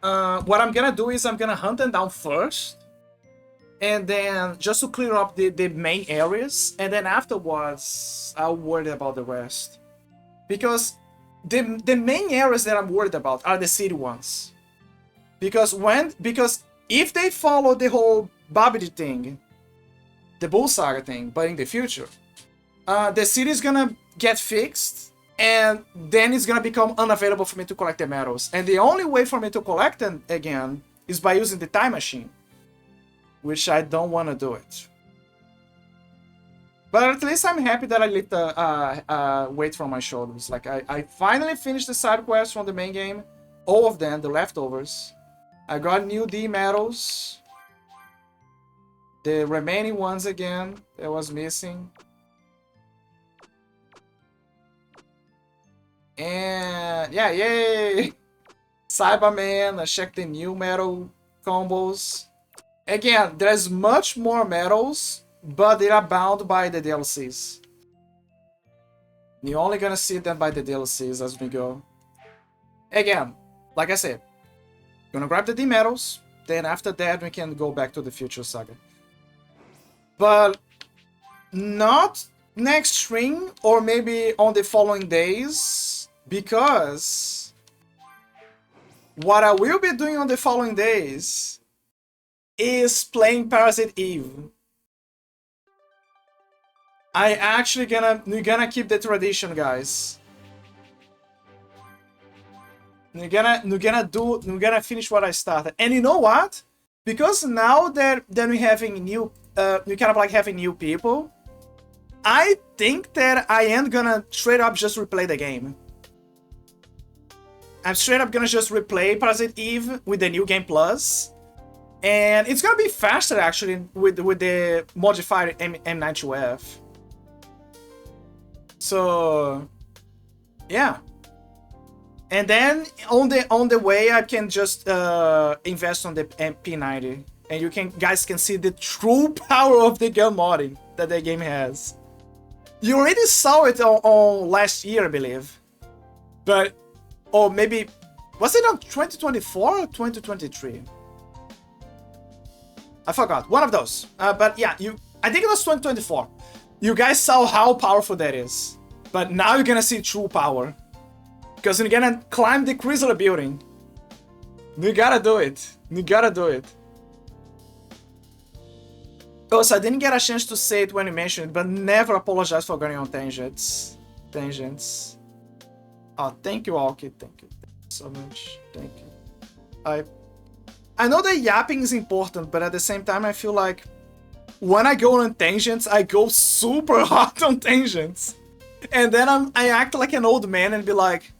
what I'm gonna do is I'm gonna hunt them down first, and then just to clear up the main areas, and then afterwards I'll worry about the rest. Because the main areas that I'm worried about are the city ones. Because if they follow the whole Babidi thing, the Bull Saga thing, but in the future, the city is gonna get fixed, and then it's gonna become unavailable for me to collect the medals. And the only way for me to collect them again is by using the time machine, which I don't want to do it. But at least I'm happy that I lift the weight from my shoulders. Like, I finally finished the side quests from the main game. All of them, the leftovers. I got new D medals. The remaining ones again that was missing. And yeah, yay! Cyberman, I checked the new medal combos. Again, there's much more medals, but they are bound by the DLCs. You're only gonna see them by the DLCs as we go. Again, like I said, gonna grab the D medals, then after that we can go back to the Future Saga. But not next stream, or maybe on the following days, because what I will be doing on the following days is playing Parasite Eve. I actually we're gonna keep the tradition, guys. We're gonna finish what I started. And you know what? Because now that we're having new, we kind of like having new people, I think that I am gonna straight up just replay the game. I'm straight up gonna just replay Parasite Eve with the new game plus. And it's gonna be faster actually with the modified M92F. So yeah. And then on the way I can just invest on the P90. And you guys can see the true power of the gun modding that the game has. You already saw it on last year, I believe. But, or maybe, was it on 2024 or 2023? I forgot. One of those. But yeah, I think it was 2024. You guys saw how powerful that is. But now you're gonna see true power. Because you're gonna climb the Chrysler building. You gotta do it. You gotta do it. Oh, so I didn't get a chance to say it when you mentioned it, but never apologize for going on tangents. Oh, thank you, Alki. Thank you so much. Thank you. I know that yapping is important, but at the same time, I feel like when I go on tangents, I go super hard on tangents. And then I act like an old man and be like,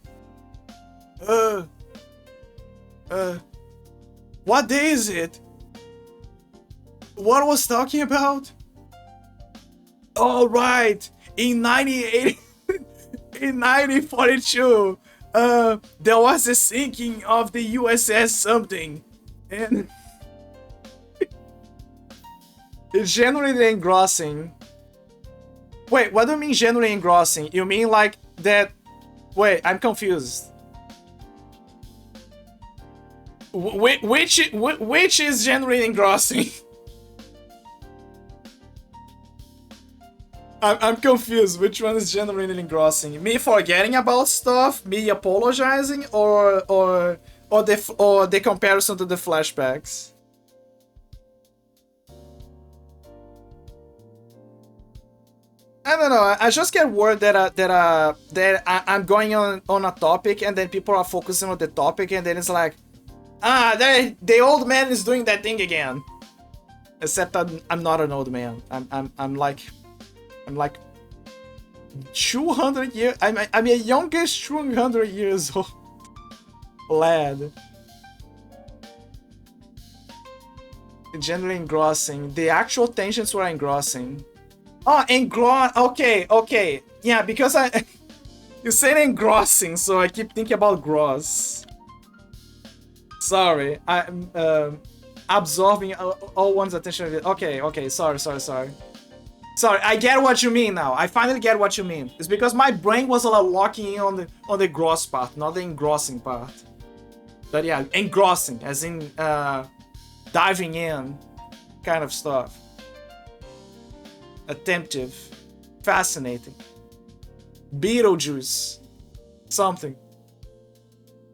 what day is it? What I was talking about? Oh, right. In 1942, there was a sinking of the USS something. And it's genuinely engrossing. Wait, what do you mean genuinely engrossing? You mean like that... Wait, I'm confused. Which is genuinely engrossing? I'm confused. Which one is genuinely engrossing? Me forgetting about stuff? Me apologizing? Or the comparison to the flashbacks? I don't know. I just get word that I'm going on a topic and then people are focusing on the topic and then it's like, the old man is doing that thing again. Except I'm not an old man. I'm like 200 years. I'm a youngest 200 years old lad. Generally engrossing. The actual tensions were engrossing. Oh, okay. Yeah, because you said engrossing, so I keep thinking about gross. Sorry, I'm absorbing all one's attention. Okay, sorry. Sorry, I get what you mean now. I finally get what you mean. It's because my brain was locking in on the gross part, not the engrossing part. But yeah, engrossing, as in diving in kind of stuff. Attemptive, fascinating. Beetlejuice, something.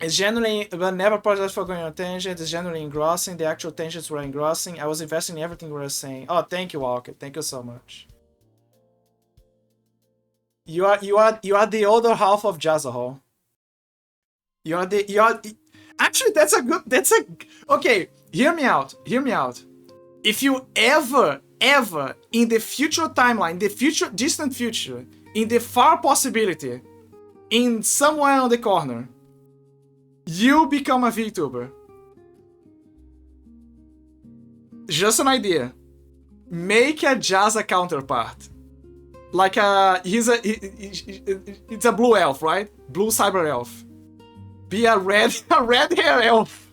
It's generally, but never apologize for going on tangent. It's generally engrossing. The actual tangents were engrossing. I was investing in everything we were saying. Oh, thank you, Walker. Thank you so much. You are the other half of Jazahol. Actually, okay. Hear me out. If you ever in the future timeline, distant future, in the far possibility, in somewhere on the corner, you become a VTuber. Just an idea. Make a Jaza counterpart. Like it's a blue elf, right? Blue cyber elf. Be a red hair elf.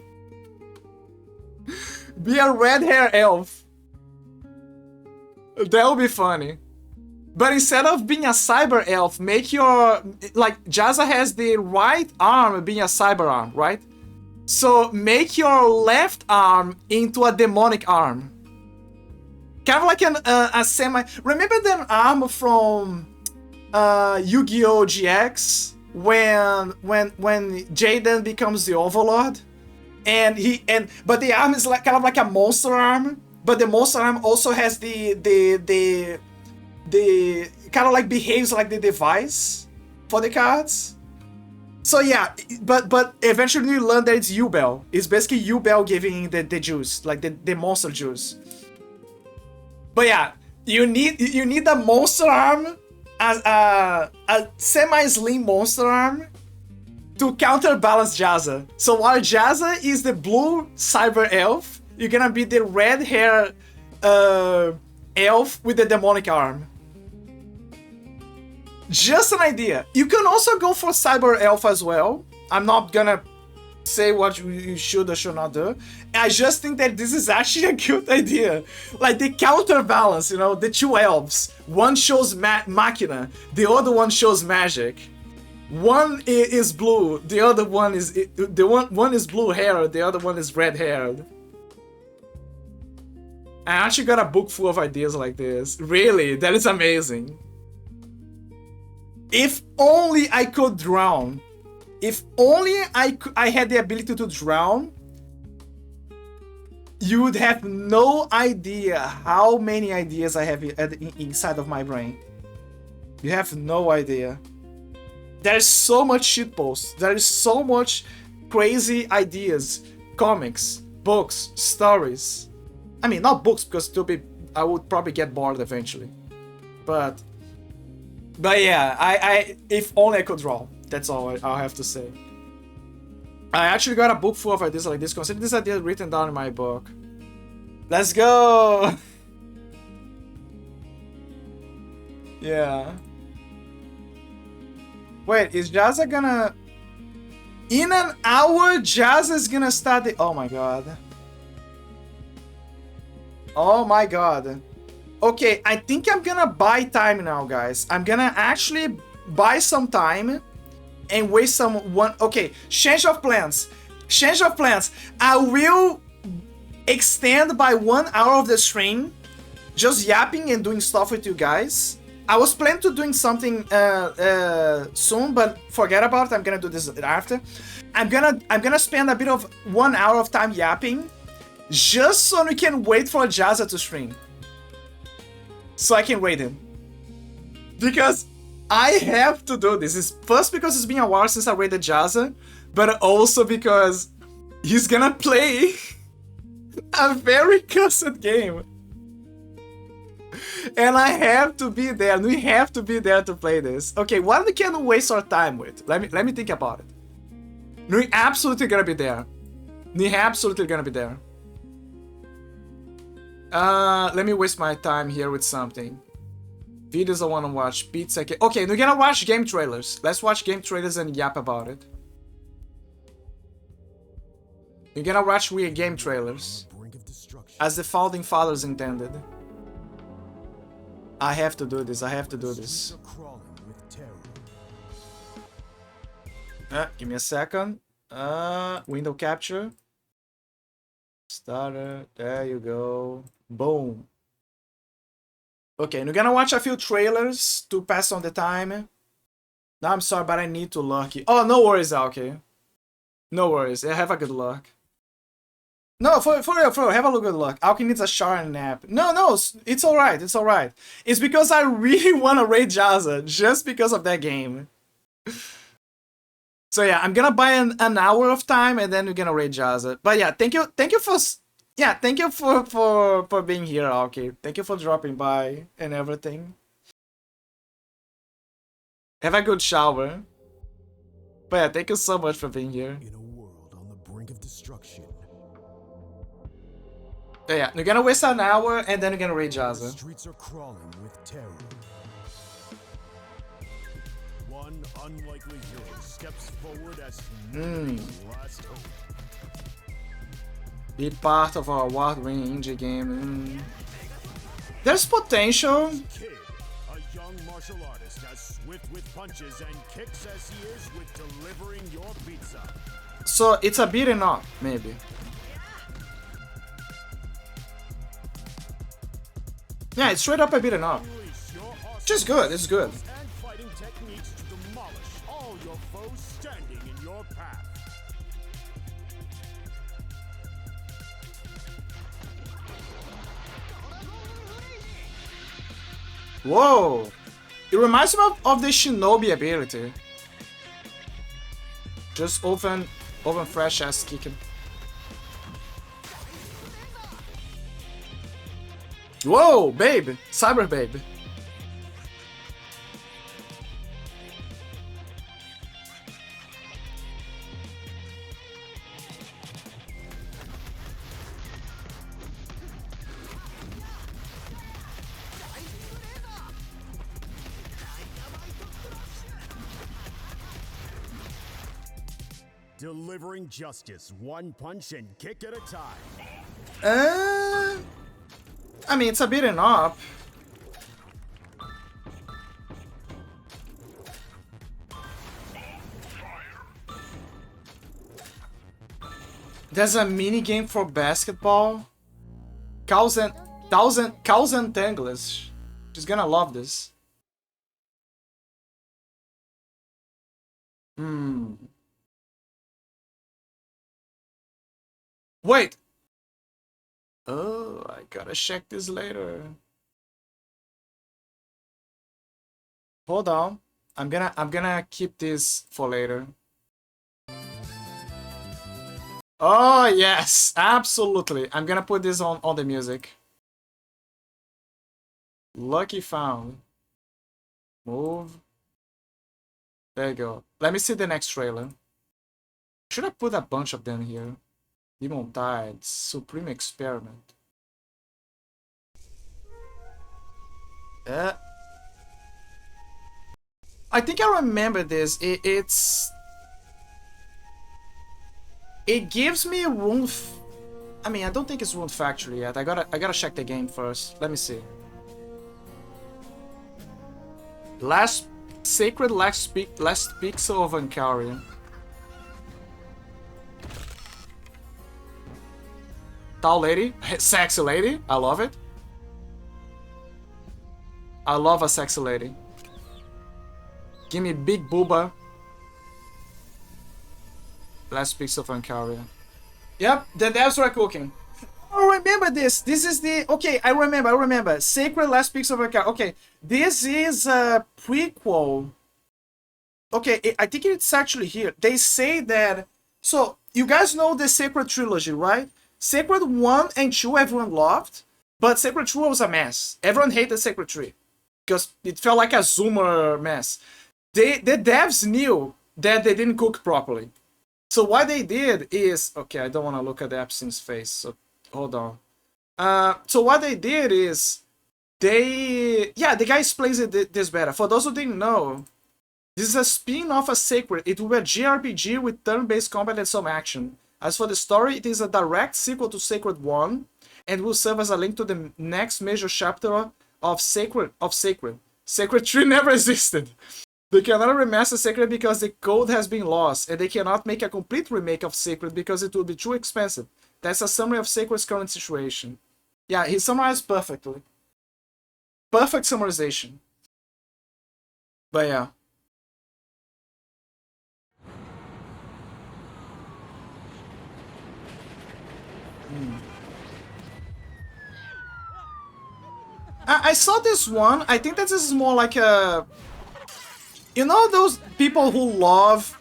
Be a red hair elf. That would be funny. But instead of being a cyber elf, make your... Like, Jaza has the right arm being a cyber arm, right? So make your left arm into a demonic arm. Kind of like a semi... Remember the arm from Yu-Gi-Oh! GX? When Jaden becomes the Overlord? But the arm is like kind of like a monster arm. But the monster arm also has the kind of like behaves like the device for the cards. So yeah, but eventually you learn that it's Yubel. It's basically Yubel giving the juice, like the monster juice. But yeah, you need a monster arm, a semi-slim monster arm to counterbalance Jaza. So while Jaza is the blue cyber elf, you're gonna be the red hair elf with the demonic arm. Just an idea. You can also go for cyber elf as well. I'm not gonna say what you should or should not do. I just think that this is actually a good idea. Like the counterbalance, you know, the two elves. One shows Machina, the other one shows magic. One is blue, the other one is one is blue hair, the other one is red haired. I actually got a book full of ideas like this. Really, that is amazing. If only I could drown. If only I had the ability to drown, you would have no idea how many ideas I have inside of my brain. You have no idea. There's so much shitpost. There is so much crazy ideas, comics, books, stories. I mean, not books, because I would probably get bored eventually. But yeah, I if only I could draw. That's all I'll have to say. I actually got a book full of ideas like this. Consider this idea written down in my book. Let's go! Yeah. Wait, is Jazza gonna... In an hour, Jazza's gonna start the... Oh my god. Oh my god. Okay, I think I'm gonna buy time now, guys. I'm gonna actually buy some time and waste some one... Okay, change of plans. Change of plans. I will extend by 1 hour of the stream, just yapping and doing stuff with you guys. I was planning to doing something soon, but forget about it. I'm gonna do this after. I'm gonna spend a bit of 1 hour of time yapping, just so we can wait for Jazza to stream, so I can raid him. Because I have to do this. It's first because it's been a while since I raided Jazza, but also because he's gonna play a very cursed game. And I have to be there. We have to be there to play this. Okay, what we can waste our time with? Let me think about it. We absolutely gonna be there. We absolutely gonna be there. Let me waste my time here with something. Videos I wanna watch. Pizza. Okay, we're gonna watch game trailers. Let's watch game trailers and yap about it. We're gonna watch weird game trailers, as the founding fathers intended. I have to do this. I have to do this. Give me a second. Window capture. Starter. There you go. Boom. Okay, we're gonna watch a few trailers to pass on the time. No, I'm sorry, but I need to luck. Oh, no worries, okay. No worries. Have a good luck. No, for real, have a good luck. Aoki needs a shower and a nap. No, it's alright, it's alright. It's because I really want to raid Jazza, just because of that game. So yeah, I'm gonna buy an hour of time, and then we're gonna raid Jazza. But yeah, thank you for being here, Aoki. Thank you for dropping by and everything. Have a good shower. But yeah, thank you so much for being here. In a world on the brink of destruction. Yeah, we're gonna waste an hour and then we're gonna raid Jazza. The streets are crawling with terror. One unlikely hero steps forward as humanity's last hope. Be part of our award-winning indie game. There's potential. Kid, a young martial artist as swift with punches and kicks as he is with delivering your pizza. So it's a beating up, maybe. Yeah, it's straight up a beating up. Which is good, it's good. And fighting techniques to demolish all your foes standing in your path. Whoa! It reminds me of the Shinobi ability. Just open fresh ass kicking. Whoa, babe! Cyber babe. Delivering justice, one punch and kick at a time. I mean, it's a beating up. There's a mini game for basketball. Cows and Thousand Tanglers. She's gonna love this. Wait. Oh, I gotta check this later. Hold on. I'm gonna keep this for later. Oh yes, absolutely. I'm gonna put this on the music. Lucky found. Move. There you go. Let me see the next trailer. Should I put a bunch of them here? Demon Tides, Supreme Experiment. I think I remember this. It gives me Rune. I mean, I don't think it's Rune Factory yet. I gotta check the game first. Let me see. Last Pixel of Ankarian. Tall lady, sexy lady. I love it. I love a sexy lady. Give me big booba. Last Pixel of Ankarian. Yep, the devs were cooking. Oh, remember this. This is the... Okay, I remember. Sacred Last Pixel of Ankarian. Okay, this is a prequel. Okay, I think it's actually here. They say that... So, you guys know the Sacred Trilogy, right? Sacred 1 and 2 everyone loved, but Sacred 2 was a mess. Everyone hated Sacred 3 because it felt like a Zoomer mess. The devs knew that they didn't cook properly. So what they did is... Okay, I don't want to look at the Epstein's face, so hold on. So what they did is... Yeah, the guy explains this better. For those who didn't know, this is a spin-off of Sacred. It will be a JRPG with turn-based combat and some action. As for the story, it is a direct sequel to Sacred 1 and will serve as a link to the next major chapter of Sacred. Sacred 3 never existed. They cannot remaster Sacred because the code has been lost, and they cannot make a complete remake of Sacred because it would be too expensive. That's a summary of Sacred's current situation. Yeah, he summarized perfectly. Perfect summarization. But yeah. I saw this one. I think that this is more like a... You know those people who love...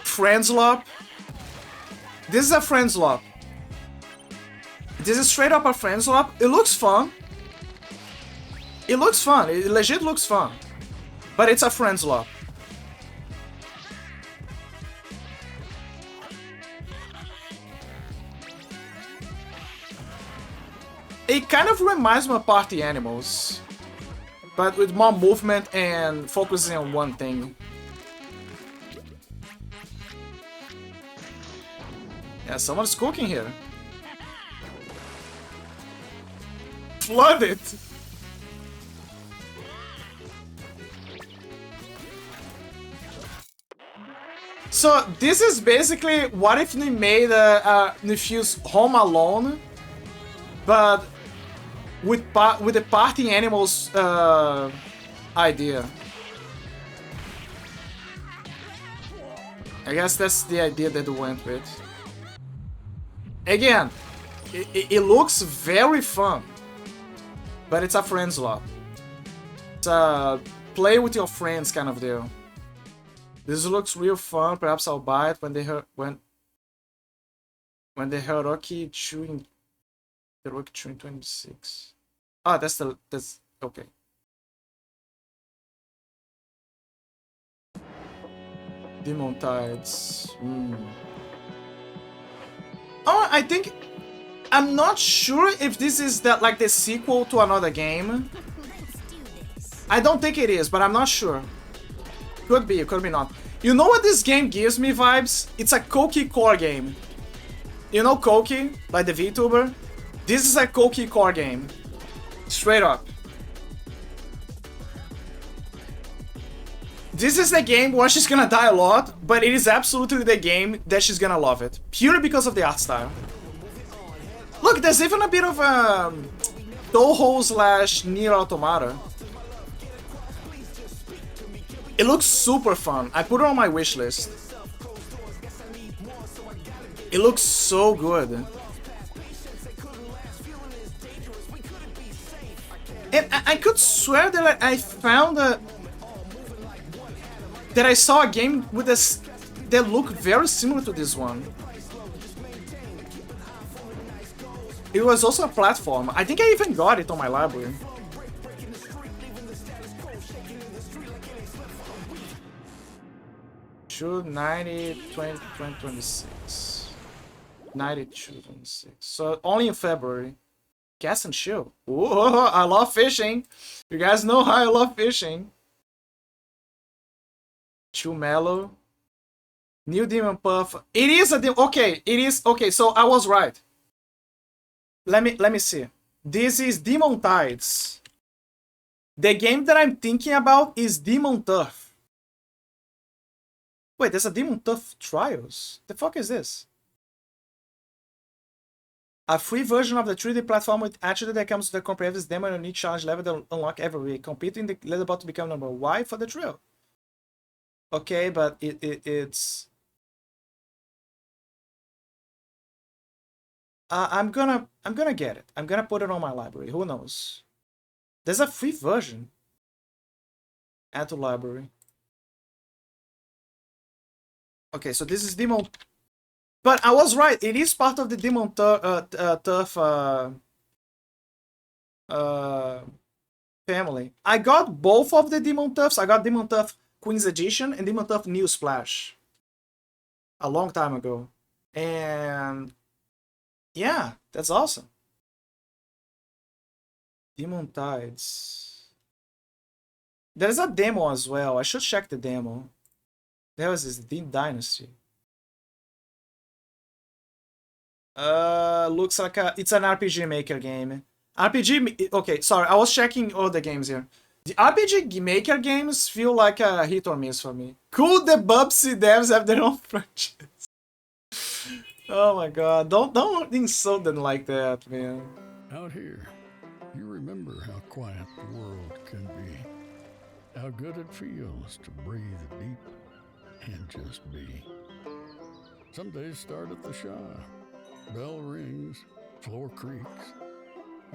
Friendslop? This is a Friendslop. This is straight up a Friendslop. It looks fun. It looks fun. It legit looks fun. But it's a Friendslop. It kind of reminds me of Party Animals, but with more movement and focusing on one thing. Yeah, someone's cooking here. Flood it! So this is basically what if we made Nefuse Home Alone, but with the Party Animals idea. I guess that's the idea that we went with. Again, it looks very fun, but it's a Friendslop. It's a play with your friends kind of deal. This looks real fun. Perhaps I'll buy it when they when the Hiroki chewing. The Rook Train 26. Ah, that's okay. Demon Tides. Oh, I think I'm not sure if this is like the sequel to another game. I don't think it is, but I'm not sure. Could be, could be not. You know what this game gives me vibes? It's a Koki core game. You know Koki, like the VTuber? This is a Koki core game. Straight up. This is the game where she's gonna die a lot, but it is absolutely the game that she's gonna love it. Purely because of the art style. Look, there's even a bit of Touhou / Nier Automata. It looks super fun. I put it on my wish list. It looks so good. And I could swear that I found that I saw a game with this that looked very similar to this one. It was also a platform. I think I even got it on my library. Shoot, 90, 20, 26. 92, 26. So only in February. Gas and Shield. Ooh, I love fishing. You guys know how I love fishing. Too mellow. New Demon Puff. It is a demon. Okay, it is. Okay, so I was right. Let me see. This is Demon Tides. The game that I'm thinking about is Demon Tough. Wait, there's a Demon Tough Trials? The fuck is this? A free version of the 3D platform with attribute that comes with a comprehensive demo and a unique challenge level that unlock every week. Compete in the leaderboard to become number Y for the trail. Okay, but it's... I'm gonna get it. I'm gonna put it on my library. Who knows? There's a free version. Add to library. Okay, so this is Demon... But I was right. It is part of the Demon Tough family. I got both of the Demon Toughs. I got Demon Tough Queen's Edition and Demon Tough New Splash. A long time ago. And... yeah, that's awesome. Demon Tides. There's a demo as well. I should check the demo. There was this Dynasty. Looks like it's an RPG Maker game. Okay, sorry, I was checking all the games here. The RPG Maker games feel like a hit or miss for me. Cool, the Bubsy devs have their own franchise. Oh my god, don't insult them like that, man. Out here, you remember how quiet the world can be. How good it feels to breathe deep and just be. Some days start at the Shaw. Bell rings, floor creaks.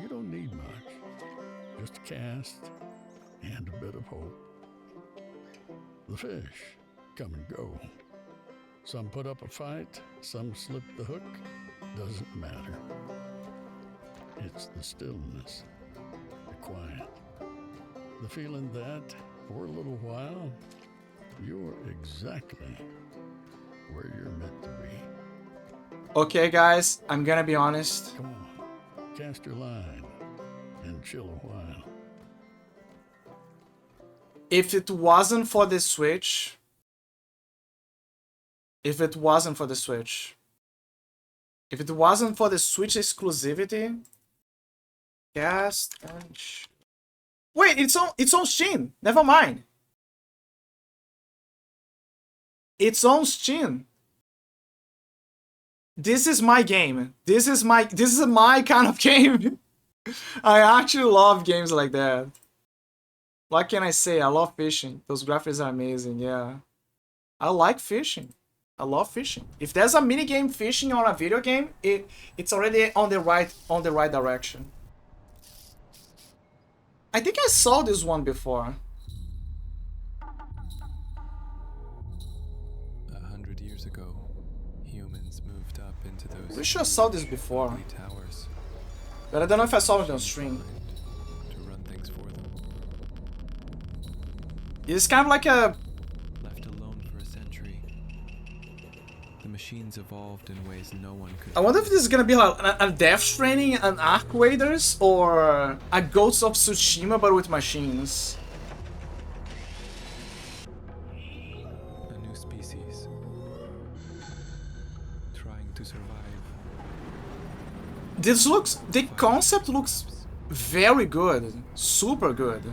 You don't need much, just a cast and a bit of hope. The fish come and go. Some put up a fight, some slip the hook, doesn't matter. It's the stillness, the quiet, the feeling that, for a little while, you're exactly where you're meant to be. Okay, guys, I'm gonna be honest. Come on, cast your line and chill a while. If it wasn't for the Switch... If it wasn't for the Switch exclusivity... Cast and... Wait, it's on Steam. Never mind. It's on Steam. This is my game. This is my kind of game. I actually love games like that. What can I say? I love fishing. Those graphics are amazing, yeah. I like fishing. I love fishing. If there's a minigame fishing on a video game, it's already on the right direction. I think I saw this one before. 100 years ago, humans moved up into those. Pretty sure I saw this before. Towers. But I don't know if I saw it on stream. To run things for them. It's kind of like a... Left alone for a century. The machines evolved in ways no one could. I wonder if this is gonna be like a Death Stranding, an Ark Raiders, or a Ghost of Tsushima but with machines. A new species. Trying to survive. The concept looks very good. Super good.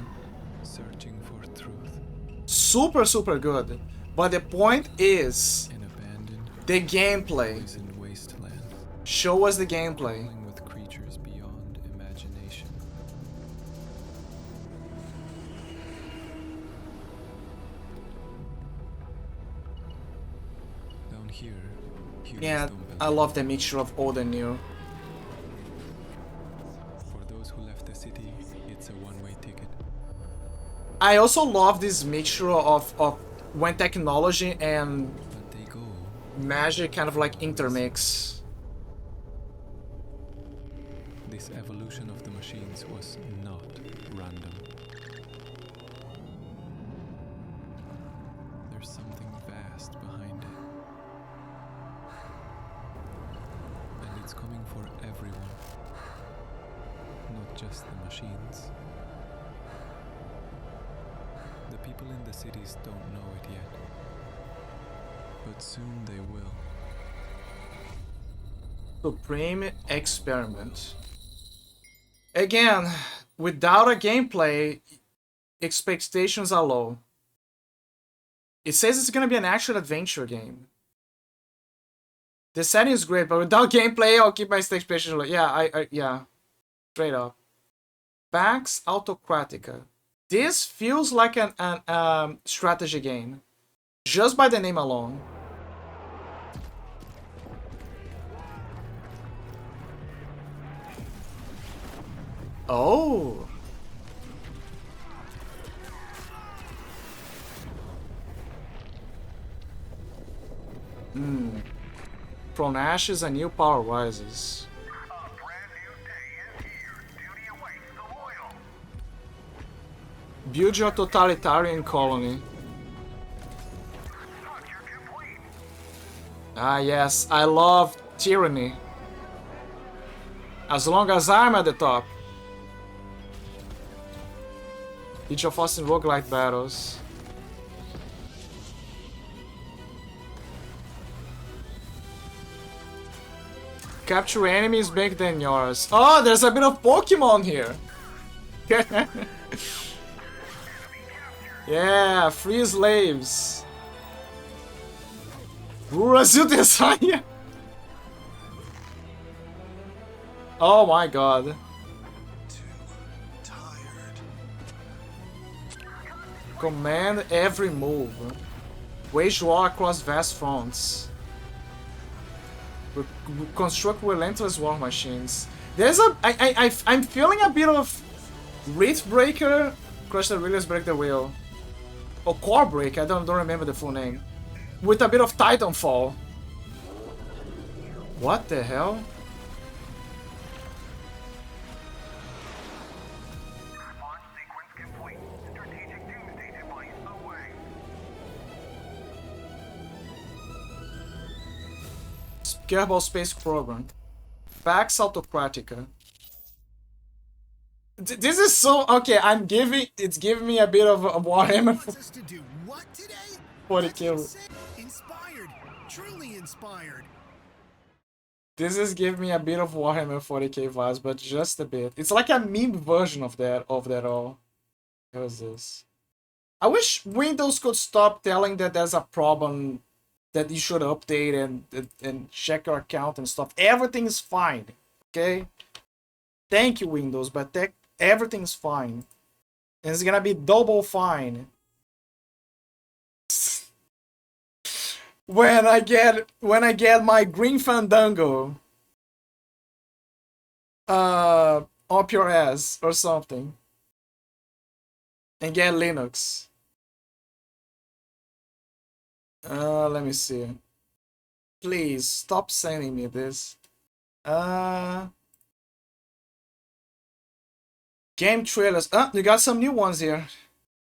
Searching for truth. Super good. But the point is... the gameplay. Show us the gameplay. With Yeah, I love the mixture of old and new. For those who left the city, it's a one-way ticket. I also love this mixture of when technology and magic kind of like intermix. This evolution of the machines was not random. There's something vast behind it. And it's coming for everyone, not just the machines. The people in the cities don't know it yet, but soon they will. Supreme Experiment. Again, without a gameplay, expectations are low. It says it's gonna be an action adventure game. The setting is great, but without gameplay, I'll keep my expectations low. Yeah, yeah, straight up. Pax Autocratica. This feels like an strategy game, just by the name alone. Oh. From ashes a new power rises. Build your totalitarian colony. Ah yes, I love tyranny. As long as I'm at the top. Each of us in roguelike battles. Capture enemies bigger than yours. Oh, there's a bit of Pokemon here. Yeah, free slaves. Brasil Design. Oh my god. Command every move. Wage war across vast fronts. Construct relentless war machines. There's a I'm feeling a bit of Wraithbreaker, Crush the Wheels, Break the Wheel. Or Core Break, I don't remember the full name. With a bit of Titanfall. What the hell? Kerbal Space Program. Pax Autocratica. This is so okay. It's giving me a bit of a Warhammer. What today? 40 kills. Inspired, truly inspired. This is giving me a bit of Warhammer 40k vibes, but just a bit. It's like a meme version of that all. How's this? I wish Windows could stop telling that there's a problem that you should update and check your account and stuff. Everything is fine, okay? Thank you, Windows, but everything's fine. And it's gonna be double fine. when I get my Green Fandango up your ass or something. And get Linux. Let me see. Please stop sending me this. Game trailers. You got some new ones here.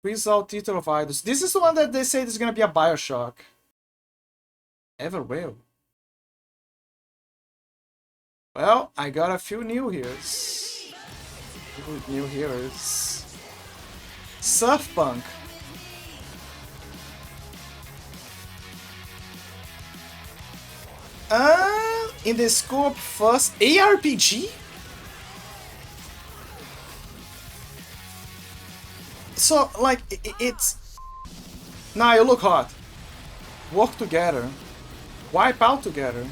Result Theater of Idols. This is the one that they say is gonna be a Bioshock. Ever will. Well, I got a few new heroes. New heroes. Surfpunk. In the scope first ARPG? So, like, it's... Nah, you look hot. Work together. Wipe out together.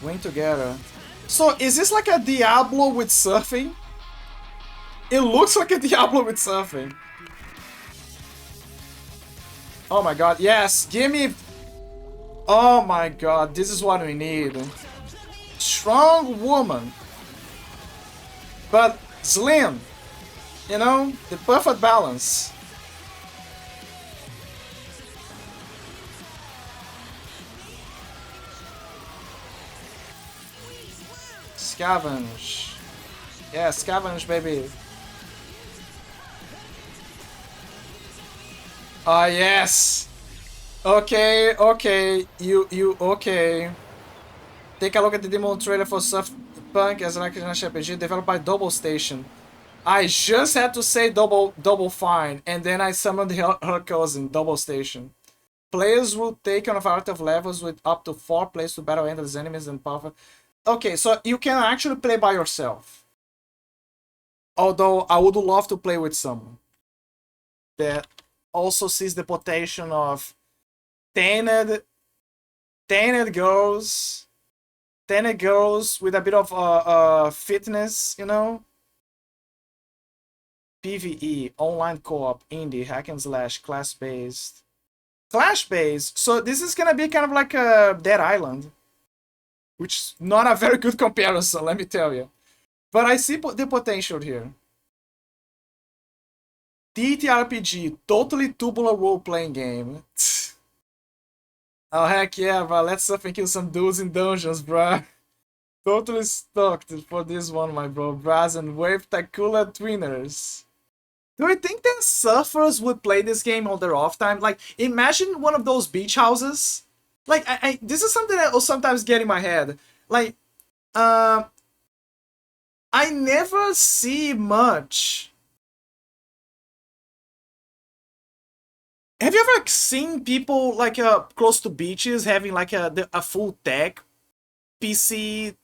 Win together. So, is this like a Diablo with surfing? It looks like a Diablo with surfing. Oh my god, yes! Give me... Oh my god, this is what we need. Strong woman. But slim. You know, the perfect balance. Scavenge. Yeah, scavenge, baby. Ah, yes. Okay, okay. Okay. Take a look at the demo trailer for Soft Punk as an action RPG developed by Double Station. I just had to say Double Fine, and then I summoned her cousin, Double Station. Players will take on a variety of levels with up to 4 players to battle endless enemies and powerful. Okay, so you can actually play by yourself. Although I would love to play with someone that also sees the potential of tainted girls with a bit of fitness, you know. PvE, online co-op, indie, hack and slash, clash-based. So this is gonna be kind of like a Dead Island, which is not a very good comparison, let me tell you. But I see the potential here. TTRPG, totally tubular role-playing game. Oh heck yeah, bro, let's up and kill some dudes in dungeons, bro. Totally stoked for this one, my bro. Braz and Wave Takula Twinners. Do you think that surfers would play this game on their off time? Like, imagine one of those beach houses. Like, this is something that will sometimes get in my head. Like, I never see much. Have you ever seen people like close to beaches having like a full tech PC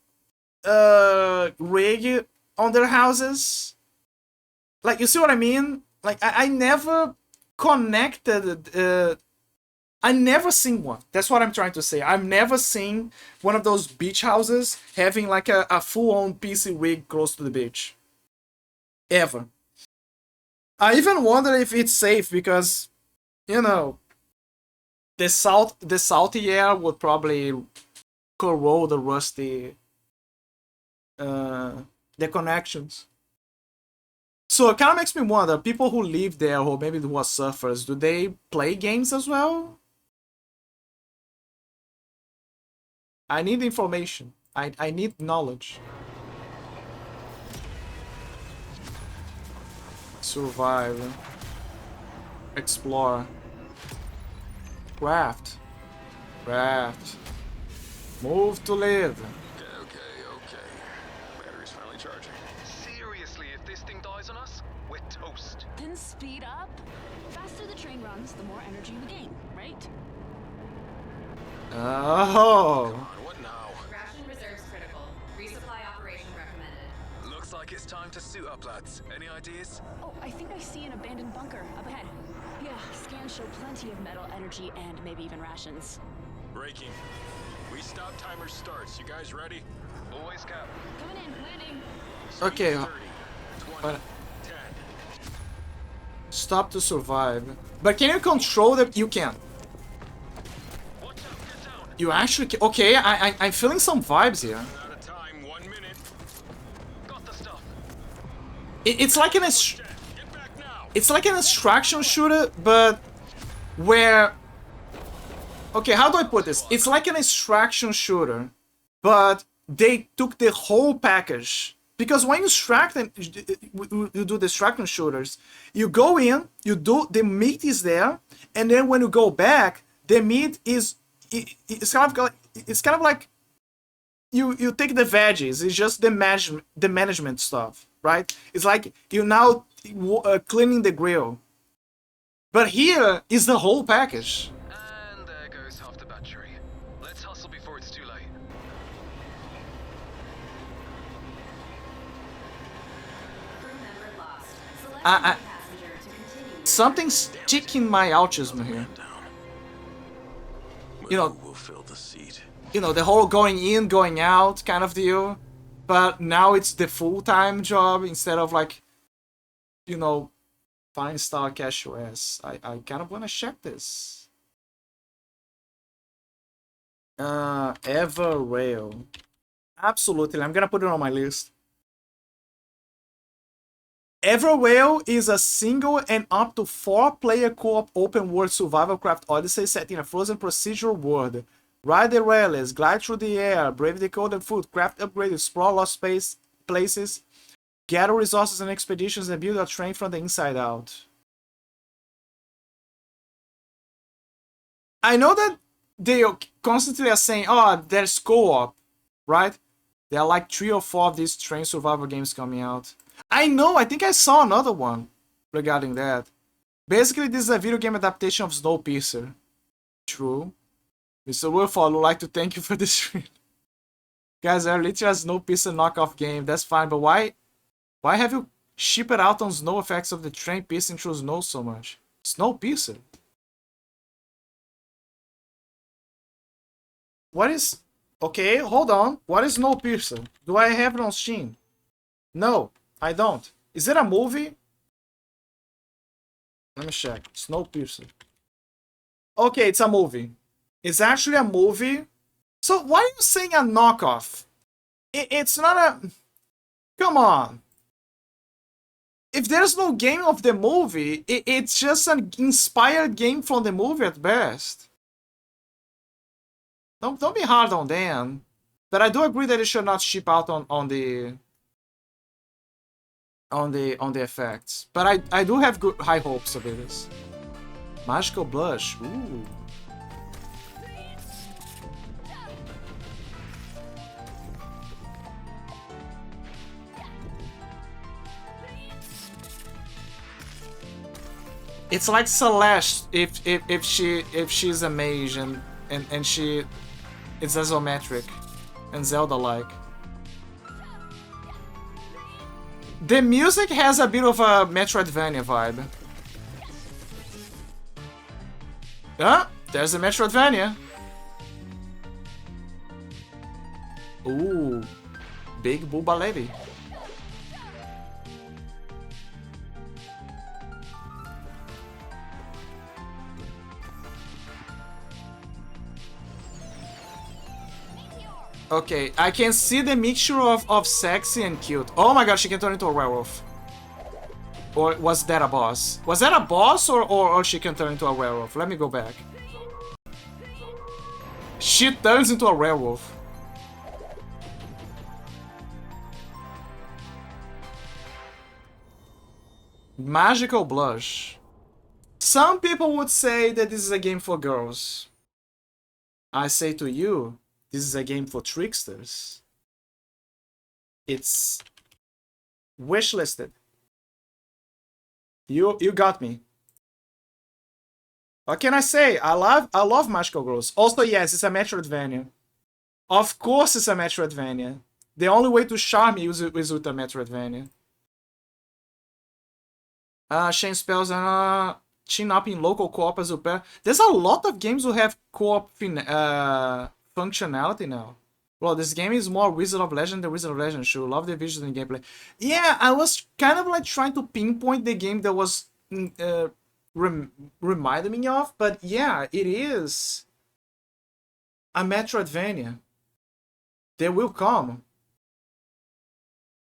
rig on their houses? Like, you see what I mean? Like, I never connected. I never seen one. That's what I'm trying to say. I've never seen one of those beach houses having like a full-on PC rig close to the beach. Ever. I even wonder if it's safe because, you know, the salty air would probably corrode the rusty the connections. So it kind of makes me wonder, people who live there or maybe who are surfers, do they play games as well? I need information. I need knowledge. Survive. Explore. Craft. Move to live. Okay. Battery's finally charging. Seriously, if this thing dies on us, we're toast. Then speed up. Faster the train runs, the more energy we gain, right? Oh. What now? Ration reserves critical. Resupply operation recommended. Looks like it's time to suit up, lads. Any ideas? Oh, I think I see an abandoned bunker up ahead. Yeah, scans show plenty of metal, energy, and maybe even rations. Breaking. We stop timer starts. You guys ready? Always cap. Coming in, landing. Okay. 30, 20, 10. Stop to survive. But can you control the... You can. You actually can. Okay, I'm feeling some vibes here. Out of time, 1 minute. Got the stuff. It's like an... It's like an extraction shooter, but where... Okay, how do I put this? It's like an extraction shooter, but they took the whole package. Because when you extract them, you do the extraction shooters, you go in, you do, the meat is there, and then when you go back, the meat is... It's kind of like you take the veggies. It's just the management stuff, right? It's like you now cleaning the grill. But here is the whole package. And there goes half the battery. Let's hustle before it's too late. Something's tickling my autism here. You know, the whole going in, going out kind of deal. But now it's the full-time job instead of like, you know, Fine Star Cash OS. I kind of want to check this. Everrail. Absolutely, I'm gonna put it on my list. Everrail is a single and up to 4-player co-op open-world survival craft odyssey set in a frozen procedural world. Ride the rails, glide through the air, brave the cold and food, craft upgrade, explore lost places, gather resources and expeditions, and build a train from the inside out. I know that they constantly are saying, oh, there's co-op, right? There are like 3 or 4 of these train survival games coming out. I know, I think I saw another one regarding that. Basically, this is a video game adaptation of Snowpiercer. True. Mr. Wolf, I would like to thank you for this stream. Guys, they're literally a Snowpiercer knockoff game, that's fine, but why have you shipped it out on snow effects of the train piercing through snow so much? Snowpiercer? What is... Okay, hold on. What is Snowpiercer? Do I have it on Steam? No, I don't. Is it a movie? Let me check. Snowpiercer. Okay, it's a movie. It's actually a movie. So why are you saying a knockoff? It's not a... Come on. If there's no game of the movie, it's just an inspired game from the movie at best. Don't be hard on them. But I do agree that it should not ship out on the effects. But I do have good high hopes of it. Magical Blush. Ooh. It's like Celeste if she's a mage and she is isometric and Zelda-like. The music has a bit of a Metroidvania vibe. Ah, there's a Metroidvania. Ooh, Big Booba Levy. Okay, I can see the mixture of sexy and cute. Oh my god, she can turn into a werewolf. Or was that a boss? Was that a boss or she can turn into a werewolf? Let me go back. She turns into a werewolf. Magical Blush. Some people would say that this is a game for girls. I say to you, this is a game for tricksters. It's wishlisted. You got me. What can I say? I love Magical Girls. Also, yes, it's a Metroidvania. Of course it's a Metroidvania. The only way to charm you is with a Metroidvania. Chain spells and chin up in local co-op as well. There's a lot of games who have co-op functionality now. Well, this game is more Wizard of Legend than Wizard of Legend. Sure, love the visuals and gameplay. Yeah, I was kind of like trying to pinpoint the game that was reminded me of, but yeah, it is a Metroidvania. They will come.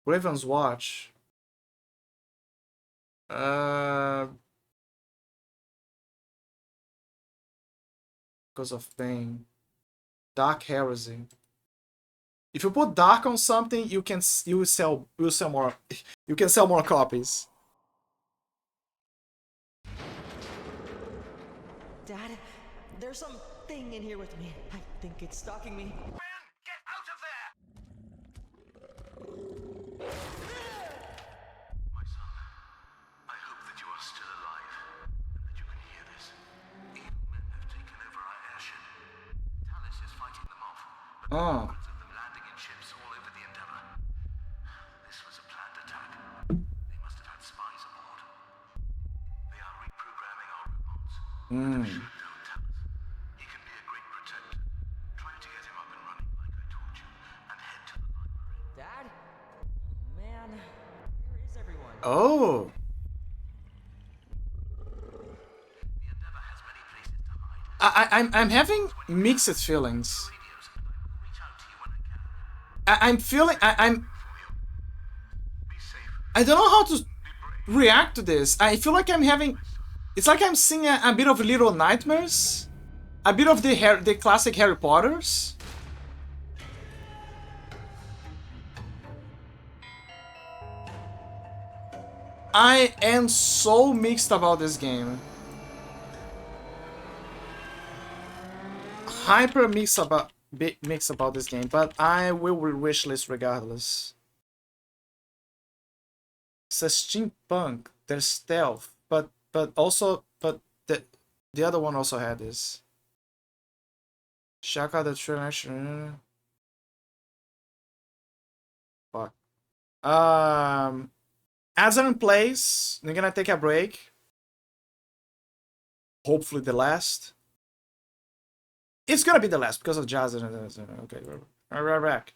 Raven's Watch. Because of pain. Dark Heresy. If you put dark on something, you will sell more. You can sell more copies. Dad, there's something in here with me. I think it's stalking me. Ben, get out of there! My son, I hope that you are still alive and that you can hear this. Evil men have taken over our airship. Talis is fighting them off, but there are reports of them landing in ships all over the Endeavor. This was a planned attack. They must have had spies aboard. They are reprogramming our robots. Shoot down Talis. He can be a great protector. Try to get him up and running like I told you, and head to the library. Dad? Man, where is everyone? Oh. I'm having mixed feelings. I'm feeling I don't know how to react to this. I feel like I'm having, it's like I'm seeing a bit of Little Nightmares, a bit of the classic Harry Potters. I am so mixed about this game. Hyper mixed about this game, but I will wishlist regardless. It's a steampunk. There's stealth, but the other one also had this. Shaka the Trash. Fuck. Ads are in place. We're gonna take a break. Hopefully the last. It's gonna be the last because of Jazz. Okay, we're right back.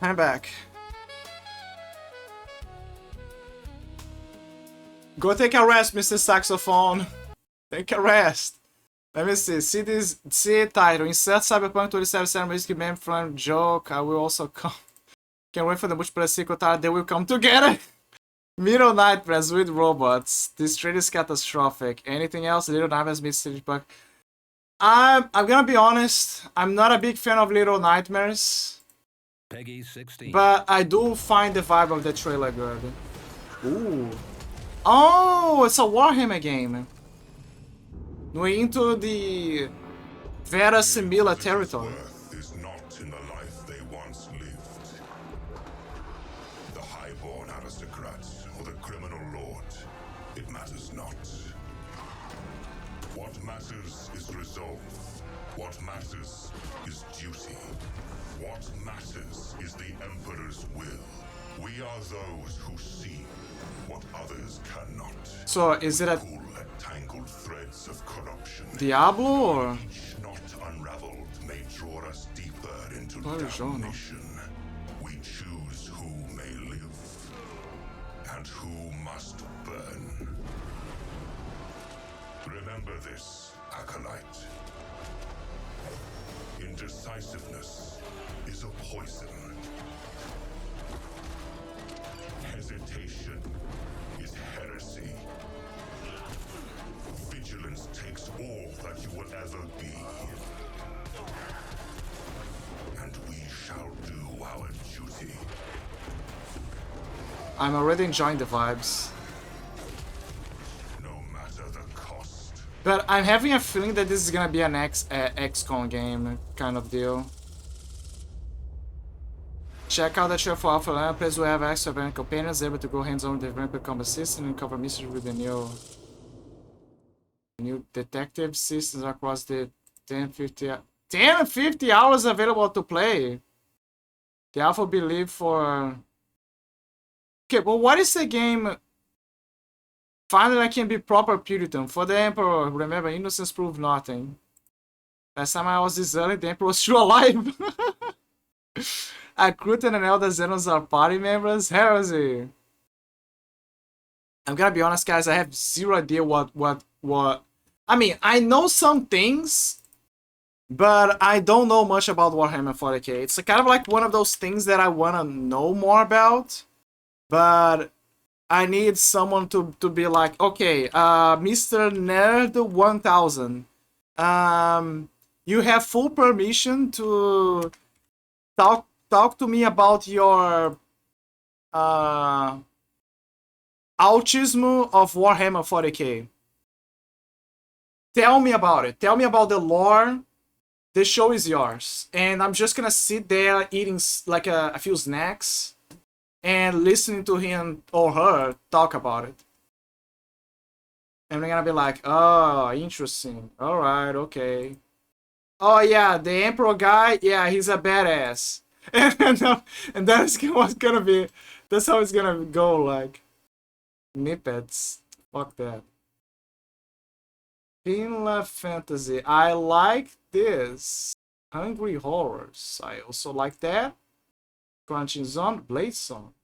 I'm back. Go take a rest, Mr. Saxophone. Take a rest. Let me see. See title. Insert Cyberpunk 2077 music game from joke. I will also come. Can't wait for the multiplayer sequel title. They will come together. Little Nightmares with robots. This trade is catastrophic. Anything else? Little Nightmares meets Cyberpunk. I'm gonna be honest. I'm not a big fan of Little Nightmares. Peggy 16. But I do find the vibe of the trailer good. Ooh. Oh, it's a Warhammer game. We're into the Vera Simila territory. Worth is not in the life they once lived. The highborn aristocrats or the criminal lord, it matters not. What matters is resolve. What matters is duty. What matters is the Emperor's will. We are those who see what Others cannot. So is it a Pull at tangled threads of corruption. Diablo or? Each knot unraveled may draw us deeper into Buongiorno. damnation. We choose who may live and who must burn. Remember this, Acolyte. Indecisiveness is a poison. Hesitation is heresy. Vigilance takes all that you will ever be. And we shall do our duty. I'm already enjoying the vibes. No matter the cost. But I'm having a feeling that this is gonna be an XCOM game kind of deal. Check out the trailer for Alpha Lamp. Players will have access to variant companions, able to go hands-on with the Vampire combat system and cover mysteries with the new detective systems across the 10-50 hours available to play. The alpha will be leave for... Okay, but what is the game? Finally, I can be proper Puritan. For the Emperor, remember, innocence proved nothing. Last time I was this early, the Emperor was still alive. Akrut and Elder Xenos are party members? Heresy. I'm gonna be honest, guys, I have zero idea what... I mean, I know some things, but I don't know much about Warhammer 40k. It's kind of like one of those things that I want to know more about, but I need someone to be like, okay, Mr. Nerd 1000, you have full permission to talk to me about your autism of Warhammer 40k. Tell me about it. Tell me about the lore. The show is yours. And I'm just gonna sit there eating like a few snacks and listening to him or her talk about it. And we're gonna be like, oh, interesting. Alright, okay. Oh yeah, the Emperor guy, yeah, he's a badass. And that's what's gonna be, that's how it's gonna go, like. Nippets. Fuck that. Finla Fantasy. I like this. Hungry Horrors. I also like that. Crunching Zone. Blade Song.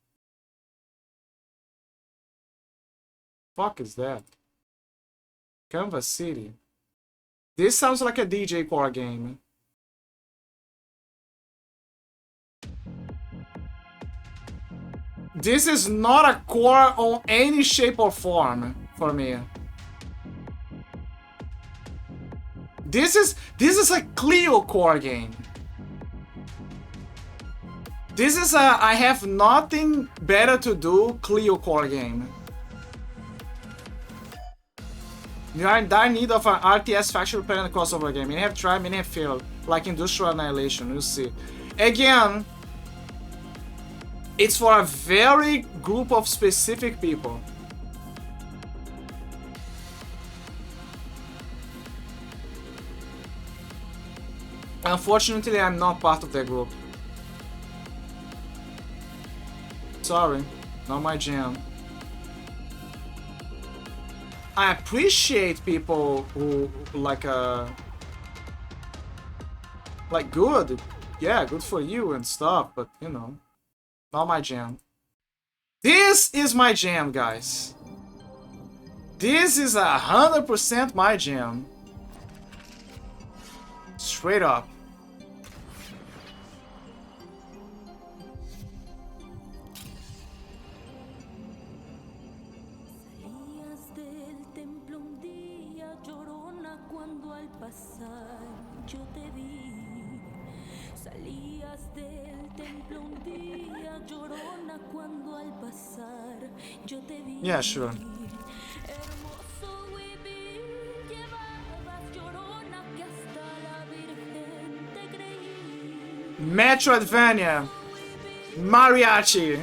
Fuck is that? Canvas City. This sounds like a DJ core game. This is not a core on any shape or form for me. This is a Clio core game. This is a I have nothing better to do Clio core game. You are in dire need of an RTS factual parent crossover game. Many have tried, many have failed. Like Industrial Annihilation, you'll see. Again, it's for a very group of specific people. Unfortunately, I'm not part of that group. Sorry, not my jam. I appreciate people who like good, yeah, good for you and stuff, but you know, not my jam. This is my jam, guys. This is 100% my jam. Straight up. Yeah, sure. Metroidvania. Mariachi.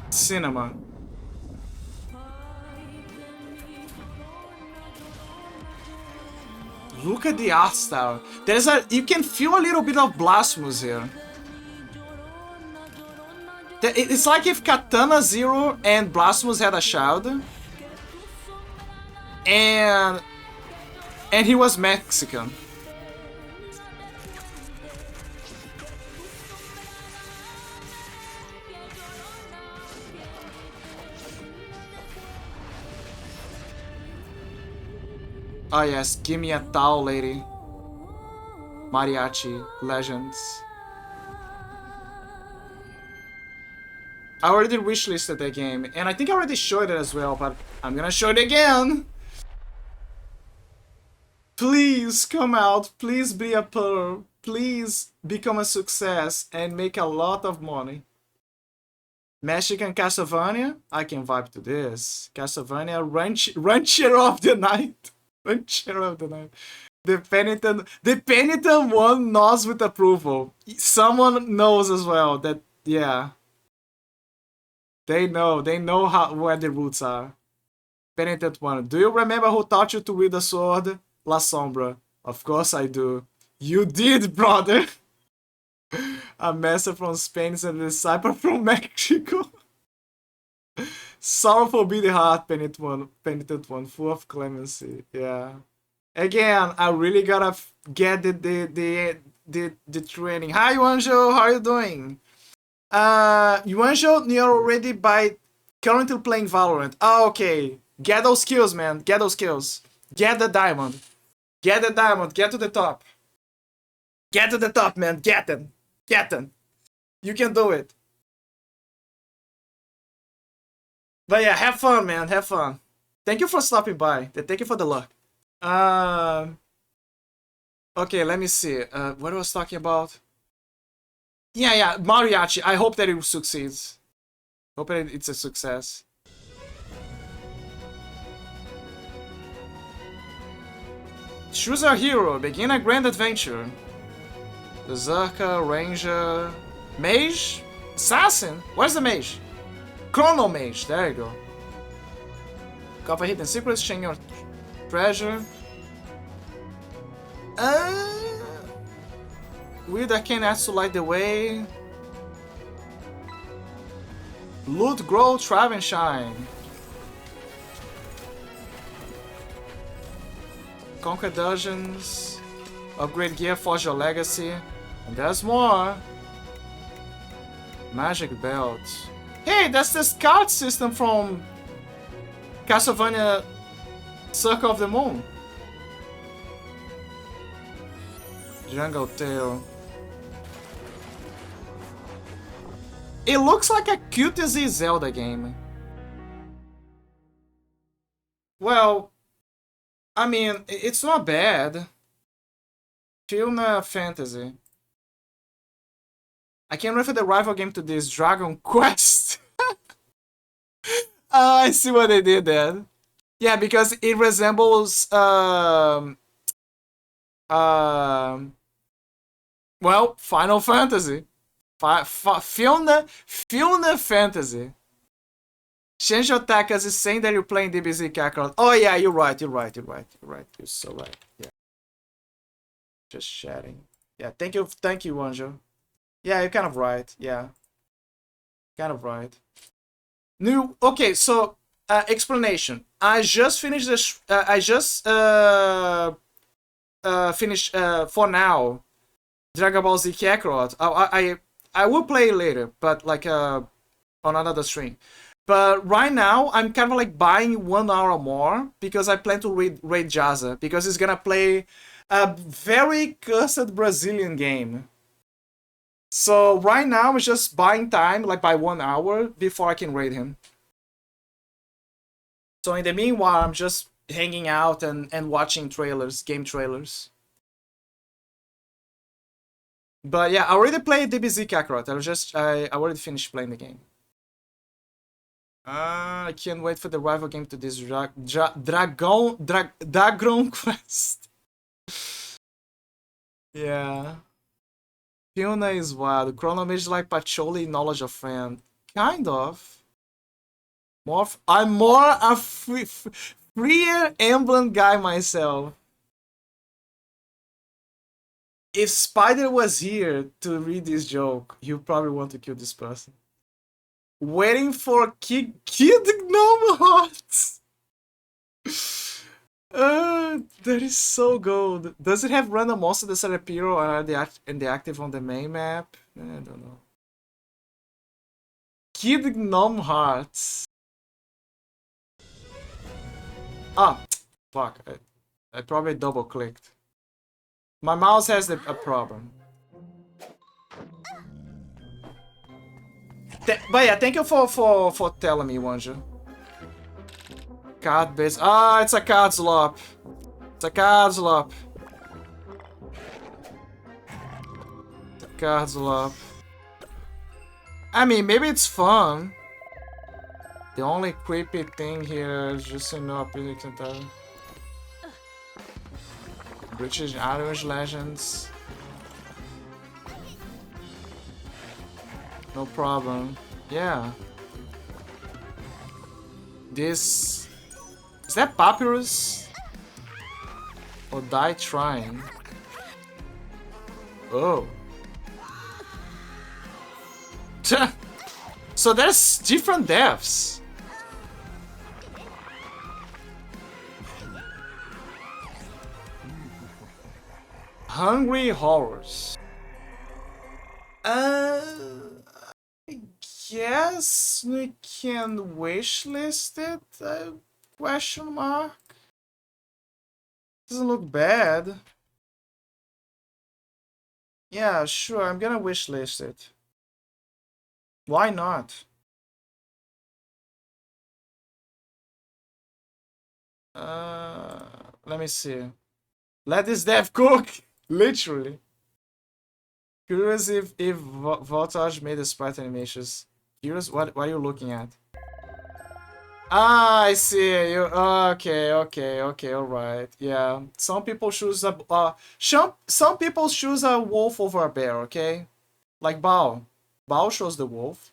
Cinema. Look at the art style. You can feel a little bit of Blasphemous here. It's like if Katana Zero and Blasphemous had a child. And he was Mexican. Oh yes, give me a Tao, lady. Mariachi, Legends. I already wishlisted the game, and I think I already showed it as well, but I'm gonna show it again. Please come out, please be a pearl, please become a success and make a lot of money. Mexican Castlevania, I can vibe to this. Castlevania Rancher of the Night. Rancher of the Night. The penitent one nods with approval. Someone knows as well that, yeah. They know where the roots are. Penitent one. Do you remember who taught you to wield the sword? La Sombra. Of course I do. You did, brother. A master from Spain and a disciple from Mexico. Sorrowful be the heart, penitent one, full of clemency. Yeah. Again, I really gotta get the training. Hi, Yuanzhou, how are you doing? Yuanzhou, you're already currently playing Valorant. Oh, okay. Get those skills, man. Get those skills. Get the diamond. Get the diamond. Get to the top. Get to the top, man. Get them. Get them. You can do it. But yeah, have fun, man. Have fun. Thank you for stopping by. Thank you for the luck. Okay, let me see. What I was talking about? Yeah, Mariachi. I hope that it succeeds. Hope that it's a success. Choose a hero. Begin a grand adventure. Berserker, Ranger, Mage, Assassin. Where's the Mage? Chrono Mage. There you go. Cover hidden secrets. Chain your treasure. Weird Arcane has to light the way. Loot, grow, thrive, and shine. Conquer dungeons. Upgrade gear, forge your legacy. And there's more. Magic belt. Hey, that's the card system from Castlevania Circle of the Moon. Jungle Tail. It looks like a cutesy Zelda game. Well, I mean, it's not bad. Final Fantasy. I can't refer the rival game to this, Dragon Quest. Oh, I see what they did there. Yeah, because it resembles well, Final Fantasy. Final Fantasy. Change attackers is saying that you're playing DBZ Kakarot. Oh yeah, you're right. You're so right. Yeah. Just chatting. Yeah, thank you, Wanjo. Yeah, you're kind of right. Yeah. Kind of right. Okay, so explanation. I just finished this. Finished for now. Dragon Ball Z Kakarot. I will play later, but like on another stream. But right now, I'm kind of like buying 1 hour more because I plan to raid Jaza because he's gonna play a very cursed Brazilian game. So right now, I'm just buying time, like by 1 hour before I can raid him. So in the meanwhile, I'm just hanging out and watching trailers, game trailers. But yeah, I already played DBZ Kakarot. I already finished playing the game. I can't wait for the rival game to this Dragon Quest. Yeah. Fiona is wild. Chrono Mage is like Pacholi Knowledge of Friend. Kind of. I'm more a freer Emblem guy myself. If Spider was here to read this joke, he'll probably want to kill this person. Waiting for Kid Gnome Hearts. That is so good. Does it have random monsters that appear or are they active on the main map? I don't know. Kid Gnome Hearts. Ah, fuck. I probably double clicked. My mouse has a problem. But yeah, thank you for telling me, Wanju. Card base. Ah, it's a card slop. It's a card slop. Card slop. I mean, maybe it's fun. The only creepy thing here is just pretty content. British Irish legends. No problem. Yeah. This... Is that Papyrus? Or Die Trying? Oh. So there's different deaths. Hungry Horrors. I guess we can wishlist it? Question mark. Doesn't look bad. Yeah, sure, I'm gonna wishlist it. Why not? Let me see. Let this dev cook! Literally. Curious if Voltage made the sprite animations. Curious what are you looking at? Ah, I see. You okay, alright. Yeah. Some people choose a some people choose a wolf over a bear, okay? Like Bao. Bao chose the wolf.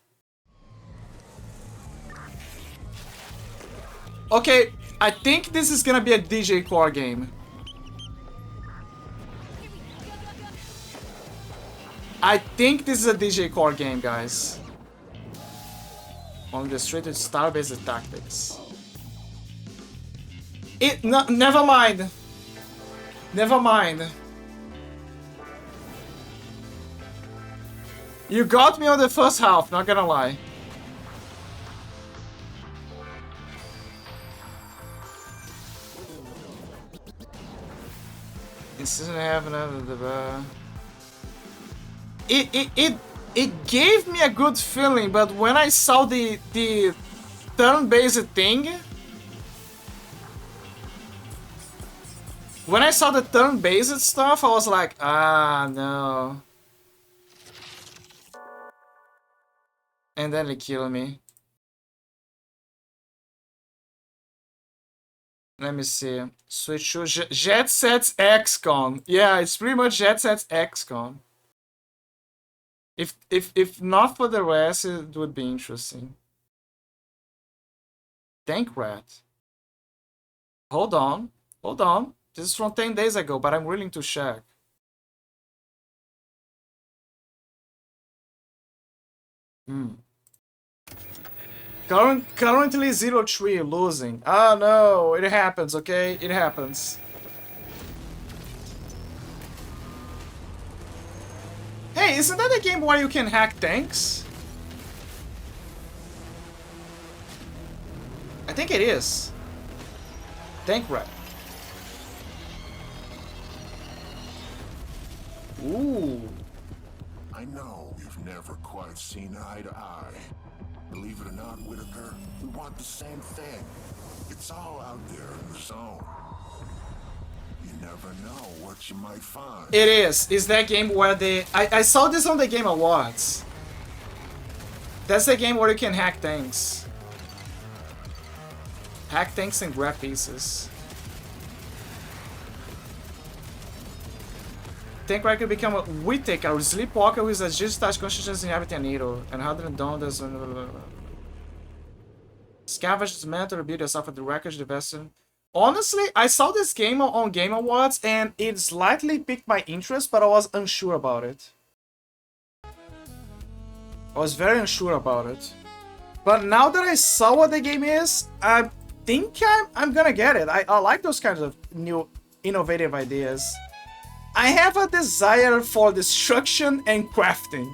Okay, I think this is gonna be a DJ Core game. I think this is a DJ Core game, guys. On the street with star-based tactics. No, never mind. Never mind. You got me on the first half, not gonna lie. This doesn't have another. It gave me a good feeling, but when I saw the turn-based thing, when I saw the turn-based stuff, I was like, ah, no. And then it killed me. Let me see. Switch to Jet Set's XCOM. Yeah, it's pretty much Jet Set's XCOM. If not for the rest, it would be interesting. Tank Rat. Hold on. This is from 10 days ago, but I'm willing to check. Currently 0-3 losing. Ah no, it happens, okay? It happens. Hey, isn't that a game where you can hack tanks? I think it is. Tank Rat. Ooh. I know we've never quite seen eye to eye. Believe it or not, Whitaker, we want the same thing. It's all out there in the zone. You never know what you might find. It is. Is that game where they... I saw this on the Game Awards. That's the game where you can hack tanks. Hack tanks and grab pieces. Tank Rat can become a Whitaker, a sleepwalker with a digital consciousness inhabiting a needle. And how did dawn does... Scavenge, dismantle, rebuild yourself at the wreckage, the vessel. Honestly, I saw this game on Game Awards and it slightly piqued my interest, but I was unsure about it. I was very unsure about it. But now that I saw what the game is, I think I'm gonna get it. I like those kinds of new, innovative ideas. I have a desire for destruction and crafting,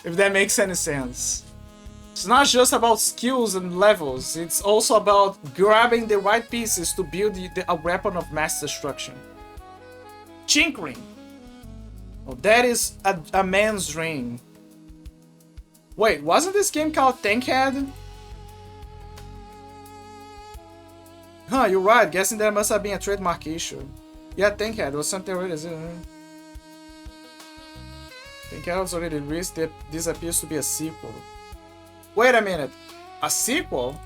if that makes any sense. It's not just about skills and levels, it's also about grabbing the right pieces to build a weapon of mass destruction. Chinkering. Oh, that is a man's dream. Wait, wasn't this game called Tankhead? Huh, you're right, guessing there must have been a trademark issue. Yeah, Tankhead was something really... Tankhead was already released, this appears to be a sequel. Wait a minute, a sequel?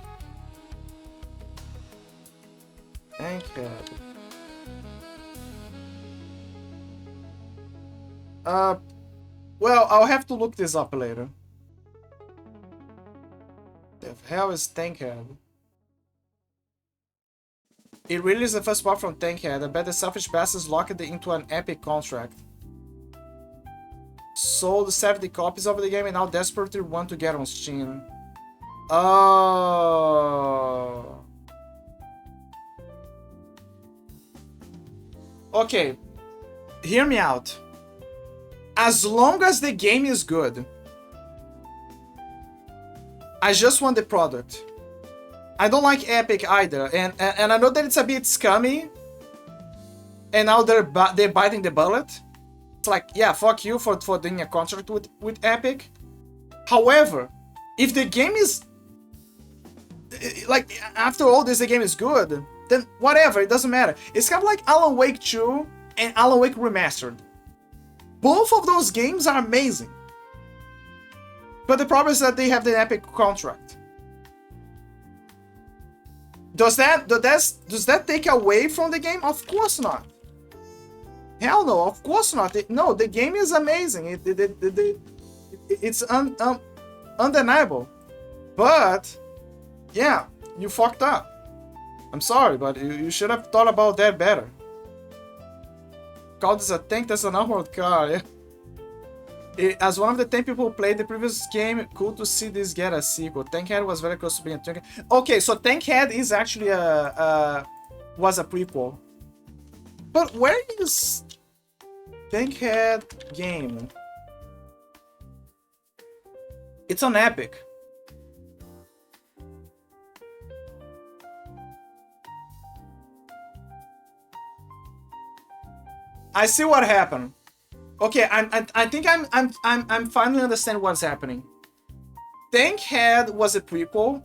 Tankhead. Well, I'll have to look this up later. The hell is Tankhead? It really is the first part from Tankhead. I bet the selfish bastards locked it into an epic contract. Sold 70 copies of the game and now desperately want to get on Steam. Oh. Okay. Hear me out. As long as the game is good, I just want the product. I don't like Epic either, and I know that it's a bit scummy, and now they're biting the bullet. It's like, yeah, fuck you for doing a contract with Epic. However, if the game is like, after all this, the game is good, then whatever, it doesn't matter. It's kind of like Alan Wake 2 and Alan Wake Remastered. Both of those games are amazing, but the problem is that they have the Epic contract. Does that take away from the game? Of course not. Hell no, of course not. No, the game is amazing. It's undeniable. But yeah, you fucked up. I'm sorry, but you should have thought about that better. Call this a tank, that's an armored car. Yeah. As one of the 10 people who played the previous game, cool to see this get a sequel. Tankhead was very close to being a Tankhead. Okay, so Tankhead is actually was a prequel. But where is Tankhead game? It's on Epic. I see what happened. Okay, I think I'm finally understand what's happening. Tankhead was a prequel,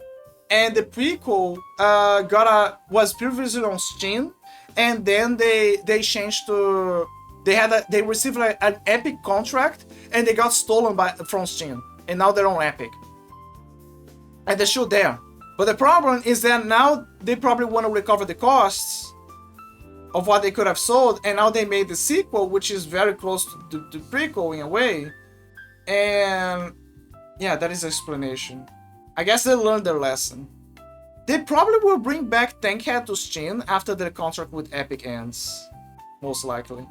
and the prequel was previously on Steam, and then they changed to they received an Epic contract, and they got stolen from Steam, and now they're on Epic, and they're still there. But the problem is that now they probably want to recover the costs of what they could have sold, and now they made the sequel, which is very close to the prequel in a way. And yeah, that is the explanation. I guess they learned their lesson. They probably will bring back Tankhead to Steam after the contract with Epic ends, most likely.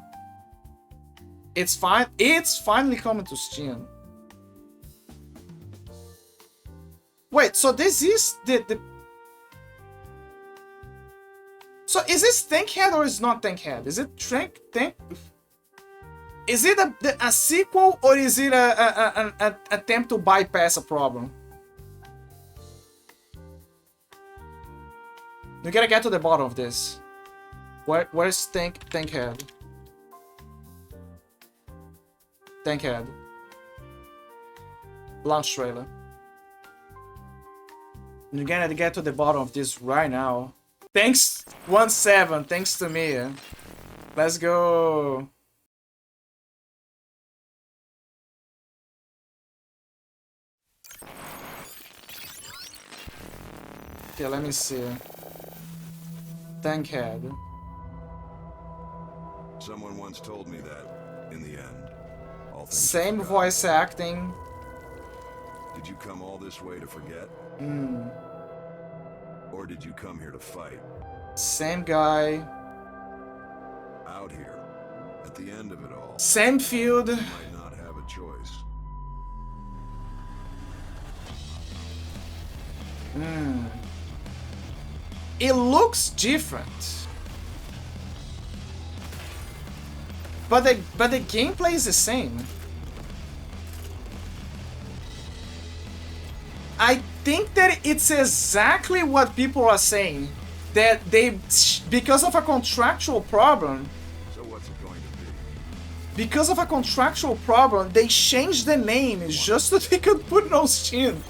It's fine. It's finally coming to Steam. Wait, so this is the So is this Tankhead or is not Tankhead? Is it Tank? Is it a sequel or is it an attempt to bypass a problem? You gotta get to the bottom of this. Where's Tankhead? Tankhead. Launch trailer. You gotta get to the bottom of this right now. Thanks, 1-7. Thanks to me. Let's go. Okay, let me see. Tankhead. Someone once told me that, in the end, all things same voice acting. Did you come all this way to forget? Hmm. Or did you come here to fight? Same guy. Out here, at the end of it all, Same field. you might not have a choice. It looks different. But the gameplay is the same. I think that it's exactly what people are saying. That they, because of a contractual problem, So what's it going to be? because of a contractual problem, they changed the name just so they could put it on Steam.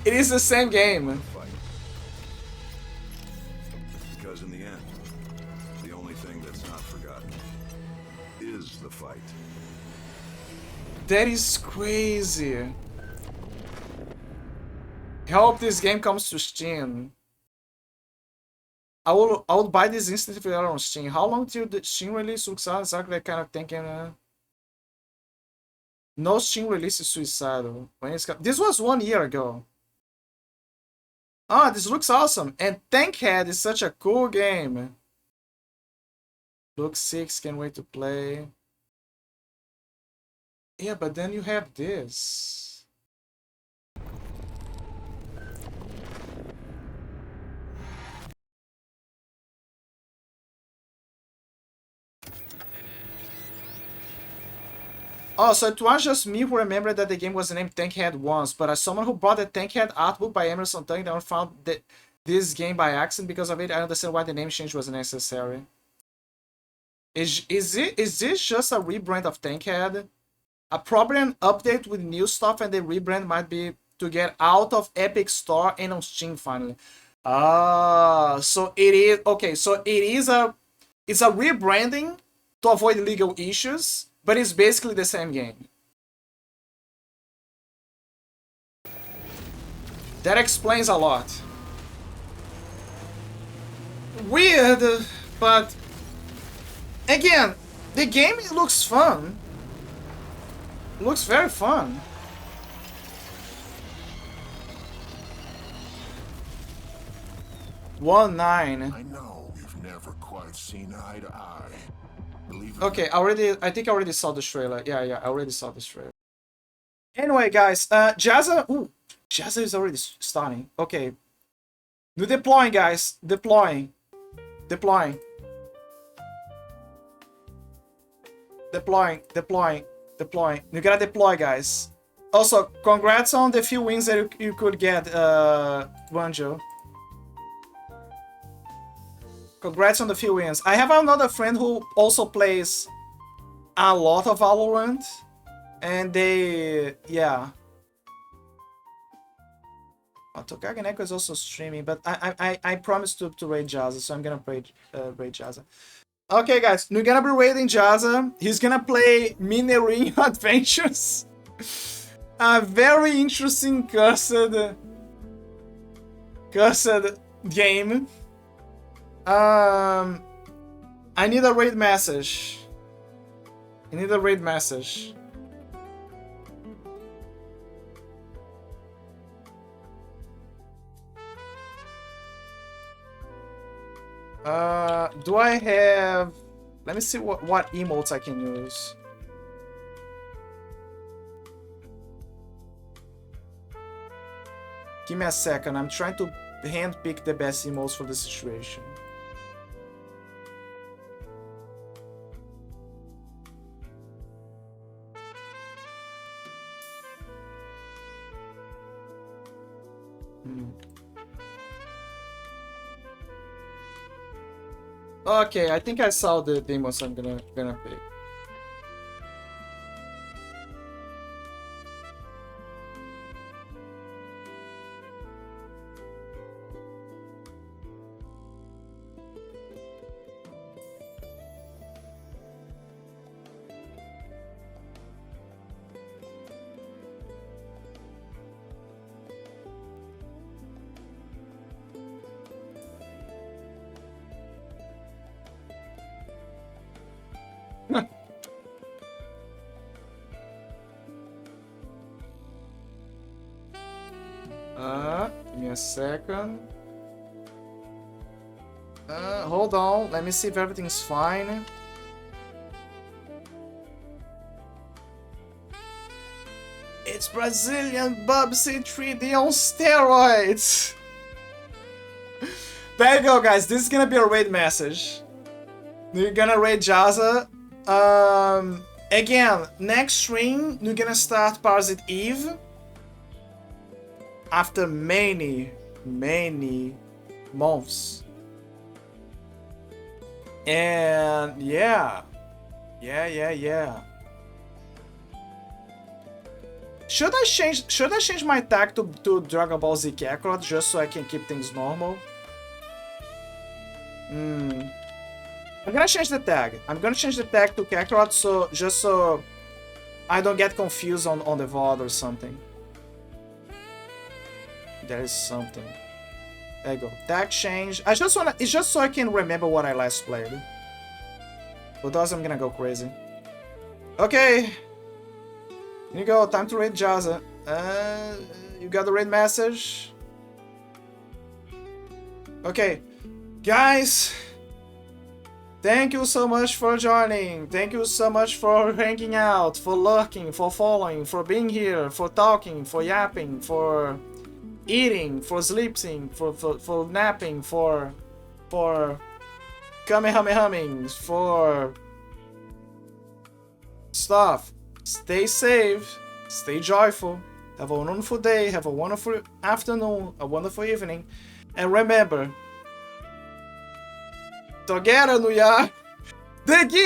It is the same game. Because in the end, the only thing that's not forgotten is the fight. That is crazy. Hope this game comes to Steam. I would buy this instantly if it were on Steam. How long till the Steam release looks out? Exactly kind of thinking. No Steam release is suicidal. When it's this was 1 year ago. Ah, this looks awesome. And Tankhead is such a cool game. Look 6, can't wait to play. Yeah, but then you have this. Oh, so it was just me who remembered that the game was named Tankhead once, but as someone who bought the Tankhead art book by Emerson Tank and found that this game by accident because of it, I understand why the name change was necessary. Is this just a rebrand of Tankhead? Probably an update with new stuff, and the rebrand might be to get out of Epic Store and on Steam finally. Ah, so it is okay. So it's a rebranding to avoid legal issues, but it's basically the same game. That explains a lot. Weird, but again, the game looks fun. Looks very fun. I know we've never quite seen eye to eye. Believe it. Okay, I think I already saw the trailer. Yeah, I already saw this trailer. Anyway, guys, Jazza. Ooh, Jazza is already starting. Okay. No deploying, guys. Deploying. Deploying. You gotta deploy, guys. Also, congrats on the few wins that you could get, Wanjo. Congrats on the few wins. I have another friend who also plays a lot of Valorant, and yeah. Oh, Tokaganeko is also streaming, but I promised to raid Jazza, so I'm gonna raid Jazza. Okay, guys, we're gonna be raiding Jazza. He's gonna play Minering Adventures. A very interesting cursed game. I need a raid message. Do I have... Let me see what emotes I can use. Give me a second. I'm trying to handpick the best emotes for the situation. Okay, I think I saw the demos I'm gonna pick. Give me a second. hold on. Let me see if everything's fine. It's Brazilian Bubsy 3D on steroids. There you go, guys. This is gonna be a raid message. We're gonna raid Jaza. Again, next stream, we're gonna start Parasite Eve. After many months. And yeah. Should I change my tag to Dragon Ball Z Kakarot just so I can keep things normal? I'm gonna change the tag. I'm gonna change the tag to Kakarot just so I don't get confused on the VOD or something. There is something. There you go. Tag change. It's just so I can remember what I last played. Otherwise I'm gonna go crazy. Okay. Here you go. Time to raid Jaza. You got the raid message? Okay. Guys. Thank you so much for joining. Thank you so much for hanging out, for lurking, for following, for being here, for talking, for yapping, for eating, for sleeping, for napping, for kamehamehuming, for stuff. Stay safe, stay joyful, have a wonderful day, have a wonderful afternoon, a wonderful evening, and remember, together we are the